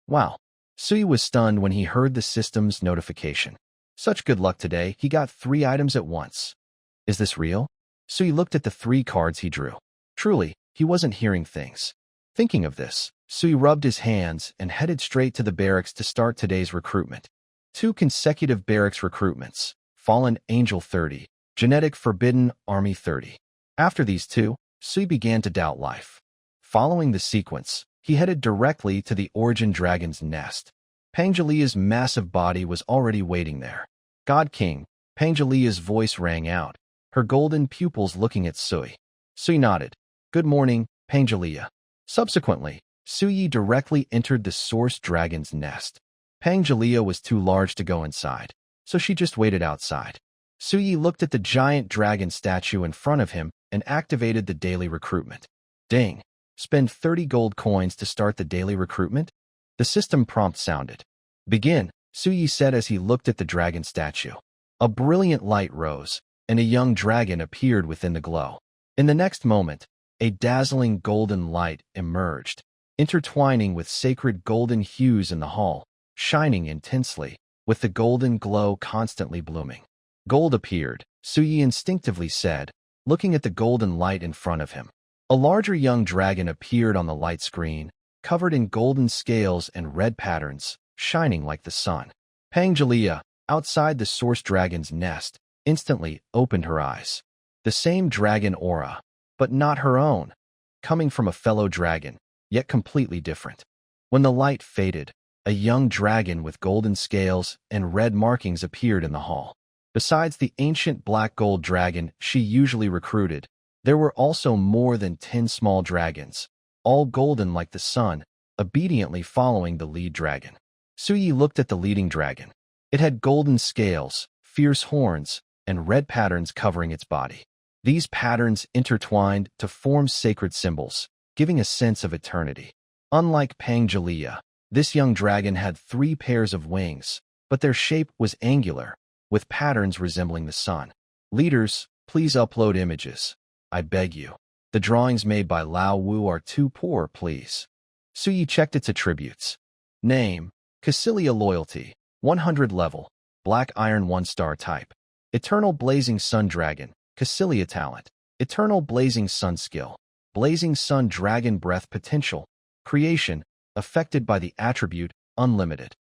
Wow. Sui was stunned when he heard the system's notification. Such good luck today, he got 3 items at once. Is this real? Sui looked at the 3 cards he drew. Truly, he wasn't hearing things. Thinking of this, Sui rubbed his hands and headed straight to the barracks to start today's recruitment. 2 consecutive barracks recruitments, Fallen Angel 30, Genetic Forbidden Army 30. After these 2, Sui began to doubt life. Following the sequence, he headed directly to the Origin Dragon's nest. Pangelia's massive body was already waiting there. God King, Pangelia's voice rang out, her golden pupils looking at Sui. Sui nodded. Good morning, Pangelia. Subsequently, Sui directly entered the Source Dragon's nest. Pangelia was too large to go inside, so she just waited outside. Sui looked at the giant dragon statue in front of him and activated the daily recruitment. Ding! Spend 30 gold coins to start the daily recruitment? The system prompt sounded. Begin, Sui said as he looked at the dragon statue. A brilliant light rose, and a young dragon appeared within the glow. In the next moment, a dazzling golden light emerged, intertwining with sacred golden hues in the hall, shining intensely, with the golden glow constantly blooming. Gold appeared, Sui instinctively said, looking at the golden light in front of him. A larger young dragon appeared on the light screen, covered in golden scales and red patterns, shining like the sun. Pangelia, outside the Source Dragon's nest, instantly opened her eyes. The same dragon aura, but not her own, coming from a fellow dragon, yet completely different. When the light faded, a young dragon with golden scales and red markings appeared in the hall. Besides the ancient black gold dragon she usually recruited, there were also more than 10 small dragons, all golden like the sun, obediently following the lead dragon. Sui looked at the leading dragon. It had golden scales, fierce horns, and red patterns covering its body. These patterns intertwined to form sacred symbols, giving a sense of eternity. Unlike Pangelia, this young dragon had 3 pairs of wings, but their shape was angular, with patterns resembling the sun. Leaders, please upload images. I beg you. The drawings made by Lao Wu are too poor, please. Sui checked its attributes. Name, Cassilia Loyalty, 100 level, Black Iron 1-star type. Eternal Blazing Sun Dragon, Cassilia Talent. Eternal Blazing Sun Skill. Blazing Sun Dragon Breath Potential. Creation, affected by the attribute Unlimited.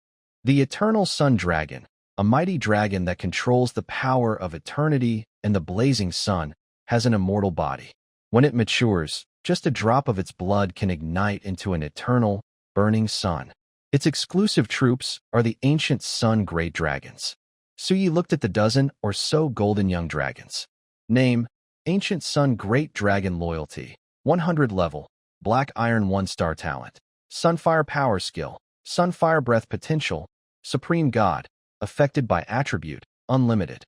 The Eternal Sun Dragon, a mighty dragon that controls the power of eternity and the blazing sun, has an immortal body. When it matures, just a drop of its blood can ignite into an eternal, burning sun. Its exclusive troops are the ancient sun great dragons. Sui looked at the dozen or so golden young dragons. Name, Ancient Sun Great Dragon Loyalty, 100 level, Black Iron 1-star talent. Sunfire Power Skill, Sunfire Breath Potential, Supreme God, affected by attribute, Unlimited.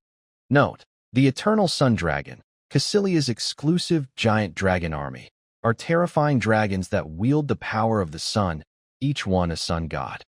Note, the Eternal Sun Dragon, Cassilia's exclusive giant dragon army, are terrifying dragons that wield the power of the sun, each one a sun god.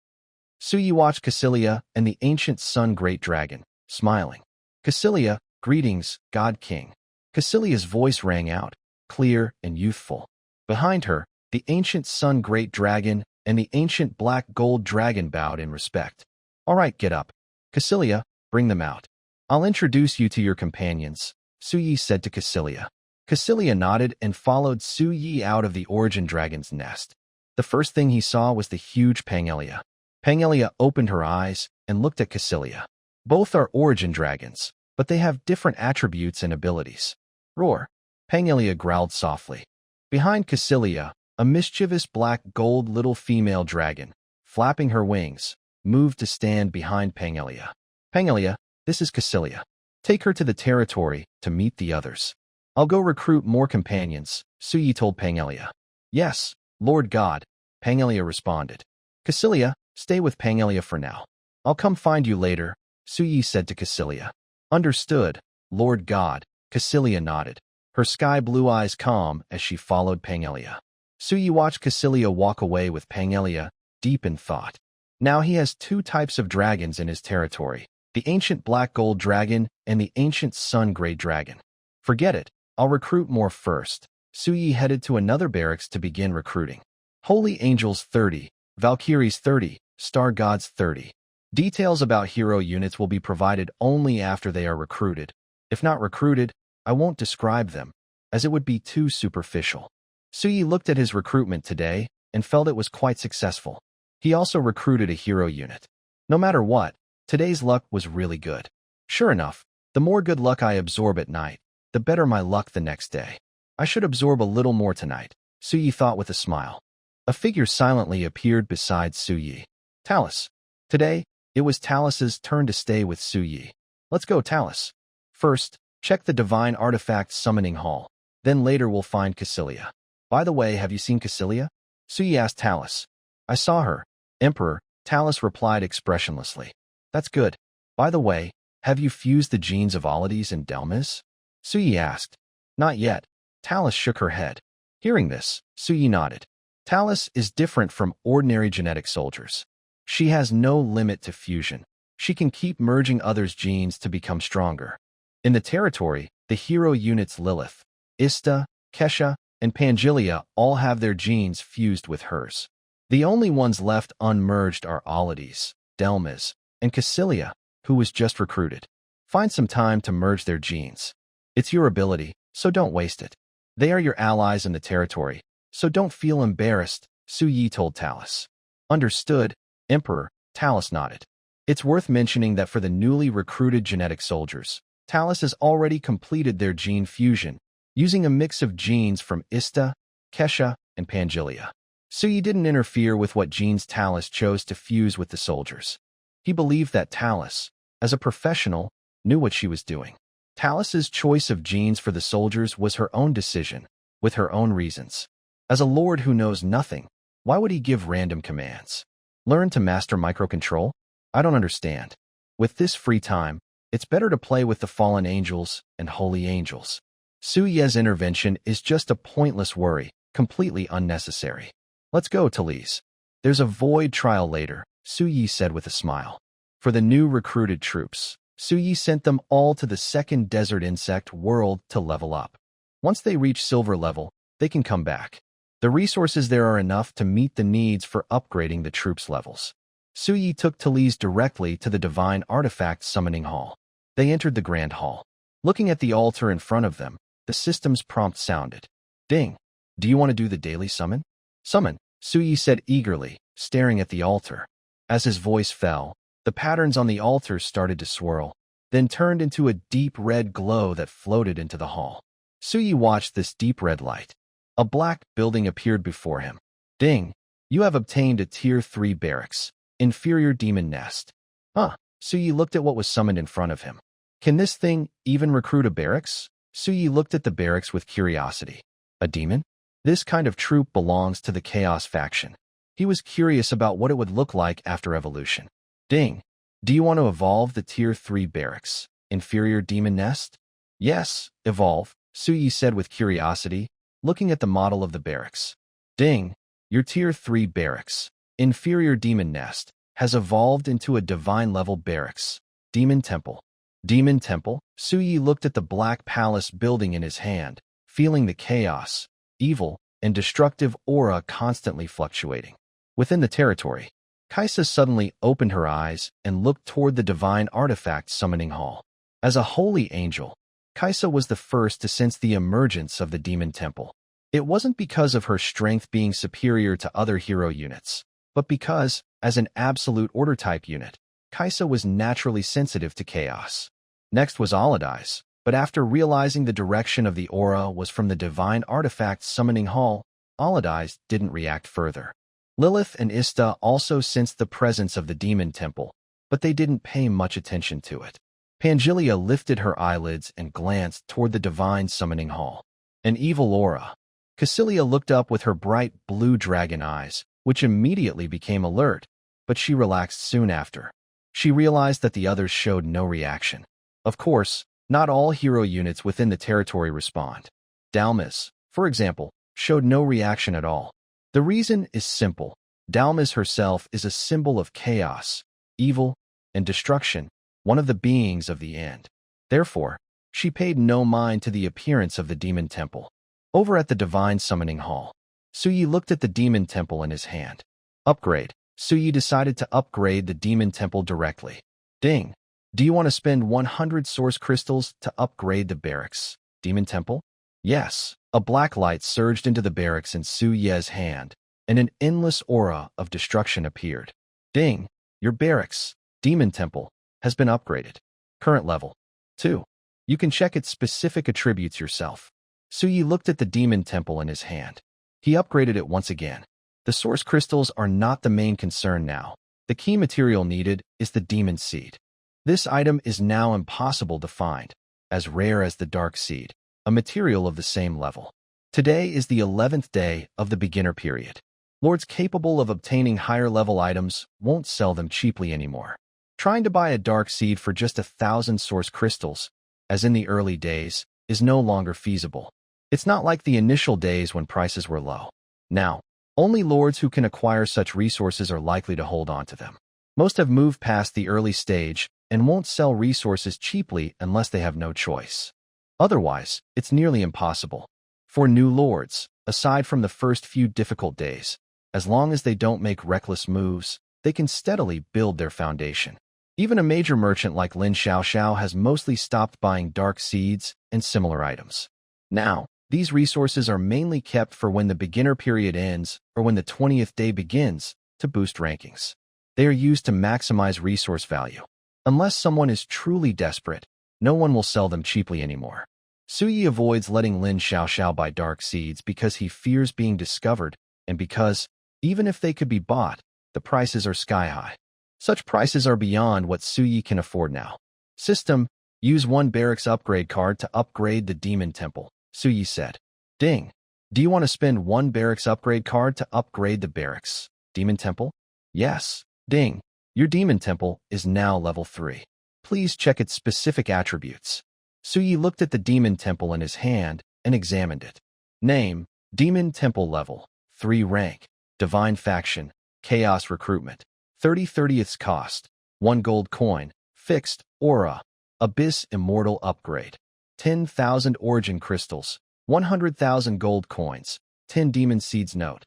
Sui watched Cassilia and the ancient sun great dragon, smiling. Cassilia, greetings, God King. Cassilia's voice rang out, clear and youthful. Behind her, the ancient sun great dragon and the ancient black gold dragon bowed in respect. All right, get up. Cassilia, bring them out. I'll introduce you to your companions, Sui said to Cassilia. Cassilia nodded and followed Sui out of the Origin Dragon's nest. The first thing he saw was the huge Pangelia. Pangelia opened her eyes and looked at Cassilia. Both are Origin Dragons, but they have different attributes and abilities. Roar! Pangelia growled softly. Behind Cassilia, a mischievous black gold little female dragon, flapping her wings, moved to stand behind Pangelia. Pangelia, this is Cassilia. Take her to the territory to meet the others. I'll go recruit more companions, Sui told Pangelia. Yes, Lord God, Pangelia responded. Cassilia, stay with Pangelia for now. I'll come find you later, Sui said to Cassilia. Understood, Lord God, Cassilia nodded, her sky-blue eyes calm as she followed Pangelia. Sui watched Cassilia walk away with Pangelia, deep in thought. Now he has two types of dragons in his territory, the ancient black gold dragon and the ancient sun gray dragon. Forget it, I'll recruit more first. Suyi headed to another barracks to begin recruiting. Holy Angels 30, Valkyries 30, Star Gods 30. Details about hero units will be provided only after they are recruited. If not recruited, I won't describe them, as it would be too superficial. Suyi looked at his recruitment today and felt it was quite successful. He also recruited a hero unit. No matter what, today's luck was really good. Sure enough, the more good luck I absorb at night, the better my luck the next day. I should absorb a little more tonight, Suyi thought with a smile. A figure silently appeared beside Suyi. Talus. Today, it was Talus's turn to stay with Suyi. Let's go, Talus. First, check the Divine Artifact Summoning Hall. Then later we'll find Cassilia. By the way, have you seen Cassilia? Suyi asked Talus. I saw her, Emperor, Talus replied expressionlessly. That's good. By the way, have you fused the genes of Alades and Delmas? Suyi asked. Not yet. Talus shook her head. Hearing this, Suyi nodded. Talus is different from ordinary genetic soldiers. She has no limit to fusion. She can keep merging others' genes to become stronger. In the territory, the hero units Lilith, Ista, Kesha, and Pangelia all have their genes fused with hers. The only ones left unmerged are Alades, Delmas, and Cassilia, who was just recruited. Find some time to merge their genes. It's your ability, so don't waste it. They are your allies in the territory, so don't feel embarrassed, Suyi told Talus. Understood, Emperor, Talus nodded. It's worth mentioning that for the newly recruited genetic soldiers, Talus has already completed their gene fusion, using a mix of genes from Ista, Kesha, and Pangelia. Suyi didn't interfere with what genes Talus chose to fuse with the soldiers. He believed that Talus, as a professional, knew what she was doing. Talus's choice of genes for the soldiers was her own decision, with her own reasons. As a lord who knows nothing, why would he give random commands? Learn to master microcontrol? I don't understand. With this free time, it's better to play with the fallen angels and holy angels. Suyi's intervention is just a pointless worry, completely unnecessary. Let's go, Talise. There's a void trial later, Suyi said with a smile. For the new recruited troops, Suyi sent them all to the second desert insect world to level up. Once they reach silver level, they can come back. The resources there are enough to meet the needs for upgrading the troops' levels. Suyi took Talise directly to the Divine Artifact Summoning Hall. They entered the Grand Hall. Looking at the altar in front of them, the system's prompt sounded. Ding! Do you want to do the daily summon? Summon, Suyi said eagerly, staring at the altar. As his voice fell, the patterns on the altar started to swirl, then turned into a deep red glow that floated into the hall. Suyi watched this deep red light. A black building appeared before him. Ding! You have obtained a Tier 3 barracks. Inferior Demon Nest. Suyi looked at what was summoned in front of him. Can this thing even recruit a barracks? Suyi looked at the barracks with curiosity. A demon? This kind of troop belongs to the Chaos faction. He was curious about what it would look like after evolution. Ding! Do you want to evolve the Tier 3 barracks? Inferior Demon Nest? Yes, evolve, Suyi said with curiosity, looking at the model of the barracks. Ding! Your Tier 3 barracks, Inferior Demon Nest, has evolved into a divine-level barracks. Demon Temple. Demon Temple? Suyi looked at the black palace building in his hand, feeling the chaos, evil, and destructive aura constantly fluctuating. Within the territory, Kaisa suddenly opened her eyes and looked toward the Divine Artifact Summoning Hall. As a holy angel, Kaisa was the first to sense the emergence of the Demon Temple. It wasn't because of her strength being superior to other hero units, but because, as an absolute order-type unit, Kaisa was naturally sensitive to chaos. Next was Alades, but after realizing the direction of the aura was from the Divine Artifact Summoning Hall, Alades didn't react further. Lilith and Ista also sensed the presence of the Demon Temple, but they didn't pay much attention to it. Pangelia lifted her eyelids and glanced toward the Divine Summoning Hall. An evil aura. Cassilia looked up with her bright blue dragon eyes, which immediately became alert, but she relaxed soon after. She realized that the others showed no reaction. Of course, not all hero units within the territory respond. Dalmas, for example, showed no reaction at all. The reason is simple. Dalmas herself is a symbol of chaos, evil, and destruction, one of the beings of the end. Therefore, she paid no mind to the appearance of the demon temple. Over at the divine summoning hall, Suyi looked at the demon temple in his hand. Upgrade. Suyi decided to upgrade the demon temple directly. Ding. Do you want to spend 100 source crystals to upgrade the barracks? Demon temple? Yes. A black light surged into the barracks in Su Ye's hand, and an endless aura of destruction appeared. Ding. Your barracks, demon temple, has been upgraded. Current level 2. You can check its specific attributes yourself. Suyi looked at the demon temple in his hand. He upgraded it once again. The source crystals are not the main concern now. The key material needed is the demon seed. This item is now impossible to find, as rare as the dark seed, a material of the same level. Today is the 11th day of the beginner period. Lords capable of obtaining higher-level items won't sell them cheaply anymore. Trying to buy a dark seed for just 1,000 source crystals, as in the early days, is no longer feasible. It's not like the initial days when prices were low. Now, only lords who can acquire such resources are likely to hold on to them. Most have moved past the early stage and won't sell resources cheaply unless they have no choice. Otherwise, it's nearly impossible. For new lords, aside from the first few difficult days, as long as they don't make reckless moves, they can steadily build their foundation. Even a major merchant like Lin Xiaoxiao has mostly stopped buying dark seeds and similar items. Now, these resources are mainly kept for when the beginner period ends or when the 20th day begins to boost rankings. They are used to maximize resource value. Unless someone is truly desperate, no one will sell them cheaply anymore. Suyi avoids letting Lin Xiaoxiao buy dark seeds because he fears being discovered and because, even if they could be bought, the prices are sky-high. Such prices are beyond what Suyi can afford now. System, use one barracks upgrade card to upgrade the demon temple, Suyi said. Ding. Do you want to spend one barracks upgrade card to upgrade the barracks? Demon temple? Yes. Ding. Your demon temple is now level 3. Please check its specific attributes. Suyi looked at the demon temple in his hand and examined it. Name, demon temple level, 3 rank, divine faction, chaos recruitment, 30/30ths cost, 1 gold coin, fixed, aura, abyss immortal upgrade, 10,000 origin crystals, 100,000 gold coins, 10 demon seeds note.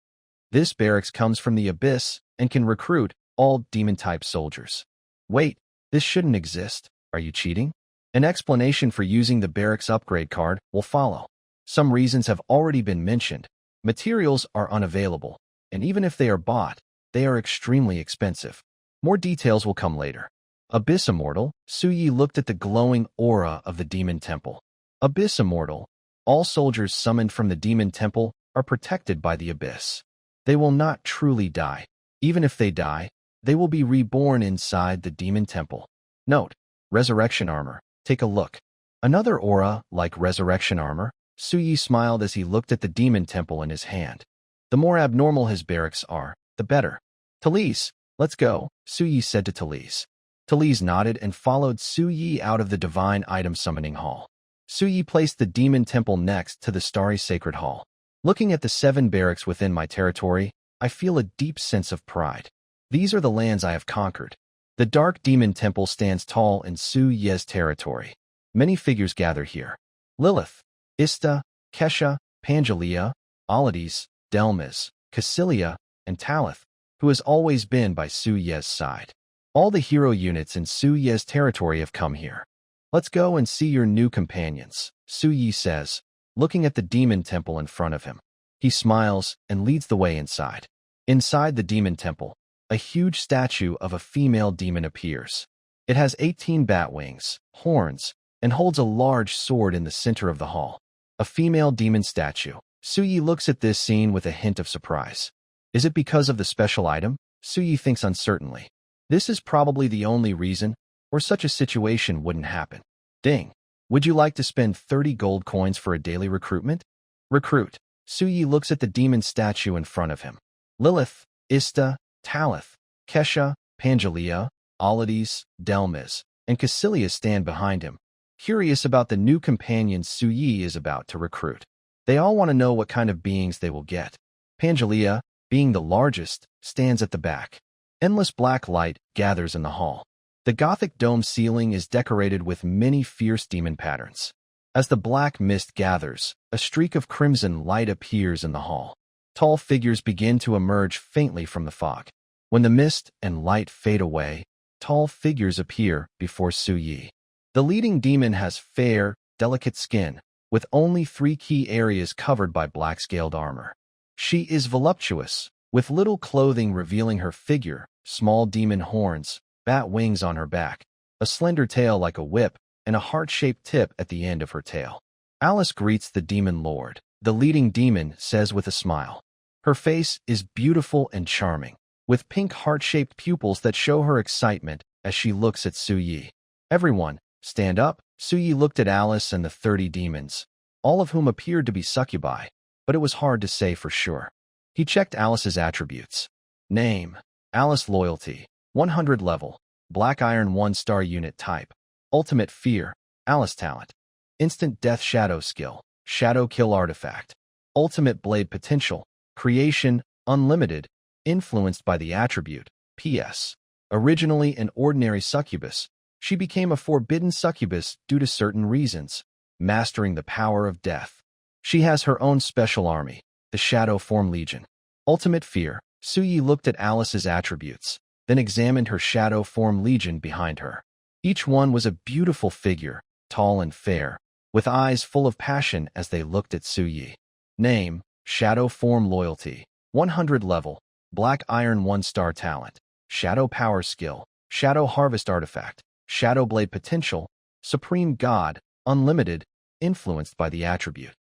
This barracks comes from the abyss and can recruit all demon-type soldiers. Wait, this shouldn't exist. Are you cheating? An explanation for using the barracks upgrade card will follow. Some reasons have already been mentioned. Materials are unavailable, and even if they are bought, they are extremely expensive. More details will come later. Abyss Immortal, Suyi looked at the glowing aura of the demon temple. Abyss Immortal, all soldiers summoned from the demon temple are protected by the abyss. They will not truly die. Even if they die, they will be reborn inside the demon temple. Note, resurrection armor. Take a look. Another aura like resurrection armor. Suyi smiled as he looked at the demon temple in his hand. The more abnormal his barracks are, the better. Talise, let's go, Suyi said to Talise. Talise nodded and followed Suyi out of the divine item summoning hall. Suyi placed the demon temple next to the starry sacred hall. Looking at the 7 barracks within my territory, I feel a deep sense of pride. These are the lands I have conquered. The dark demon temple stands tall in Su Ye's territory. Many figures gather here. Lilith, Ista, Kesha, Pangelia, Alades, Delmas, Cassilia, and Talith, who has always been by Su Ye's side. All the hero units in Su Ye's territory have come here. Let's go and see your new companions, Su Yi says, looking at the demon temple in front of him. He smiles and leads the way inside. Inside the demon temple, a huge statue of a female demon appears. It has 18 bat wings, horns, and holds a large sword in the center of the hall. A female demon statue. Suyi looks at this scene with a hint of surprise. Is it because of the special item? Suyi thinks uncertainly. This is probably the only reason, or such a situation wouldn't happen. Ding. Would you like to spend 30 gold coins for a daily recruitment? Recruit. Suyi looks at the demon statue in front of him. Lilith, Ista, Talith, Kesha, Pangelia, Alades, Delmas, and Cassilia stand behind him, curious about the new companions Suyi is about to recruit. They all want to know what kind of beings they will get. Pangelia, being the largest, stands at the back. Endless black light gathers in the hall. The Gothic dome ceiling is decorated with many fierce demon patterns. As the black mist gathers, a streak of crimson light appears in the hall. Tall figures begin to emerge faintly from the fog. When the mist and light fade away, tall figures appear before Su Yi. The leading demon has fair, delicate skin, with only 3 key areas covered by black-scaled armor. She is voluptuous, with little clothing revealing her figure, small demon horns, bat wings on her back, a slender tail like a whip, and a heart-shaped tip at the end of her tail. Alice greets the demon lord. The leading demon says with a smile. Her face is beautiful and charming, with pink heart-shaped pupils that show her excitement as she looks at Su Yi. Everyone, stand up. Su Yi looked at Alice and the 30 demons, all of whom appeared to be succubi, but it was hard to say for sure. He checked Alice's attributes. Name: Alice. Loyalty, 100 level, Black Iron 1-star unit type. Ultimate Fear, Alice. Talent, Instant Death. Shadow Skill, Shadow Kill Artifact. Ultimate Blade Potential, Creation, Unlimited, influenced by the attribute. P.S. Originally an ordinary succubus, she became a forbidden succubus due to certain reasons, mastering the power of death. She has her own special army, the Shadow Form Legion. Ultimate Fear. Su Yi looked at Alice's attributes, then examined her Shadow Form Legion behind her. Each one was a beautiful figure, tall and fair, with eyes full of passion as they looked at Su Yi. Name: Shadow Form. Loyalty, 100 level, Black Iron 1-star talent, Shadow Power Skill, Shadow Harvest Artifact, Shadow Blade Potential, Supreme God, Unlimited, influenced by the attribute.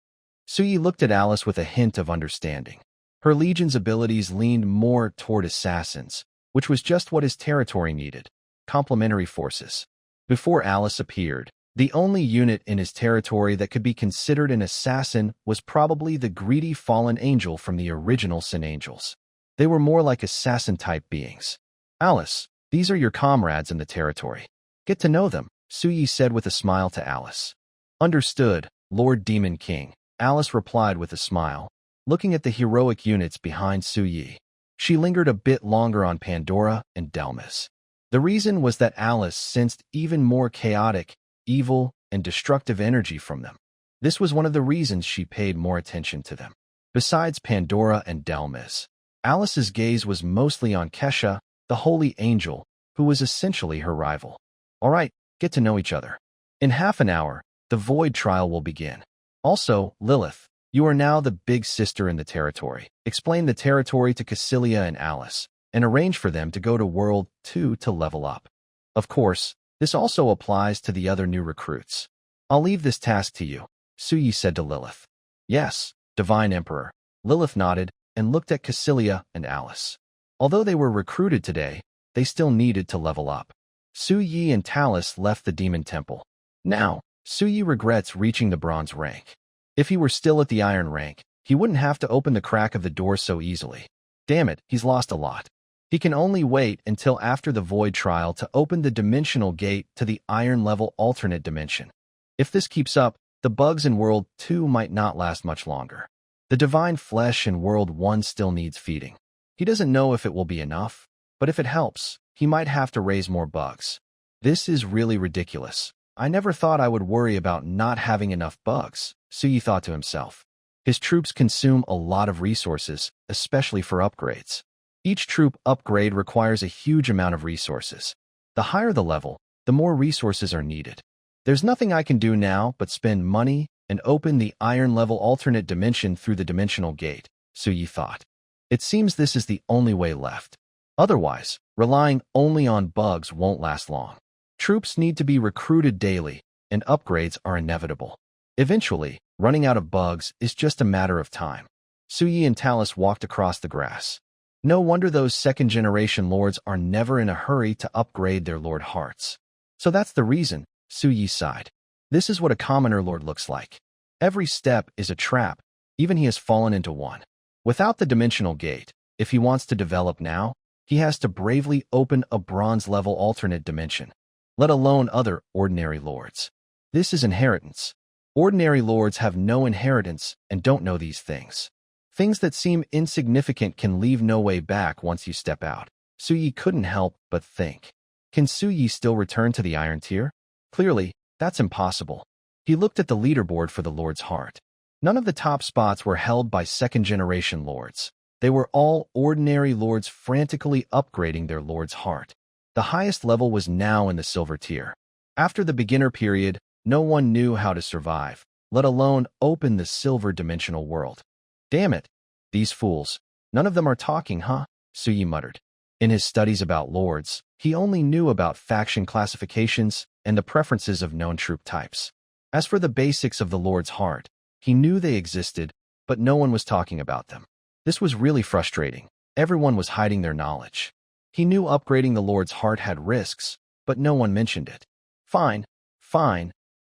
Su Yi looked at Alice with a hint of understanding. Her legion's abilities leaned more toward assassins, which was just what his territory needed. Complementary forces. Before Alice appeared, the only unit in his territory that could be considered an assassin was probably the greedy fallen angel from the original Sin Angels. They were more like assassin-type beings. Alice, these are your comrades in the territory. Get to know them, Su Yi said with a smile to Alice. Understood, Lord Demon King, Alice replied with a smile, looking at the heroic units behind Su Yi. She lingered a bit longer on Pandora and Delmas. The reason was that Alice sensed even more chaotic, evil, and destructive energy from them. This was one of the reasons she paid more attention to them. Besides Pandora and Delmas, Alice's gaze was mostly on Kesha, the holy angel, who was essentially her rival. All right, get to know each other. In half an hour, the Void Trial will begin. Also, Lilith, you are now the big sister in the territory. Explain the territory to Cassilia and Alice, and arrange for them to go to World 2 to level up. Of course, this also applies to the other new recruits. I'll leave this task to you, Su Yi said to Lilith. Yes, Divine Emperor. Lilith nodded and looked at Cassilia and Alice. Although they were recruited today, they still needed to level up. Su Yi and Talus left the Demon Temple. Now, Su Yi regrets reaching the bronze rank. If he were still at the iron rank, he wouldn't have to open the crack of the door so easily. Damn it, he's lost a lot. He can only wait until after the Void Trial to open the dimensional gate to the iron-level alternate dimension. If this keeps up, the bugs in World 2 might not last much longer. The divine flesh in World 1 still needs feeding. He doesn't know if it will be enough, but if it helps, he might have to raise more bugs. This is really ridiculous. I never thought I would worry about not having enough bugs, Su Yi thought to himself. His troops consume a lot of resources, especially for upgrades. Each troop upgrade requires a huge amount of resources. The higher the level, the more resources are needed. There's nothing I can do now but spend money and open the iron-level alternate dimension through the dimensional gate, Su Yi thought. It seems this is the only way left. Otherwise, relying only on bugs won't last long. Troops need to be recruited daily, and upgrades are inevitable. Eventually, running out of bugs is just a matter of time. Su Yi and Talus walked across the grass. No wonder those second-generation lords are never in a hurry to upgrade their lord hearts. So that's the reason, Su Yi sighed. This is what a commoner lord looks like. Every step is a trap, even he has fallen into one. Without the dimensional gate, if he wants to develop now, he has to bravely open a bronze-level alternate dimension, let alone other ordinary lords. This is inheritance. Ordinary lords have no inheritance and don't know these things. Things that seem insignificant can leave no way back once you step out. Su-yi couldn't help but think. Can Su-yi still return to the Iron Tier? Clearly, that's impossible. He looked at the leaderboard for the Lord's Heart. None of the top spots were held by second-generation lords. They were all ordinary lords frantically upgrading their Lord's Heart. The highest level was now in the Silver Tier. After the beginner period, no one knew how to survive, let alone open the silver dimensional world. Damn it, these fools. None of them are talking, huh? Su-yi muttered. In his studies about lords, he only knew about faction classifications and the preferences of known troop types. As for the basics of the Lord's Heart, he knew they existed, but no one was talking about them. This was really frustrating. Everyone was hiding their knowledge. He knew upgrading the Lord's Heart had risks, but no one mentioned it. Fine,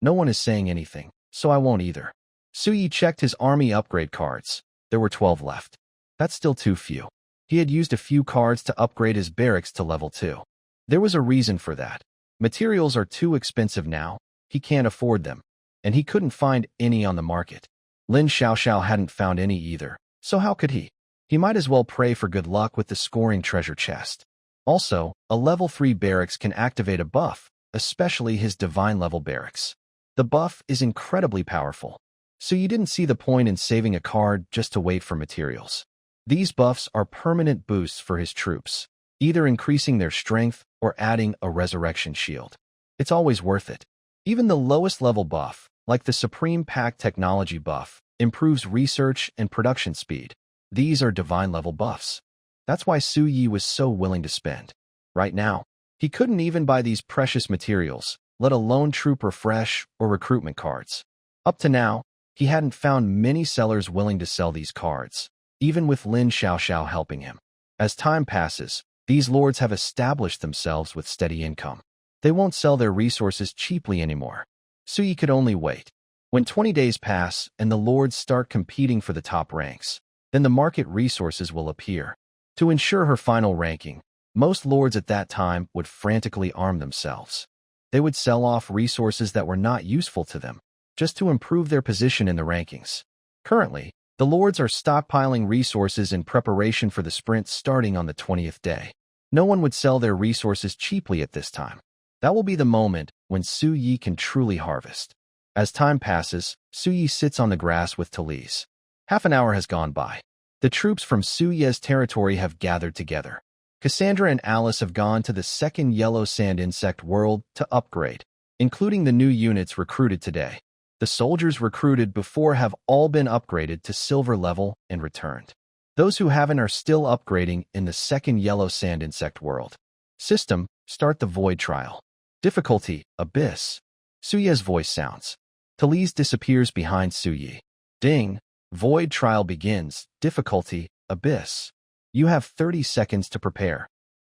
no one is saying anything, so I won't either. Su-yi checked his army upgrade cards. There were 12 left. That's still too few. He had used a few cards to upgrade his barracks to level 2. There was a reason for that. Materials are too expensive now. He can't afford them. And he couldn't find any on the market. Lin Xiaoxiao hadn't found any either, so how could he? He might as well pray for good luck with the scoring treasure chest. Also, a level 3 barracks can activate a buff, especially his divine level barracks. The buff is incredibly powerful, so you didn't see the point in saving a card just to wait for materials. These buffs are permanent boosts for his troops, either increasing their strength or adding a resurrection shield. It's always worth it. Even the lowest level buff, like the Supreme Pack Technology buff, improves research and production speed. These are divine level buffs. That's why Su-yi was so willing to spend. Right now, he couldn't even buy these precious materials, let alone troop refresh or recruitment cards. Up to now, he hadn't found many sellers willing to sell these cards, even with Lin Xiaoxiao helping him. As time passes, these lords have established themselves with steady income. They won't sell their resources cheaply anymore. Su-yi could only wait. When 20 days pass and the lords start competing for the top ranks, then the market resources will appear. To ensure her final ranking, most lords at that time would frantically arm themselves. They would sell off resources that were not useful to them, just to improve their position in the rankings. Currently, the lords are stockpiling resources in preparation for the sprint starting on the 20th day. No one would sell their resources cheaply at this time. That will be the moment when Su-yi can truly harvest. As time passes, Su-yi sits on the grass with Talise. Half an hour has gone by. The troops from Su-yi's territory have gathered together. Cassandra and Alice have gone to the second yellow sand insect world to upgrade, including the new units recruited today. The soldiers recruited before have all been upgraded to silver level and returned. Those who haven't are still upgrading in the second yellow sand insect world. System, start the void trial. Difficulty, abyss. Su-yi's voice sounds. Talise disappears behind Su-yi. Ding. Void trial begins. Difficulty, abyss. You have 30 seconds to prepare.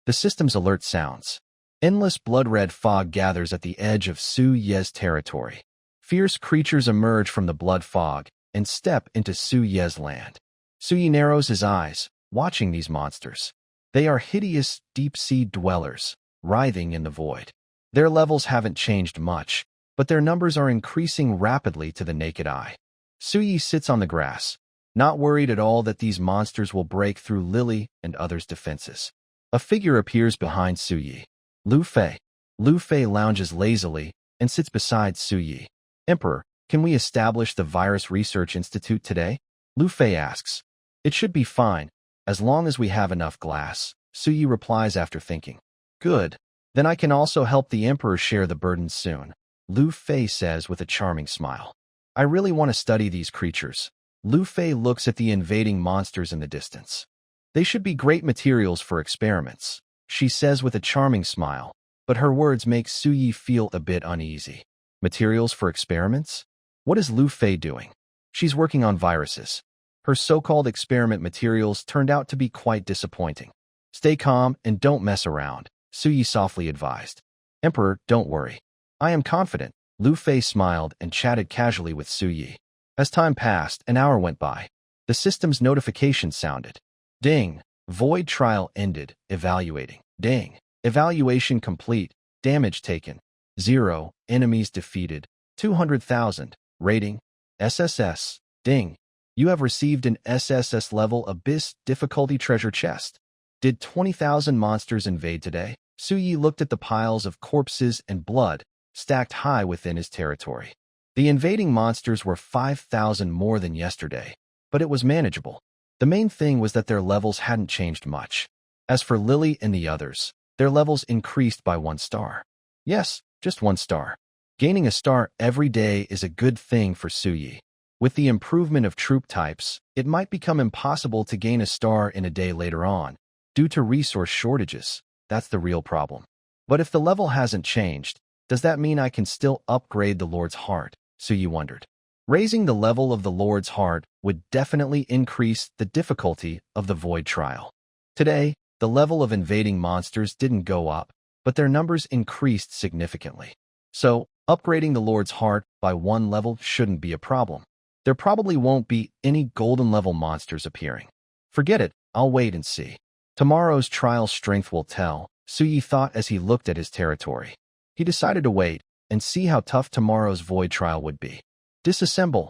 The system's alert sounds. Endless blood-red fog gathers at the edge of Su-yi's territory. Fierce creatures emerge from the blood fog and step into Su-yi's land. Su-yi narrows his eyes, watching these monsters. They are hideous, deep-sea dwellers, writhing in the void. Their levels haven't changed much, but their numbers are increasing rapidly to the naked eye. Su-yi sits on the grass, not worried at all that these monsters will break through Lily and others' defenses. A figure appears behind Su-yi. Lu Fei. Lu Fei lounges lazily and sits beside Su-yi. Emperor, can we establish the Virus Research Institute today? Lu Fei asks. It should be fine, as long as we have enough glass, Su-yi replies after thinking. Good. Then I can also help the Emperor share the burden soon, Lu Fei says with a charming smile. I really want to study these creatures. Lu Fei looks at the invading monsters in the distance. They should be great materials for experiments, she says with a charming smile, but her words make Su-yi feel a bit uneasy. Materials for experiments? What is Lu Fei doing? She's working on viruses. Her so-called experiment materials turned out to be quite disappointing. Stay calm and don't mess around, Su-yi softly advised. Emperor, don't worry. I am confident. Lu Fei smiled and chatted casually with Su-yi. As time passed, an hour went by. The system's notification sounded. Ding. Void trial ended. Evaluating. Ding. Evaluation complete. Damage taken. 0. Enemies defeated. 200,000. Rating. SSS. Ding. You have received an SSS level Abyss difficulty treasure chest. Did 20,000 monsters invade today? Suyi looked at the piles of corpses and blood stacked high within his territory. The invading monsters were 5,000 more than yesterday, but it was manageable. The main thing was that their levels hadn't changed much. As for Lily and the others, their levels increased by 1 star. Yes, just 1 star. Gaining a star every day is a good thing for Suyi. With the improvement of troop types, it might become impossible to gain a star in a day later on, due to resource shortages. That's the real problem. But if the level hasn't changed, does that mean I can still upgrade the Lord's Heart? Suyi wondered. Raising the level of the Lord's Heart would definitely increase the difficulty of the Void Trial. Today, the level of invading monsters didn't go up, but their numbers increased significantly. So, upgrading the Lord's Heart by 1 level shouldn't be a problem. There probably won't be any golden level monsters appearing. Forget it, I'll wait and see. Tomorrow's trial strength will tell, Suyi thought as he looked at his territory. He decided to wait and see how tough tomorrow's void trial would be. Disassemble.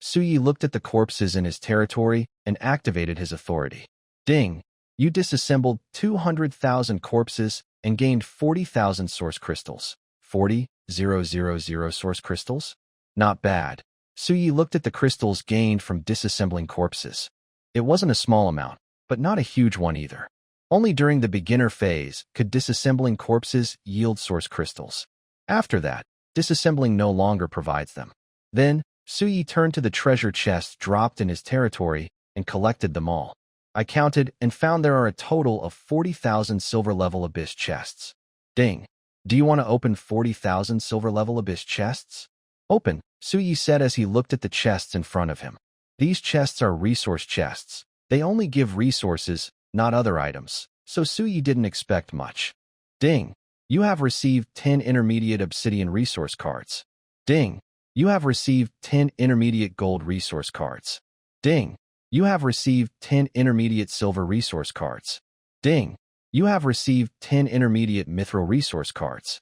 Suyi looked at the corpses in his territory and activated his authority. Ding! You disassembled 200,000 corpses and gained 40,000 source crystals. 40,000 source crystals? Not bad. Suyi looked at the crystals gained from disassembling corpses. It wasn't a small amount, but not a huge one either. Only during the beginner phase could disassembling corpses yield source crystals. After that, disassembling no longer provides them. Then, Suyi turned to the treasure chests dropped in his territory and collected them all. I counted and found there are a total of 40,000 silver-level Abyss chests. Ding! Do you want to open 40,000 silver-level Abyss chests? Open, Suyi said as he looked at the chests in front of him. These chests are resource chests. They only give resources, not other items, so Suyi didn't expect much. Ding! You have received 10 intermediate obsidian resource cards. Ding! You have received 10 intermediate gold resource cards. Ding! You have received 10 intermediate silver resource cards. Ding! You have received 10 intermediate mithril resource cards.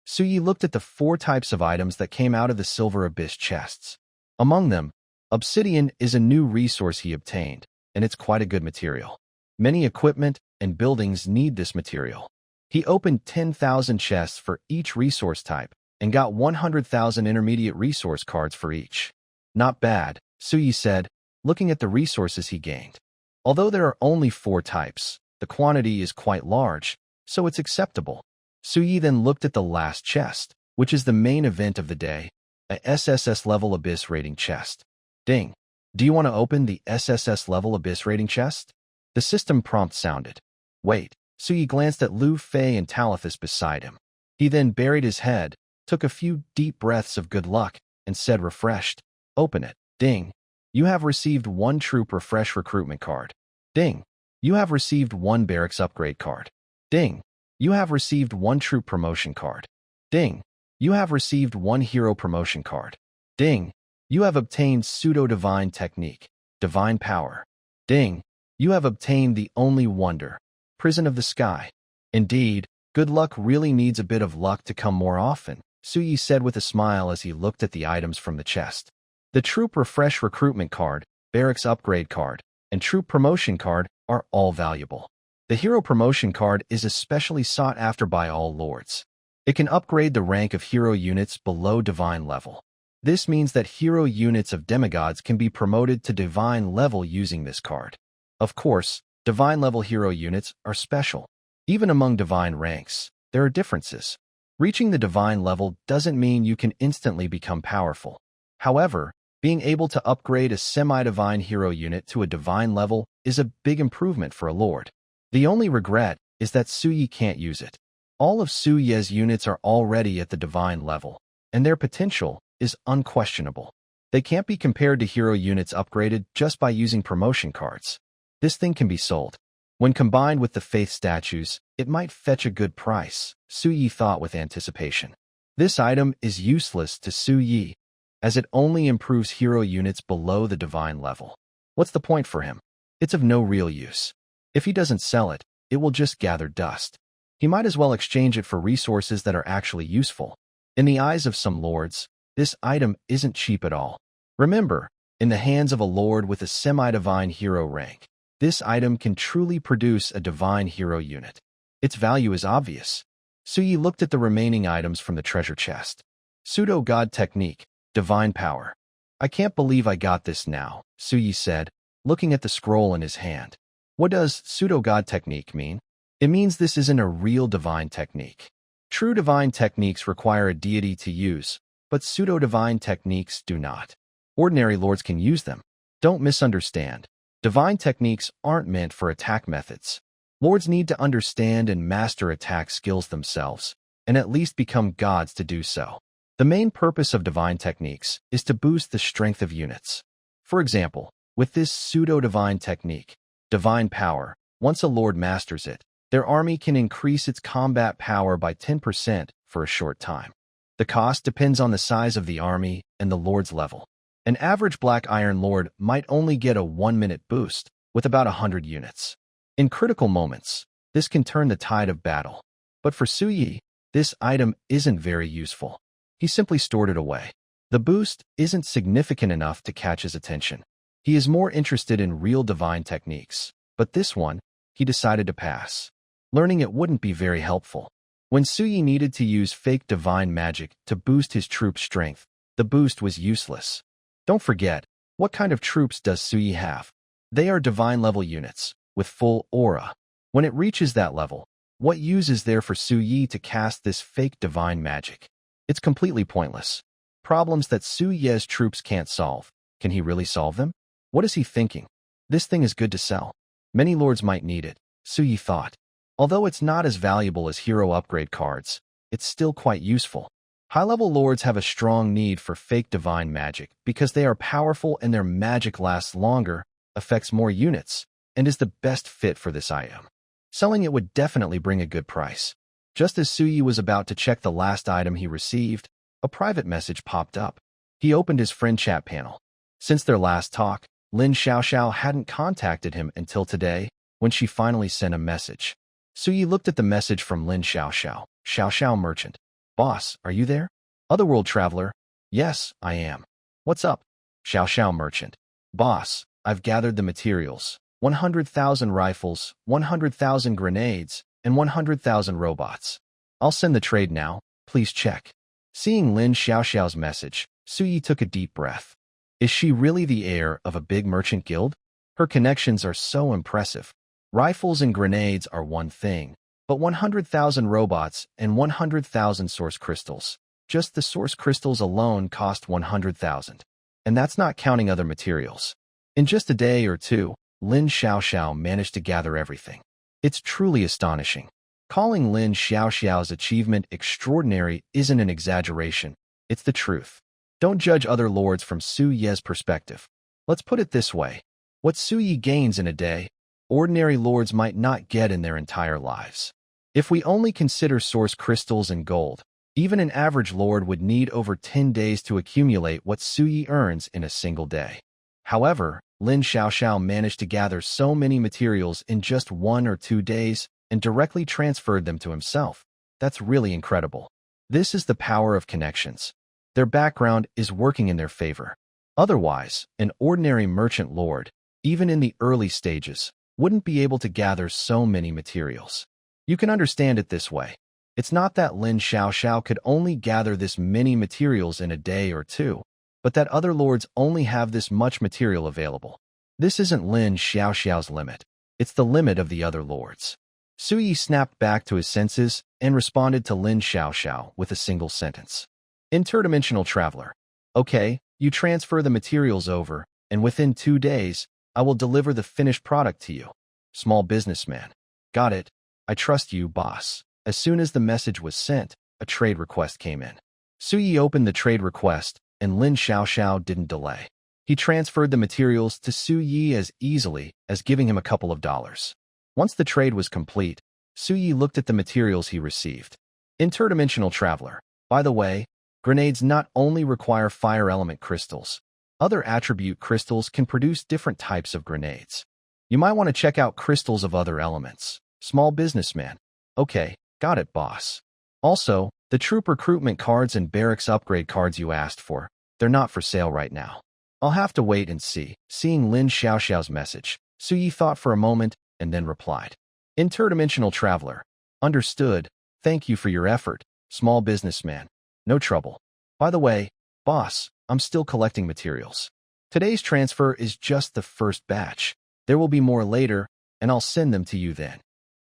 Suyi looked at the 4 types of items that came out of the silver abyss chests. Among them, obsidian is a new resource he obtained, and it's quite a good material. Many equipment and buildings need this material. He opened 10,000 chests for each resource type and got 100,000 intermediate resource cards for each. Not bad, Suyi said, looking at the resources he gained. Although there are only 4 types, the quantity is quite large, so it's acceptable. Suyi then looked at the last chest, which is the main event of the day, a SSS level Abyss rating chest. Ding! Do you want to open the SSS level Abyss rating chest? The system prompt sounded. Wait, Suyi glanced at Lu Fei and Talithus beside him. He then buried his head, took a few deep breaths of good luck, and said refreshed, open it. Ding! You have received 1 troop refresh recruitment card. Ding! You have received 1 barracks upgrade card. Ding! You have received 1 troop promotion card. Ding! You have received 1 hero promotion card. Ding! You have obtained pseudo-divine technique, divine power. Ding! You have obtained the only wonder, prison of the sky. Indeed, good luck really needs a bit of luck to come more often, Suyi said with a smile as he looked at the items from the chest. The troop refresh recruitment card, barracks upgrade card, and troop promotion card are all valuable. The hero promotion card is especially sought after by all lords. It can upgrade the rank of hero units below divine level. This means that hero units of demigods can be promoted to divine level using this card. Of course, divine level hero units are special. Even among divine ranks, there are differences. Reaching the divine level doesn't mean you can instantly become powerful. However, being able to upgrade a semi-divine hero unit to a divine level is a big improvement for a lord. The only regret is that Suyi can't use it. All of Suyi's units are already at the divine level, and their potential is unquestionable. They can't be compared to hero units upgraded just by using promotion cards. This thing can be sold. When combined with the faith statues, it might fetch a good price, Suyi thought with anticipation. This item is useless to Suyi, as it only improves hero units below the divine level. What's the point for him? It's of no real use. If he doesn't sell it, it will just gather dust. He might as well exchange it for resources that are actually useful. In the eyes of some lords, this item isn't cheap at all. Remember, In the hands of a lord with a semi-divine hero rank, this item can truly produce a divine hero unit. Its value is obvious. Suyi looked at the remaining items from the treasure chest. Pseudo-God Technique, Divine Power. I can't believe I got this now, Suyi said, looking at the scroll in his hand. What does Pseudo-God Technique mean? It means this isn't a real divine technique. True divine techniques require a deity to use, but pseudo-divine techniques do not. Ordinary lords can use them. Don't misunderstand. Divine techniques aren't meant for attack methods. Lords need to understand and master attack skills themselves, and at least become gods to do so. The main purpose of divine techniques is to boost the strength of units. For example, with this pseudo-divine technique, divine power, once a lord masters it, their army can increase its combat power by 10% for a short time. The cost depends on the size of the army and the lord's level. An average Black Iron Lord might only get a 1-minute boost with about 100 units. In critical moments, this can turn the tide of battle. But for Suyi, this item isn't very useful. He simply stored it away. The boost isn't significant enough to catch his attention. He is more interested in real divine techniques, but this one, he decided to pass. Learning it wouldn't be very helpful. When Suyi needed to use fake divine magic to boost his troop's strength, the boost was useless. Don't forget, what kind of troops does Suyi have? They are divine-level units, with full aura. When it reaches that level, what use is there for Suyi to cast this fake divine magic? It's completely pointless. Problems that Suyi's troops can't solve. Can he really solve them? What is he thinking? This thing is good to sell. Many lords might need it, Suyi thought. Although it's not as valuable as hero upgrade cards, it's still quite useful. High-level lords have a strong need for fake divine magic because they are powerful and their magic lasts longer, affects more units, and is the best fit for this item. Selling it would definitely bring a good price. Just as Suyi was about to check the last item he received, a private message popped up. He opened his friend chat panel. Since their last talk, Lin Xiaoxiao hadn't contacted him until today, when she finally sent a message. Suyi looked at the message from Lin Xiaoxiao. Xiaoxiao Merchant. Boss, are you there? Otherworld Traveler. Yes, I am. What's up? Xiaoxiao Merchant. Boss, I've gathered the materials. 100,000 rifles, 100,000 grenades, and 100,000 robots. I'll send the trade now. Please check. Seeing Lin Xiaoxiao's message, Suyi took a deep breath. Is she really the heir of a big merchant guild? Her connections are so impressive. Rifles and grenades are one thing, but 100,000 robots and 100,000 source crystals. Just the source crystals alone cost 100,000. And that's not counting other materials. In just a day or two, Lin Xiaoxiao managed to gather everything. It's truly astonishing. Calling Lin Xiaoxiao's achievement extraordinary isn't an exaggeration, it's the truth. Don't judge other lords from Suyi's perspective. Let's put it this way. What Suyi gains in a day, ordinary lords might not get in their entire lives. If we only consider source crystals and gold, even an average lord would need over 10 days to accumulate what Suyi earns in a single day. However, Lin Xiaoxiao managed to gather so many materials in just 1 or 2 days and directly transferred them to himself. That's really incredible. This is the power of connections. Their background is working in their favor. Otherwise, an ordinary merchant lord, even in the early stages, wouldn't be able to gather so many materials. You can understand it this way. It's not that Lin Xiaoxiao could only gather this many materials in a day or two, but that other lords only have this much material available. This isn't Lin Xiaoxiao's limit. It's the limit of the other lords. Suyi snapped back to his senses and responded to Lin Xiaoxiao with a single sentence. Interdimensional Traveler. Okay, you transfer the materials over, and within 2 days, I will deliver the finished product to you. Small businessman. Got it. I trust you, boss. As soon as the message was sent, a trade request came in. Suyi opened the trade request, and Lin Xiaoxiao didn't delay. He transferred the materials to Suyi as easily as giving him a couple of dollars. Once the trade was complete, Suyi looked at the materials he received. Interdimensional Traveler. By the way, grenades not only require fire element crystals, other attribute crystals can produce different types of grenades. You might want to check out crystals of other elements. Small businessman. Okay, got it, boss. Also, the troop recruitment cards and barracks upgrade cards you asked for, they're not for sale right now. I'll have to wait and see. Seeing Lin Xiaoxiao's message, Suyi thought for a moment and then replied. Interdimensional traveler. Understood. Thank you for your effort, small businessman. No trouble. By the way, boss, I'm still collecting materials. Today's transfer is just the first batch. There will be more later, and I'll send them to you then.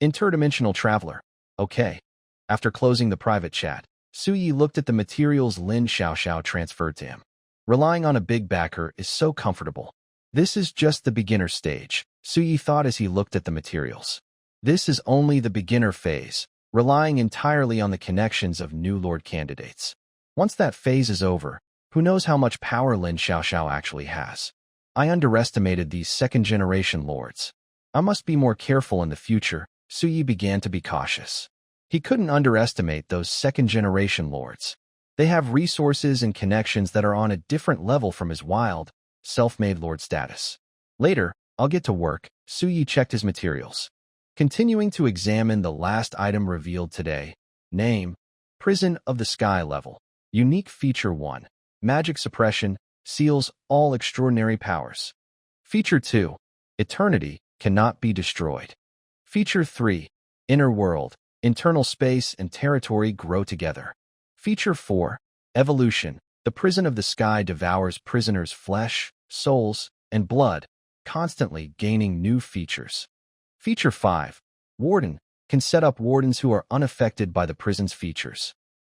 Interdimensional traveler. Okay. After closing the private chat, Suyi looked at the materials Lin Xiaoxiao transferred to him. Relying on a big backer is so comfortable. This is just the beginner stage, Suyi thought as he looked at the materials. This is only the beginner phase, relying entirely on the connections of new lord candidates. Once that phase is over, who knows how much power Lin Xiaoxiao actually has. I underestimated these second-generation lords. I must be more careful in the future. Suyi began to be cautious. He couldn't underestimate those second-generation lords. They have resources and connections that are on a different level from his wild, self-made lord status. Later, I'll get to work. Suyi checked his materials. Continuing to examine the last item revealed today. Name, Prison of the Sky level. Unique feature 1. Magic suppression, seals all extraordinary powers. Feature 2. Eternity, cannot be destroyed. Feature 3. Inner world, internal space and territory grow together. Feature 4. Evolution, the prison of the sky devours prisoners' flesh, souls, and blood, constantly gaining new features. Feature 5. Warden, can set up wardens who are unaffected by the prison's features.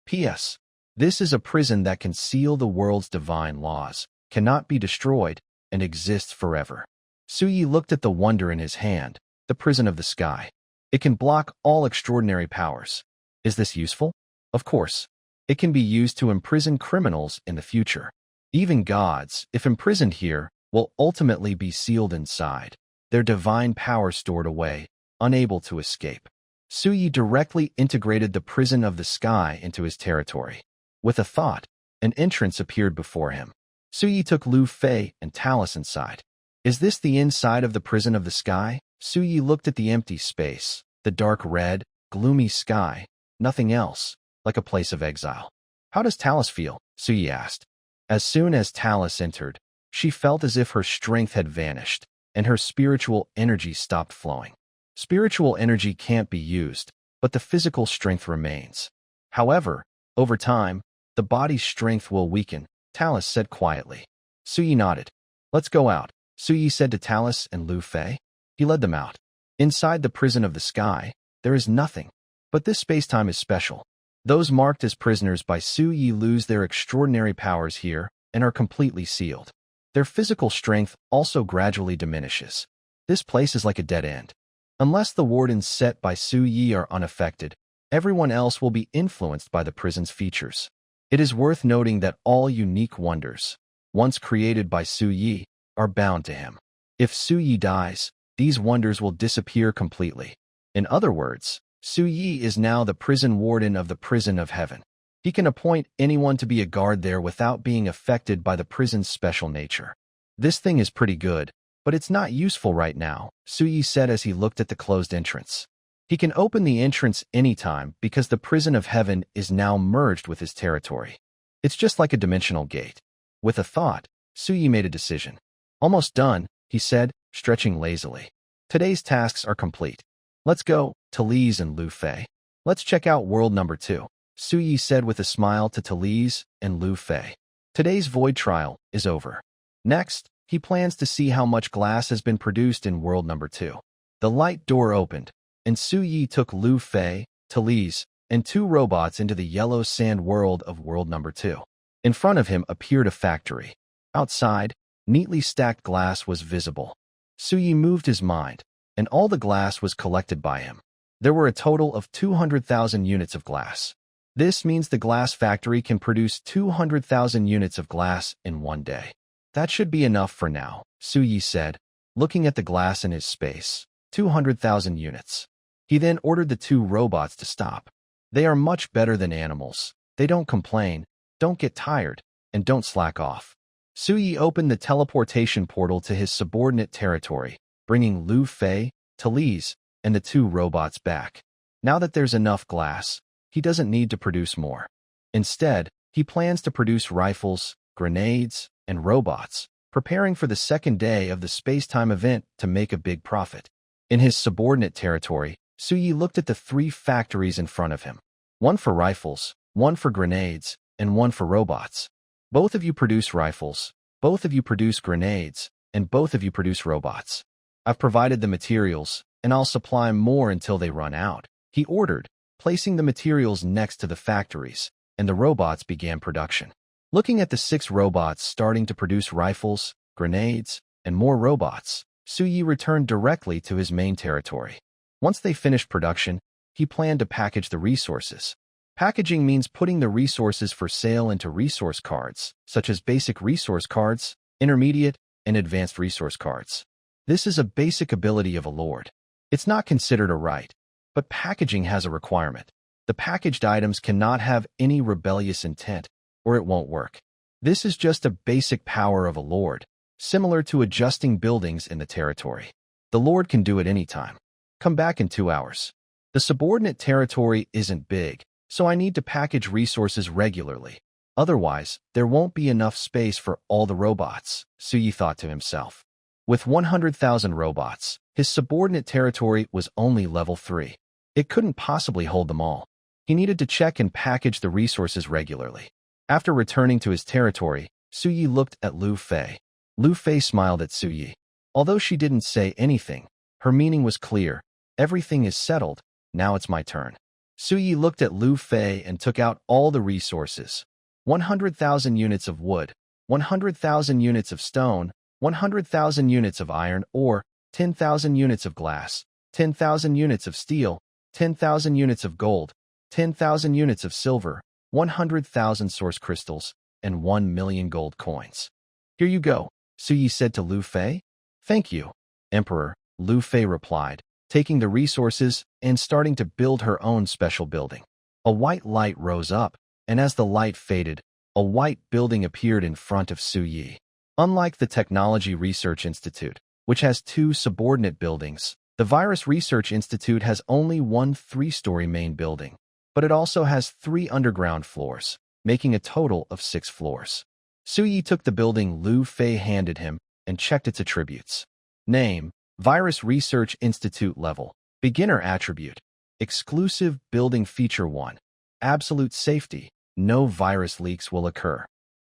P.S. This is a prison that can seal the world's divine laws, cannot be destroyed, and exists forever. Suyi looked at the wonder in his hand, the prison of the sky. It can block all extraordinary powers. Is this useful? Of course. It can be used to imprison criminals in the future. Even gods, if imprisoned here, will ultimately be sealed inside, their divine power stored away, unable to escape. Suyi directly integrated the prison of the sky into his territory. With a thought, an entrance appeared before him. Suyi took Lu Fei and Talus inside. Is this the inside of the prison of the sky? Suyi looked at the empty space, the dark red, gloomy sky, nothing else, like a place of exile. How does Talus feel? Suyi asked. As soon as Talus entered, she felt as if her strength had vanished, and her spiritual energy stopped flowing. Spiritual energy can't be used, but the physical strength remains. However, over time, the body's strength will weaken, Talus said quietly. Suyi nodded. Let's go out, Suyi said to Talus and Lu Fei. He led them out. Inside the prison of the sky, there is nothing. But this space-time is special. Those marked as prisoners by Suyi lose their extraordinary powers here and are completely sealed. Their physical strength also gradually diminishes. This place is like a dead end. Unless the wardens set by Suyi are unaffected, everyone else will be influenced by the prison's features. It is worth noting that all unique wonders, once created by Suyi, are bound to him. If Suyi dies, these wonders will disappear completely. In other words, Suyi is now the prison warden of the prison of heaven. He can appoint anyone to be a guard there without being affected by the prison's special nature. This thing is pretty good, but it's not useful right now, Suyi said as he looked at the closed entrance. He can open the entrance anytime because the prison of heaven is now merged with his territory. It's just like a dimensional gate. With a thought, Suyi made a decision. Almost done, he said, stretching lazily. Today's tasks are complete. Let's go, Talise and Lu Fei. Let's check out world number 2, Suyi said with a smile to Talise and Lu Fei. Today's void trial is over. Next, he plans to see how much glass has been produced in world number 2. The light door opened, and Suyi took Lu Fei, Talise, and 2 robots into the yellow sand world of world number 2. In front of him appeared a factory. Outside, neatly stacked glass was visible. Suyi moved his mind, and all the glass was collected by him. There were a total of 200,000 units of glass. This means the glass factory can produce 200,000 units of glass in one day. That should be enough for now, Suyi said, looking at the glass in his space. 200,000 units. He then ordered the 2 robots to stop. They are much better than animals. They don't complain, don't get tired, and don't slack off. Suyi opened the teleportation portal to his subordinate territory, bringing Lu Fei, Talise, and the 2 robots back. Now that there's enough glass, he doesn't need to produce more. Instead, he plans to produce rifles, grenades, and robots, preparing for the second day of the space-time event to make a big profit. In his subordinate territory, Suyi looked at the 3 factories in front of him. One for rifles, one for grenades, and one for robots. Both of you produce rifles, both of you produce grenades, and both of you produce robots. I've provided the materials, and I'll supply more until they run out, he ordered, placing the materials next to the factories, and the robots began production. Looking at the 6 robots starting to produce rifles, grenades, and more robots, Suyi returned directly to his main territory. Once they finished production, he planned to package the resources. Packaging means putting the resources for sale into resource cards, such as basic resource cards, intermediate, and advanced resource cards. This is a basic ability of a lord. It's not considered a right, but packaging has a requirement. The packaged items cannot have any rebellious intent, or it won't work. This is just a basic power of a lord, similar to adjusting buildings in the territory. The lord can do it anytime. Come back in 2 hours. The subordinate territory isn't big, so I need to package resources regularly. Otherwise, there won't be enough space for all the robots, Suyi thought to himself. With 100,000 robots, his subordinate territory was only level 3. It couldn't possibly hold them all. He needed to check and package the resources regularly. After returning to his territory, Suyi looked at Lu Fei. Lu Fei smiled at Suyi. Although she didn't say anything, her meaning was clear. Everything is settled, now it's my turn. Suyi looked at Lu Fei and took out all the resources. 100,000 units of wood, 100,000 units of stone, 100,000 units of iron ore, 10,000 units of glass, 10,000 units of steel, 10,000 units of gold, 10,000 units of silver, 100,000 source crystals, and 1 million gold coins. Here you go, Suyi said to Lu Fei. Thank you, Emperor, Lu Fei replied, taking the resources and starting to build her own special building. A white light rose up, and as the light faded, a white building appeared in front of Suyi. Unlike the Technology Research Institute, which has 2 subordinate buildings, the Virus Research Institute has only one 3-story main building, but it also has 3 underground floors, making a total of 6 floors. Suyi took the building Lu Fei handed him and checked its attributes. Name, Virus Research Institute level, beginner attribute, exclusive building feature 1, absolute safety, no virus leaks will occur.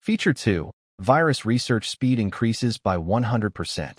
Feature 2, virus research speed increases by 100%.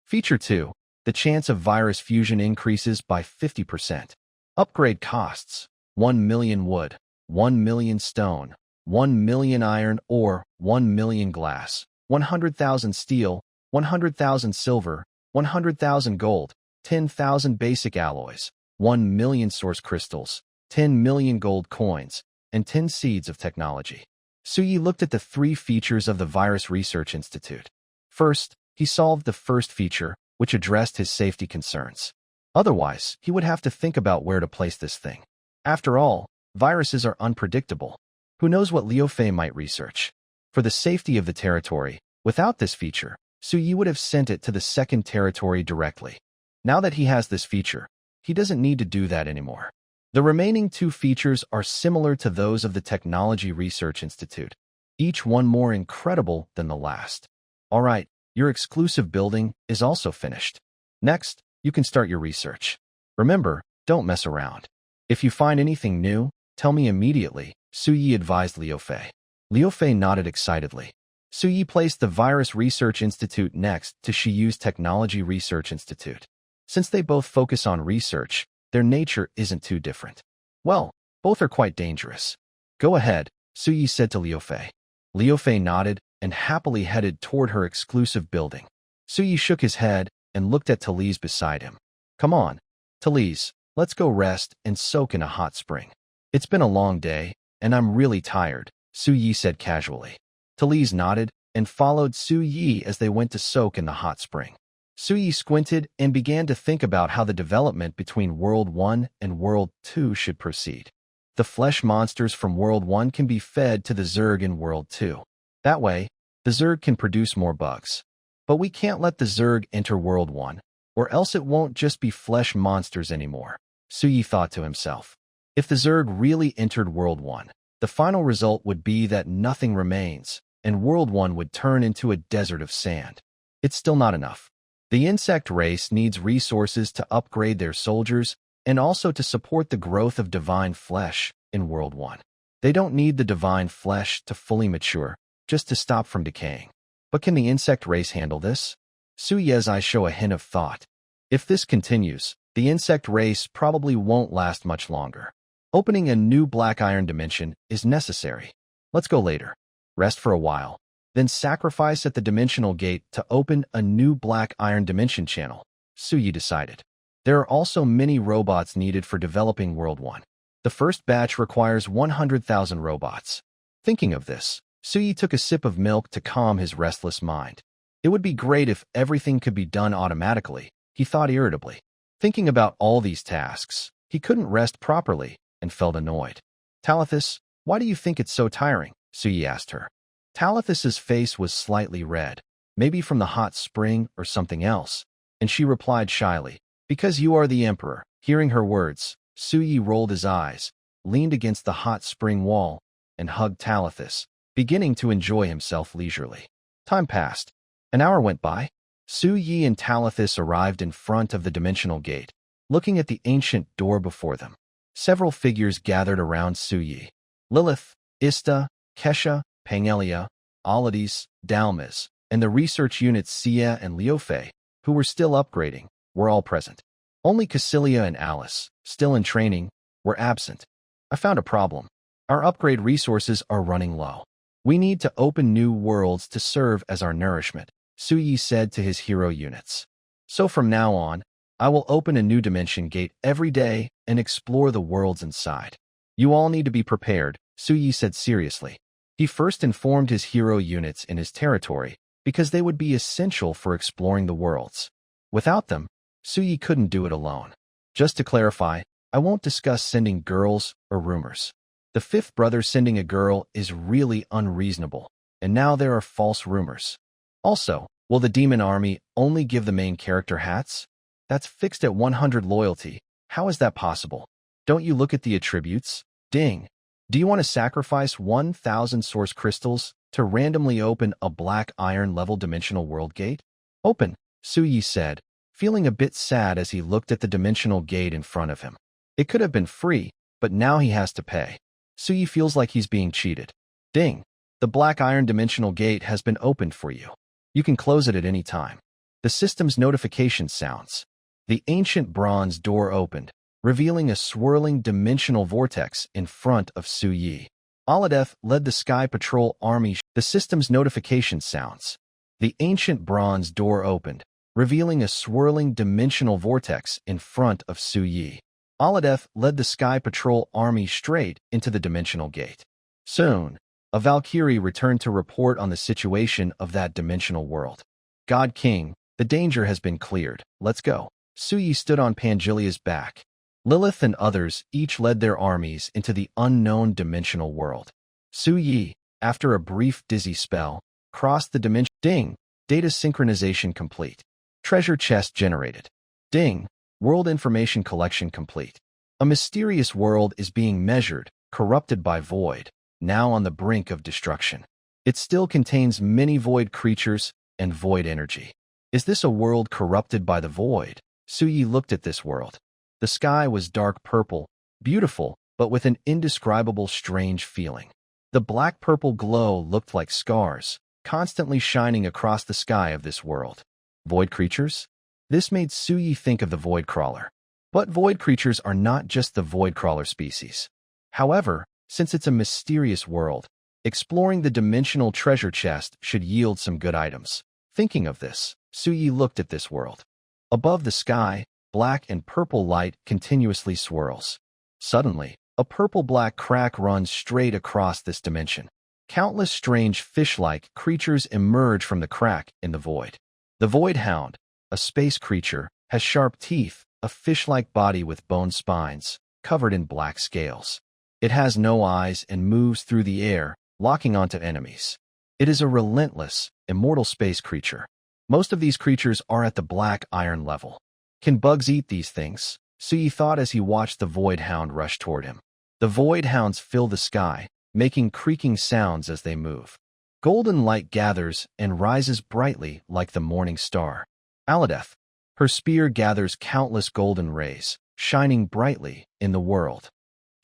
Feature 2, the chance of virus fusion increases by 50%. Upgrade costs, 1 million wood, 1 million stone, 1 million iron ore, 1 million glass, 100,000 steel, 100,000 silver, 100,000 gold, 10,000 basic alloys, 1 million source crystals, 10 million gold coins, and 10 seeds of technology. Suyi looked at the 3 features of the Virus Research Institute. First, he solved the first feature, which addressed his safety concerns. Otherwise, he would have to think about where to place this thing. After all, viruses are unpredictable. Who knows what Liu Fei might research? For the safety of the territory, without this feature, Suyi would have sent it to the second territory directly. Now that he has this feature, he doesn't need to do that anymore. The remaining 2 features are similar to those of the Technology Research Institute, each one more incredible than the last. All right, your exclusive building is also finished. Next, you can start your research. Remember, don't mess around. If you find anything new, tell me immediately, Suyi advised Liu Fei. Liu Fei nodded excitedly. Suyi placed the Virus Research Institute next to Shiyu's Technology Research Institute. Since they both focus on research, their nature isn't too different. Well, both are quite dangerous. Go ahead, Suyi said to Liu Fei. Liu Fei nodded and happily headed toward her exclusive building. Suyi shook his head and looked at Talise beside him. Come on, Talise, let's go rest and soak in a hot spring. It's been a long day, and I'm really tired, Suyi said casually. Talise nodded and followed Suyi as they went to soak in the hot spring. Suyi squinted and began to think about how the development between World 1 and World 2 should proceed. The flesh monsters from World 1 can be fed to the Zerg in World 2. That way, the Zerg can produce more bugs. But we can't let the Zerg enter World 1, or else it won't just be flesh monsters anymore, Suyi thought to himself. If the Zerg really entered World 1, the final result would be that nothing remains, and World 1 would turn into a desert of sand. It's still not enough. The insect race needs resources to upgrade their soldiers and also to support the growth of divine flesh in World 1. They don't need the divine flesh to fully mature, just to stop from decaying. But can the insect race handle this? Suye's eyes show a hint of thought. If this continues, the insect race probably won't last much longer. Opening a new black iron dimension is necessary. Let's go later. Rest for a while, then sacrifice at the dimensional gate to open a new black iron dimension channel, Suyi decided. There are also many robots needed for developing World 1. The first batch requires 100,000 robots. Thinking of this, Suyi took a sip of milk to calm his restless mind. It would be great if everything could be done automatically, he thought irritably. Thinking about all these tasks, he couldn't rest properly and felt annoyed. Talithis, why do you think it's so tiring? Suyi asked her. Talithis's face was slightly red, maybe from the hot spring or something else, and she replied shyly, because you are the emperor. Hearing her words, Suyi rolled his eyes, leaned against the hot spring wall, and hugged Talithis, beginning to enjoy himself leisurely. Time passed. An hour went by. Suyi and Talithis arrived in front of the dimensional gate, looking at the ancient door before them. Several figures gathered around Suyi. Lilith, Ista, Kesha, Pangelia, Alades, Dalmas, and the research units Sia and Liofei, who were still upgrading, were all present. Only Cassilia and Alice, still in training, were absent. I found a problem. Our upgrade resources are running low. We need to open new worlds to serve as our nourishment, Suyi said to his hero units. So from now on, I will open a new dimension gate every day and explore the worlds inside. You all need to be prepared, Suyi said seriously. He first informed his hero units in his territory because they would be essential for exploring the worlds. Without them, Suyi couldn't do it alone. Just to clarify, I won't discuss sending girls or rumors. The fifth brother sending a girl is really unreasonable, and now there are false rumors. Also, will the demon army only give the main character hats? That's fixed at 100 loyalty. How is that possible? Don't you look at the attributes? Ding. Do you want to sacrifice 1,000 source crystals to randomly open a black iron level dimensional world gate? Open, Suyi said, feeling a bit sad as he looked at the dimensional gate in front of him. It could have been free, but now he has to pay. Suyi feels like he's being cheated. Ding. The black iron dimensional gate has been opened for you. You can close it at any time. The system's notification sounds. The ancient bronze door opened, revealing a swirling dimensional vortex in front of Suyi. Aladeth led the Sky Patrol Army. The system's notification sounds. The ancient bronze door opened, revealing a swirling dimensional vortex in front of Suyi. Aladeth led the Sky Patrol Army straight into the dimensional gate. Soon, a Valkyrie returned to report on the situation of that dimensional world. God King, the danger has been cleared. Let's go. Suyi stood on Pangilia's back. Lilith and others each led their armies into the unknown dimensional world. Suyi, after a brief dizzy spell, crossed the dimension. Ding! Data synchronization complete. Treasure chest generated. Ding! World information collection complete. A mysterious world is being measured, corrupted by void, now on the brink of destruction. It still contains many void creatures and void energy. Is this a world corrupted by the void? Suyi looked at this world. The sky was dark purple, beautiful, but with an indescribable strange feeling. The black-purple glow looked like scars, constantly shining across the sky of this world. Void creatures? This made Suyi think of the void crawler. But void creatures are not just the void crawler species. However, since it's a mysterious world, exploring the dimensional treasure chest should yield some good items. Thinking of this, Suyi looked at this world. Above the sky, black and purple light continuously swirls. Suddenly, a purple-black crack runs straight across this dimension. Countless strange fish-like creatures emerge from the crack in the void. The Void Hound, a space creature, has sharp teeth, a fish-like body with bone spines, covered in black scales. It has no eyes and moves through the air, locking onto enemies. It is a relentless, immortal space creature. Most of these creatures are at the black iron level. Can bugs eat these things? Suyi thought as he watched the Void Hound rush toward him. The Void Hounds fill the sky, making creaking sounds as they move. Golden light gathers and rises brightly like the morning star. Aladeth. Her spear gathers countless golden rays, shining brightly in the world.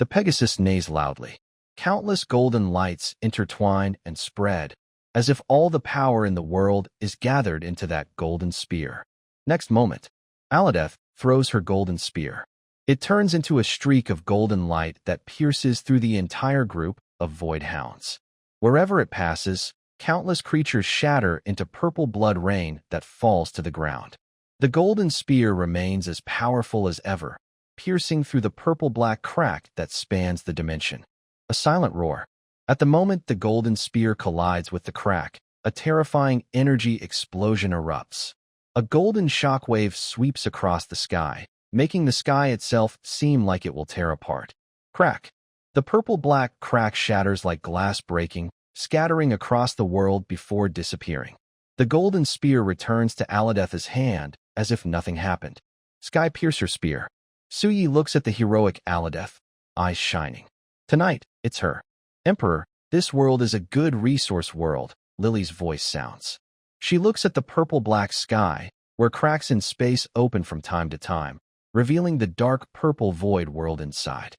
The Pegasus neighs loudly. Countless golden lights intertwine and spread, as if all the power in the world is gathered into that golden spear. Next moment, Aladeth throws her golden spear. It turns into a streak of golden light that pierces through the entire group of void hounds. Wherever it passes, countless creatures shatter into purple blood rain that falls to the ground. The golden spear remains as powerful as ever, piercing through the purple-black crack that spans the dimension. A silent roar. At the moment the golden spear collides with the crack, a terrifying energy explosion erupts. A golden shockwave sweeps across the sky, making the sky itself seem like it will tear apart. Crack. The purple-black crack shatters like glass breaking, scattering across the world before disappearing. The golden spear returns to Aladeth's hand as if nothing happened. Sky Piercer Spear. Suyi looks at the heroic Aladeth, eyes shining. Tonight, it's her. Emperor, this world is a good resource world, Lily's voice sounds. She looks at the purple-black sky, where cracks in space open from time to time, revealing the dark purple void world inside.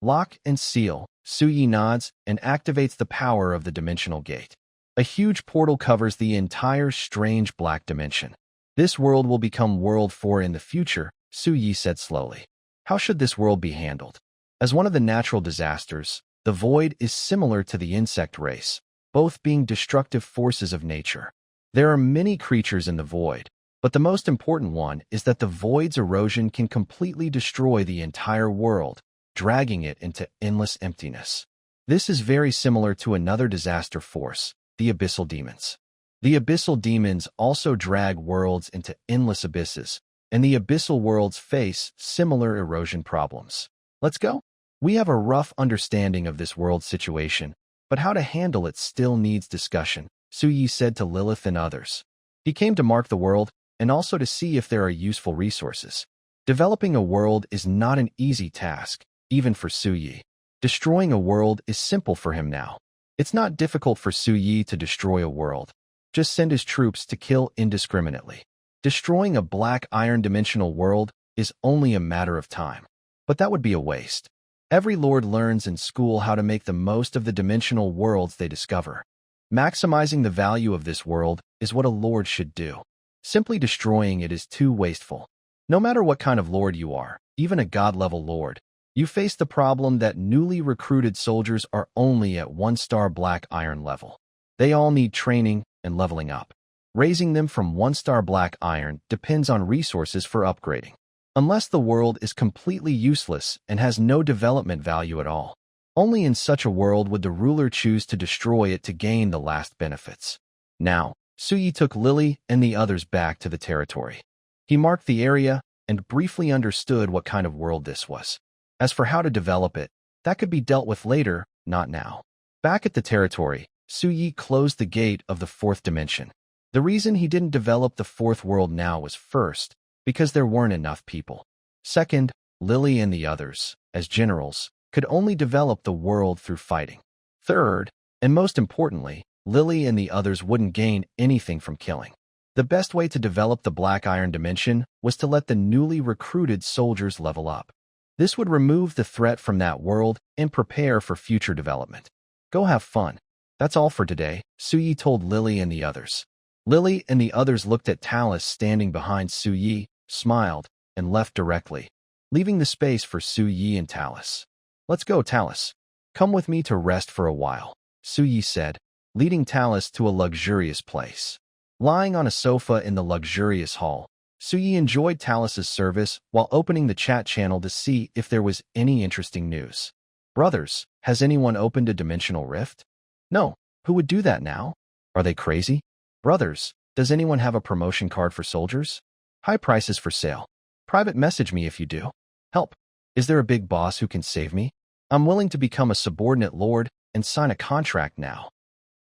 Lock and seal, Suyi nods and activates the power of the dimensional gate. A huge portal covers the entire strange black dimension. This world will become World 4 in the future, Suyi said slowly. How should this world be handled? As one of the natural disasters, the void is similar to the insect race, both being destructive forces of nature. There are many creatures in the void, but the most important one is that the void's erosion can completely destroy the entire world, dragging it into endless emptiness. This is very similar to another disaster force, the abyssal demons. The abyssal demons also drag worlds into endless abysses, and the abyssal worlds face similar erosion problems. Let's go. We have a rough understanding of this world's situation, but how to handle it still needs discussion, Suyi said to Lilith and others. He came to mark the world and also to see if there are useful resources. Developing a world is not an easy task, even for Suyi. Destroying a world is simple for him now. It's not difficult for Suyi to destroy a world. Just send his troops to kill indiscriminately. Destroying a black iron dimensional world is only a matter of time. But that would be a waste. Every lord learns in school how to make the most of the dimensional worlds they discover. Maximizing the value of this world is what a lord should do. Simply destroying it is too wasteful. No matter what kind of lord you are, even a god-level lord, you face the problem that newly recruited soldiers are only at 1-star black iron level. They all need training and leveling up. Raising them from 1-star black iron depends on resources for upgrading. Unless the world is completely useless and has no development value at all. Only in such a world would the ruler choose to destroy it to gain the last benefits. Now, Suyi took Lily and the others back to the territory. He marked the area and briefly understood what kind of world this was. As for how to develop it, that could be dealt with later, not now. Back at the territory, Suyi closed the gate of the 4th dimension. The reason he didn't develop the 4th world now was first, because there weren't enough people. Second, Lily and the others, as generals, could only develop the world through fighting. Third, and most importantly, Lily and the others wouldn't gain anything from killing. The best way to develop the black iron dimension was to let the newly recruited soldiers level up. This would remove the threat from that world and prepare for future development. Go have fun. That's all for today, Suyi told Lily and the others. Lily and the others looked at Talus standing behind Suyi, smiled, and left directly, leaving the space for Suyi and Talus. Let's go, Talus. Come with me to rest for a while, Suyi said, leading Talus to a luxurious place. Lying on a sofa in the luxurious hall, Suyi enjoyed Talus's service while opening the chat channel to see if there was any interesting news. Brothers, has anyone opened a dimensional rift? No, who would do that now? Are they crazy? Brothers, does anyone have a promotion card for soldiers? High prices for sale. Private message me if you do. Help. Is there a big boss who can save me? I'm willing to become a subordinate lord and sign a contract now.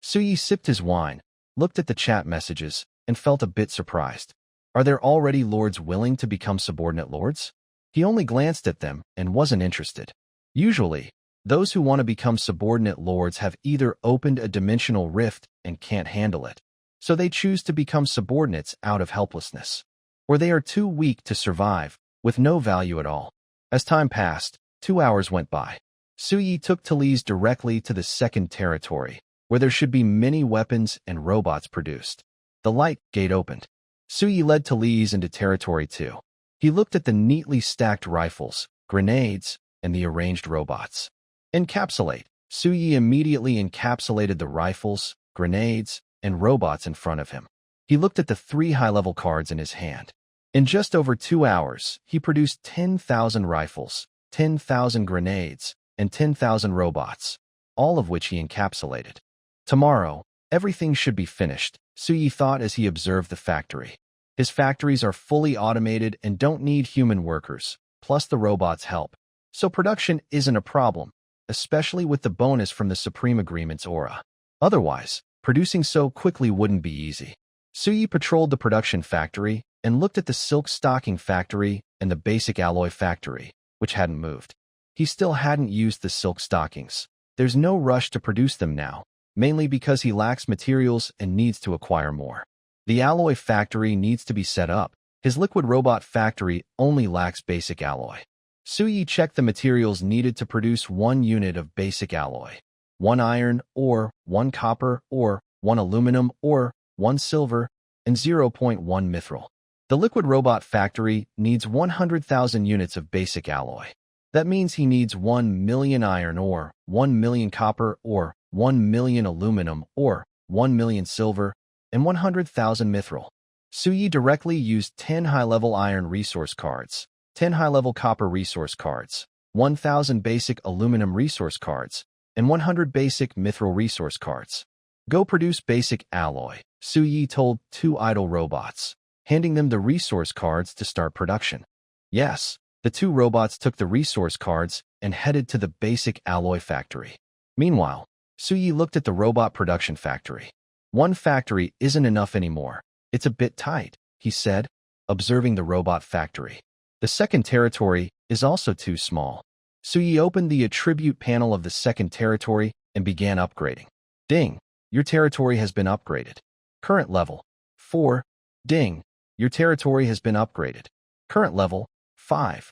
Suyi sipped his wine, looked at the chat messages, and felt a bit surprised. Are there already lords willing to become subordinate lords? He only glanced at them and wasn't interested. Usually, Those who want to become subordinate lords have either opened a dimensional rift and can't handle it, so they choose to become subordinates out of helplessness, or they are too weak to survive, with no value at all. As time passed, 2 hours went by. Suyi took Talise directly to the second territory, where there should be many weapons and robots produced. The light gate opened. Suyi led Talise into Territory 2. He looked at the neatly stacked rifles, grenades, and the arranged robots. Encapsulate. Suyi immediately encapsulated the rifles, grenades, and robots in front of him. He looked at the 3 high-level cards in his hand. In just over 2 hours, he produced 10,000 rifles, 10,000 grenades, and 10,000 robots, all of which he encapsulated. Tomorrow, everything should be finished, Suyi thought as he observed the factory. His factories are fully automated and don't need human workers, plus the robots help. So production isn't a problem, especially with the bonus from the Supreme Agreement's aura. Otherwise, producing so quickly wouldn't be easy. Suyi patrolled the production factory and looked at the silk stocking factory and the basic alloy factory, which hadn't moved. He still hadn't used the silk stockings. There's no rush to produce them now, mainly because he lacks materials and needs to acquire more. The alloy factory needs to be set up. His liquid robot factory only lacks basic alloy. Suyi checked the materials needed to produce 1 unit of basic alloy. 1 iron ore, 1 copper ore, 1 aluminum ore, 1 silver, and 0.1 mithril. The liquid robot factory needs 100,000 units of basic alloy. That means he needs 1 million iron ore, 1 million copper ore, 1 million aluminum ore, 1 million silver, and 100,000 mithril. Suyi directly used 10 high-level iron resource cards, 10 high-level copper resource cards, 1,000 basic aluminum resource cards, and 100 basic mithril resource cards. Go produce basic alloy, Suyi told 2 idle robots, handing them the resource cards to start production. Yes, the 2 robots took the resource cards and headed to the basic alloy factory. Meanwhile, Suyi looked at the robot production factory. 1 factory isn't enough anymore. It's a bit tight, he said, observing the robot factory. The second territory is also too small. Suyi opened the attribute panel of the second territory and began upgrading. Ding, your territory has been upgraded. Current level, 4. Ding, your territory has been upgraded. Current level, 5.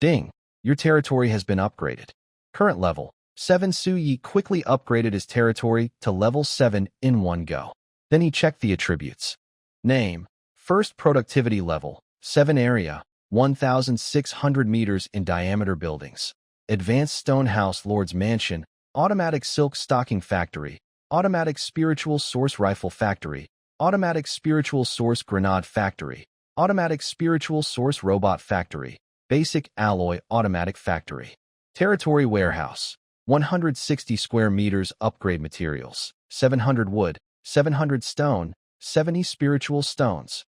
Ding, your territory has been upgraded. Current level, 7. Suyi quickly upgraded his territory to level 7 in one go. Then he checked the attributes. Name, first productivity level, 7 area, 1,600 meters in diameter buildings. Advanced Stone House Lord's Mansion, Automatic Silk Stocking Factory, Automatic Spiritual Source Rifle Factory, Automatic Spiritual Source Grenade Factory, Automatic Spiritual Source Robot Factory, Basic Alloy Automatic Factory. Territory Warehouse, 160 square meters upgrade materials, 700 wood, 700 stone, 70 spiritual stones.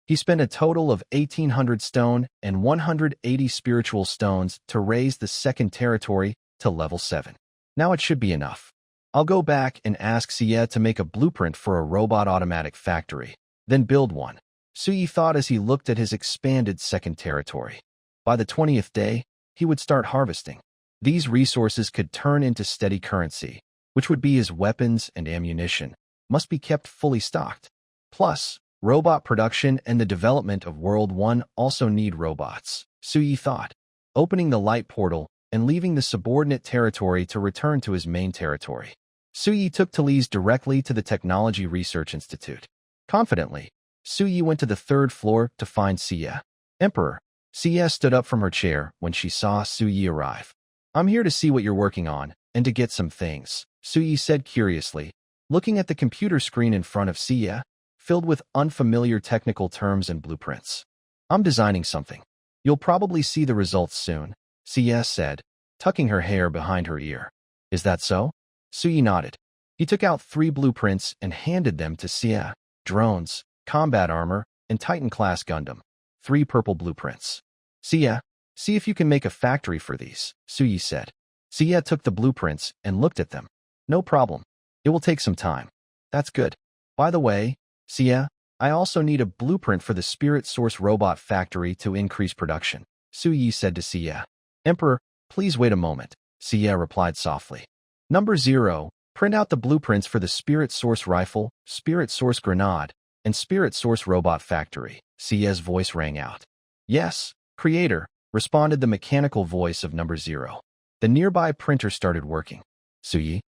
He spent a total of 1,800 stone and 180 spiritual stones to raise the second territory to level 7. Now it should be enough. I'll go back and ask Xie to make a blueprint for a robot automatic factory, then build one. Suyi thought as he looked at his expanded second territory. By the 20th day, he would start harvesting. These resources could turn into steady currency, which would be his weapons and ammunition, must be kept fully stocked. Plus, robot production and the development of World 1 also need robots, Suyi thought, opening the light portal and leaving the subordinate territory to return to his main territory. Suyi took Talise directly to the Technology Research Institute. Confidently, Suyi went to the 3rd floor to find Xie. Emperor, Xie stood up from her chair when she saw Suyi arrive. I'm here to see what you're working on and to get some things, Suyi said curiously, looking at the computer screen in front of Xie, filled with unfamiliar technical terms and blueprints. I'm designing something. You'll probably see the results soon, Xie said, tucking her hair behind her ear. Is that so? Suyi nodded. He took out 3 blueprints and handed them to Xie. Drones, combat armor, and Titan-class Gundam. 3 purple blueprints. Xie, see if you can make a factory for these, Suyi said. Xie took the blueprints and looked at them. No problem. It will take some time. That's good. By the way, Xie, I also need a blueprint for the Spirit Source Robot Factory to increase production, Suyi said to Xie. Emperor, please wait a moment, Sia replied softly. Number 0, print out the blueprints for the Spirit Source Rifle, Spirit Source Grenade, and Spirit Source Robot Factory. Sia's voice rang out. Yes, Creator, responded the mechanical voice of Number 0. The nearby printer started working. Suyi,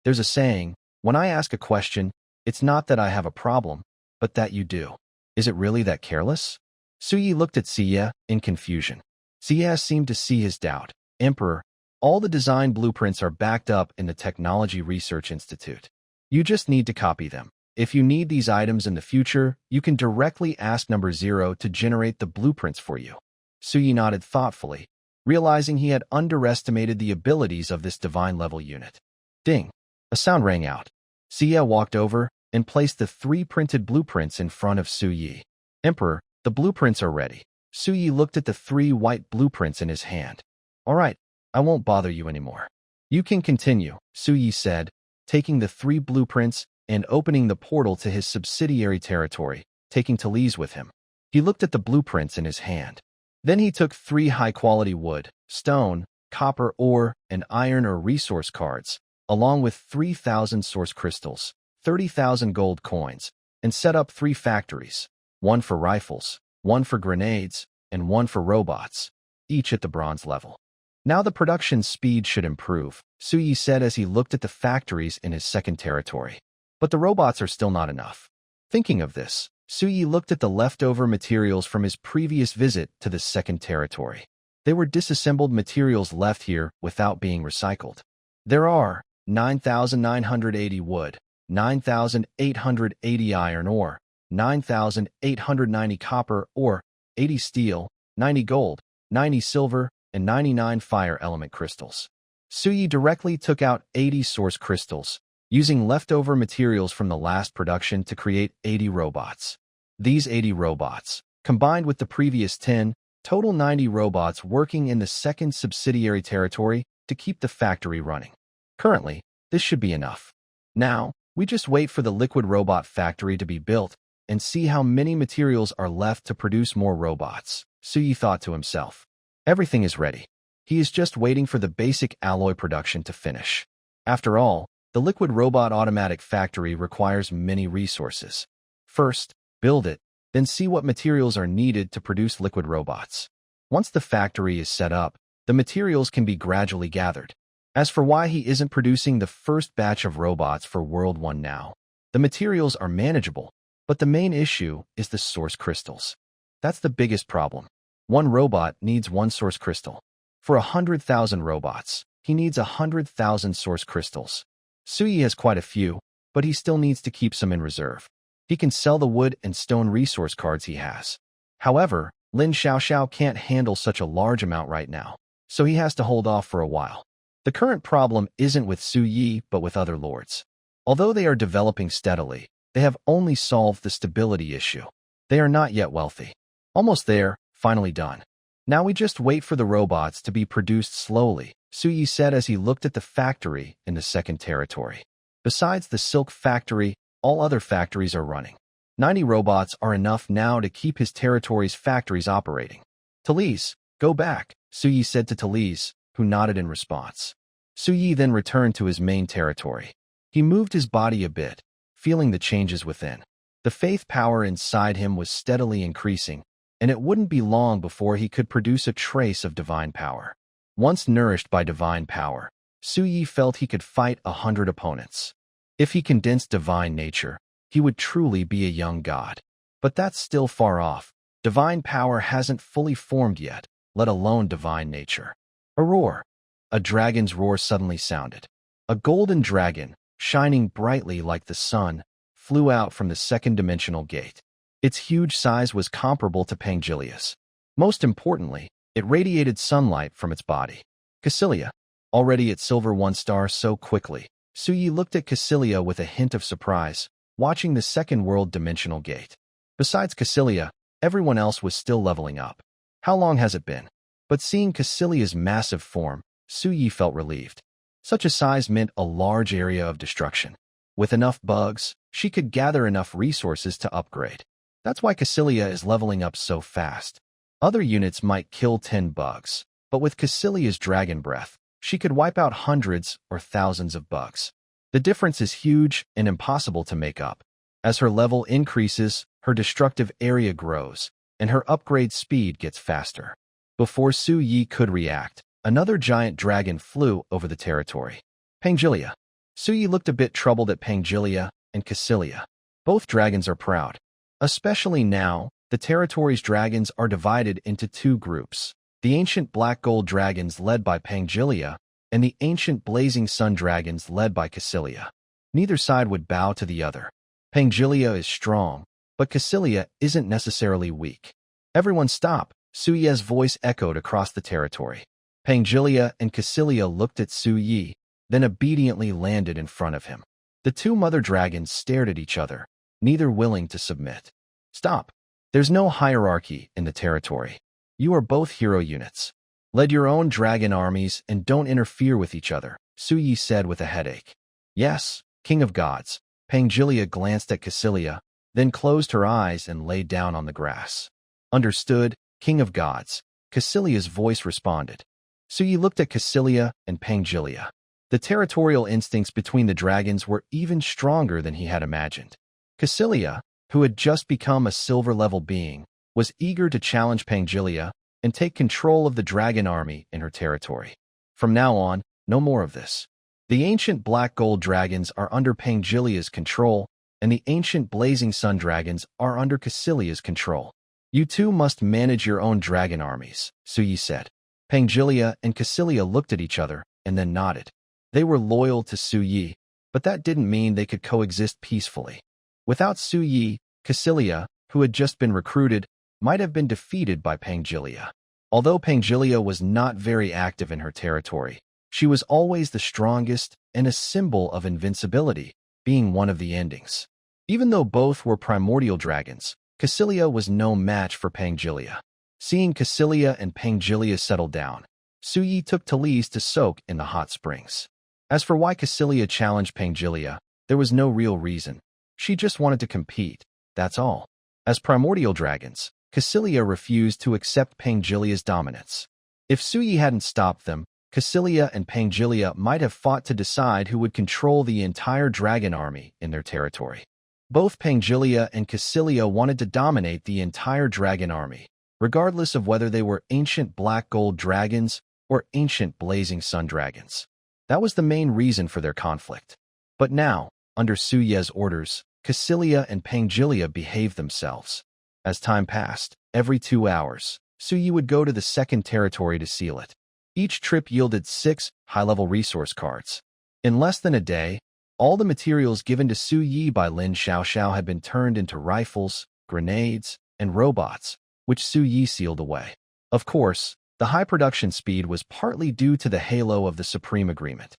there's a saying, when I ask a question, it's not that I have a problem, but that you do. Is it really that careless? Suyi looked at Sia in confusion. Sia seemed to see his doubt. Emperor, all the design blueprints are backed up in the Technology Research Institute. You just need to copy them. If you need these items in the future, you can directly ask Number 0 to generate the blueprints for you. Suyi nodded thoughtfully, realizing he had underestimated the abilities of this divine-level unit. Ding! A sound rang out. Sia walked over and placed the 3 printed blueprints in front of Suyi. Emperor, the blueprints are ready. Suyi looked at the 3 white blueprints in his hand. All right, I won't bother you anymore. You can continue, Suyi said, taking the 3 blueprints and opening the portal to his subsidiary territory, taking Talise with him. He looked at the blueprints in his hand. Then he took 3 high-quality wood, stone, copper ore, and iron or resource cards, along with 3,000 source crystals, 30,000 gold coins, and set up 3 factories, 1 for rifles, 1 for grenades, and 1 for robots, each at the bronze level. Now the production speed should improve, Suyi said as he looked at the factories in his second territory. But the robots are still not enough. Thinking of this, Suyi looked at the leftover materials from his previous visit to the second territory. They were disassembled materials left here without being recycled. There are 9,980 wood, 9,880 iron ore, 9,890 copper ore, 80 steel, 90 gold, 90 silver, and 99 fire element crystals. Suyi directly took out 80 source crystals, using leftover materials from the last production to create 80 robots. These 80 robots, combined with the previous 10, total 90 robots working in the second subsidiary territory to keep the factory running. Currently, this should be enough. Now, we just wait for the liquid robot factory to be built and see how many materials are left to produce more robots, Suyi thought to himself. Everything is ready. He is just waiting for the basic alloy production to finish. After all, the liquid robot automatic factory requires many resources. First, build it, then see what materials are needed to produce liquid robots. Once the factory is set up, the materials can be gradually gathered. As for why he isn't producing the first batch of robots for World 1 now, the materials are manageable, but the main issue is the source crystals. That's the biggest problem. One robot needs 1 source crystal. For 100,000 robots, he needs 100,000 source crystals. Suyi has quite a few, but he still needs to keep some in reserve. He can sell the wood and stone resource cards he has. However, Lin Xiaoxiao can't handle such a large amount right now, so he has to hold off for a while. The current problem isn't with Suyi, but with other lords. Although they are developing steadily, they have only solved the stability issue. They are not yet wealthy. Almost there, finally done. Now we just wait for the robots to be produced slowly, Suyi said as he looked at the factory in the second territory. Besides the silk factory, all other factories are running. 90 robots are enough now to keep his territory's factories operating. Talise, go back, Suyi said to Talise, who nodded in response. Suyi then returned to his main territory. He moved his body a bit, feeling the changes within. The faith power inside him was steadily increasing, and it wouldn't be long before he could produce a trace of divine power. Once nourished by divine power, Suyi felt he could fight 100 opponents. If he condensed divine nature, he would truly be a young god. But that's still far off. Divine power hasn't fully formed yet, let alone divine nature. A roar. A dragon's roar suddenly sounded. A golden dragon, shining brightly like the sun, flew out from the second-dimensional gate. Its huge size was comparable to Pangilius. Most importantly, it radiated sunlight from its body. Cassilia, already at Silver 1 star so quickly, Suyi looked at Cassilia with a hint of surprise, watching the second world dimensional gate. Besides Cassilia, everyone else was still leveling up. How long has it been? But seeing Cassilia's massive form, Suyi felt relieved. Such a size meant a large area of destruction. With enough bugs, she could gather enough resources to upgrade. That's why Cassilia is leveling up so fast. Other units might kill 10 bugs, but with Cassilia's dragon breath, she could wipe out hundreds or thousands of bugs. The difference is huge and impossible to make up. As her level increases, her destructive area grows, and her upgrade speed gets faster. Before Su Yi could react, another giant dragon flew over the territory. Pangelia. Su Yi looked a bit troubled at Pangelia and Cassilia. Both dragons are proud. Especially now, the territory's dragons are divided into two groups. The ancient black gold dragons led by Pangelia and the ancient blazing sun dragons led by Cassilia. Neither side would bow to the other. Pangelia is strong, but Cassilia isn't necessarily weak. Everyone stop, Su Yi's voice echoed across the territory. Pangelia and Cassilia looked at Su Yi, then obediently landed in front of him. The two mother dragons stared at each other, neither willing to submit. Stop. There's no hierarchy in the territory. You are both hero units. Lead your own dragon armies and don't interfere with each other, Su Yi said with a headache. Yes, King of Gods. Pangelia glanced at Cassilia, then closed her eyes and lay down on the grass. Understood, King of Gods. Cassilia's voice responded. Su Yi looked at Cassilia and Pangelia. The territorial instincts between the dragons were even stronger than he had imagined. Cassilia, who had just become a silver-level being, was eager to challenge Pangelia and take control of the dragon army in her territory. From now on, no more of this. The ancient black gold dragons are under Pangelia's control, and the ancient blazing sun dragons are under Cassilia's control. You two must manage your own dragon armies, Su Yi said. Pangelia and Cassilia looked at each other and then nodded. They were loyal to Su Yi, but that didn't mean they could coexist peacefully. Without Su Yi, Cassilia, who had just been recruited, might have been defeated by Pangelia. Although Pangelia was not very active in her territory, she was always the strongest and a symbol of invincibility, being one of the endings. Even though both were primordial dragons, Cassilia was no match for Pangelia. Seeing Cassilia and Pangelia settle down, Su Yi took Talise to soak in the hot springs. As for why Cassilia challenged Pangelia, there was no real reason. She just wanted to compete, that's all. As primordial dragons, Cassilia refused to accept Pangelia's dominance. If Su Yi hadn't stopped them, Cassilia and Pangelia might have fought to decide who would control the entire dragon army in their territory. Both Pangelia and Cassilia wanted to dominate the entire dragon army, regardless of whether they were ancient black gold dragons or ancient blazing sun dragons. That was the main reason for their conflict. But now, under Su Yi's orders, Cassilia and Pangelia behaved themselves. As time passed, every 2 hours, Su Yi would go to the second territory to seal it. Each trip yielded 6 high-level resource cards. In less than a day, all the materials given to Su Yi by Lin Xiaoxiao had been turned into rifles, grenades, and robots, which Su Yi sealed away. Of course, the high production speed was partly due to the halo of the Supreme Agreement.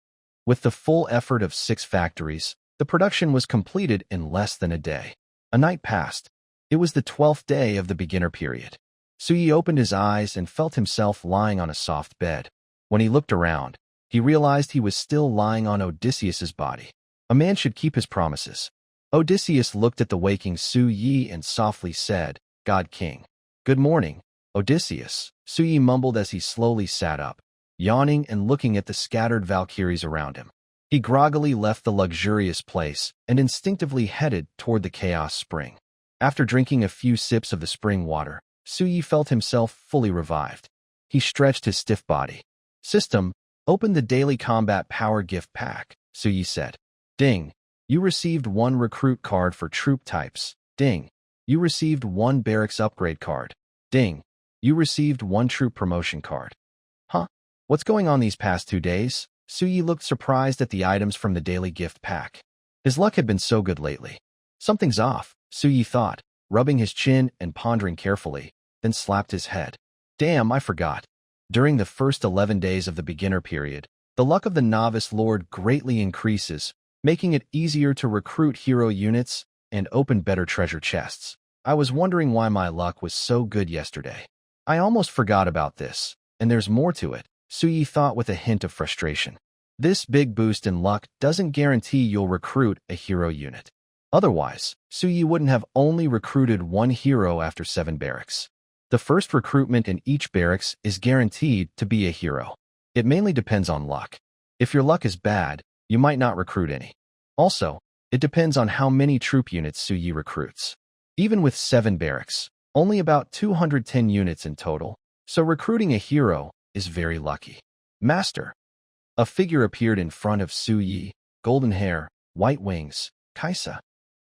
With the full effort of 6 factories, the production was completed in less than a day. A night passed. It was the 12th day of the beginner period. Su Yi opened his eyes and felt himself lying on a soft bed. When he looked around, he realized he was still lying on Odysseus's body. A man should keep his promises. Odysseus looked at the waking Su Yi and softly said, "God King." "Good morning, Odysseus," Su Yi mumbled as he slowly sat up, yawning and looking at the scattered Valkyries around him. He groggily left the luxurious place and instinctively headed toward the Chaos Spring. After drinking a few sips of the spring water, Su Yi felt himself fully revived. He stretched his stiff body. "System, open the daily combat power gift pack," Su Yi said. "Ding. You received 1 recruit card for troop types. Ding. You received 1 barracks upgrade card. Ding. You received 1 troop promotion card." Huh? What's going on these past 2 days? Su Yi looked surprised at the items from the daily gift pack. His luck had been so good lately. Something's off, Su Yi thought, rubbing his chin and pondering carefully, then slapped his head. Damn, I forgot. During the first 11 days of the beginner period, the luck of the novice lord greatly increases, making it easier to recruit hero units and open better treasure chests. I was wondering why my luck was so good yesterday. I almost forgot about this, and there's more to it, Su Yi thought with a hint of frustration. This big boost in luck doesn't guarantee you'll recruit a hero unit. Otherwise, Su Yi wouldn't have only recruited 1 hero after 7 barracks. The first recruitment in each barracks is guaranteed to be a hero. It mainly depends on luck. If your luck is bad, you might not recruit any. Also, it depends on how many troop units Suyi recruits. Even with 7 barracks, only about 210 units in total, so recruiting a hero is very lucky. Master. A figure appeared in front of Suyi, golden hair, white wings, Kaisa.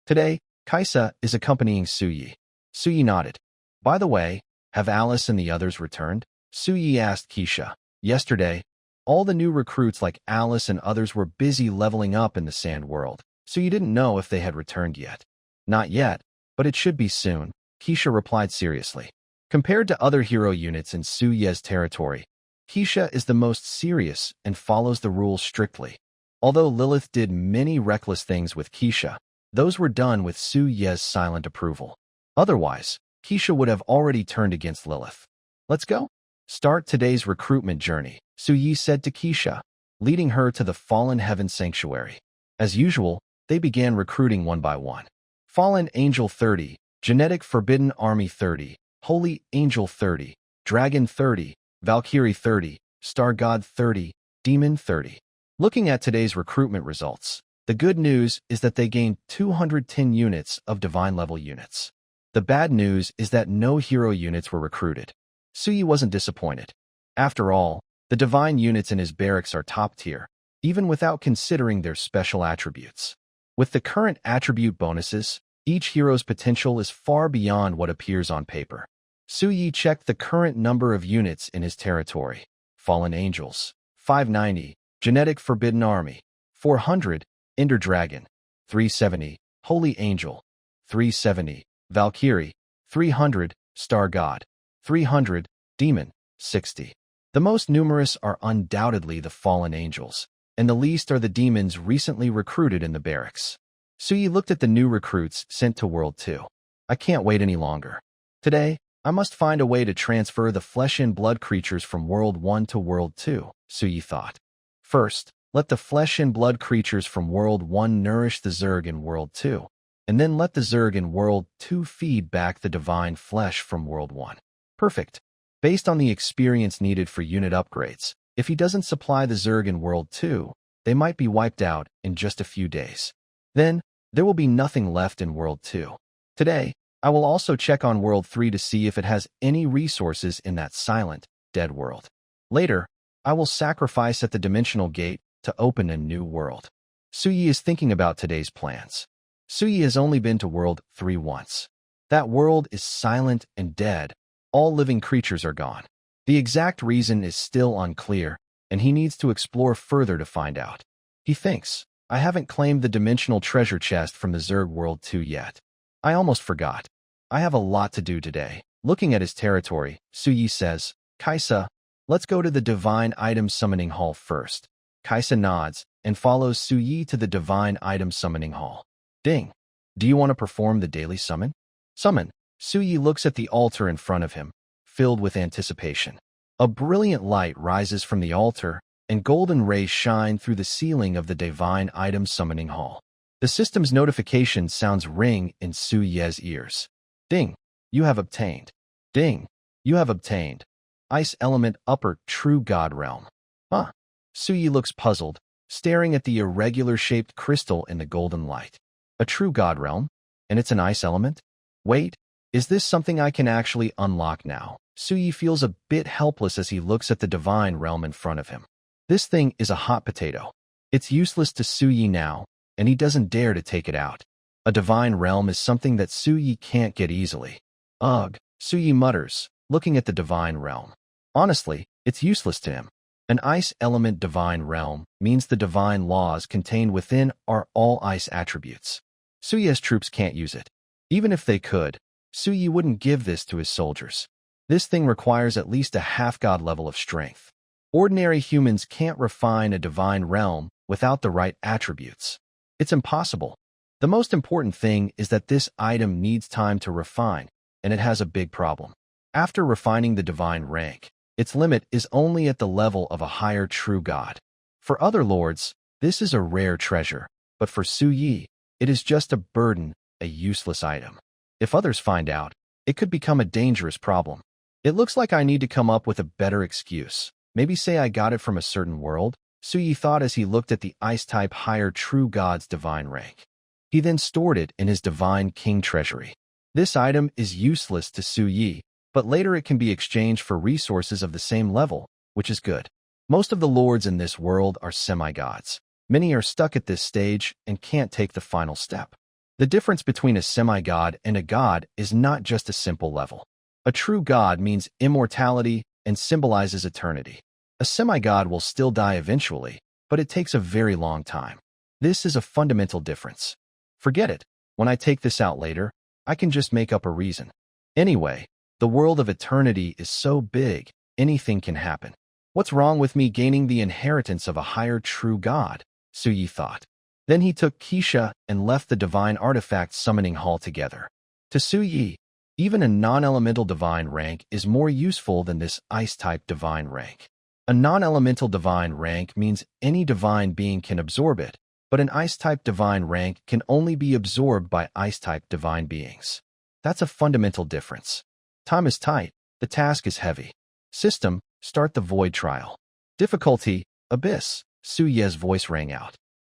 Today, Kaisa is accompanying Suyi. Suyi nodded. By the way, have Alice and the others returned? Suyi asked Keisha. Yesterday, all the new recruits like Alice and others were busy leveling up in the Sand World, so you didn't know if they had returned yet. Not yet, but it should be soon, Keisha replied seriously. Compared to other hero units in Suyi's territory, Keisha is the most serious and follows the rules strictly. Although Lilith did many reckless things with Keisha, those were done with Suyi's silent approval. Otherwise, Keisha would have already turned against Lilith. Let's go. Start today's recruitment journey, Suyi said to Keisha, leading her to the Fallen Heaven Sanctuary. As usual, they began recruiting one by one. Fallen Angel 30, Genetic Forbidden Army 30, Holy Angel 30, Dragon 30, Valkyrie 30, Star God 30, Demon 30. Looking at today's recruitment results, the good news is that they gained 210 units of divine level units. The bad news is that no hero units were recruited. Suyi wasn't disappointed. After all, the divine units in his barracks are top tier, even without considering their special attributes. With the current attribute bonuses, each hero's potential is far beyond what appears on paper. Suyi checked the current number of units in his territory. Fallen Angels, 590, Genetic Forbidden Army, 400, Ender Dragon, 370, Holy Angel, 370, Valkyrie, 300, Star God, 300, Demon, 60. The most numerous are undoubtedly the Fallen Angels, and the least are the demons recently recruited in the barracks. Suyi looked at the new recruits sent to World 2. I can't wait any longer. Today, I must find a way to transfer the flesh and blood creatures from World 1 to World 2, Suyi thought. First, let the flesh and blood creatures from World 1 nourish the Zerg in World 2, and then let the Zerg in World 2 feed back the divine flesh from World 1. Perfect. Based on the experience needed for unit upgrades, if he doesn't supply the Zerg in World 2, they might be wiped out in just a few days. Then, there will be nothing left in World 2. Today, I will also check on World 3 to see if it has any resources in that silent, dead world. Later, I will sacrifice at the dimensional gate to open a new world. Suyi is thinking about today's plans. Suyi has only been to World 3 once. That world is silent and dead. All living creatures are gone. The exact reason is still unclear, and he needs to explore further to find out. He thinks, I haven't claimed the dimensional treasure chest from the Zerg World 2 yet. I almost forgot. I have a lot to do today. Looking at his territory, Suyi says, Kaisa, let's go to the Divine Item Summoning Hall first. Kaisa nods and follows Suyi to the Divine Item Summoning Hall. Ding. Do you want to perform the daily summon? Summon. Suyi looks at the altar in front of him, filled with anticipation. A brilliant light rises from the altar, and golden rays shine through the ceiling of the Divine Item Summoning Hall. The system's notification sounds ring in Suyi's ears. Ding. You have obtained. Ding. You have obtained. Ice Element Upper True God Realm. Huh. Suyi looks puzzled, staring at the irregular-shaped crystal in the golden light. A True God Realm? And it's an ice element? Wait. Is this something I can actually unlock now? Suyi feels a bit helpless as he looks at the divine realm in front of him. This thing is a hot potato. It's useless to Suyi now, and he doesn't dare to take it out. A divine realm is something that Suyi can't get easily. Ugh, Suyi mutters, looking at the divine realm. Honestly, it's useless to him. An ice element divine realm means the divine laws contained within are all ice attributes. Suyi's troops can't use it. Even if they could, Suyi wouldn't give this to his soldiers. This thing requires at least a half-god level of strength. Ordinary humans can't refine a divine realm without the right attributes. It's impossible. The most important thing is that this item needs time to refine, and it has a big problem. After refining the divine rank, its limit is only at the level of a higher true god. For other lords, this is a rare treasure, but for Suyi, it is just a burden, a useless item. If others find out, it could become a dangerous problem. It looks like I need to come up with a better excuse, Maybe say I got it from a certain world, Suyi thought as he looked at the ice-type higher true god's divine rank. He then stored it in his divine king treasury. This item is useless to Suyi, but later it can be exchanged for resources of the same level, which is good. Most of the lords in this world are semi-gods. Many are stuck at this stage and can't take the final step. The difference between a semi-god and a god is not just a simple level. A true god means immortality and symbolizes eternity. A semi-god will still die eventually, but it takes a very long time. This is a fundamental difference. Forget it. When I take this out later, I can just make up a reason. Anyway, the world of eternity is so big, anything can happen. What's wrong with me gaining the inheritance of a higher true god? Suyi thought. Then he took Keisha and left the divine artifact summoning hall together. To Suyi, even a non-elemental divine rank is more useful than this ice-type divine rank. A non-elemental divine rank means any divine being can absorb it, but an ice-type divine rank can only be absorbed by ice-type divine beings. That's a fundamental difference. Time is tight. The task is heavy. System, start the void trial. Difficulty, abyss. Suyi's voice rang out.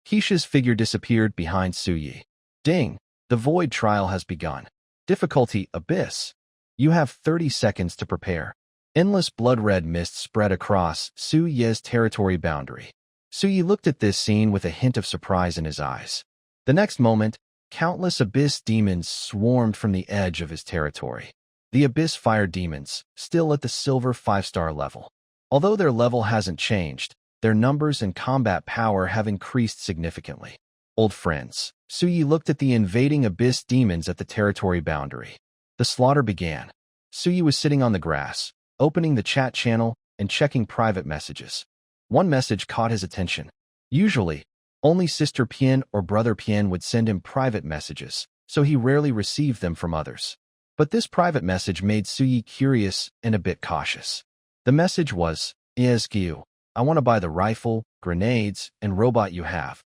Keisha's figure disappeared behind Suyi. Ding! The void trial has begun. Difficulty, abyss. You have 30 seconds to prepare. Endless blood-red mist spread across Suyi's territory boundary. Suyi looked at this scene with a hint of surprise in his eyes. The next moment, countless abyss demons swarmed from the edge of his territory. The abyss fire demons, still at the silver 5-star level. Although their level hasn't changed, their numbers and combat power have increased significantly. Old friends, Suyi looked at the invading abyss demons at the territory boundary. The slaughter began. Suyi was sitting on the grass, opening the chat channel and checking private messages. One message caught his attention. Usually, only Sister Pian or Brother Pian would send him private messages, so he rarely received them from others. But this private message made Suyi curious and a bit cautious. The message was, "Esq, I want to buy the rifle, grenades, and robot you have.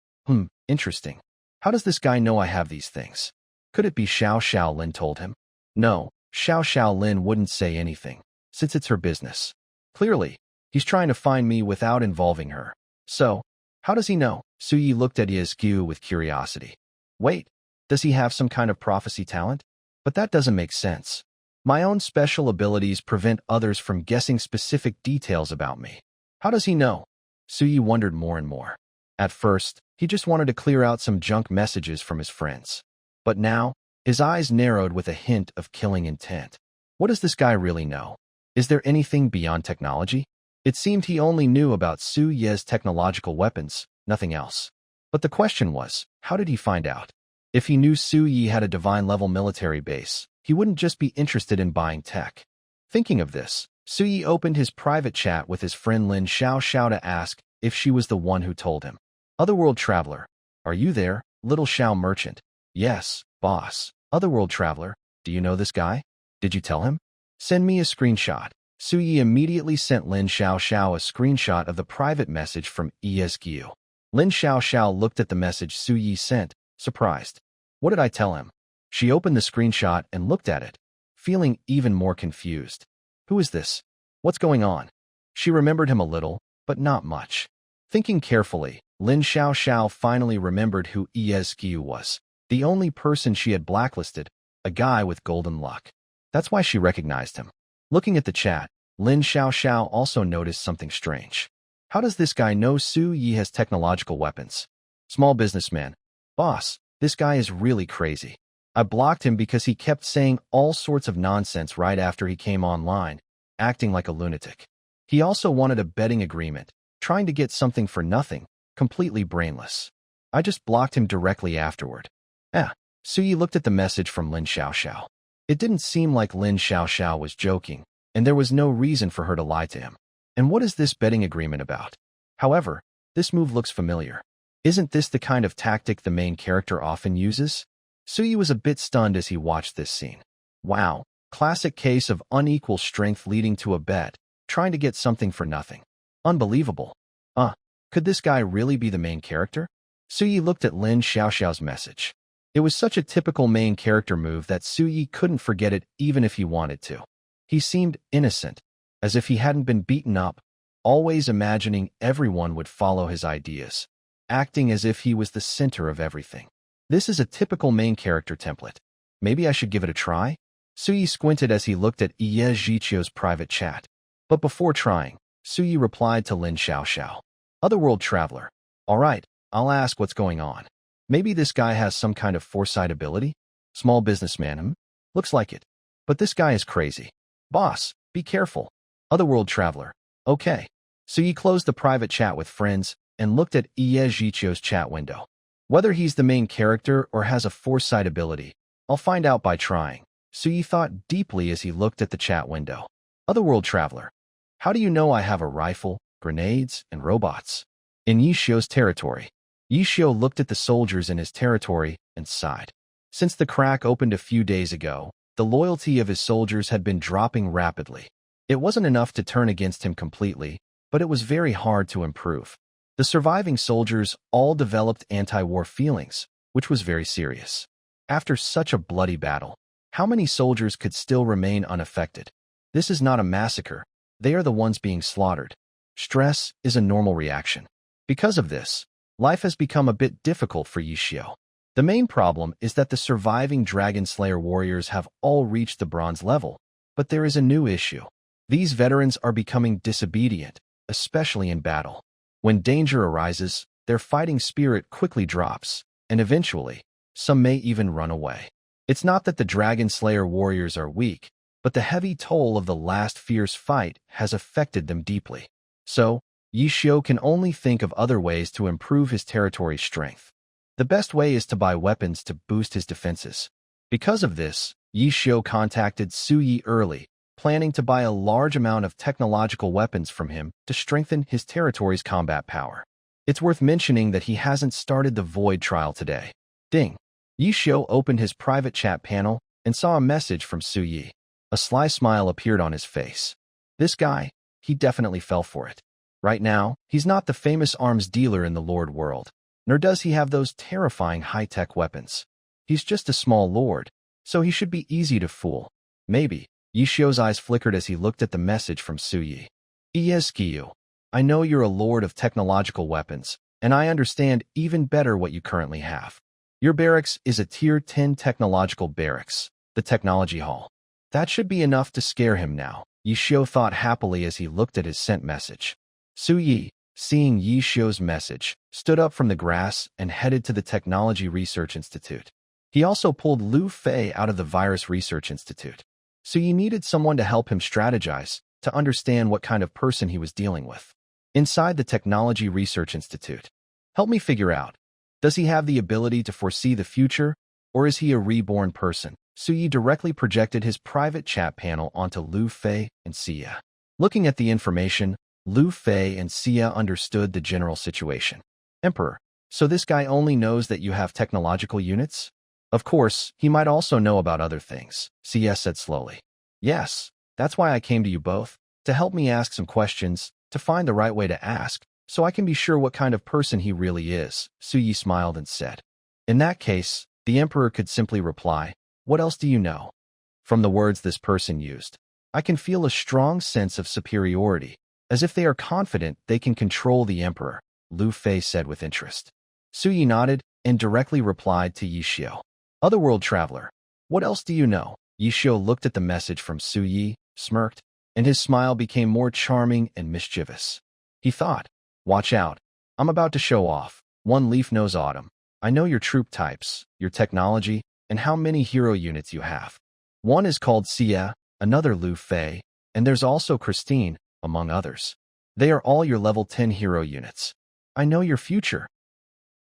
Interesting. How does this guy know I have these things?" Could it be Xiao Lin told him? No, Xiao Lin wouldn't say anything, since it's her business. Clearly, he's trying to find me without involving her. So, how does he know? Suyi looked at Esq with curiosity. Wait, does he have some kind of prophecy talent? But that doesn't make sense. My own special abilities prevent others from guessing specific details about me. How does he know? Suyi wondered more and more. At first, he just wanted to clear out some junk messages from his friends. But now, his eyes narrowed with a hint of killing intent. What does this guy really know? Is there anything beyond technology? It seemed he only knew about Suyi's technological weapons, nothing else. But the question was, how did he find out? If he knew Suyi had a divine-level military base, he wouldn't just be interested in buying tech. Thinking of this, Suyi opened his private chat with his friend Lin Xiao to ask if she was the one who told him. Otherworld Traveler, are you there, little Xiao merchant? Yes, boss. Otherworld Traveler, do you know this guy? Did you tell him? Send me a screenshot. Suyi immediately sent Lin Xiao a screenshot of the private message from Esq. Lin Xiao looked at the message Suyi sent, surprised. What did I tell him? She opened the screenshot and looked at it, feeling even more confused. Who is this? What's going on? She remembered him a little, but not much. Thinking carefully, Lin Xiao finally remembered who Esq was. The only person she had blacklisted, a guy with golden luck. That's why she recognized him. Looking at the chat, Lin Xiao also noticed something strange. How does this guy know Suyi has technological weapons? Small businessman. Boss, this guy is really crazy. I blocked him because he kept saying all sorts of nonsense right after he came online, acting like a lunatic. He also wanted a betting agreement, trying to get something for nothing, completely brainless. I just blocked him directly afterward. Suyi looked at the message from Lin Xiao. It didn't seem like Lin Xiao was joking, and there was no reason for her to lie to him. And what is this betting agreement about? However, this move looks familiar. Isn't this the kind of tactic the main character often uses? Suyi was a bit stunned as he watched this scene. Wow, classic case of unequal strength leading to a bet, trying to get something for nothing. Unbelievable. Could this guy really be the main character? Suyi looked at Lin Xiao's message. It was such a typical main character move that Suyi couldn't forget it even if he wanted to. He seemed innocent, as if he hadn't been beaten up, always imagining everyone would follow his ideas, acting as if he was the center of everything. This is a typical main character template. Maybe I should give it a try? Suyi squinted as he looked at Ye Zhiqiu's private chat. But before trying, Suyi replied to Lin Xiaoxiao. Otherworld traveler. All right, I'll ask what's going on. Maybe this guy has some kind of foresight ability? Small businessman, Looks like it. But this guy is crazy. Boss, be careful. Otherworld traveler. Okay. Suyi closed the private chat with friends and looked at Ye Zhiqiu's chat window. Whether he's the main character or has a foresight ability, I'll find out by trying. Suyi thought deeply as he looked at the chat window. Otherworld traveler. How do you know I have a rifle, grenades, and robots? In Yishio's territory. Yishio looked at the soldiers in his territory and sighed. Since the crack opened a few days ago, the loyalty of his soldiers had been dropping rapidly. It wasn't enough to turn against him completely, but it was very hard to improve. The surviving soldiers all developed anti-war feelings, which was very serious. After such a bloody battle, how many soldiers could still remain unaffected? This is not a massacre. They are the ones being slaughtered. Stress is a normal reaction. Because of this, life has become a bit difficult for Yishio. The main problem is that the surviving Dragon Slayer warriors have all reached the bronze level, but there is a new issue. These veterans are becoming disobedient, especially in battle. When danger arises, their fighting spirit quickly drops, and eventually, some may even run away. It's not that the Dragon Slayer warriors are weak, but the heavy toll of the last fierce fight has affected them deeply. So, Yishio can only think of other ways to improve his territory's strength. The best way is to buy weapons to boost his defenses. Because of this, Yishio contacted Suyi early, planning to buy a large amount of technological weapons from him to strengthen his territory's combat power. It's worth mentioning that he hasn't started the Void trial today. Ding! Yishio opened his private chat panel and saw a message from Suyi. A sly smile appeared on his face. This guy, he definitely fell for it. Right now, he's not the famous arms dealer in the Lord world, nor does he have those terrifying high-tech weapons. He's just a small lord, so he should be easy to fool. Maybe. Yishio's eyes flickered as he looked at the message from Suyi. Iezkiyu, I know you're a lord of technological weapons, and I understand even better what you currently have. Your barracks is a Tier 10 technological barracks, the Technology Hall. That should be enough to scare him now, Yishio thought happily as he looked at his sent message. Suyi, seeing Yishio's message, stood up from the grass and headed to the Technology Research Institute. He also pulled Lu Fei out of the Virus Research Institute. Suyi needed someone to help him strategize, to understand what kind of person he was dealing with. Inside the Technology Research Institute. Help me figure out. Does he have the ability to foresee the future, or is he a reborn person? Suyi directly projected his private chat panel onto Lu Fei and Xia. Looking at the information, Lu Fei and Xia understood the general situation. Emperor, so this guy only knows that you have technological units? Of course, he might also know about other things, Xia said slowly. Yes, that's why I came to you both, to help me ask some questions, to find the right way to ask, so I can be sure what kind of person he really is, Suyi smiled and said. In that case, the Emperor could simply reply, what else do you know? From the words this person used, I can feel a strong sense of superiority, as if they are confident they can control the Emperor, Lu Fei said with interest. Suyi nodded and directly replied to Yishio. Otherworld traveler, what else do you know? Yishio looked at the message from Suyi, smirked, and his smile became more charming and mischievous. He thought, watch out, I'm about to show off. One leaf knows autumn. I know your troop types, your technology, and how many hero units you have. One is called Xia, another Lu Fei, and there's also Christine, among others. They are all your level 10 hero units. I know your future.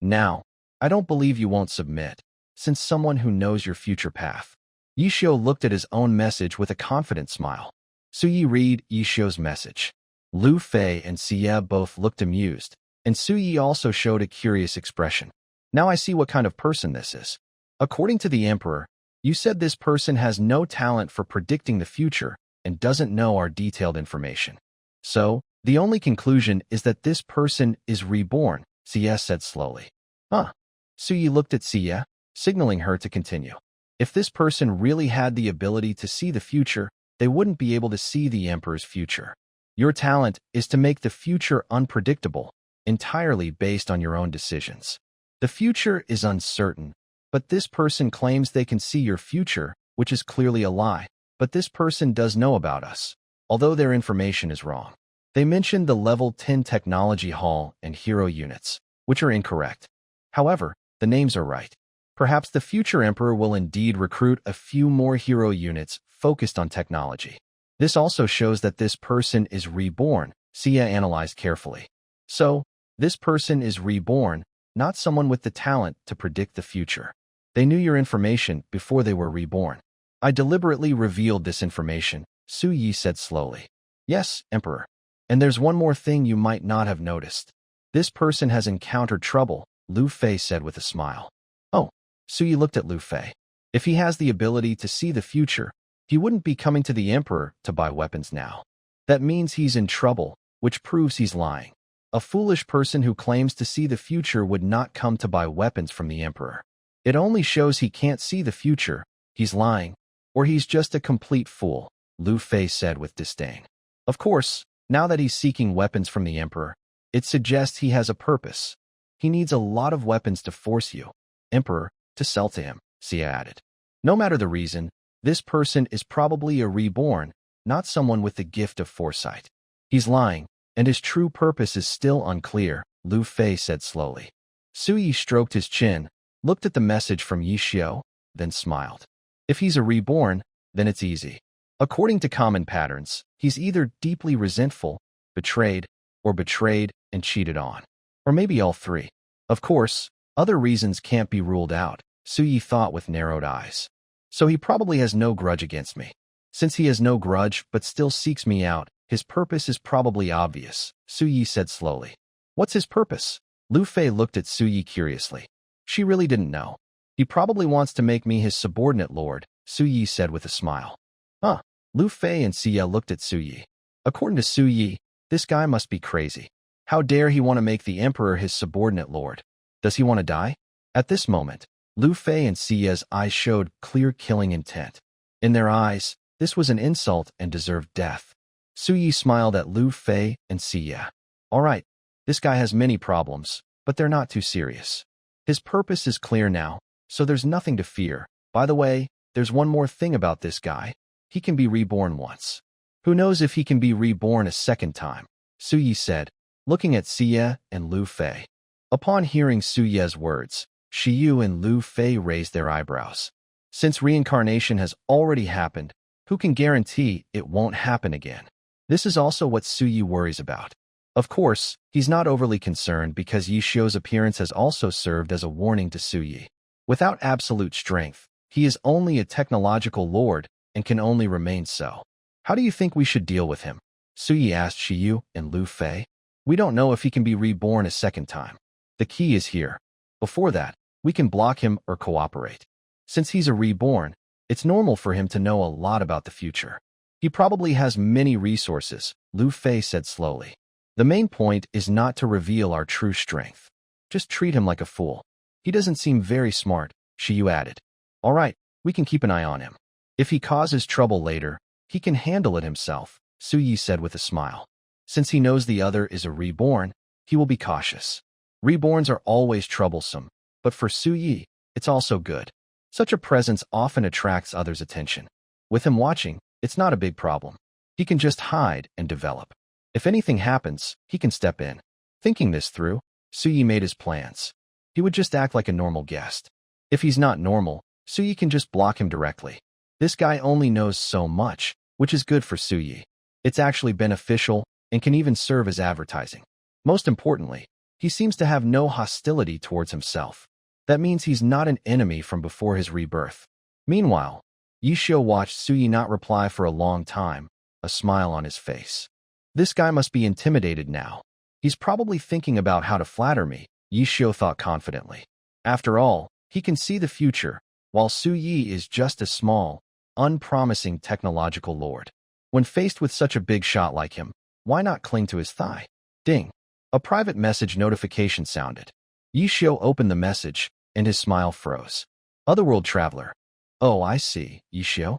Now, I don't believe you won't submit, since someone who knows your future path. Yishio looked at his own message with a confident smile. Suyi read Yishio's message. Lu Fei and Xia both looked amused, and Suyi also showed a curious expression. Now I see what kind of person this is. According to the Emperor, you said this person has no talent for predicting the future and doesn't know our detailed information. So, the only conclusion is that this person is reborn, Xia said slowly. Huh. Suyi looked at Xia, signaling her to continue. If this person really had the ability to see the future, they wouldn't be able to see the Emperor's future. Your talent is to make the future unpredictable, entirely based on your own decisions. The future is uncertain, but this person claims they can see your future, which is clearly a lie. But this person does know about us, although their information is wrong. They mentioned the level 10 technology hall and hero units, which are incorrect. However, the names are right. Perhaps the future emperor will indeed recruit a few more hero units focused on technology. This also shows that this person is reborn, Sia analyzed carefully. So, this person is reborn, not someone with the talent to predict the future. They knew your information before they were reborn. I deliberately revealed this information, Su Yi said slowly. Yes, Emperor. And there's one more thing you might not have noticed. This person has encountered trouble, Lu Fei said with a smile. Oh, Su Yi looked at Lu Fei. If he has the ability to see the future, he wouldn't be coming to the Emperor to buy weapons now. That means he's in trouble, which proves he's lying. A foolish person who claims to see the future would not come to buy weapons from the Emperor. It only shows he can't see the future, he's lying, or he's just a complete fool, Lu Fei said with disdain. Of course, now that he's seeking weapons from the Emperor, it suggests he has a purpose. He needs a lot of weapons to force you, Emperor, to sell to him, Sia added. No matter the reason, this person is probably a reborn, not someone with the gift of foresight. He's lying, and his true purpose is still unclear, Lu Fei said slowly. Su Yi stroked his chin, looked at the message from Yi Xiao, then smiled. If he's a reborn, then it's easy. According to common patterns, he's either deeply resentful, betrayed and cheated on. Or maybe all three. Of course, other reasons can't be ruled out, Su Yi thought with narrowed eyes. So he probably has no grudge against me. Since he has no grudge but still seeks me out, his purpose is probably obvious, Su Yi said slowly. What's his purpose? Lu Fei looked at Su Yi curiously. She really didn't know. He probably wants to make me his subordinate lord, Su Yi said with a smile. Huh. Lu Fei and Sia looked at Su Yi. According to Su Yi, this guy must be crazy. How dare he want to make the emperor his subordinate lord? Does he want to die? At this moment, Lu Fei and Sia's eyes showed clear killing intent. In their eyes, this was an insult and deserved death. Su Yi smiled at Lu Fei and Sia. All right, this guy has many problems, but they're not too serious. His purpose is clear now, so there's nothing to fear. By the way, there's one more thing about this guy. He can be reborn once. Who knows if he can be reborn a second time, Su Yi said, looking at Sia and Lu Fei. Upon hearing Su Yi's words, Shiyu and Lu Fei raised their eyebrows. Since reincarnation has already happened, who can guarantee it won't happen again? This is also what Su Yi worries about. Of course, he's not overly concerned because Yi Xiu's appearance has also served as a warning to Su Yi. Without absolute strength, he is only a technological lord and can only remain so. How do you think we should deal with him? Su Yi asked Shiyu and Lu Fei. We don't know if he can be reborn a second time. The key is here. Before that, we can block him or cooperate. Since he's a reborn, it's normal for him to know a lot about the future. He probably has many resources, Lu Fei said slowly. The main point is not to reveal our true strength. Just treat him like a fool. He doesn't seem very smart, Shiyu added. All right, we can keep an eye on him. If he causes trouble later, he can handle it himself, Su Yi said with a smile. Since he knows the other is a reborn, he will be cautious. Reborns are always troublesome, but for Su Yi, it's also good. Such a presence often attracts others' attention. With him watching, it's not a big problem. He can just hide and develop. If anything happens, he can step in. Thinking this through, Su Yi made his plans. He would just act like a normal guest. If he's not normal, Su Yi can just block him directly. This guy only knows so much, which is good for Su Yi. It's actually beneficial and can even serve as advertising. Most importantly, he seems to have no hostility towards himself. That means he's not an enemy from before his rebirth. Meanwhile, Yi Xiu watched Su Yi not reply for a long time, a smile on his face. This guy must be intimidated now. He's probably thinking about how to flatter me, Yi Xiu thought confidently. After all, he can see the future, while Su Yi is just a small, unpromising technological lord. When faced with such a big shot like him, why not cling to his thigh? Ding! A private message notification sounded. Yi Xiu opened the message, and his smile froze. Otherworld traveler. Oh, I see, Yi Xiu.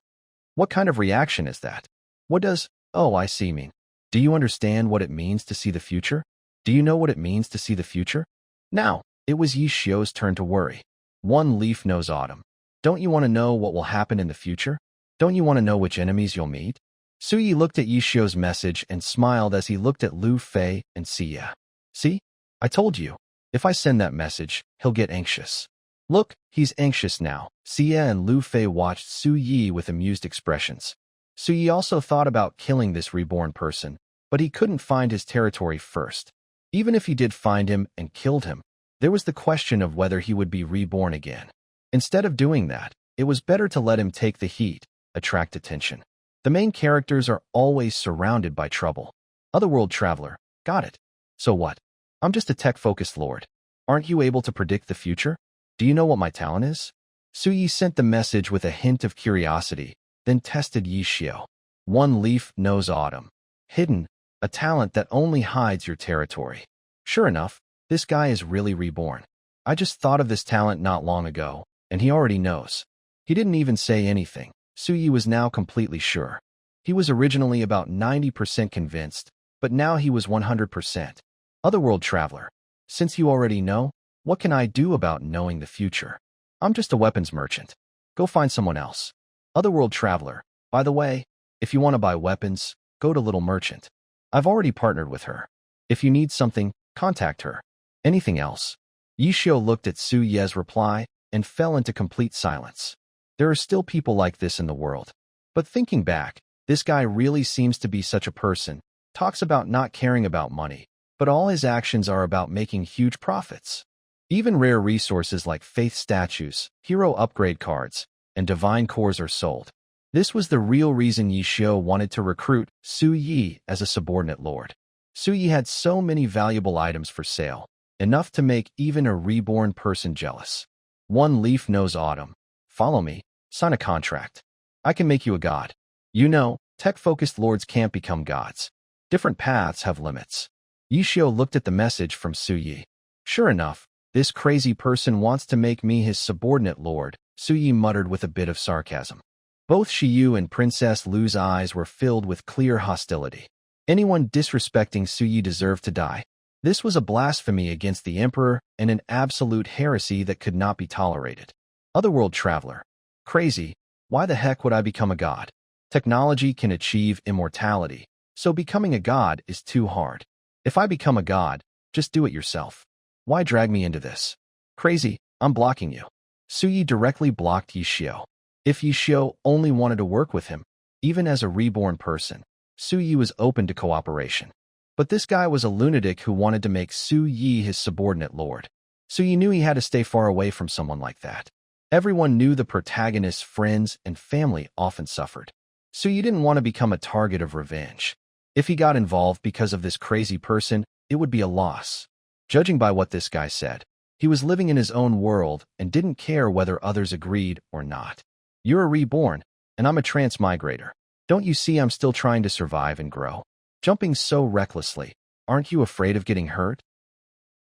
What kind of reaction is that? What does, oh, I see mean? Do you understand what it means to see the future? Do you know what it means to see the future? Now, it was Yi Xiu's turn to worry. One leaf knows autumn. Don't you want to know what will happen in the future? Don't you want to know which enemies you'll meet? Su Yi looked at Yi Xiu's message and smiled as he looked at Lu Fei and Xia. See? I told you. If I send that message, he'll get anxious. Look, he's anxious now. Xia and Lu Fei watched Su Yi with amused expressions. Su Yi also thought about killing this reborn person, but he couldn't find his territory first. Even if he did find him and killed him, there was the question of whether he would be reborn again. Instead of doing that, it was better to let him take the heat, attract attention. The main characters are always surrounded by trouble. Otherworld traveler, got it. So what? I'm just a tech-focused lord. Aren't you able to predict the future? Do you know what my talent is? Su Yi sent the message with a hint of curiosity, then tested Yi Xiu. One leaf knows autumn. Hidden, a talent that only hides your territory. Sure enough, this guy is really reborn. I just thought of this talent not long ago, and he already knows. He didn't even say anything. Su Yi was now completely sure. He was originally about 90% convinced, but now he was 100%. Otherworld traveler, since you already know, what can I do about knowing the future? I'm just a weapons merchant. Go find someone else. Otherworld traveler, by the way, if you want to buy weapons, go to Little Merchant. I've already partnered with her. If you need something, contact her. Anything else? Yi Xiu looked at Su Ye's reply and fell into complete silence. There are still people like this in the world. But thinking back, this guy really seems to be such a person, talks about not caring about money, but all his actions are about making huge profits. Even rare resources like faith statues, hero upgrade cards, and divine cores are sold. This was the real reason Yi Xiu wanted to recruit Su Yi as a subordinate lord. Su Yi had so many valuable items for sale, enough to make even a reborn person jealous. One leaf knows autumn. Follow me, sign a contract. I can make you a god. You know, tech-focused lords can't become gods. Different paths have limits. Yi Xiu looked at the message from Su Yi. Sure enough, this crazy person wants to make me his subordinate lord, Su Yi muttered with a bit of sarcasm. Both Shiyu and Princess Lu's eyes were filled with clear hostility. Anyone disrespecting Su Yi deserved to die. This was a blasphemy against the emperor and an absolute heresy that could not be tolerated. Otherworld traveler. Crazy. Why the heck would I become a god? Technology can achieve immortality, so becoming a god is too hard. If I become a god, just do it yourself. Why drag me into this? Crazy, I'm blocking you. Su Yi directly blocked Yi Xiu. If Yi Xiu only wanted to work with him, even as a reborn person, Su Yi was open to cooperation. But this guy was a lunatic who wanted to make Su Yi his subordinate lord. Su Yi knew he had to stay far away from someone like that. Everyone knew the protagonist's friends and family often suffered. Su Yi didn't want to become a target of revenge. If he got involved because of this crazy person, it would be a loss. Judging by what this guy said, he was living in his own world and didn't care whether others agreed or not. You're a reborn, and I'm a transmigrator. Don't you see I'm still trying to survive and grow? Jumping so recklessly, aren't you afraid of getting hurt?